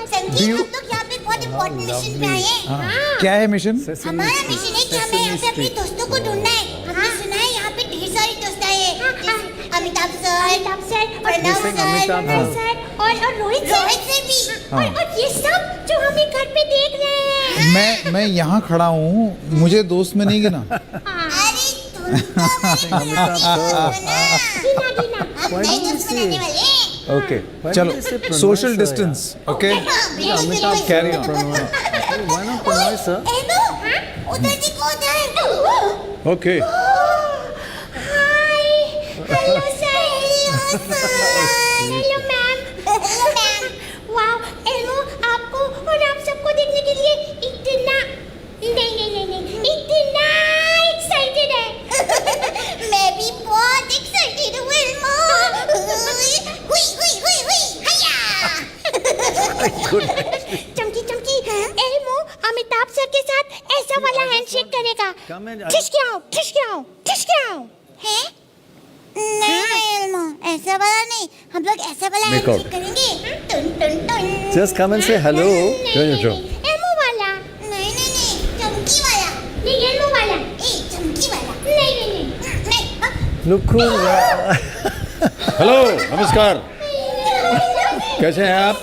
क्या है मिशन?
हमारा मिशन है कि हमें यहाँ पे अपने दोस्तों को ढूंढना है। हमने सुना है यहाँ पे ढेर सारे दोस्त आए हैं, अमिताभ सर, प्रणव सर और रोहित सर भी, और ये सब जो हमें घर पे देख रहे हैं।
मैं यहाँ खड़ा हूँ, मुझे दोस्त में नहीं गिना? ओके, चलो social distance, okay, carry on.
उधर देखो, उधर।
Okay.
Hello sir, hello ma'am, wow, एल्मो आपको और आप सबको देखने के लिए इतना इतना एक्साइटेड है। मैं भी बहुत एक्साइटेड हूँ एल्मो। चमकी एल्मो अमिताभ सर के साथ ऐसा वाला हैंडशेक करेगा। ठिशक्याओ है? नहीं एल्मो, ऐसा वाला नहीं, हम लोग ऐसा वाला हैंडशेक करेंगे। टन
Just come and say hello.
Elmo वाला नहीं, चमकी वाला नहीं, एल्मो वाला चमकी वाला नहीं।
Look cool.
हेलो, नमस्कार, कैसे हैं आप?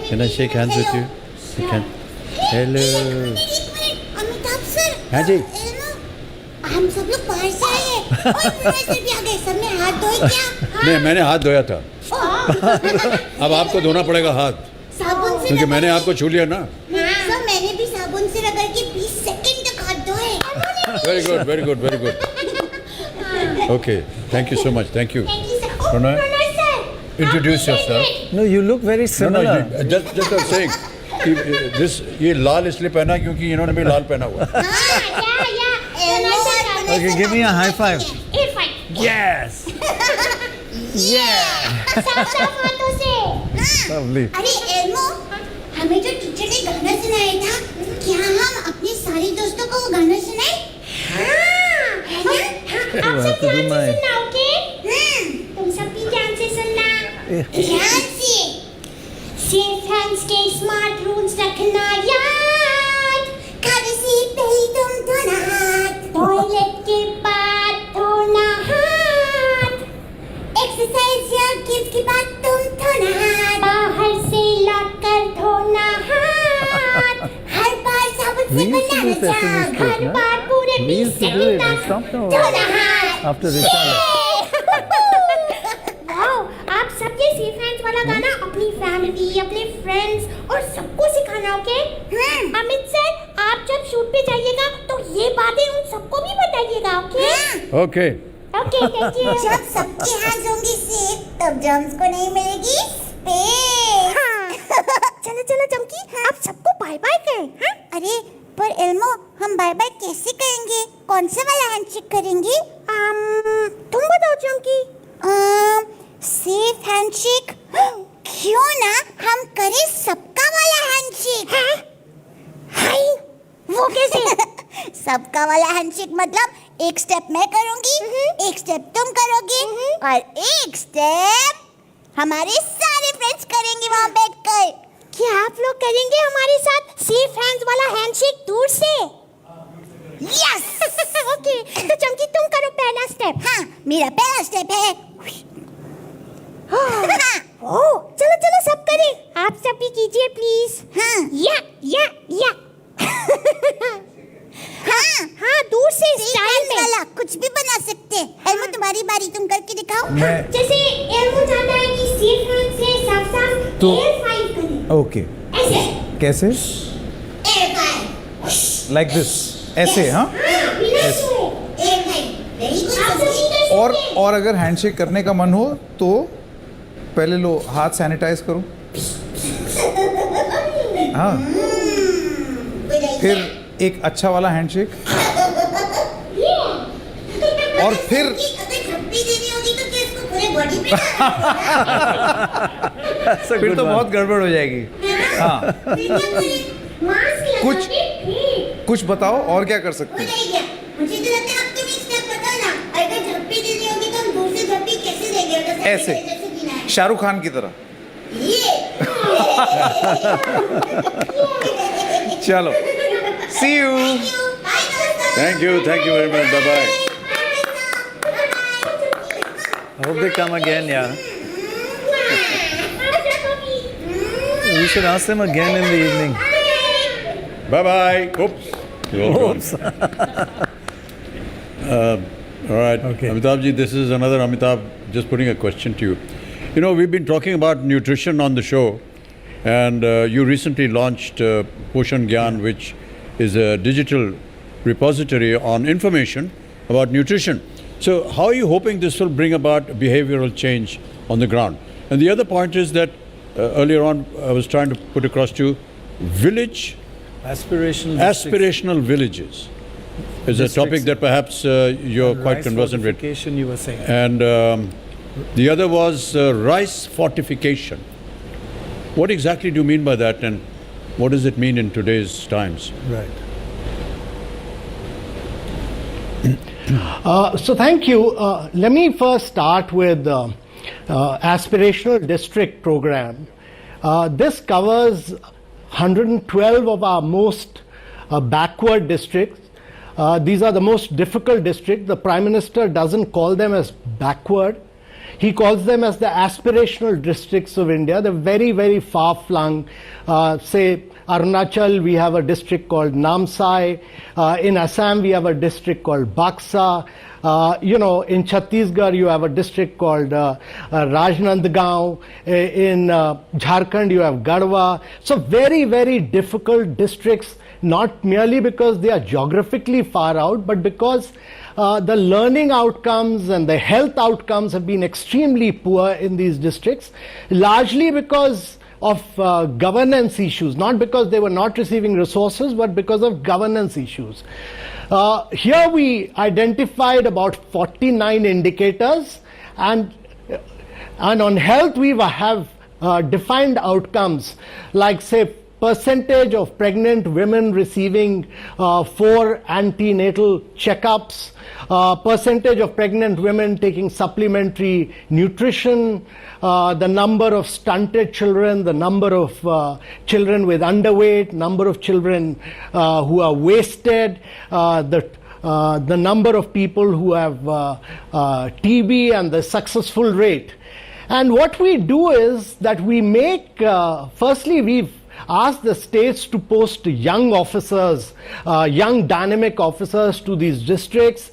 Can I shake hands with you? You can. Hello.
Amitabh sir.
हाँ जी।
हम सब लोग बाहर से आए हैं और प्रोफेसर भी आ गए। सबने हाथ धोए क्या?
नहीं, मैंने हाथ धोया था। अब आपको धोना पड़ेगा हाथ,
साबुन से,
क्योंकि मैंने आपको छू लिया ना।
सर मैंने भी साबुन से रगड़ के 20 सेकंड तक हाथ धोए।
Very good. Okay, thank you so much. Thank you. Pranay, introduce yourself.
No, you look very similar.
No, just I'm saying कि ये लाल इसलिए पहना क्योंकि इन्होंने भी लाल पहना हुआ।
Okay, give me a high five. Yes.
साफ हाथों से।
Lovely.
अरे एल्मो, हमें जो टीचर ने गाना सुनाया था, क्या हम अपने सारे दोस्तों को वो गाना सुनाए? आप सब ध्यान से सुनना, ओके? तुम सब भी ध्यान से सुनना। ध्यान से। सेफ हैंड्स के स्मार्ट रूल्स रखना याद। खाने से पहले तुम धोना हाथ, टॉयलेट के बाद धोना हाथ, एक्सरसाइज या गिफ्ट के बाद तुम धोना हाथ, बाहर से लौटकर धोना हाथ, हर बार साबुन से बनाना जाओ, हर बार पूरे 20 सेकंड तक धोना हाथ।
After Rishala.
वाओ, आप सब ये सेफ हैंड्स वाला गाना अपनी फैमिली, अपने फ्रेंड्स और सबको सिखाना, ओके? अमित सर, आप जब शूट पे जाइएगा तो ये बातें उन सबको भी बताइएगा, ओके?
Okay,
thank you. जब सबके हैंड्स होंगे सेफ, तब जर्म्स को नहीं मिलेगी स्पेस। चलो चमकी, आप सबको बाय बाय करें। अरे पर एल्मो, हम बाय बाय कैसे करेंगे? कौन सा वाला हैंडशेक करेंगे? तुम बताओ चमकी। Safe handshake. क्यों ना हम करें सबका वाला हैंडशेक? हाय, वो कैसे? सबका वाला हैंडशेक मतलब एक स्टेप मैं करूंगी, एक स्टेप तुम करोगे और एक स्टेप हमारे सारे फ्रेंड्स करेंगे वहाँ बैठकर। क्या आप लोग करेंगे हमारे साथ सेफ हैंड्स वाला हैंडशेक दूर से? यस। ओके, तो चमकी तुम करो पहला स्टेप। हाँ, मेरा पहला स्टेप है। चलो सब करें। आप सब भी कीजिए प्लीज। या। हाँ, दूर से स्टाइल में वाला कुछ भी बना सकते हैं। एल्मो, तुम्हारी बारी, तुम करके दिखाओ। जैसे एल्मो चाहता है कि सेफ हैंड से साफ
तो
एयर फाइव करें।
ओके,
ऐसे
कैसे?
एयर फाइव
लाइक दिस, ऐसे? हाँ,
एयर फाइव।
और अगर हैंडशेक करने का मन हो तो पहले लो हाथ सैनिटाइज करो। हाँ, फिर एक अच्छा वाला हैंडशेक। और फिर फिर तो बहुत गड़बड़ हो जाएगी। हाँ, कुछ बताओ और क्या कर सकते हैं?
मुझे तो लगता है अब तुम एक स्टेप बताओ ना, अगर झप्पी देनी होगी तो हम दूर से झप्पी कैसे देंगे?
ऐसे शाहरुख खान की तरह। चलो, see you.
Thank you very much. Bye bye.
I hope they come again, yeah. We should ask them again in the evening.
Bye bye. Oops.
Oops.
All right. Okay. Amitabh ji, this is another Amitabh just putting a question to you. You know, we've been talking about nutrition on the show, and you recently launched Poshan Gyan, which is a digital repository on information about nutrition. So how are you hoping this will bring about behavioral change on the ground? And the other point is that earlier on I was trying to put across to you, aspirational villages is a topic that perhaps you're quite conversant with.
You were saying.
And the other was rice fortification. What exactly do you mean by that, and what does it mean in today's times?
Right.
So thank you. Let me first start with aspirational district program. This covers 112 of our most backward districts. These are the most difficult districts. The Prime Minister doesn't call them as backward. He calls them as the aspirational districts of India. They're very, very far-flung. Say, Arunachal, we have a district called Namsai. In Assam, we have a district called Baksa. In Chhattisgarh, you have a district called Rajnandgaon. In Jharkhand, you have Garhwa. So very, very difficult districts, not merely because they are geographically far out, but because the learning outcomes and the health outcomes have been extremely poor in these districts, largely because of governance issues, not because they were not receiving resources, but because of governance issues. Here we identified about 49 indicators, and on health we have defined outcomes like, say, percentage of pregnant women receiving 4 antenatal checkups, percentage of pregnant women taking supplementary nutrition, the number of stunted children, the number of children with underweight, number of children who are wasted, the number of people who have TB and the successful rate. And what we do is that we make, firstly we've ask the states to post young officers, young dynamic officers to these districts,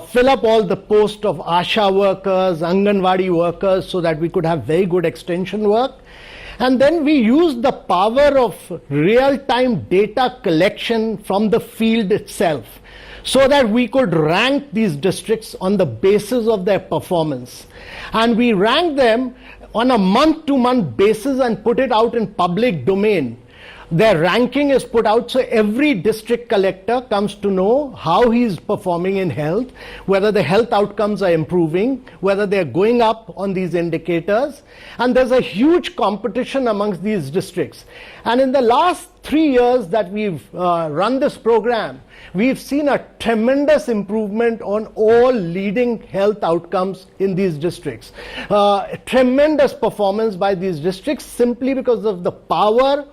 fill up all the posts of ASHA workers, Anganwadi workers, so that we could have very good extension work. And then we use the power of real-time data collection from the field itself, so that we could rank these districts on the basis of their performance. And we rank them on a month-to-month basis and put it out in public domain. Their ranking is put out, so every district collector comes to know how he is performing in health, whether the health outcomes are improving, whether they are going up on these indicators. And there's a huge competition amongst these districts. And in the last 3 years that we've run this program, we've seen a tremendous improvement on all leading health outcomes in these districts. Tremendous performance by these districts simply because of the power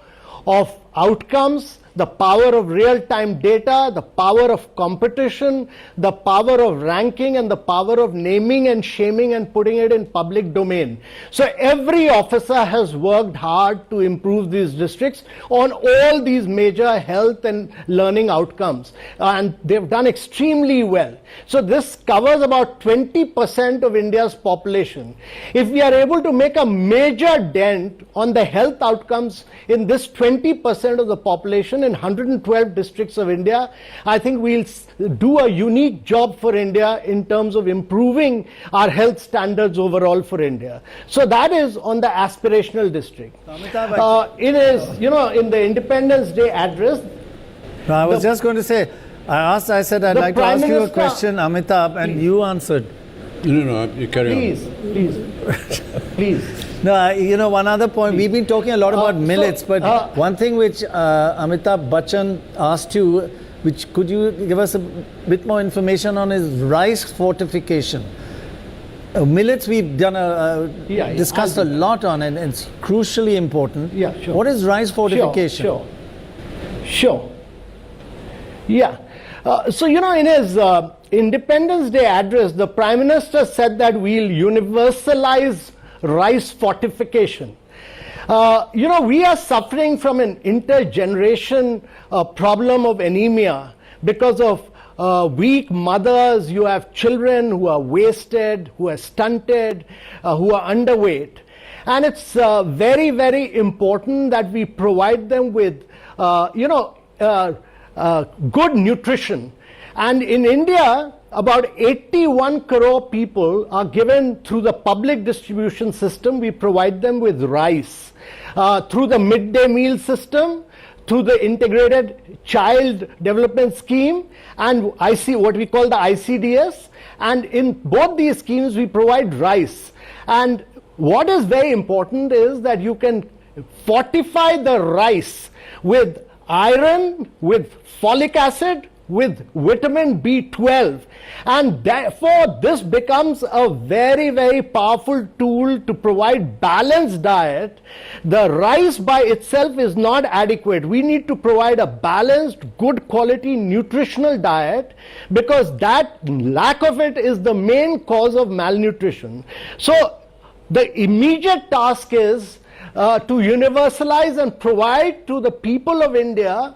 of outcomes, the power of real-time data, the power of competition, the power of ranking, and the power of naming and shaming and putting it in public domain. So every officer has worked hard to improve these districts on all these major health and learning outcomes, and they've done extremely well. So this covers about 20% of India's population. If we are able to make a major dent on the health outcomes in this 20% of the population in 112 districts of India, I think we'll do a unique job for India in terms of improving our health standards overall for India. So that is on the aspirational district. It is, in the Independence Day address.
No, I was just going to say, I said I'd like to ask you a question, Amitabh, and you answered.
No, you carry
Please.
No, one other point. We've been talking a lot about millets, but one thing which Amitabh Bachchan asked you, which could you give us a bit more information on, is rice fortification. Millets we've done discussed a lot on, and it's crucially important.
Yeah, sure.
What is rice fortification?
Sure. Yeah. So, in his Independence Day address, the Prime Minister said that we'll universalize rice fortification. We are suffering from an intergeneration problem of anemia because of weak mothers. You have children who are wasted, who are stunted, who are underweight. And it's very, very important that we provide them with, good nutrition. And in India, about 81 crore people are given through the public distribution system. We provide them with rice. Through the midday meal system, through the integrated child development scheme, and what we call the ICDS. And in both these schemes, we provide rice. And what is very important is that you can fortify the rice with iron, with folic acid, with vitamin B12, and therefore this becomes a very, very powerful tool to provide balanced diet. The rice by itself is not adequate. We need to provide a balanced, good quality nutritional diet, because that lack of it is the main cause of malnutrition. So the immediate task is to universalize and provide to the people of India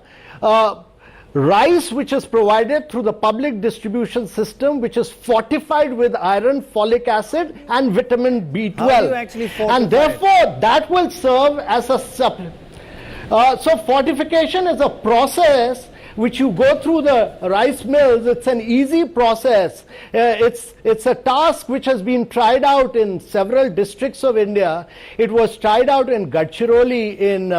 rice which is provided through the public distribution system, which is fortified with iron, folic acid and vitamin B12.
How do you actually fortify
and therefore that will serve as a supplement. So fortification is a process which you go through the rice mills. It's an easy process. It's a task which has been tried out in several districts of India. It was tried out in Gadchiroli, in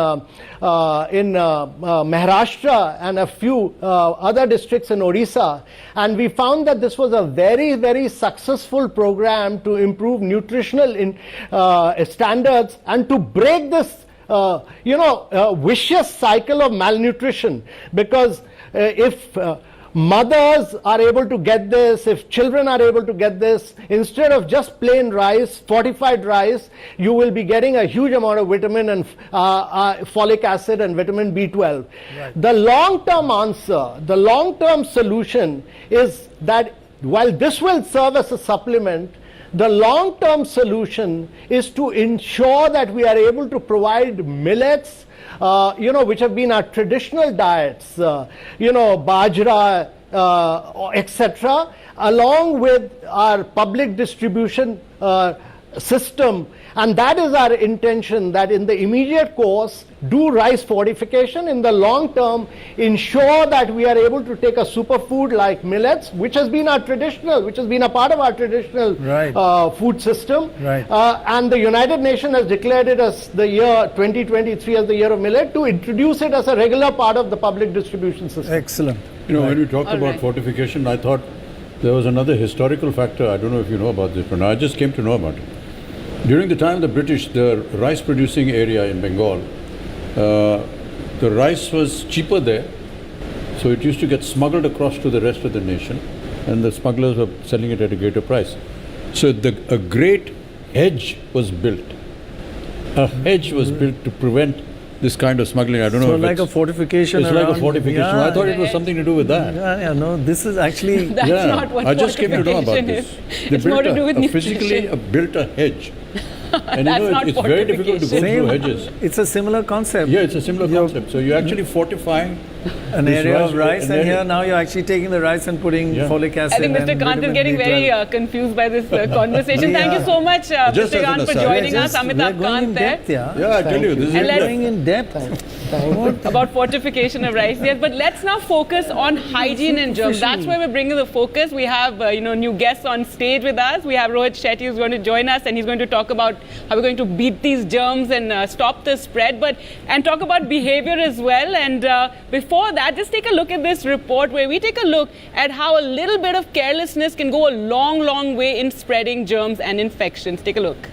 Maharashtra, and a few other districts in Odisha. And we found that this was a very, very successful program to improve nutritional standards and to break this vicious cycle of malnutrition. Because if mothers are able to get this, if children are able to get this, instead of just plain rice, fortified rice, you will be getting a huge amount of vitamin and folic acid and vitamin B12. Right. The long-term answer, the long-term solution is that while this will serve as a supplement, the long-term solution is to ensure that we are able to provide millets, which have been our traditional diets, bajra, etc., along with our public distribution system. And that is our intention, that in the immediate course, do rice fortification. In the long term, ensure that we are able to take a superfood like millets, which has been our traditional, which has been a part of our traditional food system. Right. And the United Nations has declared it as the year 2023 as the year of millet, to introduce it as a regular part of the public distribution system.
Excellent.
When we talked about fortification, I thought there was another historical factor. I don't know if you know about this, but I just came to know about it. During the time of the British, the rice producing area in Bengal, the rice was cheaper there, so it used to get smuggled across to the rest of the nation, and the smugglers were selling it at a greater price. So a great hedge was built. A hedge was built to prevent this kind of smuggling. I don't know.
So like a fortification.
It's like a fortification.
Yeah,
I thought it was something to do with that.
No, this is actually.
That's not what
I just came to know about
fortification
this.
is.
They
It's more to do with
physically built a hedge. And
That's not
it's very difficult to go through hedges.
It's a similar concept.
Yeah, it's a similar concept. So you're actually fortifying
an area of rice, and here now you're actually taking the rice and putting folic acid.
I think Mr. Kant is getting very confused by this conversation. Thank you so much, Mr. Kant, for joining us. Amitabh Kant there.
Yeah, I tell you, this is
going in depth.
About fortification of rice. Yes, but let's now focus on hygiene and germs. That's where we're bringing the focus. We have new guests on stage with us. We have Rohit Shetty, who's going to join us, and he's going to talk about how we're going to beat these germs and stop the spread, and talk about behavior as well. And before before that, just take a look at this report where we take a look at how a little bit of carelessness can go a long, long way in spreading germs and infections. Take a look.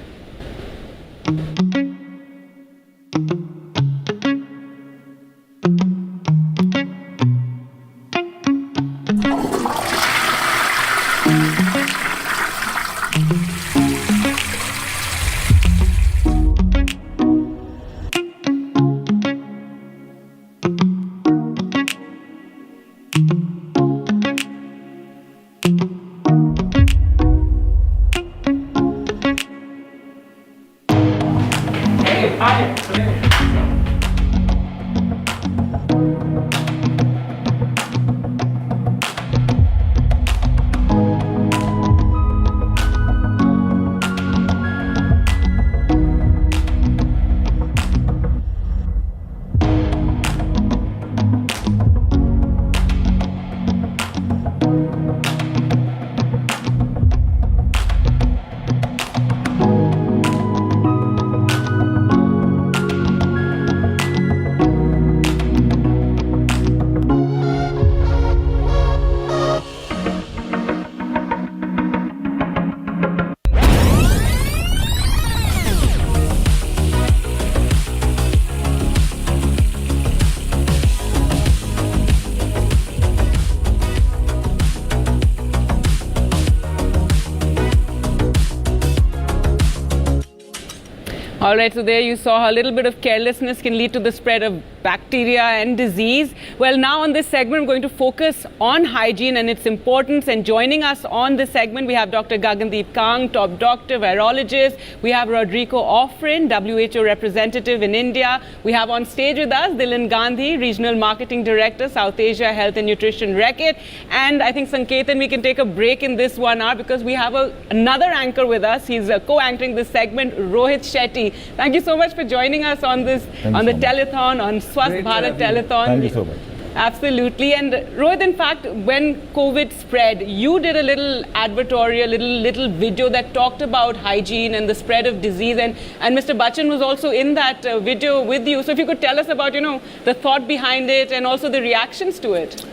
All right, so there you saw how a little bit of carelessness can lead to the spread of bacteria and disease. Well, now on this segment, we're going to focus on hygiene and its importance. And joining us on this segment, we have Dr. Gagandeep Kang, top doctor, virologist. We have Rodrigo Offrin, WHO representative in India. We have on stage with us Dylan Gandhi, regional marketing director, South Asia Health and Nutrition Reckitt. And I think, Sanketan, we can take a break in this 1 hour because we have another anchor with us. He's co-anchoring this segment, Rohit Shetty. Thank you so much for joining us on this, on the telethon, on Swasth Bharat Telethon.
Thank you so much.
Absolutely. And Rohit, in fact, when COVID spread, you did a little advertorial, little video that talked about hygiene and the spread of disease. And Mr. Bachchan was also in that video with you. So if you could tell us about, the thought behind it and also the reactions to it.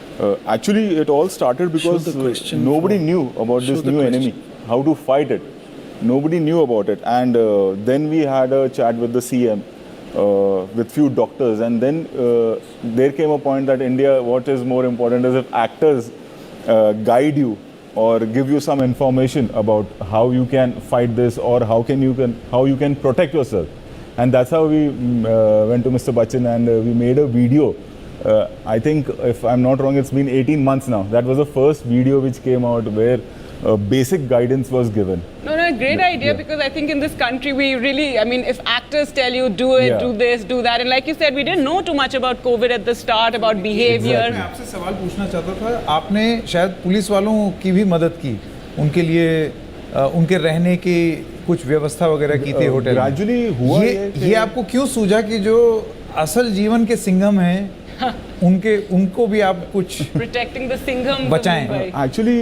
Actually, it all started because nobody knew about this new enemy, how to fight it. Nobody knew about it. And then we had a chat with the CM, with few doctors. And then there came a point that India, what is more important is if actors guide you or give you some information about how you can fight this or how you can protect yourself. And that's how we went to Mr. Bachchan and we made a video. I think, if I'm not wrong, it's been 18 months now. That was the first video which came out where basic guidance was given.
No, great idea, because I think in this country we really, if actors tell you do it, do this, do that, and like you said, we didn't know too much about COVID at the start, about behavior.
मैं आपसे सवाल पूछना चाहता था, आपने शायद police वालों की भी मदद की, उनके लिए उनके रहने की कुछ व्यवस्था वगैरह की थी होटल में।
Gradually हुआ
ये आपको क्यों सूझा कि जो असल जीवन के सिंघम हैं, उनको भी आप कुछ
protecting the singham
बचाएं? Actually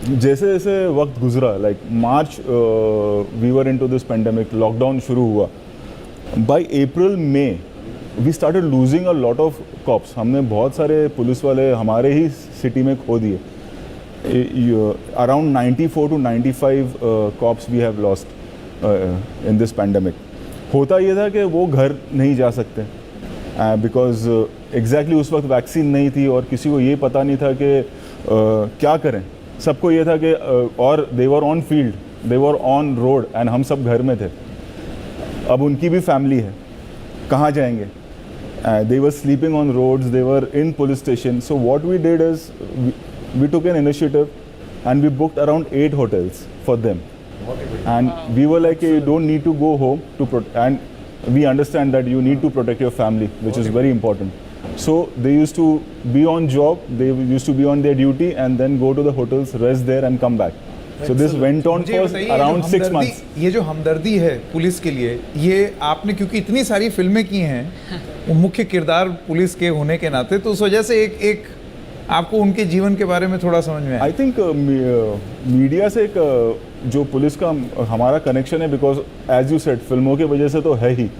जैसे जैसे वक्त गुजरा, like March we were into this pandemic, lockdown शुरू हुआ, by April May we started losing a lot of cops. हमने बहुत सारे पुलिस वाले हमारे ही सिटी में खो दिए. Around 94 to 95 cops we have lost in this pandemic. होता ये था कि वो घर नहीं जा सकते बिकॉज एग्जैक्टली उस वक्त वैक्सीन नहीं थी और किसी को ये पता नहीं था कि क्या करें. सबको ये था कि और they were on field, they were on road and हम सब घर में थे. अब उनकी भी फैमिली है, कहाँ जाएंगे? They were sleeping on roads, they were in police station. So what we did is we took an initiative and we booked around 8 hotels for them. And we were like, you don't need to go home and we understand that you need to protect your family, which is very important. So they used to be on job, they used to be on their duty and then go to the hotels, rest there and come back. So this went on for around 6 months.
ये जो हमदर्दी है police के लिए, ये आपने क्योंकि इतनी सारी फिल्में की हैं, वो मुख्य किरदार पुलिस के होने के नाते, तो उस वजह से एक आपको उनके जीवन के बारे में थोड़ा समझ में आया.
आई थिंक मीडिया से एक जो पुलिस का हमारा कनेक्शन है, बिकॉज एज यू सेड फिल्मों की वजह से तो है ही.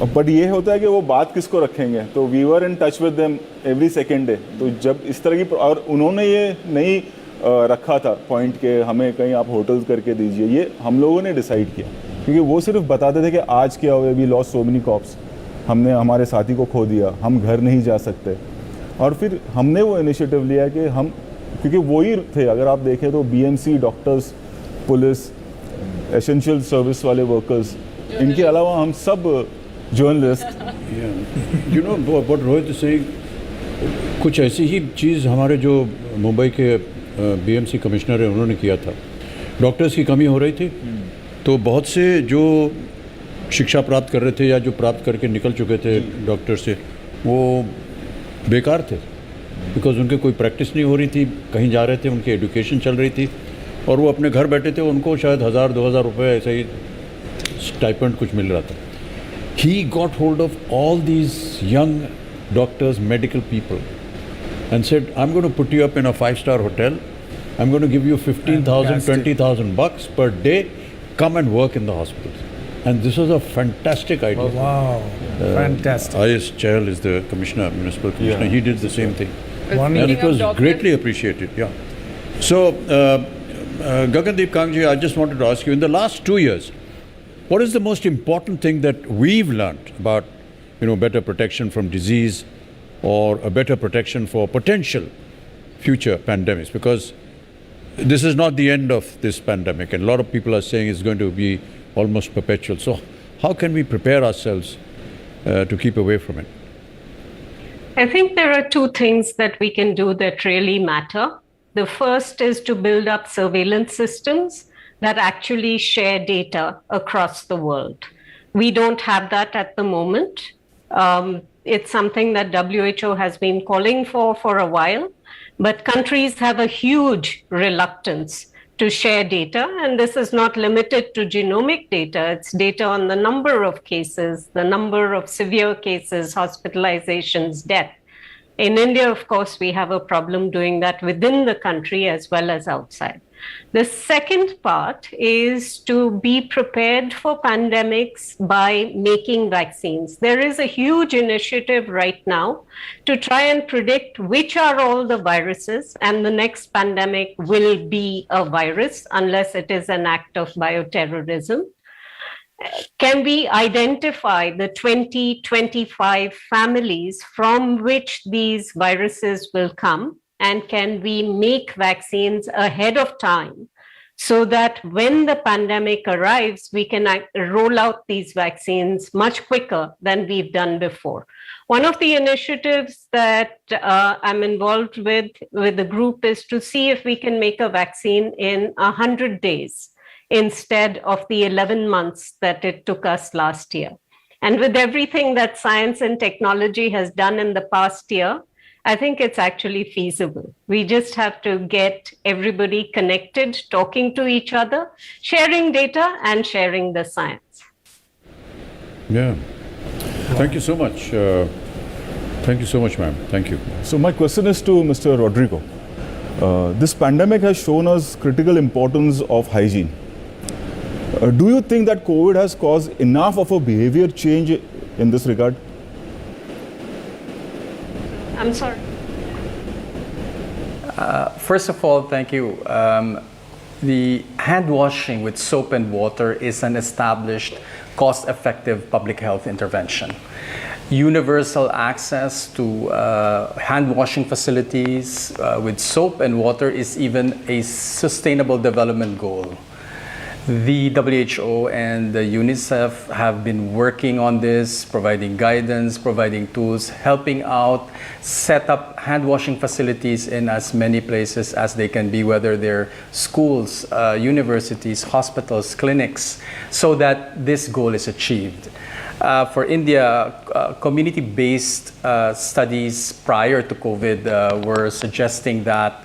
बट ये होता है कि वो बात किसको रखेंगे, तो we were in touch with them every second day. तो जब इस तरह की, और उन्होंने ये नहीं रखा था पॉइंट के हमें कहीं आप होटल्स करके दीजिए, ये हम लोगों ने डिसाइड किया, क्योंकि वो सिर्फ बताते थे कि आज क्या हुआ, we lost so many cops, हमने हमारे साथी को खो दिया, हम घर नहीं जा सकते। और फिर हमने वो इनिशिएटिव लिया कि हम, क्योंकि वो ही थे, अगर आप देखें तो BMC, doctors, police, essential service वाले वर्कर्स, इनके अलावा हम सब journalist.
You know what Rohit is saying, कुछ ऐसी ही चीज़ हमारे जो मुंबई के बीएमसी कमिश्नर है उन्होंने किया था। डॉक्टर्स की कमी हो रही थी, तो बहुत से जो शिक्षा प्राप्त कर रहे थे या जो प्राप्त करके निकल चुके थे डॉक्टर से, वो बेकार थे, बिकॉज उनके कोई प्रैक्टिस नहीं हो रही थी, कहीं जा रहे थे, उनकी एजुकेशन चल रही थी, और वो अपने घर बैठे थे, उनको शायद 1000-2000 रुपये ऐसा ही स्टाइपेंड कुछ मिल रहा था। He got hold of all these young doctors, medical people, and said, I'm going to put you up in a 5-star hotel. I'm going to give you 15,000, 20,000 bucks per day. Come and work in the hospitals. And this was a fantastic idea.
Oh, wow. Fantastic.
I.S. Chahal is the commissioner, municipal commissioner.
Yeah.
He did the same thing.
Wonderful.
And it was greatly appreciated. Yeah. So, Gagandeep Kangji, I just wanted to ask you, in the last 2 years, what is the most important thing that we've learned about, better protection from disease or a better protection for potential future pandemics? Because this is not the end of this pandemic, and a lot of people are saying it's going to be almost perpetual. So how can we prepare ourselves to keep away from it?
I think there are two things that we can do that really matter. The first is to build up surveillance systems that actually share data across the world. We don't have that at the moment. It's something that WHO has been calling for a while, but countries have a huge reluctance to share data, and this is not limited to genomic data. It's data on the number of cases, the number of severe cases, hospitalizations, death. In India, of course, we have a problem doing that within the country as well as outside. The second part is to be prepared for pandemics by making vaccines. There is a huge initiative right now to try and predict which are all the viruses, and the next pandemic will be a virus unless it is an act of bioterrorism. Can we identify the 20-25 families from which these viruses will come? And can we make vaccines ahead of time so that when the pandemic arrives, we can roll out these vaccines much quicker than we've done before? One of the initiatives that I'm involved with the group is to see if we can make a vaccine in 100 days instead of the 11 months that it took us last year. And with everything that science and technology has done in the past year, I think it's actually feasible. We just have to get everybody connected, talking to each other, sharing data and sharing the science.
Yeah. Thank you so much. Thank you so much, ma'am. Thank you.
So my question is to Mr. Rodrigo. This pandemic has shown us critical importance of hygiene. Do you think that COVID has caused enough of a behavior change in this regard?
I'm sorry.
First of all, thank you. The hand washing with soap and water is an established, cost-effective public health intervention. Universal access to hand washing facilities with soap and water is even a sustainable development goal. The WHO and the UNICEF have been working on this, providing guidance, providing tools, helping out, set up hand washing facilities in as many places as they can be, whether they're schools, universities, hospitals, clinics, so that this goal is achieved. For India, community-based studies prior to COVID were suggesting that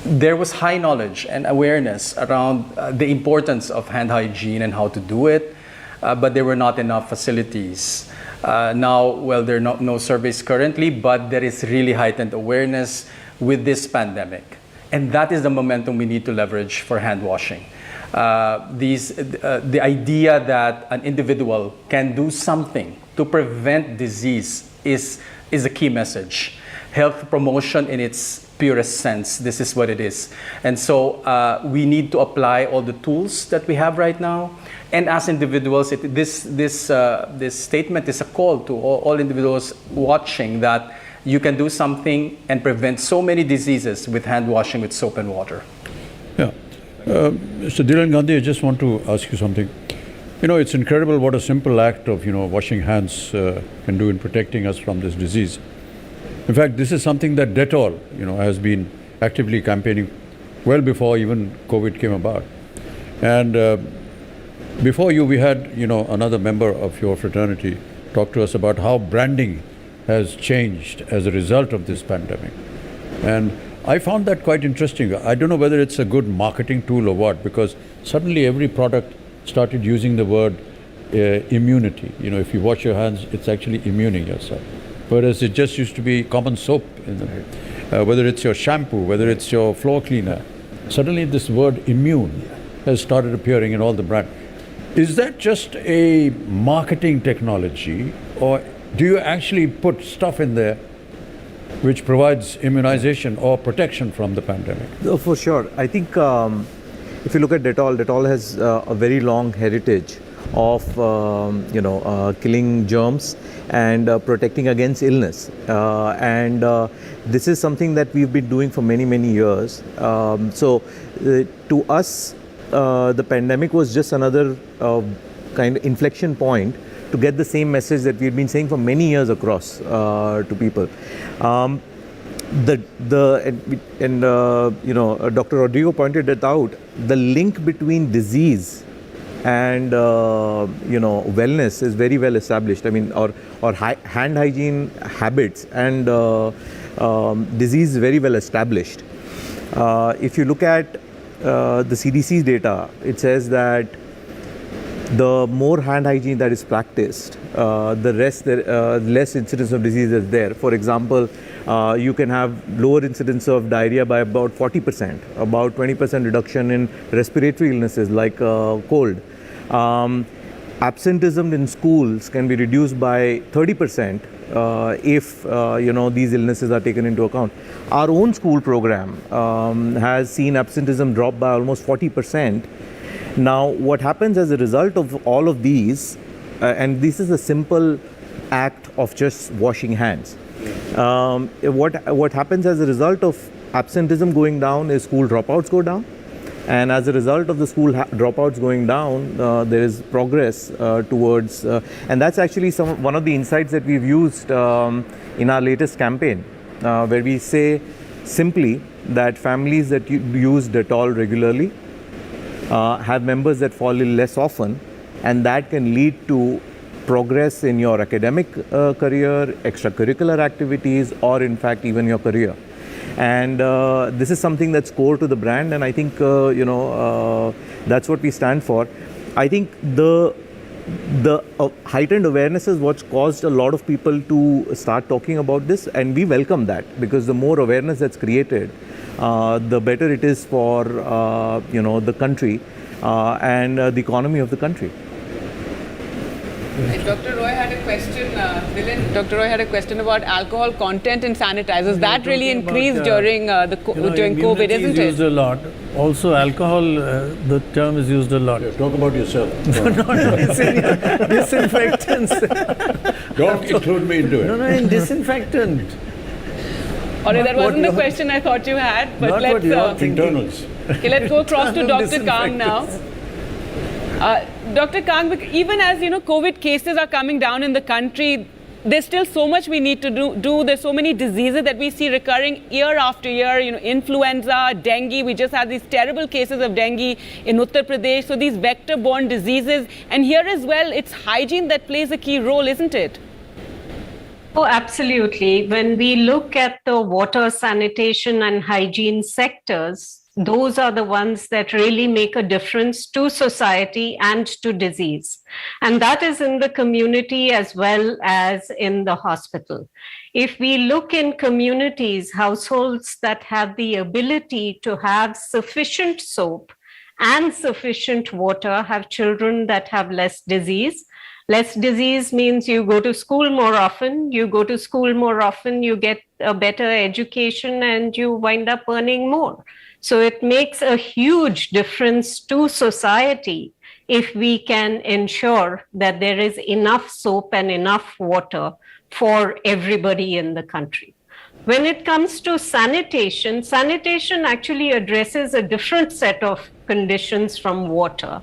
there was high knowledge and awareness around the importance of hand hygiene and how to do it, but there were not enough facilities. Now, well, there are no surveys currently, but there is really heightened awareness with this pandemic. And that is the momentum we need to leverage for hand washing. the idea that an individual can do something to prevent disease is a key message. Health promotion in its purest sense, this is what it is. And so we need to apply all the tools that we have right now. And as individuals, this statement is a call to all individuals watching that you can do something and prevent so many diseases with hand washing with soap and water.
Yeah. Mr. Dhiren Gandhi, I just want to ask you something. You know, it's incredible what a simple act of, washing hands can do in protecting us from this disease. In fact, this is something that Dettol, has been actively campaigning well before even COVID came about. And before you, we had, another member of your fraternity talk to us about how branding has changed as a result of this pandemic. And I found that quite interesting. I don't know whether it's a good marketing tool or what, because suddenly every product started using the word immunity. If you wash your hands, it's actually immuning yourself. Whereas it just used to be common soap, whether it's your shampoo, whether it's your floor cleaner. Suddenly this word immune has started appearing in all the brands. Is that just a marketing technology, or do you actually put stuff in there which provides immunization or protection from the pandemic?
Oh, for sure. I think if you look at Dettol has a very long heritage of killing germs and protecting against illness. This is something that we've been doing for many, many years. To us, the pandemic was just another kind of inflection point to get the same message that we've been saying for many years across to people. Dr. Rodrigo pointed it out. The link between disease and wellness is very well established. I mean, or hand hygiene habits and disease is very well established. If you look at the CDC data, it says that the more hand hygiene that is practiced, the less incidence of disease is there. For example, you can have lower incidence of diarrhea by about 40%, about 20% reduction in respiratory illnesses like cold. Absenteeism in schools can be reduced by 30% if these illnesses are taken into account. Our own school program has seen absenteeism drop by almost 40%. Now, what happens as a result of all of these, and this is a simple act of just washing hands. What happens as a result of absenteeism going down is school dropouts go down. And as a result of the school dropouts going down, there is progress towards, and that's actually one of the insights that we've used in our latest campaign, where we say simply that families that use Dettol regularly have members that fall ill less often, and that can lead to progress in your academic career, extracurricular activities, or in fact even your career. And this is something that's core to the brand, and I think that's what we stand for. I think the heightened awareness is what's caused a lot of people to start talking about this, and we welcome that, because the more awareness that's created, the better it is for the country and the economy of the country.
Dr. Roy had a question, Dylan. Dr. Roy had a question about alcohol content in sanitizers. That really increased during during COVID, isn't it?
Used a lot. Also, alcohol, the term is used a lot.
Yeah, talk about yourself.
No, it's in disinfectants.
Don't include me into it.
No, in disinfectant.
Or that wasn't the question I thought you had, but let's
internals.
Okay, let's go across to Dr. Kang now. Dr. Kang, even as COVID cases are coming down in the country, there's still so much we need to do. There's so many diseases that we see recurring year after year. Influenza, dengue. We just had these terrible cases of dengue in Uttar Pradesh. So these vector-borne diseases, and here as well, it's hygiene that plays a key role, isn't it?
Oh, absolutely. When we look at the water, sanitation, and hygiene sectors, those are the ones that really make a difference to society and to disease. And that is in the community as well as in the hospital. If we look in communities, households that have the ability to have sufficient soap and sufficient water have children that have less disease. Less disease means you go to school more often. You go to school more often, you get a better education, and you wind up earning more. So it makes a huge difference to society if we can ensure that there is enough soap and enough water for everybody in the country. When it comes to sanitation, sanitation actually addresses a different set of conditions from water.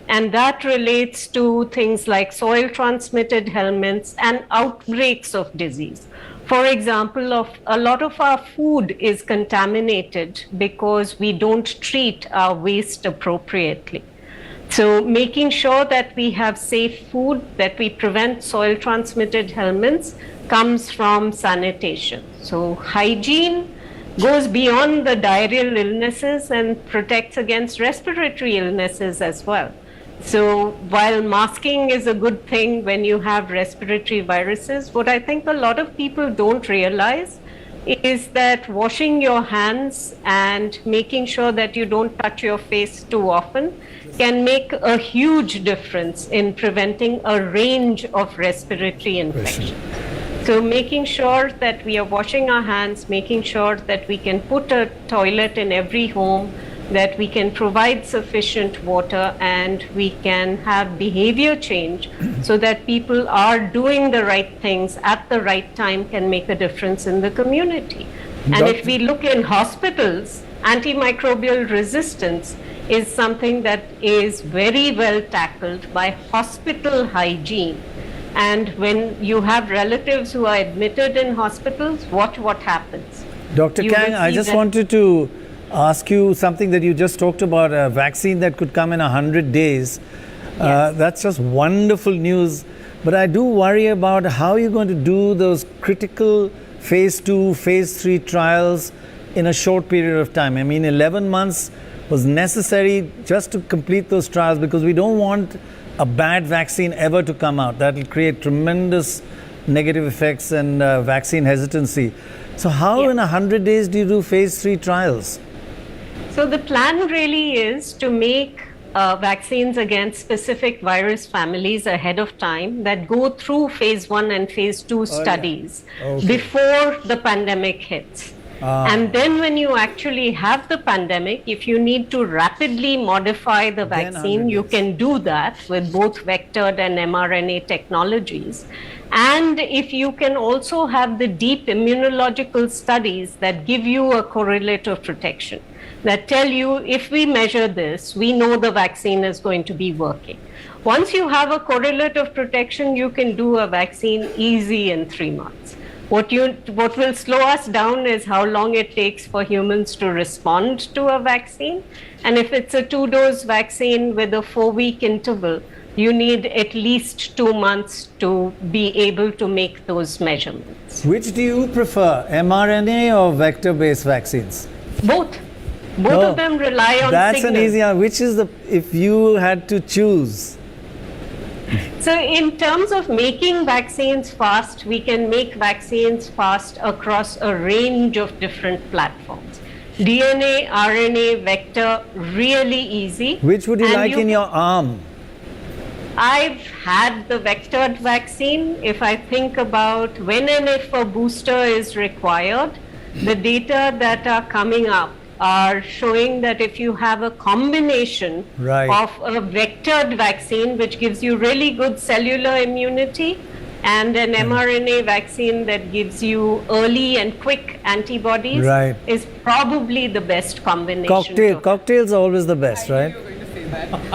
And that relates to things like soil transmitted helminths and outbreaks of disease. For example, a lot of our food is contaminated because we don't treat our waste appropriately. So making sure that we have safe food, that we prevent soil transmitted helminths, comes from sanitation. So hygiene goes beyond the diarrheal illnesses and protects against respiratory illnesses as well. So while masking is a good thing when you have respiratory viruses, what I think a lot of people don't realize is that washing your hands and making sure that you don't touch your face too often can make a huge difference in preventing a range of respiratory infections. So making sure that we are washing our hands, making sure that we can put a toilet in every home, that we can provide sufficient water, and we can have behavior change so that people are doing the right things at the right time can make a difference in the community. And if we look in hospitals, antimicrobial resistance is something that is very well tackled by hospital hygiene. And when you have relatives who are admitted in hospitals, watch what happens.
Dr. Kang, I just wanted to ask you something that you just talked about, a vaccine that could come in 100 days. That's just wonderful news. But I do worry about how you're going to do those critical phase 2, phase 3 trials in a short period of time. I mean, 11 months was necessary just to complete those trials because we don't want a bad vaccine ever to come out. That will create tremendous negative effects and vaccine hesitancy. So how in 100 days do you do phase 3 trials?
So the plan really is to make vaccines against specific virus families ahead of time that go through phase 1 and phase 2 studies before the pandemic hits. And then when you actually have the pandemic, if you need to rapidly modify the vaccine, you can do that with both vectored and mRNA technologies. And if you can also have the deep immunological studies that give you a correlate of protection, that tell you if we measure this, we know the vaccine is going to be working. Once you have a correlate of protection, you can do a vaccine easy in 3 months. What will slow us down is how long it takes for humans to respond to a vaccine. And if it's a 2-dose vaccine with a 4-week interval, you need at least 2 months to be able to make those measurements.
Which do you prefer, mRNA or vector-based vaccines?
Both. Both of them rely on
That's
signals.
an easy one. Which is if you had to choose?
So in terms of making vaccines fast, we can make vaccines fast across a range of different platforms. DNA, RNA, vector, really easy.
Which would you like in your arm?
I've had the vectored vaccine. If I think about when and if a booster is required, the data that are coming up are showing that if you have a combination of a vectored vaccine, which gives you really good cellular immunity, and an mRNA vaccine that gives you early and quick antibodies, is probably the best combination.
Cocktails are always the best, right?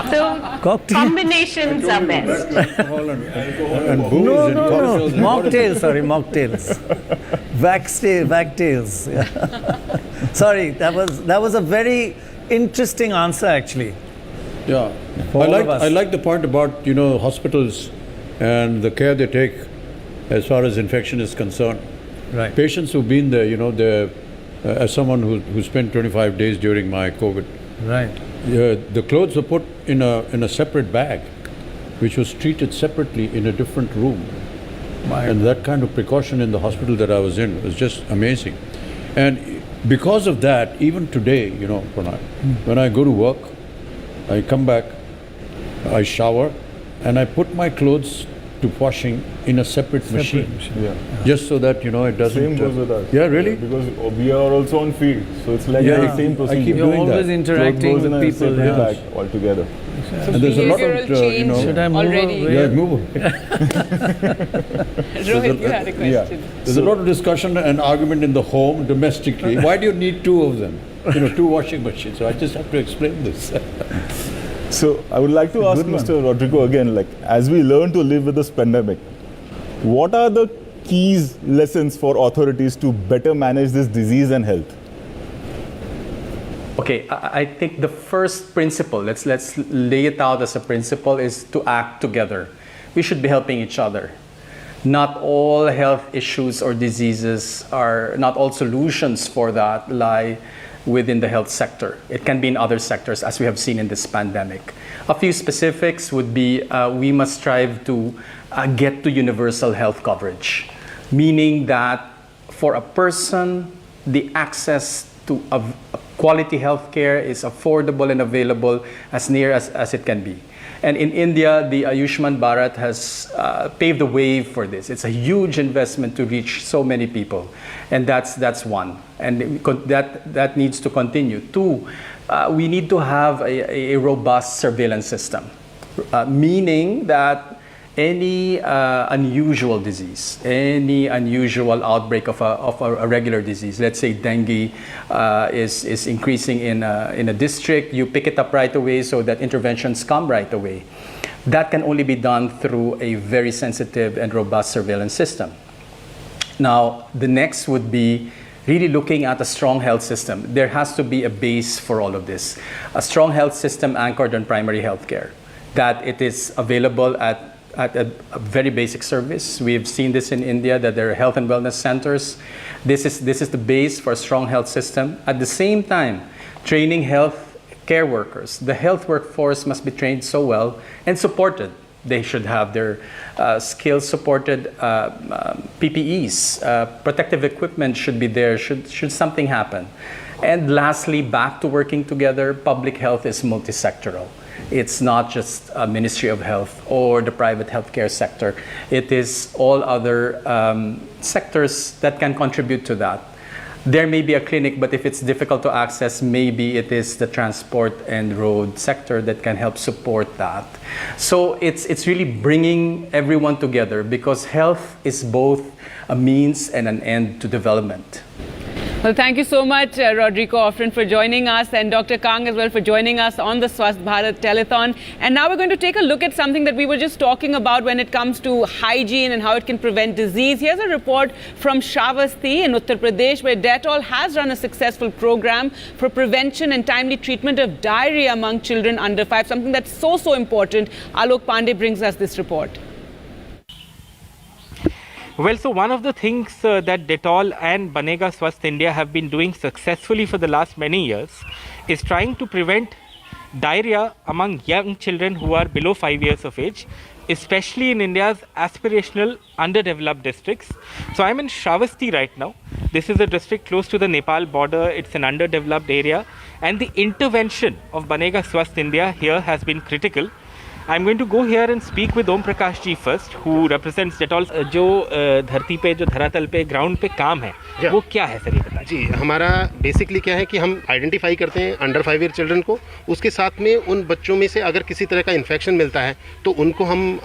So combinations are best.
And booze
no. Mocktails, sorry, mocktails. Vaxtails. Sorry, that was a very interesting answer, actually.
Yeah, I like the point about hospitals and the care they take as far as infection is concerned.
Right.
Patients who've been there, as someone who spent 25 days during my COVID.
Right.
The clothes were put in a separate bag, which was treated separately in a different room. And that kind of precaution in the hospital that I was in was just amazing. And because of that, even today, Pranay, when I go to work, I come back, I shower, and I put my clothes to washing in a separate machine.
Yeah.
Just so that, it doesn't...
Same goes with us.
Yeah, really?
Because we are also on field, so it's like the same procedure.
I keep doing that. Interacting with people.
Back altogether.
And there's a lot of,
Should I move
already?
Yeah, move.
Rohit, you had a question.
Yeah. There's a lot of discussion and argument in the home, domestically. Why do you need two of them? Two washing machines. So I just have to explain this.
So I would like to ask Mr. Rodrigo again, as we learn to live with this pandemic, what are the keys, lessons for authorities to better manage this disease and health?
Okay, I think the first principle, let's lay it out as a principle, is to act together. We should be helping each other. Not all health issues or diseases not all solutions for that lie within the health sector. It can be in other sectors, as we have seen in this pandemic. A few specifics would be we must strive to get to universal health coverage, meaning that for a person, the access to a quality health care is affordable and available as near as it can be. And in India, the Ayushman Bharat has paved the way for this. It's a huge investment to reach so many people. And that's one. And that needs to continue. Two, we need to have a robust surveillance system, meaning that any unusual disease, any unusual outbreak of a regular disease, let's say dengue is increasing in a district, you pick it up right away so that interventions come right away. That can only be done through a very sensitive and robust surveillance system. Now, the next would be really looking at a strong health system. There has to be a base for all of this. A strong health system anchored on primary health care, that it is available at a very basic service. We have seen this in India, that there are health and wellness centers. This is the base for a strong health system. At the same time, training health care workers. The health workforce must be trained so well and supported. They should have their skills supported. PPEs, protective equipment should be there should something happen. And lastly, back to working together, public health is multisectoral. It's not just a Ministry of Health or the private healthcare sector. It is all other sectors that can contribute to that. There may be a clinic, but if it's difficult to access, maybe it is the transport and road sector that can help support that. So it's really bringing everyone together, because health is both a means and an end to development.
Well, thank you so much, Rodrigo Offren, for joining us, and Dr. Kang as well for joining us on the Swasth Bharat Telethon. And now we're going to take a look at something that we were just talking about when it comes to hygiene and how it can prevent disease. Here's a report from Swasth in Uttar Pradesh, where Dettol has run a successful program for prevention and timely treatment of diarrhea among children under 5, something that's so important. Alok Pandey brings us this report.
Well, so one of the things that Dettol and Banega Swasth India have been doing successfully for the last many years is trying to prevent diarrhea among young children who are below 5 years of age, especially in India's aspirational underdeveloped districts. So I'm in Swasth right now. This is a district close to the Nepal border. It's an underdeveloped area, and the intervention of Banega Swasth India here has been critical. I'm going to go here and speak with Om Prakash ji first, who represents Dettol. जो धरती पे, जो धरातल पे, ground पे काम है, वो क्या है सर, ये बताइए।
जी, हमारा बेसिकली क्या है कि हम आइडेंटिफाई करते हैं अंडर 5 ईयर चिल्ड्रन को, उसके साथ में उन बच्चों में से अगर किसी तरह का इन्फेक्शन मिलता है तो उनको हम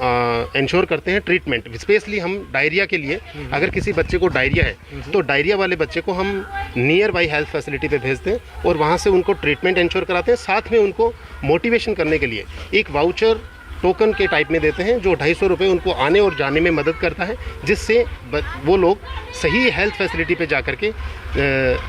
इंश्योर करते हैं ट्रीटमेंट। स्पेशली हम डायरिया के लिए, अगर किसी बच्चे को डायरिया है तो डायरिया वाले बच्चे को हम नियर बाई हेल्थ फैसिलिटी पे भेजते हैं और वहाँ से उनको ट्रीटमेंट इंश्योर कराते हैं। साथ में उनको मोटिवेशन करने के लिए एक वाउचर टोकन के टाइप में देते हैं, जो 250 रुपये उनको आने और जाने में मदद करता है, जिससे वो लोग सही हेल्थ फैसिलिटी पे जा करके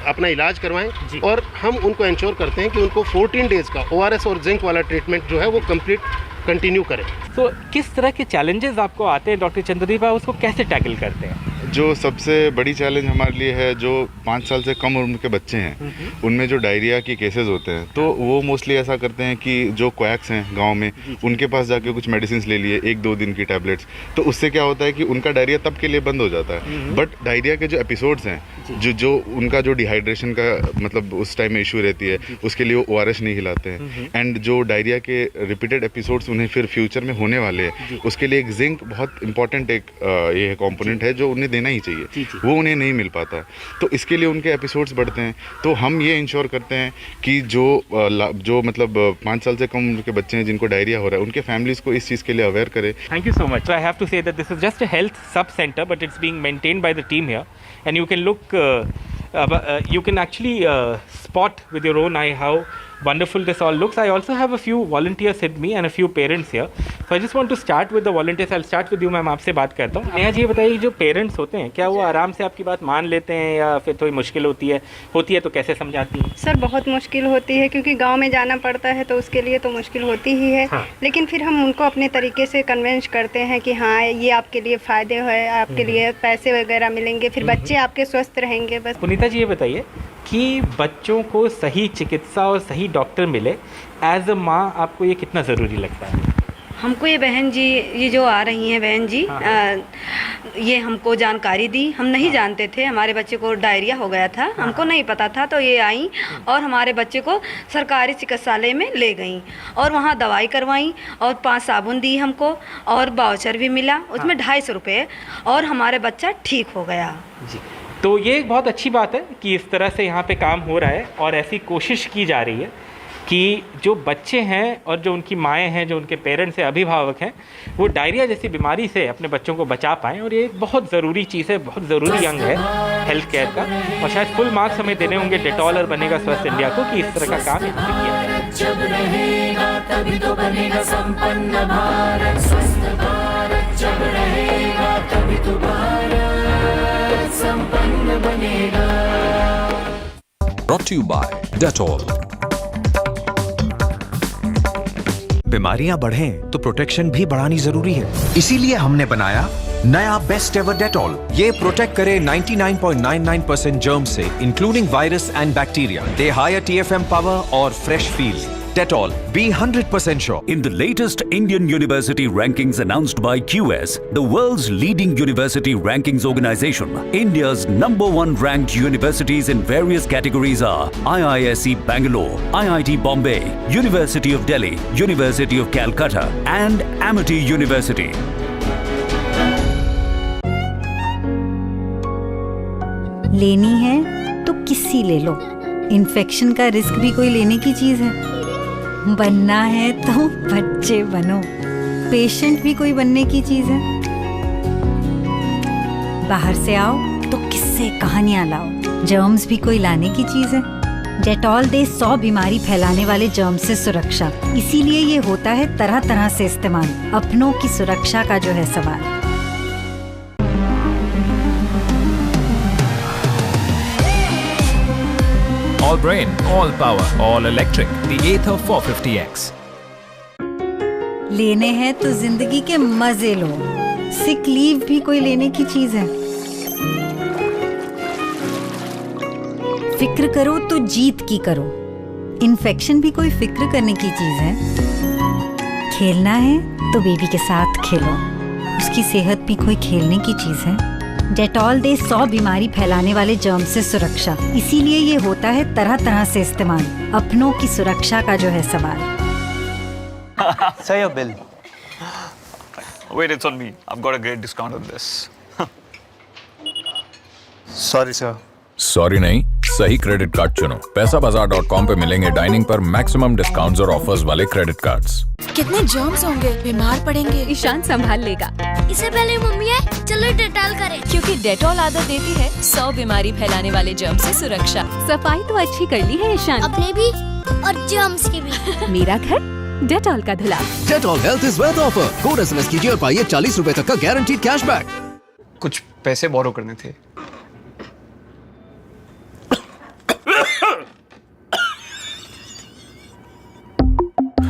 अपना इलाज करवाएं। और हम उनको इंश्योर करते हैं कि उनको 14 डेज़ का ORS और जिंक वाला ट्रीटमेंट जो है वो कंप्लीट कंटिन्यू करें।
तो किस तरह के चैलेंजेस आपको आते हैं डॉक्टर चंद्रदीप, आप उसको कैसे टैकल करते हैं?
जो सबसे बड़ी चैलेंज हमारे लिए है, जो 5 साल से कम उम्र के बच्चे हैं उनमें जो डायरिया की केसेस होते हैं, तो वो मोस्टली ऐसा करते हैं कि जो क्वैक्स हैं गांव में उनके पास जाके कुछ मेडिसिन ले लिए 1-2 दिन की टैबलेट्स, तो उससे क्या होता है कि उनका डायरिया तब के लिए बंद हो जाता है। बट डायरिया के जो एपिसोड्स हैं, जो उनका जो डिहाइड्रेशन का मतलब उस टाइम में इशू रहती है, उसके लिए वो ORS नहीं खिलाते हैं। एंड जो डायरिया के रिपीटेड एपिसोड्स उन्हें फिर फ्यूचर में होने वाले हैं, उसके लिए एक जिंक बहुत इंपॉर्टेंट एक ये कंपोनेंट है जो उन्हें देना ही चाहिए, वो उन्हें नहीं मिल पाता, तो इसके लिए उनके एपिसोड्स बढ़ते हैं। तो हम ये इंश्योर करते हैं कि जो मतलब 5 साल से कम उम्र के बच्चे हैं जिनको डायरिया हो रहा है, उनके फैमिलीज को इस चीज़ के लिए अवेयर करें।
Thank you so much. So I have to say that this is just a health sub-center, but it's being maintained by the team here, and you can look, you can actually spot with your own eye how wonderful this all looks. I also have a few volunteers with me and a few parents here. So I just want to start with the volunteers. I'll start with you, ma'am, आपसे बात करता हूँ। नेहा जी, ये बताइए, जो parents होते हैं क्या वो आराम से आपकी बात मान लेते हैं या फिर थोड़ी मुश्किल होती है तो कैसे समझाती हैं?
सर बहुत मुश्किल होती है, क्योंकि गांव में जाना पड़ता है तो उसके लिए तो मुश्किल होती ही है। हाँ। लेकिन फिर हम उनको अपने तरीके से कन्विंस करते हैं कि हाँ ये आपके लिए फ़ायदे है, आपके लिए पैसे वगैरह मिलेंगे, फिर बच्चे आपके स्वस्थ रहेंगे। बस
पुनीता जी, ये बताइए कि बच्चों को सही चिकित्सा और सही डॉक्टर मिले, एज अ माँ आपको ये कितना ज़रूरी लगता है?
हमको ये बहन जी, ये जो आ रही हैं बहन जी, ये हमको जानकारी दी। हम नहीं जानते थे, हमारे बच्चे को डायरिया हो गया था, हमको नहीं पता था, तो ये आई और हमारे बच्चे को सरकारी चिकित्सालय में ले गई और वहाँ दवाई करवाई और 5 साबुन दी हमको और वाउचर भी मिला, उसमें 250 रुपये, और हमारे बच्चा ठीक हो गया
जी। तो ये एक बहुत अच्छी बात है कि इस तरह से यहाँ पे काम हो रहा है और ऐसी कोशिश की जा रही है कि जो बच्चे हैं और जो उनकी माएँ हैं, जो उनके पेरेंट्स हैं, अभिभावक हैं, वो डायरिया जैसी बीमारी से अपने बच्चों को बचा पाएँ। और ये एक बहुत ज़रूरी चीज़ है, बहुत ज़रूरी अंग है हेल्थ केयर का, और शायद फुल मार्क्स हमें देने होंगे डेटॉल और बनेगा स्वस्थ इंडिया को कि इस तरह का काम यहाँ पे किया जाए।
जब रहेगा तभी तो बनेगा संपन्न भारत, स्वस्थ भारत जब रहेगा तभी तो भारत संपन्न बनेगा।
Brought to you by Dettol।
बीमारियां बढ़ें तो प्रोटेक्शन भी बढ़ानी जरूरी है, इसीलिए हमने बनाया नया बेस्ट एवर डेटॉल। ये प्रोटेक्ट करे 99.99% जर्म से, including virus and bacteria. They higher TFM power और fresh feel. Dettol, be 100% sure.
In the latest Indian university rankings announced by QS, the world's leading university rankings organization, India's #1 ranked universities in various categories are IISc Bangalore, IIT Bombay, University of Delhi, University of Calcutta, and Amity University.
लेनी है तो किसी ले लो, infection का risk भी कोई लेने की चीज है। बनना है तो बच्चे बनो, पेशेंट भी कोई बनने की चीज है। बाहर से आओ तो किससे कहानियां लाओ, जर्म्स भी कोई लाने की चीज है। डेटॉल दे 100 बीमारी फैलाने वाले जर्म से सुरक्षा, इसीलिए ये होता है तरह तरह से इस्तेमाल, अपनों की सुरक्षा का जो है सवाल।
All brain, all power, all electric. The Ather 450X.
लेने हैं तो जिंदगी के मजे लो, सिक लीव भी कोई लेने की चीज है। फिक्र करो तो जीत की करो, इन्फेक्शन भी कोई फिक्र करने की चीज है। खेलना है तो बेबी के साथ खेलो, उसकी सेहत भी कोई खेलने की चीज है। डेटॉल दे 100 बीमारी फैलाने वाले जर्म से सुरक्षा, इसीलिए ये होता है तरह तरह से इस्तेमाल, अपनों की सुरक्षा का जो है सवाल।
Say your bill.
Wait, it's on me. I've got a great discount on this.
Sorry sir.
Sorry नहीं, सही क्रेडिट कार्ड चुनो। पैसाबाजार.com पे मिलेंगे डाइनिंग पर मैक्सिमम डिस्काउंट्स और ऑफर्स वाले क्रेडिट कार्ड्स।
कितने जर्म्स होंगे, बीमार पड़ेंगे।
ईशान संभाल लेगा।
इससे पहले मम्मी है, चलो डेटॉल करें।
क्योंकि डेटॉल आदत देती है 100 बीमारी फैलाने वाले जर्म से सुरक्षा। सफाई तो अच्छी कर ली है ईशान,
अपने भी और जर्म्स की भी।
मेरा घर डेटॉल का धुला।
Dettol health is wealth offer, code SMS कीजिए और पाइए 40 रुपए तक का गारंटीड कैशबैक।
कुछ पैसे बोरो करने थे।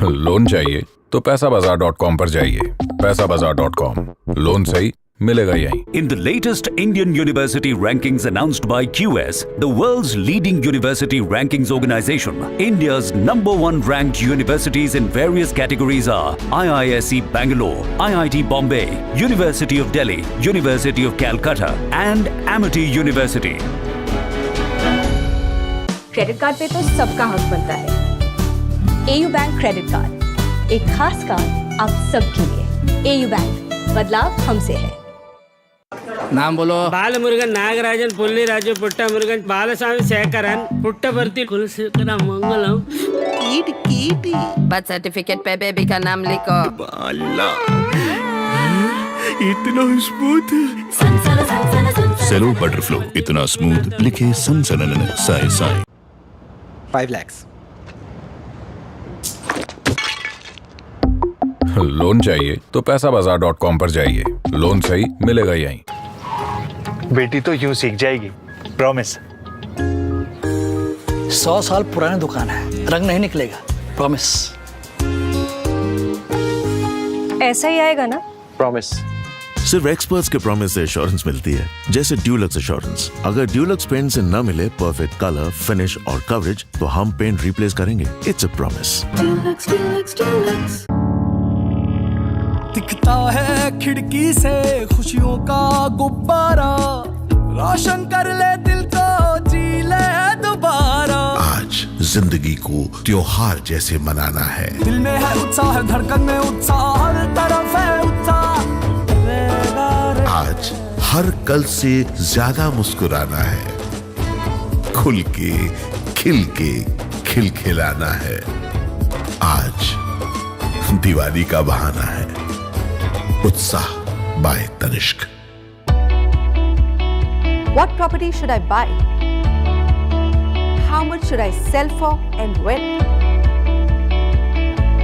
लोन चाहिए तो पैसाबाजार.com पर जाइए। पैसाबाजार.com, लोन सही मिलेगा यहीं. In the latest Indian university rankings announced by QS, the world's leading university rankings organization, India's #1 ranked universities in various categories are IISc Bangalore, IIT Bombay, University of Delhi, University of Calcutta, and Amity University.
Credit card पे तो सबका हक बनता है. AU bank credit card, एक खास card आप सबके लिए. AU बैंक, बदलाव हमसे है.
नाम बोलो. बालमुरुगन नागराजन पुल्ली राजू पुट्टा मुरुगन बालस्वामी शेखरन पुट्टपर्ती कुलशेखर मंगलम. कीटी
बर्थ सर्टिफिकेट पे बेबी का नाम लिखो.
बाला इतना स्मूथ. सेलो बटरफ्लो इतना स्मूथ, लिखे सनसनन साए साए.
5 lakhs.
लोन चाहिए तो पैसाबाजार.com पर जाइए. लोन सही मिलेगा यहीं.
बेटी तो यूं सीख जाएगी. प्रॉमिस.
100 साल पुरानी दुकान है, रंग नहीं निकलेगा. प्रॉमिस.
ऐसा ही आएगा ना?
प्रॉमिस.
सिर्फ एक्सपर्ट्स के प्रॉमिस से एश्योरेंस मिलती है, जैसे ड्यूलक्स एश्योरेंस. अगर ड्यूलक्स पेंट से न मिले परफेक्ट कलर, फिनिश और कवरेज, तो हम पेंट रिप्लेस करेंगे. It's a promise.
दिखता है खिड़की से खुशियों का गुब्बारा, रोशन कर ले दिल को, जी ले दोबारा.
आज जिंदगी को त्योहार जैसे मनाना है.
दिल में है उत्साह, धड़कन में उत्साह, हर तरफ है उत्साह.
आज हर कल से ज्यादा मुस्कुराना है. खुल के खिल के खिलखिलाना है. आज दिवाली का बहाना है. उत्साह by Tanishq.
What property should I buy? How much should I sell for and when?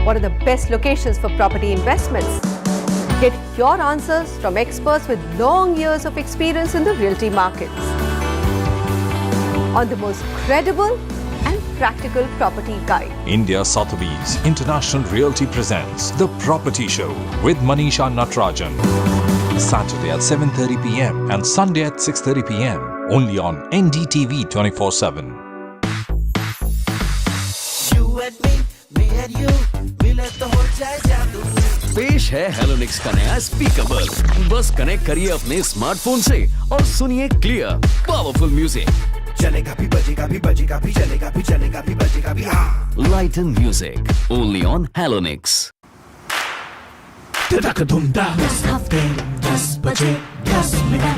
What are the best locations for property investments? Get your answers from experts with long years of experience in the realty markets. On the most credible and practical property guide.
India Sotheby's International Realty presents The Property Show with Manisha Natarajan. Saturday at 7:30 p.m. and Sunday at 6:30 p.m. only on NDTV 24/7.
पेश है हेलोनिक्स का नया speaker. बस connect करिए अपने smartphone से और सुनिए क्लियर पावरफुल म्यूजिक.
चलेगा भी बजेगा भी बजेगा भी चलेगा भी चलेगा भी बजेगा भी.
Light and music only on Helonix.
10 हफ्ते 10 बजे 10 मिनट.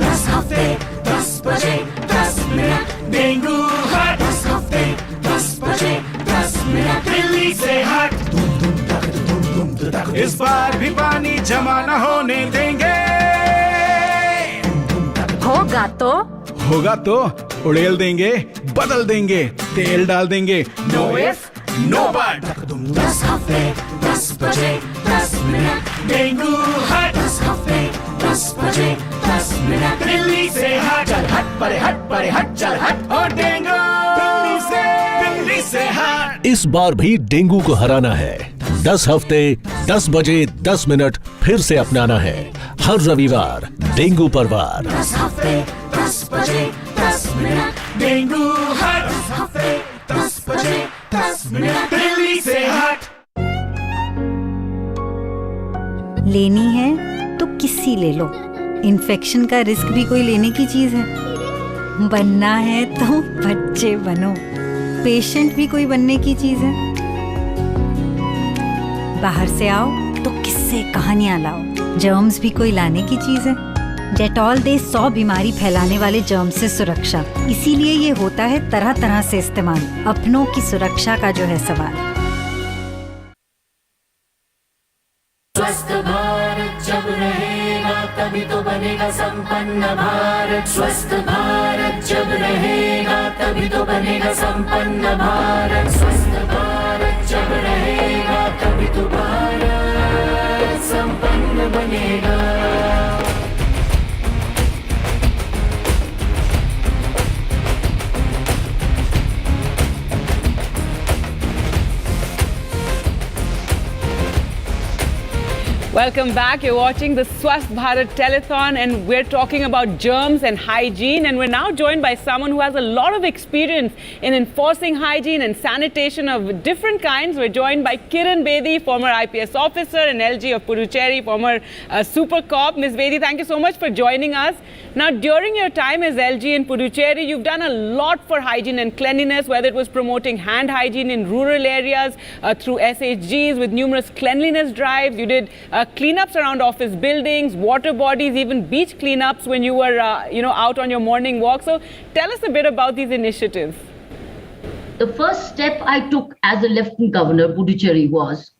दस हफ्ते 10 बजे 10 मिनट. डेंगू हट. 10 हफ्ते 10 बजे 10 मिनट. दिल्ली से हट. इस बार भी पानी जमा न होने देंगे.
होगा तो उड़ेल देंगे, बदल देंगे, तेल डाल देंगे.
Know if no but. 10 हफ्ते 10 बजे 10 मिनट. डेंगू हट. 10 हफ्ते 10 बजे 10 मिनट. दिल्ली से हट. चल हट परे हट चल हट. और डेंगू दिल्ली से हट.
इस बार भी डेंगू को हराना है. 10 हफ्ते 10 बजे 10 मिनट फिर से अपनाना है. हर रविवार डेंगू पर वार.
10 हफ्ते 10 बजे 10 मिनट. डेंगू हट. 10 हफ्ते 10 बजे 10 मिनट. दिल्ली से हट.
लेनी है तो किसी ले लो. इन्फेक्शन का रिस्क भी कोई लेने की चीज है. बनना है तो बच्चे बनो. पेशेंट भी कोई बनने की चीज है. बाहर से आओ तो किससे कहानियां लाओ. जर्म्स भी कोई लाने की चीज है. डेटॉल दे 100 बीमारी फैलाने वाले जर्म से सुरक्षा. इसीलिए ये होता है तरह तरह से इस्तेमाल. अपनों की सुरक्षा का जो है सवाल.
स्वस्थ भारत जब रहेगा तभी तो बनेगा संपन्न भारत. स्वस्थ भारत जब रहेगा तभी तो बनेगा संपन्न भारत. स्वस्थ भारत जब रहेगा तभी तो भारत संपन्न बनेगा.
Welcome back. You're watching the Swasth Bharat Telethon, and we're talking about germs and hygiene. And we're now joined by someone who has a lot of experience in enforcing hygiene and sanitation of different kinds. We're joined by Kiran Bedi, former IPS officer, and LG of Puducherry, former super cop. Ms. Bedi, thank you so much for joining us. Now, during your time as LG in Puducherry, you've done a lot for hygiene and cleanliness, whether it was promoting hand hygiene in rural areas through SHGs with numerous cleanliness drives. You did cleanups around office buildings, water bodies, even beach cleanups when you were, out on your morning walk. So tell us a bit about these initiatives.
The first step I took as a Lieutenant Governor, Puducherry, was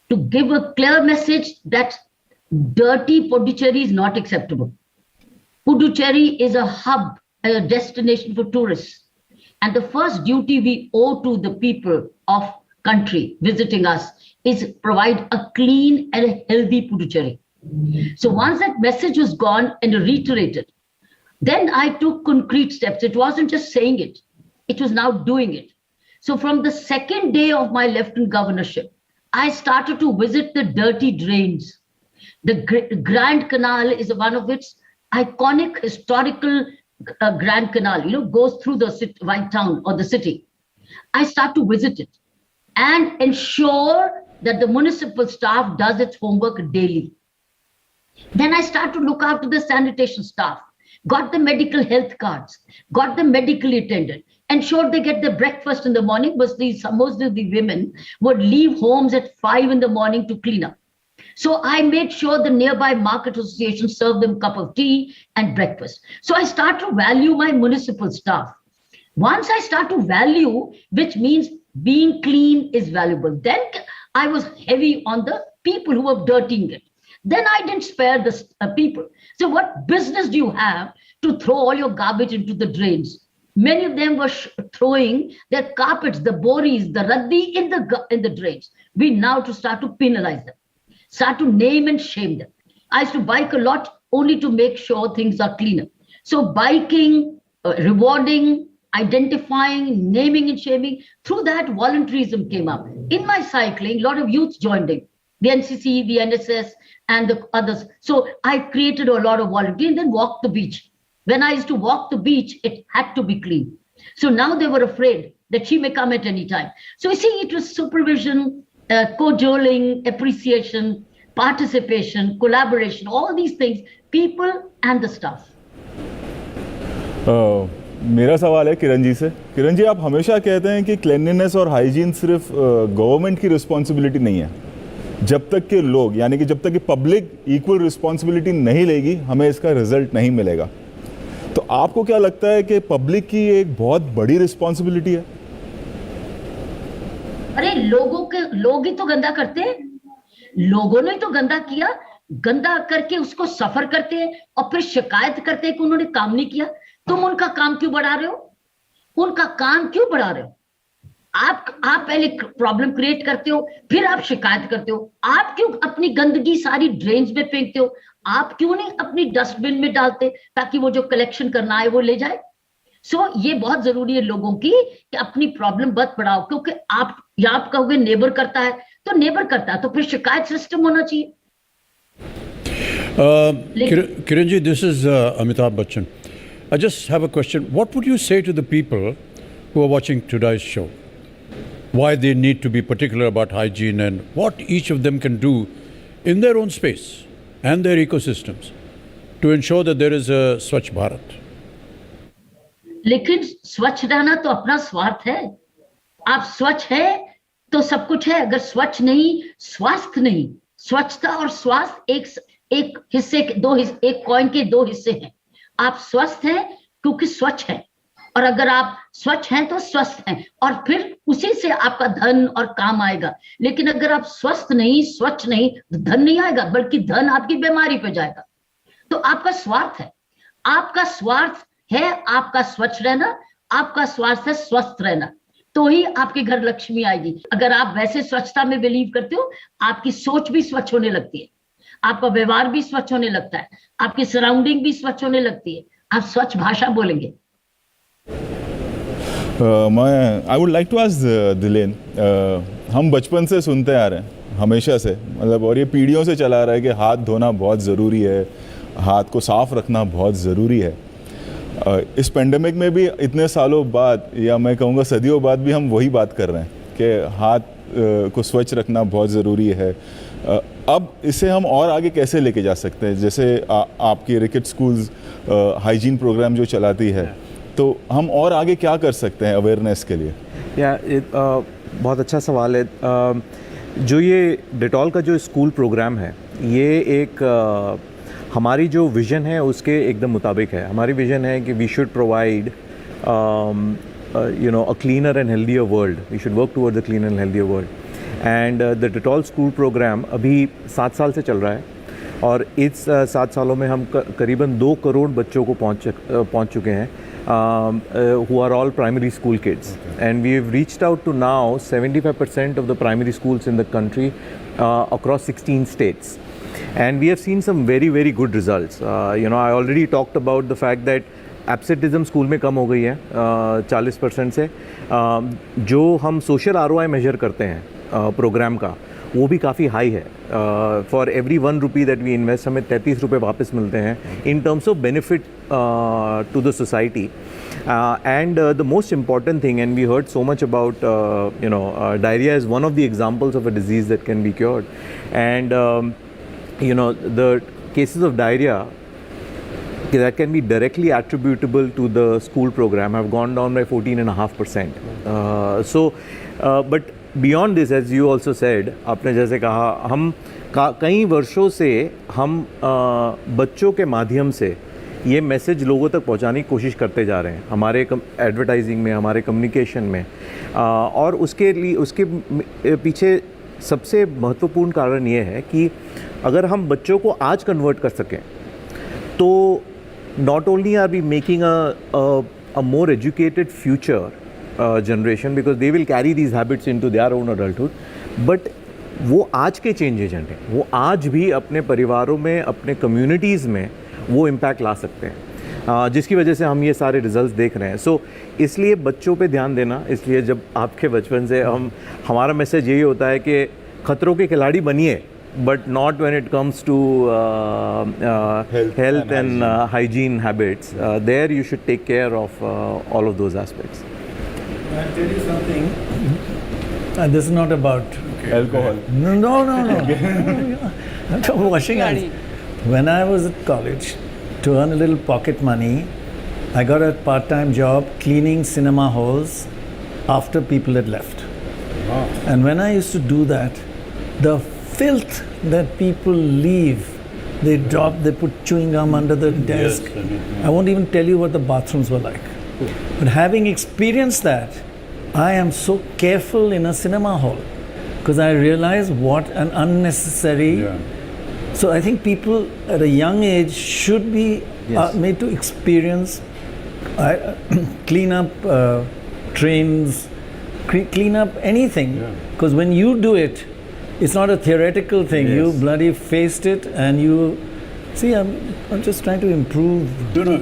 to give a clear message that dirty Puducherry is not acceptable. Puducherry is a hub, a destination for tourists. And the first duty we owe to the people of country visiting us is provide a clean and a healthy Puducherry. So once that message was gone and reiterated, then I took concrete steps. It wasn't just saying it, it was now doing it. So from the second day of my Lieutenant Governorship, I started to visit the dirty drains. The Grand Canal is one of its iconic historical Grand Canal, goes through the White Town or the city. I start to visit it and ensure that the municipal staff does its homework daily. Then I start to look after the sanitation staff, got the medical health cards, got them medically attended, ensured they get the breakfast in the morning, but most of the women would leave homes at 5 in the morning to clean up. So I made sure the nearby market association served them a cup of tea and breakfast. So I start to value my municipal staff. Once I start to value, which means being clean is valuable, then I was heavy on the people who were dirtying it. Then I didn't spare the people. So what business do you have to throw all your garbage into the drains? Many of them were throwing their carpets, the boris, the raddi in the drains. We now to start to penalize them, start to name and shame them. I used to bike a lot only to make sure things are cleaner. So biking, rewarding, identifying, naming and shaming, through that volunteerism came up. In my cycling, a lot of youth joined in, the NCC, the NSS, and the others. So I created a lot of volunteers and then walked the beach. When I used to walk the beach, it had to be clean. So now they were afraid that she may come at any time. So you see, it was supervision, cajoling, appreciation, participation, collaboration, all these things, people and the staff.
मेरा सवाल है किरण जी से। किरण जी, आप हमेशा कहते हैं कि cleanliness और हाइजीन सिर्फ गवर्नमेंट की रिस्पॉन्सिबिलिटी नहीं है। जब तक के लोग, यानी कि जब तक कि पब्लिक इक्वल रिस्पॉन्सिबिलिटी नहीं लेगी, हमें इसका रिजल्ट नहीं मिलेगा। तो आपको क्या लगता है कि पब्लिक की एक बहुत बड़ी रिस्पॉन्सिबिलिटी है?
अरे लोग ही तो गंदा करते हैं, लोगों ने तो गंदा किया, गंदा करके उसको सफर करते हैं और फिर शिकायत करते हैं कि उन्होंने काम नहीं किया। तुम उनका काम क्यों बढ़ा रहे हो? उनका काम क्यों बढ़ा रहे हो? आप पहले प्रॉब्लम क्रिएट करते हो, फिर आप शिकायत करते हो। आप क्यों अपनी गंदगी सारी ड्रेन्स में फेंकते हो? आप क्यों नहीं अपनी डस्टबिन में डालते ताकि वो जो कलेक्शन करना है वो ले जाए? सो ये बहुत जरूरी है लोगों की कि अपनी प्रॉब्लम मत बढ़ाओ, क्योंकि आप कहोगे नेबर करता है तो नेबर करता है, तो फिर शिकायत सिस्टम होना चाहिए।
Kiran ji, this is Amitabh Bachchan. I just have a question. What would you say to the people who are watching today's show? Why they need to be particular about hygiene and what each of them can do in their own space and their ecosystems to ensure that there is a Swachh Bharat?
लेकिन स्वच्छ रहना तो अपना स्वार्थ है। आप स्वच्छ है तो सब कुछ है, अगर स्वच्छ नहीं, स्वास्थ्य नहीं। स्वच्छता और स्वास्थ्य एक हिस्से के एक कॉइन के दो हिस्से हैं। आप स्वस्थ हैं क्योंकि स्वच्छ हैं, और अगर आप स्वच्छ हैं तो स्वस्थ हैं, और फिर उसी से आपका धन और काम आएगा। लेकिन अगर आप स्वस्थ नहीं, स्वच्छ नहीं, धन नहीं आएगा, बल्कि धन आपकी बीमारी पे जाएगा। तो आपका स्वार्थ है, आपका स्वार्थ है आपका स्वच्छ रहना, आपका स्वार्थ है स्वस्थ रहना, तो ही आपके घर लक्ष्मी आएगी। अगर आप वैसे स्वच्छता में बिलीव करते हो, आपकी सोच भी स्वच्छ होने लगती है, आपका व्यवहार भी स्वच्छ होने लगता है, आपकी सराउंडिंग भी स्वच्छ होने लगती है, आप स्वच्छ भाषा बोलेंगे।
I would like to ask Dilen, हम बचपन से सुनते आ रहे हैं हमेशा से, मतलब, और ये पीढ़ियों से चला आ रहा है कि हाथ धोना बहुत ज़रूरी है, हाथ को साफ रखना बहुत ज़रूरी है। इस पेंडेमिक में भी इतने सालों बाद, या मैं कहूँगा सदियों बाद भी, हम वही बात कर रहे हैं कि हाथ को स्वच्छ रखना बहुत ज़रूरी है। अब इसे हम और आगे कैसे लेके जा सकते हैं? जैसे आपकी रिकेट स्कूल्स हाइजीन प्रोग्राम जो चलाती है, तो हम और आगे क्या कर सकते हैं अवेयरनेस के लिए?
बहुत अच्छा सवाल है। जो ये डेटॉल का जो स्कूल प्रोग्राम है, ये एक हमारी जो विज़न है उसके एकदम मुताबिक है। हमारी विज़न है कि we should provide a cleaner and healthier world. We should work toward the cleaner and healthier world. And the Dettol school program अभी 7 साल से चल रहा है, और इस 7 सालों में हम करीबन 2 करोड़ बच्चों को पहुँच चुके हैं, who are all primary school kids. And we have reached out to now 75% of the primary schools in the country across 16 states. And we have seen some very, very good results. I already talked about the fact that absenteeism school में कम हो गई है 40% से। जो हम social ROI measure करते हैं programme का, वो भी काफ़ी हाई है। For every 1 rupee that we invest, हमें 33 रुपये वापस मिलते हैं in terms of benefit to the society. And the most important thing, and we heard so much about diarrhoea is one of the examples of a disease that can be cured. And the cases of diarrhoea that can be directly attributable to the school program have gone down by 14.5%. But beyond this, as you also said, आपने जैसे कहा, हम कई वर्षों से हम बच्चों के माध्यम से ये मैसेज लोगों तक पहुंचाने की कोशिश करते जा रहे हैं, हमारे एडवर्टाइजिंग में, हमारे कम्युनिकेशन में। और उसके पीछे सबसे महत्वपूर्ण कारण ये है कि अगर हम बच्चों को आज कन्वर्ट कर सकें, तो not only are we making a more educated future generation, because they will carry these habits into their own adulthood, but वो आज के चेंज एजेंट हैं, वो आज भी अपने परिवारों में, अपने कम्युनिटीज़ में वो इम्पैक्ट ला सकते हैं, जिसकी वजह से हम ये सारे रिजल्ट्स देख रहे हैं। सो इसलिए बच्चों पे ध्यान देना, इसलिए जब आपके बचपन से हमारा मैसेज यही होता है कि खतरों के खिलाड़ी बनिए, but not when it comes to health and hygiene habits. There you should take care of all of those aspects.
I'll tell you something. This is not about
alcohol.
No. Washing hands. When I was at college, to earn a little pocket money, I got a part-time job cleaning cinema halls after people had left. Wow. And when I used to do that, the filth that people leave, they put chewing gum under the desk.
Yes,
I won't even tell you what the bathrooms were like. But having experienced that, I am so careful in a cinema hall, because I realize what an unnecessary. So I think people at a young age should be made to experience, clean up trains, clean up anything, because when you do it, it's not a theoretical thing. You bloody faced it, and you see. I'm just trying to improve.
No,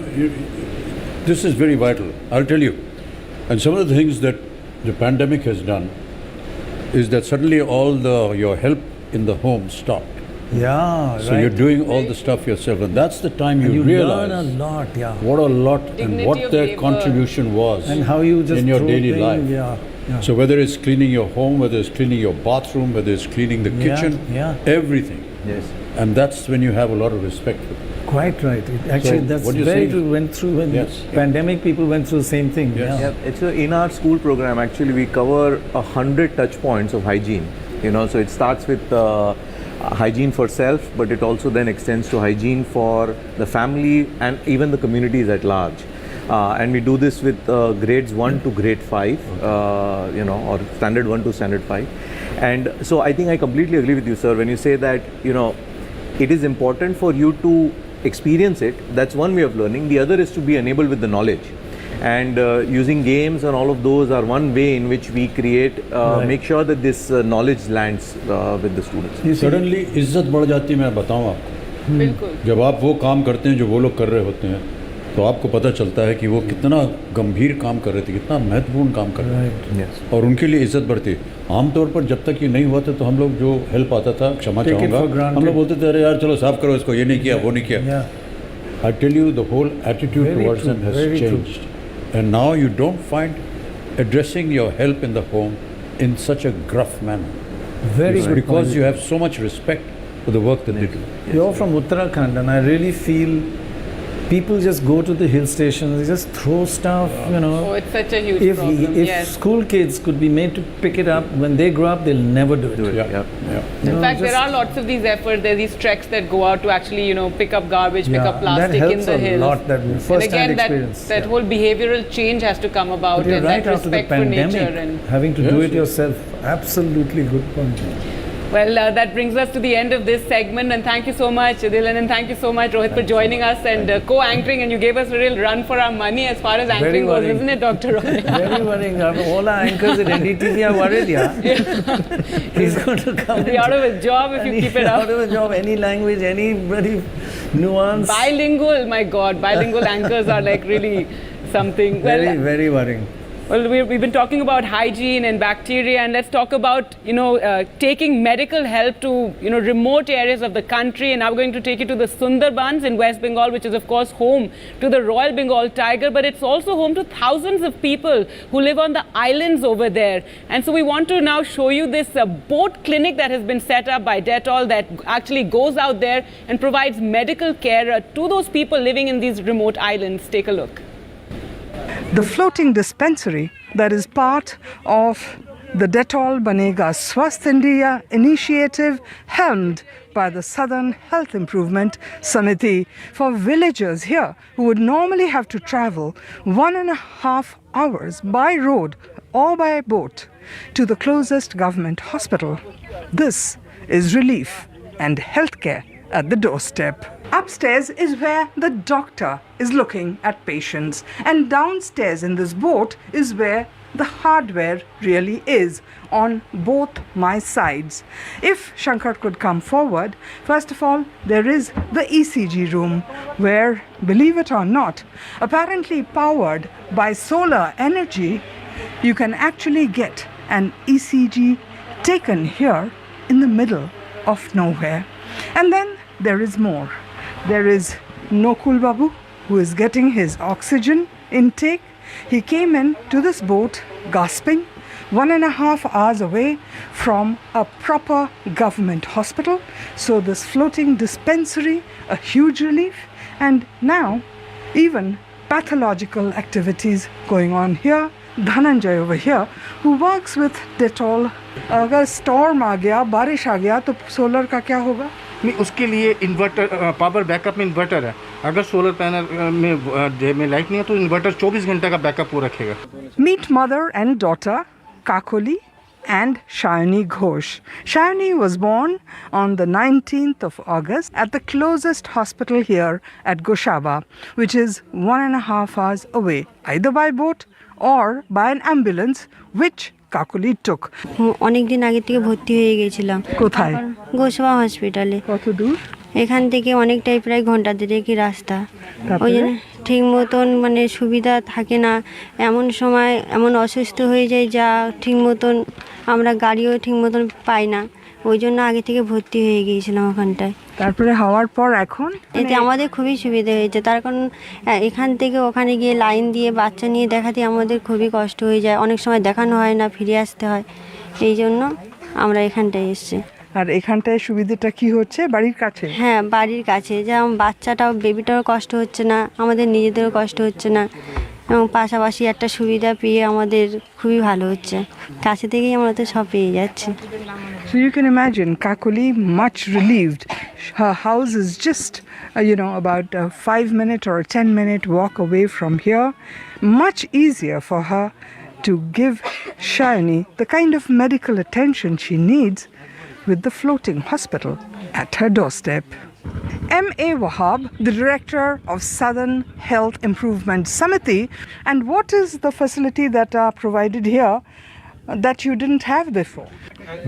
this is very vital. I'll tell you. And some of the things that the pandemic has done is that suddenly all your help in the home stopped.
Yeah,
so you're doing all the stuff yourself, and that's the time you realize
learn a lot. Yeah,
what a lot and what their contribution was,
and how you just
in your daily life.
Yeah.
So whether it's cleaning your home, whether it's cleaning your bathroom, whether it's cleaning the kitchen, everything.
Yes.
And that's when you have a lot of respect for it.
Quite right. Actually, that's very true. Went through when pandemic, people went through the same thing.
Yes.
Yeah.
It's in our school program. Actually, we cover 100 touch points of hygiene. So it starts with hygiene for self, but it also then extends to hygiene for the family and even the communities at large. And we do this with grades 1 to grade 5, or standard 1 to standard 5. And so I think I completely agree with you, sir, when you say that, it is important for you to experience it. That's one way of learning. The other is to be enabled with the knowledge. And using games and all of those are one way in which we create, make sure that this knowledge lands with the students.
Suddenly, इज्जत बढ़ जाती है, मैं बताऊँ आपको।
बिल्कुल।
जब आप वो काम करते हैं जो वो लोग कर रहे होते हैं, तो आपको पता चलता है कि वो कितना गंभीर काम कर रहे थे, कितना महत्वपूर्ण काम कर रहे थे, और उनके लिए इज्जत बढ़ती। आमतौर पर जब तक ये नहीं हुआ था तो हम लोग जो हेल्प आता था, क्षमा चाहूँगा, हम लोग बोलते थे अरे यार चलो साफ करो इसको, ये नहीं किया, वो नहीं किया। I tell you, the whole attitude towards them has changed. And now you don't find addressing your help in the home in such a gruff manner. It's because you have so much respect for the work that they do.
You're from Uttarakhand, and I really feel people just go to the hill stations, they just throw stuff, you know.
Oh, it's such a huge problem.
If school kids could be made to pick it up, when they grow up, they'll never do it.
In fact, there are lots of these efforts. There are these treks that go out to actually, you know, pick up garbage, pick up plastic in the hills.
That helps a lot, that first-hand experience.
That whole behavioural change has to come about, and
right
that
after the
respect for nature.
pandemic, having to do it yourself, absolutely good point.
Well, that brings us to the end of this segment, and thank you so much, Dylan, and thank you so much, Rohit, for joining us and co-anchoring, and you gave us a real run for our money as far as anchoring goes, isn't it, Dr. Rohit?
Very worrying. All our anchors at NDTV are worried, He's going to come
and be out of a job if you keep it up.
Out of a job, any language, any bloody nuance.
Bilingual, my God, bilingual anchors are like really something.
Very worrying.
Well, we've been talking about hygiene and bacteria, and let's talk about, you know, taking medical help to, you know, remote areas of the country. And now we're going to take you to the Sundarbans in West Bengal, which is, of course, home to the Royal Bengal tiger, but it's also home to thousands of people who live on the islands over there. And so we want to now show you this boat clinic that has been set up by Dettol that actually goes out there and provides medical care to those people living in these remote islands. Take a look.
The floating dispensary that is part of the Dettol Banega Swasth India initiative helmed by the Southern Health Improvement Samiti for villagers here who would normally have to travel 1.5 hours by road or by boat to the closest government hospital. This is relief and healthcare at the doorstep. Upstairs is where the doctor is looking at patients, and downstairs in this boat is where the hardware really is on both my sides. If Shankar could come forward, first of all, there is the ECG room where, believe it or not, apparently powered by solar energy, you can actually get an ECG taken here in the middle of nowhere. And then there is more. There is Nokul Babu, who is getting his oxygen intake. He came in to this boat gasping, 1.5 hours away from a proper government hospital. So this floating dispensary, a huge relief. And now, even pathological activities going on here. Dhananjay over here, who works with Dettol. अगर storm आ गया, बारिश आ गया, तो solar का क्या होगा?
नहीं, उसके लिए इन्वर्टर, पावर बैकअप में इन्वर्टर है. अगर सोलर पैनल में लाइट नहीं है तो इन्वर्टर 24 घंटे का बैकअप वो रखेगा.
Meet mother and daughter, Kakoli and Shayani Ghosh. Shayani was born on the 19th of August at the closest hospital here at Goshaba, which is 1.5 hours away, either by boat or by an ambulance, which Kakuli took.
অনেক দিন আগে থেকে ভর্তি হয়ে গেছিলাম।
কোথায়?
গোসবা হসপিটালে।
কত দূর?
এখান থেকে অনেকটাই, প্রায় ঘন্টা দেড়েক রাস্তা। ওই জন্য ঠিক মতন মানে সুবিধা থাকে না, এমন সময় এমন অসুস্থ হয়ে যায় যা ঠিক মতন আমরা গাড়িও ঠিক মতন পাই না, ওই জন্য আগে থেকে ভর্তি হয়ে গিয়েছিলাম ওখানটায়।
তারপরে হওয়ার পর এখন
এতে আমাদের খুবই সুবিধা হয়েছে, তার কারণ এখান থেকে ওখানে গিয়ে লাইন দিয়ে বাচ্চা নিয়ে দেখাতে আমাদের খুবই কষ্ট হয়ে যায়, অনেক সময় দেখানো হয় না, ফিরে আসতে হয়, এই জন্য আমরা এখানটায় এসেছি।
আর এখানটায় সুবিধাটা কি হচ্ছে? বাড়ির কাছে?
হ্যাঁ, বাড়ির কাছে, যেমন বাচ্চাটাও, বেবিটারও কষ্ট হচ্ছে না, আমাদের নিজেদেরও কষ্ট হচ্ছে না, এবং পাশাপাশি একটা সুবিধা পেয়ে আমাদের খুবই ভালো হচ্ছে, কাছে থেকেই আমরা তো সব পেয়ে যাচ্ছি।
So you can imagine Kakuli much relieved. Her house is just, about a 5-minute or a 10-minute walk away from here. Much easier for her to give Shayani the kind of medical attention she needs with the floating hospital at her doorstep. M.A. Wahab, the director of Southern Health Improvement Samiti, and what is the facility that are provided here that you didn't have before?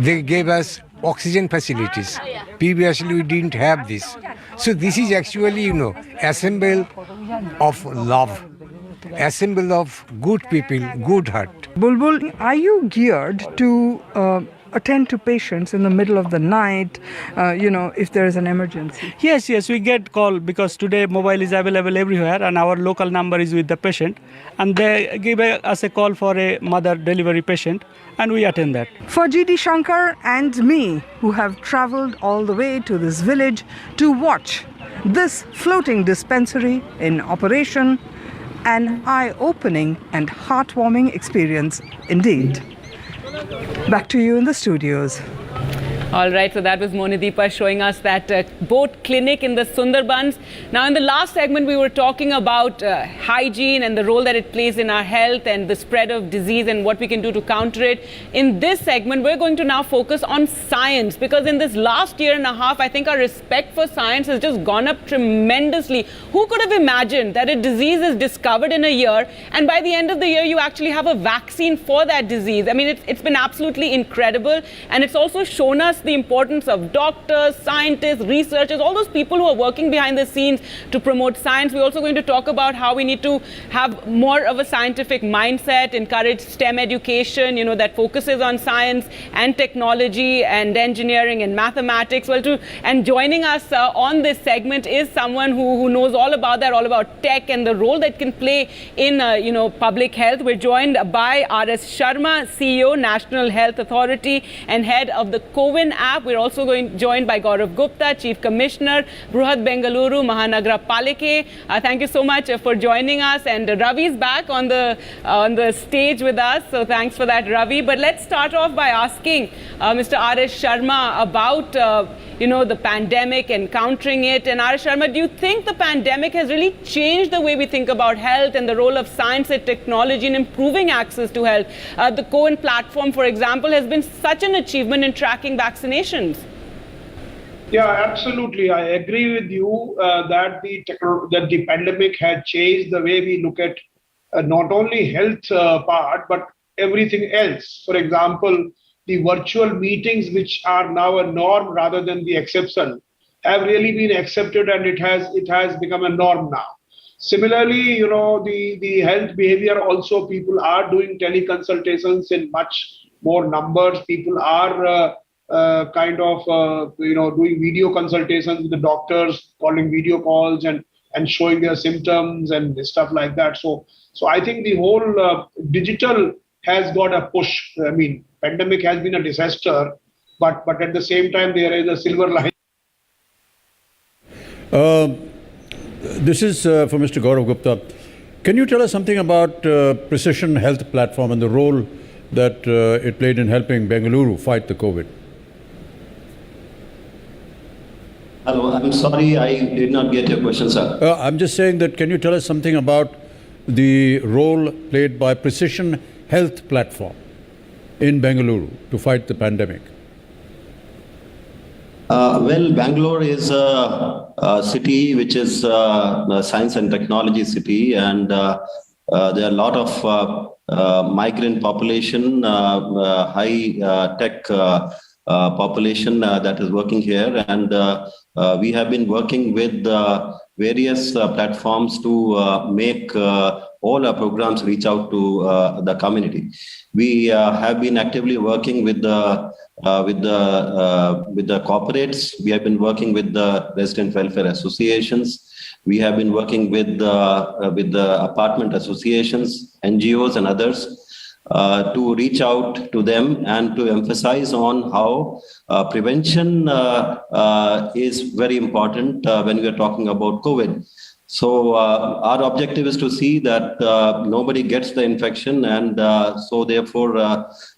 They gave us
oxygen facilities. Previously we didn't have this. So this is actually, a symbol of love, a symbol of good people, good heart.
Bulbul, are you geared to attend to patients in the middle of the night, if there is an emergency?
Yes, we get call because today mobile is available everywhere and our local number is with the patient and they give us a call for a mother delivery patient and we attend that.
For GD Shankar and me, who have traveled all the way to this village to watch this floating dispensary in operation, an eye-opening and heartwarming experience indeed. Back to you in the studios.
All right, so that was Monideepa showing us that boat clinic in the Sundarbans. Now, in the last segment, we were talking about hygiene and the role that it plays in our health and the spread of disease and what we can do to counter it. In this segment, we're going to now focus on science, because in this last year and a half, I think our respect for science has just gone up tremendously. Who could have imagined that a disease is discovered in a year and by the end of the year, you actually have a vaccine for that disease? I mean, it's been absolutely incredible, and it's also shown us the importance of doctors, scientists, researchers, all those people who are working behind the scenes to promote science. We're also going to talk about how we need to have more of a scientific mindset, encourage STEM education, that focuses on science and technology and engineering and mathematics. And joining us on this segment is someone who knows all about that, all about tech and the role that can play in, public health. We're joined by R.S. Sharma, CEO, National Health Authority and head of the COVID app. We're also joined by Gaurav Gupta, Chief Commissioner, Bruhat Bengaluru Mahanagra Palike. Thank you so much for joining us. And Ravi's back on the stage with us. So thanks for that, Ravi. But let's start off by asking Mr. R.S. Sharma about the pandemic and countering it. And R.S. Sharma, do you think the pandemic has really changed the way we think about health and the role of science and technology in improving access to health? The Cohen platform, for example, has been such an achievement in tracking vaccinations.
Yeah, absolutely. I agree with you that the pandemic had changed the way we look at not only health part, but everything else. For example, the virtual meetings, which are now a norm rather than the exception, have really been accepted, and it has become a norm now. Similarly, the health behavior also, people are doing teleconsultations in much more numbers. People are doing video consultations with the doctors, calling video calls and showing their symptoms and stuff like that. So I think the whole digital has got a push. I mean, pandemic has been a disaster, but at the same time, there is a silver lining.
This is for Mr. Gaurav Gupta. Can you tell us something about Precision Health Platform and the role that it played in helping Bengaluru fight the COVID?
Hello, I'm sorry, I did not get your question, sir.
I'm just saying that, can you tell us something about the role played by Precision Health Platform in Bengaluru to fight the pandemic?
Well, Bangalore is a city which is a science and technology city, and there are a lot of migrant population, high tech population that is working here, and we have been working with various platforms to make all our programs reach out to the community. We have been actively working with the corporates. We have been working with the resident welfare associations. We have been working with the apartment associations, NGOs, and others to reach out to them and to emphasize on how prevention is very important when we are talking about COVID. So our objective is to see that nobody gets the infection, and so therefore,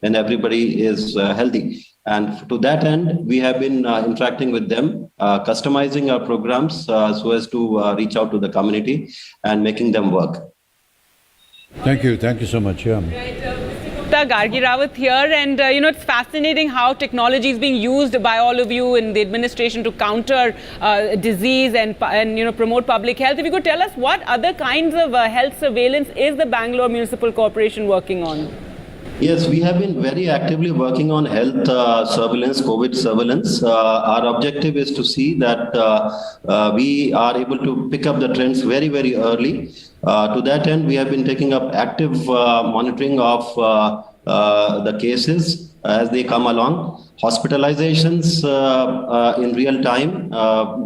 and everybody is healthy. And to that end, we have been interacting with them, customizing our programs so as to reach out to the community and making them work.
Thank you so much. Yeah.
Gargi Rawat here, and it's fascinating how technology is being used by all of you in the administration to counter disease and promote public health. If you could tell us what other kinds of health surveillance is the Bangalore Municipal Corporation working on?
Yes, we have been very actively working on health surveillance, COVID surveillance. Our objective is to see that we are able to pick up the trends very, very early. To that end, we have been taking up active monitoring of the cases as they come along. Hospitalizations in real time,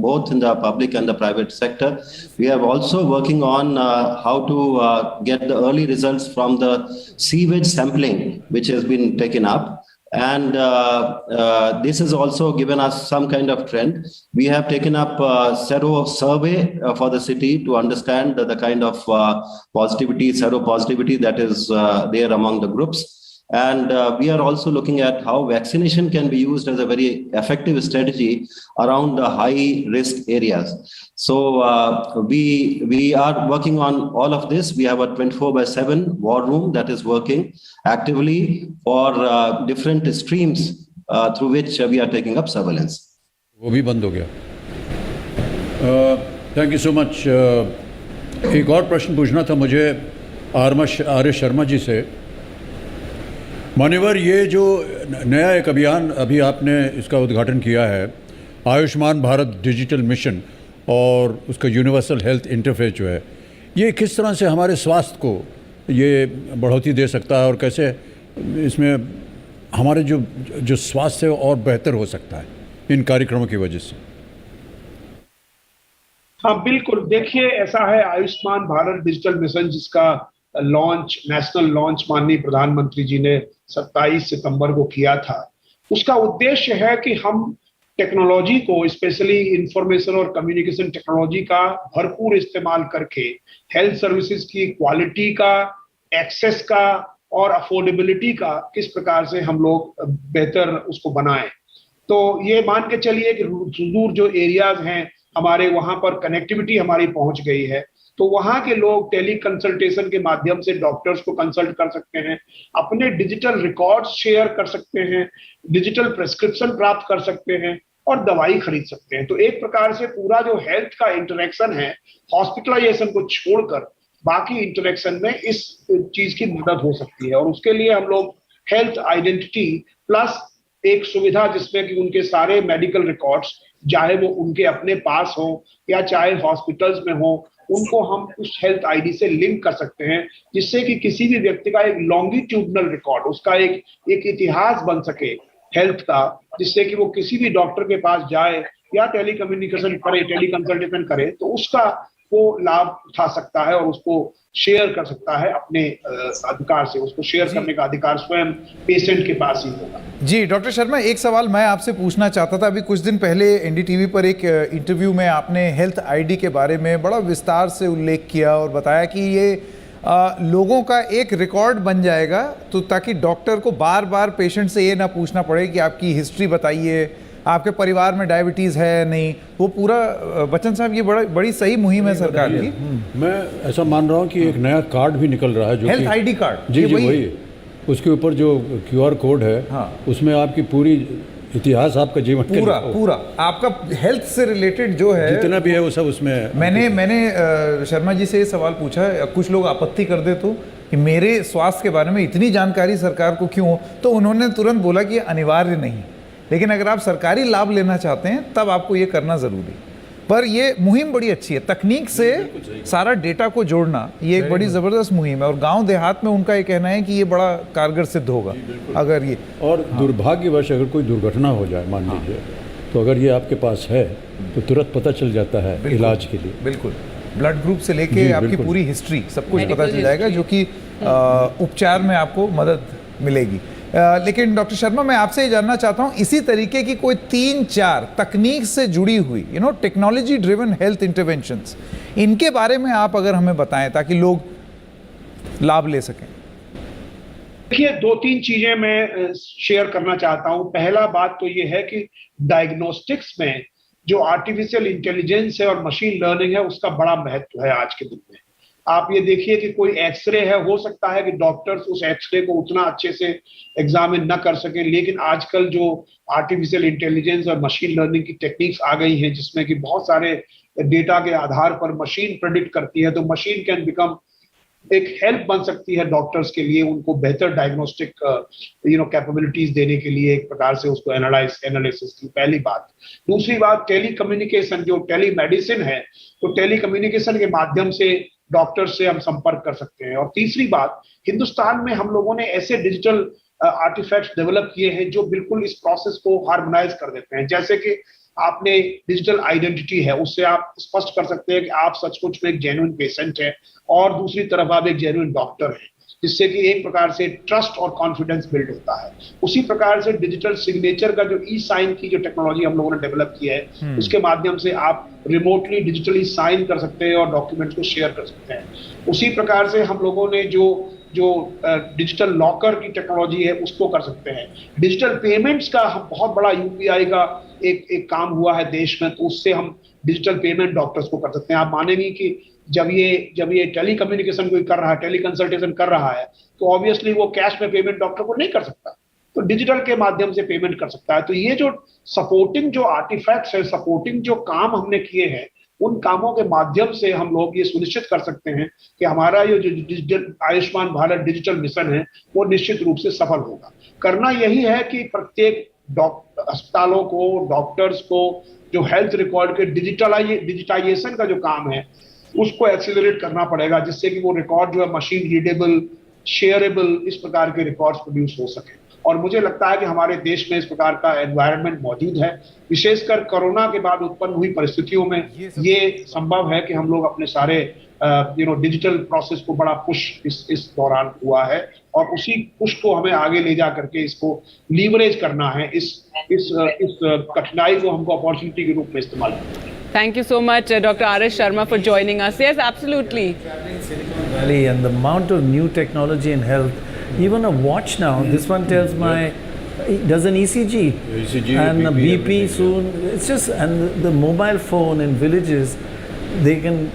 both in the public and the private sector. We are also working on how to get the early results from the sewage sampling, which has been taken up. And this has also given us some kind of trend. We have taken up a sero survey for the city to understand the kind of positivity, seropositivity that is there among the groups. And we are also looking at how vaccination can be used as a very effective strategy around the high risk areas. So we are working on all of this. We have a 24/7 war room that is working actively for different streams through which we are taking up surveillance.
वो भी बंद हो गया। Thank you so much. एक और प्रश्न पूछना था मुझे आर्य शर्मा जी से। मान्यवर, ये जो नया एक अभियान अभी आपने इसका उद्घाटन किया है, आयुष्मान भारत डिजिटल मिशन और उसका यूनिवर्सल हेल्थ इंटरफेस जो है, ये किस तरह से हमारे स्वास्थ्य को ये बढ़ोतरी दे सकता है और कैसे इसमें हमारे जो स्वास्थ्य है और बेहतर हो सकता है इन कार्यक्रमों की वजह से?
हाँ बिल्कुल, देखिए ऐसा है, आयुष्मान भारत डिजिटल मिशन जिसका लॉन्च, नेशनल लॉन्च माननीय प्रधानमंत्री जी ने 27 सितंबर को किया था, उसका उद्देश्य है कि हम टेक्नोलॉजी को, स्पेशली इंफॉर्मेशन और कम्युनिकेशन टेक्नोलॉजी का भरपूर इस्तेमाल करके हेल्थ सर्विसेज की क्वालिटी का, एक्सेस का और अफोर्डेबिलिटी का किस प्रकार से हम लोग बेहतर उसको बनाएं। तो ये मान के चलिए कि सुदूर जो एरियाज हैं हमारे, वहां पर कनेक्टिविटी हमारी पहुंच गई है, तो वहां के लोग टेली कंसल्टेशन के माध्यम से डॉक्टर्स को कंसल्ट कर सकते हैं, अपने डिजिटल रिकॉर्ड्स शेयर कर सकते हैं, डिजिटल प्रेस्क्रिप्शन प्राप्त कर सकते हैं और दवाई खरीद सकते हैं। तो एक प्रकार से पूरा जो हेल्थ का इंटरेक्शन है, हॉस्पिटलाइजेशन को छोड़कर बाकी इंटरेक्शन में इस चीज की मदद हो सकती है। और उसके लिए हम लोग हेल्थ आइडेंटिटी प्लस एक सुविधा जिसमें कि उनके सारे मेडिकल रिकॉर्ड्स, चाहे वो उनके अपने पास हो या चाहे हॉस्पिटल्स में हो, उनको हम उस हेल्थ आईडी से लिंक कर सकते हैं, जिससे कि किसी भी व्यक्ति का एक लॉन्गिट्यूडनल रिकॉर्ड, उसका एक इतिहास बन सके हेल्थ का, जिससे कि वो किसी भी डॉक्टर के पास जाए या टेलीकम्युनिकेशन करे, टेलीकंसल्टेशन करे, तो उसका वो लाभ उठा सकता है और उसको शेयर कर सकता है अपने अधिकार से। उसको शेयर करने का अधिकार स्वयं पेशेंट के पास ही होगा।
जी डॉक्टर शर्मा, एक सवाल मैं आपसे पूछना चाहता था। अभी कुछ दिन पहले एनडीटीवी पर एक इंटरव्यू में आपने हेल्थ आईडी के बारे में बड़ा विस्तार से उल्लेख किया और बताया कि ये लोगों का एक रिकॉर्ड बन जाएगा, तो ताकि डॉक्टर को बार बार पेशेंट से ये ना पूछना पड़े कि आपकी हिस्ट्री बताइए, आपके परिवार में डायबिटीज़ है नहीं। वो पूरा बच्चन साहब, ये बड़ी सही मुहिम है सरकार की।
मैं ऐसा मान रहा हूँ कि एक नया कार्ड भी निकल रहा है जो
हेल्थ आईडी कार्ड।
जी वही, उसके ऊपर जो QR कोड है, हाँ, उसमें आपकी पूरी इतिहास, आपका जीवन
पूरा आपका हेल्थ से रिलेटेड जो है
जितना भी है वो सब उसमें।
मैंने शर्मा जी से ये सवाल पूछा, कुछ लोग आपत्ति कर दे तो कि मेरे स्वास्थ्य के बारे में इतनी जानकारी सरकार को क्यों हो, तो उन्होंने तुरंत बोला कि ये अनिवार्य नहीं, लेकिन अगर आप सरकारी लाभ लेना चाहते हैं तब आपको ये करना ज़रूरी। पर ये मुहिम बड़ी अच्छी है, तकनीक से सारा डेटा को जोड़ना, ये एक बड़ी ज़बरदस्त मुहिम है और गांव देहात में उनका ये कहना है कि ये बड़ा कारगर सिद्ध होगा अगर ये।
और दुर्भाग्यवश अगर कोई दुर्घटना हो जाए मान लीजिए, तो अगर ये आपके पास है तो तुरंत पता चल जाता है इलाज के लिए।
बिल्कुल, ब्लड ग्रुप से लेके आपकी पूरी हिस्ट्री सब कुछ पता चल जाएगा, जो कि उपचार में आपको मदद मिलेगी। लेकिन डॉक्टर शर्मा, मैं आपसे ये जानना चाहता हूँ, इसी तरीके की कोई 3-4 तकनीक से जुड़ी हुई टेक्नोलॉजी ड्रिवन हेल्थ इंटरवेंशंस, इनके बारे में आप अगर हमें बताएं ताकि लोग लाभ ले सकें।
देखिए 2-3 चीजें मैं शेयर करना चाहता हूँ। पहला बात तो ये है कि डायग्नोस्टिक्स में जो आर्टिफिशियल इंटेलिजेंस है और मशीन लर्निंग है, उसका बड़ा महत्व है आज के दिन में। आप ये देखिए कि कोई एक्सरे है, हो सकता है कि डॉक्टर्स उस एक्सरे को उतना अच्छे से एग्जामिन न कर सके, लेकिन आजकल जो आर्टिफिशियल इंटेलिजेंस और मशीन लर्निंग की टेक्निक्स आ गई हैं, जिसमें कि बहुत सारे डेटा के आधार पर मशीन प्रेडिक्ट करती है, तो मशीन कैन बिकम एक हेल्प बन सकती है डॉक्टर्स के लिए, उनको बेहतर डायग्नोस्टिक कैपेबिलिटीज देने के लिए, एक प्रकार से उसको एनालिसिस की पहली बात। दूसरी बात, टेली कम्युनिकेशन, जो टेली मेडिसिन है, तो टेली कम्युनिकेशन के माध्यम से डॉक्टर से हम संपर्क कर सकते हैं। और तीसरी बात, हिंदुस्तान में हम लोगों ने ऐसे डिजिटल आर्टिफैक्ट्स डेवलप किए हैं जो बिल्कुल इस प्रोसेस को हार्मोनाइज कर देते हैं। जैसे कि आपने डिजिटल आइडेंटिटी है, उससे आप स्पष्ट कर सकते हैं कि आप सचमुच में एक जेन्युइन पेशेंट है और दूसरी तरफ आप एक जेन्युइन डॉक्टर हैं, जिससे कि एक प्रकार से ट्रस्ट और कॉन्फिडेंस बिल्ड होता है। उसी प्रकार से डिजिटल सिग्नेचर का जो ई साइन की जो टेक्नोलॉजी हम लोगों ने डेवलप की है, उसके माध्यम से आप रिमोटली डिजिटली साइन कर सकते हैं और डॉक्यूमेंट्स को शेयर कर सकते हैं। उसी प्रकार से हम लोगों ने जो डिजिटल लॉकर की टेक्नोलॉजी है, उसको कर सकते हैं। डिजिटल पेमेंट्स का हम बहुत बड़ा यूपीआई का एक काम हुआ है देश में, तो उससे हम डिजिटल पेमेंट डॉक्टर्स को कर सकते हैं। आप मानेंगे कि जब ये टेली कम्युनिकेशन कोई कर रहा है, टेली कंसल्टेशन कर रहा है, तो ऑब्वियसली वो कैश में पेमेंट डॉक्टर को नहीं कर सकता, तो डिजिटल के माध्यम से पेमेंट कर सकता है। तो ये जो सपोर्टिंग जो आर्टिफैक्ट्स है, सपोर्टिंग जो काम हमने किए हैं, उन कामों के माध्यम से हम लोग ये सुनिश्चित कर सकते हैं कि हमारा ये जो digital Ayushman Bharat digital mission है, वो निश्चित रूप से सफल होगा। करना यही है कि प्रत्येक अस्पतालों को, डॉक्टर्स को जो हेल्थ रिकॉर्ड के डिजिटाइजेशन का जो काम है, उसको एक्सीलरेट करना पड़ेगा, जिससे कि वो रिकॉर्ड जो है मशीन रीडेबल, शेयरेबल, इस प्रकार के रिकॉर्ड्स प्रोड्यूस हो सके। और मुझे लगता है कि हमारे देश में इस प्रकार का एनवायरनमेंट मौजूद है। विशेषकर कोरोना के बाद उत्पन्न हुई परिस्थितियों में ये संभव है कि हम लोग अपने सारे डिजिटल प्रोसेस को बड़ा पुश इस दौरान हुआ है, और उसी पुश को हमें आगे ले जा करके इसको लीवरेज करना है, इस कठिनाई को हमको अपॉर्चुनिटी के रूप में इस्तेमाल करना है।
Thank you so much, Dr. R.S. Sharma, for joining us. Yes, absolutely.
Silicon Valley and the amount of new technology in health, even a watch now, this one tells does an ECG and a BP soon. It's just, and the mobile phone in villages, they can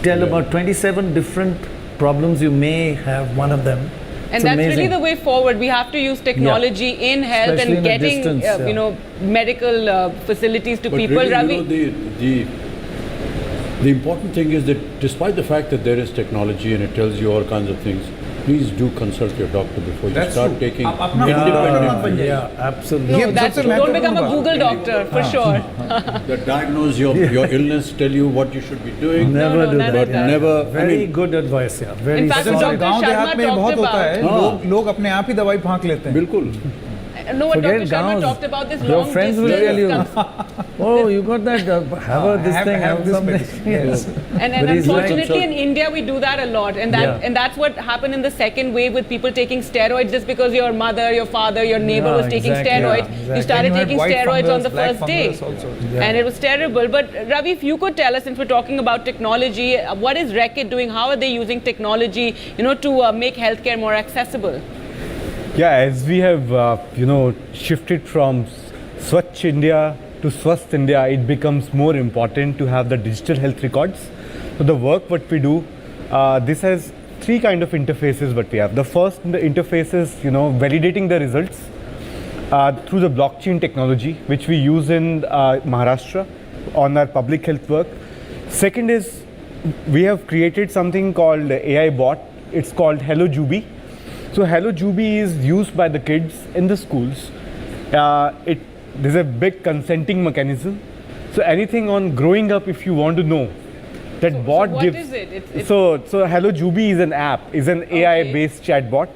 tell about 27 different problems you may have, one of them.
And that's amazing. Really the way forward. We have to use technology in health, especially and getting distance, medical facilities to
but
people.
Really,
Ravi,
the important thing is that despite the fact that there is technology and it tells you all kinds of things, please do consult your doctor before you start taking independent.
Yeah, absolutely.
No, that's true. Don't become a Google doctor, for sure.
That diagnose your illness, tell you what you should be doing.
Never do that.
Never.
Very good advice, yeah. Very.
In fact, Dr. Sharma talked about.
लोग अपने आप ही दवाई फांक लेते हैं।
बिल्कुल।
No, what Dr. Sharma talked about this
your
long
friends will tell you, oh, you got that, have something.
Yes.
And unfortunately in India we do that a lot, and that's what happened in the second wave with people taking steroids just because your mother, your father, your neighbor was taking steroids. You started taking steroids on the first day, and it was terrible. But Ravi, if you could tell us, since we're talking about technology, what is Reckitt doing? How are they using technology, to make healthcare more accessible?
Yeah, as we have, shifted from Swachh India to Swasth India, it becomes more important to have the digital health records. So the work what we do, this has three kind of interfaces what we have. The first interface is, validating the results through the blockchain technology, which we use in Maharashtra on our public health work. Second is, we have created something called AI bot. It's called Hello Jubi. So Hello Jubi is used by the kids in the schools. There's a big consenting mechanism. So anything on growing up, if you want to know, that bot gives.
What is it?
So Hello Jubi is an app, is an AI-based chat bot.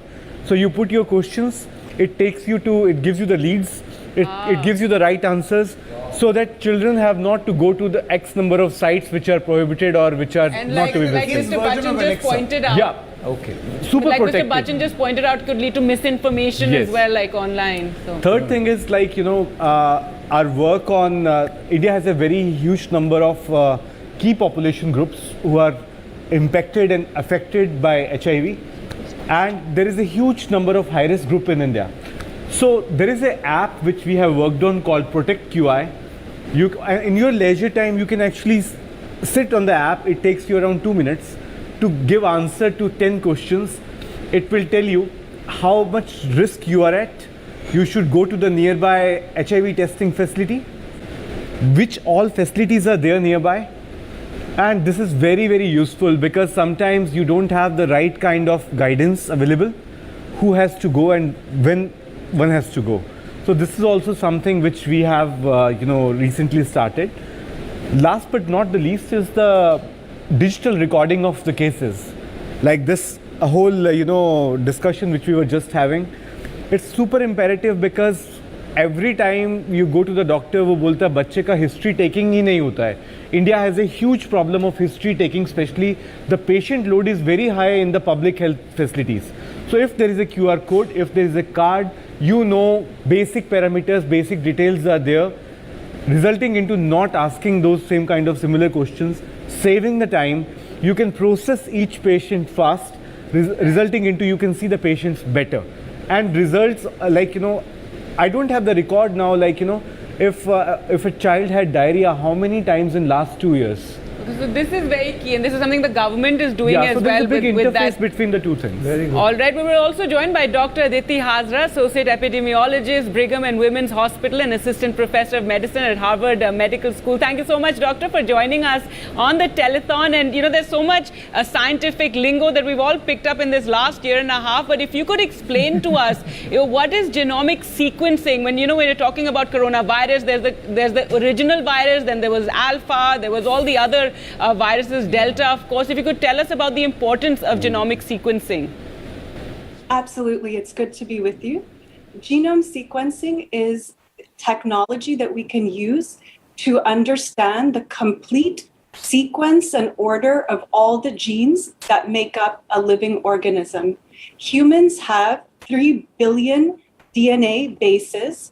So you put your questions, it gives you the leads, it gives you the right answers, so that children have not to go to the X number of sites which are prohibited or which are not to be visited.
Like Mr. Bachchan just pointed out.
Yeah. Okay. Super
like
protected.
Mr. Bachchan just pointed out, could lead to misinformation as well, like online. So.
Third thing is our work on India has a very huge number of key population groups who are impacted and affected by HIV, and there is a huge number of high-risk group in India. So there is an app which we have worked on called Protect QI. In your leisure time, you can actually sit on the app. It takes you around 2 minutes to give answer to 10 questions. It will tell you how much risk you are at. You should go to the nearby HIV testing facility, which all facilities are there nearby, And this is very, very useful because sometimes you don't have the right kind of guidance available, who has to go and when one has to go. So this is also something which we have recently started. Last but not the least is the digital recording of the cases. Like this a whole discussion which we were just having. It's super imperative because every time you go to the doctor, वो बोलता है बच्चे का history taking ही नहीं होता है. India has a huge problem of history taking, especially the patient load is very high in the public health facilities. So if there is a QR code, if there is a card, basic parameters, basic details are there, resulting into not asking those same kind of similar questions, saving the time. You can process each patient fast, resulting into you can see the patients better. And results I don't have the record now, if a child had diarrhea, how many times in last 2 years?
So this is very key, and this is something the government is doing as
so
well.
There's a big interface
with that.
between the two things.
Very good.
All right, we were also joined by Dr. Aditi Hazra, Associate Epidemiologist, Brigham and Women's Hospital and Assistant Professor of Medicine at Harvard Medical School. Thank you so much, Doctor, for joining us on the telethon. And there's so much scientific lingo that we've all picked up in this last year and a half. But if you could explain to us, what is genomic sequencing? When when you're talking about coronavirus, there's the original virus, then there was alpha, there was all the other viruses, Delta, of course. If you could tell us about the importance of genomic sequencing.
Absolutely. It's good to be with you. Genome sequencing is technology that we can use to understand the complete sequence and order of all the genes that make up a living organism. Humans have 3 billion DNA bases.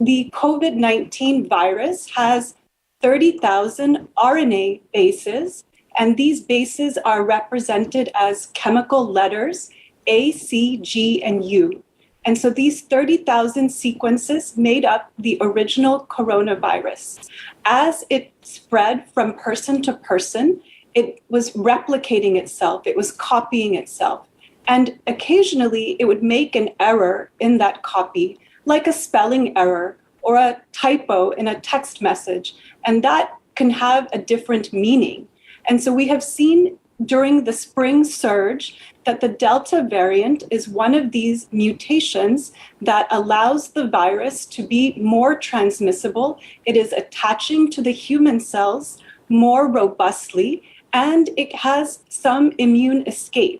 The COVID-19 virus has 30,000 RNA bases, and these bases are represented as chemical letters A, C, G, and U. And so these 30,000 sequences made up the original coronavirus. As it spread from person to person, it was replicating itself, it was copying itself. And occasionally it would make an error in that copy, like a spelling error or a typo in a text message, and that can have a different meaning. And so we have seen during the spring surge that the Delta variant is one of these mutations that allows the virus to be more transmissible. It is attaching to the human cells more robustly, and it has some immune escape.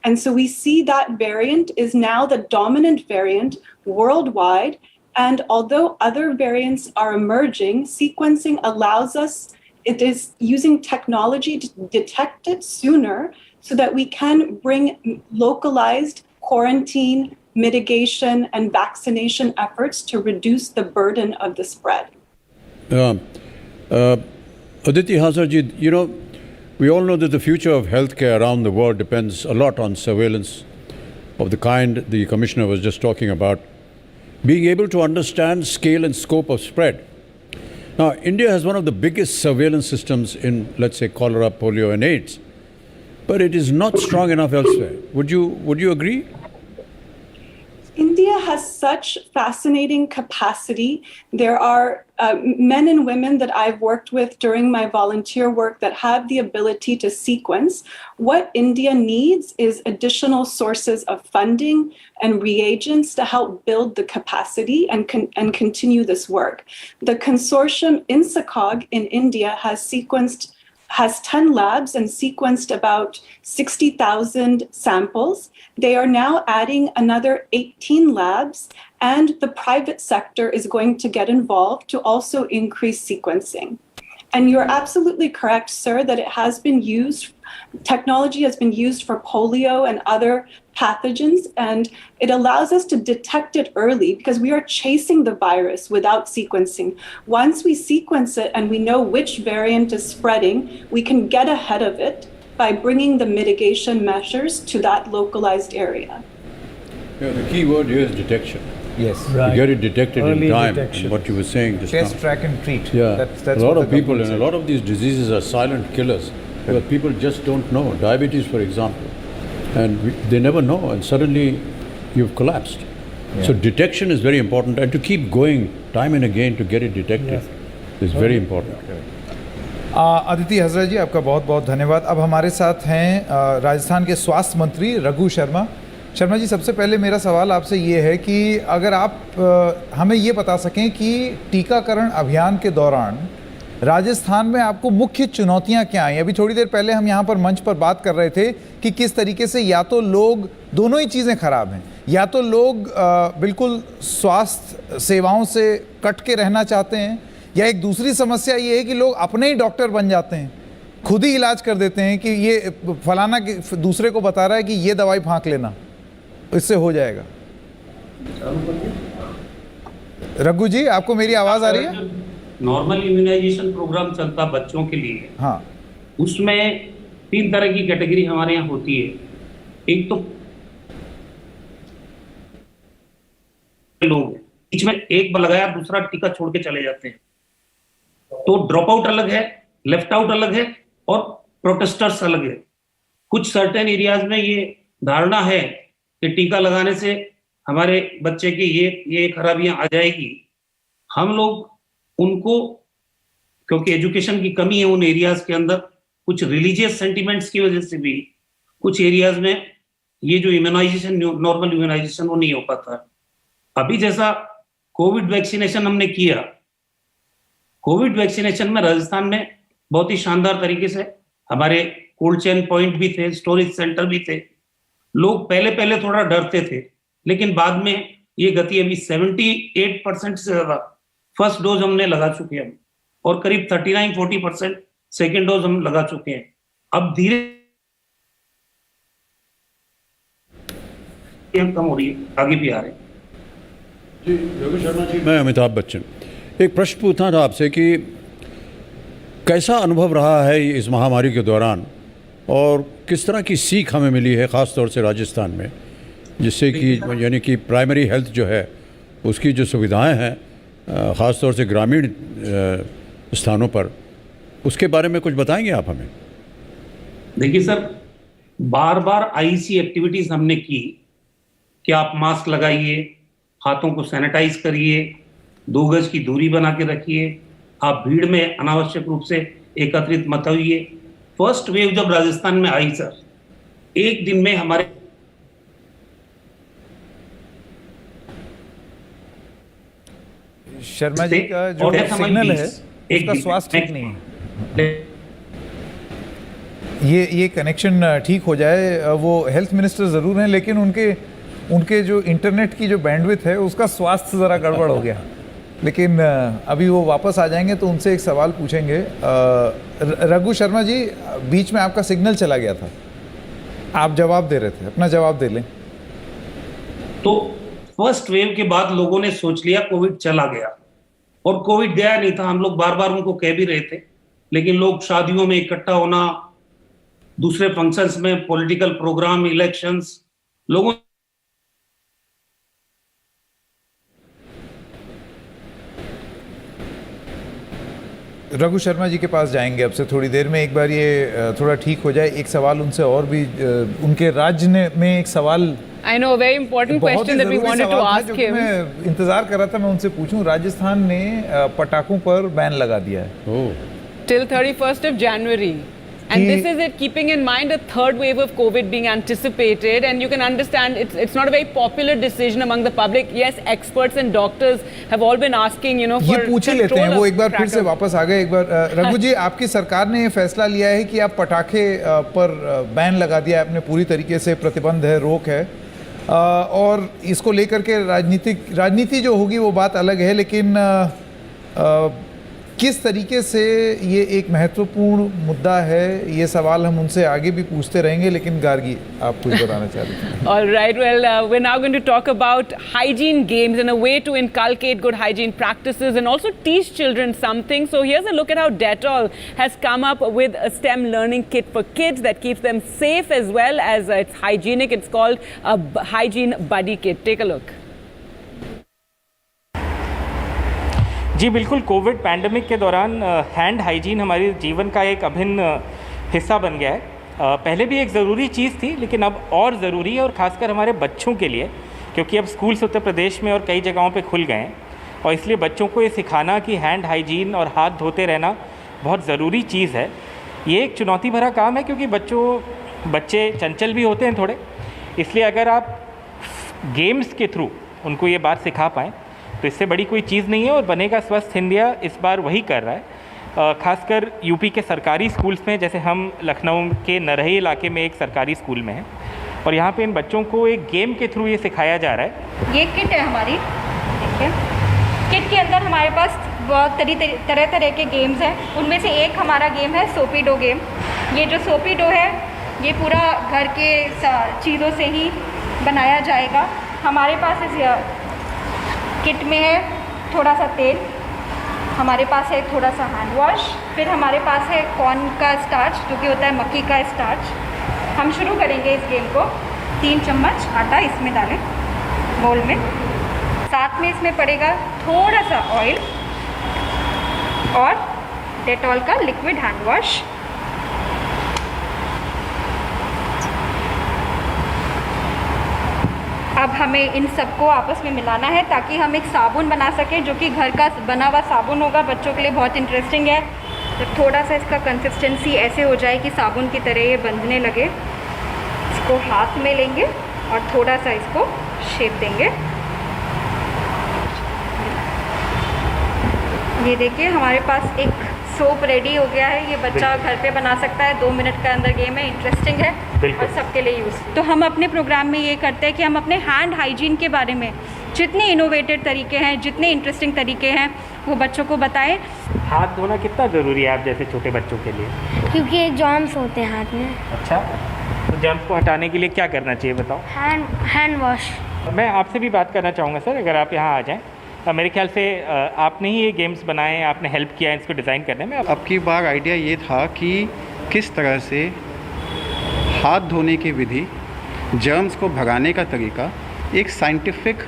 And so we see that variant is now the dominant variant worldwide. And although other variants are emerging, sequencing allows us, it is using technology to detect it sooner so that we can bring localized quarantine, mitigation, and vaccination efforts to reduce the burden of the spread.
Aditi Hazarji, we all know that the future of healthcare around the world depends a lot on surveillance of the kind the Commissioner was just talking about. Being able to understand scale and scope of spread. Now, India has one of the biggest surveillance systems in, let's say, cholera, polio, and AIDS, but it is not strong enough elsewhere. Would you agree?
India has such fascinating capacity. There are men and women that I've worked with during my volunteer work that have the ability to sequence. What India needs is additional sources of funding and reagents to help build the capacity and continue this work. The consortium INSACOG in India has 10 labs and sequenced about 60,000 samples. They are now adding another 18 labs, and the private sector is going to get involved to also increase sequencing. And you're absolutely correct, sir, that it has been used, technology has been used for polio and other pathogens, and it allows us to detect it early because we are chasing the virus without sequencing. Once we sequence it and we know which variant is spreading, we can get ahead of it by bringing the mitigation measures to that localized area.
Yeah, the key word here is detection.
Yes.
Right. You get it detected
Early
in time,
detection.
what you were saying just
Test,
now.
track and treat.
Yeah,
That's
a lot
what
of
the
people,
government
and a lot of these diseases are silent killers, where people just don't know. Diabetes, for example, and they never know, and suddenly you've collapsed.
Yeah.
So detection is very important, and to keep going time and again to get it detected is very important.
Aditi Hazra जी, आपका बहुत बहुत धन्यवाद। अब हमारे साथ हैं राजस्थान के स्वास्थ्य मंत्री रघु शर्मा। शर्मा जी, सबसे पहले मेरा सवाल आपसे ये है कि अगर आप हमें ये बता सकें कि टीकाकरण अभियान के दौरान राजस्थान में आपको मुख्य चुनौतियां क्या आई? अभी थोड़ी देर पहले हम यहाँ पर मंच पर बात कर रहे थे कि किस तरीके से या तो लोग, दोनों ही चीज़ें खराब हैं, या तो लोग बिल्कुल स्वास्थ्य सेवाओं से कट के रहना चाहते हैं, या एक दूसरी समस्या ये है कि लोग अपने ही डॉक्टर बन जाते हैं, खुद ही इलाज कर देते हैं कि ये फलाना दूसरे को बता रहा है कि ये दवाई फाँक लेना, इससे हो जाएगा। रघु जी, आपको मेरी आवाज़ आ रही है?
नॉर्मल इम्यूनाइजेशन प्रोग्राम चलता बच्चों के लिए,
हाँ,
उसमें 3 तरह की कैटेगरी हमारे यहाँ होती है। एक तो लोग बीच में एक बार लगाया, दूसरा टीका छोड़ के चले जाते हैं, तो ड्रॉप आउट अलग है, लेफ्ट आउट अलग है और प्रोटेस्टर्स अलग है। कुछ सर्टेन एरियाज में ये धारणा है कि टीका लगाने से हमारे बच्चे की ये खराबियां आ जाएगी। हम लोग उनको, क्योंकि एजुकेशन की कमी है उन एरियाज के अंदर, कुछ रिलीजियस सेंटिमेंट्स की वजह से भी कुछ एरियाज में ये जो इम्यूनाइजेशन, नॉर्मल इम्यूनाइजेशन, वो नहीं हो पाता। अभी जैसा कोविड वैक्सीनेशन हमने किया, कोविड वैक्सीनेशन में राजस्थान में बहुत ही शानदार तरीके से हमारे कोल्ड चेन पॉइंट भी थे, स्टोरेज सेंटर भी थे। लोग पहले थोड़ा डरते थे, लेकिन बाद में ये गति अभी 78% से ज्यादा फर्स्ट डोज हमने लगा चुके हैं और करीब 39-40% सेकेंड डोज हम लगा चुके हैं। अब धीरे कम हो रही है, आगे भी आ रहे हैं।
जी रघु शर्मा जी, मैं अमिताभ बच्चन, एक प्रश्न पूछना था आपसे कि कैसा अनुभव रहा है इस महामारी के दौरान और किस तरह की सीख हमें मिली है, ख़ास तौर से राजस्थान में, जिससे कि यानी कि प्राइमरी हेल्थ जो है उसकी जो सुविधाएं हैं ख़ास तौर से ग्रामीण स्थानों पर, उसके बारे में कुछ बताएंगे आप हमें?
देखिए सर, बार बार आईसी एक्टिविटीज हमने की कि आप मास्क लगाइए, हाथों को सैनिटाइज करिए, 2 गज की दूरी बना के रखिए, आप भीड़ में अनावश्यक रूप से एकत्रित मत होइए। फर्स्ट वेव जब राजस्थान में आई सर, एक दिन में हमारे
शर्मा जी का जो सिग्नल है उसका स्वास्थ्य ठीक नहीं है। ये कनेक्शन ठीक हो जाए। वो हेल्थ मिनिस्टर ज़रूर हैं, लेकिन उनके जो इंटरनेट की जो बैंडविड्थ है उसका स्वास्थ्य ज़रा गड़बड़ हो गया। लेकिन अभी वो वापस आ जाएंगे तो उनसे एक सवाल पूछेंगे। रघु शर्मा जी, बीच में आपका सिग्नल चला गया था, आप जवाब दे रहे थे, अपना जवाब दे लें।
तो फर्स्ट वेव के बाद लोगों ने सोच लिया कोविड चला गया, और कोविड गया नहीं था। हम लोग बार बार उनको कह भी रहे थे, लेकिन लोग शादियों में इकट्ठा होना, दूसरे फंक्शंस में, पॉलिटिकल प्रोग्राम, इलेक्शंस, लोगों
रघु शर्मा जी के पास जाएंगे अब से थोड़ी देर में। एक बार ये थोड़ा ठीक हो जाए, एक सवाल उनसे और भी, उनके राज्य में एक सवाल,
I know, very important question that we wanted to ask him.
मैं इंतजार कर रहा था मैं उनसे पूछूं। राजस्थान ने पटाखों पर बैन लगा दिया है
till 31st of January. And this is it, keeping in mind a third wave of COVID being anticipated, and you can understand it's not a very popular decision among the public. Yes, experts and doctors have all been asking, you know, for
ये पूछ ही लेते हैं। वो एक बार फिर से वापस आ गए। एक बार रघु जी, आपकी सरकार ने ये फैसला लिया है कि आप पटाखे पर बैन लगा दिया है, अपने पूरी तरीके से प्रतिबंध है, रोक है, और इसको लेकर के राजनीति जो होगी वो बात अलग है, लेकिन किस तरीके से ये एक महत्वपूर्ण मुद्दा है, ये सवाल हम उनसे आगे भी पूछते रहेंगे। लेकिन गार्गी, आप कुछ बताना चाह रहे थे?
All right, well, we're now going to talk about hygiene games and a way to inculcate good hygiene practices and also teach children something. So here's a look at how Dettol has come up with a STEM learning kit for kids that keeps them safe as well as it's hygienic. It's called a hygiene buddy kit. Take a look.
जी बिल्कुल, Covid pandemic के दौरान hand hygiene हमारे जीवन का एक अभिन्न हिस्सा बन गया है। पहले भी एक ज़रूरी चीज़ थी, लेकिन अब और ज़रूरी है, और ख़ासकर हमारे बच्चों के लिए, क्योंकि अब स्कूल्स उत्तर प्रदेश में और कई जगहों पे खुल गए हैं, और इसलिए बच्चों को ये सिखाना कि हैंड हाइजीन और हाथ धोते रहना बहुत ज़रूरी चीज़ है। ये एक चुनौती भरा काम है क्योंकि बच्चे चंचल भी होते हैं थोड़े, इसलिए अगर आप गेम्स के थ्रू उनको ये बात सिखा पाएँ तो इससे बड़ी कोई चीज़ नहीं है। और बनेगा स्वस्थ इंडिया इस बार वही कर रहा है, खासकर यूपी के सरकारी स्कूल्स में। जैसे हम लखनऊ के नरही इलाके में एक सरकारी स्कूल में हैं और यहाँ पे इन बच्चों को एक गेम के थ्रू ये सिखाया जा रहा है।
ये किट है हमारी, ठीक है। किट के अंदर हमारे पास बहुत तरह तरह के गेम्स हैं। उनमें से एक हमारा गेम है सोपी डो गेम। ये जो सोपी डो है ये पूरा घर के चीज़ों से ही बनाया जाएगा। हमारे पास इस किट में है थोड़ा सा तेल, हमारे पास है थोड़ा सा हैंड वॉश, फिर हमारे पास है कॉर्न का स्टार्च जो कि होता है मक्की का स्टार्च। हम शुरू करेंगे इस गेम को। 3 चम्मच आटा इसमें डालें बोल में, साथ में इसमें पड़ेगा थोड़ा सा ऑयल और डेटॉल का लिक्विड हैंड वॉश। अब हमें इन सबको आपस में मिलाना है ताकि हम एक साबुन बना सकें जो कि घर का बना हुआ साबुन होगा। बच्चों के लिए बहुत इंटरेस्टिंग है। जब थोड़ा सा इसका कंसिस्टेंसी ऐसे हो जाए कि साबुन की तरह ये बंधने लगे, इसको हाथ में लेंगे और थोड़ा सा इसको शेप देंगे। ये देखिए हमारे पास एक सोप रेडी हो गया है। ये बच्चा घर पे बना सकता है, 2 मिनट के अंदर गेम है, इंटरेस्टिंग है और सबके लिए यूज। तो हम अपने प्रोग्राम में ये करते हैं कि हम अपने हैंड हाइजीन के बारे में जितने इनोवेटिव तरीके हैं, जितने इंटरेस्टिंग तरीके हैं वो बच्चों को बताएं।
हाथ धोना कितना ज़रूरी है आप जैसे छोटे बच्चों के लिए?
क्योंकि जर्म्स होते हैं हाथ में।
अच्छा, तो जर्म्स को हटाने के लिए क्या करना चाहिए बताओ?
Hand wash.
मैं आपसे भी बात करना चाहूँगा सर, अगर आप यहाँ आ जाएँ। मेरे ख्याल से आपने ही ये गेम्स बनाए, आपने हेल्प किया इसको डिज़ाइन करने में।
अब की बार आइडिया ये था कि किस तरह से हाथ धोने की विधि, जर्म्स को भगाने का तरीका एक साइंटिफिक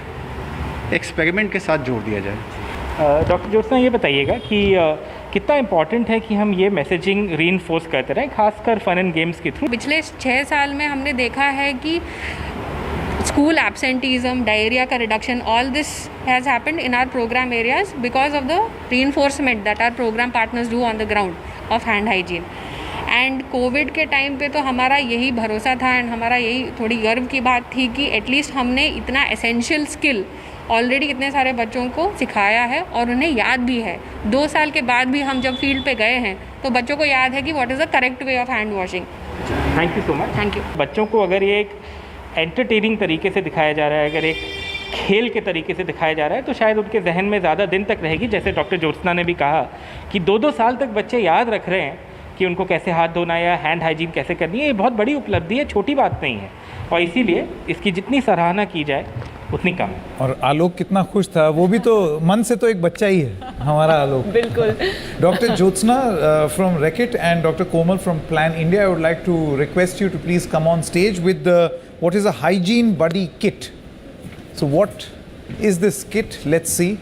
एक्सपेरिमेंट के साथ जोड़ दिया जाए।
डॉक्टर ज्योत्सना ये बताइएगा कि कितना इम्पॉर्टेंट है कि हम ये मैसेजिंग रीइंफोर्स करते रहें, खासकर फन एंड गेम्स के थ्रू।
पिछले 6 साल में हमने देखा है कि school absenteeism, diarrhea ka reduction, all this has happened in our program areas because of the reinforcement that our program partners do on the ground of hand hygiene. And Covid के time पे तो हमारा यही भरोसा था and हमारा यही थोड़ी गर्व की बात थी कि एटलीस्ट हमने इतना एसेंशियल स्किल ऑलरेडी इतने सारे बच्चों को सिखाया है और उन्हें याद भी है। 2 साल के बाद भी हम जब फील्ड पे गए हैं तो बच्चों को याद है कि what is the correct way of hand washing.
Thank you so much.
Thank you.
बच्चों को अगर ये एक एंटरटेनिंग तरीके से दिखाया जा रहा है, अगर एक खेल के तरीके से दिखाया जा रहा है तो शायद उनके जहन में ज़्यादा दिन तक रहेगी। जैसे डॉक्टर ज्योत्सना ने भी कहा कि 2-2 साल तक बच्चे याद रख रहे हैं कि उनको कैसे हाथ धोना या हैंड हाइजीन कैसे करनी है। ये बहुत बड़ी उपलब्धि है, छोटी बात नहीं है और इसीलिए इसकी जितनी सराहना की जाए उतनी कम है।
और आलोक कितना खुश था, वो भी तो मन से तो एक बच्चा ही है हमारा आलोक।
बिल्कुल।
Doctor Jyotsna from Reckitt and doctor Komal from Plan India, I would like to request you to please come on stage with what is a hygiene buddy kit. So what is this kit? Let's see.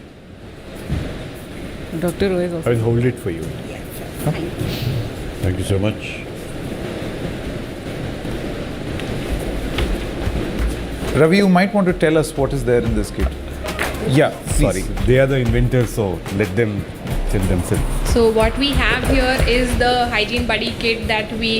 Dr. Roy,
I will hold it for you. Thank you so much.
Ravi, you might want to tell us what is there in this kit. Yeah, please.
Sorry, they are the inventors, so let them tell themselves.
So what we have here is the hygiene buddy kit that we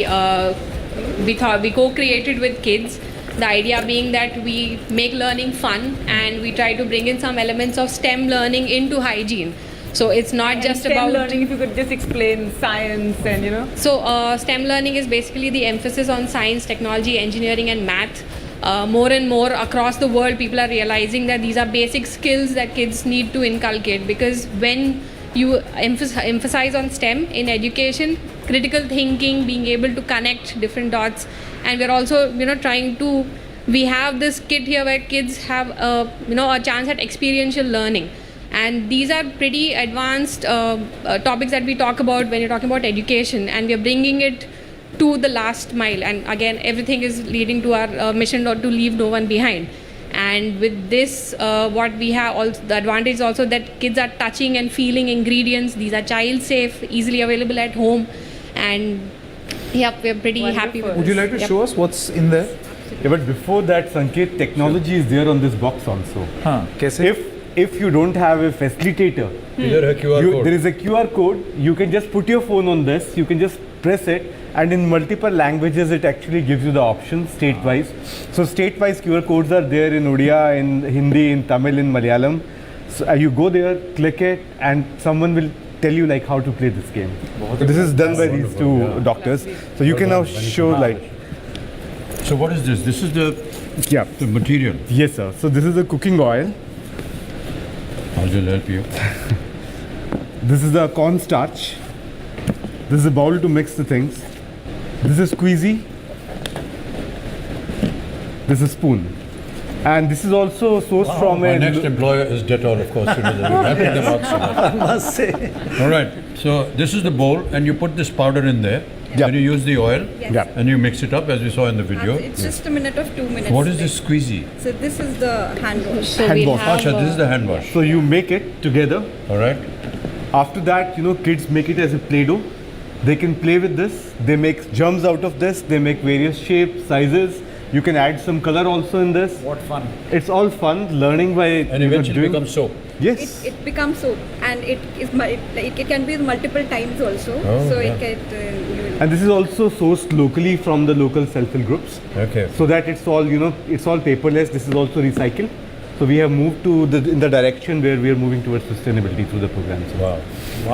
co-created with kids. The idea being that we make learning fun and we try to bring in some elements of STEM learning into hygiene. So it's not just
STEM
about
learning, if you could just explain science and
So STEM learning is basically the emphasis on science, technology, engineering and math. More and more across the world, people are realizing that these are basic skills that kids need to inculcate, because when you emphasize on STEM in education, critical thinking, being able to connect different dots, and we're also we have this kit here where kids have a chance at experiential learning, and these are pretty advanced topics that we talk about when you're talking about education, and we're bringing it to the last mile. And again, everything is leading to our mission to leave no one behind. And with this, what we have also, the advantage is also that kids are touching and feeling ingredients. These are child safe, easily available at home, and yep, we're pretty happy with
Would you like to show us what's in there?
Yeah, but before that, Sanket, technology is there on this box also.
Kaise?
If if you don't have a facilitator,
there
is a QR code. You can just put your phone on this. You can just press it, and in multiple languages, it actually gives you the options state-wise. So state-wise QR codes are there in Odia, in Hindi, in Tamil, in Malayalam. So you go there, click it, and someone will tell you like how to play this game. So this is done by these two doctors. So you can now show like.
So what is this? This is the material.
Yes, sir. So this is the cooking oil.
I will help you.
This is the cornstarch. This is a bowl to mix the things. This is squeezy. This is spoon. And this is also sourced from
my next employer is Dettol, of course. You know that. We're helping them out so much.
I must say.
All right. So this is the bowl, and you put this powder in there.
Yeah.
And you use the oil.
Yeah.
And you mix it up as we saw in the video.
It's just a minute of 2 minutes.
What is this squeezy?
So this is the hand wash.
So hand wash.
Acha, this is the hand wash.
So you make it together.
All right.
After that, kids make it as a play-doh. They can play with this. They make germs out of this. They make various shapes, sizes. You can add some color also in this.
What fun.
It's all fun, learning by...
And eventually becomes soap.
Yes.
It becomes soap, and it can be multiple times also.
Oh,
so
yeah.
it can...
And this is also sourced locally from the local self-help groups.
Okay.
So that it's all, it's all paperless. This is also recycled. So we have moved to in the direction where we are moving towards sustainability through the programs.
Wow.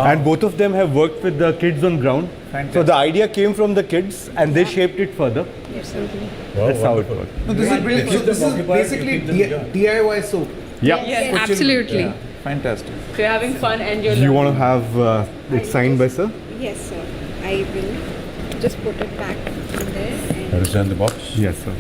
And both of them have worked with the kids on ground.
Fantastic.
So the idea came from the kids and they shaped it further.
Yes,
Wow,
That's how it
wonderful.
works.
No, this is brilliant. So this is basically DIY soap.
Yeah.
Yes,
For
absolutely.
children. Yeah. Fantastic.
So you're having fun and you're
Do you want to
learning.
have it signed by sir?
Yes, sir. I will just put it back in there. And
That is in the box.
Yes, sir.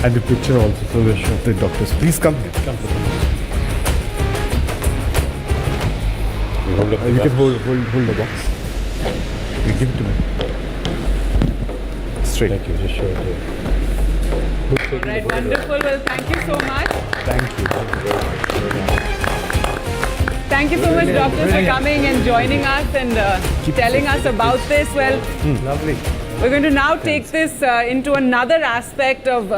And the picture also, so we'll show the doctors. Please come here.
Come to the You hold up the
You
box.
can hold the box. You give it to me. Straight.
Thank you. Just show it here.
All right, wonderful. Well, thank you so much.
Thank you.
Thank you so much, doctors, for coming and joining us and telling us about this. Well,
Lovely.
we're going to now take this into another aspect of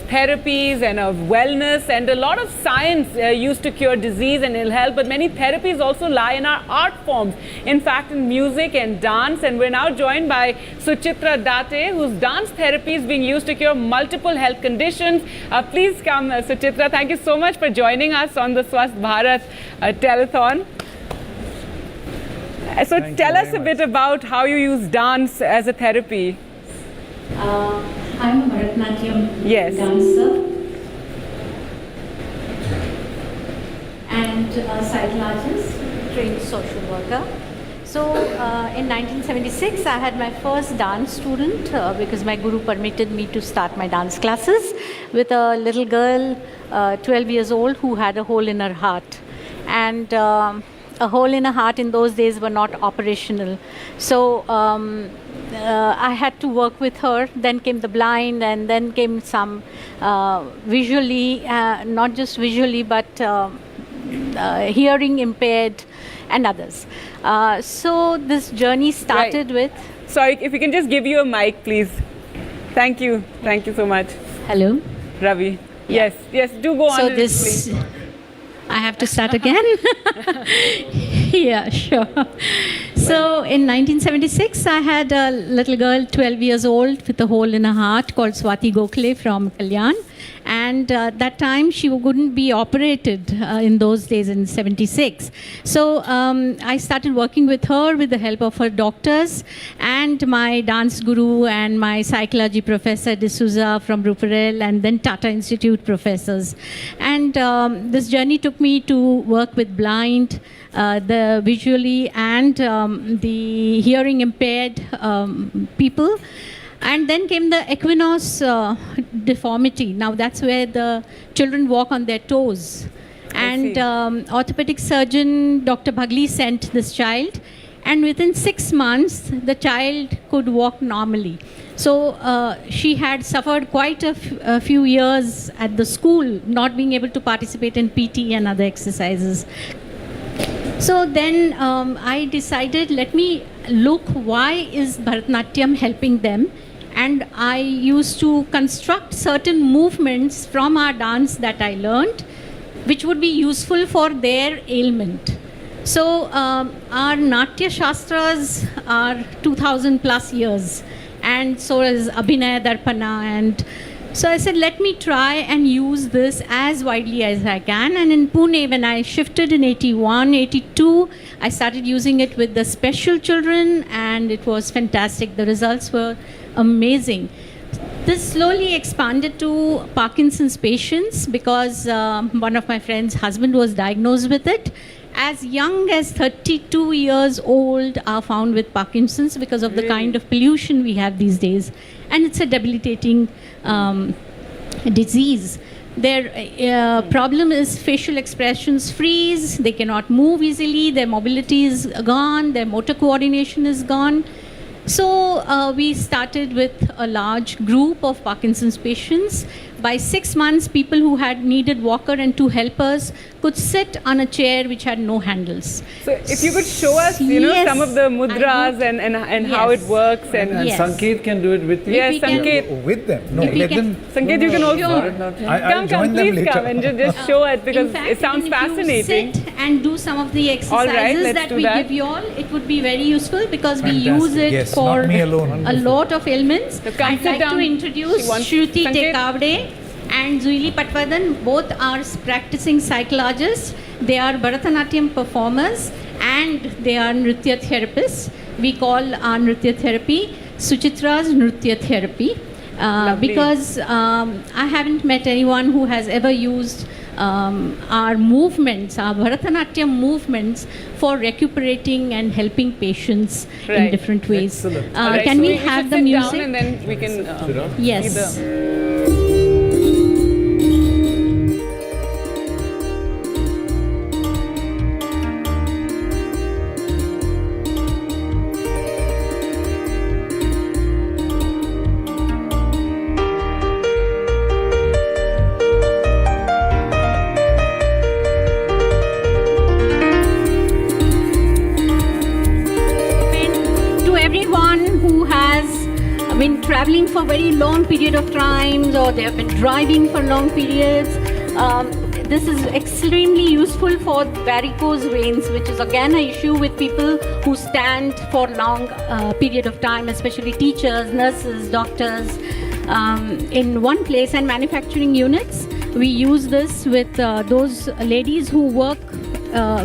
therapies and of wellness, and a lot of science used to cure disease and ill health, but many therapies also lie in our art forms, in fact in music and dance. And we're now joined by Suchitra Date, whose dance therapy is being used to cure multiple health conditions. Please come, Suchitra. Thank you so much for joining us on the Swasth Bharat Telethon. So tell us a bit about how you use dance as a therapy.
I'm a Bharatanatyam dancer and a psychologist, trained social worker. So in 1976, I had my first dance student because my guru permitted me to start my dance classes with a little girl, 12 years old, who had a hole in her heart. And a hole in a heart in those days were not operational. So I had to work with her. Then came the blind, and then came some visually, not just visually, but hearing impaired and others. So this journey started with...
Sorry, if we can just give you a mic, please. Thank you. Thank you so much.
Hello.
Ravi. Yes, yes, do go on.
So
and
this...
explain.
I have to start again? Yeah, sure. So in 1976, I had a little girl, 12 years old, with a hole in her heart called Swati Gokhale from Kalyan. And that time she couldn't be operated in those days in 76. So I started working with her with the help of her doctors and my dance guru and my psychology professor D'Souza from Ruparel, and then Tata Institute professors. And this journey took me to work with blind, the visually and the hearing impaired people. And then came the equinox deformity. Now that's where the children walk on their toes. And orthopedic surgeon Dr. Bhagli sent this child, and within 6 months the child could walk normally. So she had suffered quite a few years at the school, not being able to participate in PT and other exercises. So then I decided, let me look why is Bharatanatyam helping them. And I used to construct certain movements from our dance that I learned, which would be useful for their ailment. So our Natya Shastras are 2000 plus years, and so is Abhinaya Darpana. And so I said, let me try and use this as widely as I can. And in Pune, when I shifted in 81, 82, I started using it with the special children, and it was fantastic. The results were amazing. This slowly expanded to Parkinson's patients because one of my friend's husband was diagnosed with it. As young as 32 years old are found with Parkinson's because of the kind of pollution we have these days. And it's a debilitating disease. Their problem is facial expressions freeze, they cannot move easily, their mobility is gone, their motor coordination is gone. So we started with a large group of Parkinson's patients. By 6 months, people who had needed walker and 2 helpers could sit on a chair which had no handles.
So if you could show us, some of the mudras and how it works. And
Sanket can do it with you?
Yes, Sanket.
With them? No, let them.
Sanket, you can also come, please come and just show it because
fact,
it sounds fascinating.
Sit and do some of the exercises that we give you all. It would be very useful because we use it for a lot of ailments.
So
I'd like to introduce Shruti
Sanket.
Tekavde and Zuili Patwadan. Both are practicing psychologists. They are Bharatanatyam performers and they are Nritya therapists. We call our Nritya therapy Suchitra's Nritya therapy because I haven't met anyone who has ever used our movements, our Bharatanatyam movements for recuperating and helping patients in different ways. Can we have the music?
Down and then we can
yes. Been traveling for very long period of times, or they have been driving for long periods. This is extremely useful for varicose veins, which is again an issue with people who stand for long period of time, especially teachers, nurses, doctors, in one place, and manufacturing units. We use this with those ladies who work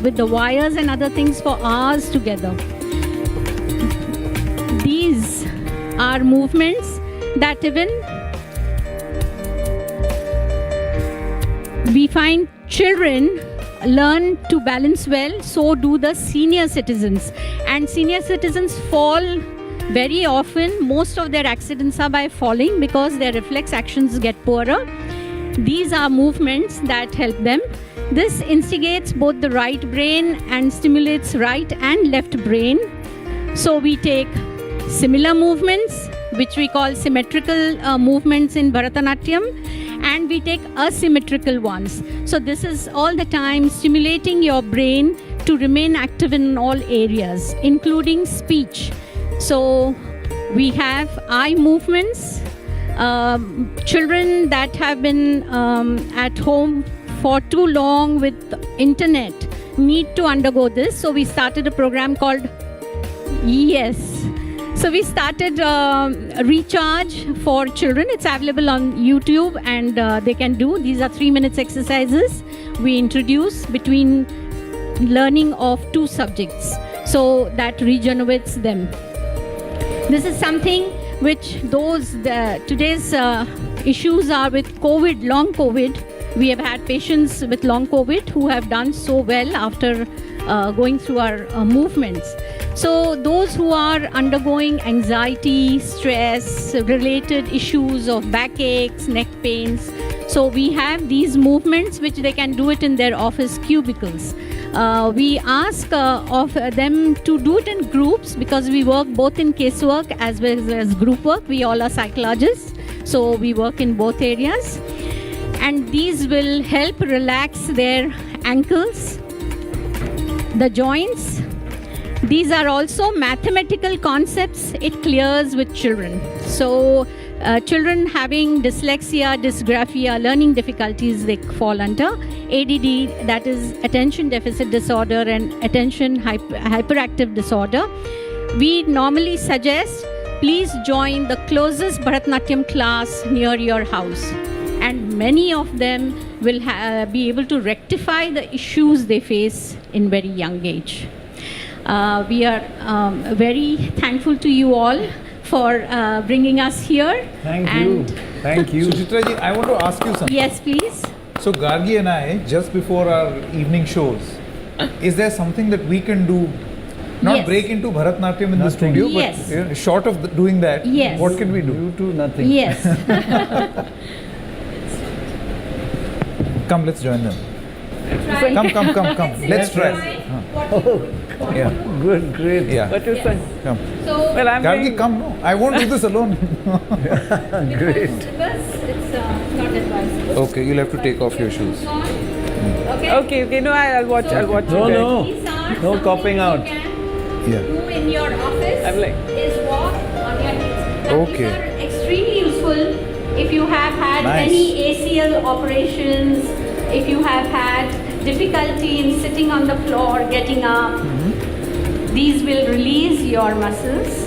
with the wires and other things for hours together. These are movements that even we find children learn to balance well, so do the senior citizens. And senior citizens fall very often. Most of their accidents are by falling because their reflex actions get poorer. These are movements that help them. This instigates both the right brain and stimulates right and left brain. So we take similar movements, which we call symmetrical movements in Bharatanatyam, and we take asymmetrical ones. So this is all the time stimulating your brain to remain active in all areas, including speech. So we have eye movements. Children that have been at home for too long with internet need to undergo this. So we started a program called So we started Recharge for children. It's available on YouTube and they can do. These are 3 minutes exercises we introduce between learning of 2 subjects. So that regenerates them. This is something which today's issues are with COVID, long COVID. We have had patients with long COVID who have done so well after going through our movements. So those who are undergoing anxiety, stress, related issues of backaches, neck pains, so we have these movements which they can do it in their office cubicles. We ask of them to do it in groups because we work both in casework as well as group work. We all are psychologists, so we work in both areas. And these will help relax their ankles. the joints. These are also mathematical concepts. It clears with children. So children having dyslexia, dysgraphia, learning difficulties, they fall under ADD, that is attention deficit disorder, and attention hyperactive disorder. We normally suggest, please join the closest Bharatanatyam class near your house. And many of them will be able to rectify the issues they face in very young age. We are very thankful to you all for bringing us here.
Thank you. Suchitra ji, I want to ask you something.
Yes, please.
So Gargi and I, just before our evening shows, is there something that we can do? Not
Yes.
break into Bharatanatyam in the studio,
Yes.
but short of doing that,
Yes.
what can we do?
You do nothing.
Yes.
Come, let's join them. Come. Let's try. Yeah.
Good, great.
Yeah.
What you say?
Come.
So,
Well, I'm
Gargi,
doing-
come. No, I won't do this alone.
Great.
Because it's not advisable.
Okay, you'll have to take off your shoes.
Okay. No, I'll watch. I'll watch.
No,
you
no.
guys.
No copying out.
Yeah.
Do in your office
I'm like-
is walk on your knees. Now,
Okay.
these are extremely useful if you have had
Nice.
any ACL operations, if you have had difficulty in sitting on the floor, getting up. These will release your muscles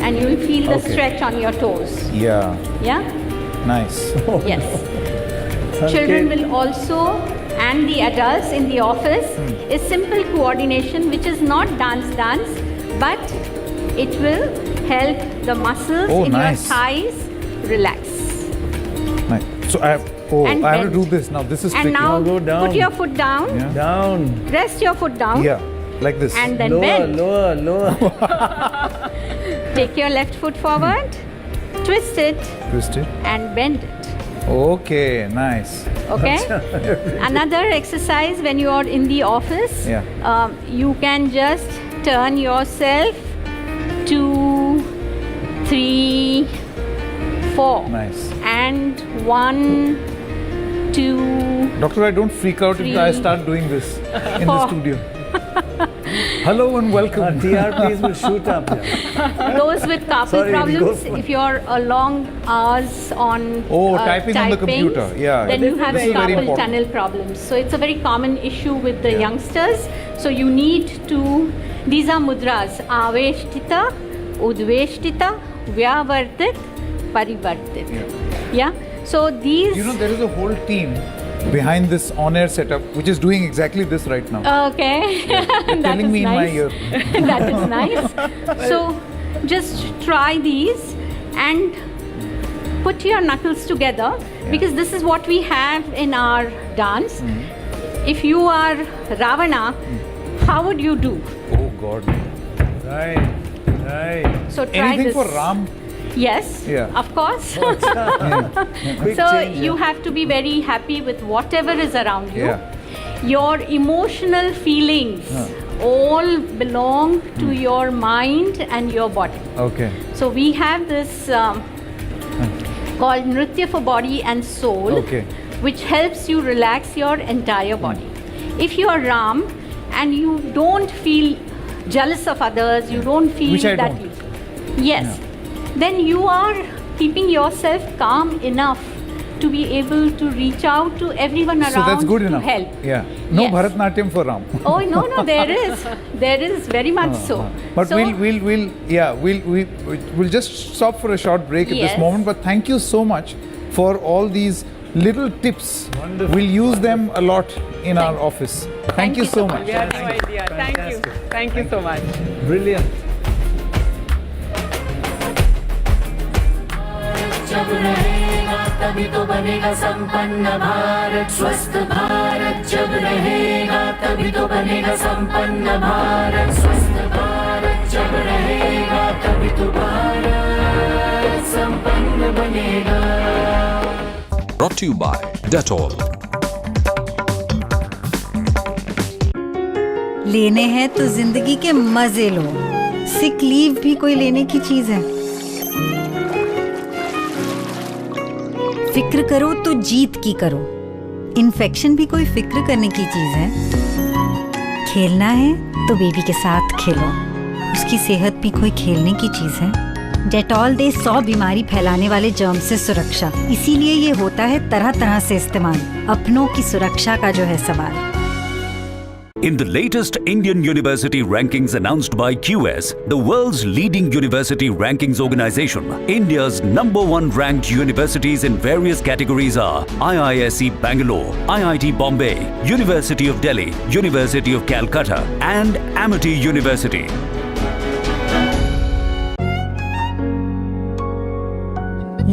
and you will feel the
Okay.
stretch on your toes.
Yeah.
Yeah?
Nice.
Yes. Children will also, and the adults in the office, is simple coordination, which is not dance, but it will help the muscles
Oh,
in
nice.
your thighs relax.
Nice. So I have to
And
do this now. This is
And
tricky.
now
go down.
put your foot down,
Yeah.
Down.
rest your foot down,
Yeah, like this.
and then
Lower,
bend.
lower.
Take your left foot forward, twist it,
Twist it.
and bend it.
Okay, nice.
Okay? Another exercise when you are in the office,
Yeah.
you can just turn yourself 2, 3, 4.
Nice.
And 1, 2.
Doctor, I don't freak out if I start doing this in the
Four.
studio. Hello and welcome.
TRPs will shoot up. Yeah.
Those with carpal
Sorry,
problems,
go for-
if you're a long hours on
Typing on the computer. Yeah.
then
This
you
is
have
very
carpal
important.
tunnel problems. So it's a very common issue with the youngsters. So you need to, these are mudras, aveshtita, udveshtita, vyavartit, parivartit. Yeah. So these.
You know, there is a whole team behind this on-air setup which is doing exactly this right now.
Okay.
They're
That
telling
is
me in my
nice.
ear.
That is nice. So just try these and put your knuckles together because this is what we have in our dance. If you are Ravana, how would you do?
Oh God.
Right.
So try
Anything
this.
for Ram?
Yes,
Yeah.
of course.
Quick
So
change,
you
yeah.
have to be very happy with whatever is around you.
Yeah.
Your emotional feelings all belong to your mind and your body.
Okay.
So we have this called Nritya for Body and Soul,
Okay.
which helps you relax your entire body. If you are Ram and you don't feel jealous of others, you don't feel
Which I
that.
don't.
Yes. Then you are keeping yourself calm enough to be able to reach out to everyone around
So that's good
to
enough.
help.
Yeah. No
Yes.
Bharatnatyam for Ram.
Oh no, there is very much so.
But
So-
we'll just stop for a short break at
Yes.
this moment. But thank you so much for all these little tips.
Wonderful.
We'll use them a lot in our office. Thank you so much.
We had no idea. Thank you. Thank you so much.
Brilliant.
जब रहेगा तभी तो बनेगा संपन्न भारत स्वस्थ भारत जब रहेगा तभी तो बनेगा संपन्न भारत स्वस्थ भारत जब रहेगा तभी तो भारत संपन्न बनेगा
Brought to you by Dettol.
लेने हैं तो जिंदगी के मजे लो। सिक लीव भी कोई लेने की चीज है। फिक्र करो तो जीत की करो। इन्फेक्शन भी कोई फिक्र करने की चीज है। खेलना है तो बेबी के साथ खेलो, उसकी सेहत भी कोई खेलने की चीज है। डेटॉल दे 100 बीमारी फैलाने वाले जर्म से सुरक्षा, इसीलिए ये होता है तरह तरह से इस्तेमाल, अपनों की सुरक्षा का जो है सवाल।
In the latest Indian university rankings announced by QS, the world's leading university rankings organization, India's #1 ranked universities in various categories are IISc Bangalore, IIT Bombay, University of Delhi, University of Calcutta, and Amity University.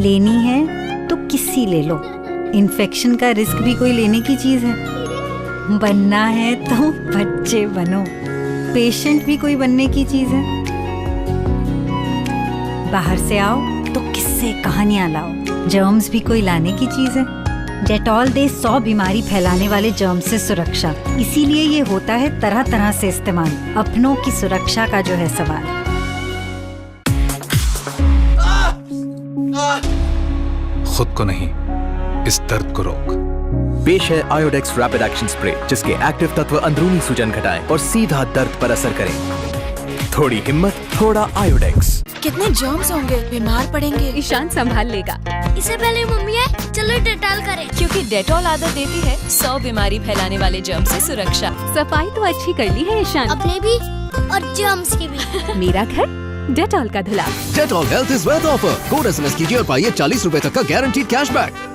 लेनी है तो किसी ले लो, infection का risk भी कोई लेने की चीज है। बनना है तो बच्चे बनो, पेशेंट भी कोई बनने की चीज है। बाहर से आओ तो किससे कहानियां लाओ, जर्म्स भी कोई लाने की चीज है। डेटॉल दे 100 बीमारी फैलाने वाले जर्म से सुरक्षा, इसीलिए ये होता है तरह तरह से इस्तेमाल, अपनों की सुरक्षा का जो है सवाल।
खुद को नहीं, इस दर्द को रोक।
पेश है आयोडेक्स रैपिड एक्शन स्प्रे, जिसके एक्टिव तत्व अंदरूनी सूजन घटाएं और सीधा दर्द पर असर करें। थोड़ी हिम्मत, थोड़ा आयोडेक्स।
कितने जर्म्स होंगे, बीमार पड़ेंगे। ईशान संभाल लेगा।
इससे पहले मम्मी है, चलो डेटॉल करें।
क्योंकि डेटॉल आदत देती है 100 बीमारी फैलाने वाले जर्म से सुरक्षा। सफाई तो अच्छी कर ली है ईशान,
अपने भी और जर्म्स की भी।
मेरा घर डेटॉल का धुला।
Dettol health is worth offer. Code SMS कीजिए और पाइए 40 रुपए तक का गारंटीड कैशबैक।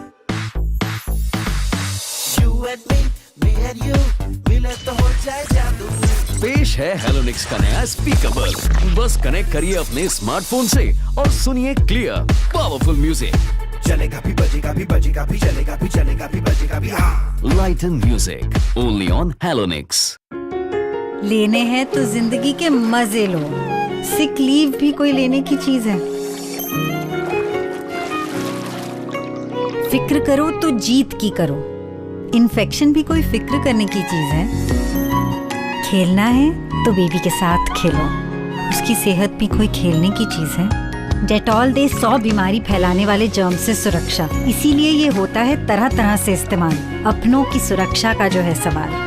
पेश है हेलोनिक्स का नया स्पीकर बल्ब। बस कनेक्ट करिए अपने स्मार्टफोन से और सुनिए क्लियर पावरफुल म्यूजिक। चलेगा भी, बजेगा भी, बजेगा भी, चलेगा भी, चलेगा भी, बजेगा भी। Light and music only on Halonix.
लेने हैं तो जिंदगी के मजे लो, सिक लीव भी कोई लेने की चीज है। फिक्र करो तो जीत की करो, इन्फेक्शन भी कोई फिक्र करने की चीज है। खेलना है तो बेबी के साथ खेलो, उसकी सेहत भी कोई खेलने की चीज है। डेटॉल दे 100 बीमारी फैलाने वाले जर्म से सुरक्षा, इसीलिए ये होता है तरह तरह से इस्तेमाल, अपनों की सुरक्षा का जो है सवाल।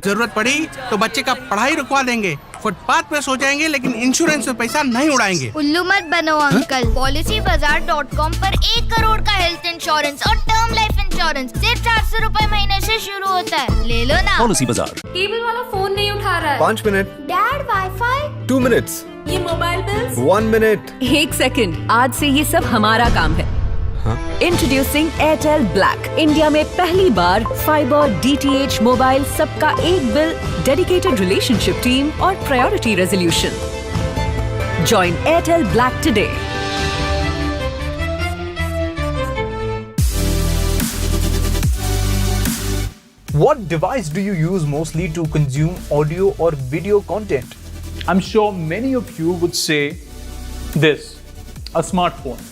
जरूरत पड़ी तो बच्चे का पढ़ाई रुकवा देंगे, फुटपाथ पे सो जाएंगे, लेकिन इंश्योरेंस में पैसा नहीं उड़ाएंगे।
उल्लू मत बनो अंकल। PolicyBazaar.com पर 1 करोड़ का हेल्थ इंश्योरेंस और टर्म लाइफ इंश्योरेंस सिर्फ 400 रुपए महीने से शुरू होता है, ले लो ना।
पॉलिसी बाजार।
केबल वाला फोन नहीं उठा रहा है।
5 मिनट।
Dad wifi.
2 मिनट्स।
ये मोबाइल बिल्स।
1 मिनट।
1 सेकंड, आज से ये सब हमारा काम है। इंट्रोड्यूसिंग एयरटेल ब्लैक, इंडिया में पहली बार फाइबर, DTH, मोबाइल सबका एक बिल, डेडिकेटेड रिलेशनशिप टीम और priority resolution. Join Airtel black today.
What device do you use mostly to consume audio or video content? I'm sure many of you would say this, a smartphone.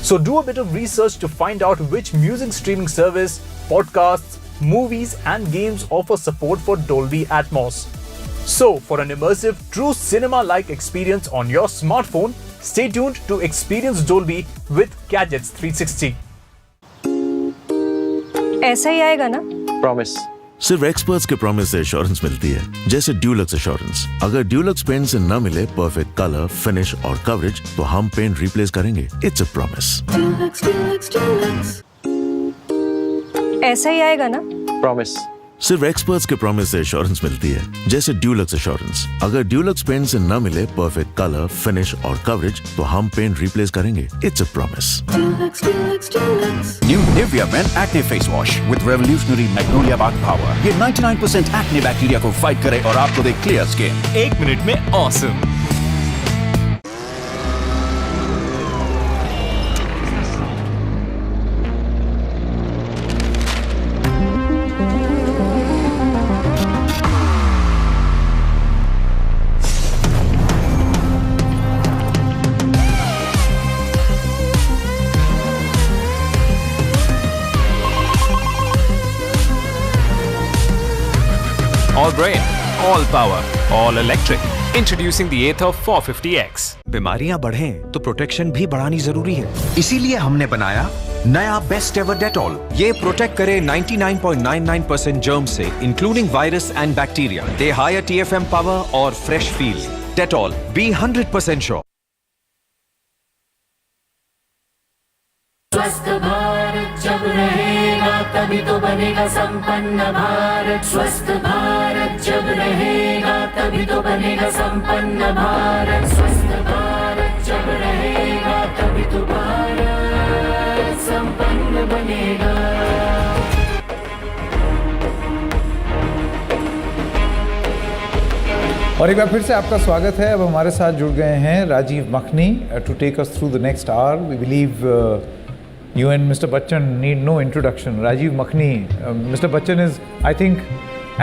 So do a bit of research to find out which music streaming service, podcasts, movies and games offer support for Dolby Atmos. So for an immersive, true cinema-like experience on your smartphone, stay tuned to experience Dolby with Gadgets 360.
ऐसा ही आएगा ना?
Promise. सिर्फ experts के promise से assurance मिलती है, जैसे ड्यूलक्स एश्योरेंस। अगर ड्यूलक्स पेंट से न मिले परफेक्ट कलर, फिनिश और कवरेज, तो हम पेंट रिप्लेस करेंगे। It's a promise.
ऐसा ही आएगा ना?
प्रॉमिस। सिर्फ एक्सपर्ट्स के प्रॉमिस से एश्योरेंस मिलती है, जैसे ड्यूलक्स एश्योरेंस। अगर ड्यूलक्स पेंट से न मिले परफेक्ट कलर, फिनिश और कवरेज, तो हम पेंट रिप्लेस करेंगे। It's a promise.
New Nivea Men Acne Face Wash with revolutionary Magnolia Bark Power. ये 99% एक्ने बैक्टीरिया को फाइट करे और आपको दे क्लियर स्किन। 1 मिनट में awesome.
all brain, all power, all electric. Introducing the Ather 450X.
बीमारियां बढ़ें तो protection भी बढ़ानी जरूरी है, इसीलिए हमने बनाया नया बेस्ट एवर डेटॉल। ये प्रोटेक्ट करे 99.99% जर्म से, including virus and bacteria. They higher TFM power और fresh feel. Dettol, be 100% sure.
स्वस्थ भारत जब रहेगा तभी तो बनेगा संपन्न भारत। स्वस्थ भारत जब रहेगा तभी तो बनेगा संपन्न भारत। स्वस्थ भारत जब रहेगा तभी तो भारत संपन्न बनेगा।
और एक बार फिर से आपका स्वागत है। अब हमारे साथ जुड़ गए हैं Rajiv Makhni to take us through the next hour. We believe you and Mr. Bachchan need no introduction. Rajiv Makhni, Mr. Bachchan is, I think,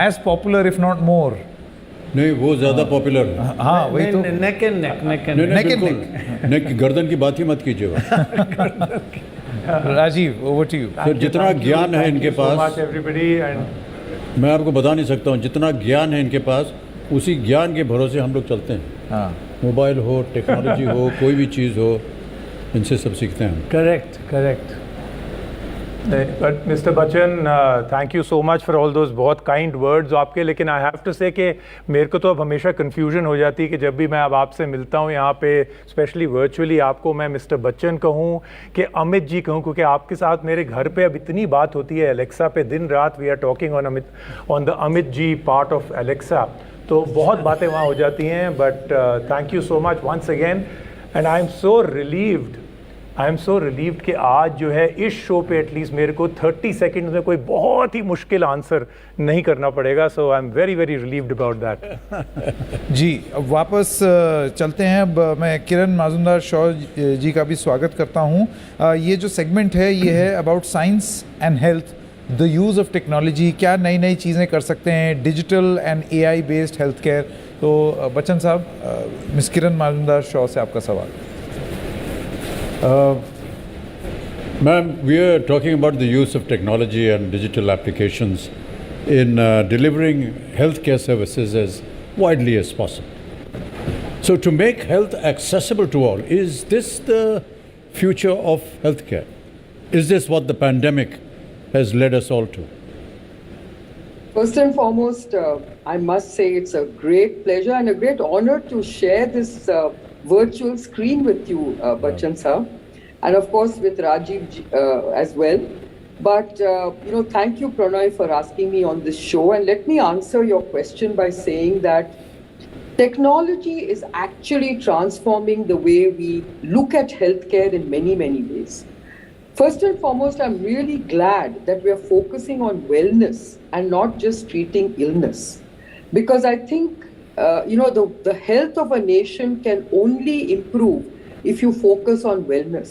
as popular if not more.
नहीं, वो ज़्यादा पॉपुलर है।
हाँ, वही तो।
Neck and neck, neck and
neck. नेक की गर्दन की बात ही मत कीजिएगा।
Rajiv, over to you.
Sir, जितना ज्ञान है इनके पास, मैं आपको बता नहीं सकता हूँ, जितना ज्ञान है इनके पास, उसी ज्ञान के भरोसे हम लोग चलते हैं। हाँ। मोबाइल हो, टेक्नोलॉजी हो, कोई भी चीज़ हो, इनसे सब सीखते हैं।
Correct, correct. But mister Bachchan, thank you so much for all those बहुत काइंड वर्ड्स आपके। लेकिन आई हैव टू से कि मेरे को तो अब हमेशा कन्फ्यूजन हो जाती है कि जब भी मैं अब आपसे मिलता हूँ यहाँ पे, स्पेशली वर्चुअली, आपको मैं मिस्टर बच्चन कहूँ कि अमित जी कहूँ, क्योंकि आपके साथ मेरे घर पे अब इतनी बात होती है एलेक्सा पे, दिन रात we are talking on the Amit ji part of Alexa. तो बहुत बातें वहाँ हो जाती हैं। But thank you so much once again, and I am so relieved कि आज जो है इस शो पे एटलीस्ट मेरे को 30 सेकंड में कोई बहुत ही मुश्किल आंसर नहीं करना पड़ेगा। So I am very very relieved about that.
जी, अब वापस चलते हैं। अब मैं किरण माजुमदार शॉ जी का भी स्वागत करता हूँ। ये जो सेगमेंट है ये है about science and health, the use of technology, क्या नई नई चीज़ें कर सकते हैं, digital and AI based health care. तो बच्चन साहब, मिस किरण माजुमदार शॉ से आपका सवाल।
Ma'am, we are talking about the use of technology and digital applications in delivering healthcare services as widely as possible. So to make health accessible to all, is this the future of healthcare? Is this what the pandemic has led us all to?
First and foremost, I must say it's a great pleasure and a great honor to share this virtual screen with you, Bachchan sir, and of course with Rajiv as well. But thank you, Pranay, for asking me on this show. And let me answer your question by saying that technology is actually transforming the way we look at healthcare in many, many ways. First and foremost, I'm really glad that we are focusing on wellness and not just treating illness, because I think the health of a nation can only improve if you focus on wellness.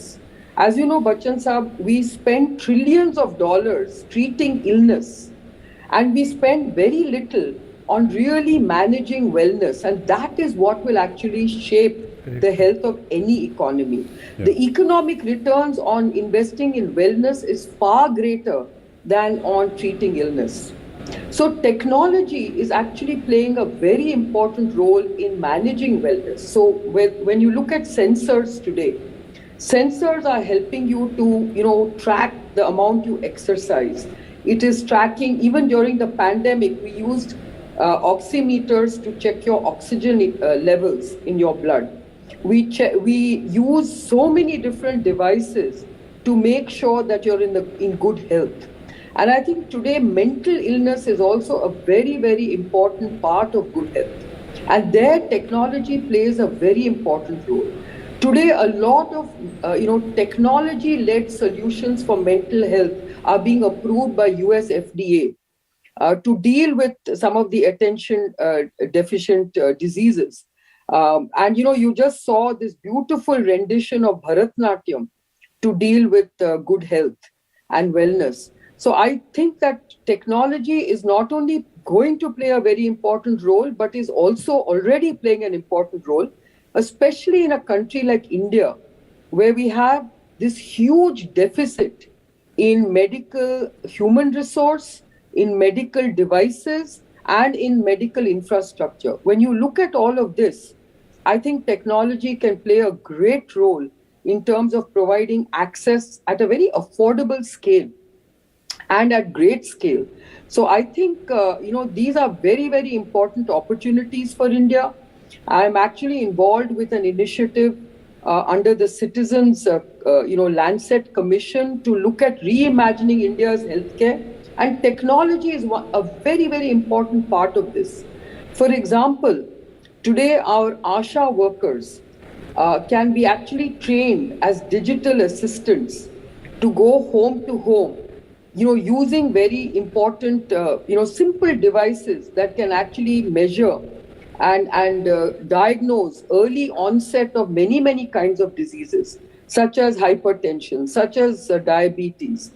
As you know, Bachchan Saab, we spend trillions of dollars treating illness, and we spend very little on really managing wellness, and that is what will actually shape the health of any economy. Yeah. The economic returns on investing in wellness is far greater than on treating illness. So technology is actually playing a very important role in managing wellness. So when you look at sensors today, sensors are helping you to track the amount you exercise. It is tracking, even during the pandemic, we used oximeters to check your oxygen levels in your blood. We use so many different devices to make sure that you're in good health. And I think today mental illness is also a very, very important part of good health. And there technology plays a very important role. Today, a lot of technology-led solutions for mental health are being approved by US FDA to deal with some of the attention deficient diseases. And you just saw this beautiful rendition of Bharat Telethon to deal with good health and wellness. So I think that technology is not only going to play a very important role, but is also already playing an important role, especially in a country like India, where we have this huge deficit in medical human resource, in medical devices, and in medical infrastructure. When you look at all of this, I think technology can play a great role in terms of providing access at a very affordable scale and at great scale. So I think, these are very, very important opportunities for India. I'm actually involved with an initiative under the Citizens, Lancet Commission to look at reimagining India's healthcare. And technology is a very, very important part of this. For example, today our ASHA workers can be actually trained as digital assistants to go home to home, using very important, simple devices that can actually measure and diagnose early onset of many, many kinds of diseases, such as hypertension, such as diabetes,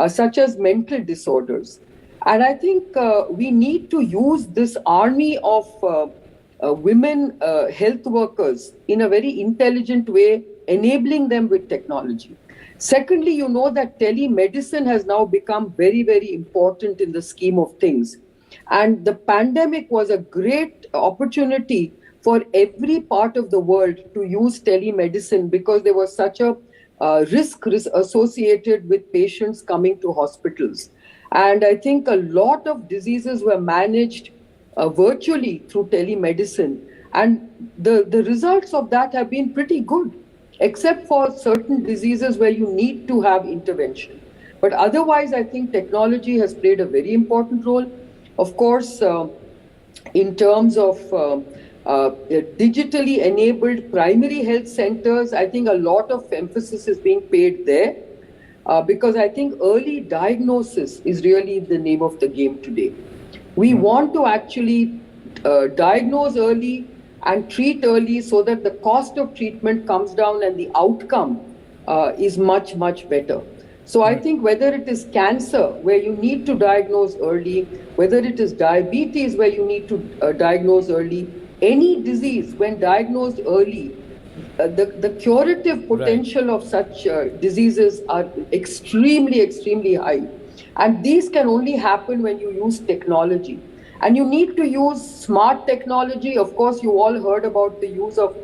such as mental disorders. And I think we need to use this army of women health workers in a very intelligent way, enabling them with technology. Secondly, you know that telemedicine has now become very, very important in the scheme of things. And the pandemic was a great opportunity for every part of the world to use telemedicine because there was such a risk associated with patients coming to hospitals. And I think a lot of diseases were managed virtually through telemedicine. And the results of that have been pretty good, except for certain diseases where you need to have intervention. But otherwise, I think technology has played a very important role. Of course, in terms of digitally enabled primary health centers, I think a lot of emphasis is being paid there because I think early diagnosis is really the name of the game today. We want to actually diagnose early and treat early so that the cost of treatment comes down and the outcome is much, much better. So I think whether it is cancer, where you need to diagnose early, whether it is diabetes, where you need to diagnose early, any disease, when diagnosed early, the curative potential of such diseases are extremely, extremely high. And these can only happen when you use technology. And you need to use smart technology. Of course, you all heard about the use of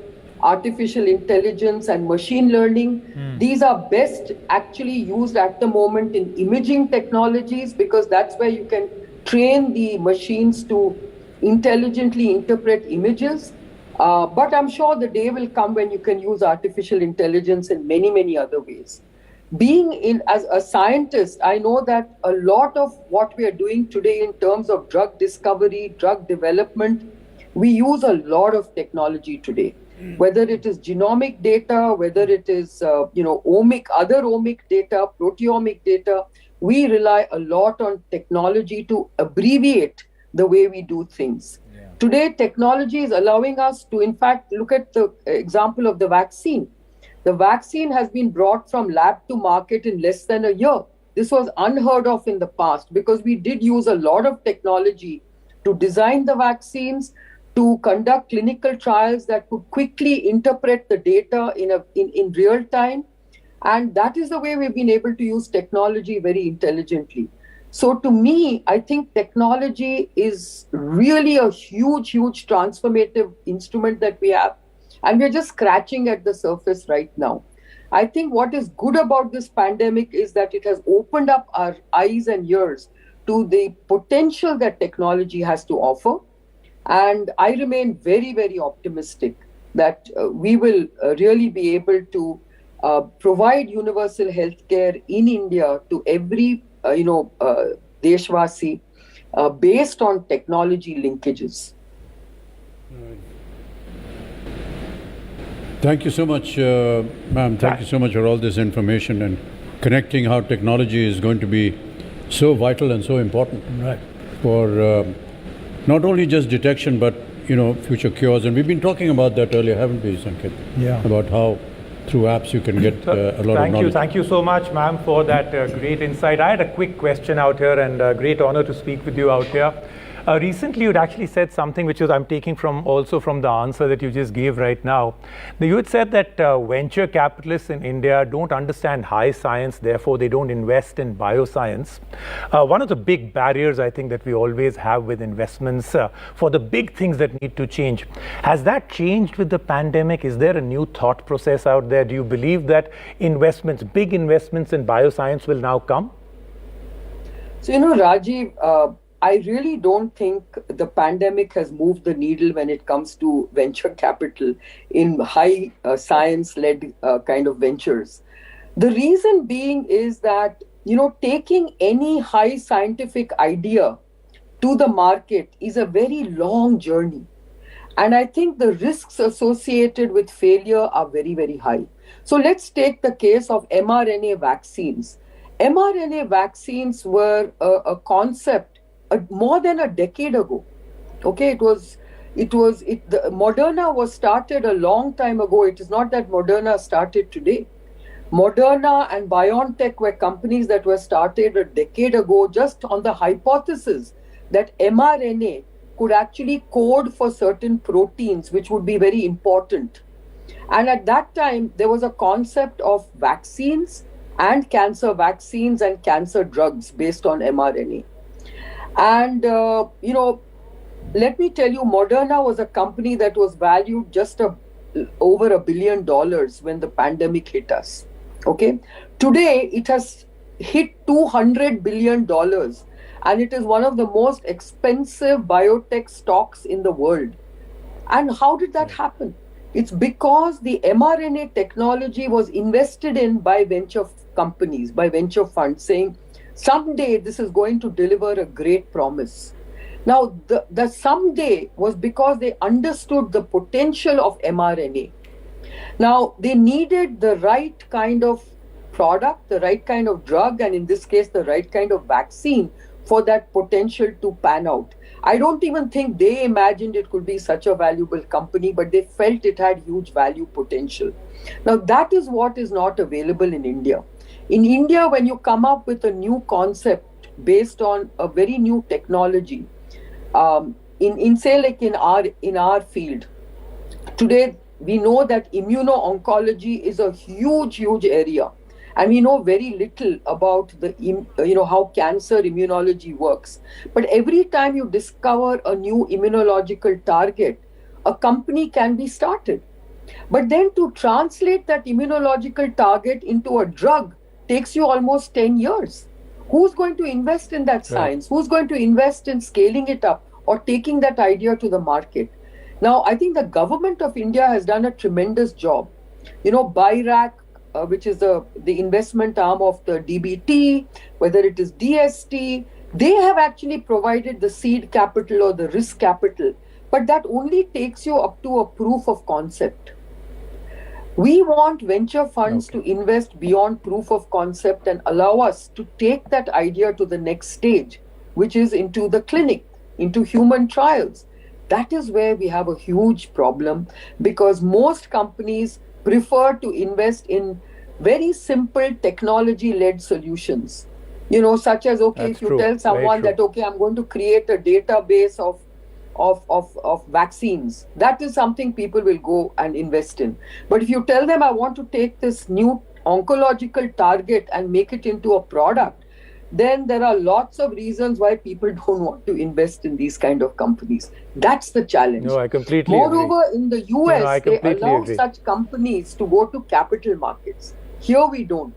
artificial intelligence and machine learning. These are best actually used at the moment in imaging technologies because that's where you can train the machines to intelligently interpret images. But I'm sure the day will come when you can use artificial intelligence in many, many other ways. As a scientist, I know that a lot of what we are doing today in terms of drug discovery, drug development, we use a lot of technology today. Whether it is genomic data, whether it is other omic data, proteomic data, we rely a lot on technology to abbreviate the way we do things. Today, technology is allowing us to, in fact, look at the example of the vaccine. The vaccine has been brought from lab to market in less than a year. This was unheard of in the past because we did use a lot of technology to design the vaccines, to conduct clinical trials that could quickly interpret the data in real time. And that is the way we've been able to use technology very intelligently. So to me, I think technology is really a huge, huge transformative instrument that we have. And we're just scratching at the surface right now. I think what is good about this pandemic is that it has opened up our eyes and ears to the potential that technology has to offer. And I remain very, very optimistic that we will really be able to provide universal healthcare in India to every, Deshwasi based on technology linkages.
Thank you so much, ma'am. Thank you so much for all this information and connecting how technology is going to be so vital and so important for not only just detection, but future cures. And we've been talking about that earlier, haven't we, Sanket?
Yeah.
About how through apps you can get a lot of knowledge.
Thank you so much, ma'am, for that great insight. I had a quick question out here, and a great honor to speak with you out here. Recently, you'd actually said something which I'm taking from also from the answer that you just gave right now. You had said that venture capitalists in India don't understand high science, therefore they don't invest in bioscience. One of the big barriers I think that we always have with investments for the big things that need to change. Has that changed with the pandemic? Is there a new thought process out there? Do you believe that investments, big investments in bioscience will now come?
So, Rajiv, I really don't think the pandemic has moved the needle when it comes to venture capital in high science-led kind of ventures. The reason being is that, taking any high scientific idea to the market is a very long journey. And I think the risks associated with failure are very, very high. So let's take the case of mRNA vaccines. mRNA vaccines were a concept more than a decade ago. Okay, Moderna was started a long time ago. It is not that Moderna started today. Moderna and BioNTech were companies that were started a decade ago just on the hypothesis that mRNA could actually code for certain proteins which would be very important. And at that time, there was a concept of vaccines and cancer vaccines and cancer drugs based on mRNA. And, let me tell you, Moderna was a company that was valued just over $1 billion when the pandemic hit us. Okay. Today, it has hit $200 billion. And it is one of the most expensive biotech stocks in the world. And how did that happen? It's because the mRNA technology was invested in by venture companies, by venture funds, saying, someday this is going to deliver a great promise. Now, the someday was because they understood the potential of mRNA. Now, they needed the right kind of product, the right kind of drug, and in this case, the right kind of vaccine for that potential to pan out. I don't even think they imagined it could be such a valuable company, but they felt it had huge value potential. Now, that is what is not available in India. In India, when you come up with a new concept based on a very new technology, in our field, today we know that immuno-oncology is a huge area, and we know very little about how cancer immunology works. But every time you discover a new immunological target, a company can be started. But then to translate that immunological target into a drug takes you almost 10 years. Who's going to invest in that science? Right. Who's going to invest in scaling it up or taking that idea to the market? Now, I think the government of India has done a tremendous job. BIRAC, which is the investment arm of the DBT, whether it is DST, they have actually provided the seed capital or the risk capital, but that only takes you up to a proof of concept. We want venture funds to invest beyond proof of concept and allow us to take that idea to the next stage, which is into the clinic, into human trials. That is where we have a huge problem, because most companies prefer to invest in very simple technology-led solutions. Such as, if you tell someone that, I'm going to create a database of vaccines, that is something people will go and invest in. But if you tell them, I want to take this new oncological target and make it into a product, then there are lots of reasons why people don't want to invest in these kind of companies. That's the challenge.
No, I completely
Moreover,
agree.
In the US, they allow such companies to go to capital markets. Here we don't.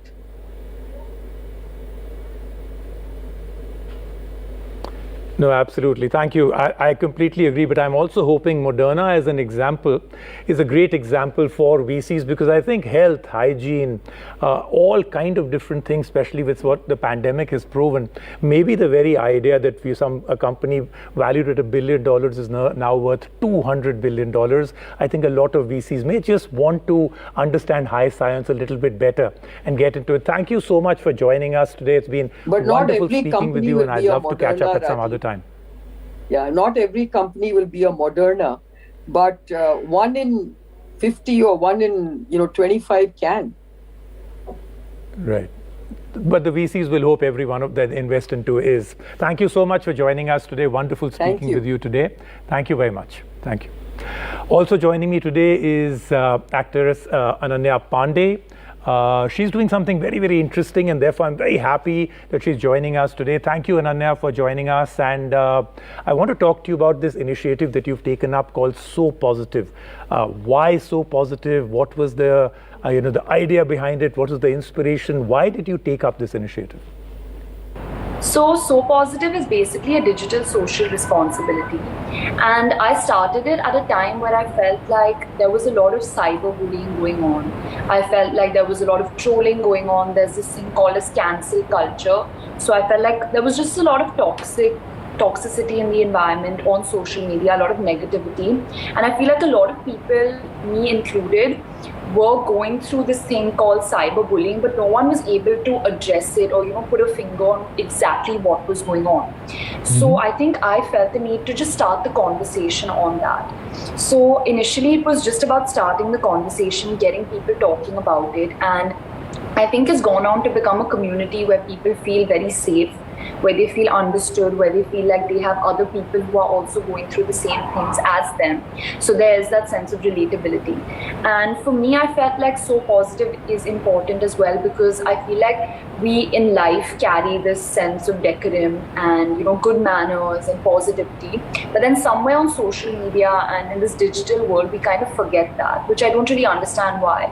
No, absolutely. Thank you. I completely agree. But I'm also hoping Moderna as an example is a great example for VCs, because I think health, hygiene, all kind of different things, especially with what the pandemic has proven, maybe the very idea that a company valued at $1 billion is now worth $200 billion. I think a lot of VCs may just want to understand high science a little bit better and get into it. Thank you so much for joining us today. It's been wonderful speaking with you, and I'd love to catch up at some other time.
Yeah, not every company will be a Moderna, but 1 in 50 or 1 in 25 can.
Right. but the VCs will hope every one of them invest into is. Thank you so much for joining us today. Wonderful speaking with you today. Thank you very much. Thank you. Also joining me today is actress Ananya Pandey. She's doing something very, very interesting, and therefore I'm very happy that she's joining us today. Thank you, Ananya, for joining us. And I want to talk to you about this initiative that you've taken up called So Positive. Why So Positive? What was the the idea behind it? What was the inspiration? Why did you take up this initiative?
So Positive is basically a digital social responsibility. And I started it at a time where I felt like there was a lot of cyberbullying going on. I felt like there was a lot of trolling going on. There's this thing called as cancel culture. So I felt like there was just a lot of toxicity in the environment on social media, a lot of negativity. And I feel like a lot of people, me included, were going through this thing called cyberbullying, but no one was able to address it or put a finger on exactly what was going on. So I think I felt the need to just start the conversation on that. So initially it was just about starting the conversation, getting people talking about it, and I think it's gone on to become a community where people feel very safe, where they feel understood, where they feel like they have other people who are also going through the same things as them. So there is that sense of relatability. And for me, I felt like So Positive is important as well, because I feel like we in life carry this sense of decorum and good manners and positivity. But then somewhere on social media and in this digital world, we kind of forget that, which I don't really understand why.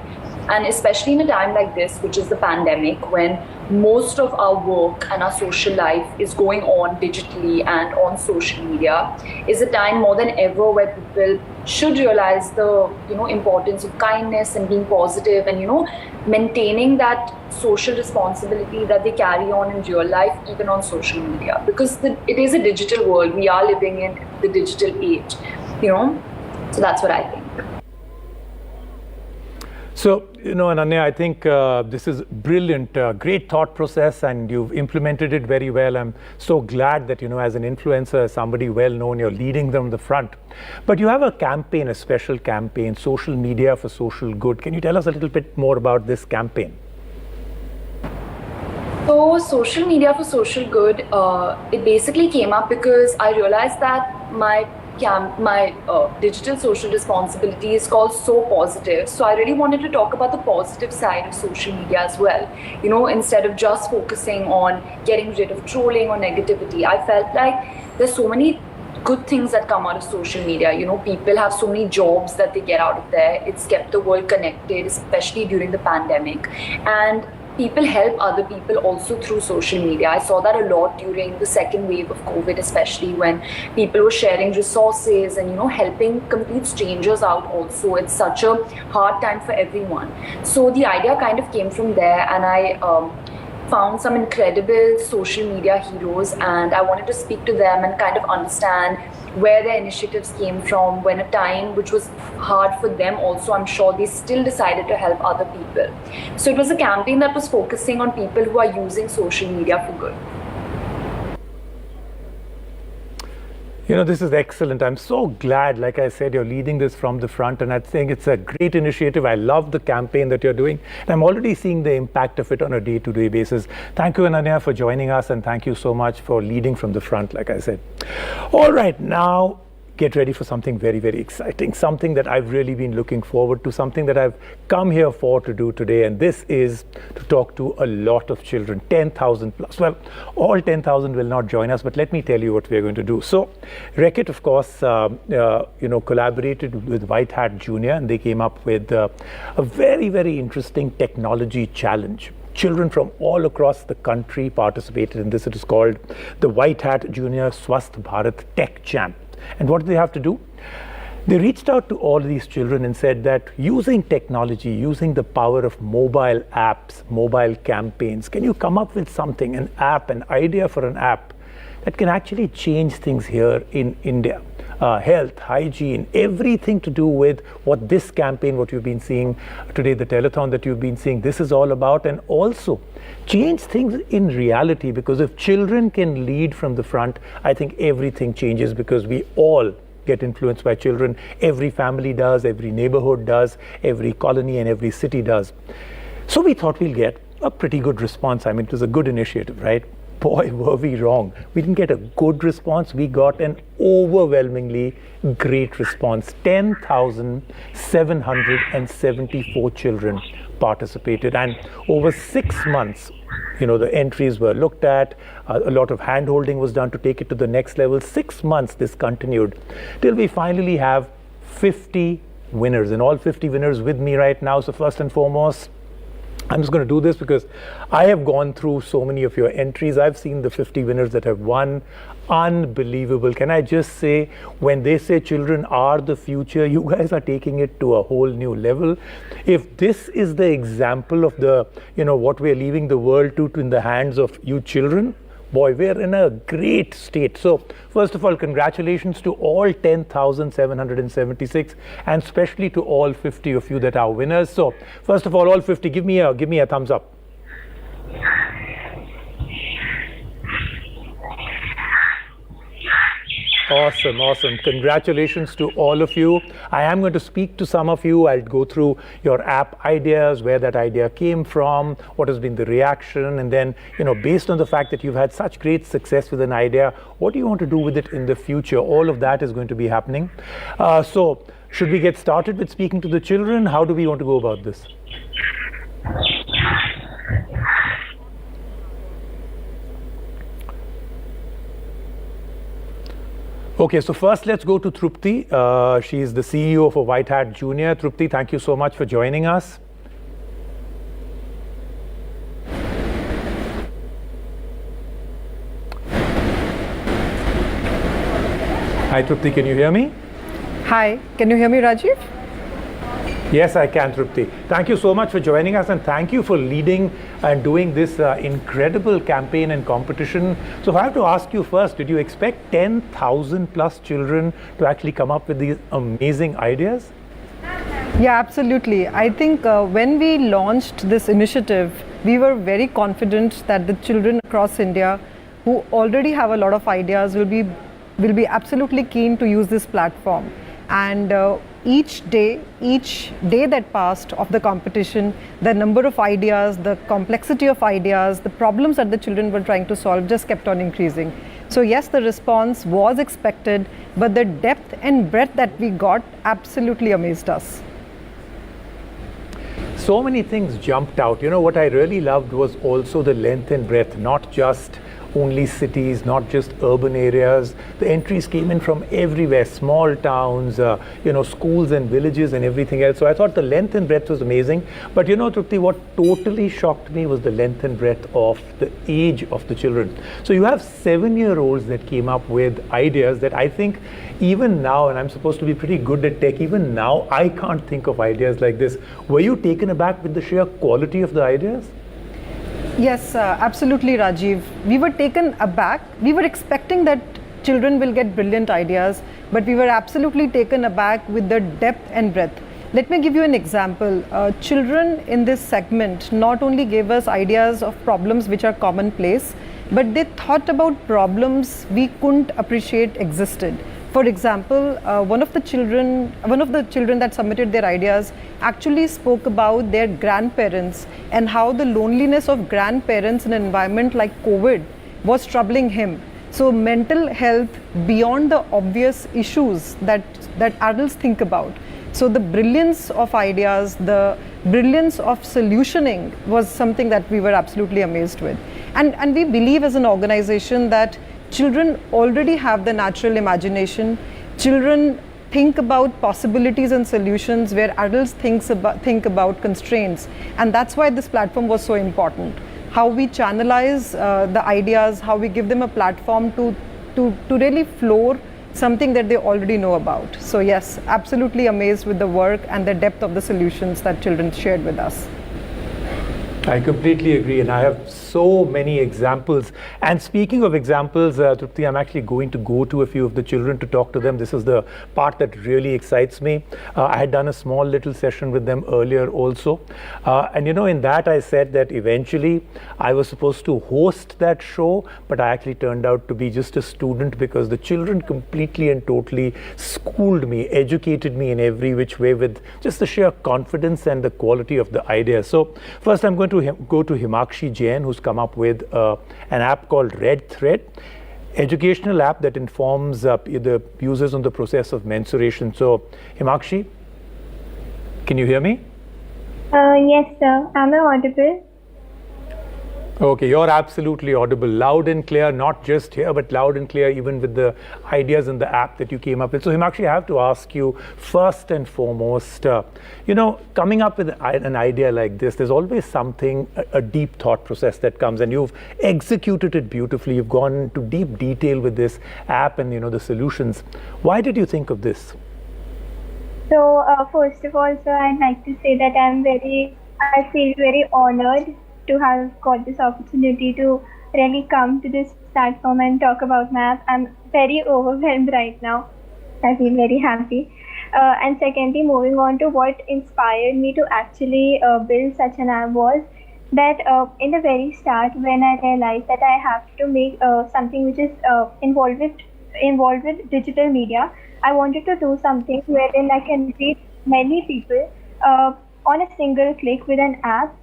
And especially in a time like this, which is the pandemic, when most of our work and our social life is going on digitally and on social media, is a time more than ever where people should realize the importance of kindness and being positive and maintaining that social responsibility that they carry on in real life, even on social media, because it is a digital world. We are living in the digital age, so that's what I think.
So, Ananya, I think this is brilliant, great thought process, and you've implemented it very well. I'm so glad that, as an influencer, as somebody well known, you're leading them the front. But you have a campaign, a special campaign, Social Media for Social Good. Can you tell us a little bit more about this campaign?
So Social Media for Social Good, it basically came up because I realized that my digital social responsibility is called So Positive. So I really wanted to talk about the positive side of social media as well. Instead of just focusing on getting rid of trolling or negativity, I felt like there's so many good things that come out of social media. People have so many jobs that they get out of there. It's kept the world connected, especially during the pandemic. And people help other people also through social media. I saw that a lot during the second wave of COVID, especially when people were sharing resources and, helping complete strangers out also. It's such a hard time for everyone. So the idea kind of came from there, and I found some incredible social media heroes, and I wanted to speak to them and kind of understand where their initiatives came from, when a time which was hard for them also, I'm sure they still decided to help other people. So it was a campaign that was focusing on people who are using social media for good.
This is excellent. I'm so glad, like I said, you're leading this from the front, and I think it's a great initiative. I love the campaign that you're doing, and I'm already seeing the impact of it on a day-to-day basis. Thank you, Ananya, for joining us, and thank you so much for leading from the front, like I said. All right, now get ready for something very, very exciting, something that I've really been looking forward to, something that I've come here for to do today, and this is to talk to a lot of children, 10,000 plus. Well, all 10,000 will not join us, but let me tell you what we're going to do. So, Reckitt, of course, collaborated with White Hat Junior, and they came up with a very, very interesting technology challenge. Children from all across the country participated in this. It is called the White Hat Junior Swasth Bharat Tech Champ. And what did they have to do? They reached out to all these children and said that using technology, using the power of mobile apps, mobile campaigns, can you come up with something, an app, an idea for an app that can actually change things here in India? Health, hygiene, everything to do with what this campaign, what you've been seeing today, the telethon that you've been seeing, this is all about, and also change things in reality, because if children can lead from the front, I think everything changes, because we all get influenced by children. Every family does, every neighborhood does, every colony and every city does. So we thought we'll get a pretty good response. I mean, it was a good initiative, right? Boy, were we wrong. We didn't get a good response. We got an overwhelmingly great response. 10,774 children participated, and over 6 months, the entries were looked at. A lot of hand-holding was done to take it to the next level. 6 months this continued till we finally have 50 winners, and all 50 winners with me right now. So first and foremost, I'm just going to do this because I have gone through so many of your entries. I've seen the 50 winners that have won. Unbelievable. Can I just say, when they say children are the future, you guys are taking it to a whole new level. If this is the example of the, what we're leaving the world to in the hands of you children, boy, we're in a great state. So first of all, congratulations to all 10,776, and especially to all 50 of you that are winners. So first of all 50, give me a thumbs up. Awesome, awesome. Congratulations to all of you. I am going to speak to some of you. I'll go through your app ideas, where that idea came from, what has been the reaction, and then, based on the fact that you've had such great success with an idea, what do you want to do with it in the future? All of that is going to be happening. So should we get started with speaking to the children? How do we want to go about this? Okay, so first let's go to Trupti. She is the CEO of a White Hat Junior. Trupti, thank you so much for joining us. Hi Trupti, can you hear me?
Hi, can you hear me, Rajiv?
Yes, I can, Trupti. Thank you so much for joining us, and thank you for leading and doing this incredible campaign and competition. So if I have to ask you first, did you expect 10,000 plus children to actually come up with these amazing ideas?
Yeah, absolutely. I think when we launched this initiative, we were very confident that the children across India who already have a lot of ideas will be absolutely keen to use this platform. And each day that passed of the competition, the number of ideas, the complexity of ideas, the problems that the children were trying to solve just kept on increasing. So yes, the response was expected, but the depth and breadth that we got absolutely amazed us.
So many things jumped out. What I really loved was also the length and breadth, not just only cities, not just urban areas. The entries came in from everywhere, small towns, schools and villages and everything else. So I thought the length and breadth was amazing. But Trupti, what totally shocked me was the length and breadth of the age of the children. So you have 7-year-olds that came up with ideas that I think even now, and I'm supposed to be pretty good at tech, even now I can't think of ideas like this. Were you taken aback with the sheer quality of the ideas?
Yes, absolutely, Rajiv. We were taken aback. We were expecting that children will get brilliant ideas, but we were absolutely taken aback with the depth and breadth. Let me give you an example. Children in this segment not only gave us ideas of problems which are commonplace, but they thought about problems we couldn't appreciate existed. For example, one of the children that submitted their ideas actually spoke about their grandparents and how the loneliness of grandparents in an environment like COVID was troubling him. So mental health beyond the obvious issues that adults think about. So the brilliance of ideas, the brilliance of solutioning was something that we were absolutely amazed with. And we believe as an organization that children already have the natural imagination. Children think about possibilities and solutions where adults think about constraints. And that's why this platform was so important. How we channelize the ideas, how we give them a platform to really floor something that they already know about. So yes, absolutely amazed with the work and the depth of the solutions that children shared with us.
I completely agree, and I have so many examples. And speaking of examples, Trupti, I'm actually going to go to a few of the children to talk to them. This is the part that really excites me. I had done a small little session with them earlier also. And in that I said that eventually I was supposed to host that show, but I actually turned out to be just a student because the children completely and totally schooled me, educated me in every which way with just the sheer confidence and the quality of the idea. So first I'm going to go to Himakshi Jain, who's come up with an app called Red Thread, educational app that informs the users on the process of menstruation. So, Himakshi, can you hear me?
Yes, sir. Am I audible?
Okay, you're absolutely audible, loud and clear, not just here, but loud and clear even with the ideas in the app that you came up with. So, Himakshi, I have to ask you first and foremost, coming up with an idea like this, there's always something, a deep thought process that comes, and you've executed it beautifully. You've gone into deep detail with this app and, the solutions. Why did you think of this?
So, first of all, sir, I'd like to say that I feel very honored to have got this opportunity to really come to this platform and talk about my app. I'm very overwhelmed right now. I feel very happy. And secondly, moving on to what inspired me to actually build such an app was that in the very start, when I realized that I have to make something which is involved with digital media, I wanted to do something wherein I can reach many people on a single click with an app.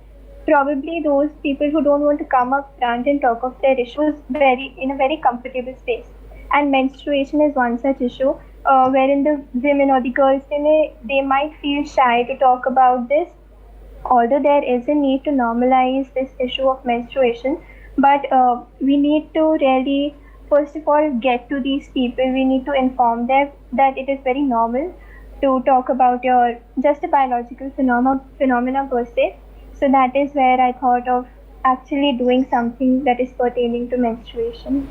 Probably those people who don't want to come up front and talk of their issues in a very comfortable space. And menstruation is one such issue wherein the women or the girls, they might feel shy to talk about this, although there is a need to normalize this issue of menstruation. But we need to really, first of all, get to these people. We need to inform them that it is very normal to talk about just a biological phenomena per se. So that is where I thought of actually doing something that is pertaining to menstruation.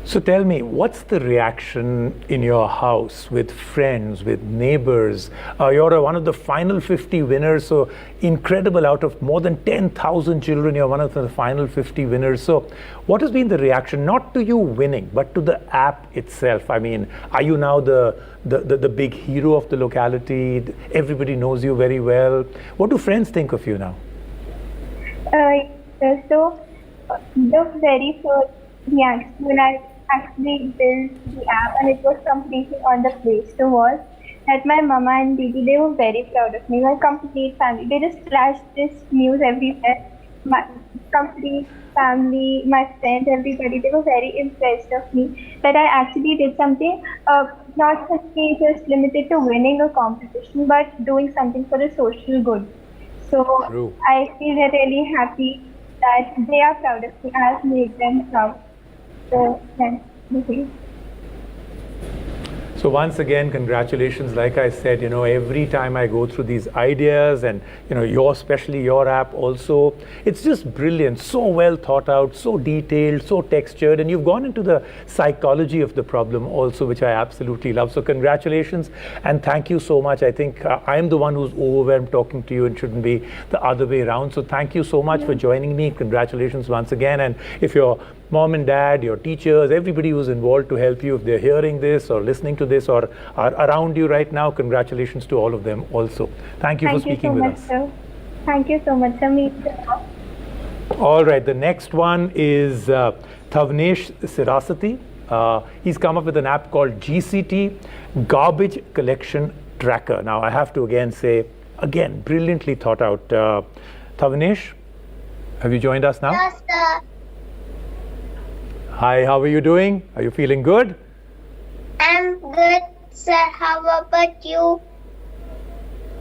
So tell me, what's the reaction in your house, with friends, with neighbors? You're one of the final 50 winners, so incredible. Out of more than 10,000 children, you're one of the final 50 winners. So what has been the reaction, not to you winning, but to the app itself? I mean, are you now the big hero of the locality? Everybody knows you very well. What do friends think of you now?
So the very first reaction when I actually built the app, and it was completely on the Play Store, was that my mama and Didi, they were very proud of me. My complete family, they just flashed this news everywhere. My complete family, my friends, everybody, they were very impressed of me that I actually did something, not just limited to winning a competition, but doing something for the social good. So
True.
I feel really happy that they are proud of me. I have made them proud. So that's the thing.
So once again, congratulations. Like I said, every time I go through these ideas and, especially your app also, it's just brilliant, so well thought out, so detailed, so textured, and you've gone into the psychology of the problem also, which I absolutely love. So congratulations and thank you so much. I think I'm the one who's overwhelmed talking to you and shouldn't be the other way around. So thank you so much for joining me. Congratulations once again. And if you're mom and dad, your teachers, everybody who's involved to help you, if they're hearing this or listening to this or are around you right now, congratulations to all of them also. Thank you for speaking with us.
Sir. Thank you so much, sir.
All right, the next one is Thavnesh Sirasati. He's come up with an app called GCT, Garbage Collection Tracker. Now, I have to say, brilliantly thought out. Thavnesh, have you joined us now?
Yes, sir.
Hi, how are you doing? Are you feeling good?
I'm good, sir. How about you?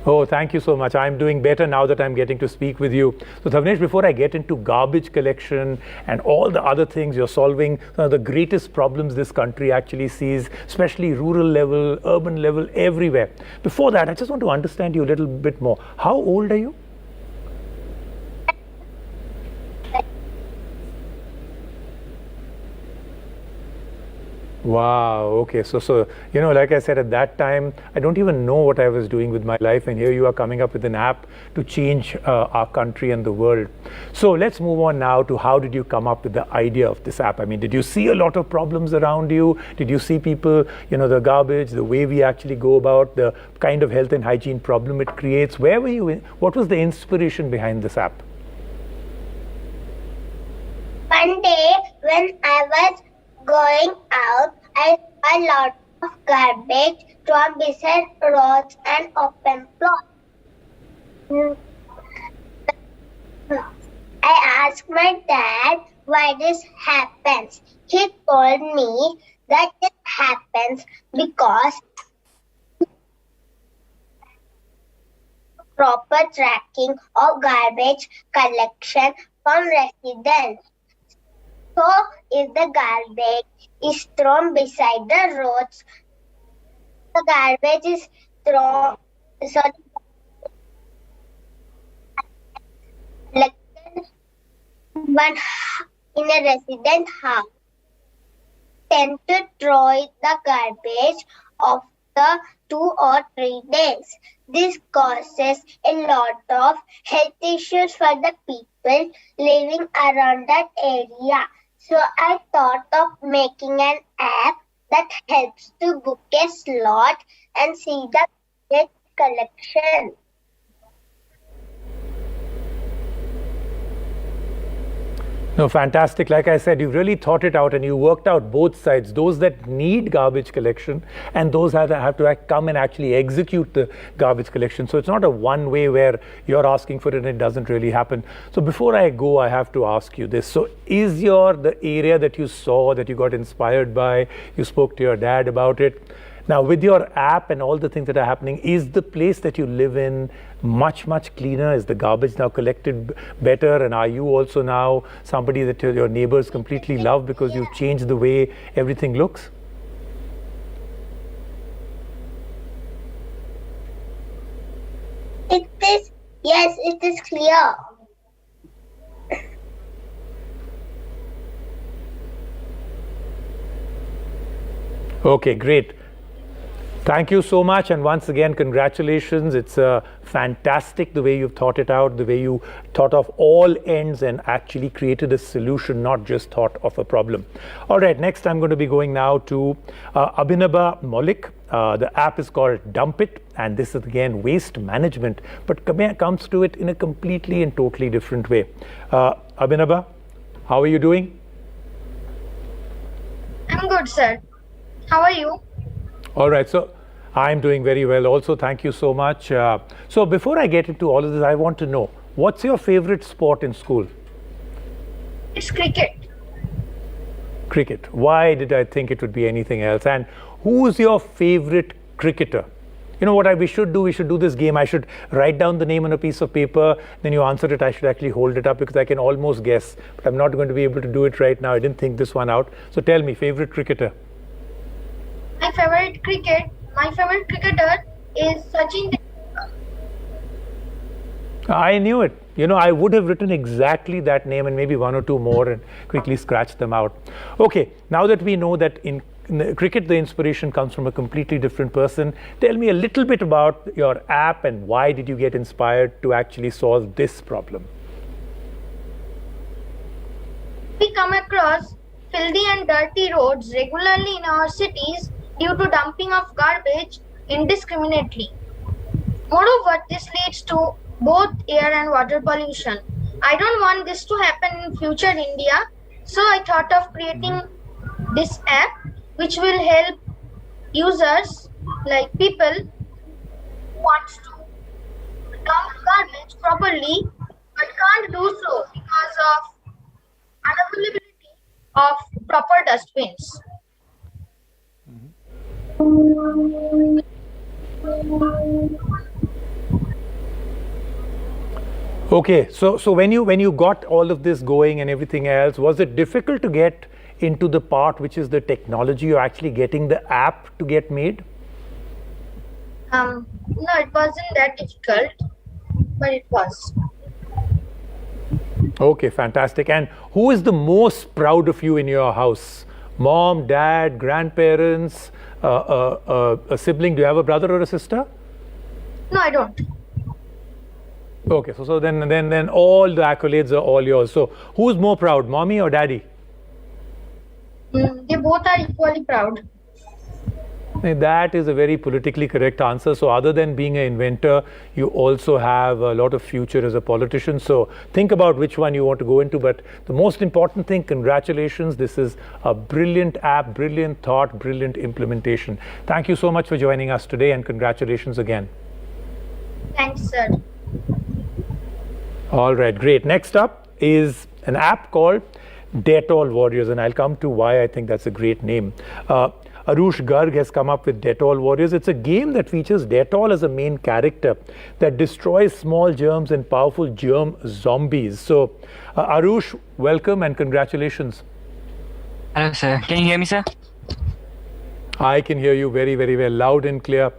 Oh, thank you so much. I'm doing better now that I'm getting to speak with you. So, Thavnesh, before I get into garbage collection and all the other things you're solving, some of the greatest problems this country actually sees, especially rural level, urban level, everywhere. Before that, I just want to understand you a little bit more. How old are you? Wow. Okay. So, like I said, at that time, I don't even know what I was doing with my life. And here you are coming up with an app to change our country and the world. So let's move on now to how did you come up with the idea of this app? I mean, did you see a lot of problems around you? Did you see people, the garbage, the way we actually go about the kind of health and hygiene problem it creates? Where were you in? What was the inspiration behind this app?
One day when I was going out, I saw a lot of garbage thrown beside roads and open plots. why this happens. He told me that it happens because proper tracking of garbage collection from residents. So, if the garbage is thrown beside the roads, the garbage is thrown, collected in a resident house, tend to throw the garbage after 2 or 3 days. This causes a lot of health issues for the people living around that area. So I thought of making an app that helps to book a slot and see the garbage collection.
No, fantastic. Like I said, you really thought it out and you worked out both sides, those that need garbage collection and those that have to come and actually execute the garbage collection. So it's not a one way where you're asking for it and it doesn't really happen. So before I go, I have to ask you this. So is the area that you saw, that you got inspired by, you spoke to your dad about it, now with your app and all the things that are happening, is the place that you live in much cleaner? Is the garbage now collected better? And are you also now somebody that your neighbors completely love because you've changed the way everything looks?
Yes, it is clear.
Okay, great. Thank you so much, and once again, congratulations. It's fantastic the way you've thought it out, the way you thought of all ends and actually created a solution, not just thought of a problem. All right, next I'm going to be going now to Abhinaba Maulik. The app is called Dump It, and this is again waste management, but comes to it in a completely and totally different way. Abhinaba, how are you doing?
I'm good, sir. How are you?
All right, so I'm doing very well also. Thank you so much. So before I get into all of this, I want to know, what's your favorite sport in school?
It's cricket.
Cricket. Why did I think it would be anything else? And who's your favorite cricketer? You know what we should do? We should do this game. I should write down the name on a piece of paper, then you answer it. I should actually hold it up because I can almost guess, but I'm not going to be able to do it right now. I didn't think this one out. So tell me, favorite cricketer?
My favorite cricketer is Sachin Tendulkar.
I knew it. You know, I would have written exactly that name and maybe one or two more and quickly scratched them out. Okay, now that we know that in cricket the inspiration comes from a completely different person, tell me a little bit about your app and why did you get inspired to actually solve this problem?
We come across filthy and dirty roads regularly in our cities due to dumping of garbage indiscriminately. Moreover, this leads to both air and water pollution. I don't want this to happen in future India, so I thought of creating this app which will help users, like people who wants to dump garbage properly but can't do so because of unavailability of proper dustbins.
Okay, so when you got all of this going and everything else, was it difficult to get into the part which is the technology, you're actually getting the app to get made?
No, it wasn't that difficult, but it was.
Okay, fantastic. And who is the most proud of you in your house? Mom, dad, grandparents, a sibling? Do you have a brother or a sister?
No, I don't.
Okay, so then all the accolades are all yours. So who's more proud, mommy or daddy?
They both are equally proud.
That is a very politically correct answer. So other than being an inventor, you also have a lot of future as a politician. So think about which one you want to go into. But the most important thing, congratulations. This is a brilliant app, brilliant thought, brilliant implementation. Thank you so much for joining us today and congratulations again.
Thanks, sir.
All right, great. Next up is an app called Dettol Warriors, and I'll come to why I think that's a great name. Arush Garg has come up with Dettol Warriors. It's a game that features Dettol as a main character that destroys small germs and powerful germ zombies. So, Arush, welcome and congratulations.
Hello, sir. Can you hear me, sir?
I can hear you very, very well, loud and clear.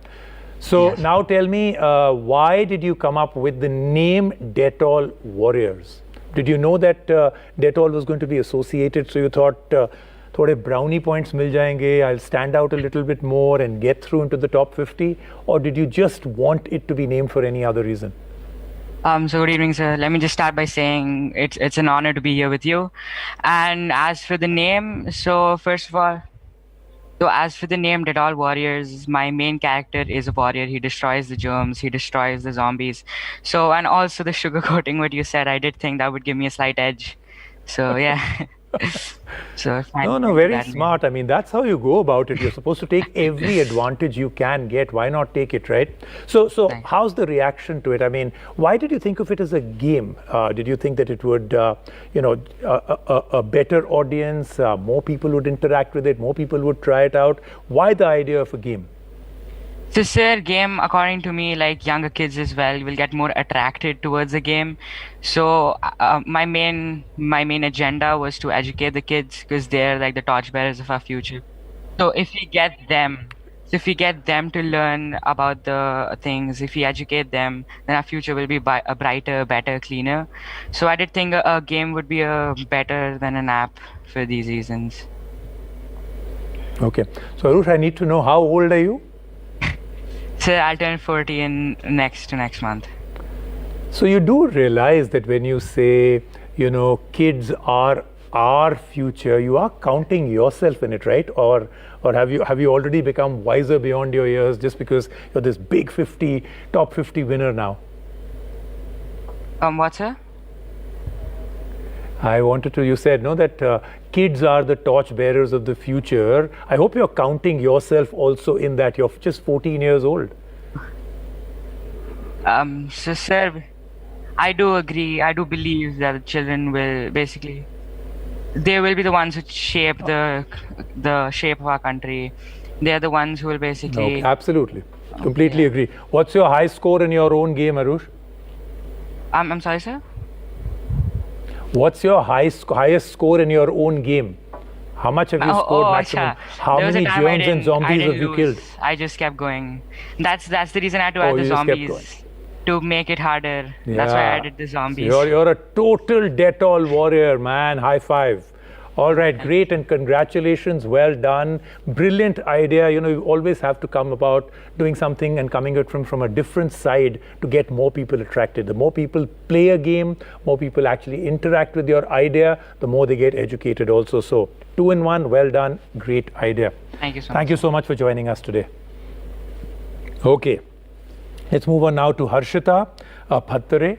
So now tell me, why did you come up with the name Dettol Warriors? Did you know that Dettol was going to be associated? So you thought, थोड़े brownie points मिल जाएंगे, I'll stand out a little bit more and get through into the top 50? Or did you just want it to be named for any other reason?
So good evening, sir. Let me just start by saying it's an honor to be here with you. And as for the name, so first of all, as for the name Dettol Warriors, my main character is a warrior. He destroys the germs, he destroys the zombies. So, and also the sugarcoating what you said, I did think that would give me a slight edge. So yeah. So
no, very smart. I mean, that's how you go about it. You're supposed to take every advantage you can get. Why not take it, right? So how's the reaction to it? I mean, why did you think of it as a game? Did you think that it would, a better audience, more people would interact with it, more people would try it out? Why the idea of a game?
So, sir, game, according to me, like younger kids as well, will get more attracted towards the game. So, my main agenda was to educate the kids because they're like the torchbearers of our future. So, if we get them to learn about the things, if we educate them, then our future will be a brighter, better, cleaner. So, I did think a game would be better than an app for these reasons.
Okay. So, Arush, I need to know, how old are you?
So I'll turn 40 in next month.
So you do realize that when you say, kids are our future, you are counting yourself in it, right? Or have you already become wiser beyond your years just because you're this big top 50 winner now?
What, sir?
I wanted to, you said, no, that kids are the torch bearers of the future. I hope you're counting yourself also in that. You're just 14 years old.
So, sir, I do agree. I do believe that children will basically, they will be the ones who shape the shape of our country. They're the ones who will basically...
Okay, absolutely. Completely agree. What's your high score in your own game, Arush?
I'm sorry, sir?
What's your highest score in your own game? How much have you scored maximum? How many germs and zombies have you killed?
I just kept going. That's the reason I had to add the zombies to make it harder. Yeah. That's why I added the zombies.
You're a total Dettol warrior, man. High five. All right, great, and congratulations. Well done. Brilliant idea. You always have to come about doing something and coming at it from a different side to get more people attracted. The more people play a game, more people actually interact with your idea, the more they get educated also. So 2 in 1, well done. Great idea.
Thank you so much.
Thank you so much for joining us today. Okay, let's move on now to Harshita Bhattare.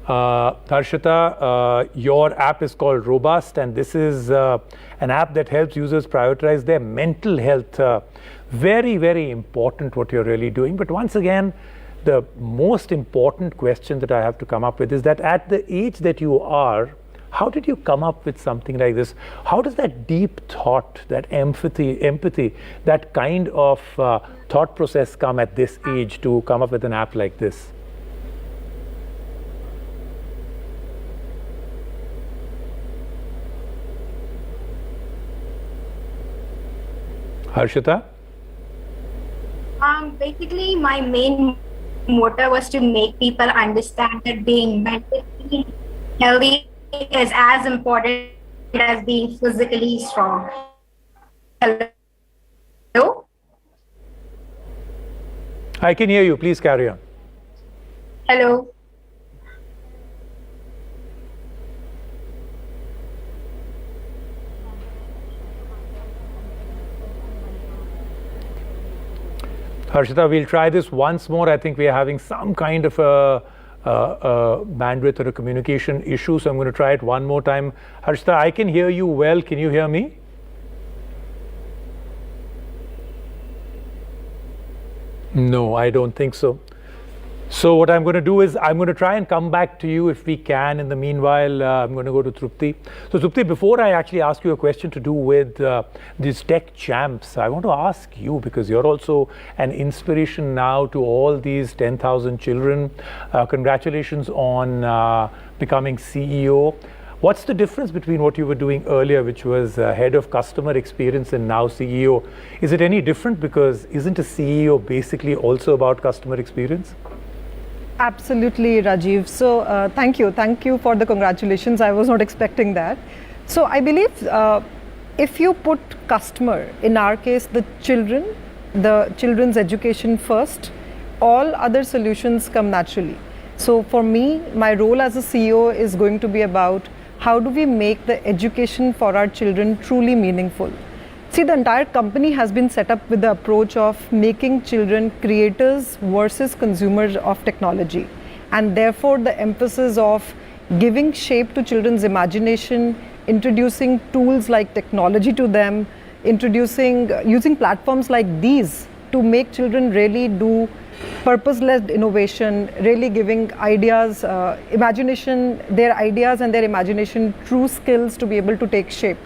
Harshita, your app is called Robust, and this is an app that helps users prioritize their mental health. Very, very important what you're really doing. But once again, the most important question that I have to come up with is that at the age that you are, how did you come up with something like this? How does that deep thought, that empathy, that kind of thought process come at this age to come up with an app like this? Harshita?
Basically, my main motto was to make people understand that being mentally healthy is as important as being physically strong. Hello?
I can hear you. Please carry on.
Hello?
Harshita, we'll try this once more. I think we are having some kind of a bandwidth or a communication issue, so I'm going to try it one more time. Harshita, I can hear you well. Can you hear me? No, I don't think so. So what I'm going to do is I'm going to try and come back to you if we can. In the meanwhile, I'm going to go to Trupti. So Trupti, before I actually ask you a question to do with these tech champs, I want to ask you, because you're also an inspiration now to all these 10,000 children. Congratulations on becoming CEO. What's the difference between what you were doing earlier, which was head of customer experience, and now CEO? Is it any different? Because isn't a CEO basically also about customer experience?
Absolutely, Rajiv. So thank you for the congratulations. I was not expecting that. So I believe if you put customer, in our case the children's education first, all other solutions come naturally. So for me, my role as a CEO is going to be about how do we make the education for our children truly meaningful. See, the entire company has been set up with the approach of making children creators versus consumers of technology. And therefore, the emphasis of giving shape to children's imagination, introducing tools like technology to them, using platforms like these to make children really do purpose-led innovation, really giving ideas, imagination, their ideas and their imagination, true skills to be able to take shape.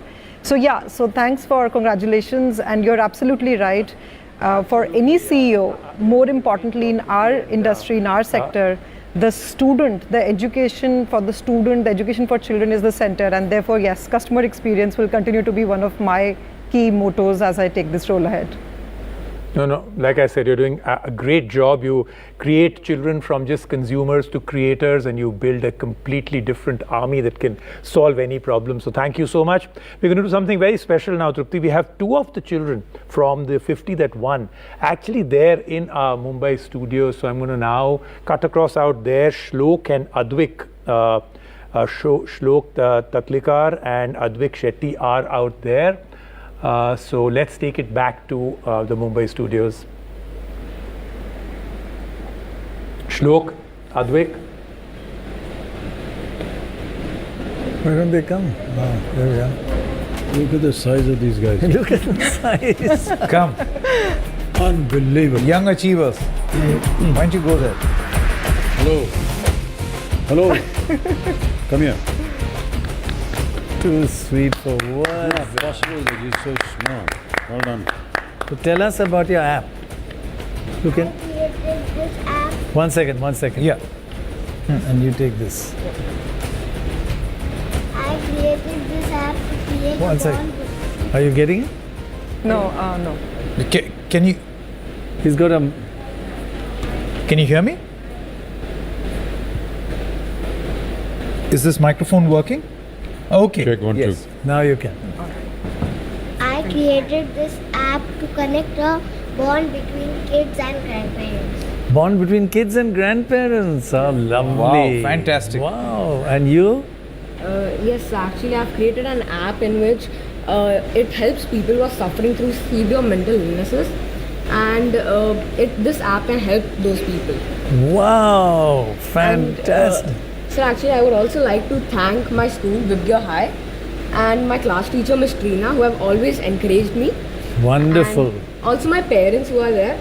So yeah, so thanks for congratulations, and you're absolutely right. For any CEO, more importantly in our industry, in our sector, the student, the education for the student, the education for children is the center, and therefore yes, customer experience will continue to be one of my key mottos as I take this role ahead.
No, like I said, you're doing a great job. You create children from just consumers to creators, and you build a completely different army that can solve any problem. So thank you so much. We're going to do something very special now, Trupti. We have two of the children from the 50 that won actually there in our Mumbai studio. So I'm going to now cut across out there. Shlok and Advik. Shlok Tatlikar and Advik Shetty are out there. So let's take it back to the Mumbai studios. Shlok, Advik.
Why don't they come? Oh, there we are.
Look at the size of these guys.
Look at the size.
Come.
Unbelievable.
Young achievers. Why don't you go there?
Hello. Come here.
Too sweet for words.
Not possible that he's so smart. Well done.
So tell us about your app. You can.
This app.
One second.
Yeah.
And you take this.
I created this app to create
One
a
second.
bond.
Are you getting it?
No, no.
Can you?
He's got a.
Can you hear me? Is this microphone working? Okay.
Check 1, 2.
Now you can.
I created this app to connect a bond between kids and grandparents.
Bond between kids and grandparents. Oh, lovely.
Wow, fantastic.
Wow. And you?
Yes, actually I've created an app in which it helps people who are suffering through severe mental illnesses, and this app can help those people.
Wow, fantastic.
And, so actually I would also like to thank my school, Vibgya High, and my class teacher, Miss Trina, who have always encouraged me.
Wonderful.
And also my parents who are there.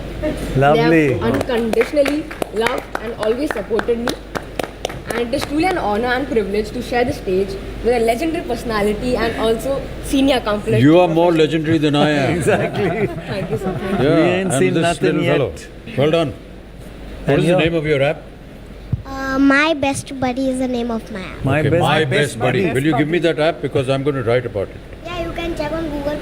Lovely.
They have unconditionally loved and always supported me. And it is truly an honor and privilege to share the stage with a legendary personality and also senior accomplished.
You are more legendary than I am.
Exactly.
Thank you so much.
Yeah,
We ain't seen
this
nothing
little
yet.
fellow. Well done. What is the name of your app?
My Best Buddy is the name of my app.
My
best buddy. Will you give me that app, because I'm going to write about it?
Yeah, you can check on Google.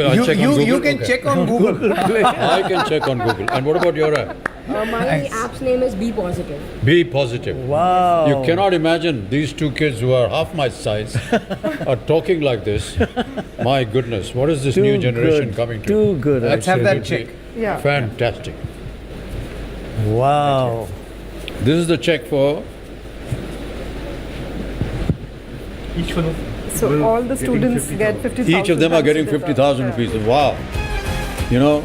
I'll check on Google.
You can check on Google.
I can check on Google. And what about your app?
My app's name is Be Positive.
Be Positive.
Wow.
You cannot imagine these two kids who are half my size are talking like this. My goodness, what is this new generation coming to?
Too good.
Let's have that check.
Yeah.
Fantastic.
Wow.
This is the check for
Each one of
So all the students get 50,000.
each of them are getting 50,000 rupees. Wow. You know,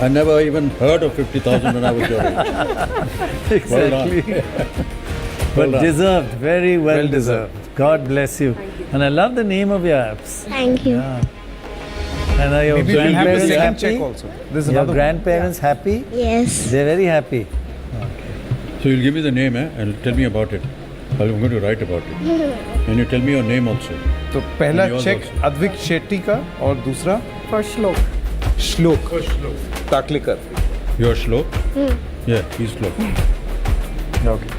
I never even heard of 50,000 when I was your age.
Exactly.
Well
But
done.
deserved, very well deserved. God bless you. And I love the name of your apps.
Thank you.
Yeah. And are your
Maybe we'll have the
grandparents
second
happy?
check also. This is
Your
another one.
grandparents happy?
Yes.
They're very happy.
So you'll give me the name and tell me about it. I'm going to write about it. And you tell me your name also.
तो पहला check Advik Shetty का और दूसरा
For Shlok.
श्लोक ताकलेकर.
Your Shlok? Yeah, he's Shlok.
Okay.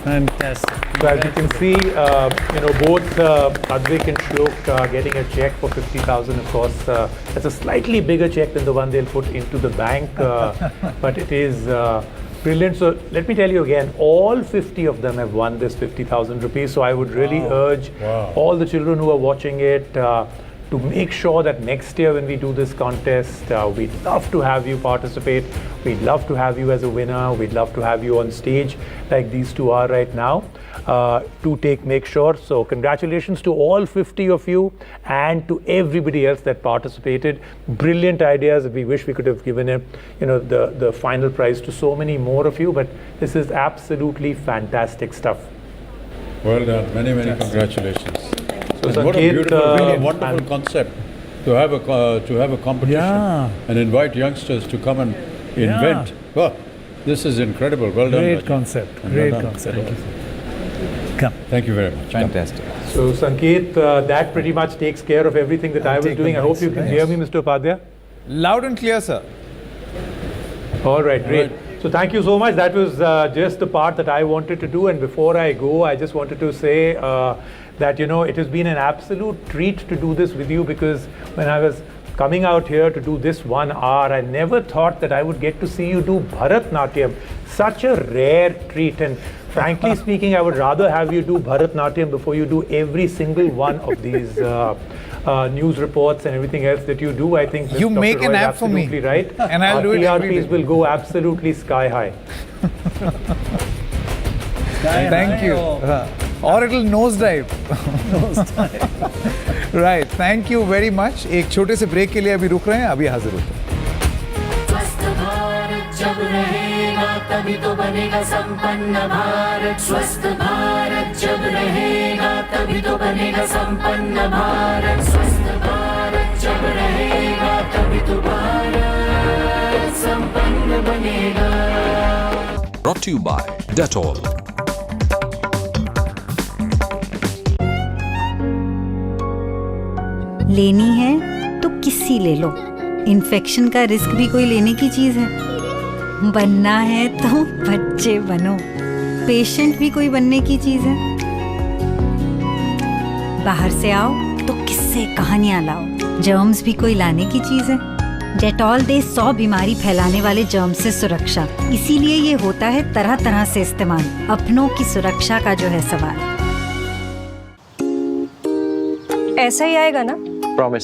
Fantastic.
So as you can see, both Advik and Shlok getting a check for 50,000. Of course, that's a slightly bigger check than the one they'll put into the bank, but it is brilliant. So let me tell you again, all 50 of them have won this 50,000 rupees. So I would really urge all the children who are watching it to make sure that next year when we do this contest, we'd love to have you participate. We'd love to have you as a winner. We'd love to have you on stage like these two are right now to make sure. So congratulations to all 50 of you and to everybody else that participated. Brilliant ideas. We wish we could have given the final prize to so many more of you, but this is absolutely fantastic stuff.
Well done. Many, many congratulations.
So
And what a beautiful, wonderful concept to have a competition and invite youngsters to come and invent. Oh, this is incredible. Well done.
Great
Rajiv.
concept.
And
Great
well done.
concept.
Thank you.
Come.
Thank you very much.
Fantastic.
So Sanket, that pretty much takes care of everything that I was doing. I hope you can hear me, Mr. Upadhyay.
Loud and clear, sir.
All right, great. So thank you so much. That was just the part that I wanted to do. And before I go, I just wanted to say that, it has been an absolute treat to do this with you, because when I was coming out here to do this 1 hour, I never thought that I would get to see you do Bharatnatyam. Such a rare treat. And frankly speaking, I would rather have you do Bharatnatyam before you do every single one of these news reports and everything else that you do. I think
You
Dr.
make an
Roy is
app for me.
absolutely right.
And I'll do it every
TRPs
day.
will go absolutely sky high.
Thank you. Or it'll nosedive. Right. Thank you very much. एक छोटे से break के लिए अभी रुक रहे हैं, अभी हाजिर होते हैं.
स्वस्थ भारत जब रहेगा तभी तो बनेगा संपन्न भारत. स्वस्थ भारत जब रहेगा तभी तो बनेगा संपन्न भारत. स्वस्थ भारत जब रहेगा तभी तो भारत संपन्न बनेगा.
Brought to you by Dettol.
लेनी है तो किसी ले लो. इन्फेक्शन का रिस्क भी कोई लेने की चीज है. बनना है तो बच्चे बनो. पेशेंट भी कोई बनने की चीज है. बाहर से आओ तो किससे कहानियां लाओ. जर्म्स भी कोई लाने की चीज है. डेटॉल दे 100 बीमारी फैलाने वाले जर्म से सुरक्षा. इसीलिए ये होता है तरह तरह से इस्तेमाल. अपनों की सुरक्षा का जो है सवाल.
ऐसा ही आएगा ना?
प्रॉमिस.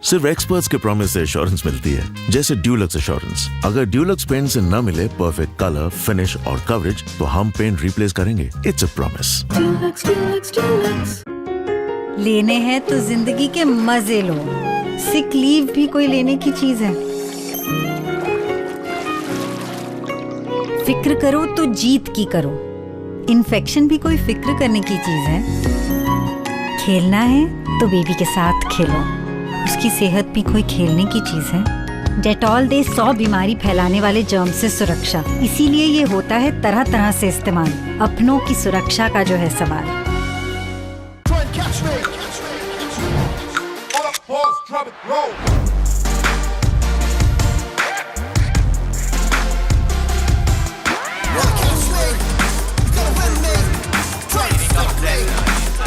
सिर्फ एक्सपर्ट्स के प्रॉमिस से एश्योरेंस मिलती है, जैसे ड्यूलक्स एश्योरेंस. अगर ड्यूलक्स पेंट से न मिले परफेक्ट कलर, फिनिश और कवरेज, तो हम पेंट रिप्लेस करेंगे. It's a promise.
लेने हैं तो जिंदगी के मजे लो. सिक लीव भी कोई लेने की चीज है. फिक्र करो तो जीत की करो. इन्फेक्शन भी कोई फिक्र करने की चीज है. खेलना है तो बेबी के साथ खेलो. उसकी सेहत भी कोई खेलने की चीज है. डेटॉल दे 100 बीमारी फैलाने वाले जर्म से सुरक्षा. इसीलिए ये होता है तरह तरह से इस्तेमाल. अपनों की सुरक्षा का जो है सवाल.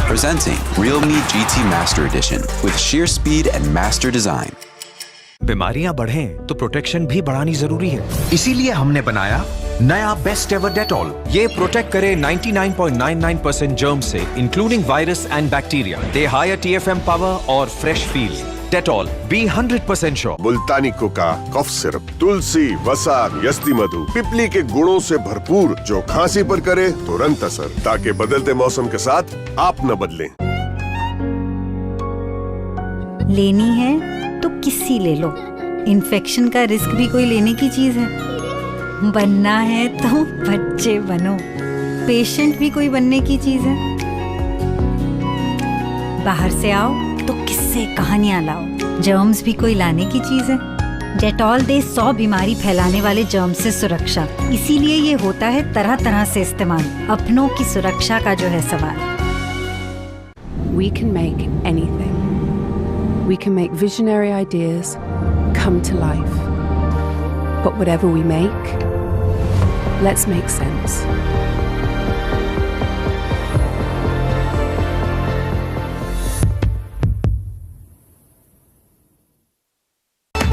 Presenting Realme GT Master Edition with sheer speed and master design.
बीमारियां बढ़ें तो प्रोटेक्शन भी बढ़ानी जरूरी है. इसीलिए हमने बनाया नया बेस्ट एवर डेटॉल. ये प्रोटेक्ट करे 99.99% जर्म से, including virus and bacteria. They higher TFM power और fresh feel. Dettol, be 100% sure.
Multani कोका, कफ सिरप, तुलसी, वसा, यस्ती मधु, पिपली के गुणों से भरपूर, जो खांसी पर करे तुरंत असर, ताकि बदलते मौसम के साथ आप न बदलें.
लेनी है तो किसी ले लो. इन्फेक्शन का रिस्क भी कोई लेने की चीज है. बनना है तो बच्चे बनो. पेशेंट भी कोई बनने की चीज है. बाहर से आओ तो किससे कहानियां लाओ. जर्म्स भी कोई लाने की चीज है. डेटॉल दे 100 बीमारी फैलाने वाले जर्म से सुरक्षा। इसीलिए ये होता है तरह तरह से इस्तेमाल। अपनों की सुरक्षा का जो है सवाल।
We can make anything. We can make visionary ideas come to life. But whatever we make, let's make sense.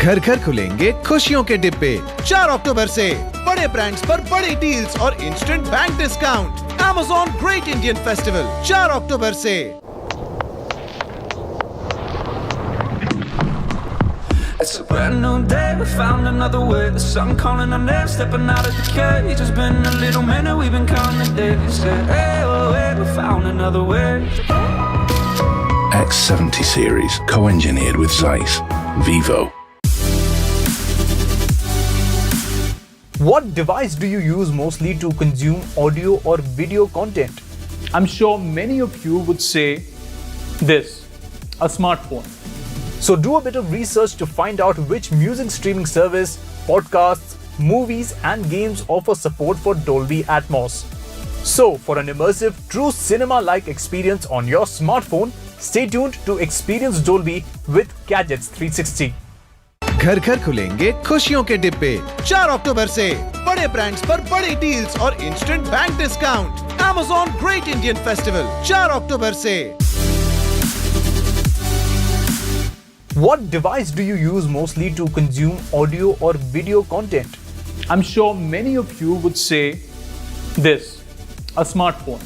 घर घर खुलेंगे खुशियों के डिब्बे 4 अक्टूबर से। बड़े ब्रांड्स पर बड़ी डील्स और instant bank discount. Amazon great Indian festival 4 अक्टूबर से।
It's a brand new day, we found another way. The sun calling our names, stepping out of the cage. It's been a little minute, we've been counting days. Hey, oh, hey, we found another way.
X70 series, co-engineered with Zeiss. Vivo.
What device do you use mostly to consume audio or video content?
I'm sure many of you would say this, a smartphone.
So do a bit of research to find out which music streaming service, podcasts, movies and games offer support for Dolby Atmos. So for an immersive, true cinema-like experience on your smartphone, stay tuned to experience Dolby with Gadgets 360.
घर घर खुलेंगे खुशियों के डिब्बे 4 अक्टूबर से। बड़े brands पर बड़ी डील्स और instant bank discount. Amazon great Indian festival 4 अक्टूबर से।
What device do you use mostly to consume audio or video content?
I'm sure many of you would say this, a smartphone.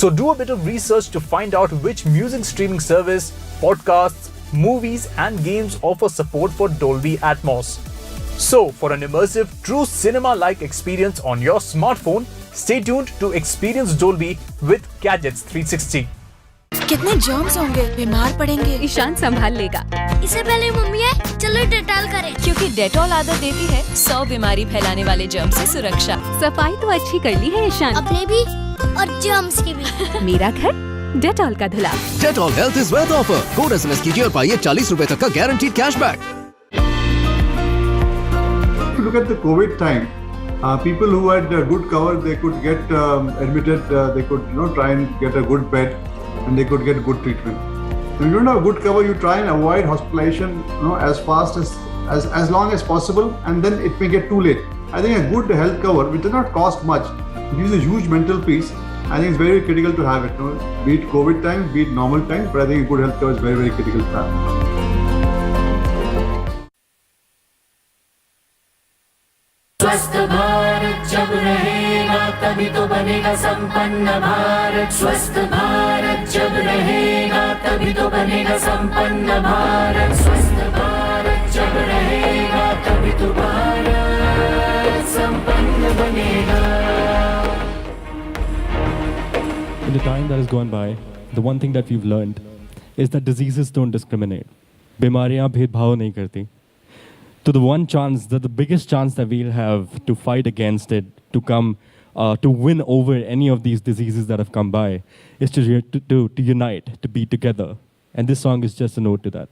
So do a bit of research to find out which music streaming service, podcasts, movies and games offer support for Dolby Atmos. So for an immersive, true cinema-like experience on your smartphone, stay tuned to experience Dolby with Gadgets 360.
कितने germs होंगे, बीमार पड़ेंगे। ईशान संभाल लेगा।
इससे पहले mummy है, चलो डेटॉल करें।
क्योंकि डेटॉल आदत देती है 100 बीमारी फैलाने वाले जर्म से सुरक्षा। सफाई तो अच्छी कर ली है ईशान।
अपने भी और जर्म्स की भी।
मेरा घर डेटॉल का धुला।
Dettol health is wealth offer. Code SMS कीजिए और पाइए 40 रुपए तक का guaranteed cashback.
Look at the COVID time. People who had good cover, they could get admitted. They could, try and get a good bed, and they could get good treatment. If you don't have good cover, you try and avoid hospitalization, as fast as long as possible, and then it may get too late. I think a good health cover, which does not cost much, it gives a huge mental peace. I think it's very critical to have it. Be it COVID time, be it normal time, but I think a good health cover is very, very critical to have.
स्वस्थ भारत जब रहेगा तभी तो बनेगा संपन्न भारत। स्वस्थ भारत जब रहेगा तभी तो बनेगा संपन्न भारत। स्वस्थ भारत जब रहेगा तभी तो भारत संपन्न बनेगा।
In the time that has gone by, the one thing that we've learned is that diseases don't discriminate. बीमारियां भेदभाव नहीं करती. So the one chance, the biggest chance that we'll have to fight against it, to win over any of these diseases that have come by, is to unite, to be together. And this song is just a note to that.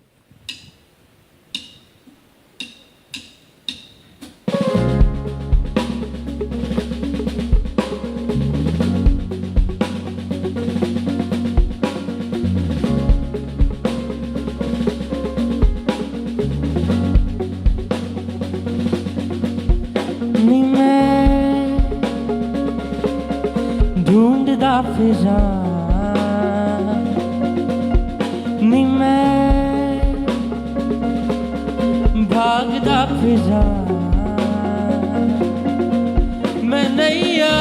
ढूंढदा फिजा नी मैं भागदा फिजा मैं नैया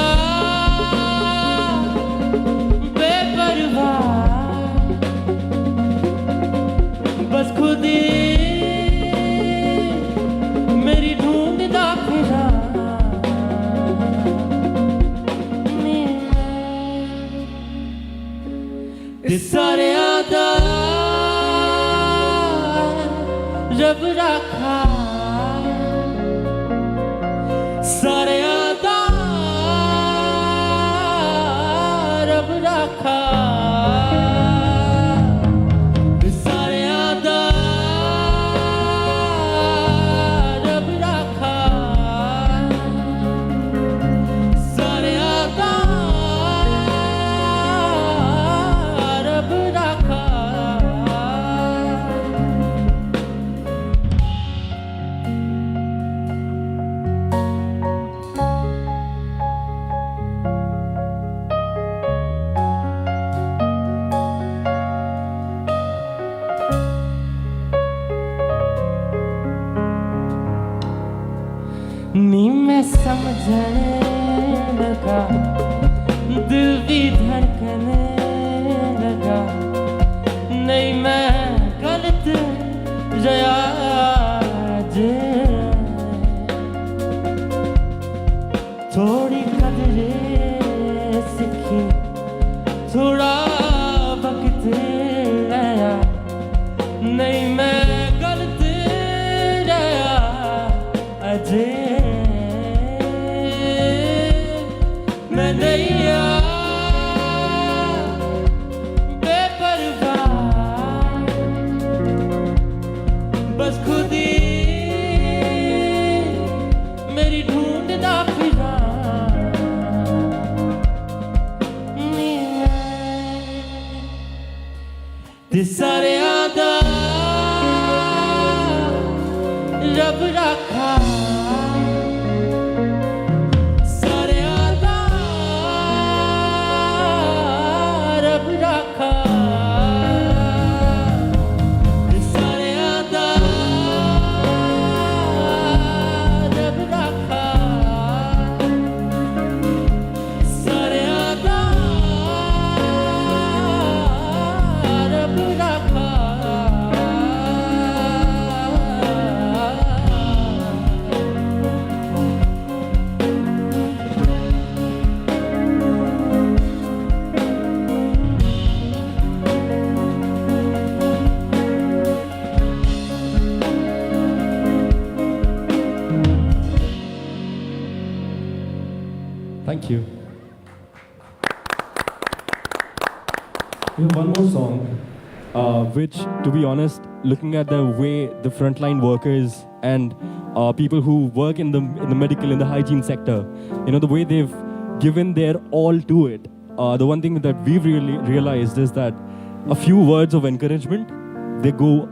बेपरवाह बस खुद मेरी ढूंढदा फिजा सारिया दा रब रखा सारिया दा रब रखा सारिया दा थोड़ा वक्त आया नहीं मैं गलत रहा अजे मैं नहीं बेपरवाह बस खुद ही मेरी ढूंढता फिरा ते सारे आदा रब रखा सारे आदा रब रखा ते सारे आदा रब रखा सारे आदा रब रखा
Thank you. We have one more song, which, to be honest, looking at the way the frontline workers and people who work in the medical, in the hygiene sector, you know, the way they've given their all to it. The one thing that we've really realized is that a few words of encouragement, they go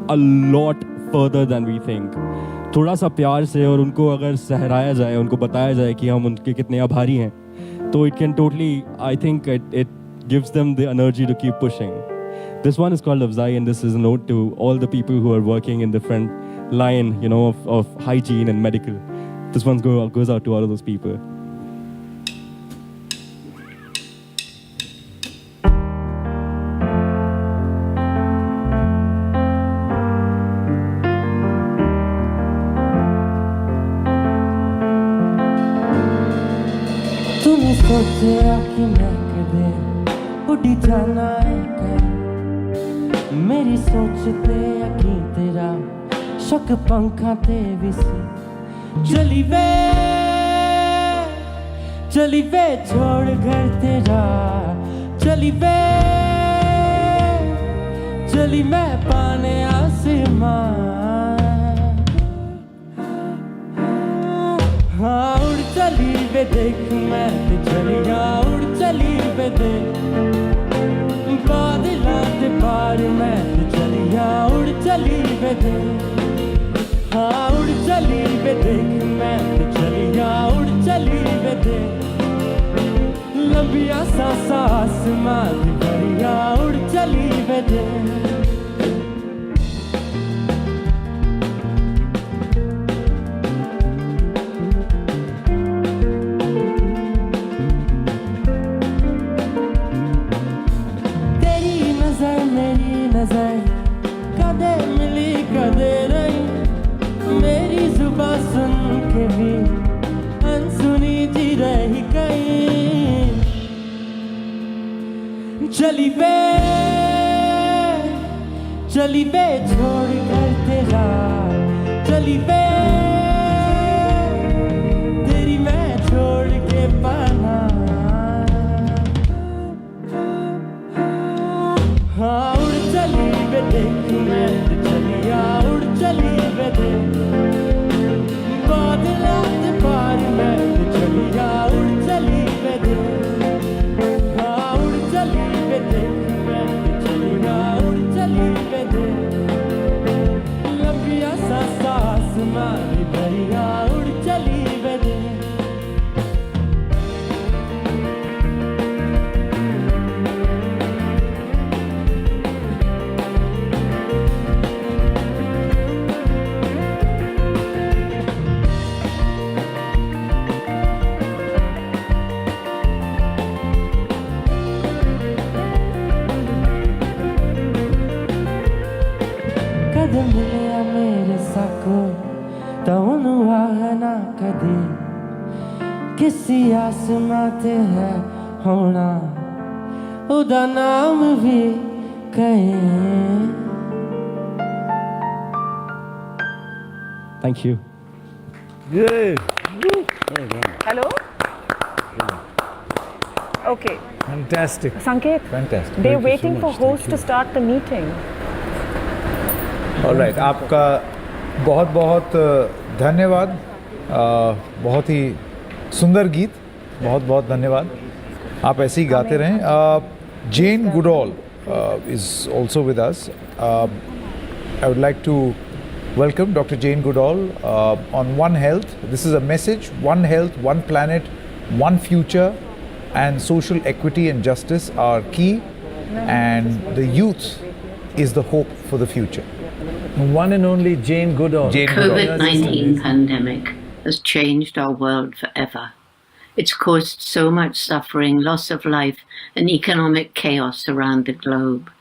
a lot further than we think. थोड़ा सा प्यार से और उनको अगर सहराया जाए, उनको बताया जाए कि हम उनके कितने आभारी हैं, तो it can totally, I think it gives them the energy to keep pushing. This one is called Afzai, and this is a note to all the people who are working in the front line, you know, of hygiene and medical. This one goes out to all of those people.
तूने सोचा कि मैं कदे उड़ी जाना है कर मेरी सोच ते यकीन तेरा शक पंखा ते विसी चली वे छोड़ घर तेरा चली मैं पाने आसमान हाँ उड़ चली वे देख मैं ते चलिया उड़ चली वे देख बादलों ते पार मैं ते चलिया उड़ चली वे देख हाँ उड़ चली वे देख मैं ते चलिया उड़ चली वे देख लंबिया सांसा आसमान दी बढ़िया उड़ चली वे देख कदे मिली कदे रही मेरी जुबां सुन के भी अनसुनी जी रही कहीं चली वे छोड़ कर तेरा चली वे तेरी मैं छोड़ के पाना हाँ उड़ चली वे देख मैं चलिया उड़ चली वे देख बादलों ते पार मैं चलिया उड़ चली वे देख हाँ उड़ चली वे देख मैं चलिया उड़ चली वे देख लंबिया सांसा आसमान दी बढ़िया उड़ चली वे देख कदे मिलिया मेरे साको तवनु आहना कदे किसी आसमां ते है होना ਉਹਦਾ ਨਾਮ ਵੀ ਕਹੇ
Thank you.
Good.
Hello? Okay.
Fantastic.
Sanket,
Fantastic.
they're waiting for host to start the meeting.
All right. आपका बहुत बहुत धन्यवाद. बहुत ही सुंदर गीत. बहुत बहुत धन्यवाद. आप ऐसे ही गाते रहें. Jane Goodall is also with us. I would like to welcome Dr. Jane Goodall on One Health. This is a message: One Health, One Planet, One Future, and social equity and justice are key, and the youth is the hope for the future.
One and only Jane Goodall.
COVID-19 pandemic has changed our world forever. It's caused so much suffering, loss of life, and economic chaos around the globe.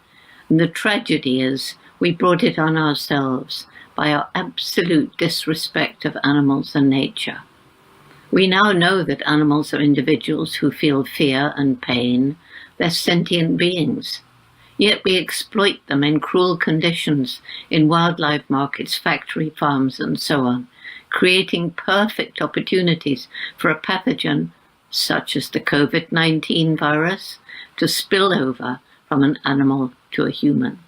And the tragedy is we brought it on ourselves by our absolute disrespect of animals and nature. We now know that animals are individuals who feel fear and pain. They're sentient beings. Yet we exploit them in cruel conditions in wildlife markets, factory farms, and so on, creating perfect opportunities for a pathogen such as the COVID-19 virus to spill over from an animal to a human.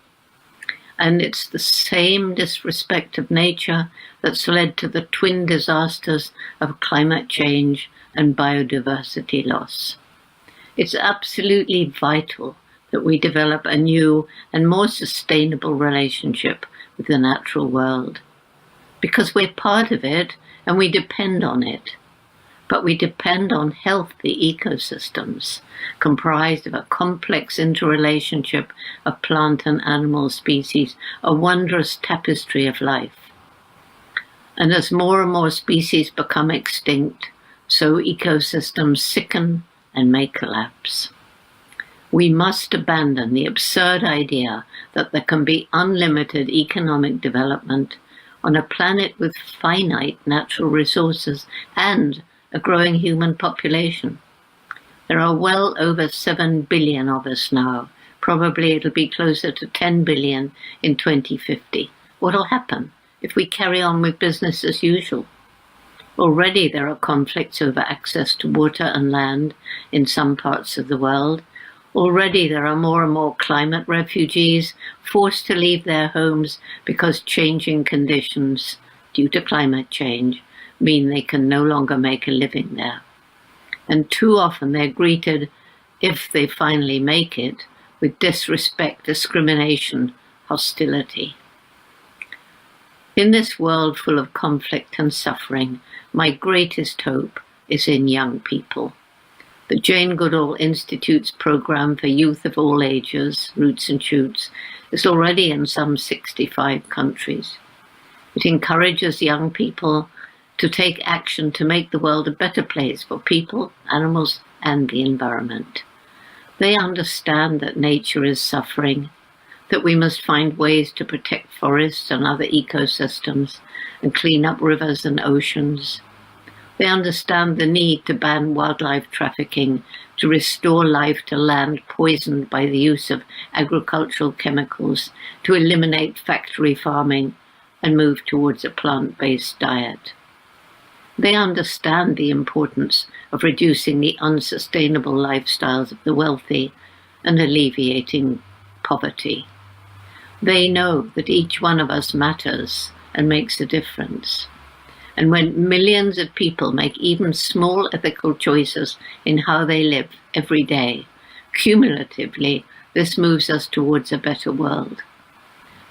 And it's the same disrespect of nature that's led to the twin disasters of climate change and biodiversity loss. It's absolutely vital that we develop a new and more sustainable relationship with the natural world, because we're part of it and we depend on it. But we depend on healthy ecosystems comprised of a complex interrelationship of plant and animal species, a wondrous tapestry of life. And as more and more species become extinct, so ecosystems sicken and may collapse. We must abandon the absurd idea that there can be unlimited economic development on a planet with finite natural resources and a growing human population. There are well over 7 billion of us now. Probably it'll be closer to 10 billion in 2050. What'll happen if we carry on with business as usual? Already there are conflicts over access to water and land in some parts of the world. Already there are more and more climate refugees forced to leave their homes because changing conditions due to climate change mean they can no longer make a living there. And too often they're greeted, if they finally make it, with disrespect, discrimination, hostility. In this world full of conflict and suffering, my greatest hope is in young people. The Jane Goodall Institute's program for youth of all ages, Roots and Shoots, is already in some 65 countries. It encourages young people to take action to make the world a better place for people, animals, and the environment. They understand that nature is suffering, that we must find ways to protect forests and other ecosystems and clean up rivers and oceans. They understand the need to ban wildlife trafficking, to restore life to land poisoned by the use of agricultural chemicals, to eliminate factory farming and move towards a plant-based diet. They understand the importance of reducing the unsustainable lifestyles of the wealthy and alleviating poverty. They know that each one of us matters and makes a difference. And when millions of people make even small ethical choices in how they live every day, cumulatively, this moves us towards a better world.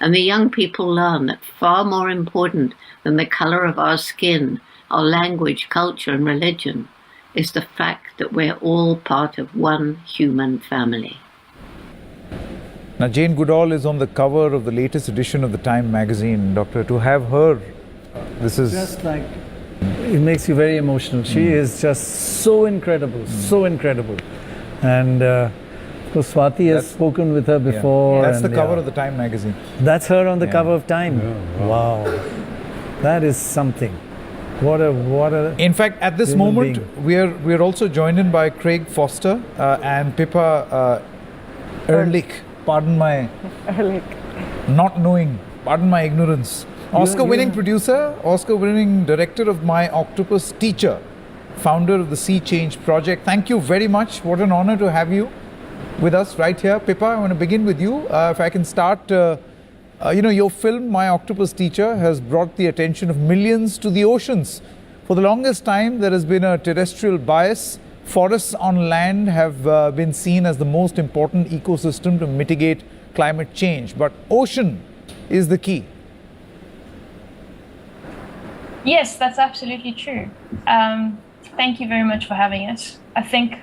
And the young people learn that far more important than the color of our skin, our language, culture, and religion is the fact that we're all part of one human family.
Now, Jane Goodall is on the cover of the latest edition of the Time magazine. Doctor, to have her, this is...
Just like, it makes you very emotional. She is just so incredible, so incredible. And so Swati has spoken with her before.
Yeah. That's
and
the cover of the Time magazine.
That's her on the cover of Time.
Yeah.
Wow. That is something. What a
In fact, at this moment, we are also joined in by Craig Foster and Pippa Ehrlich. Pardon my not knowing. Pardon my ignorance. Oscar-winning producer, Oscar-winning director of My Octopus Teacher, founder of the Sea Change Project. Thank you very much. What an honor to have you with us right here. Pippa, I want to begin with you. If I can start, your film, My Octopus Teacher, has brought the attention of millions to the oceans. For the longest time, there has been a terrestrial bias. Forests on land have been seen as the most important ecosystem to mitigate climate change. But ocean is the key.
Yes, that's absolutely true. Thank you very much for having us. I think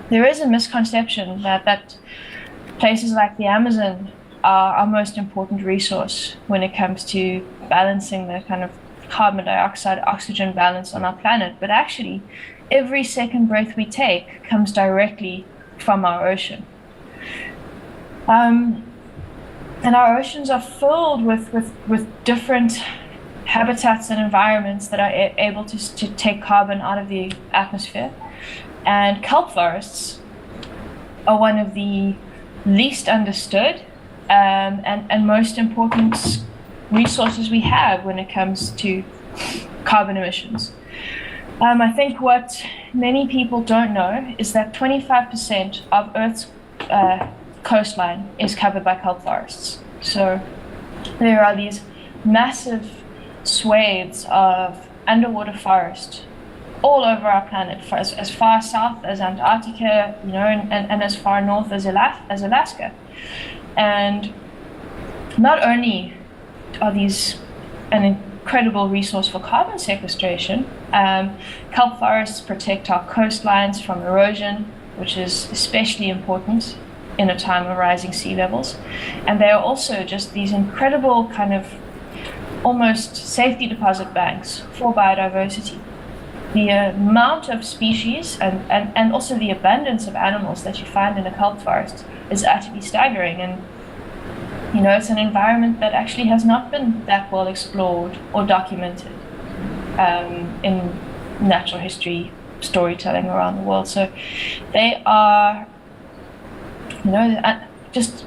there is a misconception that places like the Amazon are our most important resource when it comes to balancing the kind of carbon dioxide oxygen balance on our planet. But actually, every second breath we take comes directly from our ocean. And our oceans are filled with different habitats and environments that are able to take carbon out of the atmosphere. And kelp forests are one of the least understood and most important resources we have when it comes to carbon emissions. I think what many people don't know is that 25% of Earth's coastline is covered by kelp forests. So there are these massive swathes of underwater forest all over our planet, as far south as Antarctica, and as far north as Alaska. And not only are these an incredible resource for carbon sequestration, kelp forests protect our coastlines from erosion, which is especially important in a time of rising sea levels. And they are also just these incredible kind of almost safety deposit banks for biodiversity. The amount of species and also the abundance of animals that you find in a kelp forest is utterly staggering. And it's an environment that actually has not been that well explored or documented in natural history storytelling around the world. So they are, just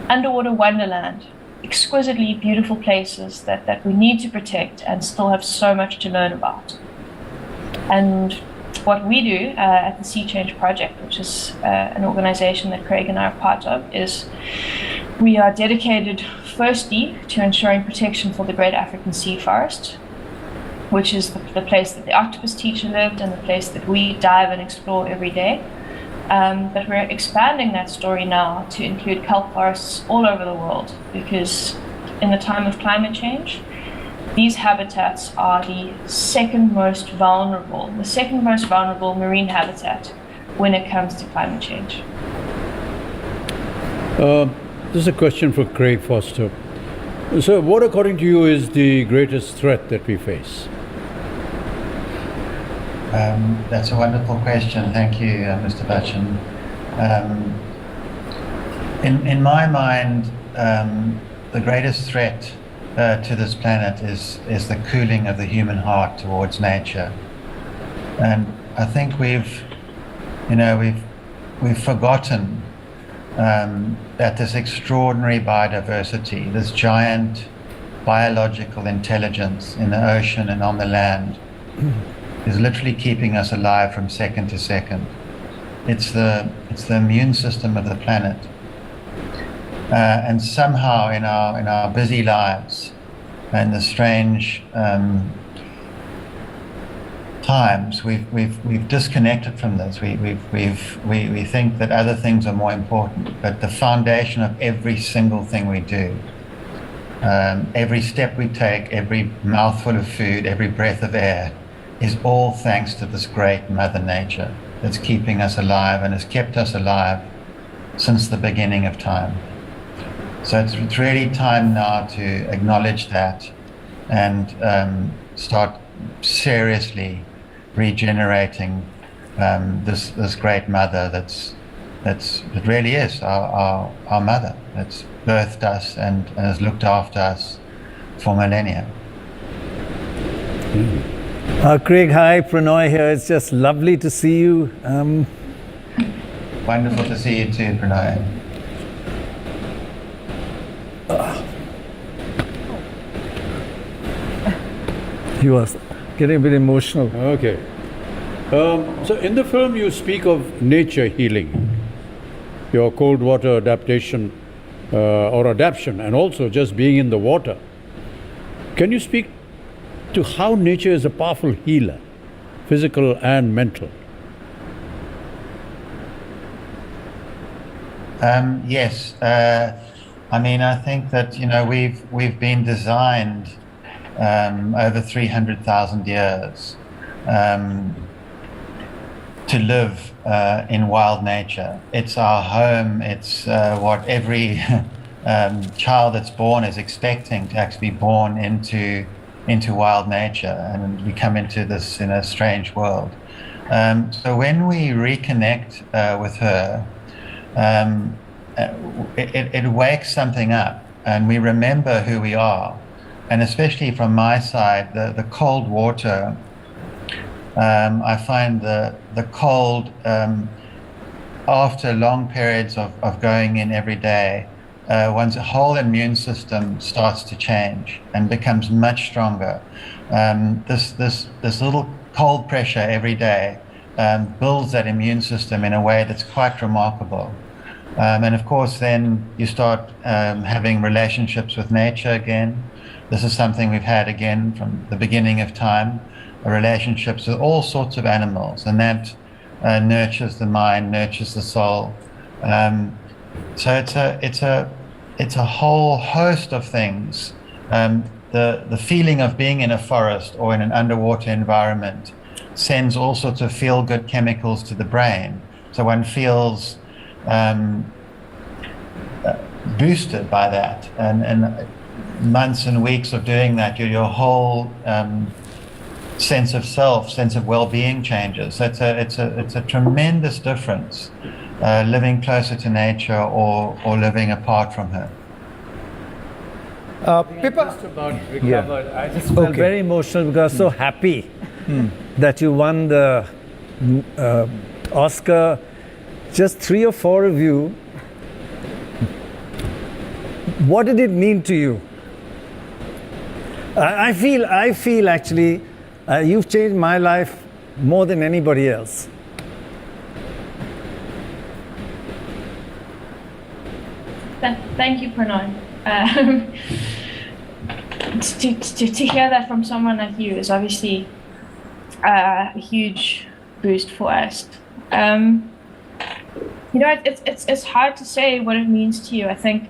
underwater wonderland, exquisitely beautiful places that we need to protect and still have so much to learn about. And what we do at the Sea Change Project, which is an organization that Craig and I are part of, is we are dedicated firstly to ensuring protection for the Great African Sea Forest, which is the place that the octopus teacher lived and the place that we dive and explore every day. But we're expanding that story now to include kelp forests all over the world, because in the time of climate change, these habitats are the second most vulnerable marine habitat when it comes to climate change.
This is a question for Craig Foster. So what, according to you, is the greatest threat that we face?
That's a wonderful question. Thank you, Mr. Bachchan. In my mind, the greatest threat to this planet is the cooling of the human heart towards nature. And I think we've forgotten that this extraordinary biodiversity, this giant biological intelligence in the ocean and on the land, is literally keeping us alive from second to second. It's the immune system of the planet. And somehow in our busy lives and the strange times, we've disconnected from this. We think that other things are more important, but the foundation of every single thing we do, every step we take, every mouthful of food, every breath of air, is all thanks to this great Mother Nature that's keeping us alive and has kept us alive since the beginning of time. So it's really time now to acknowledge that and start seriously regenerating this great mother that really is our mother, that's birthed us and has looked after us for millennia.
Craig, hi, Pranoy here. It's just lovely to see you.
Wonderful to see you too, Pranay.
You are getting a bit emotional.
Okay. So in the film you speak of nature healing, your cold water adaptation or adaptation, and also just being in the water. Can you speak to how nature is a powerful healer, physical and mental?
Yes. I mean, I think that, you know, we've been designed over 300,000 years to live in wild nature. It's our home. It's what every child that's born is expecting, to actually be born into wild nature, and we come into this in a strange world. So when we reconnect with her, it wakes something up, and we remember who we are. And especially from my side, the cold water, I find the cold, after long periods of going in every day, one's whole immune system starts to change and becomes much stronger. This little cold pressure every day builds that immune system in a way that's quite remarkable. And of course, then you start having relationships with nature again. This is something we've had again from the beginning of time, relationships with all sorts of animals, and that nurtures the mind, nurtures the soul. So it's a whole host of things. The feeling of being in a forest or in an underwater environment sends all sorts of feel-good chemicals to the brain. So one feels boosted by that, and months and weeks of doing that, your whole sense of self, sense of well-being changes. So it's a tremendous difference living closer to nature or living apart from her.
Pippa, just about recovered. I just felt very emotional because I was so happy that you won the Oscar. Just 3 or 4 of you. What did it mean to you? I feel actually you've changed my life more than anybody else.
Thank you, Pranay. To hear that from someone like you is obviously a huge boost for us. You know, it's hard to say what it means to you. I think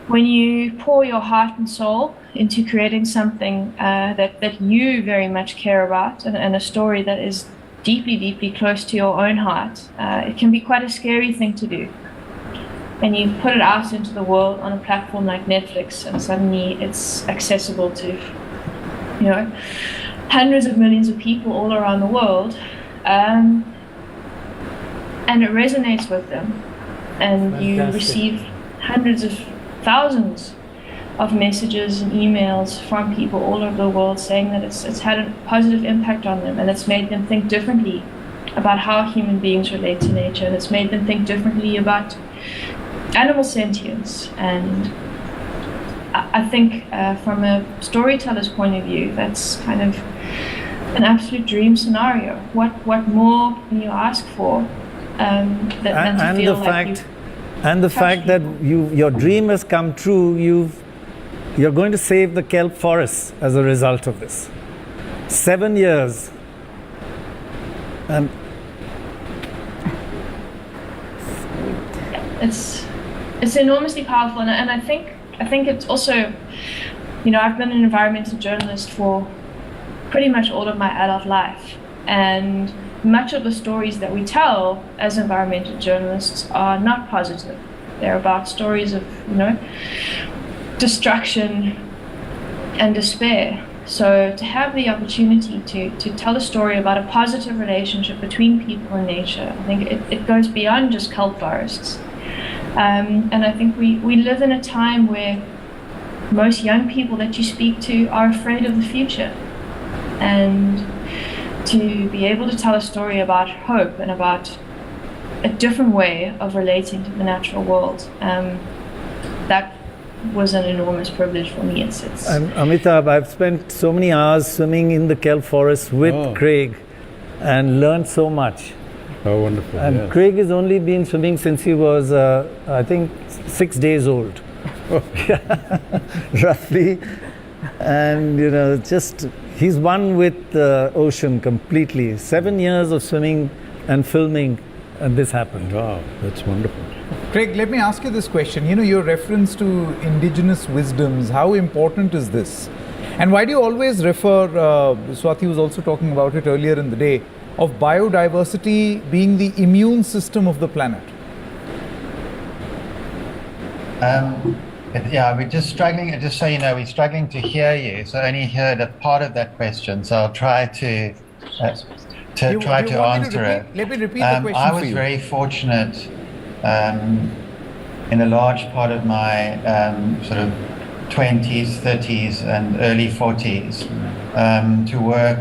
when you pour your heart and soul into creating something that you very much care about, and a story that is deeply, deeply close to your own heart, it can be quite a scary thing to do. And you put it out into the world on a platform like Netflix, and suddenly it's accessible to, you know, hundreds of millions of people all around the world. And it resonates with them, and you receive hundreds of thousands of messages and emails from people all over the world saying that it's had a positive impact on them, and it's made them think differently about how human beings relate to nature, and it's made them think differently about animal sentience. And I think from a storyteller's point of view, that's kind of an absolute dream scenario. What more can you ask for? And the fact that your dream has come true. You're going to save the kelp forests as a result of this. 7 years, and it's enormously powerful. And I think it's also, you know, I've been an environmental journalist for pretty much all of my adult life, and much of the stories that we tell as environmental journalists are not positive. They're about stories of, you know, destruction and despair. So to have the opportunity to tell a story about a positive relationship between people and nature, I think it goes beyond just kelp forests. And I think we live in a time where most young people that you speak to are afraid of the future. And to be able to tell a story about hope and about a different way of relating to the natural world, that was an enormous privilege for me. It's
And Amitabh, I've spent so many hours swimming in the kelp forest with Craig and learned so much.
Oh, wonderful.
And
yes.
Craig has only been swimming since he was, I think, 6 days old. Roughly. And, you know, just, he's one with the ocean completely. 7 years of swimming and filming, and this happened.
Wow, that's wonderful.
Craig, let me ask you this question. You know, your reference to indigenous wisdoms, how important is this? And why do you always refer, Swati was also talking about it earlier in the day, of biodiversity being the immune system of the planet?
Yeah, we're just struggling, just so you know, we're struggling to hear you. So I only heard a part of that question, so I'll try to answer it.
Let me repeat the question
I
for
was
you.
very fortunate in a large part of my sort of 20s, 30s, and early 40s to work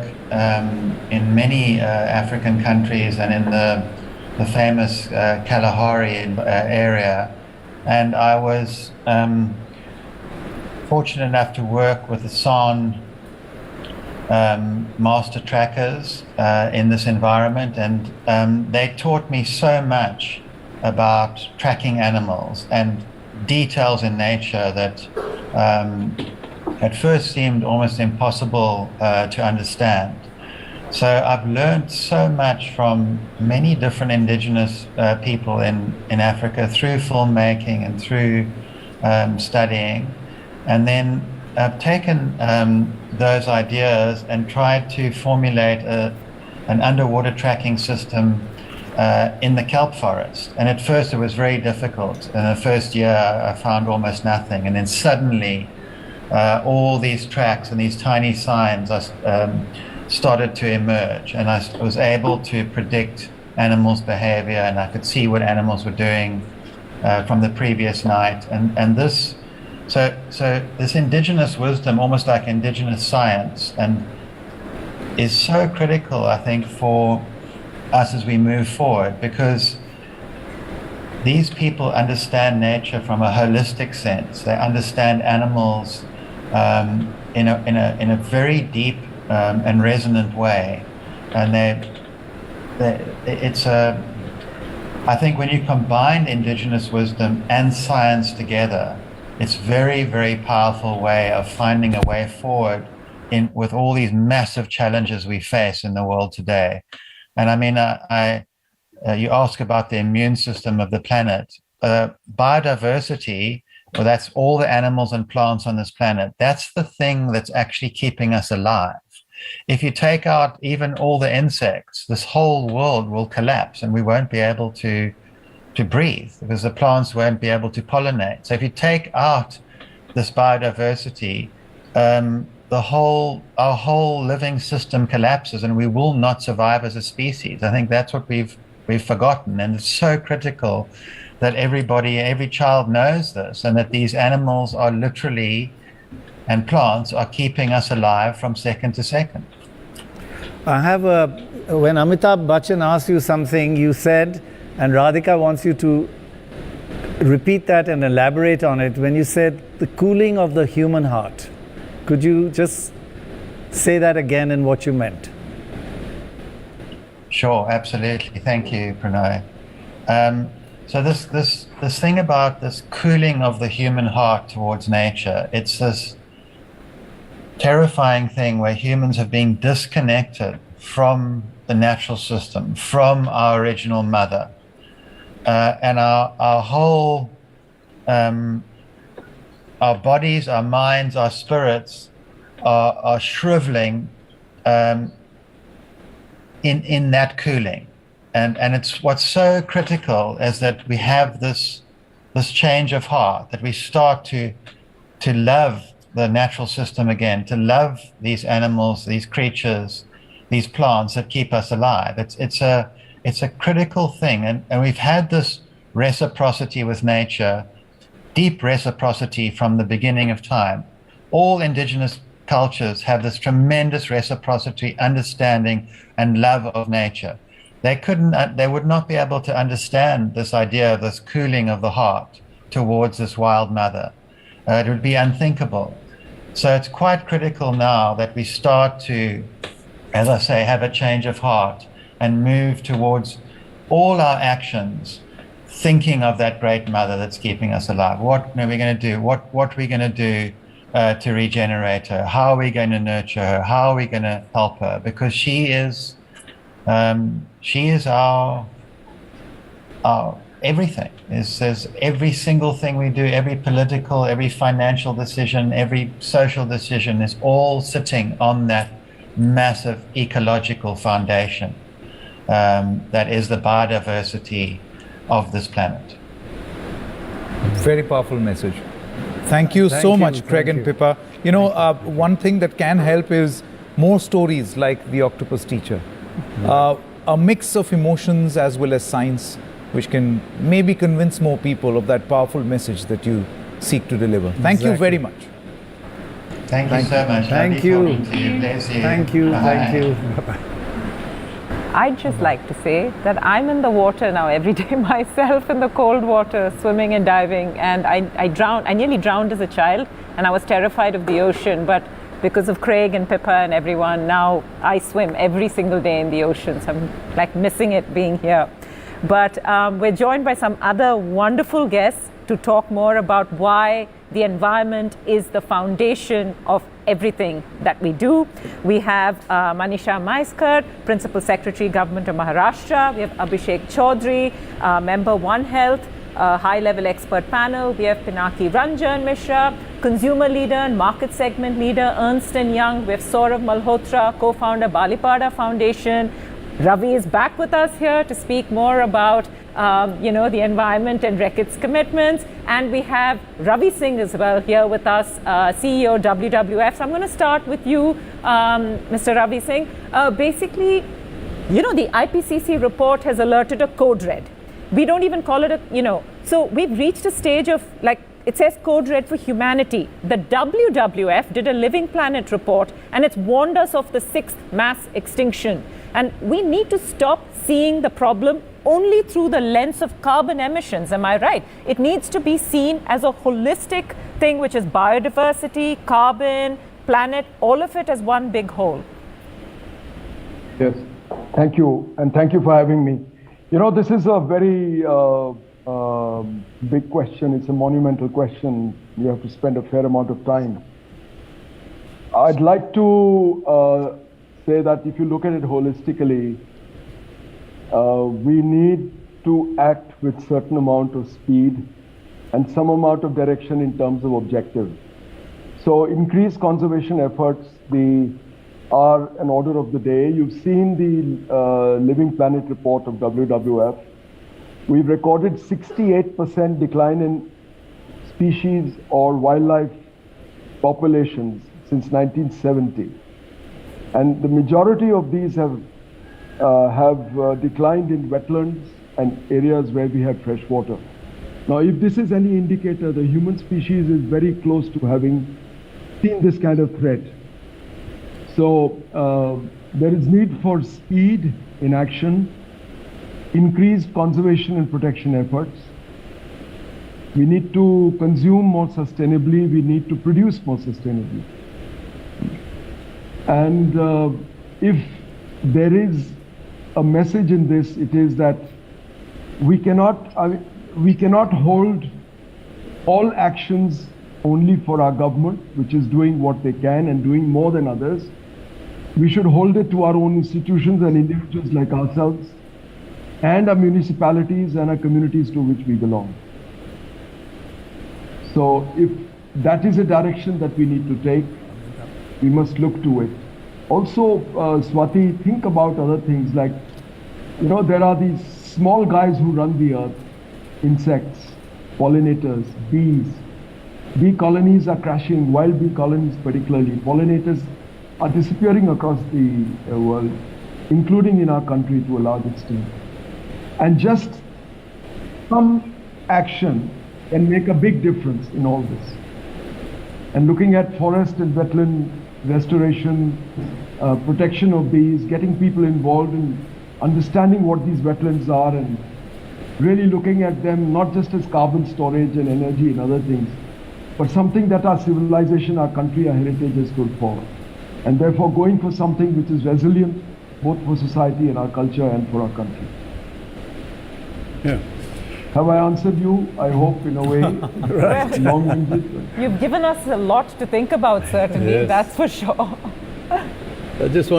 in many African countries and in the famous Kalahari area. And I was fortunate enough to work with the San master trackers in this environment, and they taught me so much about tracking animals and details in nature that at first seemed almost impossible to understand. So I've learned so much from many different indigenous people in Africa through filmmaking and through studying. And then I've taken those ideas and tried to formulate an underwater tracking system in the kelp forest. And at first it was very difficult. In the first year I found almost nothing. And then suddenly all these tracks and these tiny signs started to emerge, and I was able to predict animals' behavior, and I could see what animals were doing from the previous night. And this, so this indigenous wisdom, almost like indigenous science, and is so critical, I think, for us as we move forward, because these people understand nature from a holistic sense. They understand animals in a very deep and resonant way, and I think when you combine indigenous wisdom and science together, it's very, very powerful way of finding a way forward with all these massive challenges we face in the world today. And I mean, you ask about the immune system of the planet. Biodiversity, well, that's all the animals and plants on this planet. That's the thing that's actually keeping us alive. If you take out even all the insects, this whole world will collapse and we won't be able to breathe because the plants won't be able to pollinate. So if you take out this biodiversity, our whole living system collapses and we will not survive as a species. I think that's what we've forgotten, and it's so critical that every child knows this, and that these animals are literally, and plants are keeping us alive from second to second.
I have when Amitabh Bachchan asked you something, you said, and Radhika wants you to repeat that and elaborate on it, when you said the cooling of the human heart. Could you just say that again and what you meant?
Sure, absolutely. Thank you, Pranay. So this thing about this cooling of the human heart towards nature, it's this terrifying thing where humans have been disconnected from the natural system, from our original mother. And our whole, our bodies, our minds, our spirits are shriveling in that cooling. And it's what's so critical is that we have this change of heart, that we start to love the natural system again, to love these animals, these creatures, these plants that keep us alive. It's a critical thing, and we've had this reciprocity with nature, deep reciprocity from the beginning of time. All indigenous cultures have this tremendous reciprocity, understanding, and love of nature. They would not be able to understand this idea of this cooling of the heart towards this wild mother It would be unthinkable. So it's quite critical now that we start to, as I say, have a change of heart and move towards all our actions thinking of that great mother that's keeping us alive. What are we going to do? What are we going to do to regenerate her? How are we going to nurture her? How are we going to help her? Because she is our everything. It says every single thing we do, every political, every financial decision, every social decision is all sitting on that massive ecological foundation that is the biodiversity of this planet.
Very powerful message. Thank you so much, Craig and Pippa. You know, one thing that can help is more stories like The Octopus Teacher. A mix of emotions as well as science, which can maybe convince more people of that powerful message that you seek to deliver. Thank you very much.
Thank you so much.
Thank you.
Thank you.
Thank you. Bye-bye.
I'd just like to say that I'm in the water now every day myself, in the cold water, swimming and diving, and I nearly drowned as a child, and I was terrified of the ocean, but because of Craig and Pippa and everyone, now I swim every single day in the ocean, so I'm like missing it being here. But we're joined by some other wonderful guests to talk more about why the environment is the foundation of everything that we do. We have Manisha Maiskar, Principal Secretary, Government of Maharashtra. We have Abhishek Chaudhary, Member One Health, high-level expert panel. We have Pinaki Ranjan Mishra, Consumer Leader and Market Segment Leader, Ernst & Young. We have Saurav Malhotra, Co-founder, Balipada Foundation. Ravi is back with us here to speak more about the environment and Reckitt's commitments. And we have Ravi Singh as well here with us, CEO WWF. So I'm going to start with you, Mr. Ravi Singh. Basically, the IPCC report has alerted a code red. We don't even call it so we've reached a stage of it says code red for humanity. The WWF did a Living Planet report and it's warned us of the 6th mass extinction. And we need to stop seeing the problem only through the lens of carbon emissions, am I right? It needs to be seen as a holistic thing, which is biodiversity, carbon, planet, all of it as one big whole.
Yes, thank you. And thank you for having me. This is a very big question. It's a monumental question. You have to spend a fair amount of time. I'd like to say that if you look at it holistically, we need to act with certain amount of speed and some amount of direction in terms of objective. So increased conservation efforts are an order of the day. You've seen the Living Planet report of WWF. We've recorded 68% decline in species or wildlife populations since 1970. And the majority of these have declined in wetlands and areas where we have fresh water. Now, if this is any indicator, the human species is very close to having seen this kind of threat. So there is need for speed in action, increased conservation and protection efforts. We need to consume more sustainably. We need to produce more sustainably. And if there is a message in this, it is that we cannot hold all actions only for our government, which is doing what they can and doing more than others. We should hold it to our own institutions and individuals like ourselves and our municipalities and our communities to which we belong. So if that is a direction that we need to take, we must look to it. Also, Swati, think about other things like, there are these small guys who run the earth, insects, pollinators, bees. Bee colonies are crashing, wild bee colonies particularly. Pollinators are disappearing across the world, including in our country to a large extent. And just some action can make a big difference in all this. And looking at forest and wetland restoration, protection of bees, getting people involved in understanding what these wetlands are and really looking at them not just as carbon storage and energy and other things, but something that our civilization, our country, our heritage has stood for. And therefore going for something which is resilient, both for society and our culture and for our country.
Yeah.
Have I answered you? I hope in a way.
Right.
Long-winded.
You've given us a lot to think about, certainly,
Yes.
that's for sure.
I just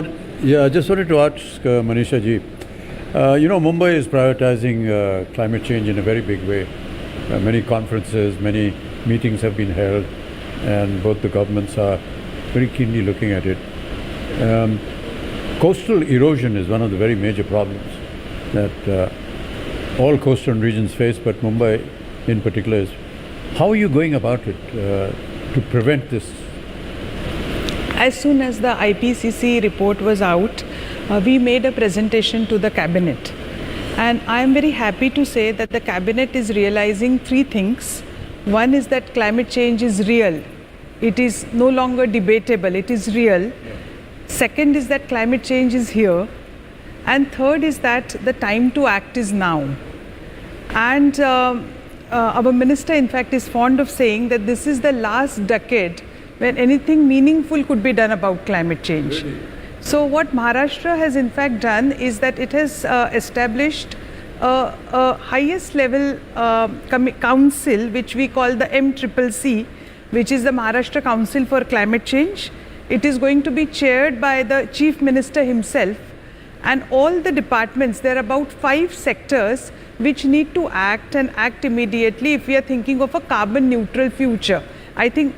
wanted to ask Manisha ji. Mumbai is prioritizing climate change in a very big way. Many conferences, many meetings have been held, and both the governments are very keenly looking at it. Coastal erosion is one of the very major problems that all coastal regions face, but Mumbai in particular is. How are you going about it to prevent this?
As soon as the IPCC report was out, we made a presentation to the cabinet. And I am very happy to say that the cabinet is realizing three things. One is that climate change is real. It is no longer debatable, it is real. Second is that climate change is here. And third is that the time to act is now. And our minister, in fact, is fond of saying that this is the last decade when anything meaningful could be done about climate change. Really? So what Maharashtra has in fact done is that it has established a highest level council, which we call the MCCC, which is the Maharashtra Council for Climate Change. It is going to be chaired by the Chief Minister himself, and all the departments, there are about 5 sectors which need to act and act immediately if we are thinking of a carbon neutral future. I think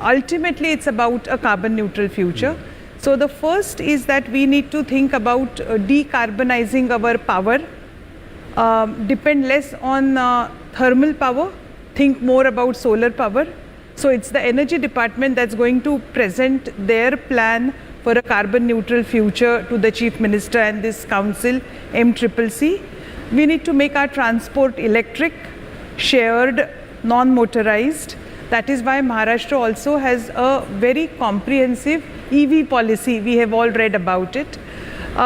ultimately it's about a carbon neutral future. So the first is that we need to think about decarbonizing our power, depend less on thermal power, think more about solar power. So it's the energy department that's going to present their plan for a carbon neutral future to the Chief Minister and this council, MCCC. We need to make our transport electric, shared, non-motorized. That is why Maharashtra also has a very comprehensive EV policy. We have all read about it.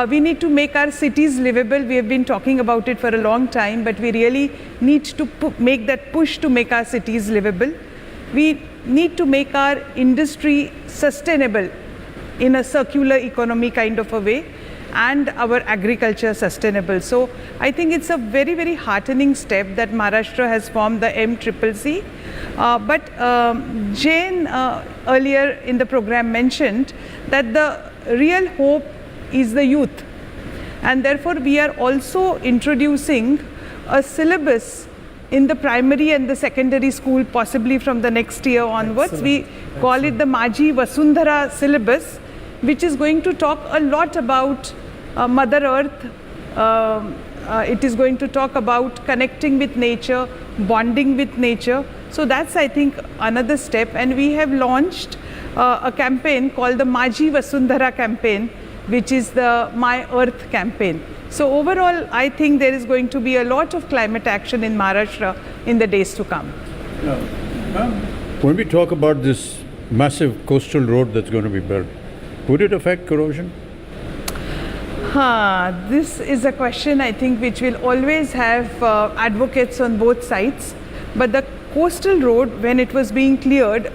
We need to make our cities livable. We have been talking about it for a long time, but we really need to make that push to make our cities livable. We need to make our industry sustainable in a circular economy kind of a way, and our agriculture sustainable. So I think it's a very, very heartening step that Maharashtra has formed the MCCC. But Jane earlier in the program mentioned that the real hope is the youth. And therefore we are also introducing a syllabus in the primary and the secondary school, possibly from the next year onwards. Excellent. We call it the Maji Vasundhara syllabus, which is going to talk a lot about Mother Earth. It is going to talk about connecting with nature, bonding with nature. So that's, I think, another step. And we have launched a campaign called the Maji Vasundhara campaign, which is the My Earth campaign. So overall, I think there is going to be a lot of climate action in Maharashtra in the days to come.
When we talk about this massive coastal road that's going to be built, would it affect corrosion?
This is a question, I think, which will always have advocates on both sides. But the coastal road, when it was being cleared,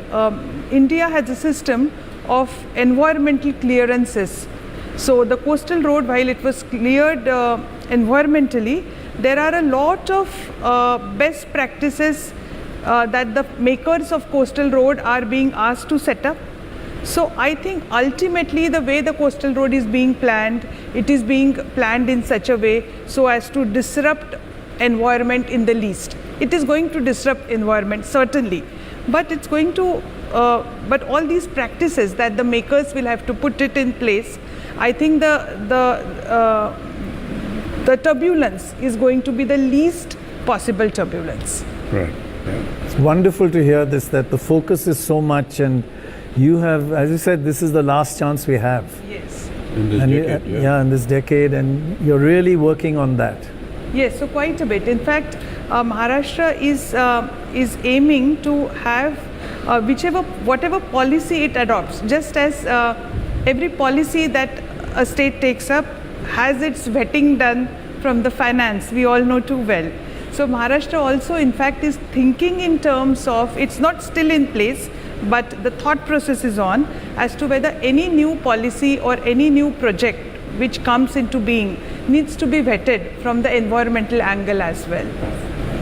India has a system of environmental clearances. So the coastal road, while it was cleared environmentally, there are a lot of best practices that the makers of coastal road are being asked to set up. So I think ultimately the way the coastal road is being planned, it is being planned in such a way so as to disrupt environment in the least. It is going to disrupt environment, certainly, but it's going to, but all these practices that the makers will have to put it in place, I think the turbulence is going to be the least possible turbulence.
Right.
Yeah. It's wonderful to hear this, that the focus is so much, and you have, as you said, this is the last chance we have.
Yes.
In this decade,
yeah, in this decade, and you're really working on that.
Yes, so quite a bit. In fact, Maharashtra is aiming to have whatever policy it adopts, just as every policy that a state takes up has its vetting done from the finance, we all know too well. So Maharashtra also in fact is thinking in terms of, it's not still in place, but the thought process is on as to whether any new policy or any new project which comes into being needs to be vetted from the environmental angle as well.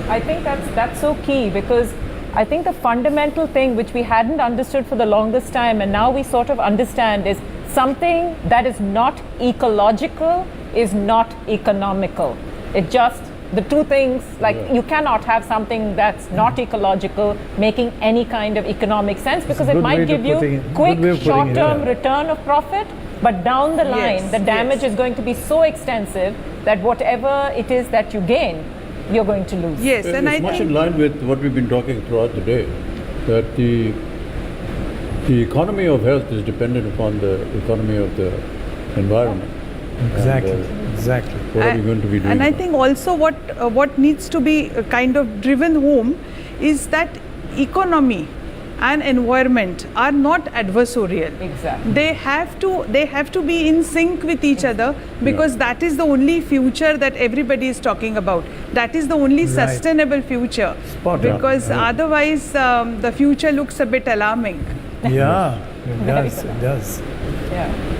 I think that's so key, because I think the fundamental thing which we hadn't understood for the longest time and now we sort of understand is something that is not ecological is not economical. It just, the two things, like you cannot have something that's not ecological making any kind of economic sense, because it might give you quick short-term return of profit, but down the line the damage is going to be so extensive that whatever it is that you gain, you're going to lose.
Yes, and
it's much in line with what we've been talking throughout the day, that the economy of health is dependent upon the economy of the environment.
Exactly, exactly.
What are we going to be doing?
And I think also what needs to be kind of driven home is that economy and environment are not adversarial.
Exactly.
They have to be in sync with each other, because that is the only future that everybody is talking about. That is the only sustainable future. Because otherwise the future looks a bit alarming.
Yeah, it does. It does.
Yeah.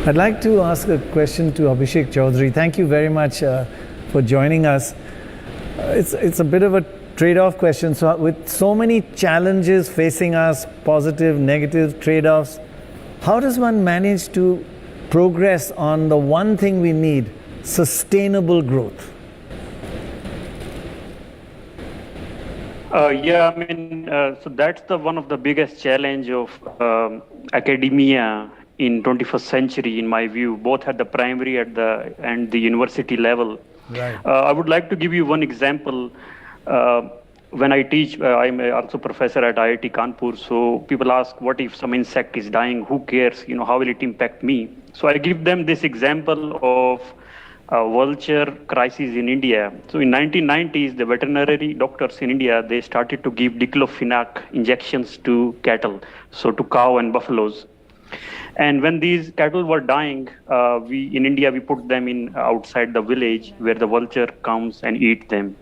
I'd like to ask a question to Abhishek Chaudhary. Thank you very much for joining us. It's a bit of a trade-off question. So with so many challenges facing us, positive, negative trade-offs, how does one manage to progress on the one thing we need, sustainable growth?
Yeah, I mean, so that's one of the biggest challenge of academia in 21st century, in my view, both at the primary and the university level.
Right.
I would like to give you one example. When I teach, I'm also professor at IIT Kanpur. So people ask, what if some insect is dying? Who cares? How will it impact me? So I give them this example of vulture crisis in India. So in 1990s, the veterinary doctors in India, they started to give diclofenac injections to cattle, so to cow and buffaloes. And when these cattle were dying, in India, we put them in outside the village where the vulture comes and eat them.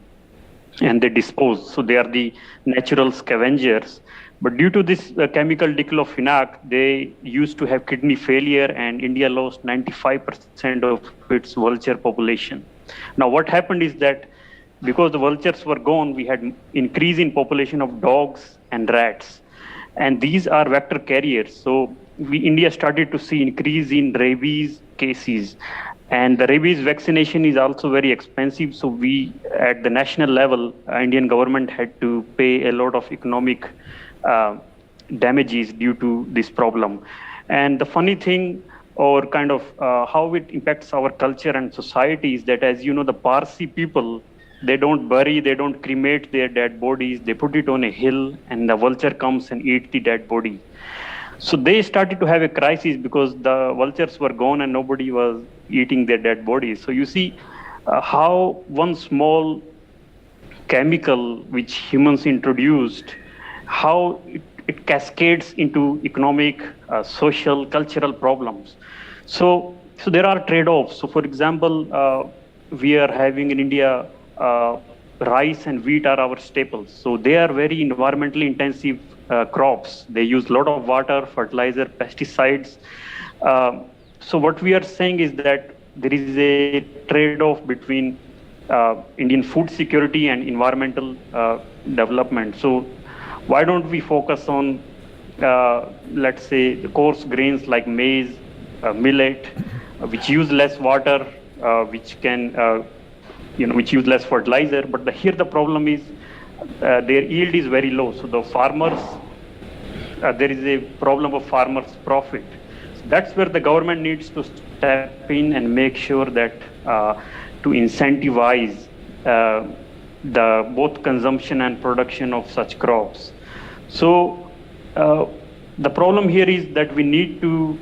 And they dispose. So they are the natural scavengers. But due to this chemical diclofenac, they used to have kidney failure, and India lost 95% of its vulture population. Now, what happened is that because the vultures were gone, we had increase in population of dogs and rats. And these are vector carriers. So India started to see increase in rabies cases. And the rabies vaccination is also very expensive. So we, at the national level, Indian government had to pay a lot of economic damages due to this problem. And the funny thing, or kind of how it impacts our culture and society, is that, as you know, the Parsi people, they don't bury, they don't cremate their dead bodies. They put it on a hill, and the vulture comes and eats the dead body. So they started to have a crisis because the vultures were gone and nobody was eating their dead bodies. So you see how one small chemical which humans introduced, how it cascades into economic, social, cultural problems. So there are trade-offs. So for example, we are having in India, rice and wheat are our staples. So they are very environmentally intensive crops. They use a lot of water, fertilizer, pesticides. So what we are saying is that there is a trade-off between Indian food security and environmental development. So why don't we focus on, let's say, the coarse grains like maize, millet, which use less water, which can, which use less fertilizer. But here the problem is their yield is very low. So the farmers, there is a problem of farmers' profit. So that's where the government needs to step in and make sure that to incentivize the both consumption and production of such crops. So the problem here is that we need to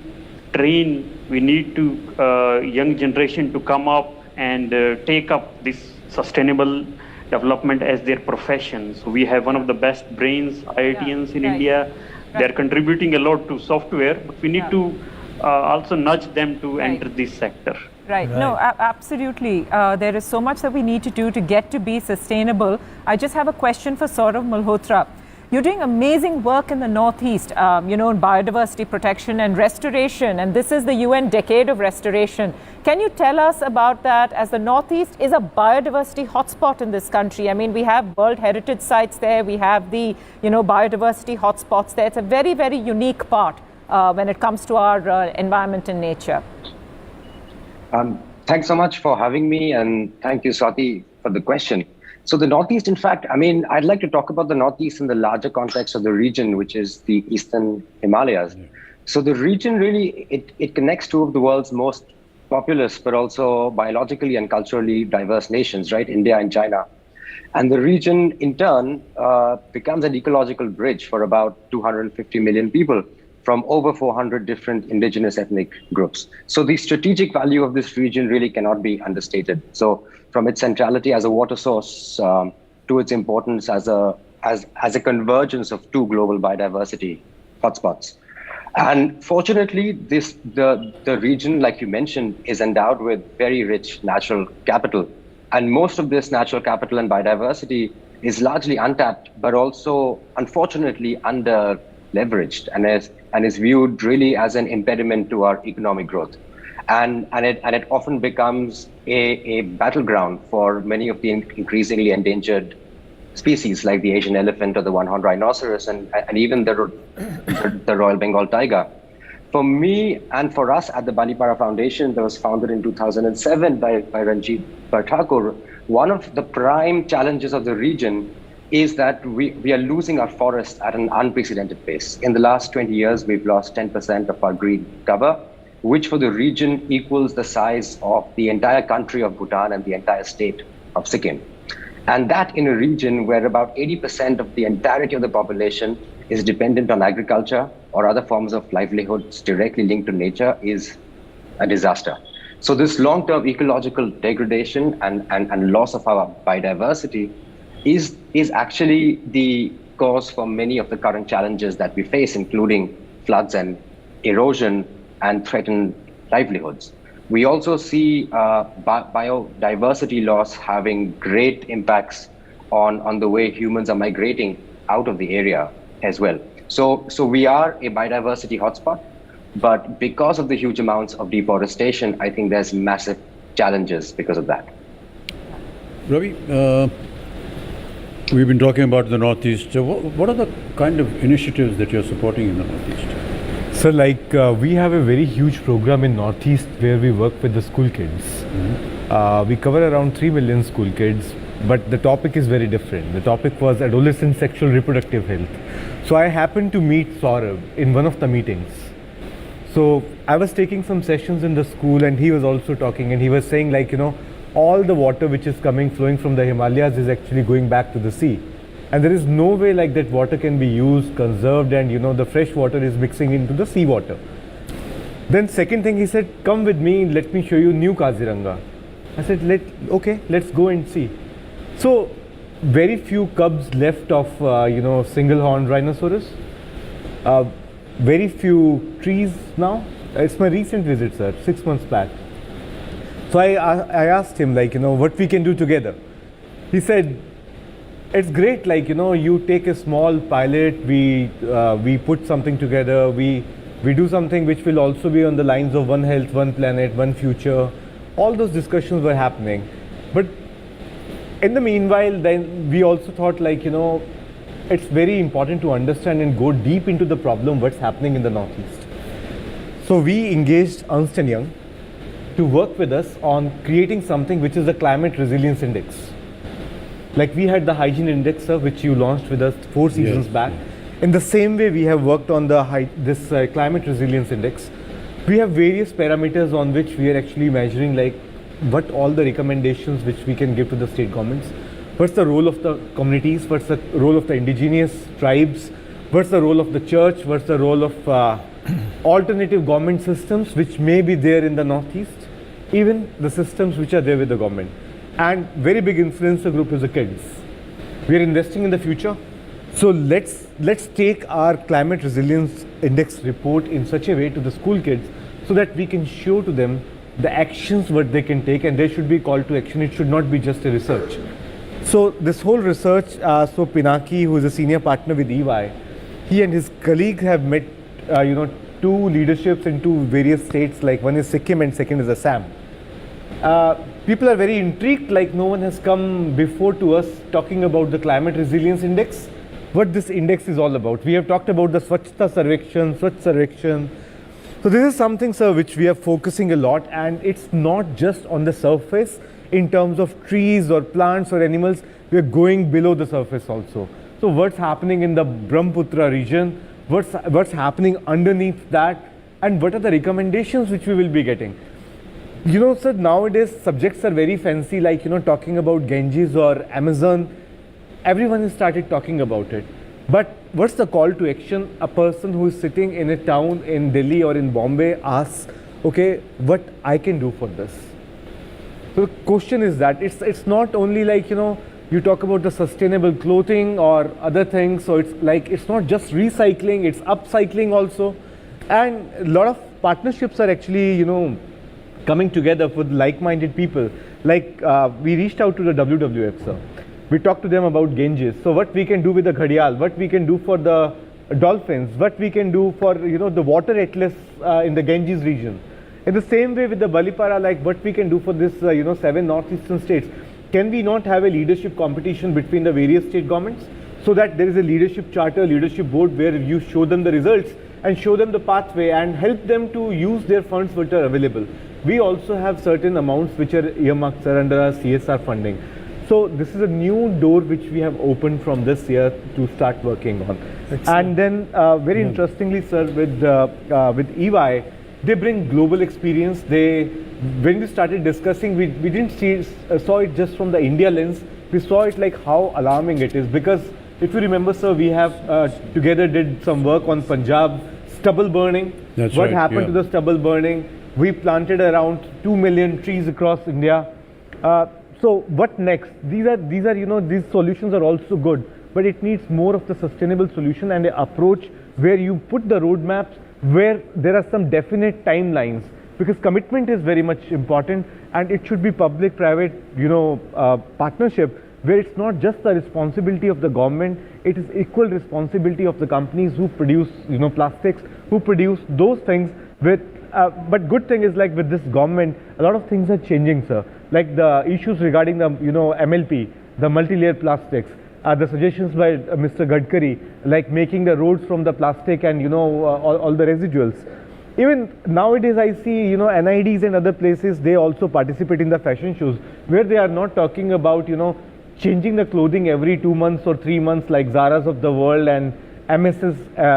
train, we need to young generation to come up and take up this sustainable development as their profession. So we have one of the best brains, IITians in India. They're contributing a lot to software, but we need to also nudge them to enter this sector.
Right. No, absolutely. There is so much that we need to do to get to be sustainable. I just have a question for Saurav Malhotra. You're doing amazing work in the Northeast, in biodiversity protection and restoration, and this is the UN Decade of Restoration. Can you tell us about that, as the Northeast is a biodiversity hotspot in this country? I mean, we have World Heritage Sites there, we have the, biodiversity hotspots there. It's a very, very unique part when it comes to our environment and nature.
Thanks so much for having me, and thank you, Swati, for the question. So the Northeast, in fact, I'd like to talk about the Northeast in the larger context of the region, which is the Eastern Himalayas. So the region really, it connects two of the world's most populous, but also biologically and culturally diverse nations, right? India and China. And the region, in turn, becomes an ecological bridge for about 250 million people from over 400 different indigenous ethnic groups. So the strategic value of this region really cannot be understated. So from its centrality as a water source to its importance as a convergence of two global biodiversity hotspots. And fortunately, the region, like you mentioned, is endowed with very rich natural capital. And most of this natural capital and biodiversity is largely untapped, but also, unfortunately, under leveraged and is viewed really as an impediment to our economic growth. And it often becomes a battleground for many of the increasingly endangered species like the Asian elephant or the one-horned rhinoceros and even the Royal Bengal tiger. For me and for us at the Balipara Foundation that was founded in 2007 by Ranjit Thakur, one of the prime challenges of the region is that we are losing our forests at an unprecedented pace. In the last 20 years, we've lost 10% of our green cover, which for the region equals the size of the entire country of Bhutan and the entire state of Sikkim. And that in a region where about 80% of the entirety of the population is dependent on agriculture or other forms of livelihoods directly linked to nature is a disaster. So this long-term ecological degradation and loss of our biodiversity is actually the cause for many of the current challenges that we face, including floods and erosion and threatened livelihoods. We also see biodiversity loss having great impacts on the way humans are migrating out of the area as well. So we are a biodiversity hotspot, but because of the huge amounts of deforestation, I think there's massive challenges because of that.
Ravi, we've been talking about the Northeast. What are the kind of initiatives that you're supporting in the Northeast?
So we have a very huge program in Northeast where we work with the school kids. Mm-hmm. We cover around 3 million school kids, but the topic is very different. The topic was adolescent sexual reproductive health. So I happened to meet Saurav in one of the meetings. So I was taking some sessions in the school and he was also talking and he was saying all the water which is flowing from the Himalayas is actually going back to the sea. And there is no way that water can be used, conserved, and the fresh water is mixing into the sea water. Then second thing he said, come with me, let me show you new Kaziranga. I said, okay, let's go and see. So very few cubs left of single-horned rhinoceros. Very few trees now. It's my recent visit, sir, 6 months back. So I asked him what we can do together. He said, it's great, you take a small pilot, we put something together, we do something which will also be on the lines of one health, one planet, one future. All those discussions were happening. But in the meanwhile, then we also thought it's very important to understand and go deep into the problem, what's happening in the Northeast. So we engaged Ernst & Young to work with us on creating something which is the Climate Resilience Index. We had the Hygiene Index, sir, which you launched with us 4 seasons back. In the same way, we have worked on this Climate Resilience Index. We have various parameters on which we are actually measuring what all the recommendations which we can give to the state governments. What's the role of the communities? What's the role of the indigenous tribes? What's the role of the church? What's the role of alternative government systems which may be there in the Northeast? Even the systems which are there with the government. And very big influencer group is the kids. We are investing in the future. So let's take our Climate Resilience Index report in such a way to the school kids so that we can show to them the actions what they can take, and there should be call to action. It should not be just a research. So this whole research, so Pinaki, who is a senior partner with EY, he and his colleagues have met, two leaderships in two various states, like one is Sikkim and second is Assam. People are very intrigued, like no one has come before to us talking about the climate resilience index, what this index is all about. We have talked about the Swachhta Sarvekshan, Swachh Sarvekshan. So this is something, sir, which we are focusing a lot, and it's not just on the surface in terms of trees or plants or animals. We are going below the surface also. So what's happening in the Brahmaputra region, what's happening underneath that, and what are the recommendations which we will be getting. You know, sir, nowadays subjects are very fancy, like, talking about Ganges or Amazon. Everyone has started talking about it. But what's the call to action? A person who is sitting in a town in Delhi or in Bombay asks, okay, what I can do for this? So the question is that it's not only like, you talk about the sustainable clothing or other things. So it's like, it's not just recycling, it's upcycling also. And a lot of partnerships are actually, coming together with like-minded people. Like we reached out to the WWF, sir. We talked to them about Ganges. So what we can do with the Ghadial, what we can do for the dolphins, what we can do for, the water atlas in the Ganges region. In the same way with the Balipara, like what we can do for this, 7 northeastern states. Can we not have a leadership competition between the various state governments so that there is a leadership charter, leadership board where you show them the results and show them the pathway and help them to use their funds which are available. We also have certain amounts which are earmarked under our CSR funding. So this is a new door which we have opened from this year to start working on. Excellent. And then very interestingly, sir, with EY, they bring global experience. When we started discussing, we didn't saw it just from the India lens. We saw it like how alarming it is, because if you remember, sir, we have together did some work on Punjab stubble burning.
That's
what
right,
happened to the stubble burning? We planted around 2 million trees across India. So what next? These solutions are also good, but it needs more of the sustainable solution and an approach where you put the roadmaps where there are some definite timelines, because commitment is very much important, and it should be public-private, partnership, where it's not just the responsibility of the government, it is equal responsibility of the companies who produce, plastics, who produce those things with. But good thing is, like with this government, a lot of things are changing, sir. Like the issues regarding the, MLP, the multi-layer plastics, the suggestions by Mr. Gadkari, like making the roads from the plastic and, all the residuals. Even nowadays I see, NIDs and other places, they also participate in the fashion shows, where they are not talking about, changing the clothing every 2 months or 3 months like Zara's of the world and MS's,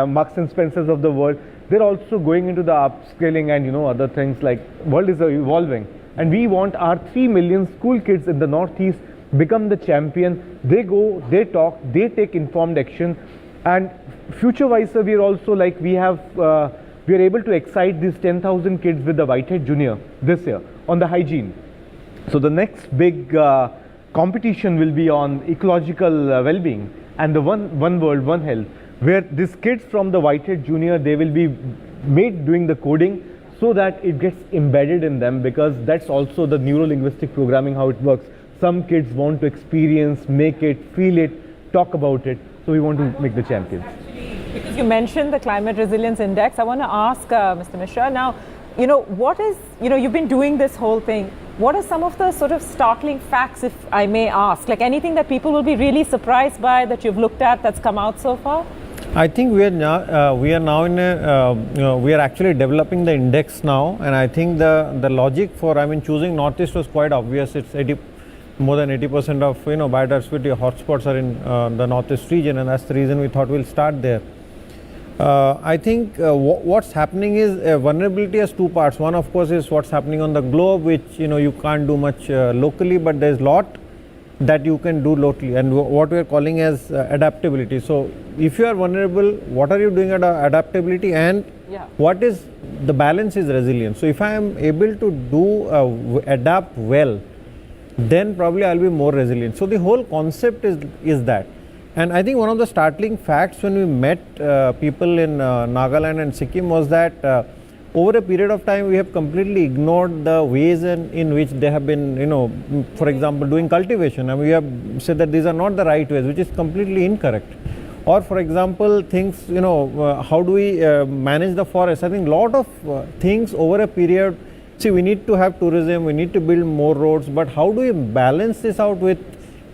Marks and Spencer's of the world. They're also going into the upscaling and other things, like world is evolving, and we want our 3 million school kids in the Northeast become the champion. They go, they talk, they take informed action, and future wise, we are also like we are able to excite these 10,000 kids with the Whitehead Junior this year on the hygiene. So the next big competition will be on ecological well-being and the one world, one health, where these kids from the Whitehead Junior, they will be made doing the coding so that it gets embedded in them, because that's also the neuro-linguistic programming, how it works. Some kids want to experience, make it, feel it, talk about it. So we want to make the champions.
Because you mentioned the Climate Resilience Index, I want to ask Mr. Mishra now, what is, you've been doing this whole thing. What are some of the sort of startling facts, if I may ask? Like anything that people will be really surprised by that you've looked at that's come out so far?
I think we are now in a, we are actually developing the index now, and I think the logic for, choosing Northeast was quite obvious. It's more than 80% of, biodiversity hotspots are in the Northeast region, and that's the reason we thought we'll start there. I think what's happening is vulnerability has two parts. One, of course, is what's happening on the globe, which you can't do much locally, but there's a lot that you can do locally, and what we are calling as adaptability. So if you are vulnerable, what are you doing at adaptability, and what is the balance is resilience. So if I am able to do adapt well, then probably I'll be more resilient. So the whole concept is that. And I think one of the startling facts when we met people in Nagaland and Sikkim was that over a period of time, we have completely ignored the ways in which they have been, for example, doing cultivation. And we have said that these are not the right ways, which is completely incorrect. Or, for example, things, how do we manage the forest? I think a lot of things over a period. See, we need to have tourism, we need to build more roads, but how do we balance this out with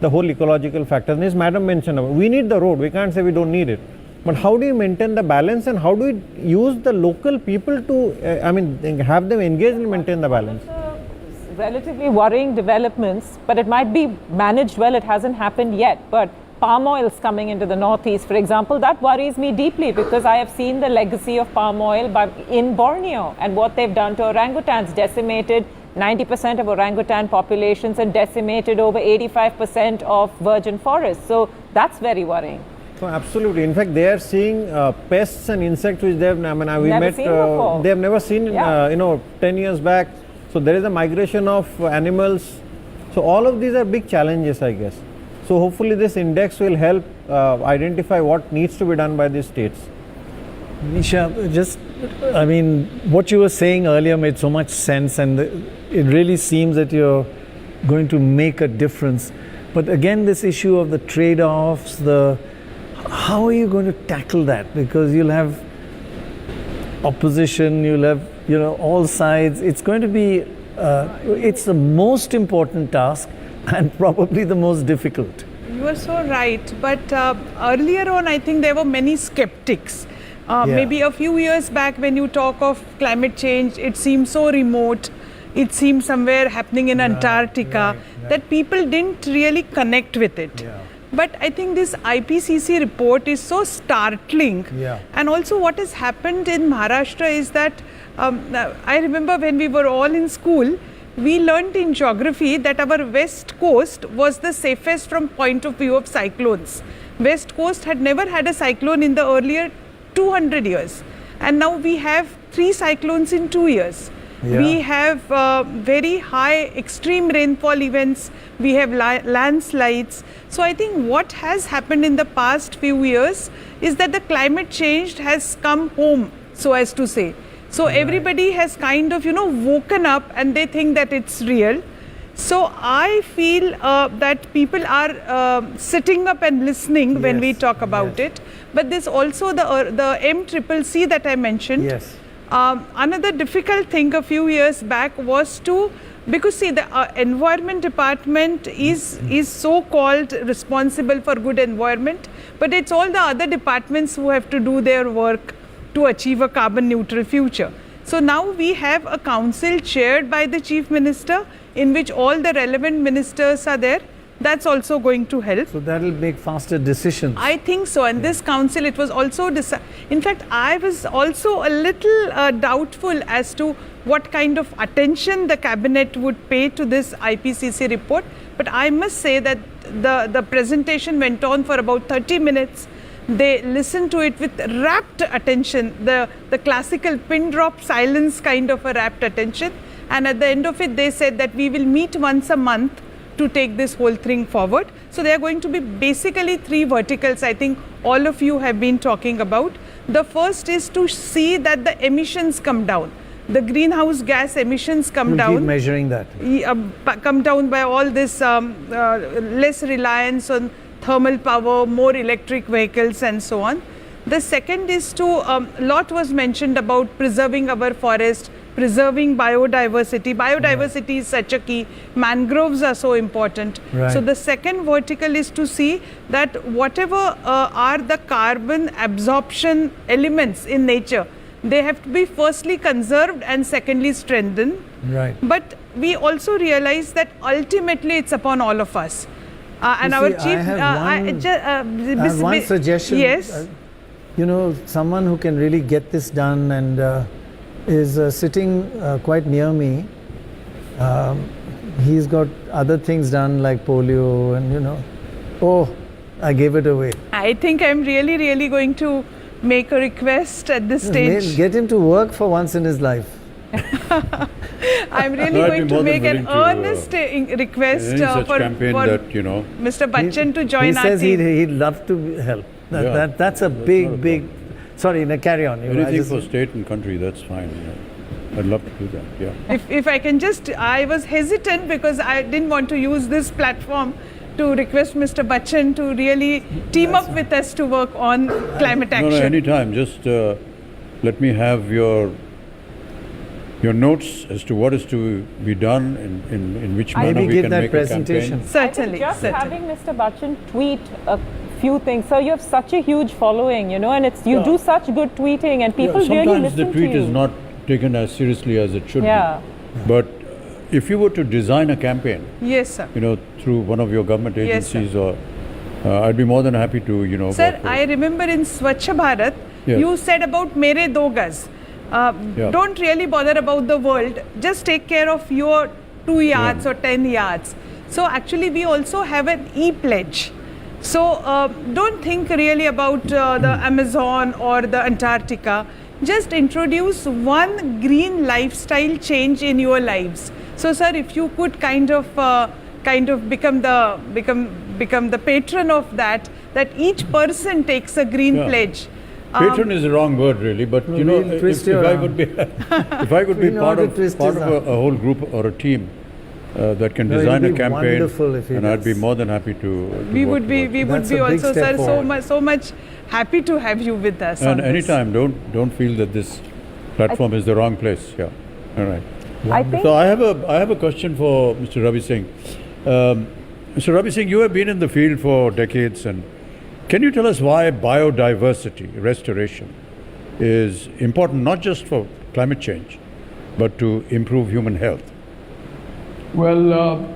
the whole ecological factors? And as Madam mentioned, we need the road, we can't say we don't need it. But how do you maintain the balance, and how do we use the local people to, have them engage and maintain the balance?
Relatively worrying developments, but it might be managed well. It hasn't happened yet, but palm oil is coming into the northeast, for example. That worries me deeply because I have seen the legacy of palm oil in Borneo and what they've done to orangutans, decimated 90% of orangutan populations and decimated over 85% of virgin forests. So that's very worrying.
So absolutely. In fact, they are seeing pests and insects which they have
never seen before.
They have never seen, 10 years back. So there is a migration of animals. So all of these are big challenges, I guess. So hopefully this index will help identify what needs to be done by the states.
Nisha, what you were saying earlier made so much sense, and it really seems that you're going to make a difference. But again, this issue of the trade-offs, how are you going to tackle that? Because you'll have opposition, you'll have all sides. It's going to be it's the most important task and probably the most difficult.
You are so right, but earlier on I think there were many skeptics. Maybe a few years back when you talk of climate change, it seemed so remote, it seemed somewhere happening in Antarctica, that people didn't really connect with it. But I think this IPCC report is so startling. And also what has happened in Maharashtra is that I remember when we were all in school, we learnt in geography that our west coast was the safest from point of view of cyclones. West coast had never had a cyclone in the earlier 200 years. And now we have 3 cyclones in 2 years. We have very high extreme rainfall events. We have landslides. So I think what has happened in the past few years is that the climate change has come home, so as to say. So everybody has kind of, woken up and they think that it's real. So I feel that people are sitting up and listening when we talk about it. But there's also the MCCC that I mentioned. Another difficult thing a few years back was because see, the environment department is so-called responsible for good environment, but it's all the other departments who have to do their work to achieve a carbon neutral future. So now we have a council chaired by the Chief Minister in which all the relevant ministers are there. That's also going to help.
So that will make faster decisions.
I think so. And this council, it was also in fact, I was also a little doubtful as to what kind of attention the cabinet would pay to this IPCC report. But I must say that the presentation went on for about 30 minutes. They listened to it with rapt attention, the classical pin drop silence kind of a rapt attention. And at the end of it, they said that we will meet once a month to take this whole thing forward. So there are going to be basically 3 verticals I think all of you have been talking about. The first is to see that the emissions come down. The greenhouse gas emissions come down.
Keep measuring that.
Come down by all this less reliance on thermal power, more electric vehicles and so on. The second is a lot was mentioned about preserving our forest, preserving biodiversity. Biodiversity is such a key. Mangroves are so important. So the second vertical is to see that whatever are the carbon absorption elements in nature, they have to be firstly conserved and secondly strengthened. But we also realize that ultimately it's upon all of us. And our chief,
I have one suggestion.
Yes.
Someone who can really get this done and is sitting quite near me. He's got other things done like polio and I gave it away.
I think I'm really going to make a request at this stage.
Get him to work for once in his life.
I'm really going to make an earnest request for Mr. Bachchan to join our team.
He says he'd love to help. That's a big. Sorry, carry on.
Anything for state and country, that's fine. I'd love to do that, yeah.
If I can just, I was hesitant because I didn't want to use this platform to request Mr. Bachchan to really team up with us to work on climate action.
No, anytime. Just let me have your notes as to what is to be done, in which manner we can make a campaign.
Certainly.
Just having Mr. Bachchan tweet a few things. So you have such a huge following, you know, and you do such good tweeting, and people really listen to you.
Sometimes the tweet is not taken as seriously as it should be. But if you were to design a campaign,
yes, sir,
you know, through one of your government agencies, or I'd be more than happy to, you know.
Sir, I remember in Swachh Bharat, you said about mere 2 gaz. Don't really bother about the world. Just take care of your 2 yards or 10 yards. So actually, we also have an e-pledge. So don't think really about the Amazon or the Antarctica. Just introduce one green lifestyle change in your lives. So, sir, if you could kind of become the patron of that each person takes a green pledge.
Patron is the wrong word, really, but you know, if I could be, if I could be part of a whole group or a team that can design a campaign, and I'd be more than happy to.
We would be also, sir, so much happy to have you with us.
And anytime, don't feel that this platform is the wrong place. Yeah, all right. So I have a question for Mr. Ravi Singh. Mr. Ravi Singh, you have been in the field for decades, and can you tell us why biodiversity restoration is important, not just for climate change, but to improve human health?
Well,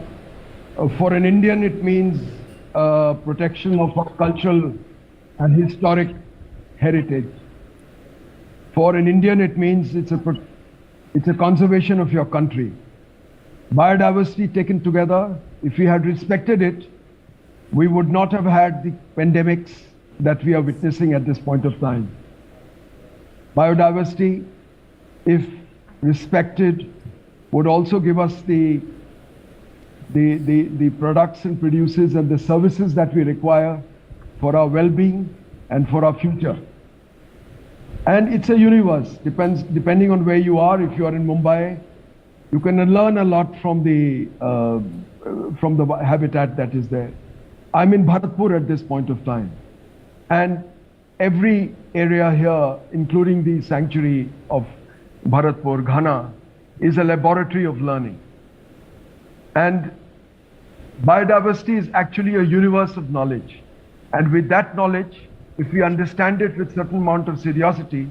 for an Indian, it means protection of our cultural and historic heritage. For an Indian, it means it's a conservation of your country. Biodiversity taken together, if we had respected it, we would not have had the pandemics that we are witnessing at this point of time. Biodiversity, if respected, would also give us the products and produces and the services that we require for our well-being and for our future. And it's a universe, depending on where you are. If you are in Mumbai, you can learn a lot from the habitat that is there. I'm in Bharatpur at this point of time, and every area here, including the sanctuary of Bharatpur, Ghana, is a laboratory of learning. And biodiversity is actually a universe of knowledge. And with that knowledge, if we understand it with certain amount of seriousity,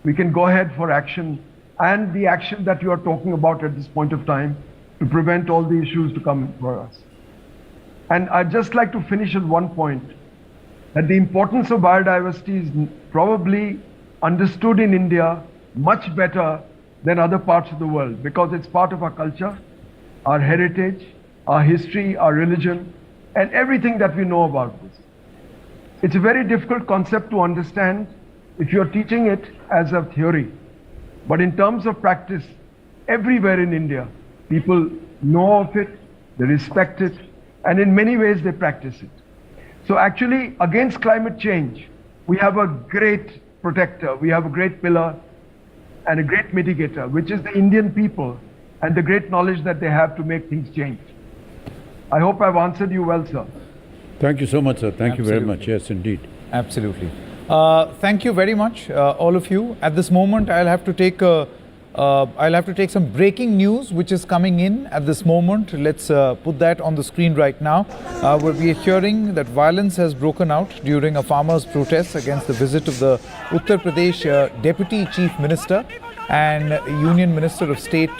we can go ahead for action, and the action that you are talking about at this point of time to prevent all the issues to come for us. And I'd just like to finish at one point, that the importance of biodiversity is probably understood in India much better than other parts of the world, because it's part of our culture, our heritage, our history, our religion, and everything that we know about this. It's a very difficult concept to understand if you're teaching it as a theory. But in terms of practice, everywhere in India, people know of it, they respect it, and in many ways they practice it. So actually, against climate change, we have a great protector, we have a great pillar and a great mitigator, which is the Indian people and the great knowledge that they have to make things change. I hope I've answered you well, sir.
Thank you so much, sir. Thank you very much. Yes, indeed.
Absolutely. Thank you very much, all of you. At this moment, I'll have to take some breaking news which is coming in at this moment. Let's put that on the screen right now. We are hearing that violence has broken out during a farmers' protest against the visit of the Uttar Pradesh Deputy Chief Minister and Union Minister of State.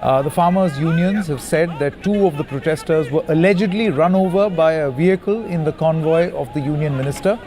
The farmers' unions have said that 2 of the protesters were allegedly run over by a vehicle in the convoy of the Union Minister.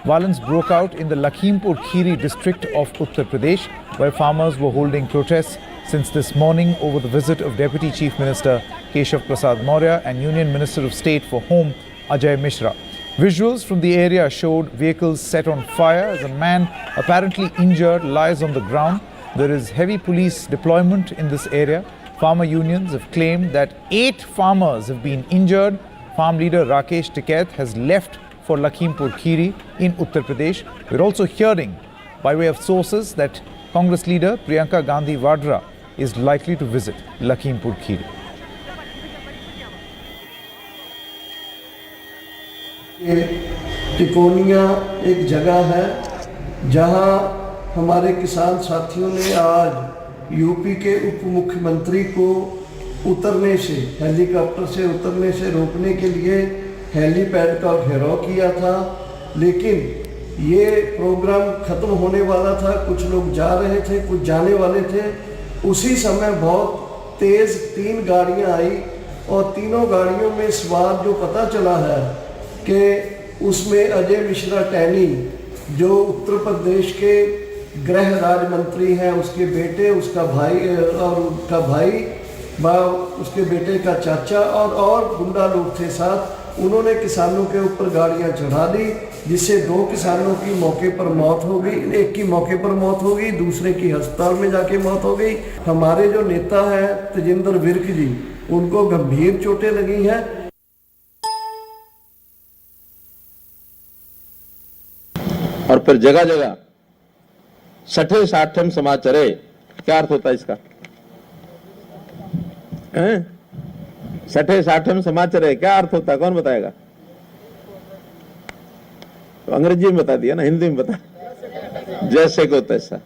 Violence broke out in the Lakhimpur Kheri district of Uttar Pradesh, where farmers were holding protests since this morning over the visit of Deputy Chief Minister Keshav Prasad Maurya and Union Minister of State for Home Ajay Mishra. Visuals from the area showed vehicles set on fire as a man apparently injured lies on the ground. There is heavy police deployment in this area. Farmer unions have claimed that 8 farmers have been injured. Farm leader Rakesh Tikait has left for Lakhimpur Kheri in Uttar Pradesh. We're also hearing, by way of sources, that Congress leader Priyanka Gandhi Vadra is likely to visit Lakhimpur Kheri.
टिकोनिया एक जगह है जहां हमारे किसान साथियों ने आज UP के उप मुख्यमंत्री को उतरने से, हेलीकॉप्टर से उतरने से रोकने के लिए हेलीपैड का घेराव किया था, लेकिन ये प्रोग्राम खत्म होने वाला था, कुछ लोग जा रहे थे, कुछ जाने वाले थे। उसी समय बहुत तेज 3 गाड़ियां आई और तीनों गाड़ियों में सवार जो पता चला है कि उसमें अजय मिश्रा टैनी जो उत्तर प्रदेश के गृह राज्य मंत्री हैं, उसके बेटे, उसका भाई और उसका भाई उसके बेटे का चाचा और गुंडा लोग थे साथ। उन्होंने किसानों के ऊपर गाड़ियां चढ़ा दी, जिससे 2 किसानों की मौके पर मौत हो गई। एक की मौके पर मौत हो गई, दूसरे की अस्पताल में जाके मौत हो गई। हमारे जो नेता हैं तेजिंदर विर्क जी, उनको गंभीर चोटें लगी हैं।
और फिर जगह जगह छठे साठम समाचारे, क्या अर्थ होता है इसका? छठे साठम समाचारे क्या अर्थ होता है, कौन बताएगा? तो अंग्रेजी में बता दिया ना, हिंदी में बता। जैसे को तैसा,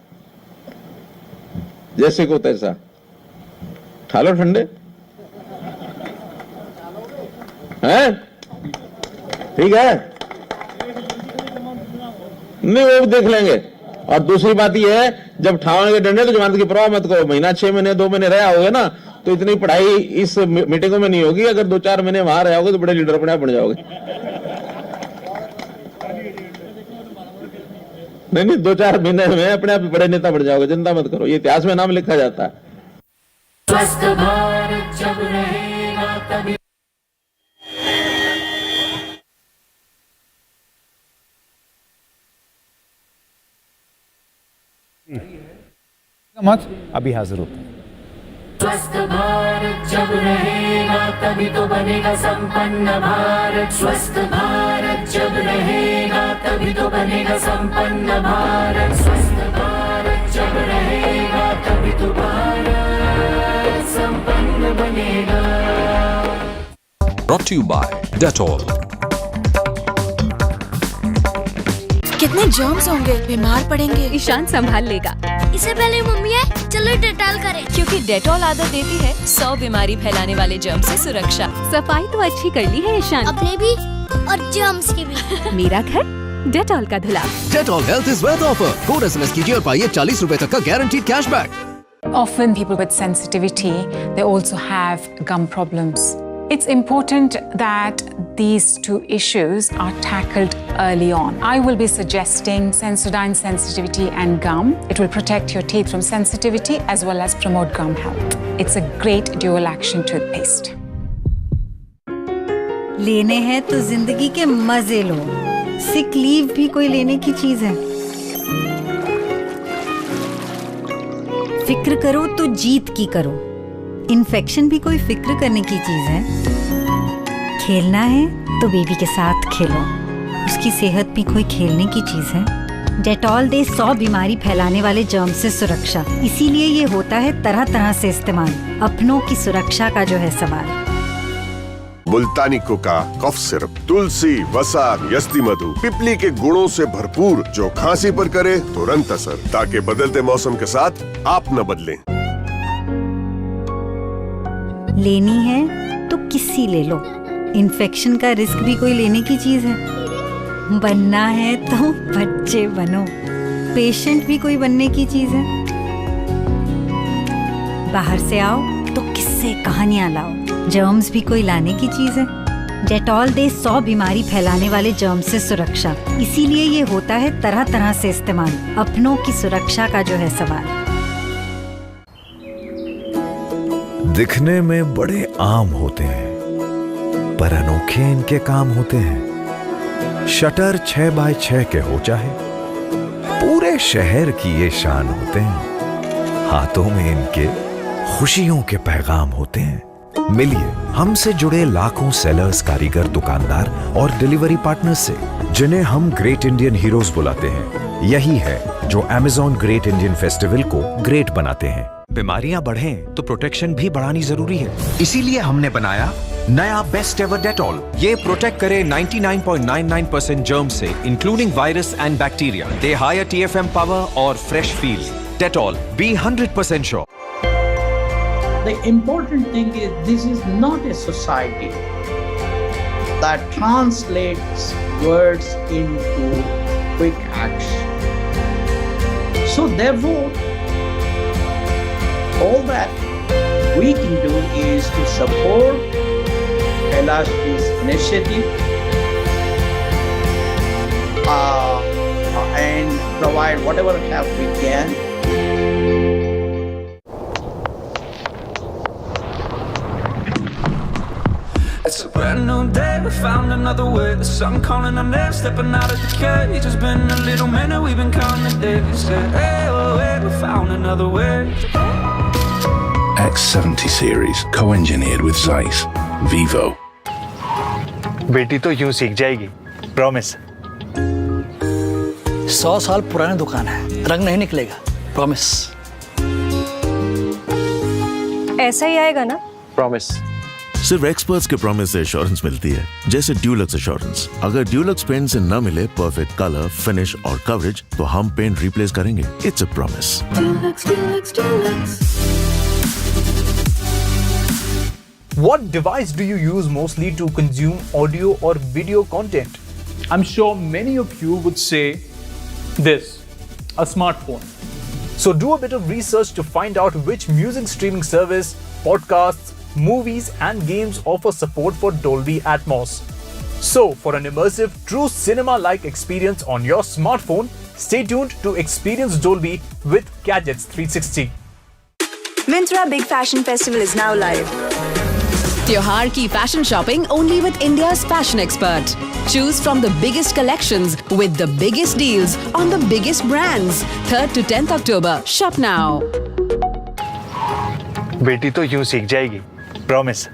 जैसे को तैसा, ठालो ठंडे हैं, ठीक है, नहीं वो भी देख लेंगे। और दूसरी बात यह है, जब ठावन के डंडे तो जमानत की परवाह मत करो। महीना 6 महीने 2 महीने रहा होगे ना, तो इतनी पढ़ाई इस मीटिंगों में नहीं होगी। अगर 2-4 महीने वहां रहे होगे तो बड़े लीडर अपने आप बन जाओगे। नहीं 2-4 महीने में अपने आप बड़े नेता बन जाओगे, चिंता मत करो, ये इतिहास में नाम लिखा जाता है।
स्वस्थ भारत जब रहेगा तभी
मत अभी हाजिर होता है।
स्वस्थ भारत जब रहेगा तभी तो बनेगा संपन्न भारत। स्वस्थ भारत जब रहेगा तभी तो बनेगा संपन्न भारत। स्वस्थ भारत जब रहेगा तभी तो भारत संपन्न बनेगा।
Brought to you by Dettol.
कितने जर्म्स होंगे, बीमार पड़ेंगे।
ईशान संभाल लेगा।
इससे पहले मम्मी है, चलो डेटॉल करें।
क्योंकि डेटॉल आदत देती है 100 बीमारी फैलाने वाले जर्म से सुरक्षा। सफाई तो अच्छी कर ली है ईशान,
अपने भी और जर्म्स की भी।
मेरा घर डेटॉल का धुला।
Dettol health is wealth offer. Code SMS कीजिए और पाइए 40 रुपए तक का guaranteed cashback.
Often people with sensitivity, they also have gum problems. It's important that these 2 issues are tackled early on. I will be suggesting Sensodyne Sensitivity and Gum. It will protect your teeth from sensitivity as well as promote gum health. It's a great dual action toothpaste.
लेने हैं तो जिंदगी के मजे लो। Sick leave भी कोई लेने की चीज है। फिक्र करो तो जीत की करो। इन्फेक्शन भी कोई फिक्र करने की चीज है। खेलना है तो बेबी के साथ खेलो, उसकी सेहत भी कोई खेलने की चीज है। डेटॉल दे 100 बीमारी फैलाने वाले जर्म से सुरक्षा, इसीलिए ये होता है तरह तरह से इस्तेमाल। अपनों की सुरक्षा का जो है सवाल।
मुल्तानी कोका कफ सिरप, तुलसी, वसा, यस्ती मधु, पिपली के गुणों से भरपूर, जो खांसी पर करे तुरंत असर, ताकि बदलते मौसम के साथ आप न बदलें।
लेनी है तो किसी ले लो, इन्फेक्शन का रिस्क भी कोई लेने की चीज है। बनना है तो बच्चे बनो, पेशेंट भी कोई बनने की चीज है। बाहर से आओ तो किससे कहानियां लाओ, जर्म्स भी कोई लाने की चीज है। डेटॉल दे 100 बीमारी फैलाने वाले जर्म से सुरक्षा, इसीलिए ये होता है तरह तरह से इस्तेमाल। अपनों की सुरक्षा का जो है सवाल।
दिखने में बड़े आम होते हैं, पर अनोखे इनके काम होते हैं। शटर 6x6 के हो चाहे, पूरे शहर की ये शान होते हैं। हाथों में इनके खुशियों के पैगाम होते हैं। मिलिए हमसे जुड़े लाखों सेलर्स, कारीगर, दुकानदार और डिलीवरी पार्टनर्स से, जिन्हें हम ग्रेट इंडियन हीरोज बुलाते हैं। यही है जो अमेज़न ग्रेट इंडियन फेस्टिवल को ग्रेट बनाते हैं। बीमारियां बढ़ें तो प्रोटेक्शन भी बढ़ानी जरूरी है, इसीलिए हमने बनाया नया बेस्ट एवर डेटॉल। ये प्रोटेक्ट करे 99.99% जर्म से, including virus and bacteria, they higher TFM power और fresh feel. Dettol, be 100% sure.
The important thing is this is not a society that translates words into quick action. So therefore, all that we can do is to support Kailash's initiative and provide whatever help we can.
It's a brand new day, we found another way. The sun calling our name, stepping out of the cage. It's been a little minute, we've been counting days. Hey, oh, hey, we found another way.
X70 series, co-engineered with Zeiss, Vivo.
बेटी तो यूं सीख जाएगी, promise.
100 साल पुरानी दुकान है, रंग नहीं निकलेगा, प्रॉमिस।
ऐसा ही आएगा ना?
प्रॉमिस।
सिर्फ एक्सपर्ट्स के प्रॉमिस से एश्योरेंस मिलती है, जैसे ड्यूलक्स एश्योरेंस। अगर ड्यूलक्स पेंट से न मिले परफेक्ट कलर, फिनिश और कवरेज, तो हम पेंट रिप्लेस करेंगे। It's a promise.
What device do you use mostly to consume audio or video content? I'm sure many of you would say this, a smartphone. So do a bit of research to find out which music streaming service, podcasts, movies and games offer support for Dolby Atmos. So for an immersive, true cinema-like experience on your smartphone, stay tuned to experience Dolby with Gadgets 360.
Myntra Big Fashion Festival is now live.
त्योहार की fashion shopping only with India's fashion expert. Choose from the biggest collections with the biggest deals on the biggest brands. 3rd to 10th October. Shop now.
बेटी तो यूं सीख जाएगी, promise.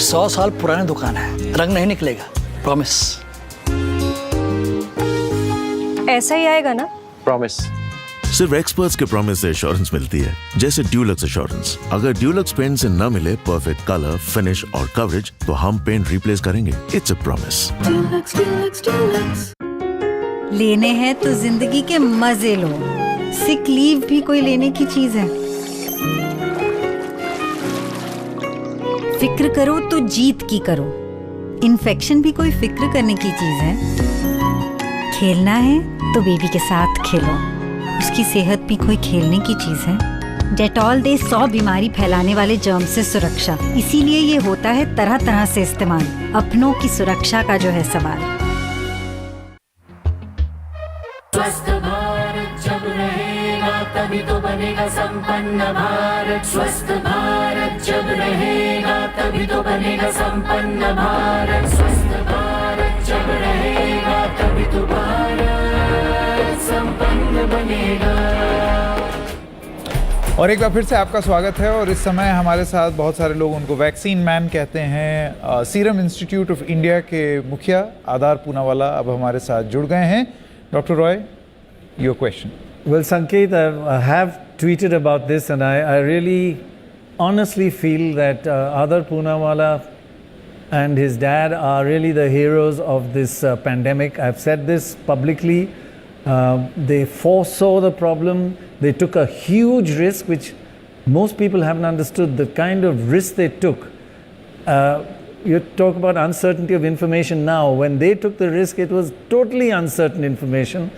100 साल पुरानी दुकान है, रंग नहीं निकलेगा, प्रॉमिस।
ऐसा ही आएगा ना?
प्रॉमिस।
सिर्फ एक्सपर्ट्स के प्रॉमिस से एश्योरेंस मिलती है, जैसे ड्यूलक्स एश्योरेंस। अगर ड्यूलक्स पेंट से न मिले परफेक्ट कलर, फिनिश और कवरेज, तो हम पेंट रिप्लेस करेंगे। It's a promise.
लेने हैं तो जिंदगी के मजे लो। सिक लीव भी कोई लेने की चीज है। फिक्र करो तो जीत की करो। इन्फेक्शन भी कोई फिक्र करने की चीज है। खेलना है तो बेबी के साथ खेलो, उसकी सेहत भी कोई खेलने की चीज है। डेटॉल दे 100 बीमारी फैलाने वाले जर्म से सुरक्षा, इसीलिए ये होता है तरह तरह से इस्तेमाल। अपनों की सुरक्षा का जो है सवाल।
स्वस्थ भारत जब रहेगा तभी तो बनेगा संपन्न भारत। स्वस्थ भारत जब रहेगा तभी तो बनेगा संपन्न भारत। स्वस्थ भारत जब रहेगा तभी तो भारत संपन्न बनेगा।
और एक बार फिर से आपका स्वागत है। और इस समय हमारे साथ बहुत सारे लोग उनको वैक्सीन मैन कहते हैं, सीरम इंस्टीट्यूट ऑफ इंडिया के मुखिया आधार पूनावाला अब हमारे साथ जुड़ गए हैं। Dr. Roy, your question.
Well, Sanket, I have tweeted about this, and I really honestly feel that Adar Poonawala and his dad are really the heroes of this pandemic. I've said this publicly. They foresaw the problem. They took a huge risk, which most people haven't understood the kind of risk they took. You talk about uncertainty of information now. When they took the risk, it was totally uncertain information,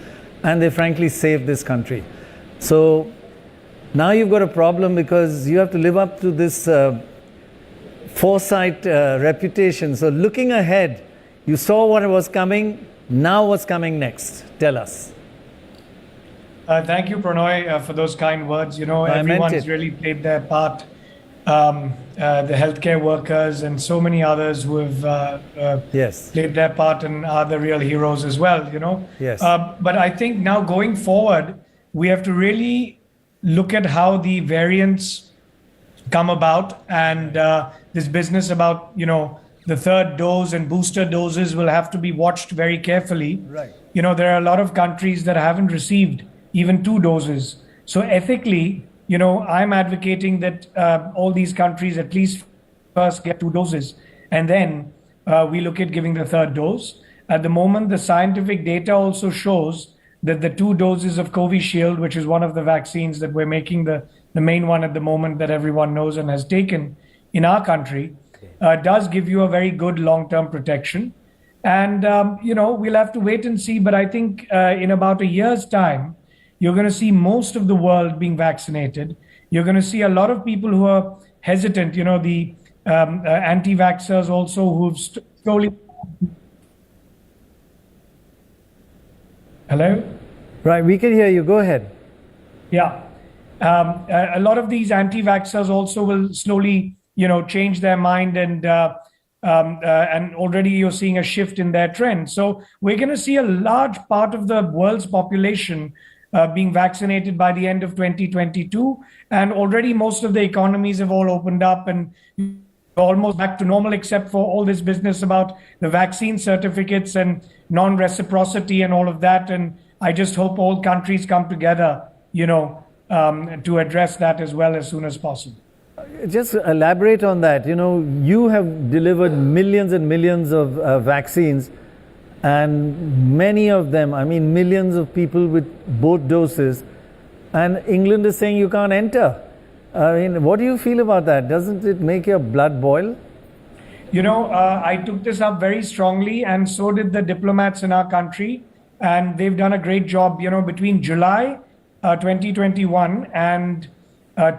and they frankly saved this country. So now you've got a problem because you have to live up to this foresight reputation. So looking ahead, you saw what was coming. Now what's coming next? Tell us.
Thank you, Pranoy, for those kind words. You know, everyone's really played their part. The healthcare workers and so many others who have played their part and are the real heroes as well, you know.
Yes.
But I think now going forward, we have to really look at how the variants come about, and this business about, you know, the third dose and booster doses will have to be watched very carefully.
Right.
You know, there are a lot of countries that haven't received even 2 doses. So ethically, I'm advocating that all these countries at least first get 2 doses, and then we look at giving the 3rd dose. At the moment, the scientific data also shows that the 2 doses of Covishield, which is one of the vaccines that we're making the main one at the moment that everyone knows and has taken in our country, does give you a very good long-term protection. And, we'll have to wait and see. But I think in about a year's time, you're going to see most of the world being vaccinated. You're going to see a lot of people who are hesitant, the anti-vaxxers also who've slowly... Hello?
Right, we can hear you. Go ahead.
Yeah. A lot of these anti-vaxxers also will slowly, change their mind, and already you're seeing a shift in their trend. So we're going to see a large part of the world's population being vaccinated by the end of 2022. And already most of the economies have all opened up and almost back to normal, except for all this business about the vaccine certificates and non-reciprocity and all of that. And I just hope all countries come together, to address that as well as soon as possible.
Just elaborate on that. You have delivered millions and millions of vaccines, and many of them, millions of people with both doses, and England is saying you can't enter. What do you feel about that? Doesn't it make your blood boil?
I took this up very strongly, and so did the diplomats in our country, and they've done a great job. Between July 2021 and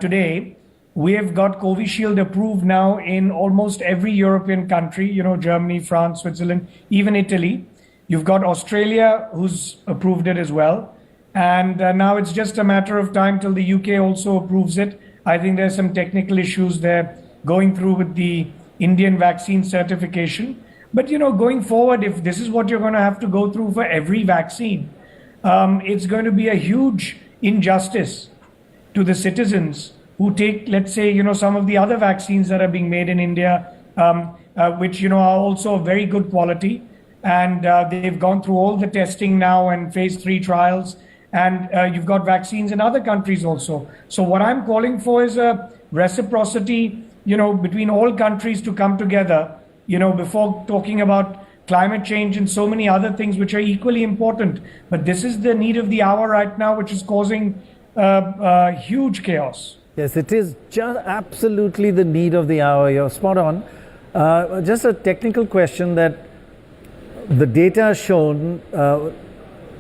today, we have got Covishield approved now in almost every European country, Germany, France, Switzerland, even Italy. You've got Australia who's approved it as well. And now it's just a matter of time till the UK also approves it. I think there's some technical issues there going through with the Indian vaccine certification. But, going forward, if this is what you're going to have to go through for every vaccine, it's going to be a huge injustice to the citizens who take, let's say, some of the other vaccines that are being made in India, which, are also of very good quality. And they've gone through all the testing now and phase 3 trials. And you've got vaccines in other countries also. So what I'm calling for is a reciprocity, between all countries to come together, before talking about climate change and so many other things which are equally important. But this is the need of the hour right now, which is causing huge chaos.
Yes, it is just absolutely the need of the hour. You're spot on. Just a technical question that the data has shown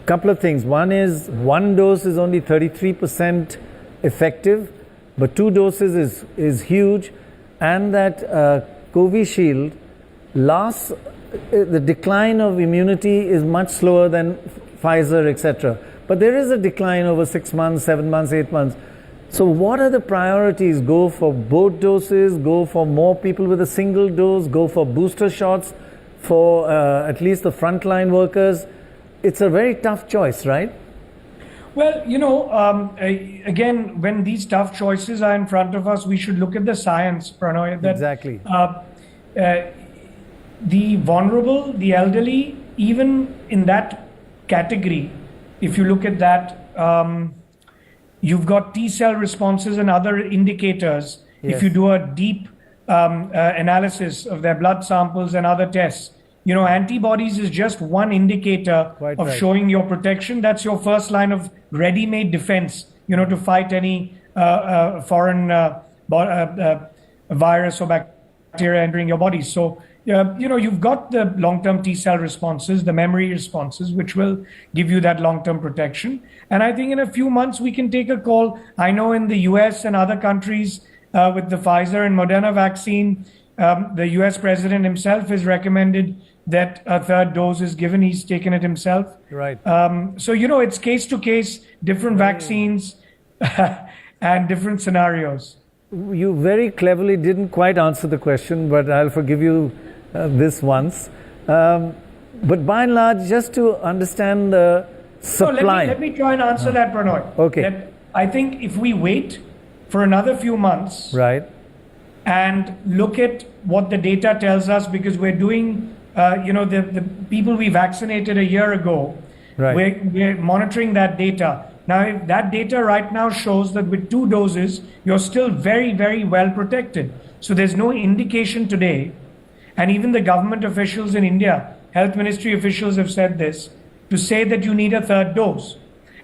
couple of things. One is 1 dose is only 33% effective, but 2 doses is huge, and that Covishield lasts. The decline of immunity is much slower than Pfizer, etc. But there is a decline over 6 months, 7 months, 8 months. So what are the priorities? Go for both doses, go for more people with a single dose, go for booster shots for at least the frontline workers. It's a very tough choice, right?
Well, again, when these tough choices are in front of us, we should look at the science, Pranoy. That,
exactly.
The vulnerable, the elderly, even in that category, if you look at that, you've got T-cell responses and other indicators.
Yes.
If you do a deep analysis of their blood samples and other tests, antibodies is just one indicator of
right.
showing your protection. That's your first line of ready-made defense, to fight any foreign virus or bacteria entering your body. So, you've got the long-term T-cell responses, the memory responses, which will give you that long-term protection. And I think in a few months, we can take a call. I know in the US and other countries with the Pfizer and Moderna vaccine, the US president himself has recommended that a 3rd dose is given. He's taken it himself.
Right.
So, it's case to case, different vaccines and different scenarios.
You very cleverly didn't quite answer the question, but I'll forgive you this once. But by and large, just to understand the supply.
Let me try and answer that, Pranoy.
Okay.
That I think if we wait for another few months,
right,
and look at what the data tells us, because we're doing, the people we vaccinated a year ago,
right.
we're monitoring that data. Now, if that data right now shows that with 2 doses, you're still very, very well protected. So there's no indication today, and even the government officials in India, health ministry officials have said this, to say that you need a 3rd dose.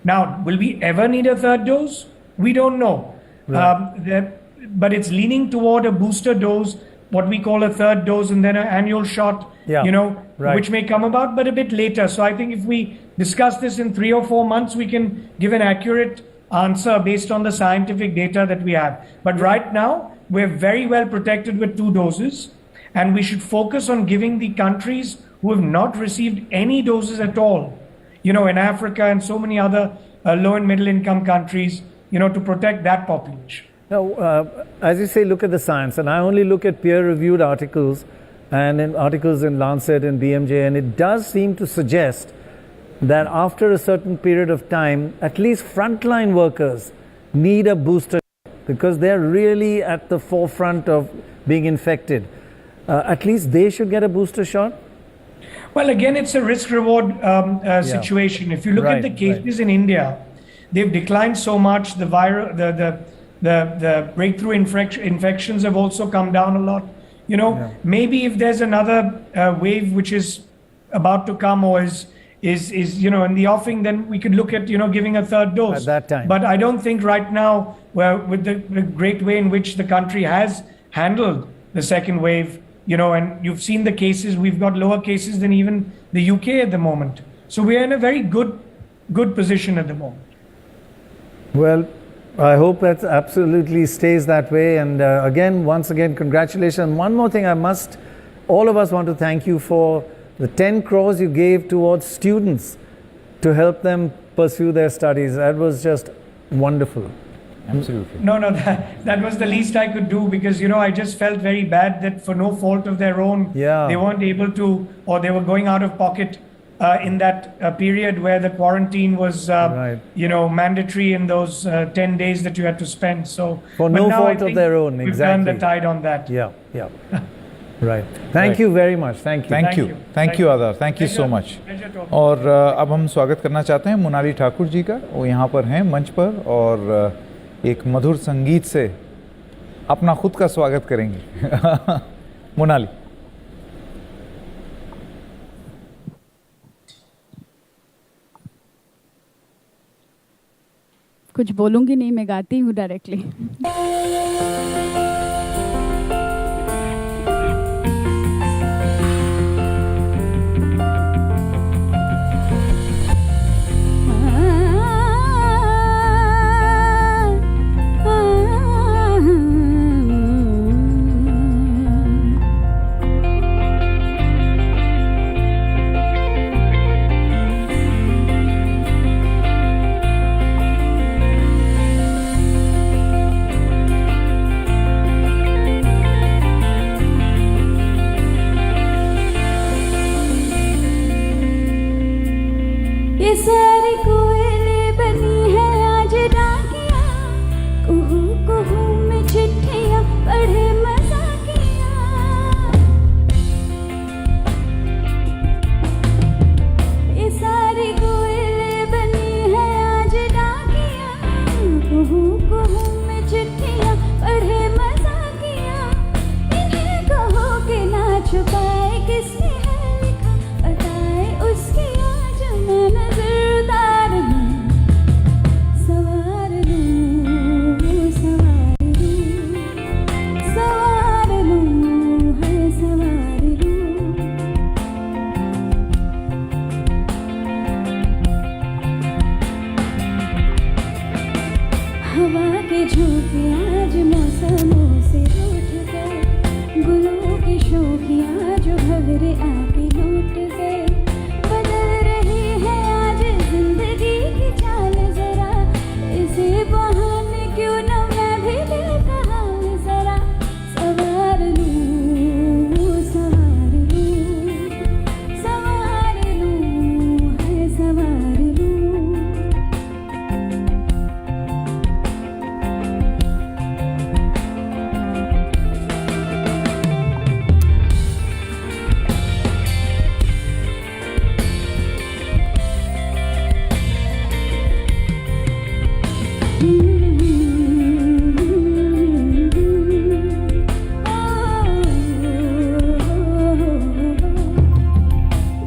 Now, will we ever need a 3rd dose? We don't know. But it's leaning toward a booster dose, what we call a 3rd dose, and then an annual shot, which may come about, but a bit later. So I think if we discuss this in 3 or 4 months, we can give an accurate answer based on the scientific data that we have. But right now, we're very well protected with 2 doses, and we should focus on giving the countries who have not received any doses at all, in Africa and so many other low and middle income countries, to protect that population.
Now, as you say, look at the science, and I only look at peer-reviewed articles and in articles in Lancet and BMJ, and it does seem to suggest that after a certain period of time, at least frontline workers need a booster because they're really at the forefront of being infected. At least they should get a booster shot?
Well, again, it's a risk-reward situation. If you look at the cases in India, they've declined so much. The breakthrough infections have also come down a lot. Maybe if there's another wave which is about to come or is in the offing, then we could look at giving a 3rd dose
at that time.
But I don't think right now, with the great way in which the country has handled the 2nd wave, and you've seen the cases, we've got lower cases than even the UK at the moment. So we're in a very good position at the moment.
Well, I hope that absolutely stays that way. And once again, congratulations. One more thing all of us want to thank you for the 10 crores you gave towards students to help them pursue their studies. That was just wonderful.
Absolutely.
No, that was the least I could do because, I just felt very bad that for no fault of their own, they weren't able to, or they were going out of pocket in that period where the quarantine was, mandatory in those 10 days that you had to spend. So
for no fault of their own,
we've turned the tide on that.
Yeah. Right. Thank you very much. Thank you.
Thank you Aadhaar. Thank you so much. और अब हम स्वागत करना चाहते हैं मोनाली ठाकुर जी का. वो यहाँ पर हैं मंच पर और एक मधुर संगीत से अपना खुद का स्वागत करेंगे. मोनाली.
कुछ बोलूंगी नहीं, मैं गाती हूँ डायरेक्टली.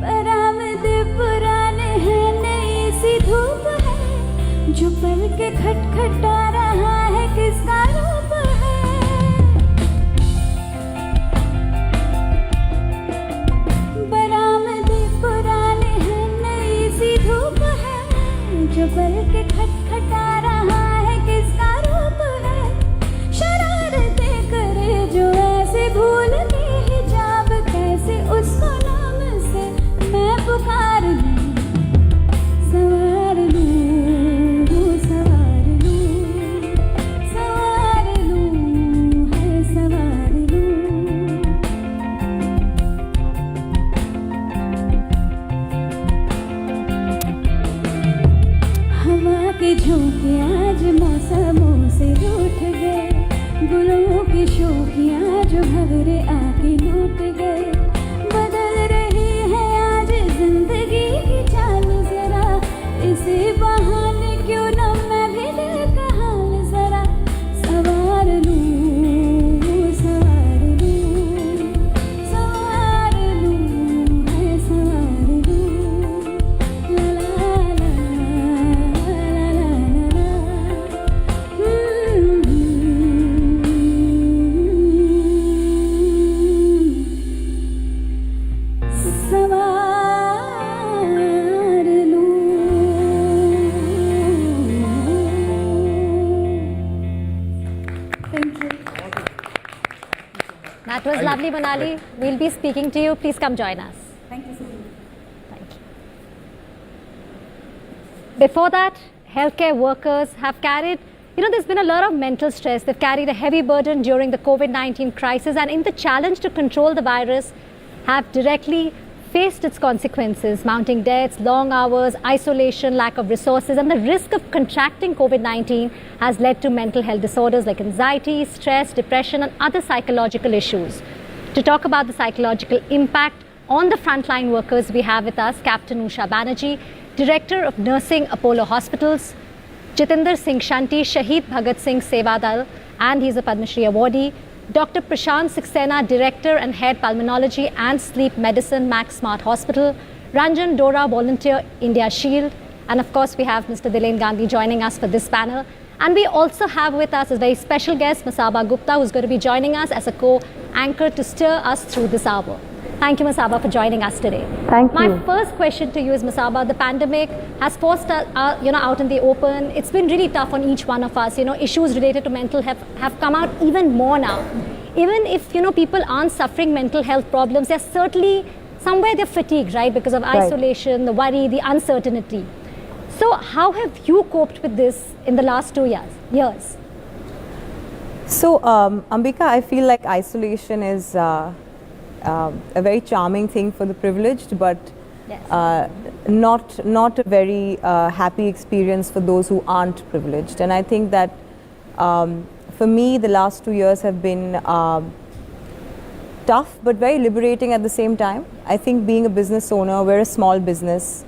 बरामदे पुराने हैं, नई सी धूप है, जो पल के खटखटा रहा है, किसका रूप है। बरामदे पुराने हैं, नई सी धूप है, जो पल के खटखटा रहा है, किसका रूप है। शरारतें करे जो ऐसे भूल के हिजाब, कैसे उसको नाम से मैं पुकार लूं, सवार लूं, सवार लूं, सवार लूं, है सवार लूं। हवा के झोंके आज मौसमों से रूठ गए, गुलों की शोखियाँ जो भंवरे आके लूट गए। बदल रही है आज जिंदगी की चाल जरा, इसी बहाने क्यों न मैं भी दिल का हाल जरा सवार लूं, सवार लूं, सवार लूं, है सवार लूं। ला ला ला ला ला सवार लूं। Thank you.
That was lovely, Manali. We'll be speaking to you. Please come join us.
Thank you so much.
Thank you. Before that, healthcare workers have carried, there's been a lot of mental stress. They've carried a heavy burden during the COVID-19 crisis, and in the challenge to control the virus, have directly faced its consequences, mounting deaths, long hours, isolation, lack of resources, and the risk of contracting COVID-19 has led to mental health disorders like anxiety, stress, depression, and other psychological issues. To talk about the psychological impact on the frontline workers, we have with us Captain Usha Banerjee, Director of Nursing, Apollo Hospitals, Jitinder Singh Shanti, Shahid Bhagat Singh Sevadal, and he's a Padma Shri awardee, Dr. Prashant Saxena, Director and Head Pulmonology and Sleep Medicine, Max Smart Hospital, Ranjan Dora, Volunteer, India Shield, and of course we have Mr. Dilen Gandhi joining us for this panel. And we also have with us a very special guest, Masaba Gupta, who's going to be joining us as a co-anchor to steer us through this hour. Thank you, Masaba, for joining us today.
Thank you.
My first question to you is, Masaba, the pandemic has forced us, out in the open. It's been really tough on each one of us. Issues related to mental health have come out even more now. Even if, people aren't suffering mental health problems, they're certainly, somewhere they're fatigued, right? Because of isolation, the worry, the uncertainty. So how have you coped with this in the last 2 years?
So, Ambika, I feel like isolation is a very charming thing for the privileged, but not a very happy experience for those who aren't privileged. And I think that for me, the last 2 years have been tough, but very liberating at the same time. I think being a business owner, we're a small business.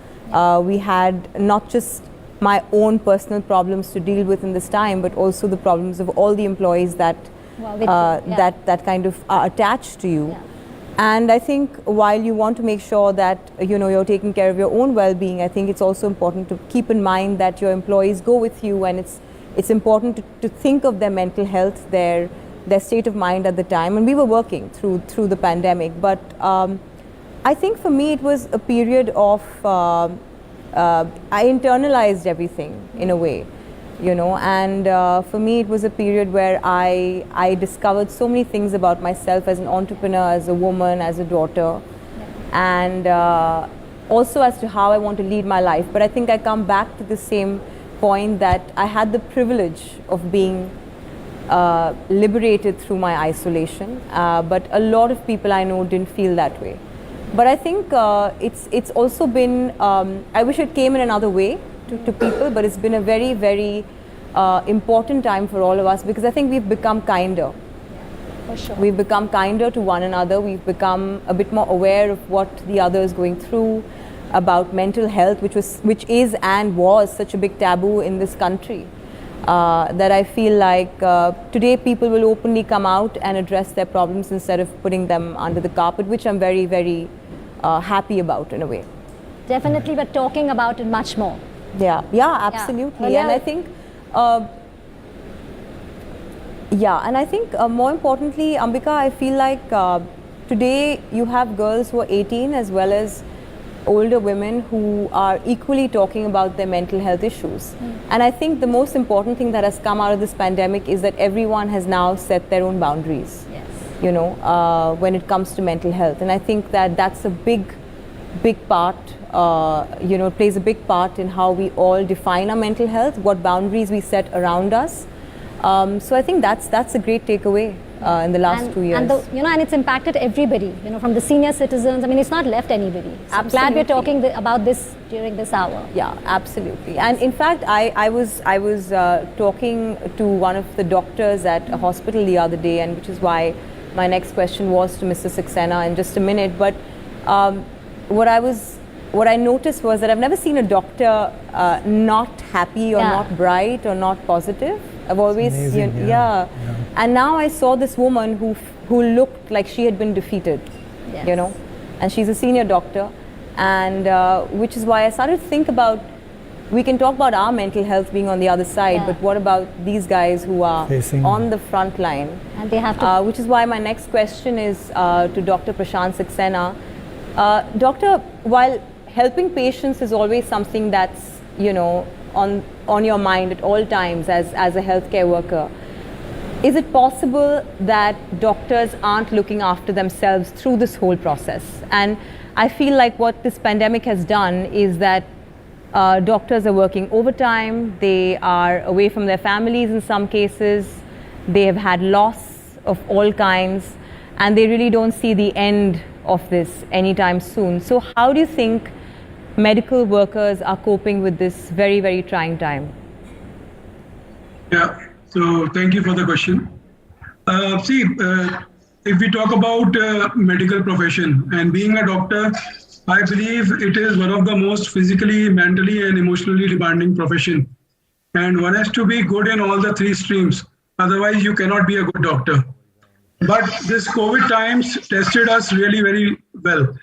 We had not just my own personal problems to deal with in this time, but also the problems of all the employees that that kind of are attached to you.
Yeah.
And I think while you want to make sure that you're taking care of your own well-being, I think it's also important to keep in mind that your employees go with you, and it's important to think of their mental health, their state of mind at the time. And we were working through the pandemic, but I think for me it was a period of I internalized everything in a way, and for me it was a period where I discovered so many things about myself as an entrepreneur, as a woman, as a daughter, and also as to how I want to lead my life. But I think I come back to the same point that I had the privilege of being liberated through my isolation, but a lot of people I know didn't feel that way. But I think it's also been, I wish it came in another way to people, but it's been a very, very important time for all of us, because I think we've become kinder.
For sure.
We've become kinder to one another. We've become a bit more aware of what the other is going through, about mental health, which is and was such a big taboo in this country. that I feel like today people will openly come out and address their problems instead of putting them under the carpet, which I'm very, very happy about in a way.
Definitely, we're talking about it much more.
Yeah, absolutely.
Yeah.
And I think, and I think more importantly, Ambika, I feel like today you have girls who are 18 as well as older women who are equally talking about their mental health issues. And I think the most important thing that has come out of this pandemic is that everyone has now set their own boundaries, you know, when it comes to mental health. And I think that that's a big part, you know, plays a big part in how we all define our mental health, what boundaries we set around us. So I think that's a great takeaway in the last 2 years.
And and it's impacted everybody, you know, from the senior citizens. I mean, it's not left anybody. So I'm glad we're talking about this during this hour.
Yeah, absolutely. And in fact, I was talking to one of the doctors at a hospital the other day, and which is why my next question was to Mr. Saxena in just a minute. But what I noticed was that I've never seen a doctor not happy or not bright or not positive. I've always, And now I saw this woman who looked like she had been defeated, you know, and she's a senior doctor, and which is why I started to think about, we can talk about our mental health being on the other side, but what about these guys who are on the front line?
And they have to,
which is why my next question is to Dr. Prashant Saxena. Doctor, while helping patients is always something that's, you know, on your mind at all times as a healthcare worker, is it possible that doctors aren't looking after themselves through this whole process? And I feel like what this pandemic has done is that doctors are working overtime, they are away from their families in some cases, they have had loss of all kinds, and they really don't see the end of this anytime soon. So how do you think medical workers are coping with this very, very trying time?
Yeah, so thank you for the question. If we talk about medical profession and being a doctor, I believe it is one of the most physically, mentally and emotionally demanding profession. And one has to be good in all the three streams. Otherwise, you cannot be a good doctor. But this COVID times tested us really very well,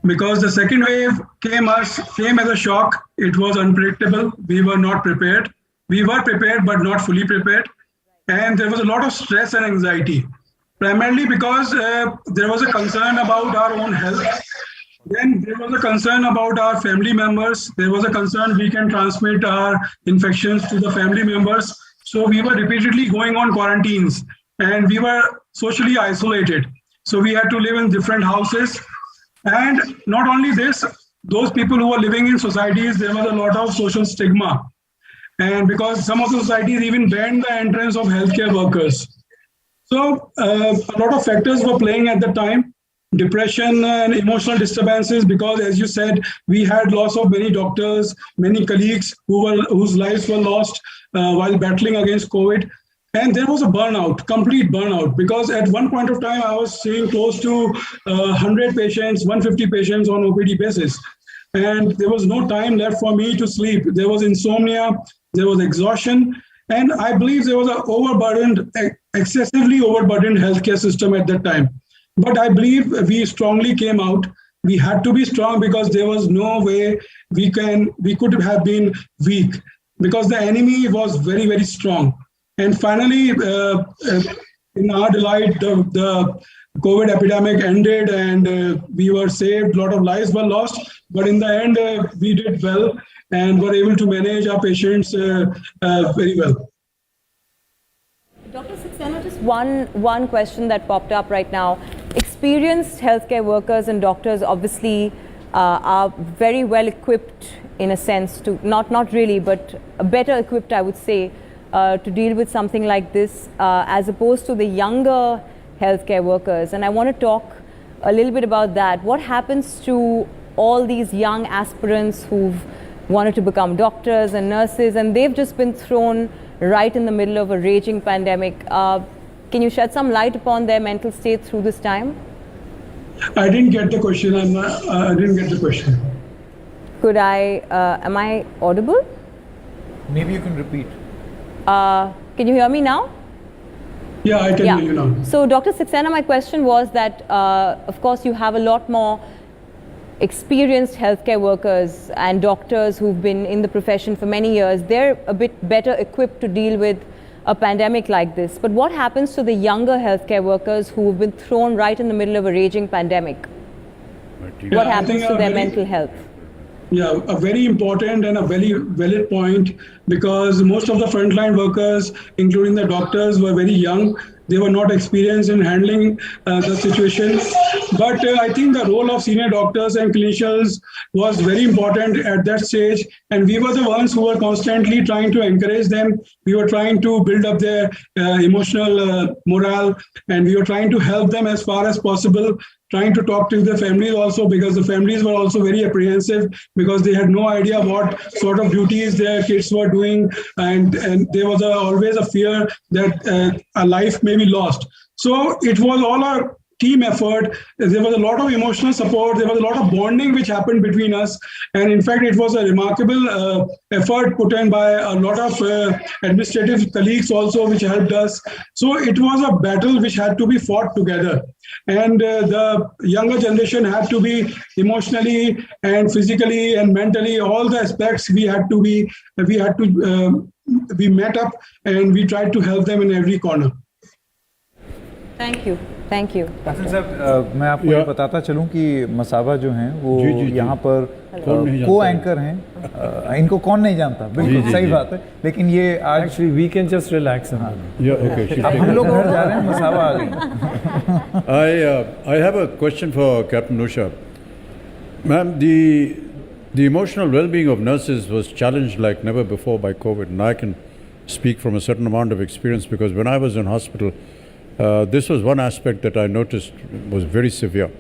because the second wave came as a shock. It was unpredictable. We were not prepared. We were prepared, but not fully prepared. And there was a lot of stress and anxiety, primarily because there was a concern about our own health. Then there was a concern about our family members. There was a concern we can transmit our infections to the family members. So we were repeatedly going on quarantines and we were socially isolated. So we had to live in different houses. And not only this, those people who were living in societies, there was a lot of social stigma. And because some of the societies even banned the entrance of healthcare workers. So a lot of factors were playing at the time. Depression and emotional disturbances, because as you said, we had loss of many doctors, many colleagues whose lives were lost while battling against COVID. And there was a burnout, complete burnout, because at one point of time, I was seeing close to 100 patients, 150 patients on OPD basis. And there was no time left for me to sleep. There was insomnia, there was exhaustion. And I believe there was an excessively overburdened healthcare system at that time. But I believe we strongly came out. We had to be strong because there was no way we could have been weak, because the enemy was very, very strong. And finally, in our delight, the COVID epidemic ended and we were saved. A lot of lives were lost, but in the end, we did well and were able to manage our patients very well.
Dr. Saxena, just one question that popped up right now. Experienced healthcare workers and doctors obviously are very well equipped in a sense to, not really, but better equipped, I would say, to deal with something like this as opposed to the younger healthcare workers. And I want to talk a little bit about that. What happens to all these young aspirants who've wanted to become doctors and nurses, and they've just been thrown right in the middle of a raging pandemic? Can you shed some light upon their mental state through this time?
I didn't get the question. I didn't get the question.
Am I audible?
Maybe you can repeat.
Can you hear me now?
Yeah, I can hear you now.
So, Dr. Saxena, my question was that, of course, you have a lot more experienced healthcare workers and doctors who've been in the profession for many years. They're a bit better equipped to deal with a pandemic like this. But what happens to the younger healthcare workers who've been thrown right in the middle of a raging pandemic? What happens to their mental health?
Yeah, a very important and a very valid point, because most of the frontline workers, including the doctors, were very young. They were not experienced in handling the situation. But I think the role of senior doctors and clinicians was very important at that stage. And we were the ones who were constantly trying to encourage them. We were trying to build up their emotional morale, and we were trying to help them as far as possible, trying to talk to the families also, because the families were also very apprehensive, because they had no idea what sort of duties their kids were doing, and there was always a fear that a life may be lost. So it was all a team effort. There was a lot of emotional support. There was a lot of bonding which happened between us. And in fact, it was a remarkable effort put in by a lot of administrative colleagues also, which helped us. So it was a battle which had to be fought together. And the younger generation had to be emotionally and physically and mentally, all the aspects we had to be met up, and we tried to help them in every corner.
Thank you. Thank you.
साहब, मैं आपको ये बताता चलूं कि मसाबा जो हैं वो यहाँ पर को एंकर हैं। इनको कौन नहीं जानता, बिल्कुल सही बात है। लेकिन ये आज
Actually, we can just relax.
अब हम लोग और जा रहे हैं, मसाबा आ गई।
I have a question for Captain Usha. Ma'am, the emotional well-being of nurses was challenged like never before by COVID, and I can speak from a certain amount of experience, because when I was in hospital, this was one aspect that I noticed was very severe.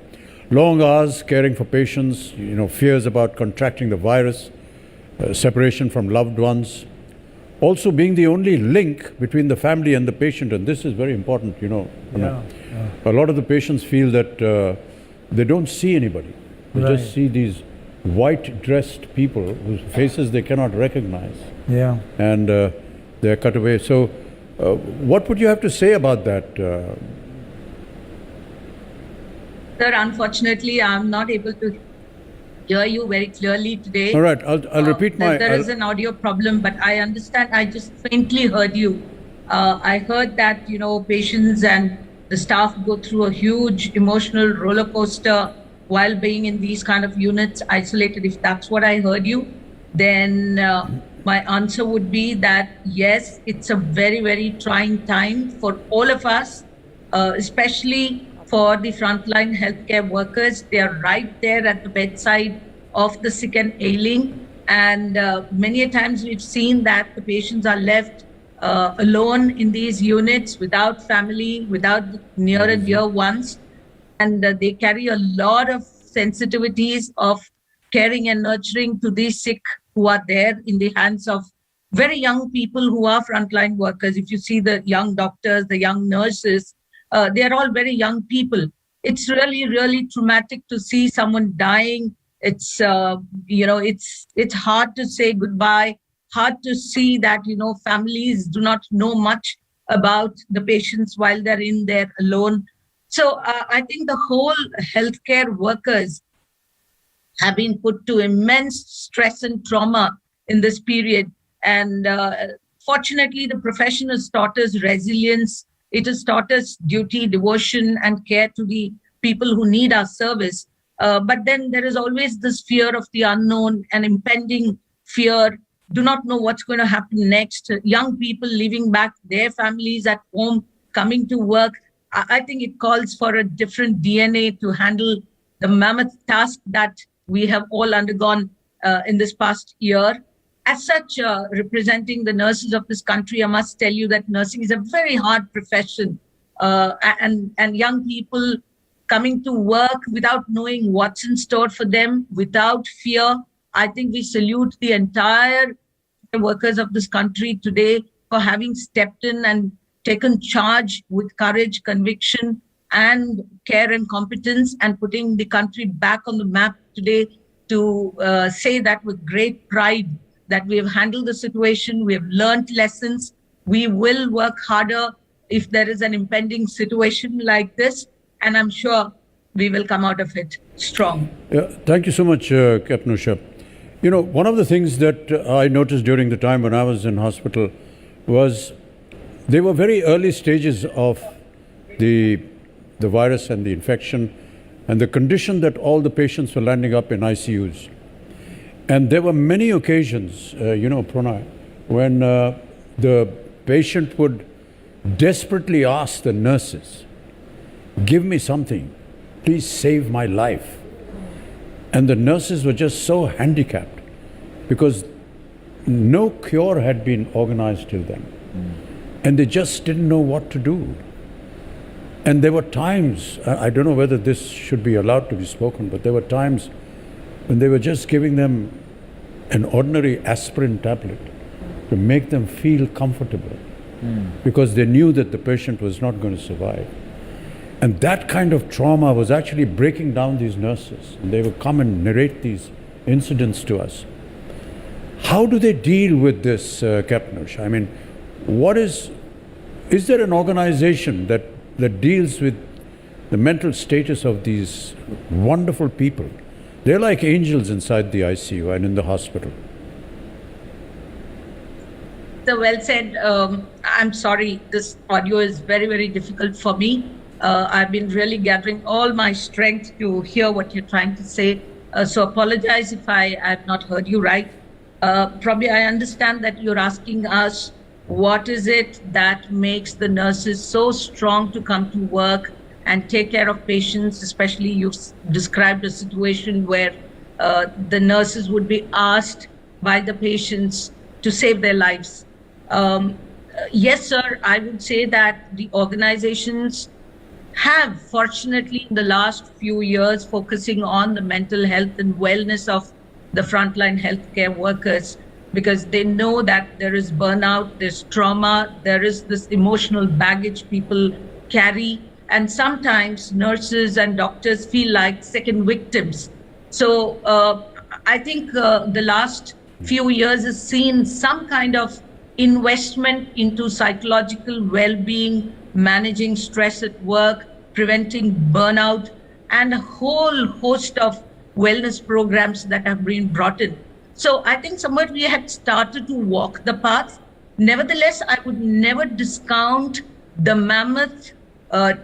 Long hours caring for patients, fears about contracting the virus, separation from loved ones, also being the only link between the family and the patient, and this is very important, A lot of the patients feel that they don't see anybody. They just see these white-dressed people whose faces they cannot recognize.
Yeah.
And they're cut away. So what would you have to say about that?
Sir, unfortunately, I'm not able to hear you very clearly today.
All right, I'll repeat my...
There is an audio problem, but I understand. I just faintly heard you. I heard that, patients and the staff go through a huge emotional roller coaster while being in these kind of units, isolated. If that's what I heard you, then my answer would be that, yes, it's a very, very trying time for all of us, especially for the frontline healthcare workers. They are right there at the bedside of the sick and ailing. And many a times we've seen that the patients are left alone in these units without family, without near and dear ones. And they carry a lot of sensitivities of caring and nurturing to these sick who are there in the hands of very young people who are frontline workers. If you see the young doctors, the young nurses, they're all very young people. It's really, really traumatic to see someone dying. It's, it's hard to say goodbye, hard to see that, families do not know much about the patients while they're in there alone. So I think the whole healthcare workers have been put to immense stress and trauma in this period. And fortunately, the profession has taught us resilience. It has taught us duty, devotion, and care to the people who need our service. But then there is always this fear of the unknown, an impending fear, do not know what's going to happen next. Young people leaving back their families at home, coming to work. I think it calls for a different DNA to handle the mammoth task that we have all undergone in this past year. As such, representing the nurses of this country, I must tell you that nursing is a very hard profession. And young people coming to work without knowing what's in store for them, without fear. I think we salute the entire workers of this country today for having stepped in and taken charge with courage, conviction, and care and competence, and putting the country back on the map today to say that with great pride that we have handled the situation, we have learned lessons, We will work harder if there is an impending situation like this, and I'm sure we will come out of it strong.
Yeah, thank you so much, Captain Usha. You know, one of the things that I noticed during the time when I was in hospital was there were very early stages of the virus and the infection and the condition that all the patients were landing up in ICUs. And there were many occasions, Pranay, when the patient would desperately ask the nurses, give me something, please save my life. And the nurses were just so handicapped because no cure had been organized till then. And they just didn't know what to do. And there were times, I don't know whether this should be allowed to be spoken, but there were times when they were just giving them an ordinary aspirin tablet to make them feel comfortable because they knew that the patient was not going to survive. And that kind of trauma was actually breaking down these nurses. And they would come and narrate these incidents to us. How do they deal with this, Captain Usha? I mean, is there an organization that deals with the mental status of these wonderful people? They're like angels inside the ICU and in the hospital.
So well said. I'm sorry, this audio is very, very difficult for me. I've been really gathering all my strength to hear what you're trying to say. So apologize if I have not heard you right. Probably I understand that you're asking us, what is it that makes the nurses so strong to come to work and take care of patients? Especially you've described a situation where the nurses would be asked by the patients to save their lives. Yes, sir, I would say that the organizations have, fortunately, in the last few years, focusing on the mental health and wellness of the frontline healthcare workers, because they know that there is burnout, there's trauma, there is this emotional baggage people carry, and sometimes nurses and doctors feel like second victims. So I think the last few years has seen some kind of investment into psychological well-being, managing stress at work, preventing burnout, and a whole host of wellness programs that have been brought in. So I think somewhat we had started to walk the path. Nevertheless, I would never discount the mammoth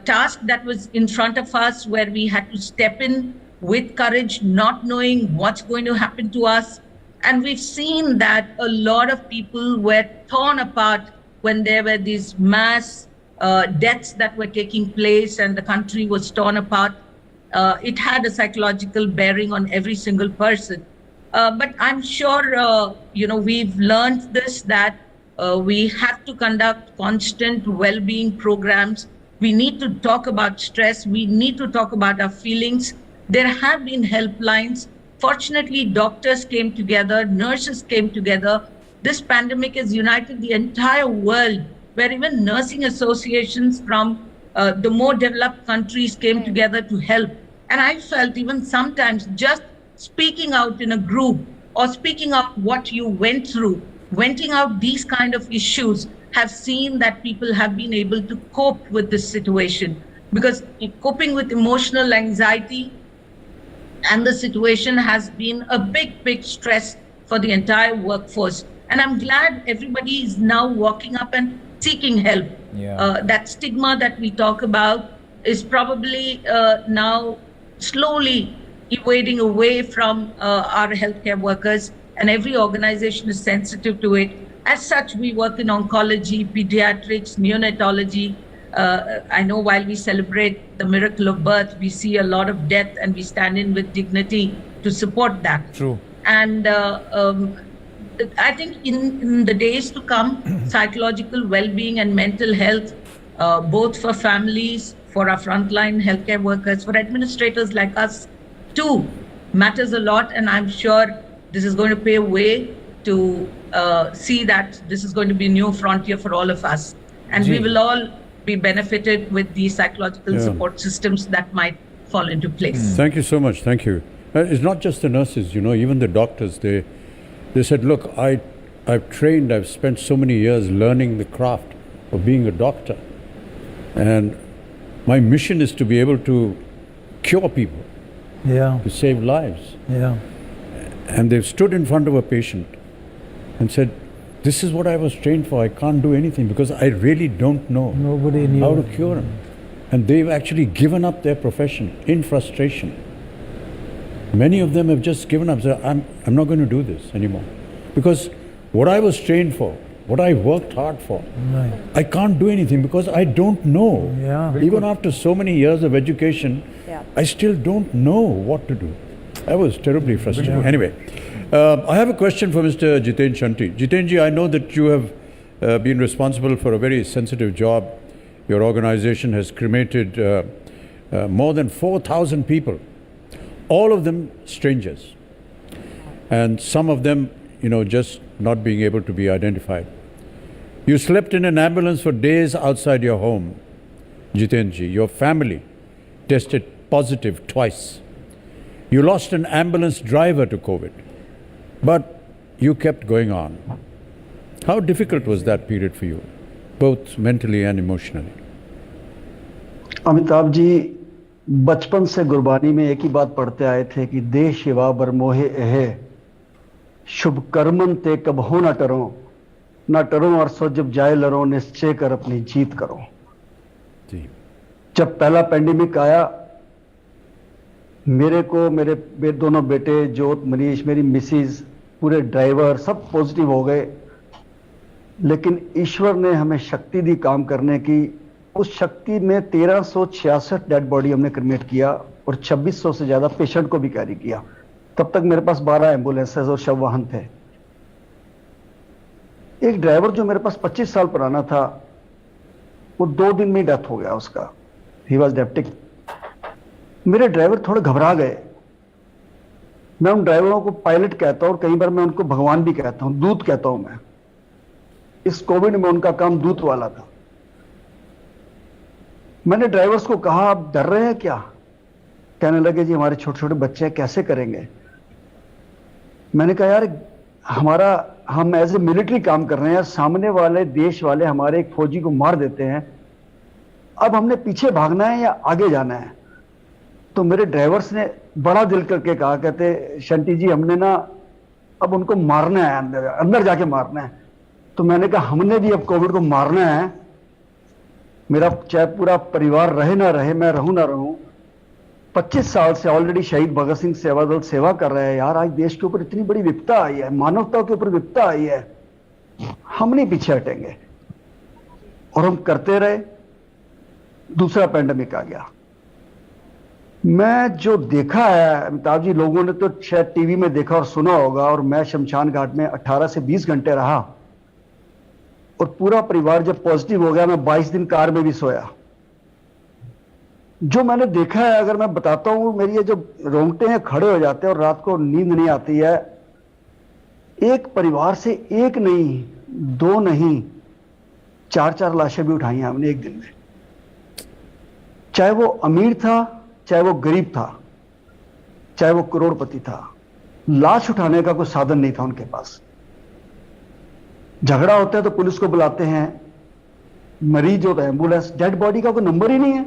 task that was in front of us, where we had to step in with courage, not knowing what's going to happen to us. And we've seen that a lot of people were torn apart when there were these mass deaths that were taking place and the country was torn apart. It had a psychological bearing on every single person. But I'm sure, we've learned this, that we have to conduct constant well-being programs. We need to talk about stress. We need to talk about our feelings. There have been helplines. Fortunately, doctors came together, nurses came together. This pandemic has united the entire world, where even nursing associations from the more developed countries came together to help. And I felt even sometimes just speaking out in a group or speaking out what you went through, venting out these kind of issues, have seen that people have been able to cope with this situation. Because coping with emotional anxiety and the situation has been a big stress for the entire workforce. And I'm glad everybody is now walking up and seeking help.
Yeah.
That stigma that we talk about is probably now slowly evading away from our healthcare workers, and every organization is sensitive to it. As such, we work in oncology, pediatrics, neonatology. I know while we celebrate the miracle of birth, we see a lot of death, and we stand in with dignity to support that.
True.
And I think in the days to come, psychological well-being and mental health, both for families, for our frontline healthcare workers, for administrators like us too, matters a lot. And I'm sure this is going to pave way to see that this is going to be a new frontier for all of us. And we will all be benefited with the psychological support systems that might fall into place.
Thank you so much. Thank you. It's not just the nurses, even the doctors. They said, look, I I've trained, I've spent so many years learning the craft of being a doctor. And my mission is to be able to cure people, to save lives. And they've stood in front of a patient and said, this is what I was trained for. I can't do anything because I really don't know how to cure him. And they've actually given up their profession in frustration. Many of them have just given up, said, I'm not going to do this anymore. Because what I was trained for, what I worked hard for, I can't do anything because I don't know. Even after so many years of education, I still don't know what to do. I was terribly frustrated. Anyway, I have a question for Mr. Jiten Shanti. Jitenji, I know that you have been responsible for a very sensitive job. Your organization has cremated more than 4,000 people, all of them strangers, and some of them, just not being able to be identified. You slept in an ambulance for days outside your home, Jitenji. Your family tested positive twice. You lost an ambulance driver to COVID, but you kept going on. How difficult was that period for you, both mentally and emotionally?
Amitabh ji, बचपन से गुरबानी में एक ही बात पढ़ते आए थे कि देह शिवा बरमोहे एहे, शुभ कर्मन ते कबहो न टरो और सो जब जाए लरो, निश्चय कर अपनी जीत करो। जब पहला पेंडेमिक आया, मेरे को मेरे दोनों बेटे जोत, मनीष, मेरी मिसिज, पूरे ड्राइवर सब पॉजिटिव हो गए, लेकिन ईश्वर ने हमें शक्ति दी काम करने की। उस शक्ति में 1366 डेड बॉडी हमने क्रिमेट किया और 2600 से ज्यादा पेशेंट को भी कैरी किया। तब तक मेरे पास 12 एम्बुलेंसेज और शव वाहन थे। एक ड्राइवर जो मेरे पास 25 साल पुराना था, वो 2 दिन में डेथ हो गया उसका। ही वॉज डेप्टिक। मेरे ड्राइवर थोड़े घबरा गए। मैं उन ड्राइवरों को पायलट कहता हूं और कई बार मैं उनको भगवान भी कहता हूं, दूत कहता हूं मैं। इस कोविड में उनका काम दूत वाला था। मैंने ड्राइवर्स को कहा, आप डर रहे हैं क्या? कहने लगे, जी हमारे छोटे छोटे बच्चे हैं, कैसे करेंगे? मैंने कहा, यार हम एज ए मिलिट्री काम कर रहे हैं, सामने वाले देश वाले हमारे एक फौजी को मार देते हैं, अब हमने पीछे भागना है या आगे जाना है? तो मेरे ड्राइवर्स ने बड़ा दिल करके कहा, कहते शंटी जी हमने ना अब उनको मारना है, अंदर जाके मारना है। तो मैंने कहा, हमने भी अब कोविड को मारना है। मेरा चाहे पूरा परिवार रहे ना रहे, मैं रहूं ना रहूं, 25 साल से ऑलरेडी शहीद भगत सिंह सेवा दल सेवा कर रहे हैं। यार आज देश के ऊपर इतनी बड़ी विपदा आई है, मानवता के ऊपर विपदा आई है, हम नहीं पीछे हटेंगे। और हम करते रहे। दूसरा पेंडेमिक आ गया। मैं जो देखा है अमिताभ जी, लोगों ने तो शायद टीवी में देखा और सुना होगा, और मैं शमशान घाट में 18 से 20 घंटे रहा और पूरा परिवार जब पॉजिटिव हो गया, मैं 22 दिन कार में भी सोया। जो मैंने देखा है, अगर मैं बताता हूं, मेरी ये जो रोंगटे हैं खड़े हो जाते हैं और रात को नींद नहीं आती है। एक परिवार से एक नहीं, 2 नहीं, 4-4 लाशें भी उठाई हैं हमने एक दिन में। चाहे वो अमीर था, चाहे वो गरीब था, चाहे वो करोड़पति था, लाश उठाने का कोई साधन नहीं था उनके पास। झगड़ा होता है तो पुलिस को बुलाते हैं, मरीज होता है एम्बुलेंस, डेड बॉडी का कोई नंबर ही नहीं है।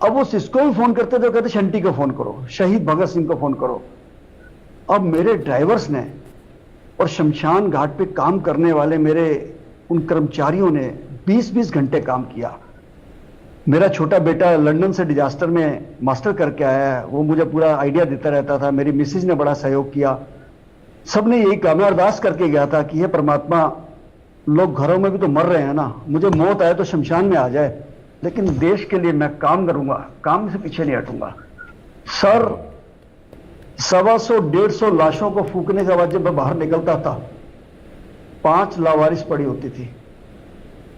अब वो सिसको भी फोन करते तो कहते शंटी को फोन करो, शहीद भगत सिंह को फोन करो। अब मेरे ड्राइवर्स ने और शमशान घाट पे काम करने वाले मेरे उन कर्मचारियों ने 20-20 घंटे काम किया। मेरा छोटा बेटा लंदन से डिजास्टर में मास्टर करके आया है, वो मुझे पूरा आइडिया देता रहता था। मेरी मिसेज ने बड़ा सहयोग किया। सबने यही कहा, मैं अरदास करके गया था कि हे परमात्मा, लोग घरों में भी तो मर रहे हैं ना, मुझे मौत आए तो शमशान में आ जाए, लेकिन देश के लिए मैं काम करूंगा, काम से पीछे नहीं हटूंगा। सर 125-150 लाशों को फूकने के बाद जब मैं बाहर निकलता था, 5 लावारिस पड़ी होती थी।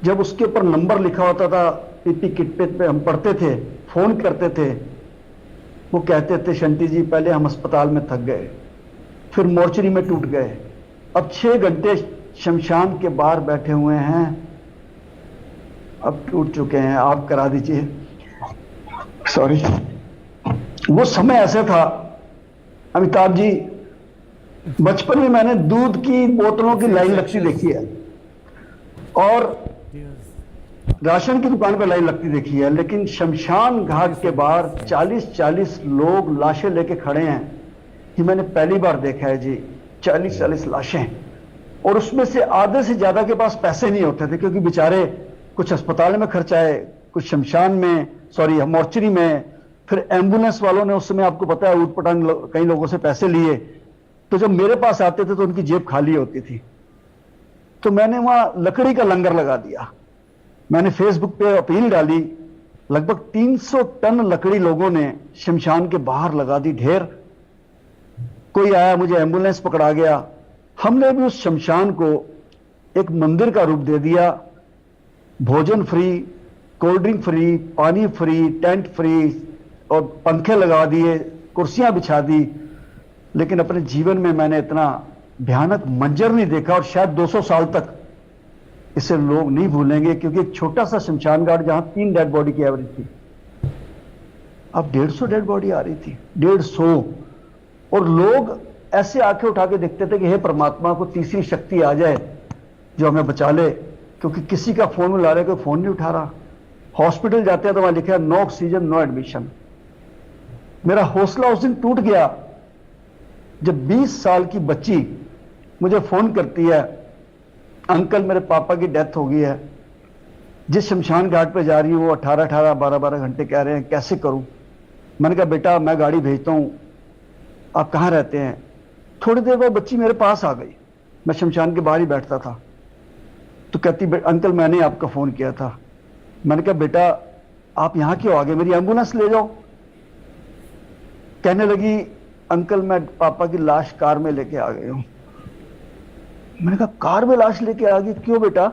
जब उसके ऊपर नंबर लिखा होता था, पीपी किट पे हम पढ़ते थे, फोन करते थे, वो कहते थे शंटी जी पहले हम अस्पताल में थक गए, फिर मोर्चरी में टूट गए, अब 6 घंटे शमशान के बाहर बैठे हुए हैं, अब टूट चुके हैं, आप करा दीजिए। सॉरी। वो समय ऐसे था अमिताभ जी, बचपन में मैंने दूध की बोतलों की लाइन लगती देखी है और राशन की दुकान पर लाइन लगती देखी है, लेकिन शमशान घाट के बाहर 40-40 लोग लाशें लेके खड़े हैं, ये मैंने पहली बार देखा है जी। 40-40 लाशें, और उसमें से आधे से ज्यादा के पास पैसे नहीं होते थे, क्योंकि बेचारे कुछ अस्पताल में खर्चाए, कुछ शमशान में, सॉरी मॉर्चरी में, फिर एम्बुलेंस वालों ने उस समय आपको पता है ऊटपटांग कई लोगों से पैसे लिए, तो जब मेरे पास आते थे तो उनकी जेब खाली होती थी। तो मैंने वहां लकड़ी का लंगर लगा दिया, मैंने फेसबुक पे अपील डाली, लगभग 300 टन लकड़ी लोगों ने शमशान के बाहर लगा दी ढेर। कोई आया, मुझे एम्बुलेंस पकड़ा गया। हमने भी उस शमशान को एक मंदिर का रूप दे दिया, भोजन फ्री, कोल्ड ड्रिंक फ्री, पानी फ्री, टेंट फ्री, और पंखे लगा दिए, कुर्सियां बिछा दी। लेकिन अपने जीवन में मैंने इतना भयानक मंजर नहीं देखा, और शायद 200 साल तक इसे लोग नहीं भूलेंगे, क्योंकि एक छोटा सा शमशान घाट जहां 3 डेड बॉडी की एवरेज थी, अब 150 डेड बॉडी आ रही थी, 150। और लोग ऐसे आंखें उठा के देखते थे कि हे परमात्मा, को तीसरी शक्ति आ जाए जो हमें बचा ले, क्योंकि किसी का फोन मिला रहे, कोई फोन नहीं उठा रहा। हॉस्पिटल जाते हैं तो वहां लिखा है नो ऑक्सीजन, नो एडमिशन। मेरा हौसला उस दिन टूट गया जब 20 साल की बच्ची मुझे फोन करती है, अंकल मेरे पापा की डेथ हो गई है, जिस शमशान घाट पे जा रही हूँ वो 18-18, 12-12 घंटे कह रहे हैं, कैसे करूं? मैंने कहा बेटा मैं गाड़ी भेजता हूं, आप कहाँ रहते हैं? थोड़ी देर बाद बच्ची मेरे पास आ गई, मैं शमशान के बाहर ही बैठता था, तो कहती अंकल मैंने आपका फोन किया था। मैंने कहा बेटा आप यहाँ क्यों आ गए, मेरी एम्बुलेंस ले जाओ। कहने लगी अंकल मैं पापा की लाश कार में लेके आ गई हूं। मैंने कहा कार में लाश लेके आ गई, क्यों बेटा?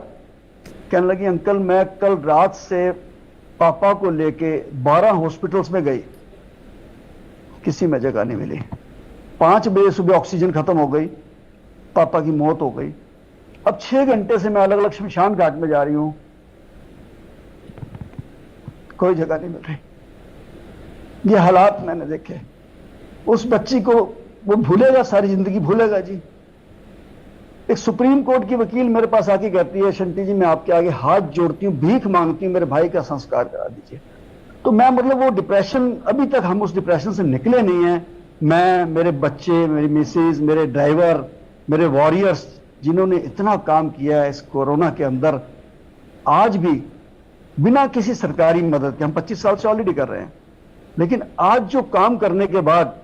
कहने लगी अंकल मैं कल रात से पापा को लेके 12 हॉस्पिटल्स में गई, किसी में जगह नहीं मिली। 5 बजे सुबह ऑक्सीजन खत्म हो गई, पापा की मौत हो गई। अब 6 घंटे से मैं अलग अलग शमशान घाट में जा रही हूं, कोई जगह नहीं मिल रही। ये हालात मैंने देखे। उस बच्ची को वो भूलेगा, सारी जिंदगी भूलेगा जी। एक सुप्रीम कोर्ट की वकील मेरे पास आके कहती है शंटी जी मैं आपके आगे हाथ जोड़ती हूँ, भीख मांगती हूँ, मेरे भाई का संस्कार करा दीजिए। तो मैं मतलब वो डिप्रेशन, अभी तक हम उस डिप्रेशन से निकले नहीं हैं। मैं, मेरे बच्चे, मेरी मिसेज, मेरे ड्राइवर, मेरे वॉरियर्स जिन्होंने इतना काम किया है इस कोरोना के अंदर, आज भी बिना किसी सरकारी मदद के, हम 25 साल से ऑलरेडी कर रहे हैं, लेकिन आज जो काम करने के बाद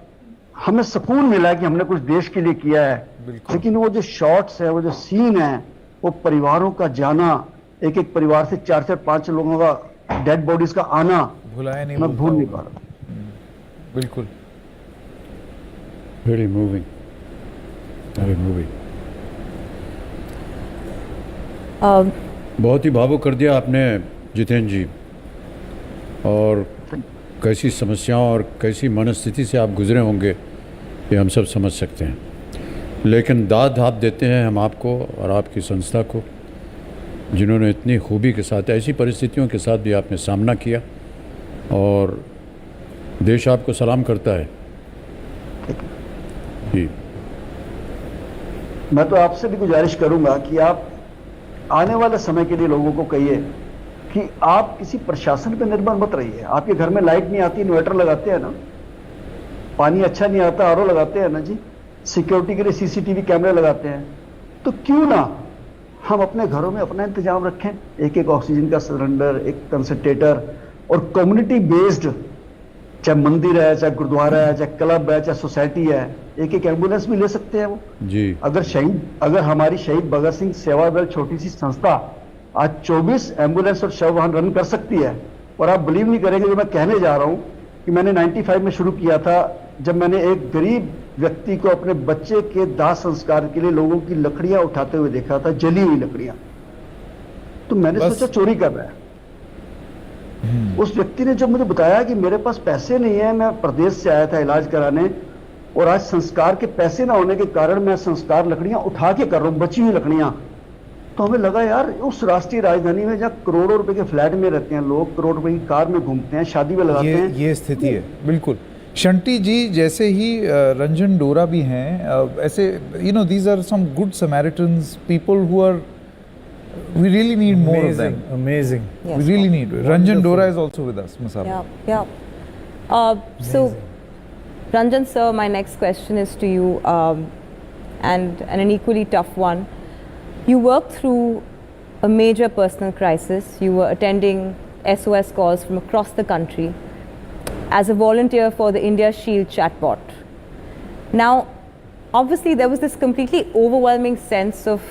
हमें सुकून मिला है कि हमने कुछ देश के लिए किया है। लेकिन वो जो शॉट्स है, वो जो सीन है, वो परिवारों का जाना, एक एक परिवार से 4-4, 5 लोगों का डेड बॉडीज का आना,
भुलाया नहीं,
मैं भूल नहीं पा रहा।
बिल्कुल,
वेरी मूविंग, वेरी मूविंग। बहुत ही भावुक कर दिया आपने जितेंद्र जी, और कैसी समस्याओं और कैसी मनस्थिति से आप गुजरे होंगे ये हम सब समझ सकते हैं। लेकिन दाद आप देते हैं हम आपको और आपकी संस्था को, जिन्होंने इतनी खूबी के साथ, ऐसी परिस्थितियों के साथ भी आपने सामना किया, और देश आपको सलाम करता है जी।
मैं तो आपसे भी गुजारिश करूंगा कि आप आने वाले समय के लिए लोगों को कहिए कि आप किसी प्रशासन पर निर्भर मत रहिए। आपके घर में लाइट नहीं आती, इन्वर्टर लगाते हैं ना, पानी अच्छा नहीं आता, आरओ लगाते हैं ना जी, सिक्योरिटी के लिए सीसीटीवी कैमरे लगाते हैं, तो क्यों ना हम अपने घरों में अपना इंतजाम रखें, एक एक ऑक्सीजन का सिलेंडर, एक कंसंट्रेटर, और कम्युनिटी बेस्ड, चाहे मंदिर है, चाहे गुरुद्वारा है, चाहे क्लब है, चाहे सोसाइटी है, एक एक एम्बुलेंस भी ले सकते हैं वो
जी।
अगर हमारी शहीद भगत सिंह सेवा दल छोटी सी संस्था आज 24 एम्बुलेंस और शव वाहन रन कर सकती है, और आप बिलीव नहीं करेंगे जो मैं कहने जा रहा हूं कि मैंने 95 में शुरू किया था, जब मैंने एक गरीब व्यक्ति को अपने बच्चे के दाह संस्कार के लिए लोगों की लकड़ियां उठाते हुए देखा था, जली हुई लकड़ियां, तो मैंने सोचा चोरी कर रहा है। उस व्यक्ति ने जब मुझे बताया कि मेरे पास पैसे नहीं है, मैं प्रदेश से आया था इलाज कराने, और आज संस्कार के पैसे ना होने के कारण मैं संस्कार लकड़ियां उठा के कर रहा हूं, बची हुई लकड़ियां, तो हमें लगा यार उस राष्ट्रीय राजधानी में जहाँ करोड़ों रुपए के फ्लैट में रहते हैं लोग, करोड़ रुपए की कार में घूमते हैं, शादी में लगाते हैं,
ये स्थिति है। बिल्कुल, शंटी जी जैसे ही रंजन डोरा भी हैं, ऐसे these are some good Samaritans, people who are, we really need more of them.
Amazing.
We really need. Ranjan Dora is also with us, Masala.
Yeah. So, Ranjan sir, my next question is to you, and an equally tough one. You worked through a major personal crisis. You were attending SOS calls from across the country as a volunteer for the India Shield chatbot. Now, obviously there was this completely overwhelming sense of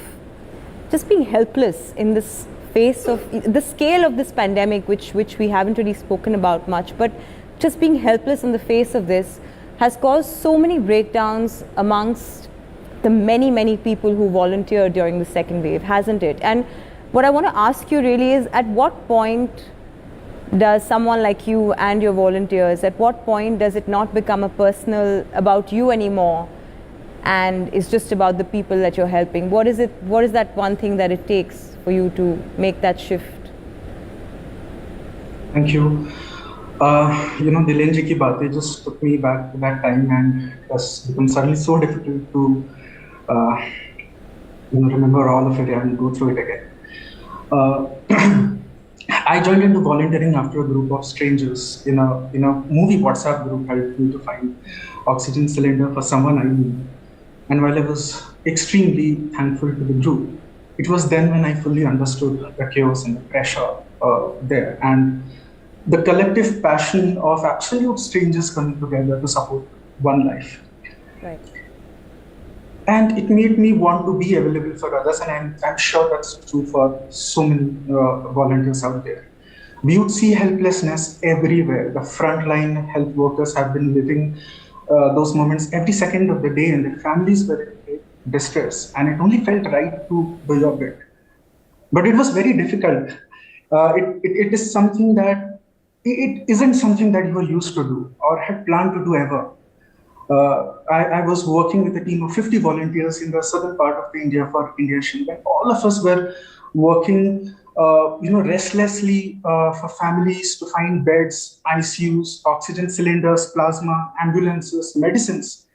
just being helpless in this face of the scale of this pandemic, which we haven't really spoken about much, but just being helpless in the face of this has caused so many breakdowns amongst the many people who volunteered during the second wave, hasn't it? And what I want to ask you really is, at what point does someone like you and your volunteers, at what point does it not become a personal about you anymore and it's just about the people that you're helping? What is that one thing that it takes for you to make that shift?
Thank you. Dilen ji ki baatein just took me back to that time, and it was become suddenly so difficult to remember all of it and go through it again. I joined into volunteering after a group of strangers in a movie WhatsApp group helped me to find oxygen cylinder for someone I knew. And while I was extremely thankful to the group, it was then when I fully understood the chaos and the pressure there, and the collective passion of absolute strangers coming together to support one life.
Right.
And it made me want to be available for others, and I'm sure that's true for so many volunteers out there. We would see helplessness everywhere. The frontline health workers have been living those moments every second of the day, and their families were in distress, and it only felt right to do your bit. But it was very difficult. It is something that, it isn't something that you were used to do or had planned to do ever. I was working with a team of 50 volunteers in the southern part of India for India Shield, and all of us were working, restlessly for families to find beds, ICUs, oxygen cylinders, plasma, ambulances, medicines,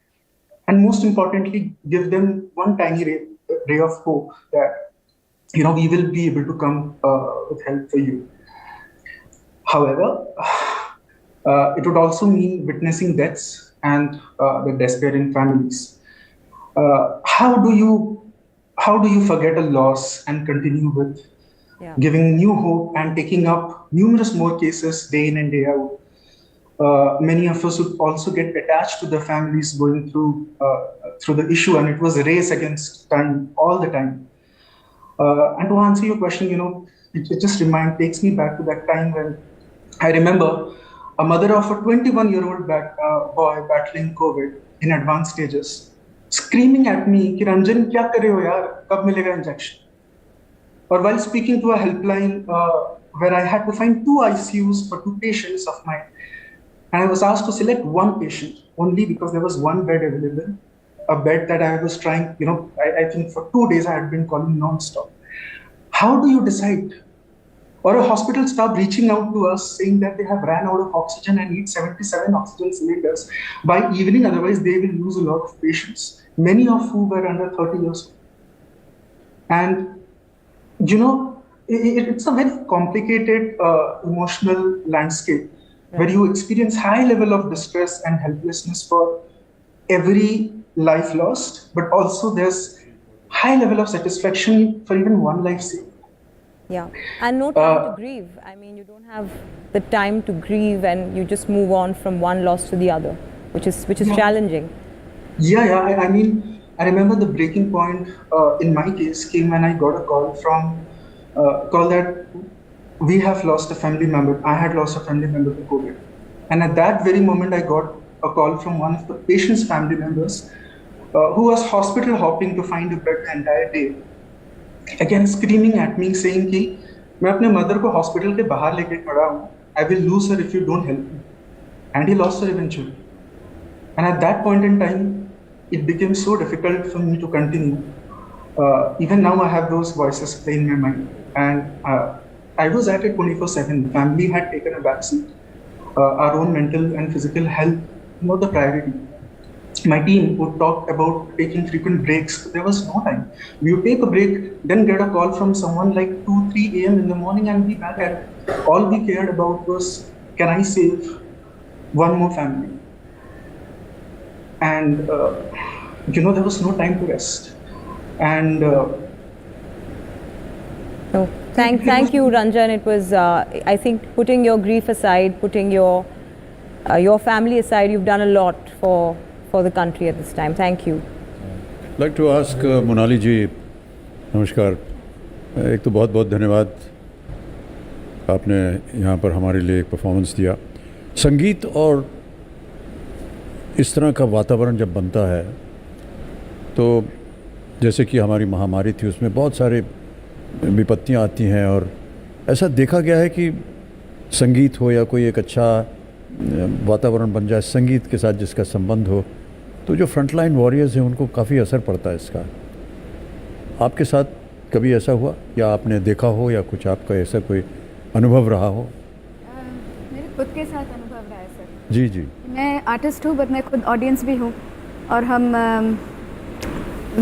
and most importantly, give them one tiny ray of hope that we will be able to come with help for you. However, it would also mean witnessing deaths and the despairing families. How do you forget a loss and continue with giving new hope and taking up numerous more cases day in and day out? Many of us would also get attached to the families going through the issue, and it was a race against time all the time. And to answer your question, it just takes me back to that time when I remember a mother of a 21-year-old boy battling COVID in advanced stages, screaming at me, "Ki Ranjan, kya kar rahe ho yaar? Kab milega injection?" Or while speaking to a helpline where I had to find 2 ICUs for 2 patients of mine, and I was asked to select one patient only because there was one bed available, a bed that I was trying, I think for 2 days I had been calling non-stop. How do you decide? Or a hospital staff reaching out to us saying that they have ran out of oxygen and need 77 oxygen cylinders by evening, otherwise they will lose a lot of patients, many of whom were under 30 years old. And, it's a very complicated emotional landscape where you experience high level of distress and helplessness for every life lost, but also there's high level of satisfaction for even one life saved.
Yeah, and no time to grieve. I mean, you don't have the time to grieve, and you just move on from one loss to the other, which is challenging.
Yeah. I mean, I remember the breaking point in my case came when I got a call that we have lost a family member. I had lost a family member to COVID, and at that very moment, I got a call from one of the patient's family members who was hospital hopping to find a bed the entire day. Again screaming at me, saying कि मैं अपने mother को hospital के बाहर लेके खड़ा हूँ. I will lose her if you don't help me. And he lost her eventually. And at that point in time, it became so difficult for me to continue. Even now, I have those voices playing in my mind. And I was at it 24/7. Family had taken a backseat. Our own mental and physical health the priority. My team would talk about taking frequent breaks. There was no time. We would take a break, then get a call from someone like 2-3 a.m. in the morning and be back at it. All we cared about was, can I save one more family? And, there was no time to rest. And
Thank you, Ranjan. It was, I think, putting your grief aside, putting your family aside, you've done a lot for the country at this time. Thank you.
I'd like to ask Monali ji, नमस्कार. एक तो बहुत बहुत धन्यवाद, आपने यहाँ पर हमारे लिए एक परफॉर्मेंस दिया. संगीत और इस तरह का वातावरण जब बनता है तो जैसे कि हमारी महामारी थी, उसमें बहुत सारे विपत्तियाँ आती हैं और ऐसा देखा गया है कि संगीत हो या कोई एक अच्छा वातावरण बन जाए संगीत के साथ जिसका संबंध हो, तो जो फ्रंटलाइन वॉरियर्स हैं उनको काफ़ी असर पड़ता है इसका. आपके साथ कभी ऐसा हुआ या आपने देखा हो या कुछ आपका ऐसा कोई अनुभव रहा हो?
मेरे खुद के साथ अनुभव रहा है सर.
जी जी.
मैं आर्टिस्ट हूँ बट मैं खुद ऑडियंस भी हूँ और हम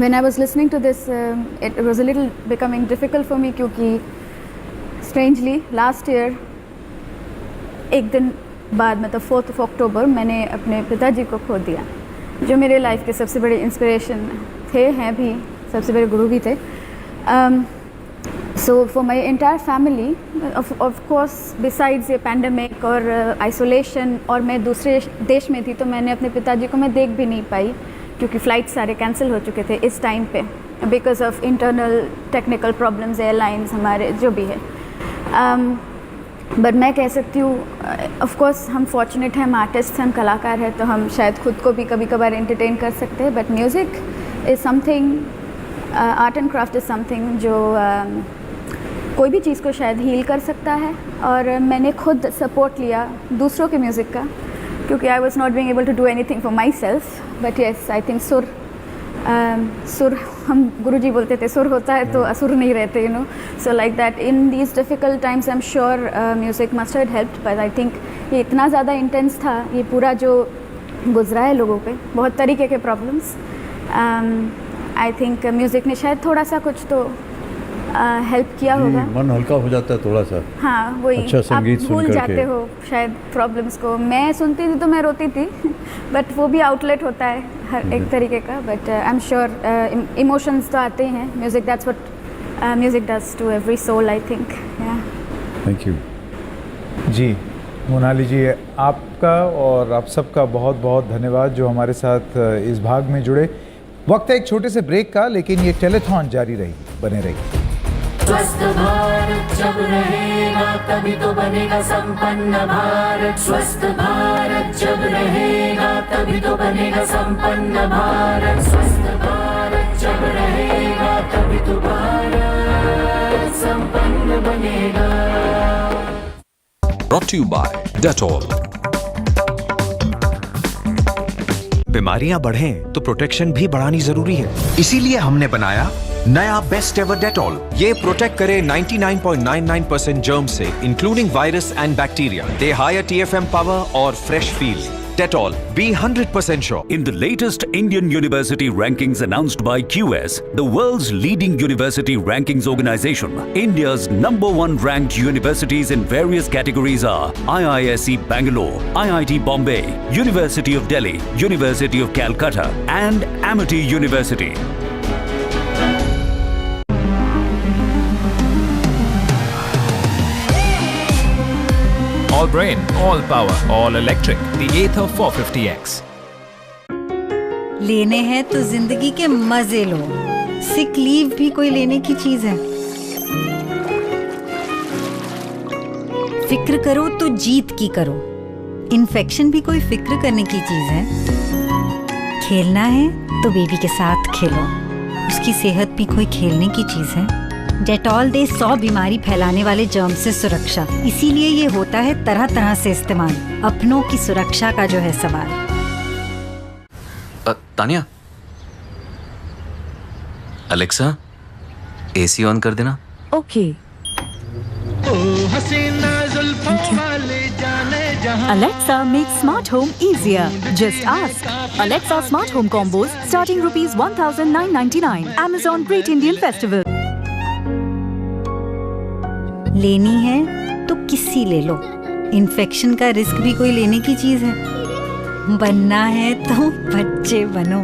when I was listening to this it was a little becoming difficult for me क्योंकि strangely last year एक दिन बाद मतलब 4th of October मैंने अपने पिताजी को खो दिया, जो मेरे लाइफ के सबसे बड़े इंस्पिरेशन थे, हैं भी, सबसे बड़े गुरु भी थे. So for my entire family, of course besides ये pandemic और isolation और मैं दूसरे देश में थी तो मैंने अपने पिताजी को मैं देख भी नहीं पाई क्योंकि फ़्लाइट सारे कैंसिल हो चुके थे इस टाइम पे because of internal technical problems airlines हमारे जो भी है. बट मैं कह सकती हूँ ऑफ कोर्स हम फॉर्चुनेट हैं, हम आर्टिस्ट हैं, हम कलाकार हैं तो हम शायद खुद को भी कभी कभार एंटरटेन कर सकते हैं. But music is something, art and craft is something जो कोई भी चीज़ को शायद हील कर सकता है. और मैंने खुद सपोर्ट लिया दूसरों के म्यूज़िक का क्योंकि I was not being able to do anything for myself. But yes I think सुर हम गुरुजी बोलते थे सुर होता है तो असुर नहीं रहते, so like that in these difficult times I am sure music must have helped. But I think ये इतना ज़्यादा इंटेंस था, ये पूरा जो गुजरा है लोगों पे, बहुत तरीके के प्रॉब्लम्स. आई थिंक म्यूज़िक ने शायद थोड़ा सा कुछ तो हेल्प किया होगा.
मन हल्का हो जाता है थोड़ा सा.
हाँ वही,
अच्छा संगीत
आप भूल जाते हो शायद प्रॉब्लम्स को. मैं सुनती थी तो मैं रोती थी बट वो भी आउटलेट होता है हर एक तरीके का. But I am sure emotions तो आते हैं. Music that's what music does to every soul I think.
Thank you
जी. मोनाली जी, आपका और आप सबका बहुत बहुत धन्यवाद जो हमारे साथ इस भाग में जुड़े. वक्त है एक छोटे से ब्रेक का, लेकिन ये टेलीथॉन जारी रहेगी, बने रहिए.
स्वस्थ भारत जब रहेगा तभी तो बनेगा संपन्न भारत. स्वस्थ भारत जब रहेगा तभी तो बनेगा संपन्न भारत. स्वस्थ भारत जब रहेगा तभी तो भारत संपन्न बनेगा.
Brought to you by Dettol. बीमारियां बढ़ें तो प्रोटेक्शन भी बढ़ानी जरूरी है, इसीलिए हमने बनाया नया बेस्ट एवर डेटॉल. ये प्रोटेक्ट करे 99.99% जर्म से, including virus and bacteria. They higher TFM power और fresh feel. Dettol, be 100% sure.
In the latest Indian university rankings announced by QS, the world's leading university rankings organization, India's #1 ranked universities in various categories are IISc Bangalore, IIT Bombay, University of Delhi, University of Calcutta, and Amity University.
All brain, all power, all electric. The Ather 450X.
लेने हैं तो जिंदगी के मजे लो. Sick leave भी कोई लेने की चीज है. फिक्र करो तो जीत की करो. इन्फेक्शन भी कोई फिक्र करने की चीज है. खेलना है तो बेबी के साथ खेलो. उसकी सेहत भी कोई खेलने की चीज है. डेटॉल दे 100 बीमारी फैलाने वाले जर्म से सुरक्षा. इसीलिए ये होता है तरह तरह से इस्तेमाल. अपनों की सुरक्षा का जो है सवाल.
तानिया, अलेक्सा AC ऑन कर देना.
ओके.
हसीना जुल्फों वाले जाने
Alexa makes smart home easier. Just ask. Alexa smart home combos starting rupees 1,999. Amazon Great Indian Festival.
लेनी है तो किसी ले लो, इन्फेक्शन का रिस्क भी कोई लेने की चीज है। बनना है तो बच्चे बनो,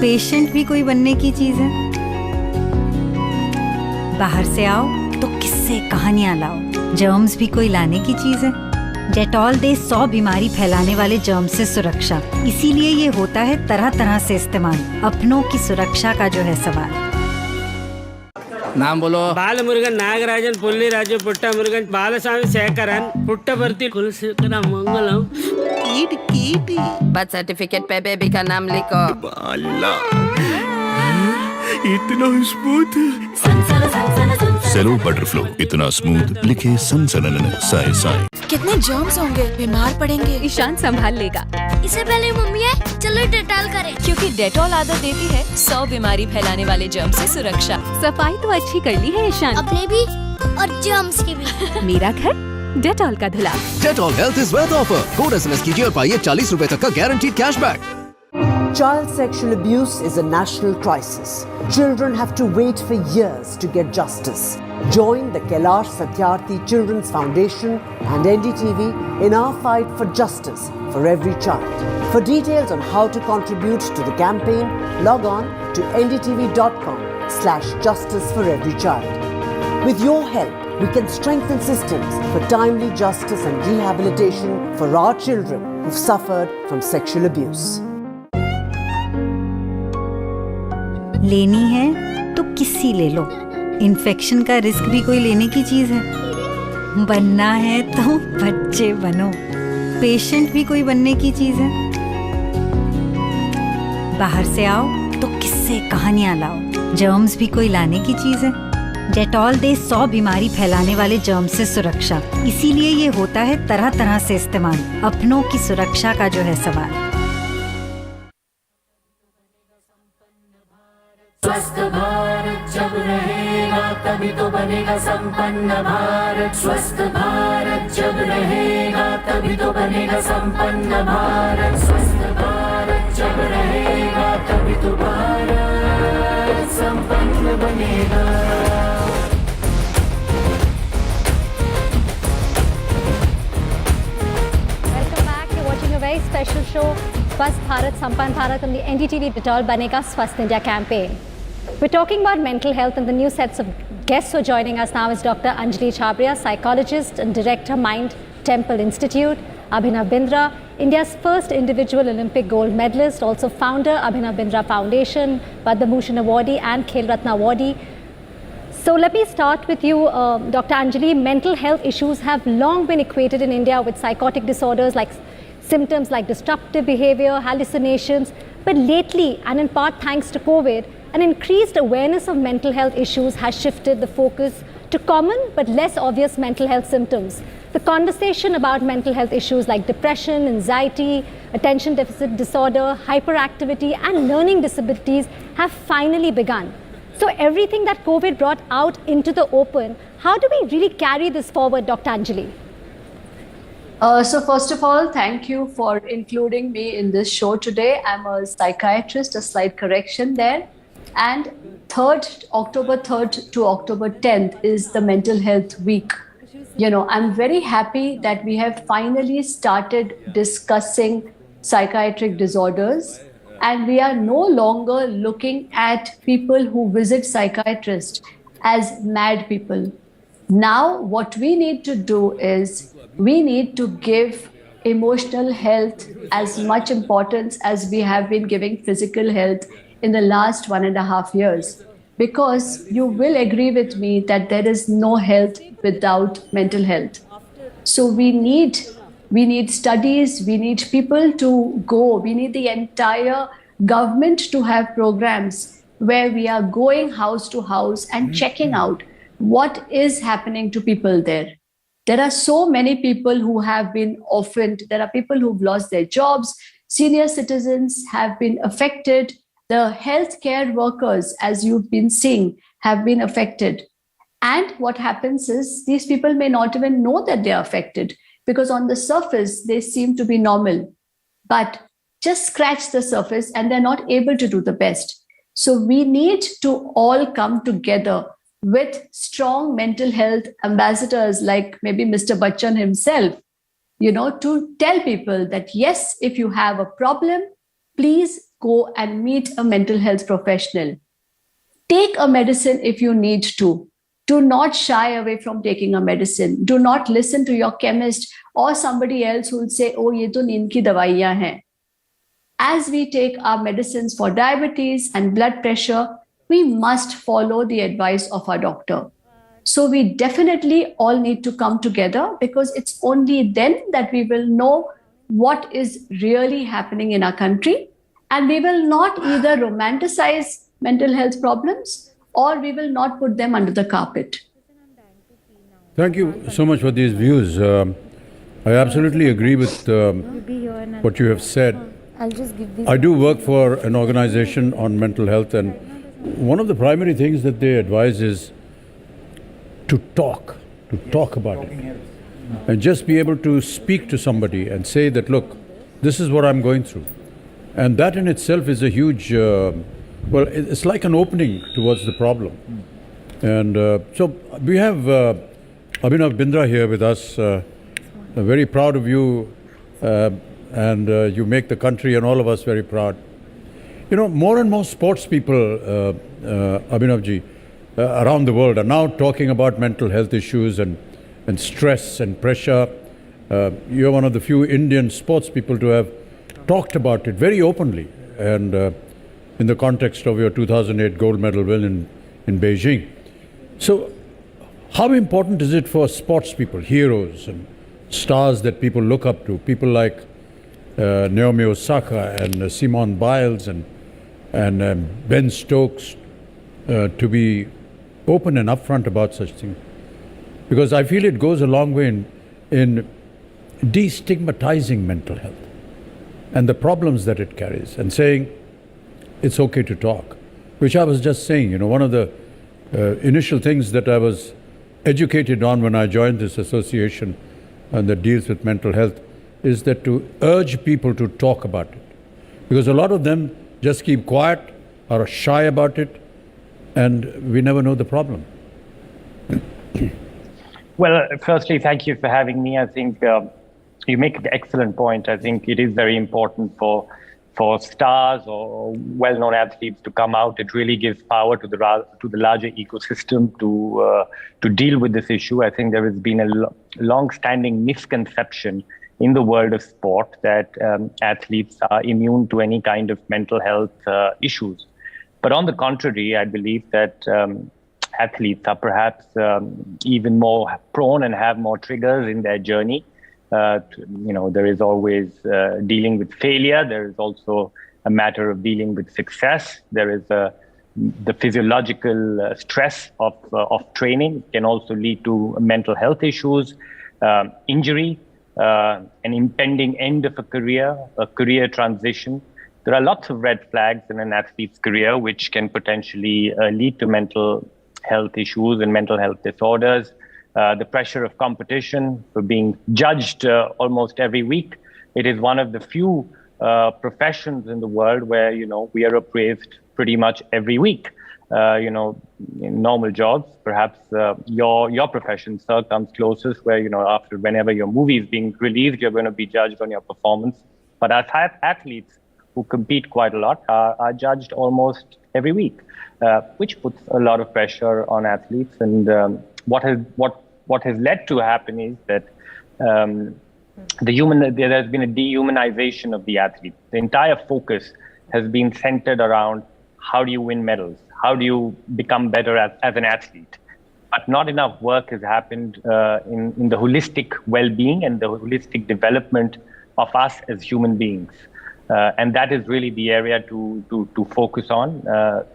पेशेंट भी कोई बनने की चीज है। बाहर से आओ तो किससे कहानियां लाओ, जर्म्स भी कोई लाने की चीज है। डेटॉल दे 100 बीमारी फैलाने वाले जर्म से सुरक्षा, इसीलिए ये होता है तरह तरह से इस्तेमाल। अपनों की सुरक्षा का जो है सवाल।
नाम बोलो। बाल मुरुगन नागराजन पुल्ली राजू पुट्टा मुरुगन बालस्वामी शेखरन पुट्टवर्ती कुलशेखर मंगलम कीट कीटी।
बर्थ सर्टिफिकेट पे बेबी का नाम लिखो।
बाला इतना स्मूथ।
सेलो बटरफ्लो इतना स्मूथ, लिखे सनसनन साए साए।
कितने जर्म्स होंगे, बीमार पड़ेंगे। ईशान संभाल लेगा।
इससे पहले मम्मी है, चलो डेटॉल करें।
क्योंकि डेटॉल आदत देती है 100 बीमारी फैलाने वाले जर्म से सुरक्षा। सफाई तो अच्छी कर ली है ईशान,
अपने भी और जर्म्स की भी।
मेरा घर डेटॉल का धुला।
Dettol health is wealth offer. Code SMS कीजिए और पाइए 40 रुपए तक का guaranteed cashback.
Child sexual abuse is a national crisis. Children have to wait for years to get justice. Join the Kailash Satyarthi Children's Foundation and NDTV in our fight for justice for every child. For details on how to contribute to the campaign, log on to ndtv.com/justice for every child. With your help, we can strengthen systems for timely justice and rehabilitation for our children who've suffered from sexual abuse.
लेनी है तो किसी ले लो, infection का risk भी कोई लेने की चीज है। बनना है तो बच्चे बनो, पेशेंट भी कोई बनने की चीज है। बाहर से आओ तो किससे कहानियां लाओ, जर्म्स भी कोई लाने की चीज है। डेटॉल दे 100 बीमारी फैलाने वाले जर्म से सुरक्षा, इसीलिए ये होता है तरह तरह से इस्तेमाल। अपनों की सुरक्षा का जो है सवाल।
स्वस्थ भारत जब रहेगा तभी तो बनेगा संपन्न भारत। स्वस्थ भारत जब रहेगा तभी तो बनेगा संपन्न भारत। स्वस्थ भारत जब रहेगा तभी तो भारत संपन्न बनेगा।
Welcome back. You're watching a very special show, Swasth Bharat, Sampann Bharat on the NDTV Detol Banega Swasth India campaign. We're talking about mental health, and the new sets of guests who are joining us now is Dr. Anjali Chhabria, psychologist and director, Mind Temple Institute; Abhinav Bindra, India's first individual Olympic gold medalist, also founder, Abhinav Bindra Foundation, Padma Bhushan awardee and Khel Ratna awardee. So let me start with you, Dr. Anjali. Mental health issues have long been equated in India with psychotic disorders like symptoms like disruptive behavior, hallucinations. But lately, and in part thanks to COVID, an increased awareness of mental health issues has shifted the focus to common but less obvious mental health symptoms. The conversation about mental health issues like depression, anxiety, attention deficit disorder, hyperactivity, and learning disabilities have finally begun. So everything that COVID brought out into the open, how do we really carry this forward, Dr. Anjali?
So first of all, thank you for including me in this show today. I'm a psychiatrist, a slight correction there. And October 3rd to October 10th is the Mental Health Week. You know, I'm very happy that we have finally started discussing psychiatric disorders, and we are no longer looking at people who visit psychiatrists as mad people. Now, what we need to do is we need to give emotional health as much importance as we have been giving physical health in the last 1.5 years. Because you will agree with me that there is no health without mental health. So we need studies, we need people to go, we need the entire government to have programs where we are going house to house and checking out what is happening to people there. There are so many people who have been orphaned. There are people who've lost their jobs. Senior citizens have been affected. The healthcare workers, as you've been seeing, have been affected. And what happens is these people may not even know that they are affected. because on the surface, they seem to be normal, but just scratch the surface and they're not able to do the best. So we need to all come together with strong mental health ambassadors like maybe Mr. Bachchan himself, to tell people that yes, if you have a problem, please go and meet a mental health professional. Take a medicine if you need to. Do not shy away from taking a medicine. Do not listen to your chemist or somebody else who will say, oh, ye to neend ki dawaiyan hain. As we take our medicines for diabetes and blood pressure, we must follow the advice of our doctor. So we definitely all need to come together, because it's only then that we will know what is really happening in our country, and we will not either romanticize mental health problems or we will not put them under the carpet.
Thank you so much for these views. I absolutely agree with what you have said. I do work for an organization on mental health, and one of the primary things that they advise is to talk about it. And just be able to speak to somebody and say that, look, this is what I'm going through. And that in itself is a huge, it's like an opening towards the problem. And so we have Abhinav Bindra here with us. Very proud of you, and you make the country and all of us very proud. More and more sports people, Abhinavji, around the world are now talking about mental health issues and stress and pressure. You're one of the few Indian sports people to have talked about it very openly, and in the context of your 2008 gold medal win in Beijing. So how important is it for sports people, heroes and stars that people look up to, people like Naomi Osaka and Simone Biles and Ben Stokes, to be open and upfront about such things? Because I feel it goes a long way in destigmatizing mental health and the problems that it carries, and saying it's okay to talk, which I was just saying. One of the initial things that I was educated on when I joined this association and that deals with mental health is that to urge people to talk about it, because a lot of them just keep quiet or are shy about it, and we never know the problem.
Well, firstly, thank you for having me. I think you make an excellent point. I think it is very important for stars or well-known athletes to come out. It really gives power to the larger ecosystem to deal with this issue. I think there has been a long-standing misconception in the world of sport that athletes are immune to any kind of mental health issues. But on the contrary, I believe that athletes are perhaps even more prone and have more triggers in their journey. There is always dealing with failure. There is also a matter of dealing with success. There is the physiological stress of training. It can also lead to mental health issues, injury, an impending end of a career transition. There are lots of red flags in an athlete's career which can potentially lead to mental health issues and mental health disorders. The pressure of competition, for being judged almost every week. It is one of the few professions in the world where, we are appraised pretty much every week. In normal jobs, perhaps your profession, sir, comes closest, where, whenever your movie is being released, you're going to be judged on your performance. But as athletes who compete quite a lot are judged almost every week, which puts a lot of pressure on athletes. And what has led to happen is that there has been a dehumanization of the athlete. The entire focus has been centered around how do you win medals? How do you become better as an athlete? But not enough work has happened in the holistic well-being and the holistic development of us as human beings. And that is really the area to focus on,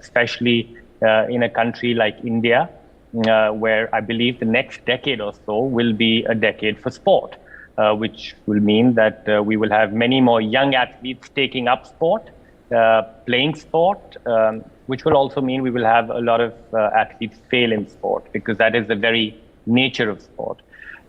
especially in a country like India, where I believe the next decade or so will be a decade for sport, which will mean that we will have many more young athletes taking up sport, playing sport, which will also mean we will have a lot of athletes fail in sport, because that is the very nature of sport.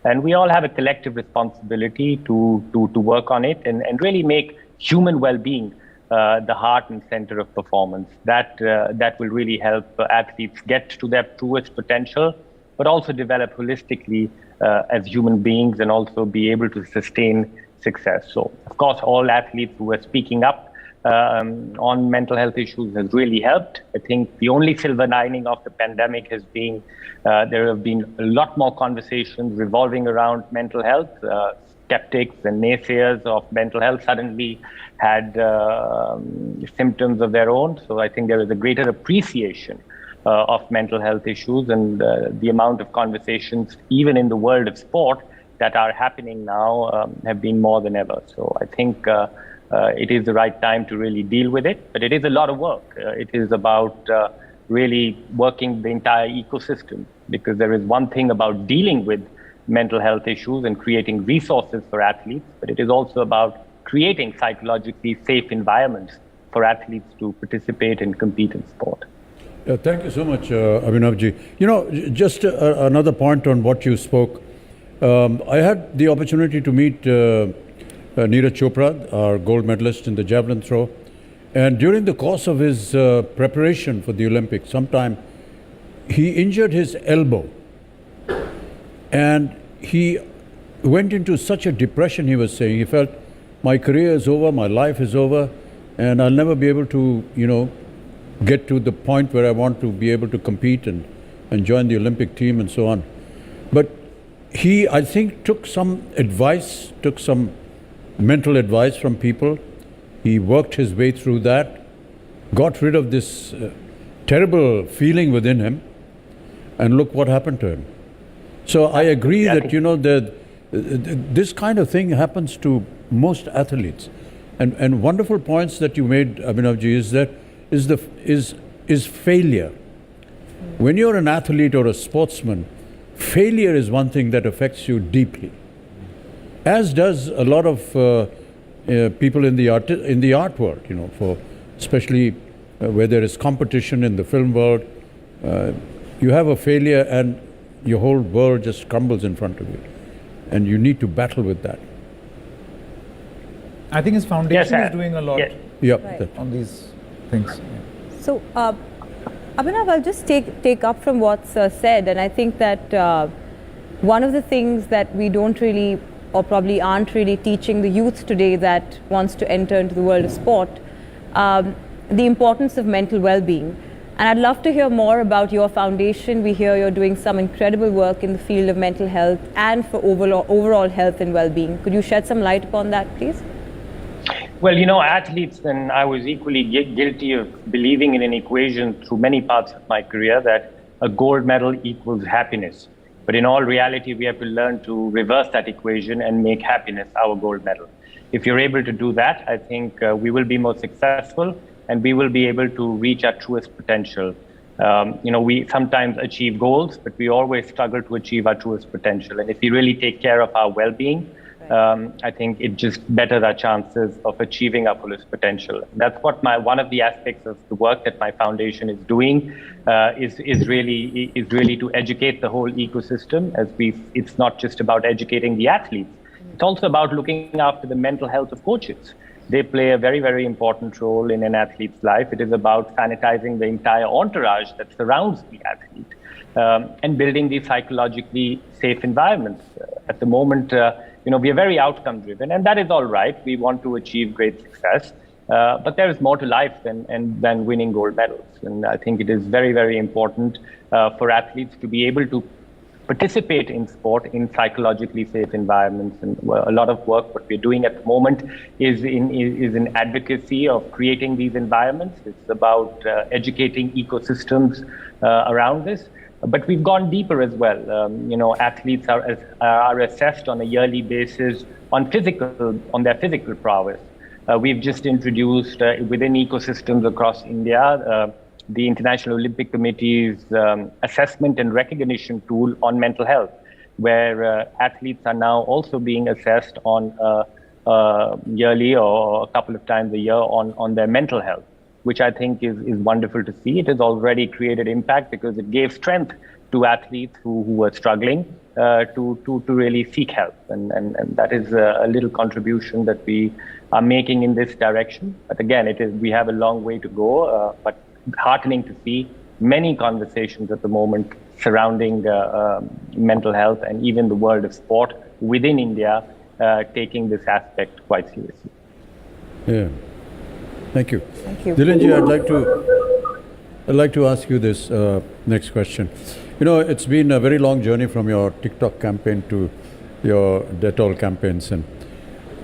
And we all have a collective responsibility to work on it and really make human well-being the heart and center of performance. That will really help athletes get to their truest potential, but also develop holistically as human beings and also be able to sustain success. So, of course, all athletes who are speaking up on mental health issues has really helped. I think the only silver lining of the pandemic has been there have been a lot more conversations revolving around mental health. Skeptics and naysayers of mental health suddenly had symptoms of their own. So I think there is a greater appreciation of mental health issues, and the amount of conversations, even in the world of sport, that are happening now have been more than ever. So I think it is the right time to really deal with it, but it is a lot of work. It is about really working the entire ecosystem, because there is one thing about dealing with mental health issues and creating resources for athletes, but it is also about creating psychologically safe environments for athletes to participate and compete in sport.
Thank you so much, Abhinavji. You know, just another point on what you spoke. I had the opportunity to meet Neeraj Chopra, our gold medalist in the javelin throw, and during the course of his preparation for the Olympics, sometime he injured his elbow, and he went into such a depression. He was saying he felt, my career is over, my life is over, and I'll never be able to, you know, get to the point where I want to be able to compete and join the Olympic team and so on. But he, I think, took some advice, took some mental advice from people. He worked his way through that, got rid of this terrible feeling within him, and look what happened to him. So I agree that, you know, this kind of thing happens to most athletes. And wonderful points that you made, Abhinavji, is that is failure. When you're an athlete or a sportsman, failure is one thing that affects you deeply, as does a lot of people in the art world. You know, for especially where there is competition in the film world, you have a failure and your whole world just crumbles in front of you, and you need to battle with that.
I think his foundation is doing a lot
on
these things.
So, Abhinav, I'll just take up from what's said, and I think that one of the things that we don't really, or probably aren't really teaching the youth today that wants to enter into the world of sport, the importance of mental well-being. And I'd love to hear more about your foundation. We hear you're doing some incredible work in the field of mental health and for overall health and well-being. Could you shed some light upon that, please?
Well, you know, athletes, and I was equally guilty of believing in an equation through many parts of my career that a gold medal equals happiness. But in all reality, we have to learn to reverse that equation and make happiness our gold medal. If you're able to do that, I think we will be more successful and we will be able to reach our truest potential. You know, we sometimes achieve goals, but we always struggle to achieve our truest potential. And if we really take care of our well-being, I think it just betters our chances of achieving our fullest potential. That's what one of the aspects of the work that my foundation is doing is really to educate the whole ecosystem. It's not just about educating the athletes; it's also about looking after the mental health of coaches. They play a very, very important role in an athlete's life. It is about sanitizing the entire entourage that surrounds the athlete and building these psychologically safe environments. At the moment, you know, we are very outcome driven, and that is all right. We want to achieve great success, but there is more to life than winning gold medals. And I think it is very, very important for athletes to be able to participate in sport in psychologically safe environments. And a lot of work what we're doing at the moment is in advocacy of creating these environments. It's about educating ecosystems around this. But we've gone deeper as well. You know, athletes are assessed on a yearly basis on their physical prowess. We've just introduced within ecosystems across India the International Olympic Committee's assessment and recognition tool on mental health, where athletes are now also being assessed on yearly or a couple of times a year on their mental health, which I think is wonderful to see. It has already created impact because it gave strength to athletes who were struggling to really seek help. And that is a little contribution that we are making in this direction. But again, we have a long way to go, but heartening to see many conversations at the moment surrounding mental health and even the world of sport within India taking this aspect quite seriously.
Yeah. Thank you.
Thank you.
Dhirenji, I'd like to ask you this next question. You know, it's been a very long journey from your TikTok campaign to your Dettol campaigns. And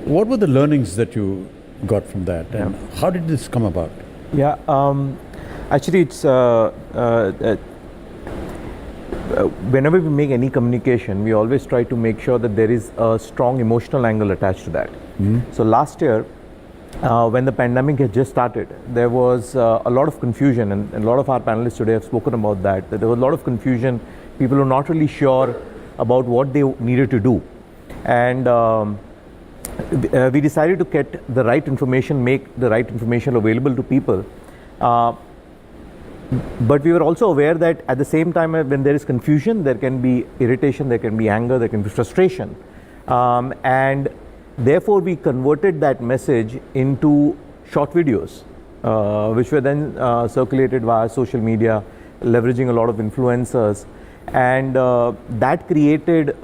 what were the learnings that you got from that? And how did this come about?
Yeah, actually it's, whenever we make any communication, we always try to make sure that there is a strong emotional angle attached to that. So last year, when the pandemic had just started, there was a lot of confusion, and a lot of our panelists today have spoken about that there was a lot of confusion. People were not really sure about what they needed to do. And we decided to get the right information, make the right information available to people. But we were also aware that at the same time, when there is confusion, there can be irritation, there can be anger, there can be frustration. And therefore, we converted that message into short videos, which were then circulated via social media, leveraging a lot of influencers. And that created,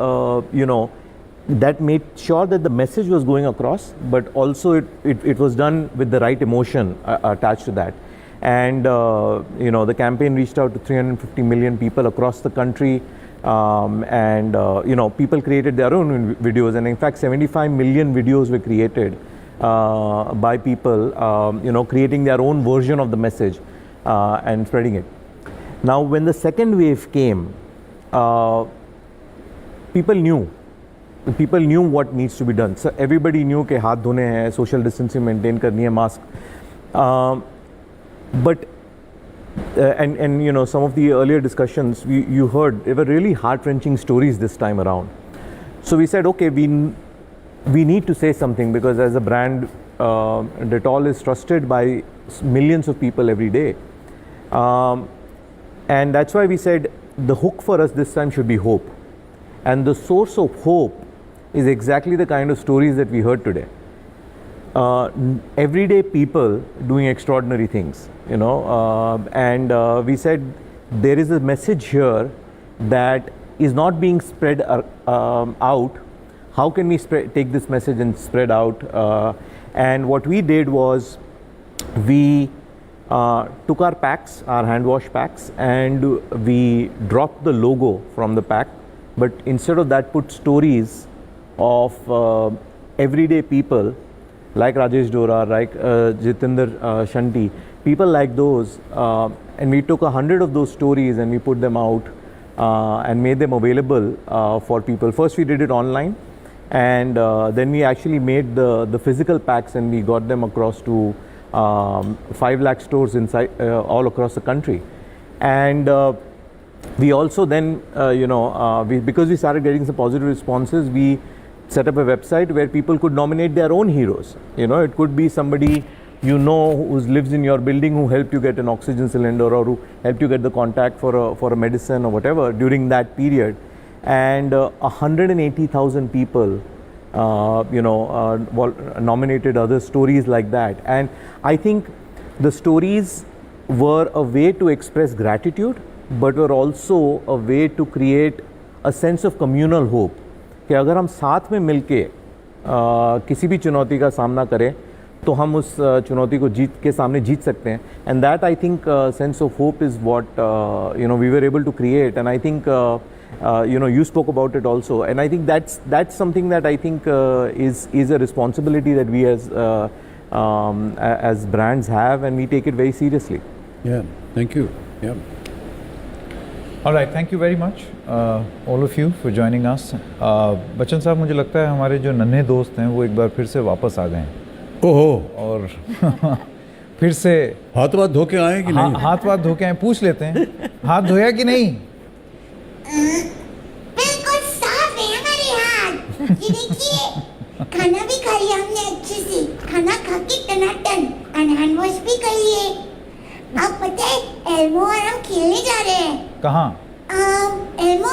that made sure that the message was going across, but also it was done with the right emotion attached to that. And, the campaign reached out to 350 million people across the country. People created their own videos, and in fact 75 million videos were created by people creating their own version of the message and spreading it. Now when the second wave came, people knew what needs to be done. So everybody knew कि हाथ धोने हैं, social distancing maintain करनी है, mask. But some of the earlier discussions you heard, they were really heart-wrenching stories this time around. So we said, okay, we need to say something, because as a brand, Dettol is trusted by millions of people every day. And that's why we said the hook for us this time should be hope. And the source of hope is exactly the kind of stories that we heard today. Everyday people doing extraordinary things, and we said there is a message here that is not being spread out. How can we take this message and spread out? And what we did was we took our packs, our hand wash packs, and we dropped the logo from the pack, but instead of that put stories of everyday people like Rajesh Dora, like Jitinder Shanti, people like those, and we took 100 of those stories and we put them out and made them available for people. First we did it online, and then we actually made the physical packs, and we got them across to 5 lakh stores inside all across the country. And we also then, because we started getting some positive responses, we set up a website where people could nominate their own heroes. It could be somebody who lives in your building, who helped you get an oxygen cylinder, or who helped you get the contact for a medicine or whatever during that period. And 180,000 people nominated other stories like that. And I think the stories were a way to express gratitude, but were also a way to create a sense of communal hope. कि अगर हम साथ में मिलके किसी भी चुनौती का सामना करें, तो हम उस चुनौती को सामने जीत सकते हैं. And that, I think, sense of hope is what we were able to create. And I think you spoke about it also. And I think that's something that I think is a responsibility that we as brands have, and we take it very seriously.
Yeah, thank you. Yeah.
All right, thank you very much, all of you, for joining us. Bachchan साहब, मुझे लगता है हमारे जो नन्हे दोस्त हैं वो एक बार फिर से वापस आ गए हैं.
ओहो.
और फिर से
हाथ धो के आए कि नहीं?
हाथ धो के आए, पूछ लेते हैं. हाथ धोया कि नहीं?
बिल्कुल साफ है हमारे हाथ. ये देखिए, खाना भी खा लिया हमने अच्छे से. खाना खा के टनाटन, और हैंड वॉश भी कर लिए. आप पता है, एल्मो और हम खेलने जा रहे हैं.
कहाँ?
एल्मो,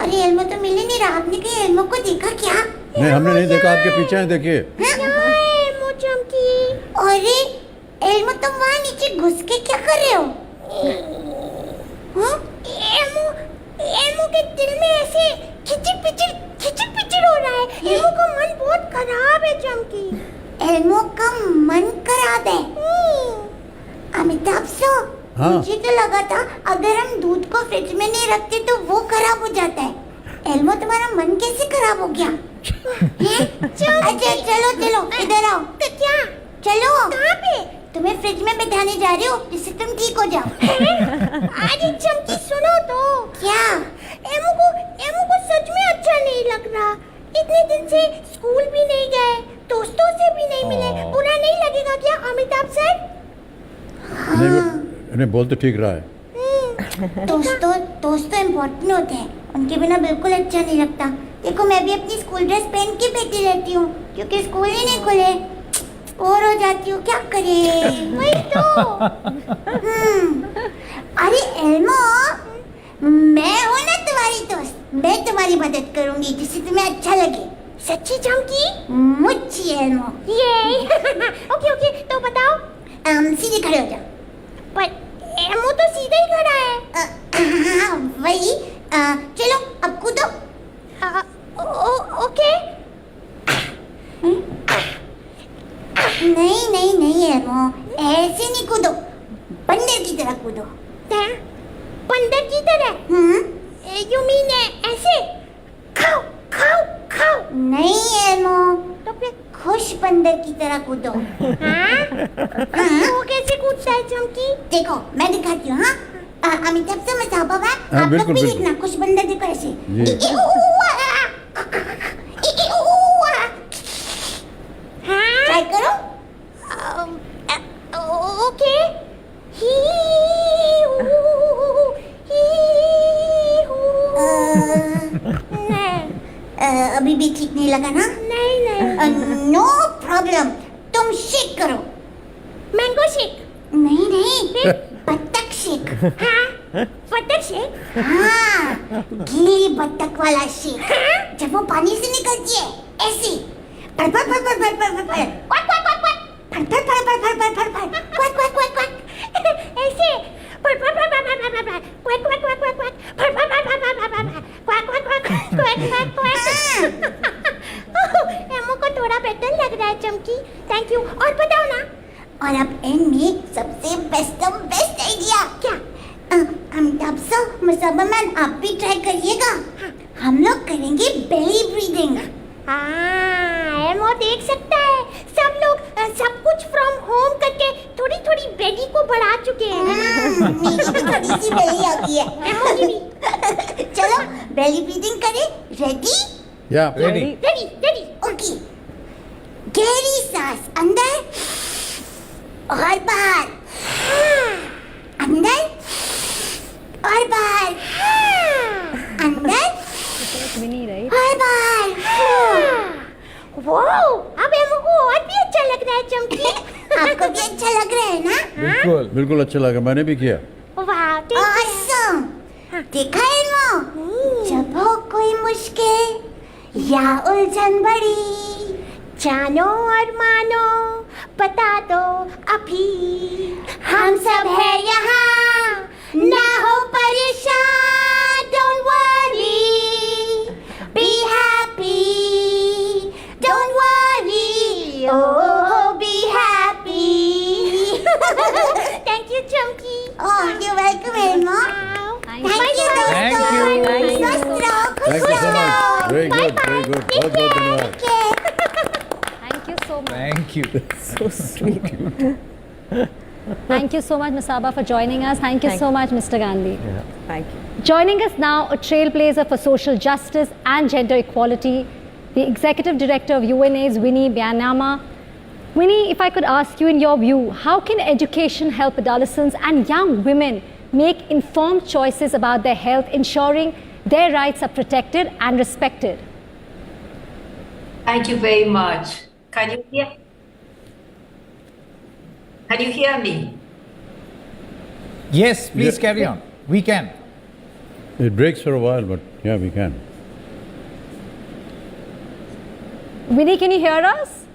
अरे एल्मो तो मिल ही नहीं रहा। आपने कहीं एल्मो को देखा क्या?
नहीं, हमने नहीं देखा, आपके पीछे हैं, देखिए।
एल्मो चमकी। अरे एल्मो, तुम वहाँ नीचे घुस के क्या कर रहे हो? हाँ? एल्मो के दिल में ऐसे खिचड़ पिचड़ हो रहा है। एल्मो का मन बहुत खराब है चमकी। एल्मो का मन खराब है? अमिताभ सर,
हाँ?
मुझे तो लगा था अगर हम दूध को फ्रिज में नहीं रखते तो वो खराब हो जाता है। एल्मो, तुम्हारा मन कैसे खराब हो गया? अच्छा चलो इधर आओ। क्या? चलो। कहाँ पे? तुम्हें फ्रिज में बैठाने जा रही हो जिससे तुम ठीक हो जाओ। अरे चमकी सुनो तो। क्या? एमो को सच में अच्छा नहीं लग रहा। इतने दिन से स्कूल भी नहीं गए, दोस्तों से भी नहीं मिले। बुरा नहीं लगेगा क्या अमिताभ सर?
नहीं, बोल तो ठीक रहा है।
दोस्त इम्पोर्टेंट होते हैं, उनके बिना बिल्कुल अच्छा नहीं लगता। देखो, मैं भी अपनी स्कूल ड्रेस पहन के बैठी रहती हूँ क्योंकि स्कूल ही नहीं खुले। बोर हो जाती हूँ, क्या करें? वही तो। अरे एल्मो, मैं हूँ ना तुम्हारी दोस्त, मैं तुम्हारी मदद करूँगी जिससे तुम्हें अच्छा लगे। सच्ची चमकी? मुझे एल्मो। ये ओके, तो बताओ। सीधे खड़े हो जाओ। पर एल्मो तो सीधे ही खड़ा है। वही। चलो अब कूदो। ओके। नहीं एल्मो, ऐसे नहीं कूदो, बंदर की तरह कूदो। बंदर की तरह? यू मीन ऐसे? खाओ। नहीं एल्मो, तो फिर खुश बंदर की तरह कूदो। वो कैसे कूदता है चमकी? देखो, मैं दिखाती हूँ। हाँ, अमिताभ से मसाबा है, आप लोग भी देखना। खुश बंदर देखो ऐसे। ट्राई करो। ओके। अभी भी ठीक नहीं लगा ना? नहीं। नो प्रॉब्लम, तुम शेक करो। Mango shake? नहीं, बत्तख शेक। हाँ? बत्तख शेक? हाँ, गीली बत्तख वाला शेक। जब वो पानी से निकलती है ऐसे फड़ ऐसे एमो को थोड़ा बेटर लग रहा है चमकी। Thank you. और बताओ ना। और अब एंड में सबसे बेस्ट आइडिया। क्या? अमिताभ सर, मुसब्बा मैन, आप भी ट्राई करिएगा। हम लोग करेंगे बेली ब्रीदिंग। एमो देख सकता है, सब लोग सब कुछ फ्रॉम होम करके थोड़ी बेली को बढ़ा चुके हैं। मेरी भी थोड़ी सी बेली आ गई है। एमो की भी। चलो बेली ब्रीदिंग करें। रेडी?
या रेडी।
ओके। गहरी सांस अंदर और बाहर, अंदर और बाहर, अंदर और बाहर। वाओ, अब एमो को और भी अच्छा लग रहा है चमकी। आपको भी अच्छा लग रहा है ना?
बिल्कुल अच्छा लगा, मैंने भी किया।
वाह, ऑसम। देखा एमो, जब हो कोई मुश्किल या उलझन बड़ी, जानो और मानो बता दो अभी, हम सब है यहाँ, ना हो परेशान। Don't worry, be happy, don't worry, oh be happy. Thank you Chamki. Oh, you welcome Elmo. Thank you दोस्तों।
Thank you so much. Very good. बहुत धन्यवाद।
Thank you so much.
Thank you.
So sweet.
Thank you so much, Ms. Abha, for joining us. Thank you so much, Mr. Gandhi.
Thank you.
Joining us now, a trailblazer for social justice and gender equality, the Executive Director of UNAIDS, Winnie Byanyama. Winnie, if I could ask you, in your view, how can education help adolescents and young women make informed choices about their health, ensuring their rights are protected and respected?
Thank you very much. Can you hear? Can you hear me?
Yes, please carry on. We can.
It breaks for a while, but yeah, we can.
Winnie, can you hear us?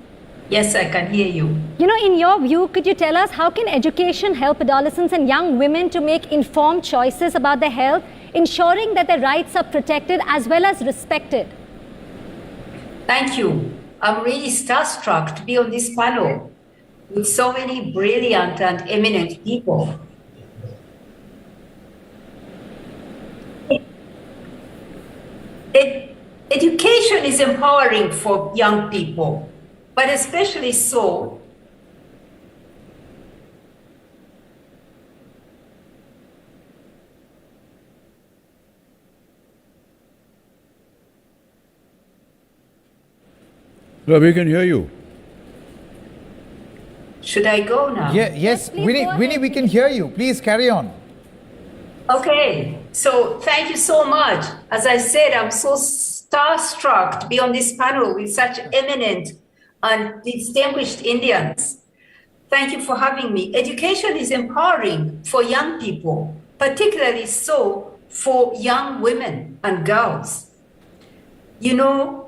Yes, I can hear you.
You know, in your view, could you tell us how can education help adolescents and young women to make informed choices about their health, ensuring that their rights are protected as well as respected?
Thank you. I'm really starstruck to be on this panel with so many brilliant and eminent people. Education is empowering for young people, but especially so
Well, we can hear you.
Should I go now?
Yeah, yes, Winnie, we can hear you. Please carry on.
Okay, so thank you so much. As I said, I'm so starstruck to be on this panel with such eminent and distinguished Indians. Thank you for having me. Education is empowering for young people, particularly so for young women and girls. You know,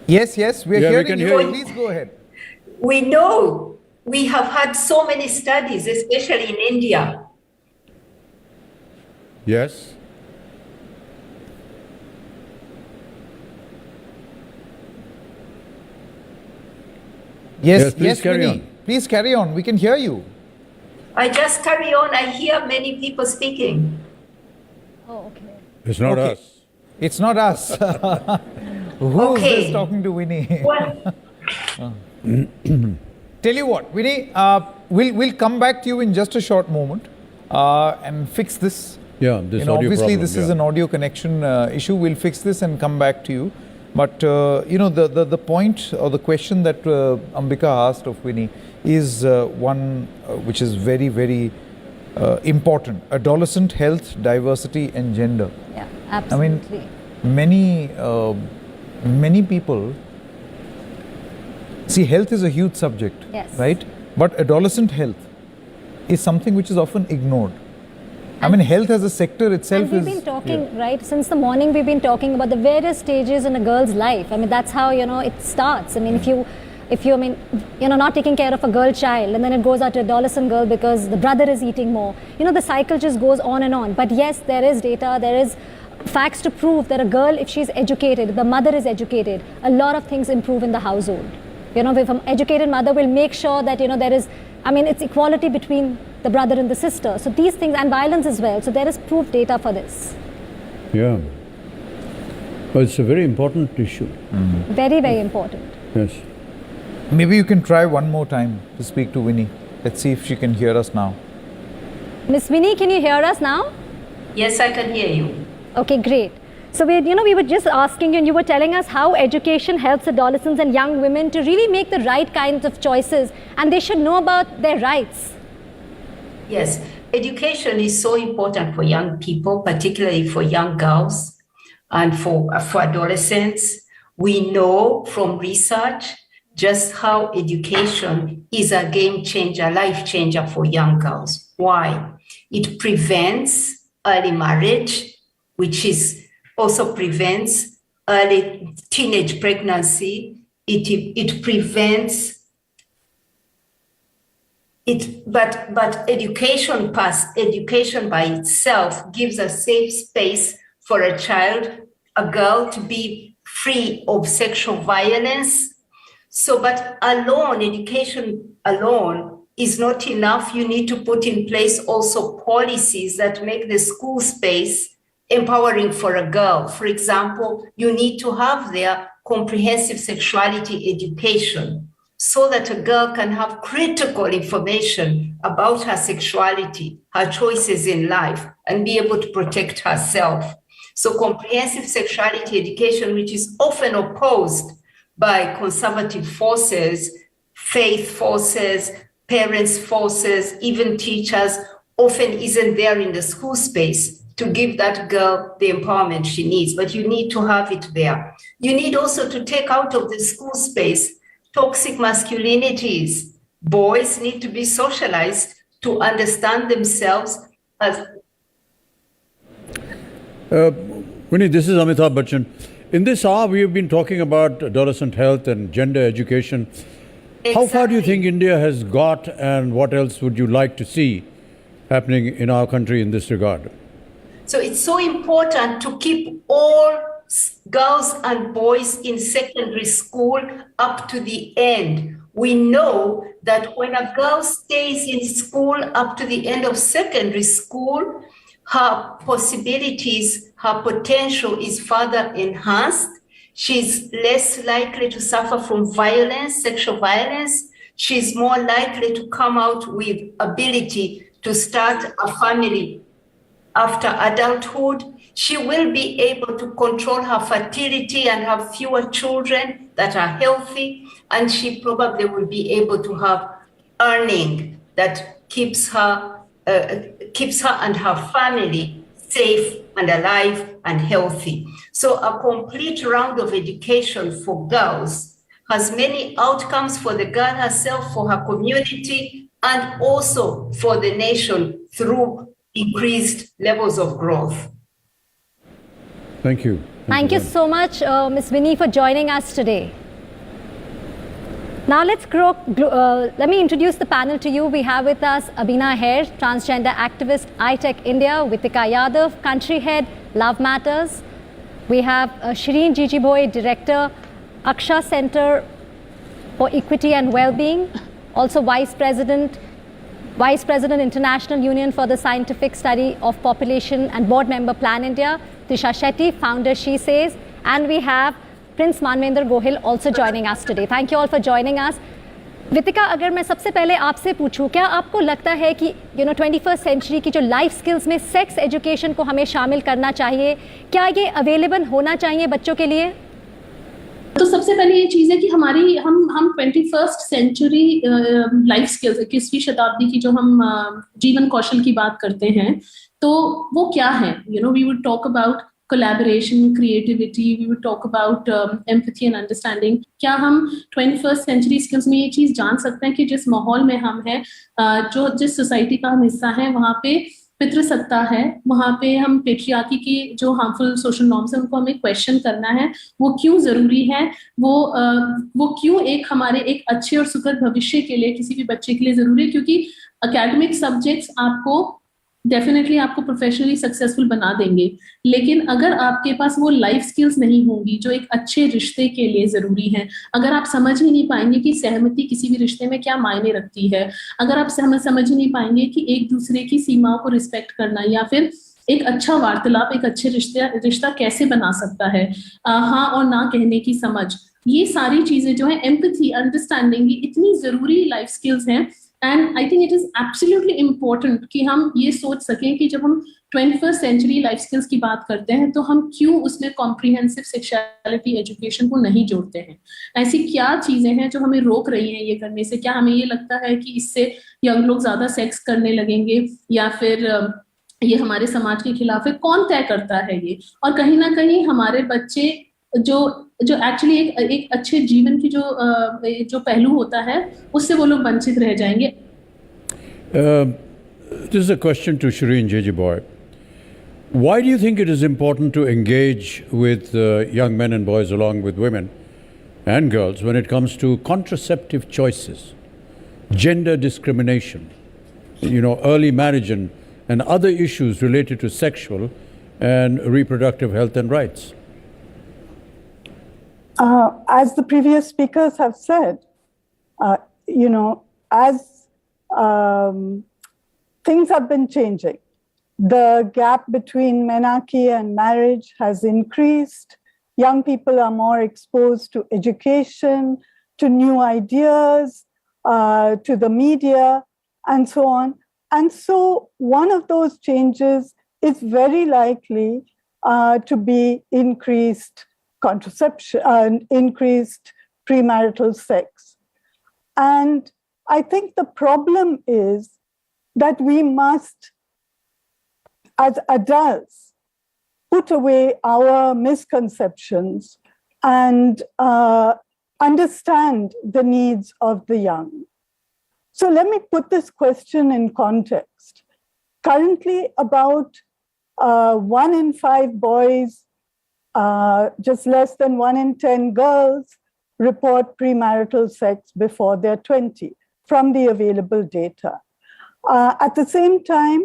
Yes, we're
Yeah, we
hearing
can
you.
hear you.
Please go ahead.
we know we have had so many studies, especially in India.
Yes.
Yes,
please carry
Winnie.
on.
Please carry on. We can hear you.
I just carry on. I hear many people speaking.
Oh, okay.
It's not
Okay.
us.
It's not us. Who's
Okay.
this talking to Winnie?
Well,
Tell you what, Winnie, we'll come back to you in just a short moment and fix this.
Yeah, this audio
obviously
problem,
this is
yeah.
an audio connection issue. We'll fix this and come back to you. But the point or the question that Ambika asked of Winnie is one which is very, very important. Adolescent health, diversity and gender.
Yeah, absolutely.
I mean, many people see health is a huge subject,
Yes.
right? But adolescent health is something which is often ignored. I mean, health as a sector itself
And we've
is.
been talking, right, since the morning we've been talking about the various stages in a girl's life. I mean, that's how, it starts. I mean, if you, I mean, not taking care of a girl child and then it goes out to adolescent girl because the brother is eating more, the cycle just goes on and on. But yes, there is data, there is facts to prove that a girl, if she's educated, if the mother is educated, a lot of things improve in the household. If an educated mother will make sure that, there is, I mean, it's equality between the brother and the sister. So these things, and violence as well. So there is proof data for this.
Yeah. Well, it's a very important issue.
Very, very important.
Yes.
Maybe you can try one more time to speak to Winnie. Let's see if she can hear us now.
Miss Winnie, can you hear us now?
yes, I can hear you.
Okay, great. So we were just asking you, and you were telling us how education helps adolescents and young women to really make the right kinds of choices, and they should know about their rights.
Yes, education is so important for young people, particularly for young girls and for adolescents. We know from research just how education is a game changer, life changer for young girls. Why? It prevents early marriage, which also prevents early teenage pregnancy. It prevents it, but education by itself gives a safe space for a child, a girl, to be free of sexual violence. So, but education alone is not enough. You need to put in place also policies that make the school space empowering for a girl. For example, you need to have their comprehensive sexuality education so that a girl can have critical information about her sexuality, her choices in life, and be able to protect herself. So comprehensive sexuality education, which is often opposed by conservative forces, faith forces, parents' forces, even teachers, often isn't there in the school space to give that girl the empowerment she needs, but you need to have it there. You need also to take out of the school space toxic masculinities. Boys need to be socialized to understand themselves
Winnie, this is Amitabh Bachchan. In this hour, we have been talking about adolescent health and gender education. Exactly. How far do you think India has got, and what else would you like to see happening in our country in this regard?
So it's so important to keep all girls and boys in secondary school up to the end. We know that when a girl stays in school up to the end of secondary school, her possibilities, her potential is further enhanced. She's less likely to suffer from violence, sexual violence. She's more likely to come out with ability to start a family after adulthood. She will be able to control her fertility and have fewer children that are healthy, and she probably will be able to have earning that keeps her and her family safe and alive and healthy. So a complete round of education for girls has many outcomes for the girl herself, for her community, and also for the nation through increased levels of growth.
Thank you.
Thank you so much, Ms. Winnie, for joining us today. Now let me introduce the panel to you. We have with us Abina Hair, transgender activist, iTech India, Vitika Yadav, country head, Love Matters. We have Shireen Jijiboy, director, Aksha Center for Equity and Wellbeing, also Vice President, International Union for the Scientific Study of Population and board member Plan India, Tisha Shetty, founder She Says, and we have Prince Manvendra Gohil also joining us today. Thank you all for joining us. Vitika, अगर मैं सबसे पहले आपसे पूछूं, क्या आपको लगता है कि 21st सेंचुरी की जो लाइफ स्किल्स में सेक्स एजुकेशन को हमें शामिल करना चाहिए, क्या ये अवेलेबल होना चाहिए बच्चों के लिए?
तो सबसे पहले ये चीज़ है कि हमारी हम 21st सेंचुरी लाइफ स्किल्स 21वीं शताब्दी की जो हम जीवन कौशल की बात करते हैं, तो वो क्या है? We would talk about collaboration, creativity, we would talk about empathy and understanding. क्या हम 21st century skills में ये चीज़ जान सकते हैं कि जिस माहौल में हम हैं, जिस सोसाइटी का हम हिस्सा हैं, वहाँ पे पितृसत्ता है, वहाँ पे हम पेट्रियार्की की जो हार्मफुल सोशल नॉर्म्स हैं उनको हमें क्वेश्चन करना है, वो क्यों ज़रूरी है, वो क्यों हमारे एक अच्छे और सुखद भविष्य के लिए किसी भी बच्चे के लिए ज़रूरी है, क्योंकि एकेडमिक सब्जेक्ट्स आपको डेफिनेटली आपको प्रोफेशनली सक्सेसफुल बना देंगे, लेकिन अगर आपके पास वो लाइफ स्किल्स नहीं होंगी जो एक अच्छे रिश्ते के लिए ज़रूरी हैं, अगर आप समझ ही नहीं पाएंगे कि सहमति किसी भी रिश्ते में क्या मायने रखती है, अगर आप समझ ही नहीं पाएंगे कि एक दूसरे की सीमाओं को रिस्पेक्ट करना या फिर एक अच्छा वार्तालाप एक अच्छे रिश्ता कैसे बना सकता है, हाँ और ना कहने की समझ, ये सारी चीज़ें जो है एम्पैथी, अंडरस्टैंडिंग, ये इतनी ज़रूरी लाइफ स्किल्स हैं. And I think it is absolutely important कि हम ये सोच सकें कि जब हम 21st सेंचुरी लाइफ स्किल्स की बात करते हैं तो हम क्यों उसमें कॉम्प्रिहेंसिव सेक्सुअलिटी एजुकेशन को नहीं जोड़ते हैं. ऐसी क्या चीज़ें हैं जो हमें रोक रही हैं ये करने से? क्या हमें ये लगता है कि इससे यंग लोग ज़्यादा सेक्स करने लगेंगे या फिर ये हमारे समाज के खिलाफ है? कौन तय करता है ये? और कहीं ना कहीं हमारे बच्चे जो एक्चुअली एक अच्छे जीवन की जो पहलू होता है उससे वो लोग वंचित रह जाएंगे.
This is a question to Shireen Jijiboy. Why do you think it is important to engage with young men and boys along with women and girls when it comes to contraceptive choices, gender discrimination, early marriage and other issues related to sexual and reproductive health and rights?
As the previous speakers have said, as things have been changing, the gap between menarche and marriage has increased. Young people are more exposed to education, to new ideas, to the media, and so on. And so one of those changes is very likely to be increased contraception, increased premarital sex. And I think the problem is that we must, as adults, put away our misconceptions and understand the needs of the young. So let me put this question in context. Currently, about 1 in 5 boys, just less than 1 in 10 girls report premarital sex before they're 20 from the available data. At the same time,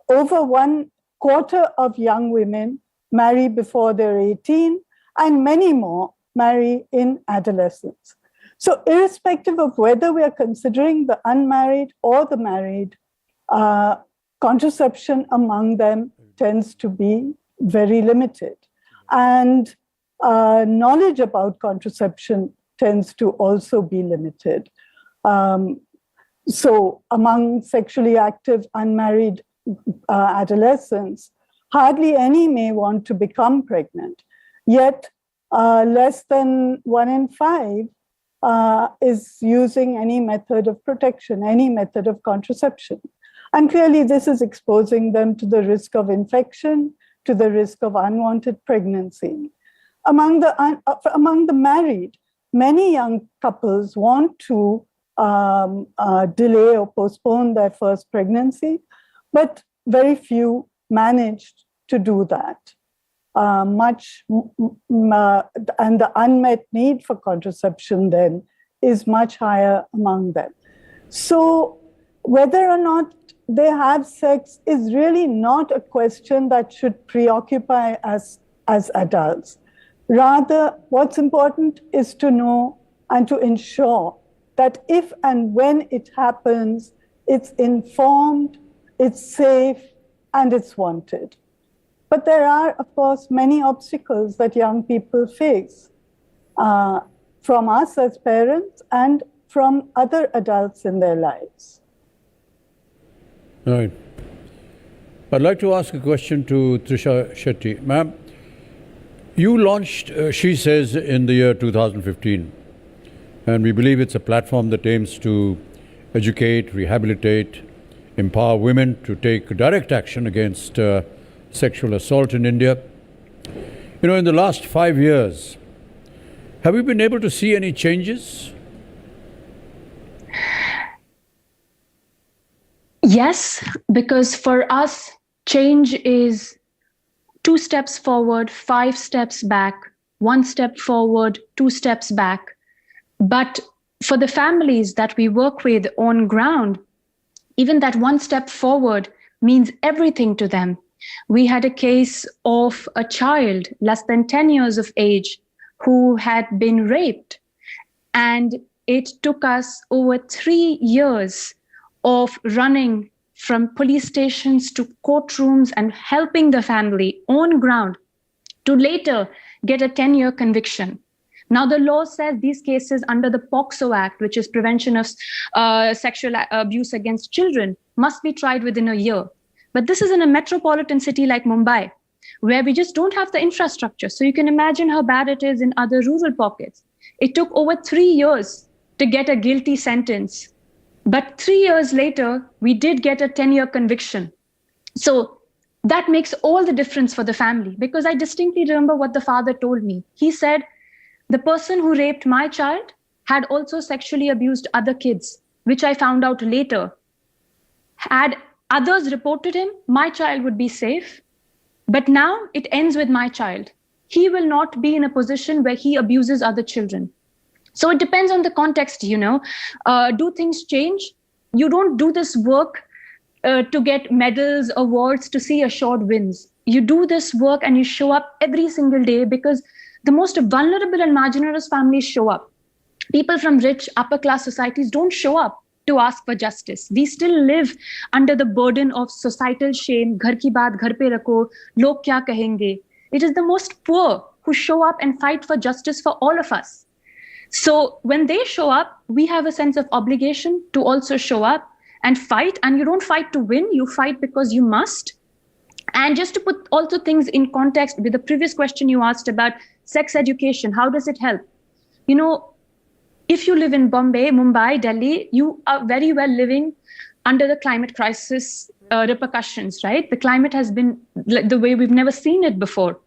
over 1/4 of young women marry before they're 18, and many more marry in adolescence. So irrespective of whether we are considering the unmarried or the married, contraception among them tends to be very limited. And knowledge about contraception tends to also be limited. So among sexually active unmarried adolescents, hardly any may want to become pregnant. Yet less than 1 in 5 is using any method of protection, any method of contraception. And clearly this is exposing them to the risk of infection, to the risk of unwanted pregnancy. Among the married, many young couples want to delay or postpone their first pregnancy, but very few managed to do that. And the unmet need for contraception then is much higher among them. So whether or not they have sex is really not a question that should preoccupy us as adults. Rather, what's important is to know and to ensure that if and when it happens, it's informed, it's safe, and it's wanted. But there are, of course, many obstacles that young people face from us as parents and from other adults in their lives.
All right. I'd like to ask a question to Trisha Shetty. Ma'am, you launched She Says in the year 2015, and we believe it's a platform that aims to educate, rehabilitate, empower women to take direct action against sexual assault in India. You know, in the last 5 years, have we been able to see any changes?
Yes, because for us, change is 2 steps forward, 5 steps back, 1 step forward, 2 steps back. But for the families that we work with on ground, even that 1 step forward means everything to them. We had a case of a child less than 10 years of age who had been raped. And it took us over 3 years of running from police stations to courtrooms and helping the family on ground to later get a 10-year conviction. Now, the law says these cases under the POCSO Act, which is Prevention of Sexual Abuse Against Children, must be tried within a year. But this is in a metropolitan city like Mumbai, where we just don't have the infrastructure. So you can imagine how bad it is in other rural pockets. It took over 3 years to get a guilty sentence. But 3 years later, we did get a 10-year conviction. So that makes all the difference for the family, because I distinctly remember what the father told me. He said, the person who raped my child had also sexually abused other kids, which I found out later. Had others reported him, my child would be safe. But now it ends with my child. He will not be in a position where he abuses other children. So it depends on the context, you know. Do things change? You don't do this work to get medals, awards, to see assured wins. You do this work and you show up every single day because the most vulnerable and marginalized families show up. People from rich, upper class societies don't show up to ask for justice. We still live under the burden of societal shame. Ghar ki baat ghar pe rakho, log kya kahenge. It is the most poor who show up and fight for justice for all of us. So when they show up, we have a sense of obligation to also show up and fight. And you don't fight to win, you fight because you must. And just to put also things in context with the previous question you asked about sex education, how does it help? You know, if you live in Bombay, Mumbai, Delhi, you are very well living under the climate crisis repercussions, right? The climate has been the way we've never seen it before.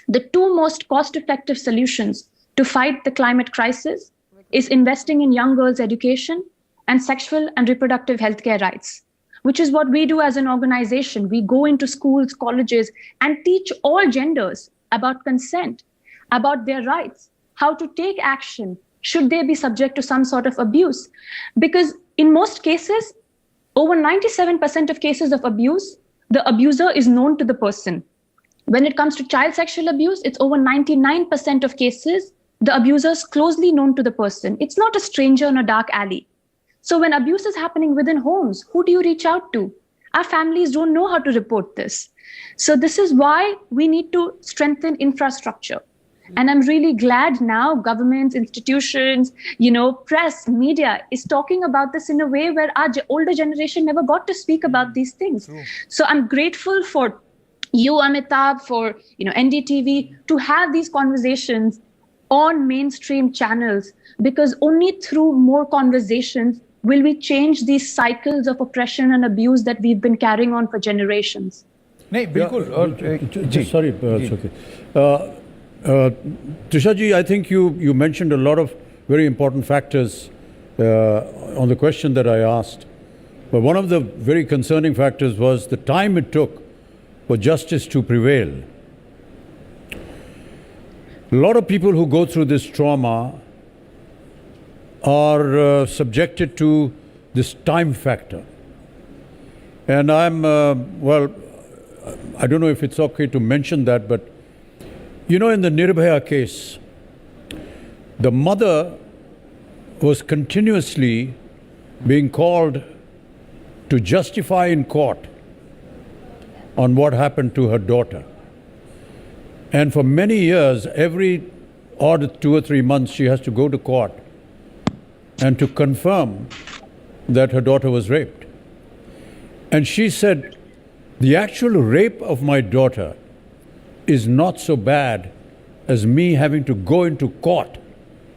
The 2 most cost-effective solutions to fight the climate crisis is investing in young girls' education and sexual and reproductive healthcare rights.
which is what we do as an organization. We go into schools, colleges, and teach all genders about consent, about their rights, how to take action, should they be subject to some sort of abuse. Because in most cases, over 97% of cases of abuse, the abuser is known to the person. When it comes to child sexual abuse, it's over 99% of cases, the abuser is closely known to the person. It's not a stranger in a dark alley. So when abuse is happening within homes, who do you reach out to? Our families don't know how to report this. So this is why we need to strengthen infrastructure. And I'm really glad now governments, institutions, press, media is talking about this in a way where our older generation never got to speak about these things. True. So I'm grateful for you, Amitabh, for NDTV to have these conversations on mainstream channels, because only through more conversations will we change these cycles of oppression and abuse that we've been carrying on for generations.
Sorry, it's okay. Trisha ji, I think you mentioned a lot of very important factors on the question that I asked. But one of the very concerning factors was the time it took for justice to prevail. A lot of people who go through this trauma are subjected to this time factor. And I'm, I don't know if it's okay to mention that, but in the Nirbhaya case, the mother was continuously being called to justify in court on what happened to her daughter. And for many years, every odd 2 or 3 months, she has to go to court and to confirm that her daughter was raped. And she said, the actual rape of my daughter is not so bad as me having to go into court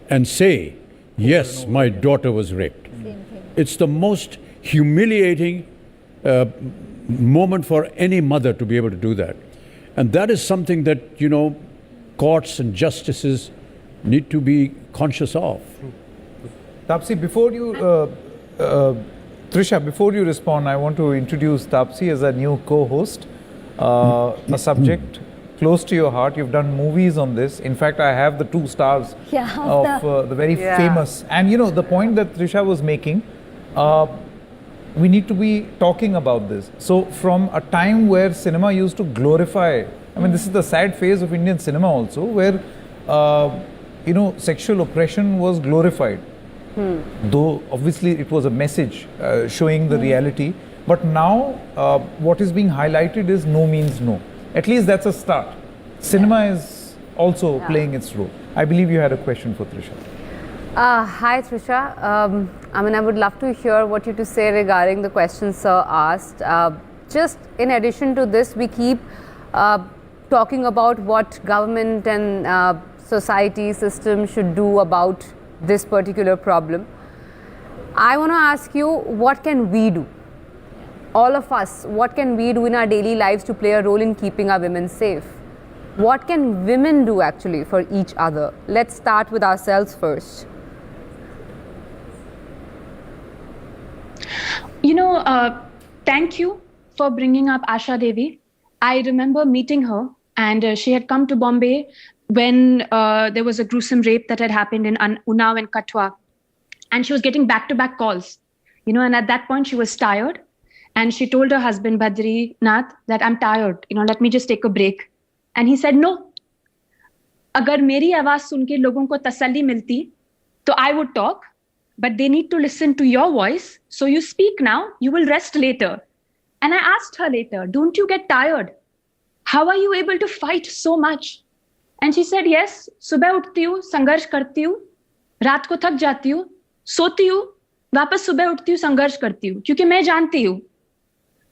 and say, yes, my daughter was raped. It's the most humiliating moment for any mother to be able to do that. And that is something that, courts and justices need to be conscious of.
Tapsi, before you, Trisha, before you respond, I want to introduce Tapsi as a new co-host, a subject close to your heart. You've done movies on this. In fact, I have the 2 stars of the very famous. And the point that Trisha was making, we need to be talking about this. So from a time where cinema used to glorify, this is the sad phase of Indian cinema also, where, sexual oppression was glorified. Though obviously it was a message showing the reality. But now what is being highlighted is no means no. At least that's a start. Cinema is also playing its role. I believe you had a question for Trisha.
Hi Trisha. I would love to hear what you to say regarding the questions sir asked. Just in addition to this, we keep talking about what government and society system should do about this particular problem. I want to ask you, what can we do? All of us, what can we do in our daily lives to play a role in keeping our women safe? What can women do actually for each other? Let's start with ourselves first.
Thank you for bringing up Asha Devi. I remember meeting her, and she had come to Bombay when there was a gruesome rape that had happened in Unnao and Katwa. And she was getting back-to-back calls, and at that point she was tired. And she told her husband, Badri Nath, that I'm tired, let me just take a break. And he said, no, agar meri awaaz sunke logon ko tasalli milti, to I would talk, but they need to listen to your voice. So you speak now, you will rest later. And I asked her later, don't you get tired? How are you able to fight so much? And she said, yes, subah uthti hu, sangharsh karti hu, raat ko thak jati hu, soti hu, वापस सुबह उठती हूँ संघर्ष करती हूँ क्योंकि मैं जानती हूँ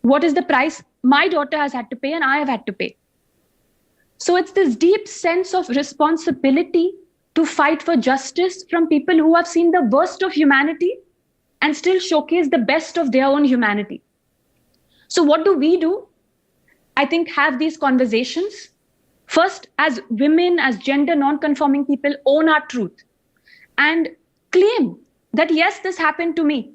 what is the price my daughter has had to pay and I have had to pay. So it's this deep sense of responsibility to fight for justice from people who have seen the worst of humanity and still showcase the best of their own humanity. So what do? I think have these conversations. First, as women, as gender non-conforming people, own our truth and claim that yes, this happened to me.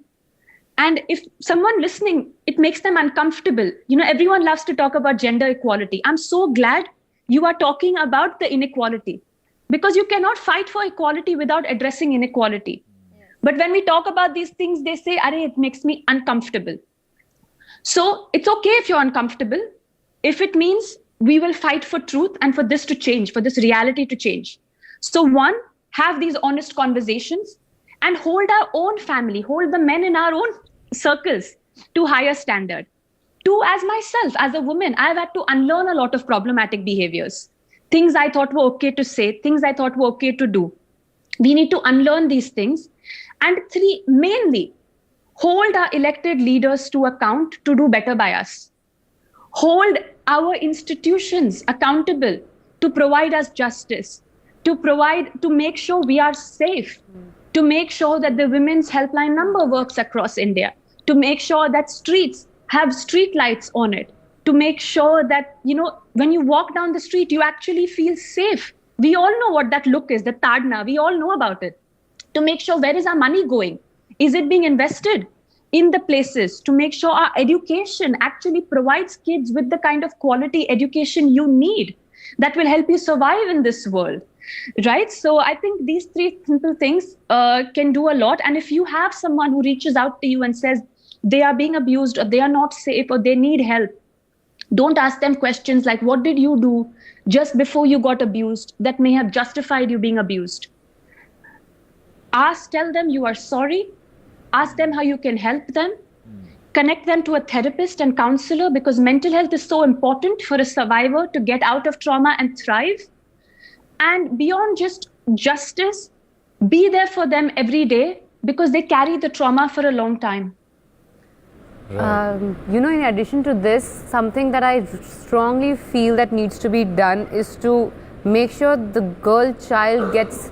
And if someone listening, it makes them uncomfortable. Everyone loves to talk about gender equality. I'm so glad you are talking about the inequality, because you cannot fight for equality without addressing inequality. But when we talk about these things, they say, "Arey, it makes me uncomfortable." So it's okay if you're uncomfortable, if it means we will fight for truth and for this to change, for this reality to change. So one, have these honest conversations and hold our own family, hold the men in our own circles to higher standard. Two, as myself, as a woman, I've had to unlearn a lot of problematic behaviors. Things I thought were okay to say, things I thought were okay to do. We need to unlearn these things. And three, mainly, hold our elected leaders to account to do better by us. Hold our institutions accountable to provide us justice, to make sure we are safe, to make sure that the women's helpline number works across India, to make sure that streets have street lights on it, to make sure that, when you walk down the street, you actually feel safe. We all know what that look is, the tadna, we all know about it. To make sure, where is our money going? Is it being invested in the places? To make sure our education actually provides kids with the kind of quality education you need that will help you survive in this world, right? So I think these three simple things can do a lot. And if you have someone who reaches out to you and says they are being abused or they are not safe or they need help, don't ask them questions like, what did you do just before you got abused that may have justified you being abused? Tell them you are sorry. Ask them how you can help them. Connect them to a therapist and counselor, because mental health is so important for a survivor to get out of trauma and thrive. And beyond just justice, be there for them every day, because they carry the trauma for a long time.
In addition to this, something that I strongly feel that needs to be done is to make sure the girl child gets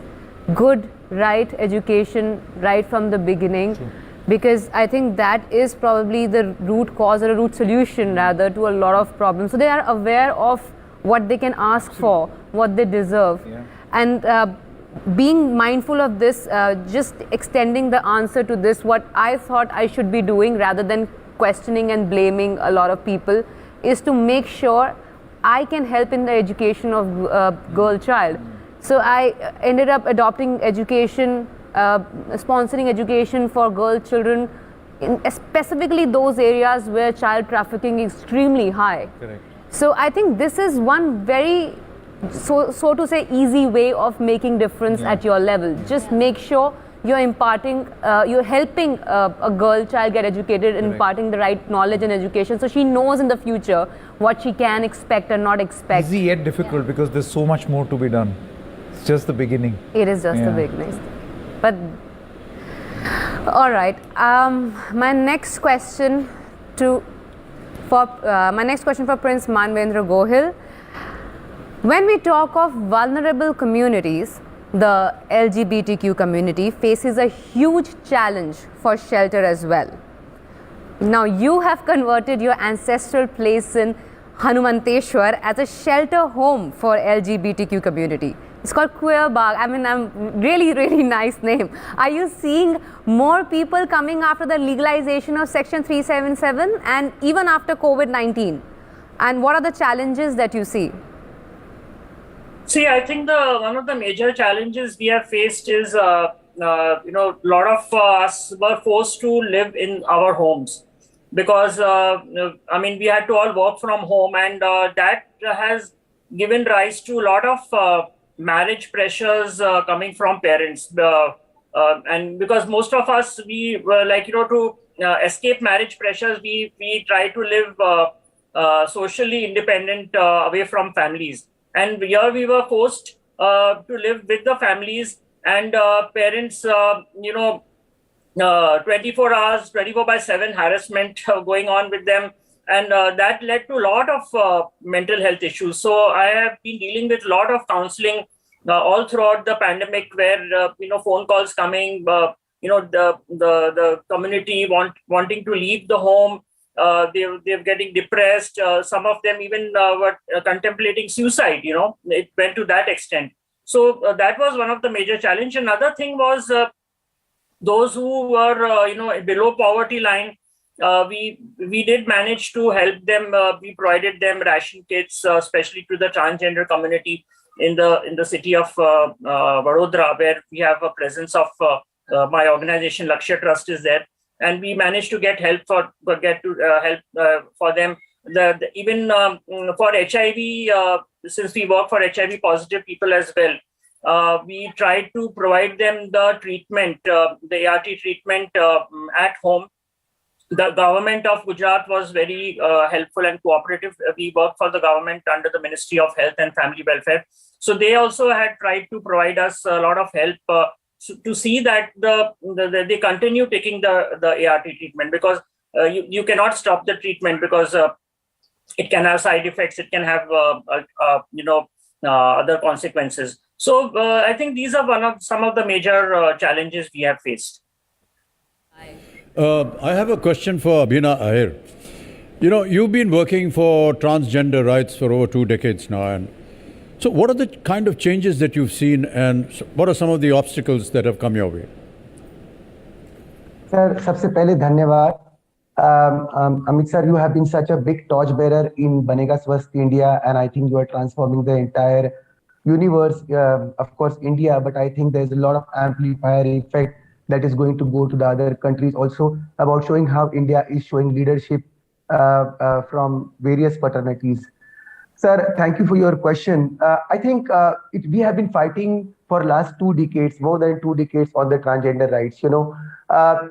good, right education right from the beginning. True. Because I think that is probably the root cause or a root solution rather to a lot of problems. So they are aware of what they can ask for, what they deserve. Yeah. And being mindful of this, just extending the answer to this, what I thought I should be doing rather than questioning and blaming a lot of people, is to make sure I can help in the education of girl child. So I ended up adopting education, sponsoring education for girl children, in specifically those areas where child trafficking is extremely high. Correct. So I think this is one very, so to say, easy way of making difference at your level. Just make sure you're imparting, you're helping a girl child get educated, and imparting the right knowledge and education, so she knows in the future what she can expect and not expect.
Easy yet difficult, because there's so much more to be done. It's just the beginning.
It is just the beginning. But all right, my next question for Prince Manvendra Gohil. When we talk of vulnerable communities, the LGBTQ community faces a huge challenge for shelter as well. Now, you have converted your ancestral place in Hanumanteshwar as a shelter home for LGBTQ community. It's called Queer Bagh. I mean, really, really nice name. Are you seeing more people coming after the legalization of Section 377 and even after COVID-19? And what are the challenges that you see?
See, I think one of the major challenges we have faced is, a lot of us were forced to live in our homes because, we had to all work from home, and that has given rise to a lot of marriage pressures coming from parents. And because most of us, we were to escape marriage pressures, we try to live socially independent away from families. And here we were forced to live with the families, and parents, 24 hours, 24/7 harassment going on with them. And that led to a lot of mental health issues. So I have been dealing with a lot of counseling all throughout the pandemic, where, phone calls coming, the community wanting to leave the home. They're getting depressed. Some of them even were contemplating suicide. It went to that extent. So that was one of the major challenges. Another thing was those who were below poverty line, we did manage to help them. We provided them ration kits, especially to the transgender community in the city of Vadodara, where we have a presence of my organization Lakshya Trust is there, and we managed to get help for them. Even for HIV, since we work for HIV positive people as well, we tried to provide them the treatment, the ART treatment at home. The government of Gujarat was very helpful and cooperative. We work for the government under the Ministry of Health and Family Welfare. So they also had tried to provide us a lot of help to see that they continue taking the ART treatment, because you cannot stop the treatment because it can have side effects. It can have other consequences. So I think these are some of the major challenges we have faced.
I have a question for Abhina Ahir. You've been working for transgender rights for over 2 decades now, and so what are the kind of changes that you've seen, and what are some of the obstacles that have come your way?
Sir, सबसे पहले धन्यवाद. Amit sir, you have been such a big torchbearer in Banega Swasth India, and I think you are transforming the entire universe, of course India, but I think there's a lot of amplifier effect that is going to go to the other countries also, about showing how India is showing leadership from various fraternities. Sir, thank you for your question. I think we have been fighting for last 2 decades, more than 2 decades, on the transgender rights. Our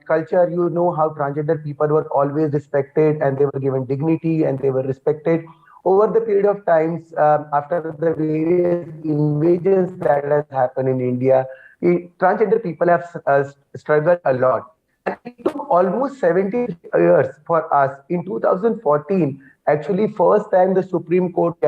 culture, how transgender people were always respected, and they were given dignity and they were respected. Over the period of times, after the various invasions that has happened in India, transgender people have struggled a lot. And it took almost 70 years for us. In 2014, actually, first time the Supreme Court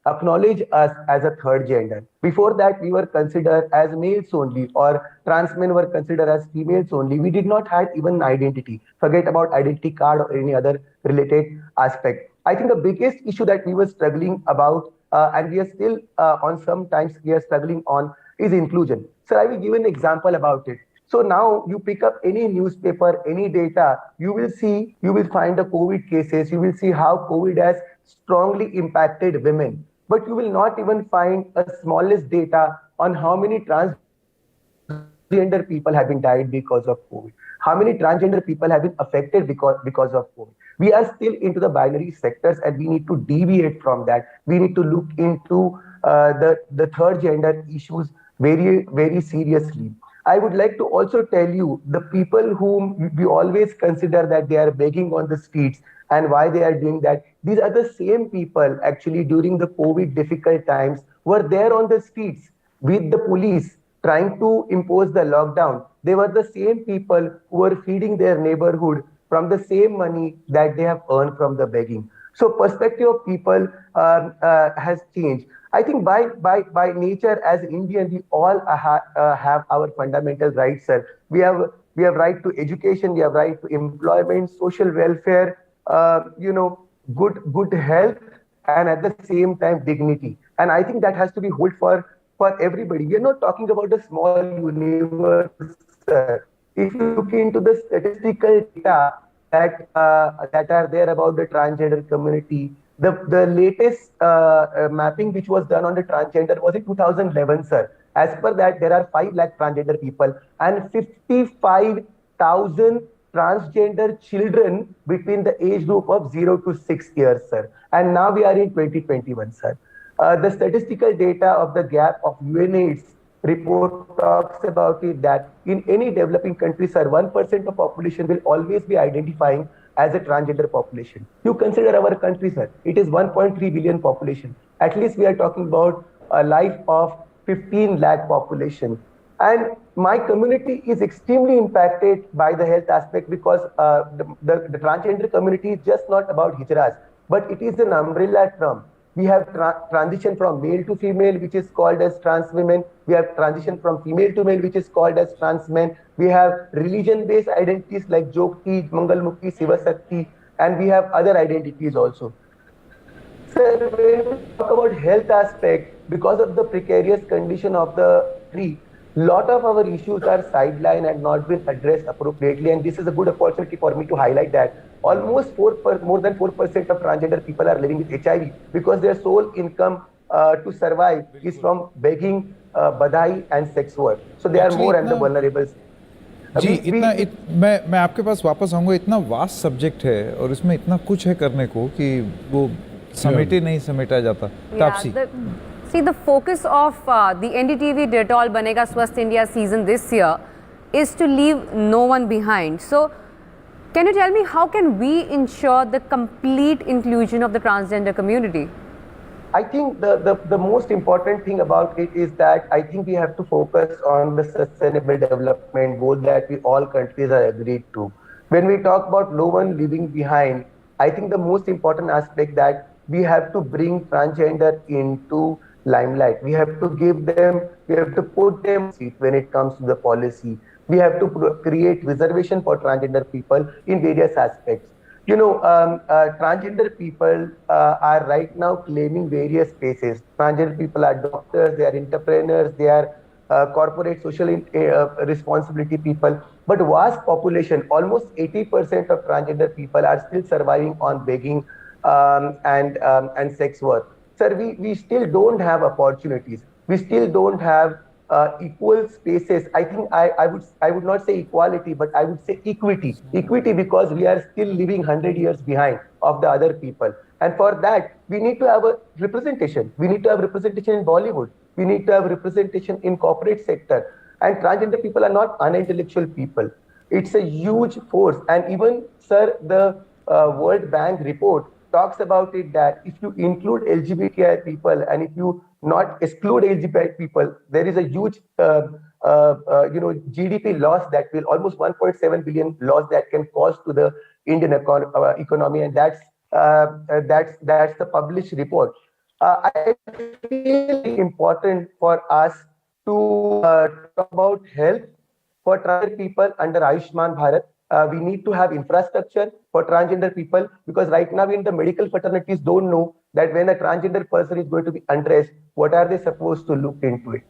acknowledged us as a third gender. Before that, we were considered as males only, or trans men were considered as females only. We did not have even identity. Forget about identity card or any other related aspect. I think the biggest issue that we were struggling about, and we are still on sometimes we are struggling on, is inclusion. So I will give an example about it. So now you pick up any newspaper, any data, you will find the COVID cases, you will see how COVID has strongly impacted women. But you will not even find a smallest data on how many transgender people have been died because of COVID. How many transgender people have been affected because of COVID. We are still into the binary sectors, and we need to deviate from that. We need to look into the third gender issues very, very seriously. I would like to also tell you, the people whom we always consider that they are begging on the streets and why they are doing that, these are the same people actually during the COVID difficult times were there on the streets with the police trying to impose the lockdown. They were the same people who were feeding their neighborhood from the same money that they have earned from the begging. So perspective of people has changed. I think by nature as Indian, we all have our fundamental rights, sir. We have right to education, we have right to employment, social welfare, good health, and at the same time dignity. And I think that has to be held for everybody. We are not talking about a small universe, sir. If you look into the statistical data that are there about the transgender community, the latest mapping which was done on the transgender was in 2011, sir. As per that, there are 5 lakh transgender people and 55,000 transgender children between the age group of 0 to 6 years, sir. And now we are in 2021, sir. The statistical data of the gap of UNAIDS report talks about it that in any developing country, sir, 1% of population will always be identifying as a transgender population. You consider our country, sir, it is 1.3 billion population. At least we are talking about a life of 15 lakh population. And my community is extremely impacted by the health aspect, because the transgender community is just not about hijras, but it is an umbrella term. We have transition from male to female, which is called as trans women. We have transition from female to male, which is called as trans men. We have religion-based identities like Jogti, Mangalmukhi, Sivasakti, and we have other identities also. So when we talk about health aspect, because of the precarious condition of the tree, lot of our issues are sidelined and not been addressed appropriately. And this is a good opportunity for me to highlight that almost more than 4% of transgender people are living with HIV because their sole income to survive is from begging, badai and sex work. So they are more and the vulnerables.
जी मैं आपके पास वापस आऊँगा. इतना vast subject है और इसमें इतना कुछ है करने को कि वो समेटे नहीं समेटा जाता. Taapsee.
See, the focus of the NDTV Detol Banega Swasth India season this year is to leave no one behind. So, can you tell me how can we ensure the complete inclusion of the transgender community?
I think the most important thing about it is that I think we have to focus on the sustainable development goal that we all countries are agreed to. When we talk about no one leaving behind, I think the most important aspect that we have to bring transgender into limelight. We have to put them seat when it comes to the policy. We have to create reservation for transgender people in various aspects. You know, transgender people are right now claiming various spaces. Transgender people are doctors, they are entrepreneurs, they are corporate social responsibility people. But vast population, almost 80% of transgender people are still surviving on begging and sex work. Sir, we still don't have opportunities. We still don't have equal spaces. I think I would not say equality, but I would say equity. Equity because we are still living 100 years behind of the other people. And for that, we need to have a representation. We need to have representation in Bollywood. We need to have representation in corporate sector. And transgender people are not unintellectual people. It's a huge force. And even, sir, the World Bank report talks about it that if you include LGBTI people and if you not exclude LGBTI people, there is a huge GDP loss that will almost 1.7 billion loss that can cause to the Indian economy, and that's the published report. I feel important for us to talk about health for transgender people under Ayushman Bharat. We need to have infrastructure for transgender people because right now in the medical fraternities don't know that when a transgender person is going to be undressed, what are they supposed to look into it?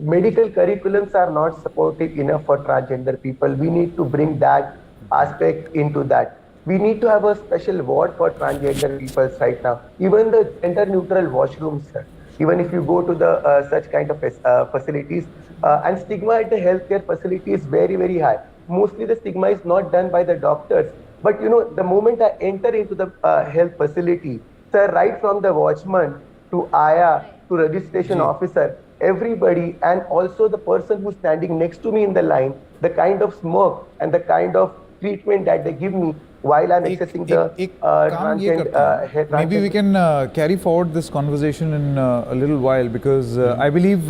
Medical curriculums are not supportive enough for transgender people. We need to bring that aspect into that. We need to have a special ward for transgender people right now. Even the gender neutral washrooms, sir. Even if you go to the such kind of facilities, and stigma at the healthcare facility is very, very high. Mostly the stigma is not done by the doctors. But you know, the moment I enter into the health facility, sir, right from the watchman to Aya to registration officer, everybody, and also the person who's standing next to me in the line, the kind of smoke and the kind of treatment that they give me while I'm accessing the
maybe we can carry forward this conversation in a little while because I believe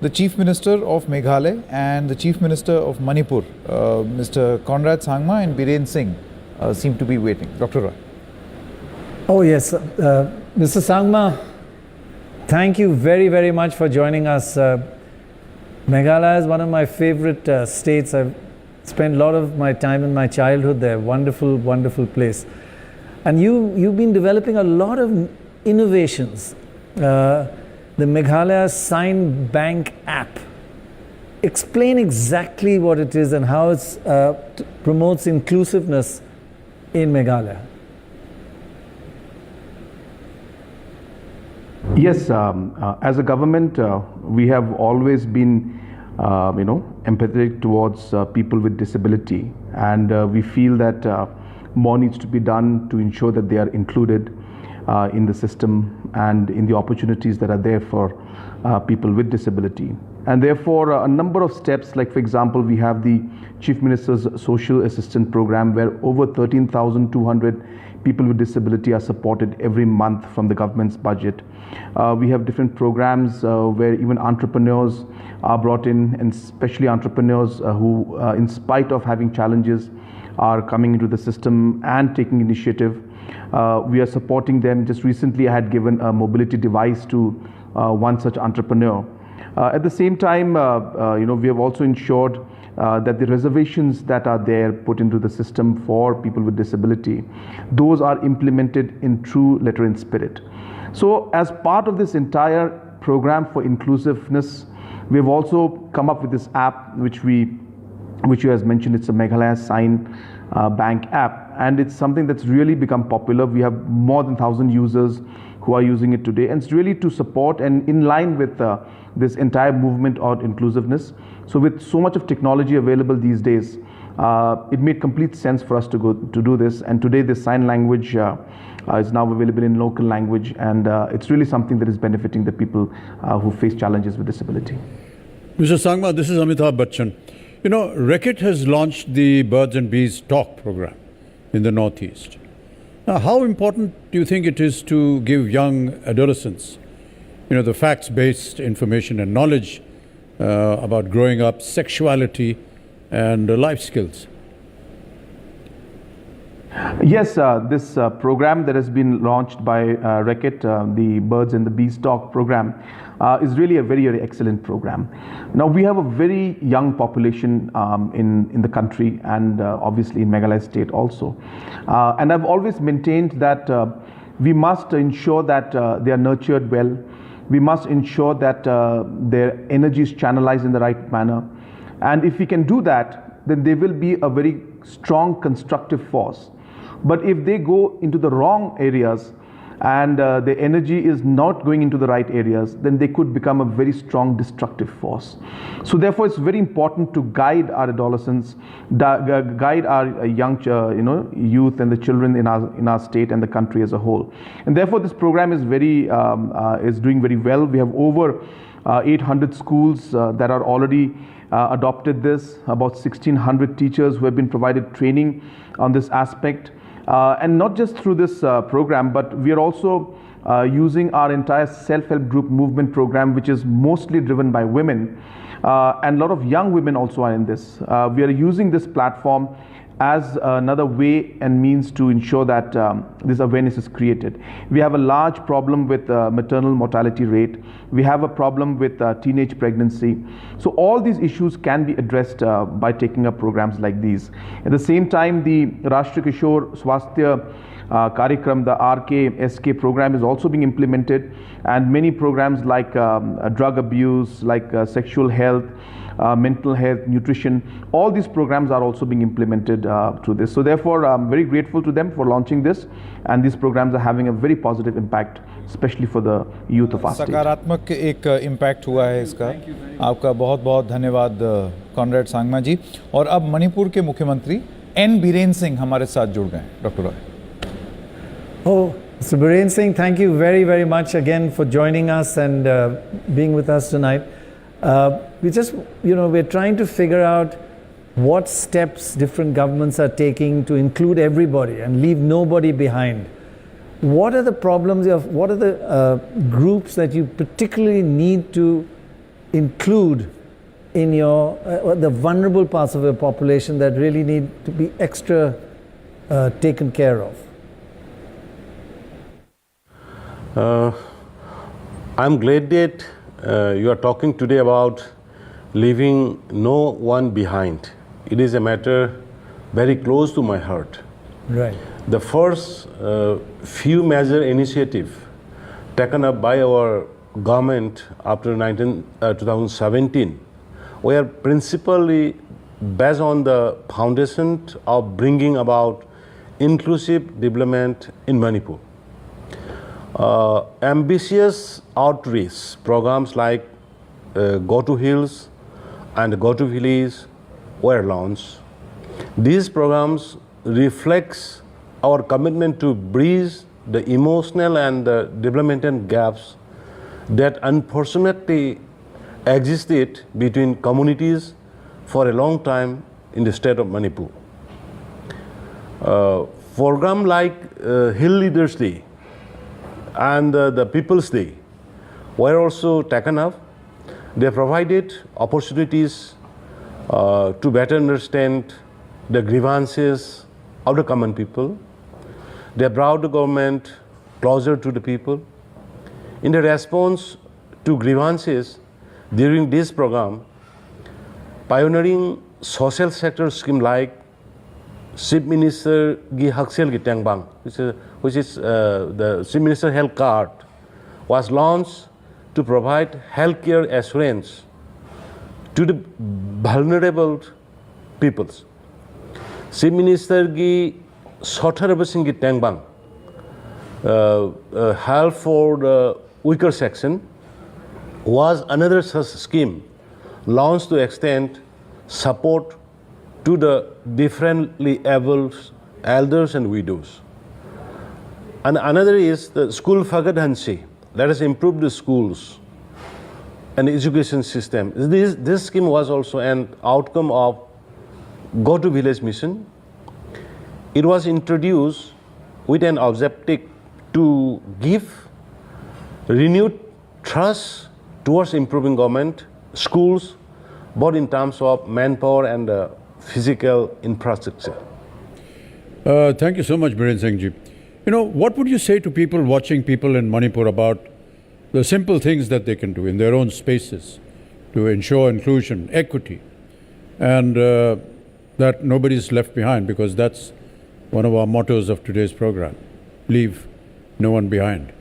the Chief Minister of Meghalaya and the Chief Minister of Manipur, Mr. Conrad Sangma and Biren Singh, seem to be waiting. Dr. Roy.
Oh yes, Mr. Sangma, thank you very, very much for joining us. Meghalaya is one of my favorite states. I've spent a lot of my time in my childhood there. Wonderful, wonderful place. And you've been developing a lot of innovations. The Meghalaya Sign Bank app. Explain exactly what it is and how it promotes inclusiveness in Meghalaya.
Yes, as a government, we have always been, empathetic towards people with disability, and we feel that more needs to be done to ensure that they are included in the system and in the opportunities that are there for people with disability. And therefore, a number of steps, like for example, we have the Chief Minister's Social Assistance Program where over 13,200 people with disability are supported every month from the government's budget. We have different programs where even entrepreneurs are brought in, and especially entrepreneurs who, in spite of having challenges, are coming into the system and taking initiative. We are supporting them. Just recently I had given a mobility device to one such entrepreneur. At the same time, we have also ensured that the reservations that are there put into the system for people with disability, those are implemented in true letter and spirit. So as part of this entire program for inclusiveness, We have also come up with this app which you has mentioned. It's a Meghalaya Sign Bank app, and it's something that's really become popular. We have more than 1,000 users who are using it today, and it's really to support and in line with this entire movement on inclusiveness. So with so much of technology available these days, it made complete sense for us to do this. And today this sign language is now available in local language, and it's really something that is benefiting the people who face challenges with disability.
Mr. Sangma, this is Amitabh Bachchan. You know, Reckitt has launched the Birds and Bees Talk program in the Northeast. Now, how important do you think it is to give young adolescents, the facts-based information and knowledge about growing up, sexuality, and life skills?
Yes, this program that has been launched by Reckitt, the Birds and the Bees Talk program, is really a very, very excellent program. Now, we have a very young population in the country, and obviously in Meghalaya state also. And I've always maintained that we must ensure that they are nurtured well. We must ensure that their energy is channelized in the right manner. And if we can do that, then they will be a very strong constructive force. But if they go into the wrong areas and the energy is not going into the right areas, then they could become a very strong destructive force. So therefore, it's very important to guide our adolescents, guide our young youth and the children in our state and the country as a whole. And therefore, this program is doing very well. We have over 800 schools that are already adopted this, about 1,600 teachers who have been provided training on this aspect. And not just through this program, but we are also using our entire self-help group movement program, which is mostly driven by women. And a lot of young women also are in this. We are using this platform as another way and means to ensure that this awareness is created. We have a large problem with maternal mortality rate. We have a problem with teenage pregnancy. So all these issues can be addressed by taking up programs like these. At the same time, the Rashtriya Kishore Swasth Karikram, the RK-SK program is also being implemented, and many programs like drug abuse, like sexual health, mental health, nutrition, all these programs are also being implemented through this. So therefore, I'm very grateful to them for launching this, and these programs are having a very positive impact, especially for the youth of our state.
सकारात्मक एक impact हुआ है इसका. आपका बहुत बहुत धन्यवाद Conrad Sangma जी. और अब मणिपुर के मुख्यमंत्री एन बीरेन सिंह हमारे साथ जुड़ गए. Doctor Roy.
Oh, Mr. Biren Singh, thank you very, very much again for joining us and being with us tonight. We're trying to figure out what steps different governments are taking to include everybody and leave nobody behind. What are the problems what are the groups that you particularly need to include in your the vulnerable parts of your population that really need to be extra taken care of?
I'm glad that you are talking today about leaving no one behind. It is a matter very close to my heart.
Right.
The first few major initiatives taken up by our government after 2017 were principally based on the foundation of bringing about inclusive development in Manipur. Ambitious outreach programs like Go to Hills and Go to Village were launched. These programs reflect our commitment to bridge the emotional and the developmental gaps that unfortunately existed between communities for a long time in the state of Manipur. Programs like Hill Leaders Day and the People's Day were also taken up. They provided opportunities to better understand the grievances of the common people. They brought the government closer to the people. In the response to grievances during this program, pioneering social sector scheme like Chief Minister Gi Haksel Gi Tangbang, which is the Chief Minister Health Card, was launched to provide healthcare assurance to the vulnerable peoples. Chief Minister gi sothar basingi tangbang help for the weaker section was another such scheme launched to extend support to the differently abled elders and widows. And another is the school Fagadhansi. Let us improve the schools and the education system. This scheme was also an outcome of Go to Village mission. It was introduced with an objective to give renewed trust towards improving government, schools, both in terms of manpower and physical infrastructure.
Thank you so much, Biren Singh ji. You know, what would you say to people watching people in Manipur about the simple things that they can do in their own spaces to ensure inclusion, equity, and that nobody is left behind, because that's one of our mottos of today's program, leave no one behind.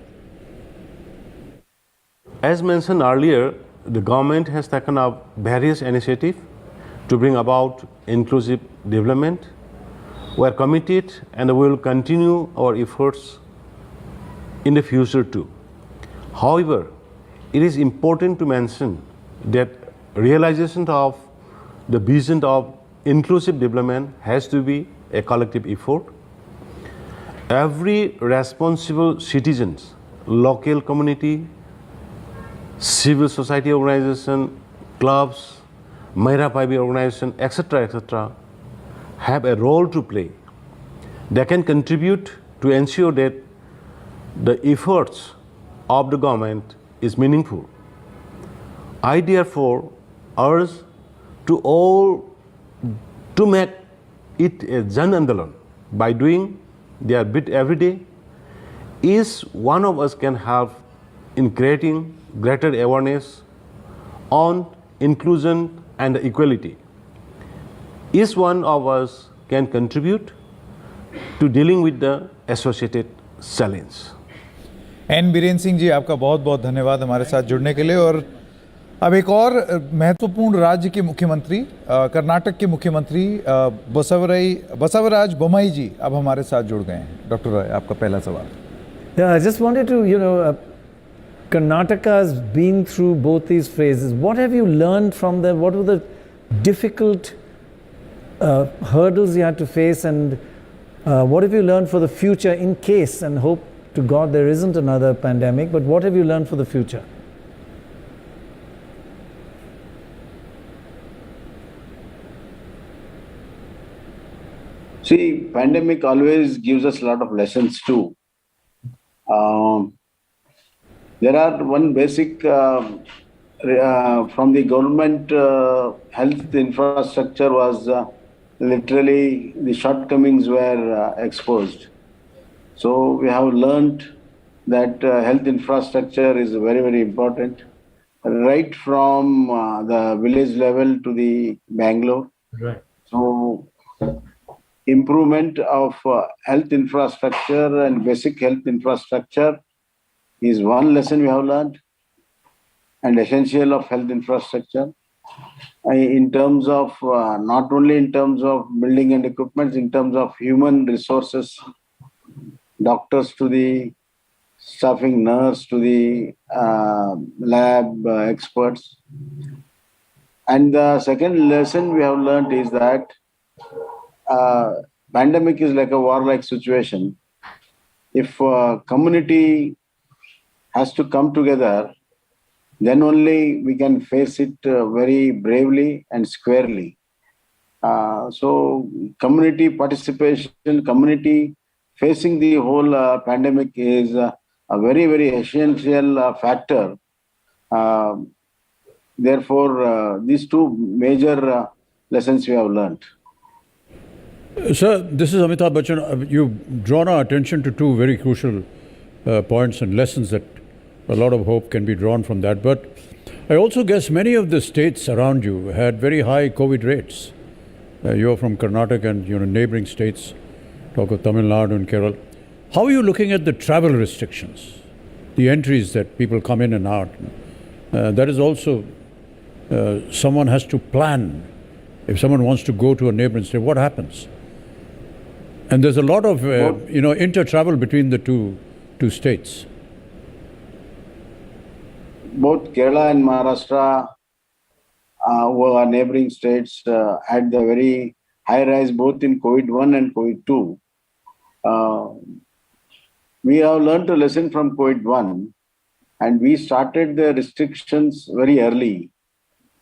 As mentioned earlier, the government has taken up various initiatives to bring about inclusive development. We are committed and we will continue our efforts in the future too. However, it is important to mention that realization of the vision of inclusive development has to be a collective effort. Every responsible citizens, local community, civil society organization, clubs, Mahira Paibi organization, etc., have a role to play. They can contribute to ensure that the efforts of the government is meaningful. I therefore urge to all to make it a Jan Andolan by doing their bit every day. Each one of us can help in creating greater awareness on inclusion and equality. Each one of us can contribute to dealing with the associated challenge.
N Biren Singh ji, आपका बहुत बहुत धन्यवाद हमारे साथ जुड़ने के लिए। और अब एक और महत्वपूर्ण राज्य के मुख्यमंत्री, कर्नाटक के मुख्यमंत्री बसवराज बोम्मई जी अब हमारे साथ जुड़ गए हैं। डॉक्टर रॉय, आपका पहला सवाल।
Yeah, I just wanted to, Karnataka has been through both these phases. What have you learned from them? What were the difficult hurdles you had to face, and what have you learned for the future in case, and hope to God there isn't another pandemic, but what have you learned for the future?
See, pandemic always gives us a lot of lessons too. There are one basic from the government health infrastructure was literally the shortcomings were exposed. So we have learned that health infrastructure is very, very important, right from the village level to the Bangalore.
Right.
So improvement of health infrastructure and basic health infrastructure is one lesson we have learned, and essential of health infrastructure in terms of not only in terms of building and equipment, in terms of human resources, doctors to the staffing nurse to the lab experts. And the second lesson we have learned is that pandemic is like a warlike situation. If community has to come together, then only we can face it very bravely and squarely. So community participation, community facing the whole pandemic is a very, very essential factor. Therefore, these two major lessons we have learned.
Sir, this is Amitabh Bachchan. You've drawn our attention to two very crucial points and lessons that a lot of hope can be drawn from that. But I also guess many of the states around you had very high COVID rates. You're from Karnataka and neighboring states, talk of Tamil Nadu and Kerala. How are you looking at the travel restrictions, the entries that people come in and out? That is also someone has to plan. If someone wants to go to a neighboring state, what happens? And there's a lot of inter-travel between the two states.
Both Kerala and Maharashtra, who are neighboring states, had the very high rise both in COVID-1 and COVID-2. We have learned a lesson from COVID-1, and we started the restrictions very early.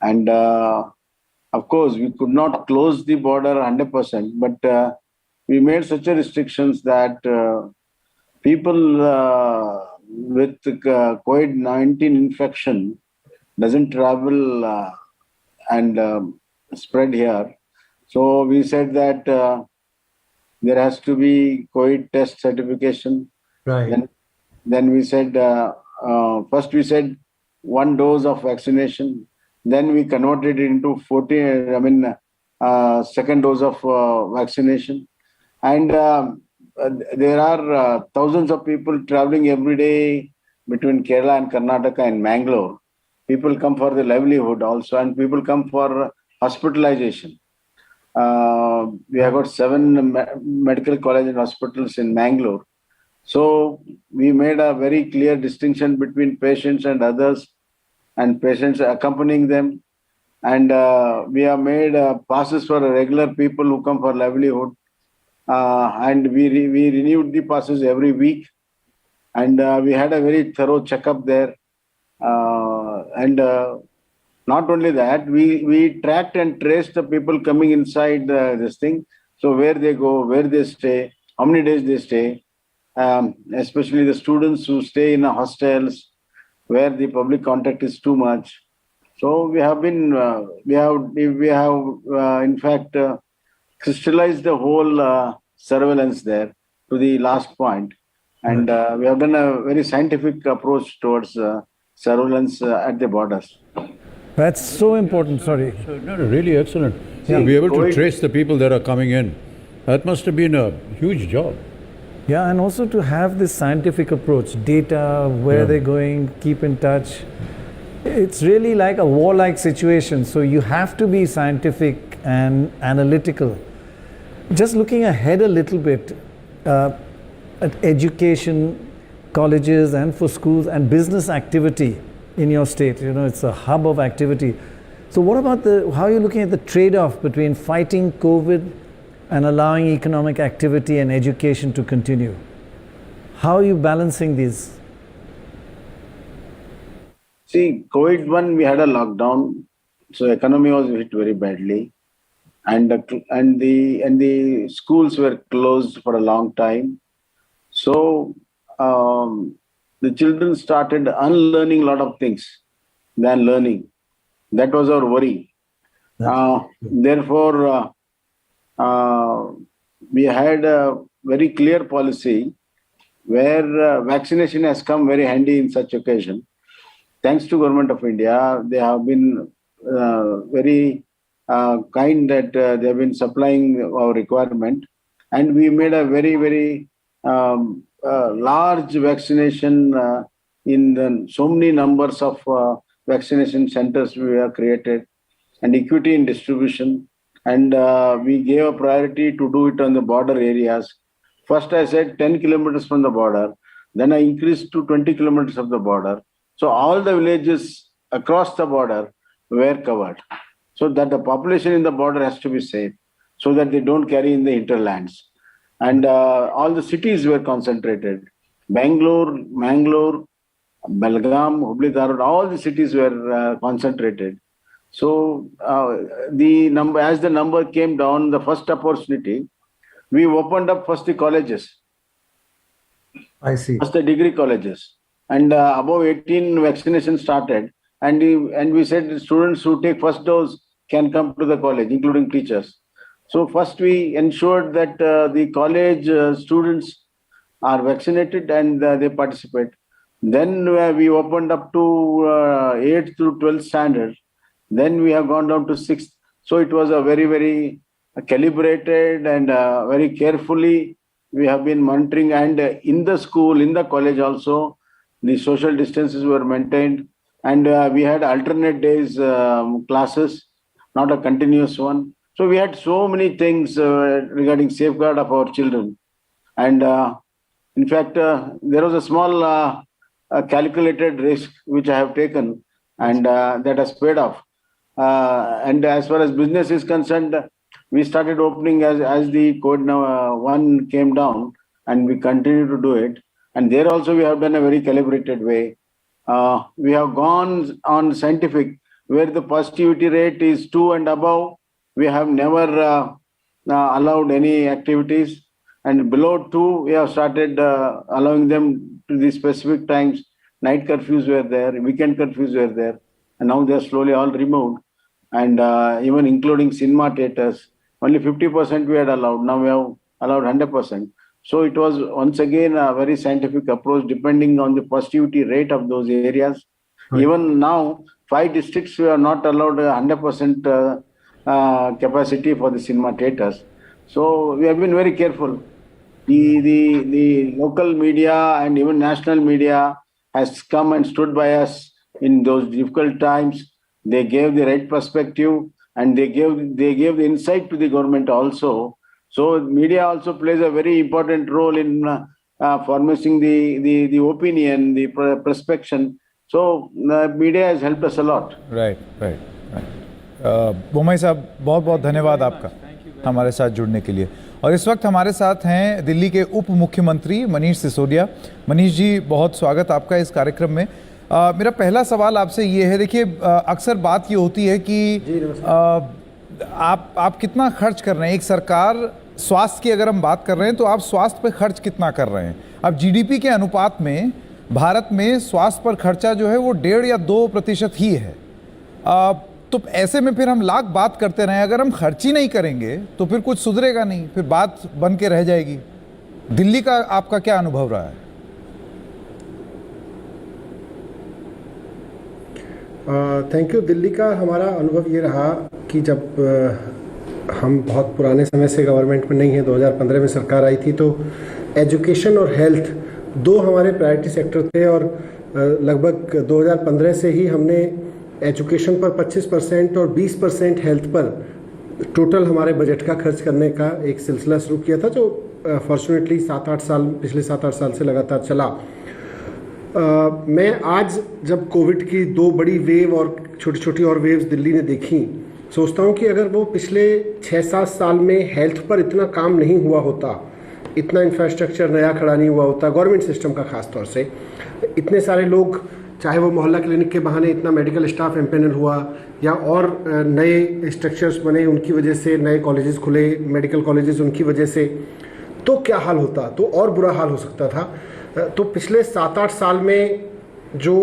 And of course, we could not close the border 100%, but we made such a restrictions that people with COVID-19 infection doesn't travel and spread here. So we said that there has to be COVID test certification.
Right.
Then we said, first we said 1 dose of vaccination. Then we converted it into 2nd dose of vaccination. And there are thousands of people traveling every day between Kerala and Karnataka and Mangalore. People come for their livelihood also, and people come for hospitalization. We have got 7 medical college and hospitals in Mangalore. So we made a very clear distinction between patients and others, and patients accompanying them. And we have made passes for regular people who come for livelihood. And we renewed the passes every week. And we had a very thorough checkup there. And not only that, we tracked and traced the people coming inside this thing. So where they go, where they stay, how many days they stay, especially the students who stay in hostels where the public contact is too much. So we have been, in fact, crystallized the whole surveillance there to the last point. And we have done a very scientific approach towards surveillance at the borders.
That's so important, sorry.
No, really excellent. To be able to trace the people that are coming in, that must have been a huge job.
Yeah, and also to have this scientific approach, data, where they're going, keep in touch. It's really like a warlike situation, so you have to be scientific and analytical. Just looking ahead a little bit at education, colleges and for schools and business activity in your state, it's a hub of activity. So what about how are you looking at the trade-off between fighting COVID and allowing economic activity and education to continue? How are you balancing these?
See, COVID-1, we had a lockdown, so economy was hit very badly, and the schools were closed for a long time. So the children started unlearning a lot of things than learning. That was our worry. Therefore, we had a very clear policy where vaccination has come very handy in such occasion. Thanks to Government of India, they have been very kind that they have been supplying our requirement, and we made a very, very large vaccination in so many numbers of vaccination centers we have created, and equity in distribution. And we gave a priority to do it on the border areas. First, I said 10 kilometers from the border. Then I increased to 20 kilometers of the border. So all the villages across the border were covered, so that the population in the border has to be safe, so that they don't carry in the hinterlands. And all the cities were concentrated. Bangalore, Mangalore, Belgaum, Hubli, Dharwad, all the cities were concentrated. So as the number came down, the first opportunity, we opened up first the colleges.
I see.
First the degree colleges. And above 18 vaccination started. And we said the students who take first dose can come to the college, including teachers. So first we ensured that the college students are vaccinated and they participate. Then we opened up to 8th through 12th standard. Then we have gone down to 6th. So it was a very, very calibrated and very carefully we have been monitoring. And in the school, in the college also, the social distances were maintained. and we had alternate days classes, not a continuous one. So we had so many things regarding safeguard of our children. And in fact, there was a small calculated risk which I have taken, and that has paid off. And as far as business is concerned, we started opening as the COVID-1 came down, and we continue to do it. And there also we have done a very calibrated way. We have gone on scientific, where the positivity rate is 2 and above. We have never allowed any activities. And below 2, we have started allowing them to the specific times. Night curfews were there, weekend curfews were there. And now they are slowly all removed. And even including cinema theaters, only 50% we had allowed. Now we have allowed 100%. So it was once again a very scientific approach depending on the positivity rate of those areas. Right. Even now, 5 districts we are not allowed 100% capacity for the cinema theaters. So we have been very careful. The local media and even national media has come and stood by us in those difficult times. They gave the right perspective, and they gave the insight to the government also. So media also plays a very important role in forming the opinion, the perception. So media has helped us a lot.
Right. Bommai साहब, बहुत बहुत धन्यवाद आपका हमारे साथ जुड़ने के लिए। और इस वक्त हमारे साथ हैं दिल्ली के उप मुख्यमंत्री मनीष सिसोदिया। मनीष जी, बहुत स्वागत आपका इस कार्यक्रम में। मेरा पहला सवाल आपसे ये है, देखिए अक्सर बात ये होती है कि आप कितना खर्च कर रहे हैं। एक सरकार स्वास्थ्य की अगर हम बात कर रहे हैं तो आप स्वास्थ्य पे खर्च कितना कर रहे हैं। अब जीडीपी के अनुपात में भारत में स्वास्थ्य पर खर्चा जो है वो 1.5 या 2% ही है। तो ऐसे में फिर हम लाख बात करते रहें, अगर हम खर्च ही नहीं करेंगे तो फिर कुछ सुधरेगा नहीं, फिर बात बन के रह जाएगी। दिल्ली का आपका क्या अनुभव रहा है?
Thank you. दिल्ली का हमारा अनुभव ये रहा कि जब हम बहुत पुराने समय से गवर्नमेंट में नहीं है, 2015 में सरकार आई थी, तो एजुकेशन और हेल्थ 2 हमारे प्रायोरिटी सेक्टर थे। और लगभग 2015 से ही हमने एजुकेशन पर 25% और 20% हेल्थ पर टोटल हमारे बजट का खर्च करने का एक सिलसिला शुरू किया था, जो फॉर्चुनेटली पिछले 7-8 साल से लगातार चला। मैं आज जब कोविड की 2 बड़ी वेव और छोटी छोटी और वेव्स दिल्ली ने देखी, सोचता हूँ कि अगर वो पिछले 6-7 साल में हेल्थ पर इतना काम नहीं हुआ होता, इतना इंफ्रास्ट्रक्चर नया खड़ा नहीं हुआ होता, गवर्नमेंट सिस्टम का खास तौर से, इतने सारे लोग, चाहे वो मोहल्ला क्लिनिक के बहाने इतना मेडिकल स्टाफ एम्पेनल हुआ या और नए स्ट्रक्चर्स बने उनकी वजह से, नए कॉलेजेस खुले, मेडिकल कॉलेजेस उनकी वजह से, तो क्या हाल होता, तो और बुरा हाल हो सकता था। तो पिछले 7-8 साल में जो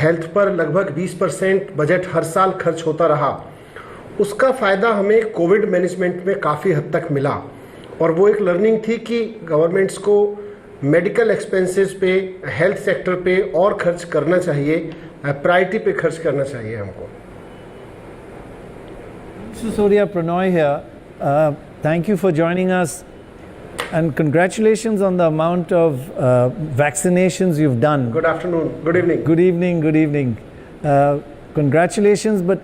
हेल्थ पर लगभग 20% बजट हर साल खर्च होता रहा, उसका फ़ायदा हमें कोविड मैनेजमेंट में काफ़ी हद तक मिला। और वो एक लर्निंग थी कि गवर्नमेंट्स को मेडिकल एक्सपेंसेस पे, हेल्थ सेक्टर पे और खर्च करना चाहिए, प्रायोरिटी पे खर्च करना चाहिए हमको।
Sisodia, Pranoy here. Thank you for joining us, and congratulations on the amount of vaccinations you've done.
Good afternoon. Good evening.
Good evening. Good evening. Congratulations, but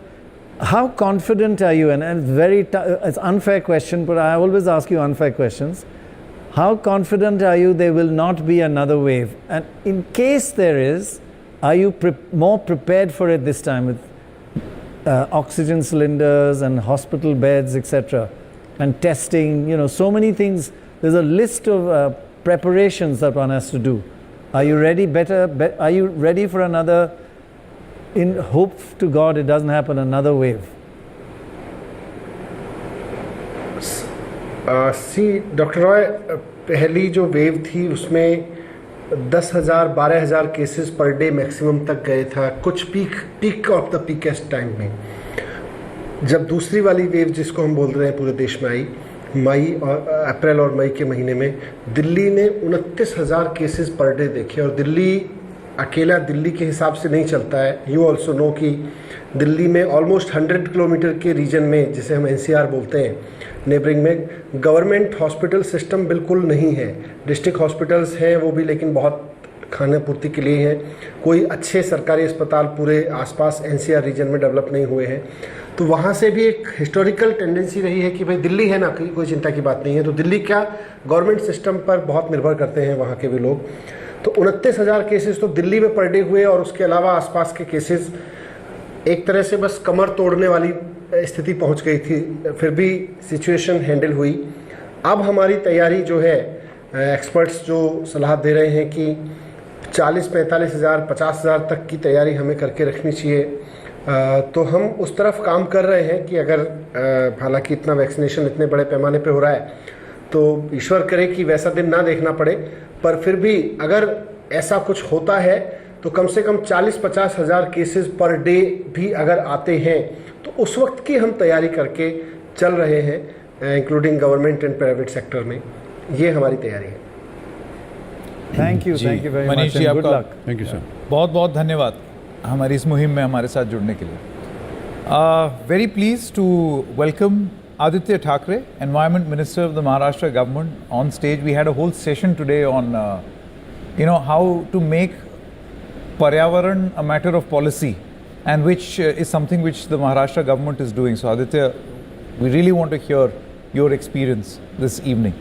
how confident are you? And it's unfair question, but I always ask you unfair questions. How confident are you there will not be another wave? And in case there is, are you more prepared for it this time with oxygen cylinders and hospital beds, etc., and testing, so many things. There's a list of preparations that one has to do. Are you ready are you ready for another, in hope to God it doesn't happen, another wave?
Doctor Roy, पहली जो wave थी उसमें 10,000 12,000 cases per day maximum तक गए था, कुछ peak of the पीकेस्ट time में। जब दूसरी वाली वेव जिसको हम बोल रहे हैं पूरे देश में आई, अप्रैल और मई के महीने में, दिल्ली ने 29,000 केसेस पर डे देखे। और दिल्ली अकेला दिल्ली के हिसाब से नहीं चलता है। यू ऑल्सो नो कि दिल्ली में ऑलमोस्ट 100 किलोमीटर के रीजन में, जिसे हम NCR बोलते हैं, नेबरिंग में गवर्नमेंट हॉस्पिटल सिस्टम बिल्कुल नहीं है। डिस्ट्रिक्ट हॉस्पिटल्स हैं वो भी, लेकिन बहुत खाने पूर्ति के लिए हैं। कोई अच्छे सरकारी अस्पताल पूरे आसपास NCR रीजन में डेवलप नहीं हुए हैं। तो वहाँ से भी एक हिस्टोरिकल टेंडेंसी रही है कि भाई दिल्ली है ना, कोई चिंता की बात नहीं है। तो दिल्ली क्या गवर्नमेंट सिस्टम पर बहुत निर्भर करते हैं वहाँ के भी लोग। तो 29,000 केसेस तो दिल्ली में पर डे हुए, और उसके अलावा आसपास के केसेस एक तरह से बस कमर तोड़ने वाली स्थिति पहुँच गई थी, फिर भी सिचुएशन हैंडल हुई। अब हमारी तैयारी जो है, एक्सपर्ट्स जो सलाह दे रहे हैं कि 40-45,000 50,000 तक की तैयारी हमें करके रखनी चाहिए। तो हम उस तरफ काम कर रहे हैं कि अगर हालांकि इतना वैक्सीनेशन इतने बड़े पैमाने पे हो रहा है तो ईश्वर करे कि वैसा दिन ना देखना पड़े, पर फिर भी अगर ऐसा कुछ होता है तो कम से कम 40-50 हज़ार केसेस पर डे भी अगर आते हैं तो उस वक्त की हम तैयारी करके चल रहे हैं, including government and private sector में। ये हमारी तैयारी है।
Thank you very much,
Manish ji
good
आपका
लक।
Thank you sir.
बहुत बहुत धन्यवाद हमारी इस मुहिम में हमारे साथ जुड़ने के लिए। Very please to welcome Aditya Thackeray, Environment Minister of the Maharashtra government, on stage. We had a whole session today on, how to make Paryavaran a matter of policy, and which is something which the Maharashtra government is doing. So Aditya, we really want to hear your experience this evening.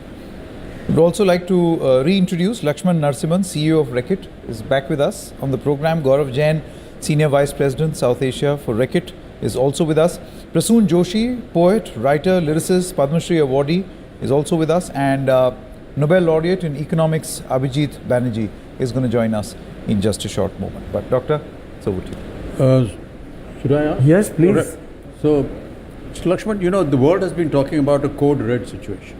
We'd also like to reintroduce Lakshman Narasimhan, CEO of Reckitt, is back with us on the program. Gaurav Jain, Senior Vice President, South Asia for Reckitt, is also with us. Prasoon Joshi, poet, writer, lyricist, Padma Shri awardee, is also with us. And Nobel laureate in economics, Abhijit Banerjee, is going to join us in just a short moment. But Doctor, it's over to you.
Should I ask?
Yes, please.
So, Mr. Lakshman, the world has been talking about a code red situation,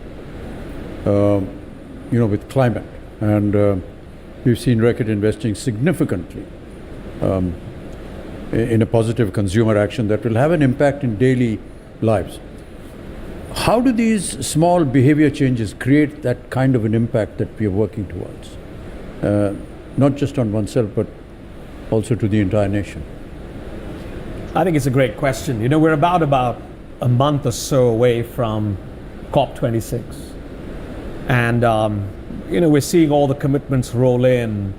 with climate. And we've seen Reckitt investing significantly in a positive consumer action that will have an impact in daily lives. How do these small behavior changes create that kind of an impact that we are working towards? Not just on oneself, but also to the entire nation?
I think it's a great question. We're about a month or so away from COP26. And, we're seeing all the commitments roll in.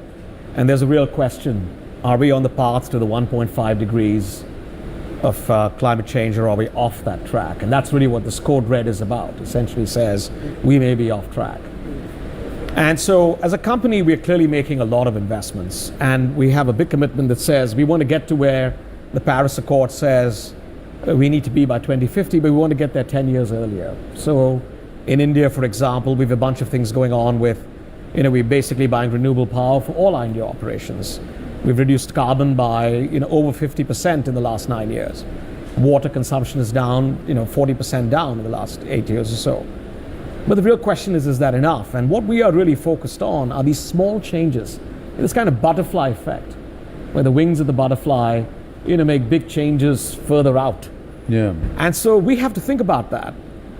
And there's a real question. Are we on the path to the 1.5 degrees of climate change, or are we off that track? And that's really what this code red is about. Essentially says we may be off track. And so as a company, we're clearly making a lot of investments. And we have a big commitment that says we want to get to where the Paris Accord says we need to be by 2050, but we want to get there 10 years earlier. So in India, for example, we have a bunch of things going on with, we're basically buying renewable power for all our India operations. We've reduced carbon by over 50% in the last 9 years. Water consumption is down, 40% down in the last 8 years or so. But the real question is that enough? And what we are really focused on are these small changes, this kind of butterfly effect, where the wings of the butterfly, make big changes further out.
Yeah.
And so we have to think about that,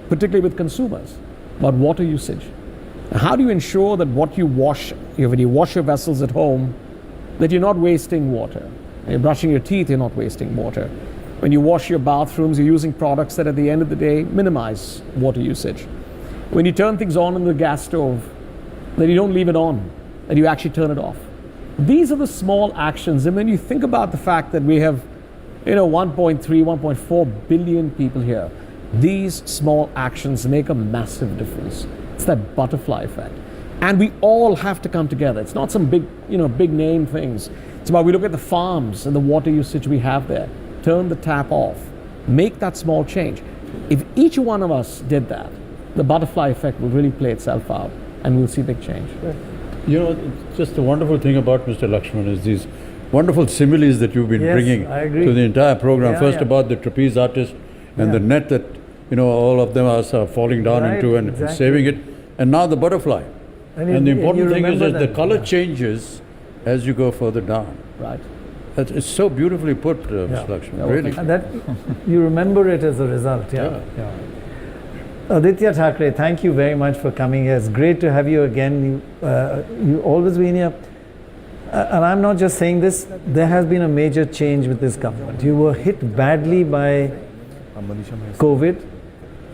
particularly with consumers, about water usage. How do you ensure that what you wash, when you wash your vessels at home, that you're not wasting water? When you're brushing your teeth, you're not wasting water. When you wash your bathrooms, you're using products that at the end of the day minimize water usage. When you turn things on in the gas stove, that you don't leave it on, that you actually turn it off. These are the small actions. And when you think about the fact that we have 1.3, 1.4 billion people here, these small actions make a massive difference. It's that butterfly effect. And we all have to come together. It's not some big, big name things. It's about we look at the farms and the water usage we have there. Turn the tap off. Make that small change. If each one of us did that, the butterfly effect will really play itself out and we'll see big change.
Just the wonderful thing about Mr. Lakshman is these wonderful similes that you've been bringing to the entire program. First about the trapeze artist and the net that, all of them are falling down into and saving it. And now the butterfly. And the important thing is that the color changes as you go further down.
Right.
It's so beautifully put, Mr. Lakshman. Really.
And that you remember it as a result. Yeah. Aditya Thackeray, thank you very much for coming here. It's great to have you again. You always been here. And I'm not just saying this, there has been a major change with this government. You were hit badly by COVID,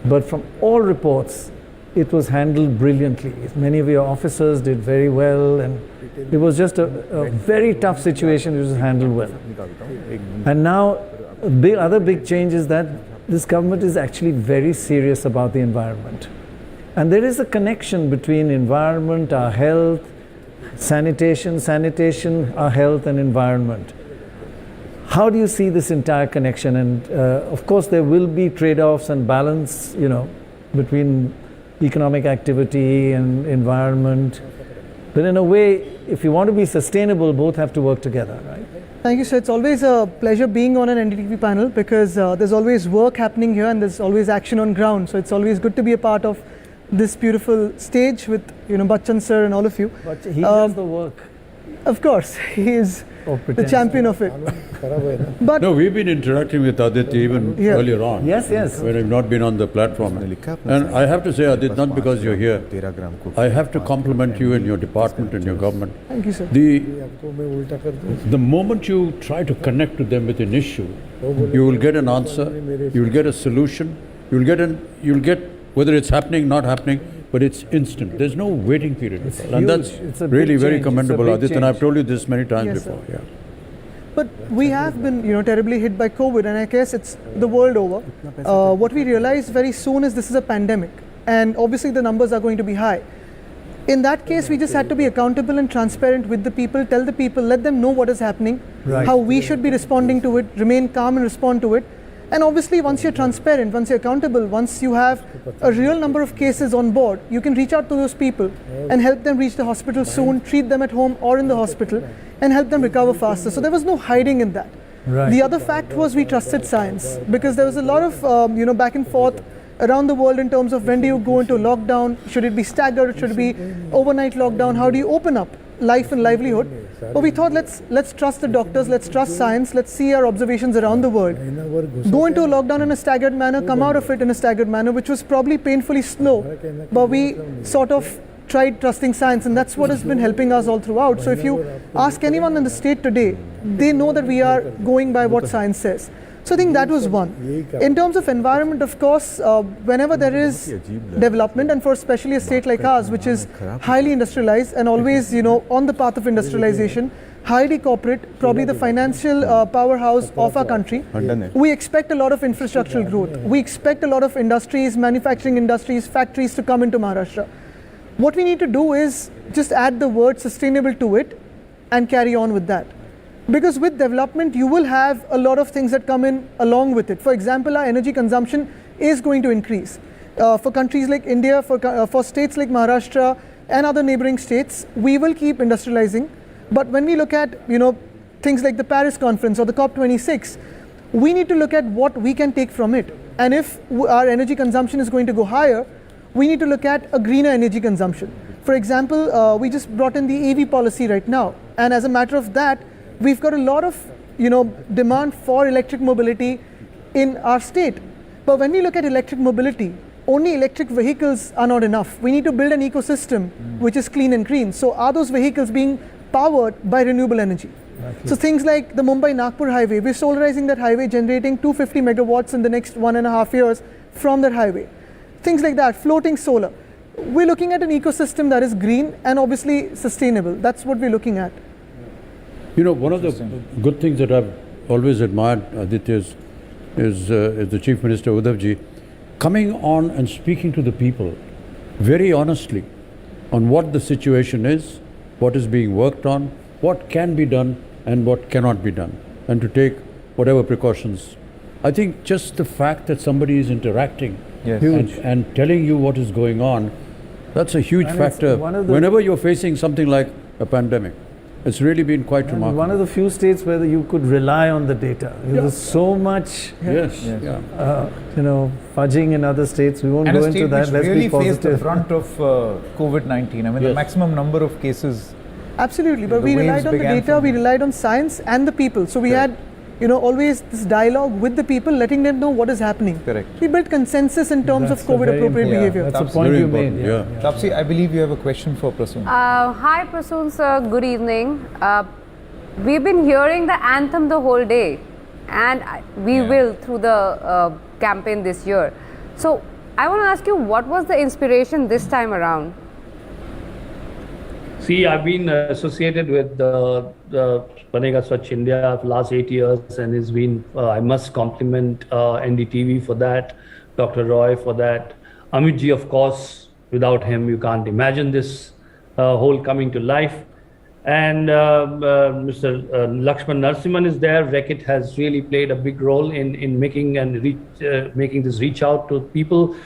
but from all reports, it was handled brilliantly. Many of your officers did very well, and it was just a very tough situation. It was handled well. And now, other big change is that this government is actually very serious about the environment. And there is a connection between environment, our health, sanitation, our health and environment. How do you see this entire connection? And of course, there will be trade-offs and balance, between economic activity and environment. But in a way, if you want to be sustainable, both have to work together, right?
Thank you, sir. It's always a pleasure being on an NDTV panel because there's always work happening here and there's always action on ground. So it's always good to be a part of this beautiful stage with Bachchan sir and all of you.
But he does the work.
Of course, he is the champion of it.
But no, we've been interacting with Aditya even earlier on.
Yes.
When I've not been on the platform. And I have to say, Aditya, not because you're here, I have to compliment you and your department and your government.
Thank you, sir.
The moment you try to connect to them with an issue, you will get an answer, you will get a solution, you'll get whether it's happening, not happening, but it's instant. There's no waiting period. And that's really very commendable, Aditya, and I've told you this many times before. Yeah.
But we have been, terribly hit by COVID, and I guess it's the world over. What we realize very soon is this is a pandemic, and obviously the numbers are going to be high. In that case, we just had to be accountable and transparent with the people, tell the people, let them know what is happening, how we should be responding to it, remain calm and respond to it. And obviously, once you're transparent, once you're accountable, once you have a real number of cases on board, you can reach out to those people and help them reach the hospital soon, treat them at home or in the hospital, and help them recover faster. So there was no hiding in that. The other fact was we trusted science because there was a lot of back and forth around the world in terms of when do you go into lockdown, should it be staggered, should it be overnight lockdown, how do you open up life and livelihood. But we thought let's trust the doctors, let's trust science, let's see our observations around the world. Go into a lockdown in a staggered manner, come out of it in a staggered manner, which was probably painfully slow. But we sort of tried trusting science, and that's what has been helping us all throughout. So if you ask anyone in the state today, they know that we are going by what science says. So I think that was one. In terms of environment, of course, whenever there is development, and for especially a state like ours, which is highly industrialized and always, on the path of industrialization, highly corporate, probably the financial powerhouse of our country, we expect a lot of infrastructural growth. We expect a lot of industries, manufacturing industries, factories to come into Maharashtra. What we need to do is just add the word sustainable to it and carry on with that. Because with development, you will have a lot of things that come in along with it. For example, our energy consumption is going to increase. For countries like India, for states like Maharashtra and other neighboring states, we will keep industrializing. But when we look at things like the Paris conference or the COP26, we need to look at what we can take from it. And if our energy consumption is going to go higher, we need to look at a greener energy consumption. For example, we just brought in the EV policy right now. And as a matter of that, we've got a lot of demand for electric mobility in our state. But when we look at electric mobility, only electric vehicles are not enough. We need to build an ecosystem which is clean and green. So are those vehicles being powered by renewable energy? So things like the Mumbai-Nagpur highway, we're solarizing that highway, generating 250 megawatts in the next 1.5 years from that highway. Things like that, floating solar. We're looking at an ecosystem that is green and obviously sustainable. That's what we're looking at.
One of the good things that I've always admired, Aditya, is the Chief Minister Uddhavji coming on and speaking to the people very honestly on what the situation is, what is being worked on, what can be done and what cannot be done, and to take whatever precautions. I think just the fact that somebody is interacting and telling you what is going on, that's a huge factor whenever you're facing something like a pandemic. It's really been quite remarkable.
One of the few states where you could rely on the data. There's so much, fudging in other states. We won't go into that.
Let's really be positive. Faced the brunt of COVID-19. I mean, the maximum number of cases.
Absolutely, but we relied on the data, we relied on science and the people. So we had, always this dialogue with the people, letting them know what is happening.
Correct.
We built consensus in terms of COVID-appropriate behavior.
That's the point you made.
Tapsi, I believe you have a question for Prasoon.
Hi Prasoon sir, good evening. We've been hearing the anthem the whole day, and we will through the campaign this year. So I want to ask you, what was the inspiration this time around?
See, I've been associated with the Banega Swachh India for the last 8 years, and it's been, I must compliment NDTV for that, Dr. Roy for that, Amit ji, of course. Without him, you can't imagine this whole coming to life. And Mr. Lakshman Narasimhan is there. Reckitt has really played a big role in making this reach out to people,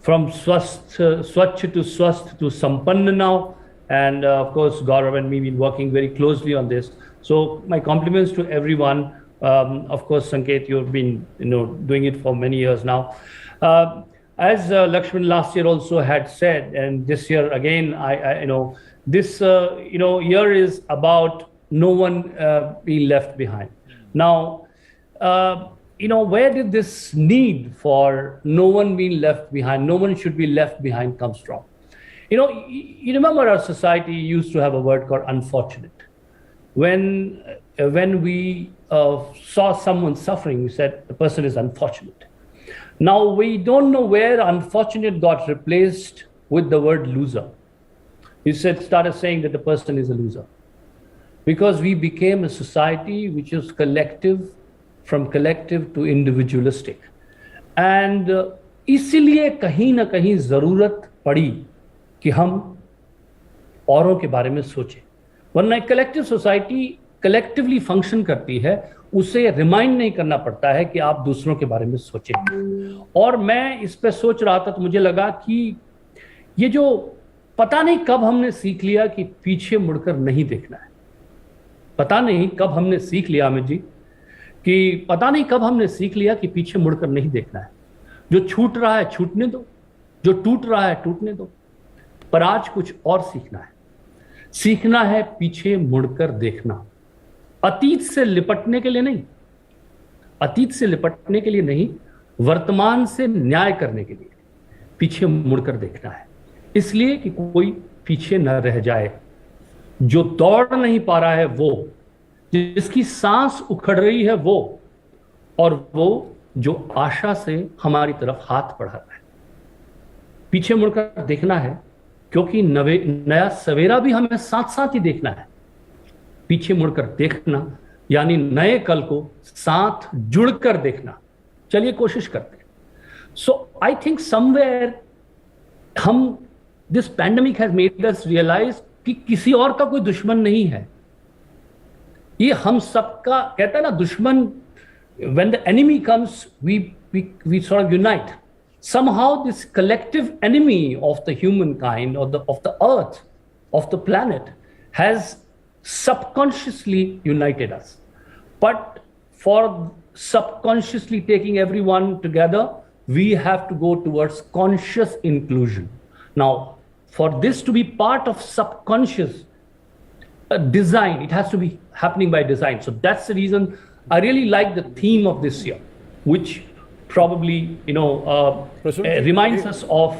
from Swasth to Swasth to Sampann now. And of course, Gaurav and me been working very closely on this. So my compliments to everyone. Of course, Sanket, you've been doing it for many years now. As Lakshman last year also had said, and this year again, this year is about no one being left behind. Now, where did this need for no one being left behind, no one should be left behind comes from? You remember our society used to have a word called unfortunate. When we saw someone suffering, we said the person is unfortunate. Now we don't know where unfortunate got replaced with the word loser. You started saying that the person is a loser. Because we became a society which is collective, from collective to individualistic. And इसीलिए कहीं ना कहीं ज़रूरत पड़ी कि हम औरों के बारे में सोचें. वरना एक कलेक्टिव सोसाइटी कलेक्टिवली फंक्शन करती है, उसे रिमाइंड नहीं करना पड़ता है कि आप दूसरों के बारे में सोचें. और मैं इस पे सोच रहा था तो मुझे लगा कि ये जो पता नहीं कब हमने सीख लिया कि पीछे मुड़कर नहीं देखना है. पता नहीं कब हमने सीख लिया अमित जी कि पता नहीं कब हमने सीख लिया कि पीछे मुड़कर नहीं देखना है. जो छूट रहा है छूटने दो, जो टूट रहा है टूटने दो. पर आज कुछ और सीखना है. सीखना है पीछे मुड़कर देखना. अतीत से लिपटने के लिए नहीं, अतीत से लिपटने के लिए नहीं, वर्तमान से न्याय करने के लिए पीछे मुड़कर देखना है. इसलिए कि कोई पीछे न रह जाए. जो दौड़ नहीं पा रहा है वो, जिसकी सांस उखड़ रही है वो, और वो जो आशा से हमारी तरफ हाथ बढ़ा रहा है. पीछे मुड़कर देखना है क्योंकि नया सवेरा भी हमें साथ साथ ही देखना है. पीछे मुड़कर देखना यानी नए कल को साथ जुड़कर देखना. चलिए कोशिश करते हैं. सो आई थिंक समवेयर हम this pandemic has made us realise कि किसी और का कोई दुश्मन नहीं है. ये हम सबका, कहता है ना, दुश्मन, when the enemy comes, we sort of unite. Somehow this collective enemy of the humankind, or of the earth, of the planet, has subconsciously united us. But for subconsciously taking everyone together, we have to go towards conscious inclusion. Now, for this to be part of subconscious design, it has to be happening by design. So that's the reason I really like the theme of this year, which probably reminds us of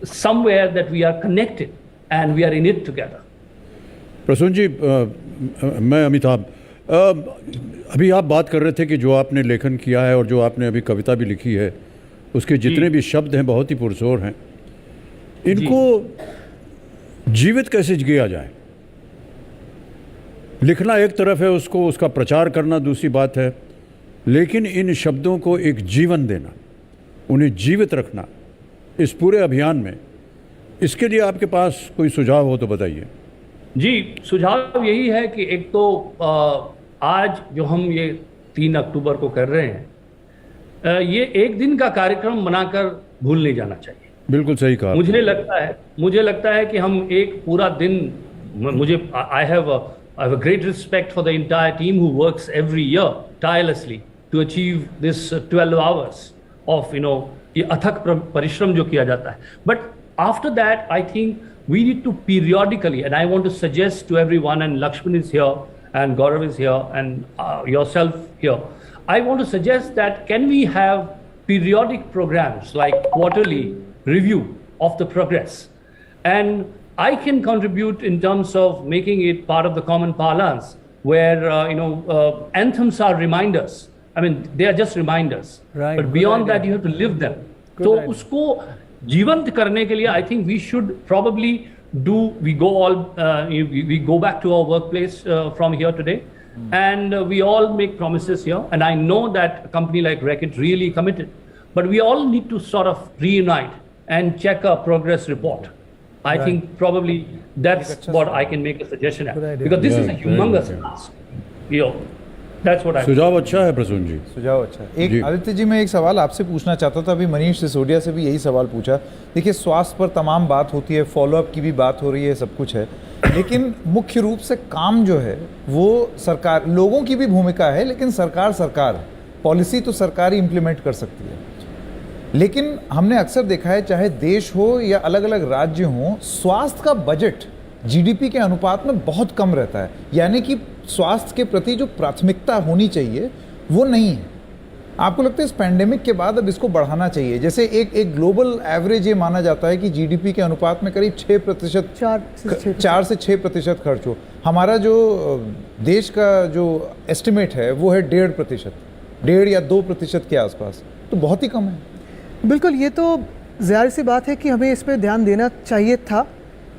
somewhere that we are connected and we are in it together.
Prasoon जी, मैं अमिताभ, अभी आप बात कर रहे थे कि जो आपने लेखन किया है और जो आपने अभी कविता भी लिखी है, उसके जितने भी शब्द हैं बहुत ही पुरजोर हैं. इनको जीवित कैसे किया जाए? लिखना एक तरफ है, उसका प्रचार करना दूसरी बात है, लेकिन इन शब्दों को एक जीवन देना, उन्हें जीवित रखना इस पूरे अभियान में, इसके लिए आपके पास कोई सुझाव हो तो बताइए.
जी, सुझाव यही है कि एक तो आज जो हम ये 3 अक्टूबर को कर रहे हैं, ये एक दिन का कार्यक्रम बनाकर भूल नहीं जाना चाहिए.
बिल्कुल सही कहा.
मुझे लगता है कि हम एक पूरा दिन, I have a great respect for the entire team who works every year tirelessly to achieve this 12 hours of ये अथक परिश्रम जो किया जाता है. But after that, I think we need to periodically, and I want to suggest to everyone, and Lakshman is here, and Gaurav is here, and yourself here, I want to suggest that can we have periodic programs like quarterly review of the progress, and I can contribute in terms of making it part of the common parlance, where anthems are reminders. I mean, they are just reminders, right, but beyond that you have to live them. तो उसको जीवंत करने के लिए I think we should probably we go back to our workplace from here today, and we all make promises here. And I know that a company like Reckitt really committed, but we all need to sort of reunite and check a progress report. I think probably that's what I can make a suggestion at, because this is a humongous task. That's what I.
सुझाव अच्छा है प्रसून जी,
सुझाव अच्छा है। एक आदित्य जी, मैं एक सवाल आपसे पूछना चाहता था, अभी मनीष सिसोदिया से भी यही सवाल पूछा। देखिए, स्वास्थ्य पर तमाम बात होती है, फॉलोअप की भी बात हो रही है, सब कुछ है, लेकिन मुख्य रूप से काम जो है वो सरकार, लोगों की भी भूमिका है, लेकिन सरकार पॉलिसी तो सरकार ही इम्प्लीमेंट कर सकती है। लेकिन हमने अक्सर देखा है, चाहे देश हो या अलग अलग राज्य हो, स्वास्थ्य का बजट जीडीपी के अनुपात में बहुत कम रहता है, यानी कि स्वास्थ्य के प्रति जो प्राथमिकता होनी चाहिए वो नहीं है। आपको लगता है इस पैंडेमिक के बाद अब इसको बढ़ाना चाहिए? जैसे एक ग्लोबल एवरेज ये माना जाता है कि जीडीपी के अनुपात में करीब 6%, 4 से 6% खर्च हो। हमारा जो देश का जो एस्टिमेट है वो है 1.5%, 1.5 या 2% के आसपास, तो बहुत ही कम है।
बिल्कुल, ये तो ज़ाहिर सी बात है कि हमें इस पर ध्यान देना चाहिए था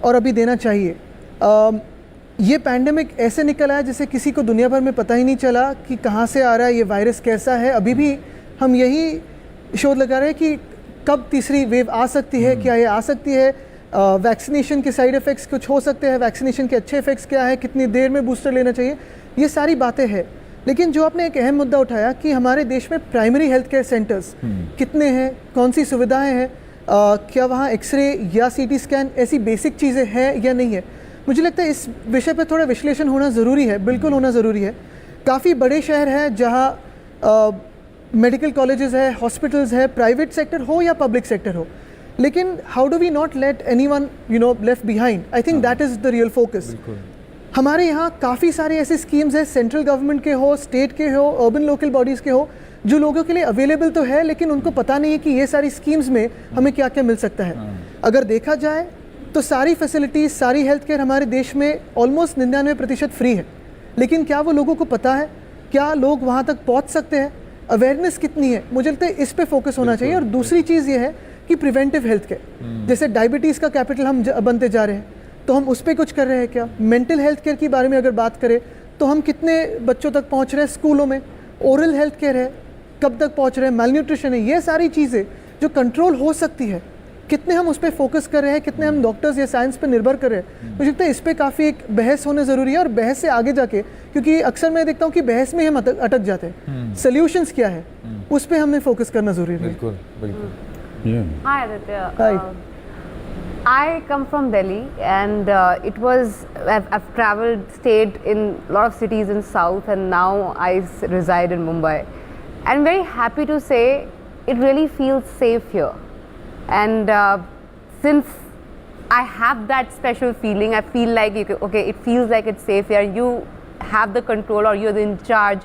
और अभी देना चाहिए। ये पैंडेमिक ऐसे निकल आया जैसे किसी को दुनिया भर में पता ही नहीं चला कि कहाँ से आ रहा है, ये वायरस कैसा है। अभी भी हम यही शोध लगा रहे हैं कि कब तीसरी वेव आ सकती है, क्या ये आ सकती है, वैक्सीनेशन के साइड इफ़ेक्ट्स कुछ हो सकते हैं, वैक्सीनेशन के अच्छे इफ़ेक्ट्स क्या है, कितनी देर में बूस्टर लेना चाहिए, ये सारी बातें हैं। लेकिन जो आपने एक अहम मुद्दा उठाया कि हमारे देश में प्राइमरी हेल्थ केयर सेंटर्स कितने हैं, कौन सी सुविधाएँ हैं, क्या वहाँ एक्सरे या सीटी स्कैन ऐसी बेसिक चीज़ें हैं या नहीं है, मुझे लगता है इस विषय पर थोड़ा विश्लेषण होना ज़रूरी है, बिल्कुल होना ज़रूरी है। काफ़ी बड़े शहर हैं जहाँ मेडिकल कॉलेजेस है, हॉस्पिटल्स है, प्राइवेट सेक्टर हो या पब्लिक सेक्टर हो, लेकिन how do we not let anyone left behind? I think that is the real focus. हमारे यहाँ काफ़ी सारी ऐसी स्कीम्स हैं, सेंट्रल गवर्नमेंट के हो, स्टेट के हो, अर्बन लोकल बॉडीज़ के हो, जो लोगों के लिए अवेलेबल तो है, लेकिन उनको पता नहीं है कि ये सारी स्कीम्स में हमें क्या क्या मिल सकता है। अगर देखा जाए तो सारी फैसिलिटीज़, सारी हेल्थ केयर हमारे देश में ऑलमोस्ट 99% फ्री है, लेकिन क्या वो लोगों को पता है? क्या लोग वहाँ तक पहुँच सकते हैं? अवेयरनेस कितनी है? मुझे लगता है इस पे फोकस होना चाहिए। और दूसरी चीज़ ये है कि प्रिवेंटिव हेल्थ केयर, जैसे डायबिटीज़ का कैपिटल हम बनते जा रहे हैं, तो हम उस पर कुछ कर रहे हैं क्या? मेंटल हेल्थ केयर के बारे में अगर बात करें तो हम कितने बच्चों तक पहुँच रहे हैं स्कूलों में? ओरल हेल्थ केयर है, कब तक पहुँच रहे हैं? मैलन्यूट्रिशन है, ये सारी चीज़ें जो कंट्रोल हो सकती है, कितने हम उस पर फोकस कर रहे हैं, कितने हम डॉक्टर्स या साइंस पर निर्भर कर रहे हैं? मुझे लगता है इस पर काफ़ी एक बहस होना ज़रूरी है। और बहस से आगे जाके, क्योंकि अक्सर मैं देखता हूँ कि बहस में हम अटक जाते हैं, सोल्यूशंस क्या है उस पर हमें फोकस करना ज़रूरी है।
बिल्कुल बिल्कुल।
Hi Aditya. I come from Delhi, and I've traveled, stayed in a lot of cities in South, and now I reside in Mumbai. I'm very happy to say it really feels safe here. And since I have that special feeling, I feel like, it feels like it's safe here. You have the control, or you're in charge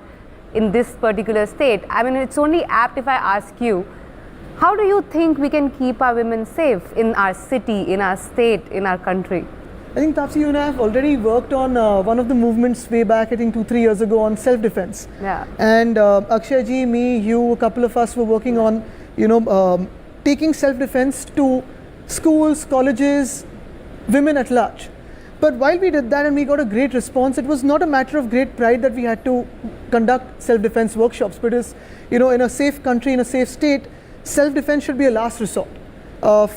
in this particular state. I mean, it's only apt if I ask you, how do you think we can keep our women safe in our city, in our state, in our country?
I think Tapsi, you and I have already worked on one of the movements way back, I think 2-3 years ago, on self-defense.
Yeah.
And Akshay ji, me, you, a couple of us were working on, taking self-defense to schools, colleges, women at large. But while we did that and we got a great response, it was not a matter of great pride that we had to conduct self-defense workshops, because, in a safe country, in a safe state, self-defense should be a last resort.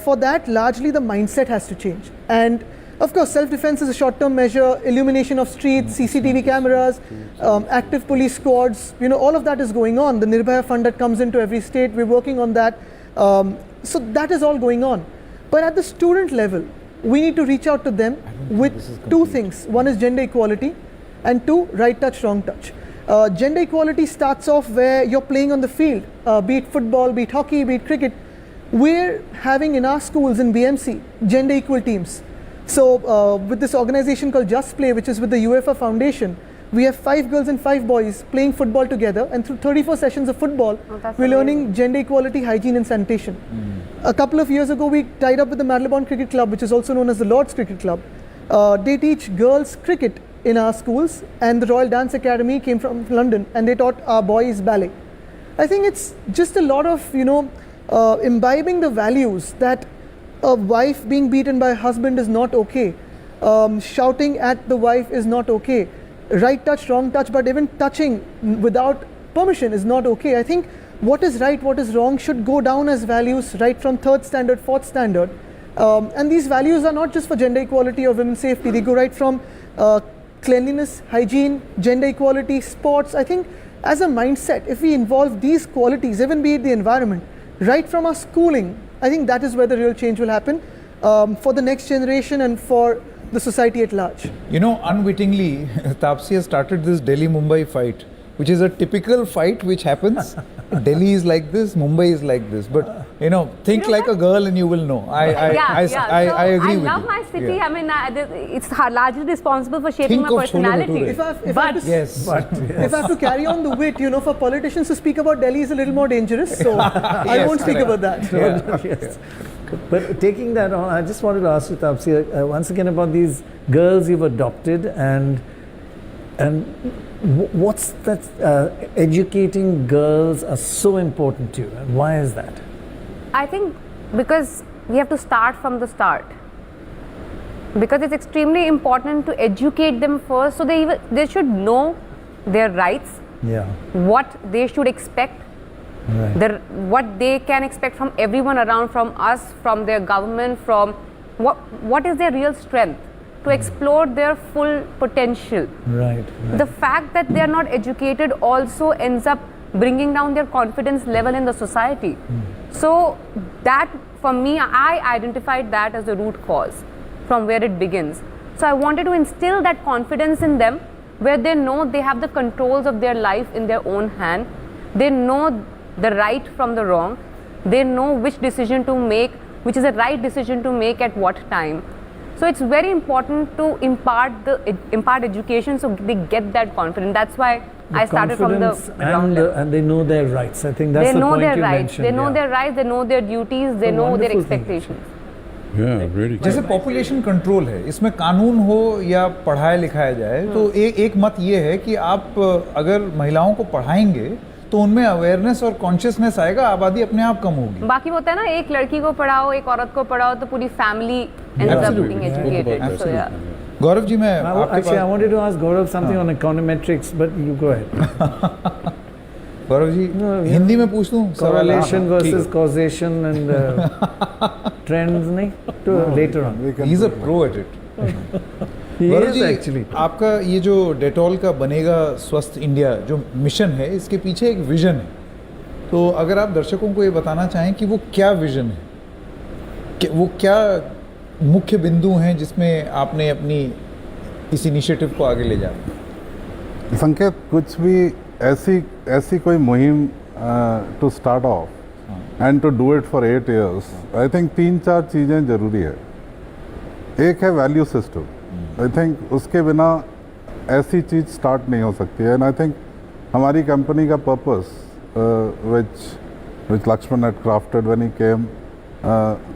For that, largely the mindset has to change. And of course, self-defense is a short-term measure, illumination of streets, CCTV cameras, active police squads, all of that is going on. The Nirbhaya fund that comes into every state, we're working on that. So that is all going on. But at the student level, we need to reach out to them with two things. One is gender equality, and two, right touch, wrong touch. Gender equality starts off where you're playing on the field, be it football, be it hockey, be it cricket. We're having in our schools in BMC gender equal teams. So with this organization called Just Play, which is with the UEFA Foundation, we have 5 girls and 5 boys playing football together, and through 34 sessions of football, we're learning gender equality, hygiene and sanitation. A couple of years ago, we tied up with the Marylebone Cricket Club, which is also known as the Lord's Cricket Club. They teach girls cricket in our schools, and the Royal Dance Academy came from London, and they taught our boys ballet. I think it's just a lot of, imbibing the values that a wife being beaten by a husband is not okay, shouting at the wife is not okay, right touch, wrong touch, but even touching without permission is not okay. I think what is right, what is wrong should go down as values right from 3rd standard, 4th standard. And these values are not just for gender equality or women's safety, they go right from cleanliness, hygiene, gender equality, sports. I think as a mindset, if we involve these qualities, even be it the environment, right from our schooling, I think that is where the real change will happen for the next generation and for the society at large.
You know, unwittingly, Taapsee has started this Delhi-Mumbai fight, which is a typical fight which happens. Delhi is like this, Mumbai is like this. But, you know, think like a girl and you will know. I agree with you.
I love my city.
Yeah.
I mean, it's largely responsible for shaping
Think
my
of
personality.
Chole
If I have to carry on the wit, you know, for politicians to speak about Delhi is a little more dangerous. So I won't speak about that.
Yes. But taking that on, I just wanted to ask you, Taapsee, once again about these girls you've adopted and what's that educating girls are so important to you and why is that?
I think because we have to start from the start. Because it's extremely important to educate them first so they should know their rights, what they should expect, what they can expect from everyone around, from us, from their government, from what is their real strength, to explore their full potential. The fact that they are not educated also ends up bringing down their confidence level in the society. So that, for me, I identified that as the root cause from where it begins. So I wanted to instill that confidence in them where they know they have the controls of their life in their own hand. They know the right from the wrong. They know which decision to make, which is the right decision to make at what time. So it's very important to impart education so they get that confidence. That's why I started from the ground level.
And they know their rights. I think that's the point you mentioned.
They know their rights, they know their duties, they know their expectations.
Yeah, really.
जैसे population control है, इसमें कानून हो या पढ़ाया लिखाया जाए, तो एक मत ये है कि आप अगर महिलाओं को पढ़ाएंगे तो उनमें अवेयरनेस और कॉन्शियसनेस आएगा, आबादी अपने आप कम होगी.
बाकी होता है ना, एक लड़की को पढ़ाओ, एक औरत को पढ़ाओ तो पूरी family ends up being educated. So yeah.
Gaurav ji, मैं
actually I wanted to ask Gaurav something on econometrics, but you go ahead.
Gaurav ji, Hindi में पूछ दूं?
Correlation versus causation and trends, नहीं? To later on.
He's a pro at it. Gaurav ji, actually, आपका ये जो Dettol का बनेगा स्वस्थ इंडिया जो मिशन है, इसके पीछे एक विजन है. तो अगर आप दर्शकों को ये बताना चाहें कि वो क्या विजन है, वो क्या मुख्य बिंदु हैं जिसमें आपने अपनी इस इनिशिएटिव को आगे ले जाना?
संकेत, कुछ भी ऐसी कोई मुहिम to start off and to do it for 8 years, I think 3-4 चीज़ें ज़रूरी है. एक है वैल्यू सिस्टम. आई थिंक उसके बिना ऐसी चीज़ स्टार्ट नहीं हो सकती है. एंड आई थिंक हमारी कंपनी का purpose which Lakshman had crafted when he came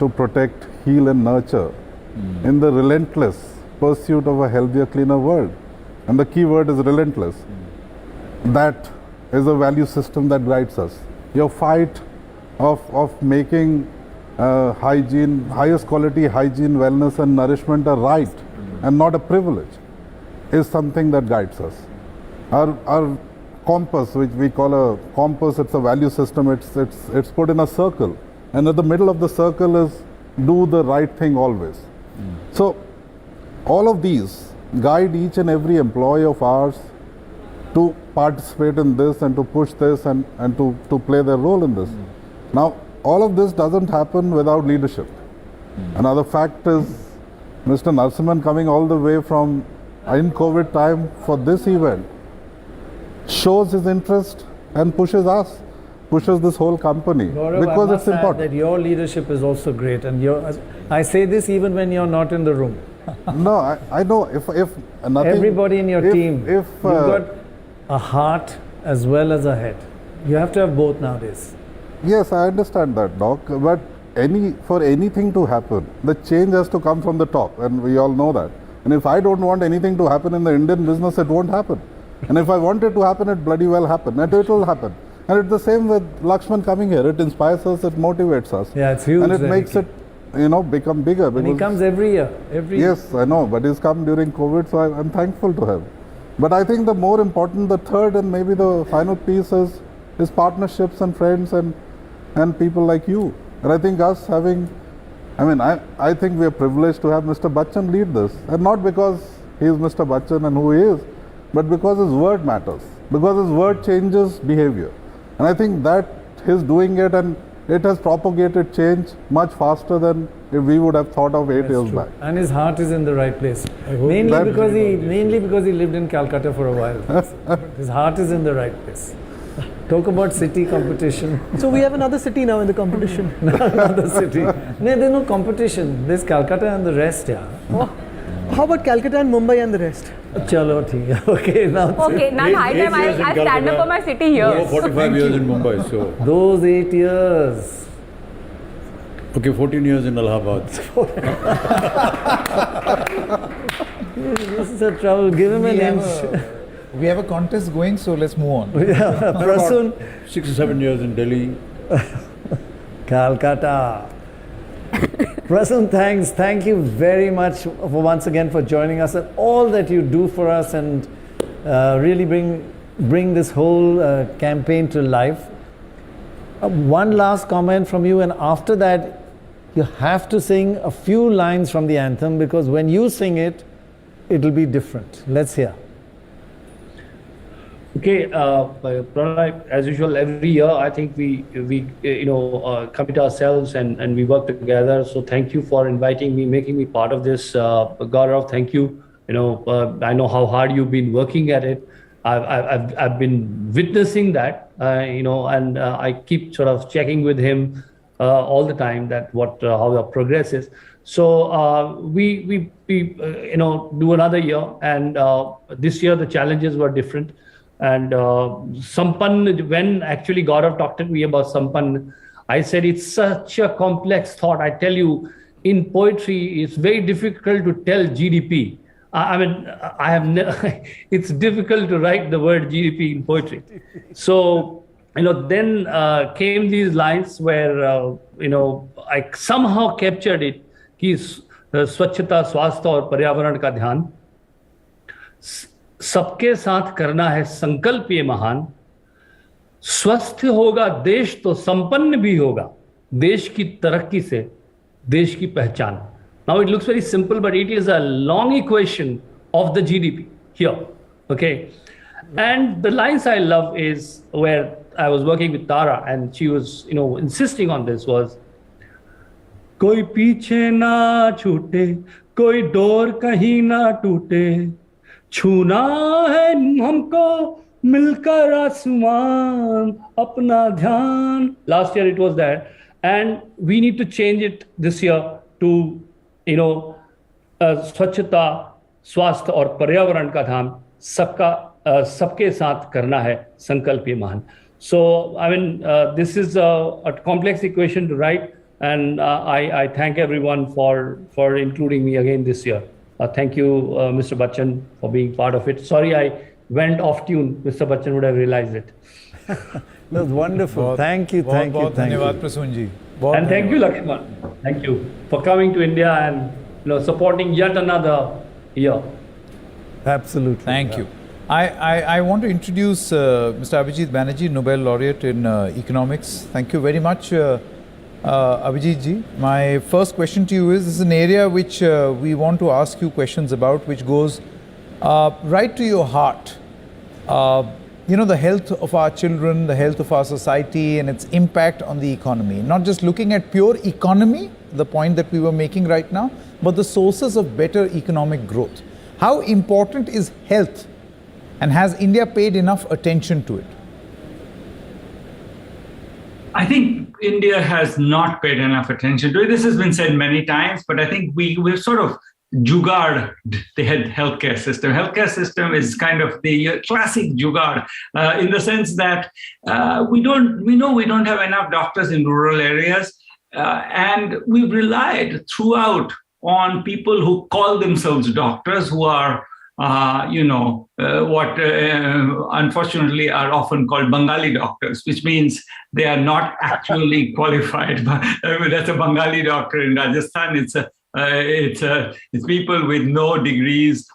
to protect, heal and nurture in the relentless pursuit of a healthier, cleaner world. And the key word is relentless. That is a value system that guides us. Your fight of making hygiene, highest quality hygiene, wellness and nourishment a right and not a privilege is something that guides us. Our compass, which we call a compass, it's a value system, it's put in a circle. And at the middle of the circle is do the right thing always. So all of these guide each and every employee of ours to participate in this and to push this and to play their role in this. Now, all of this doesn't happen without leadership. Another fact is Mr. Narasimhan coming all the way from in COVID time for this event shows his interest and pushes this whole company.
Gaurav,
because
I
it's
must add
important.
that your leadership is also great, and I say this even when you're not in the room.
No, I know if nothing.
Everybody in your team, you've got a heart as well as a head. You have to have both nowadays.
Yes, I understand that, Doc. But for anything to happen, the change has to come from the top, and we all know that. And if I don't want anything to happen in the Indian business, it won't happen. And if I want it to happen, it bloody well happen, and it will happen. And it's the same with Lakshman coming here. It inspires us, it motivates us.
Yeah, it's huge.
And it makes it, become bigger.
And he comes every year.
Yes, I know, but he's come during COVID, so I'm thankful to him. But I think the more important, the third and maybe the final piece is partnerships and friends and people like you. And I think us having, I think we are privileged to have Mr. Bachchan lead this. And not because he is Mr. Bachchan and who he is, but because his word matters. Because his word changes behavior. And I think that his doing it, and it has propagated change much faster than if we would have thought of 8 years back.
And his heart is in the right place. Mainly because he lived in Calcutta for a while. His heart is in the right place. Talk about city competition.
So we have another city now in the competition.
Another city. No, there's no competition. There's Calcutta and the rest, yeah.
Oh. How about Calcutta and Mumbai and the rest?
Chalo, okay, now.
Okay, now high time I stand up for my city here.
Yes. 45 years in Mumbai, so.
Those 8 years.
Okay, 14 years in Allahabad.
This is a trouble. Give him an inch.
We have a contest going, so let's move on.
Yeah, Prasun.
6 or 7 years in Delhi.
Calcutta. Prasun, thanks. Thank you very much once again for joining us and all that you do for us, and really bring this whole campaign to life. One last comment from you, and after that you have to sing a few lines from the anthem, because when you sing it, it'll be different. Let's hear.
Okay, as usual, every year I think we commit ourselves and we work together. So thank you for inviting me, making me part of this. Gaurav, thank you. I know how hard you've been working at it. I've been witnessing that, and I keep sort of checking with him all the time that how the progress is. So we do another year, and this year the challenges were different. And Sampann, when actually Gaurav talked to me about Sampann, I said it's such a complex thought. I tell you, in poetry, it's very difficult to tell GDP. It's difficult to write the word GDP in poetry. So, then came these lines where, I somehow captured it. कि स्वच्छता, स्वास्थ्य और पर्यावरण का ध्यान सबके साथ करना है संकल्प ये महान, स्वस्थ होगा देश तो संपन्न भी होगा, देश की तरक्की से देश की पहचान. Now it looks very simple, but it is a long equation of the GDP here. Okay, and the lines I love is where I was working with Tara, and she was insisting on this was, कोई पीछे ना छूटे, कोई door कहीं ना टूटे, छूना है हमको मिलकर आसमान अपना ध्यान. Last year it was that, and we need to change it this year to स्वच्छता, स्वास्थ्य और पर्यावरण का ध्यान सबके साथ करना है संकल्प ये महान. So this is a complex equation to write, and I thank everyone for including me again this year. Thank you, Mr. Bachchan, for being part of it. Sorry I went off tune. Mr. Bachchan would have realized it.
That was wonderful. Thank you.
Dhanyavad, Prasun ji.
And thank you, Lakshman. Thank you for coming to India and supporting yet another year.
Absolutely.
Thank you. I want to introduce Mr. Abhijit Banerjee, Nobel laureate in economics. Thank you very much, Abhijit ji. My first question to you is, this is an area which we want to ask you questions about, which goes right to your heart. The health of our children, the health of our society, and its impact on the economy. Not just looking at pure economy, the point that we were making right now, but the sources of better economic growth. How important is health, and has India paid enough attention to it?
I think India has not paid enough attention to it. This has been said many times, but I think we've sort of jugaad the healthcare system. Healthcare system is kind of the classic jugaad in the sense that we know we don't have enough doctors in rural areas, and we've relied throughout on people who call themselves doctors, who are what unfortunately are often called Bengali doctors, which means they are not actually qualified. But that's a Bengali doctor in Rajasthan. It's people with no degrees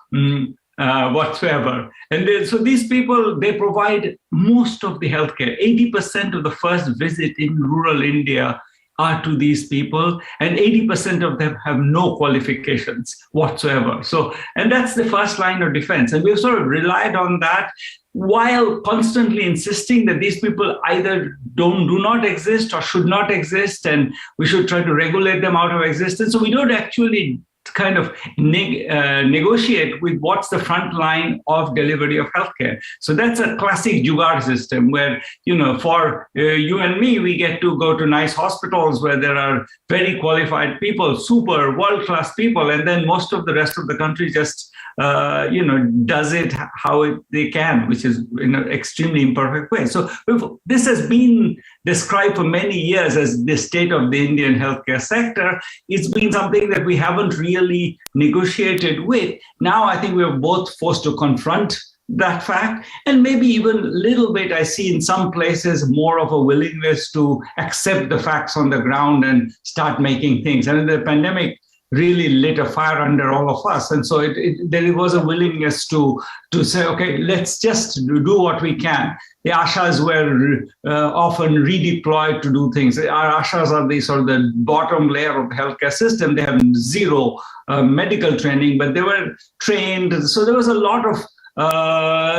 whatsoever. And so these people, they provide most of the healthcare. 80% of the first visit in rural India are to these people, and 80% of them have no qualifications whatsoever. So, and that's the first line of defense. And we've sort of relied on that while constantly insisting that these people either do not exist or should not exist, and we should try to regulate them out of existence. So we don't actually kind of negotiate with what's the front line of delivery of healthcare. So that's a classic jugaad system where, for you and me, we get to go to nice hospitals where there are very qualified people, super world-class people, and then most of the rest of the country just does it how they can, which is in an extremely imperfect way. So this has been described for many years as the state of the Indian healthcare sector. It's been something that we haven't really negotiated with. Now I think we're both forced to confront that fact, and maybe even a little bit, I see in some places more of a willingness to accept the facts on the ground and start making things. And the pandemic really lit a fire under all of us. And so there was a willingness to say, okay, let's just do what we can. The Ashas were often redeployed to do things. Our Ashas are the sort of the bottom layer of the healthcare system. They have zero medical training, but they were trained. So there was a lot of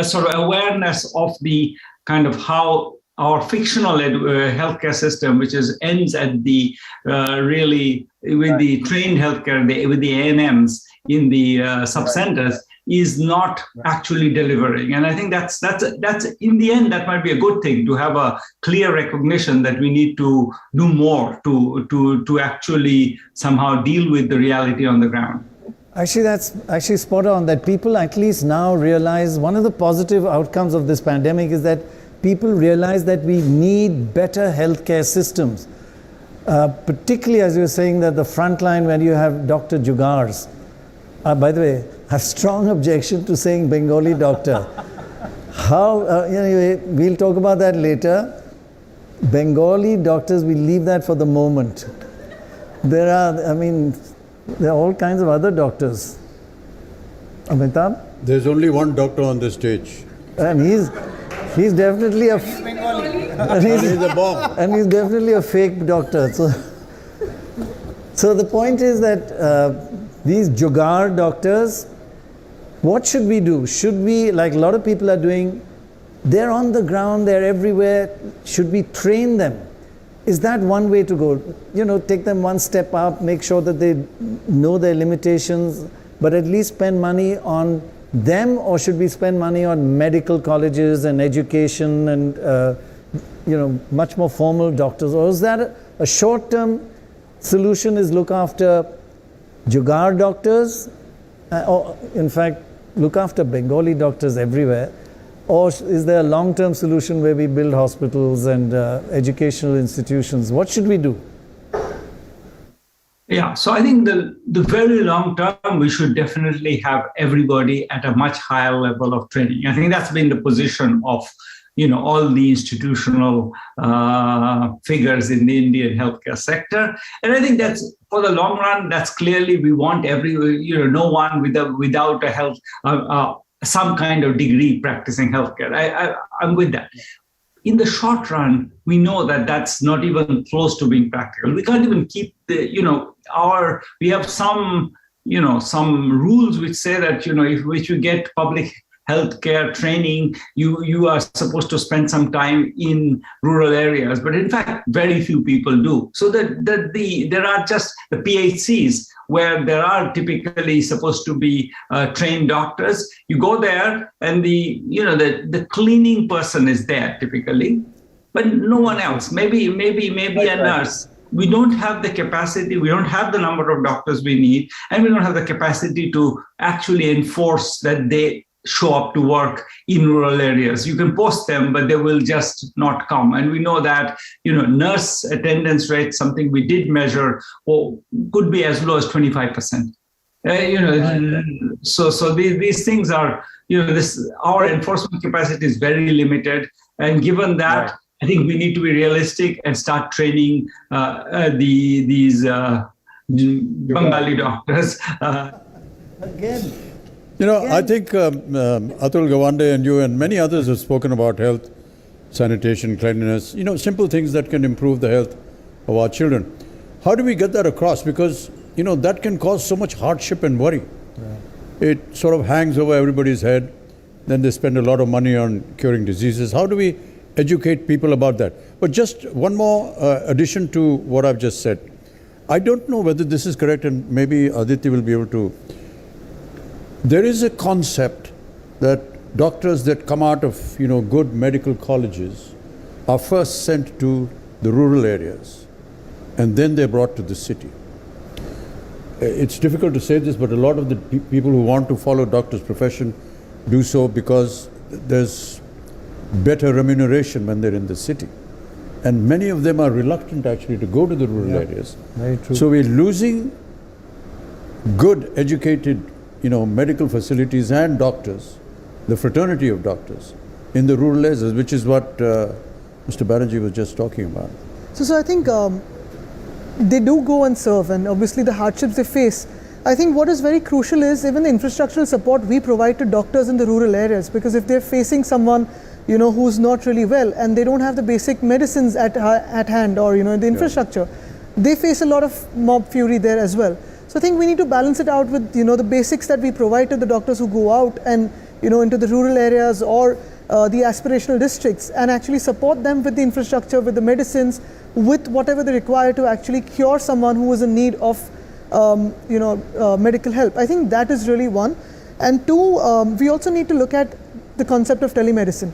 sort of awareness of the kind of how our fictional healthcare system, which ends at the really with the trained healthcare, with the ANMs in the sub-centers, is not actually delivering. And I think that's in the end, that might be a good thing, to have a clear recognition that we need to do more to actually somehow deal with the reality on the ground.
Actually, that's actually spot on, that people at least now realize one of the positive outcomes of this pandemic is that people realize that we need better healthcare systems. Particularly, as you were saying, that the front line when you have Dr. Jugars. By the way, I have strong objection to saying Bengali doctor. Anyway, we'll talk about that later. Bengali doctors, we leave that for the moment. There are all kinds of other doctors. Amitabh?
There's only one doctor on the stage.
And he's definitely a and he's definitely a fake doctor. So the point is that these jugaad doctors, what should we do? Should we, like a lot of people are doing, they're on the ground, they're everywhere. Should we train them? Is that one way to go? Take them one step up, make sure that they know their limitations, but at least spend money on them, or should we spend money on medical colleges and education and much more formal doctors? Or is that a short-term solution, is look after jugaad doctors, or in fact look after Bengali doctors everywhere? Or is there a long-term solution where we build hospitals and educational institutions? What should we do?
Yeah, so I think the very long term, we should definitely have everybody at a much higher level of training. I think that's been the position of all the institutional figures in the Indian healthcare sector. And I think that's, for the long run, that's clearly, we want no one without a health, some kind of degree practicing healthcare. I'm with that. In the short run, we know that that's not even close to being practical. We can't even keep we have some rules which say that, if you get public healthcare training, you are supposed to spend some time in rural areas, but in fact, very few people do. So there are just the PHCs where there are typically supposed to be trained doctors. You go there, and the cleaning person is there typically, but no one else. Maybe a nurse. We don't have the capacity, we don't have the number of doctors we need, and we don't have the capacity to actually enforce that they show up to work in rural areas. You can post them, but they will just not come. And we know that, nurse attendance rate, something we did measure, could be as low as 25%. So these things are, our enforcement capacity is very limited, and given that, right, I think we need to be realistic and start training these Bengali doctors.
Again. I think Atul Gawande and you and many others have spoken about health, sanitation, cleanliness, simple things that can improve the health of our children. How do we get that across? Because, that can cause so much hardship and worry. Yeah. It sort of hangs over everybody's head. Then they spend a lot of money on curing diseases. How do we educate people about that? But just one more addition to what I've just said. I don't know whether this is correct, and maybe Aditi will be able to. There is a concept that doctors that come out of, good medical colleges are first sent to the rural areas, and then they're brought to the city. It's difficult to say this, but a lot of the people who want to follow doctor's profession do so because there's better remuneration when they're in the city. And many of them are reluctant actually to go to the rural areas.
Very true.
So we're losing good, educated, medical facilities and doctors, the fraternity of doctors, in the rural areas, which is what Mr. Banerjee was just talking about.
So I think they do go and serve, and obviously the hardships they face. I think what is very crucial is even the infrastructural support we provide to doctors in the rural areas, because if they're facing someone who's not really well and they don't have the basic medicines at hand, or the infrastructure, they face a lot of mob fury there as well. So I think we need to balance it out with the basics that we provide to the doctors who go out and into the rural areas or the aspirational districts, and actually support them with the infrastructure, with the medicines, with whatever they require to actually cure someone who is in need of medical help. I think that is really one. And two, we also need to look at the concept of telemedicine.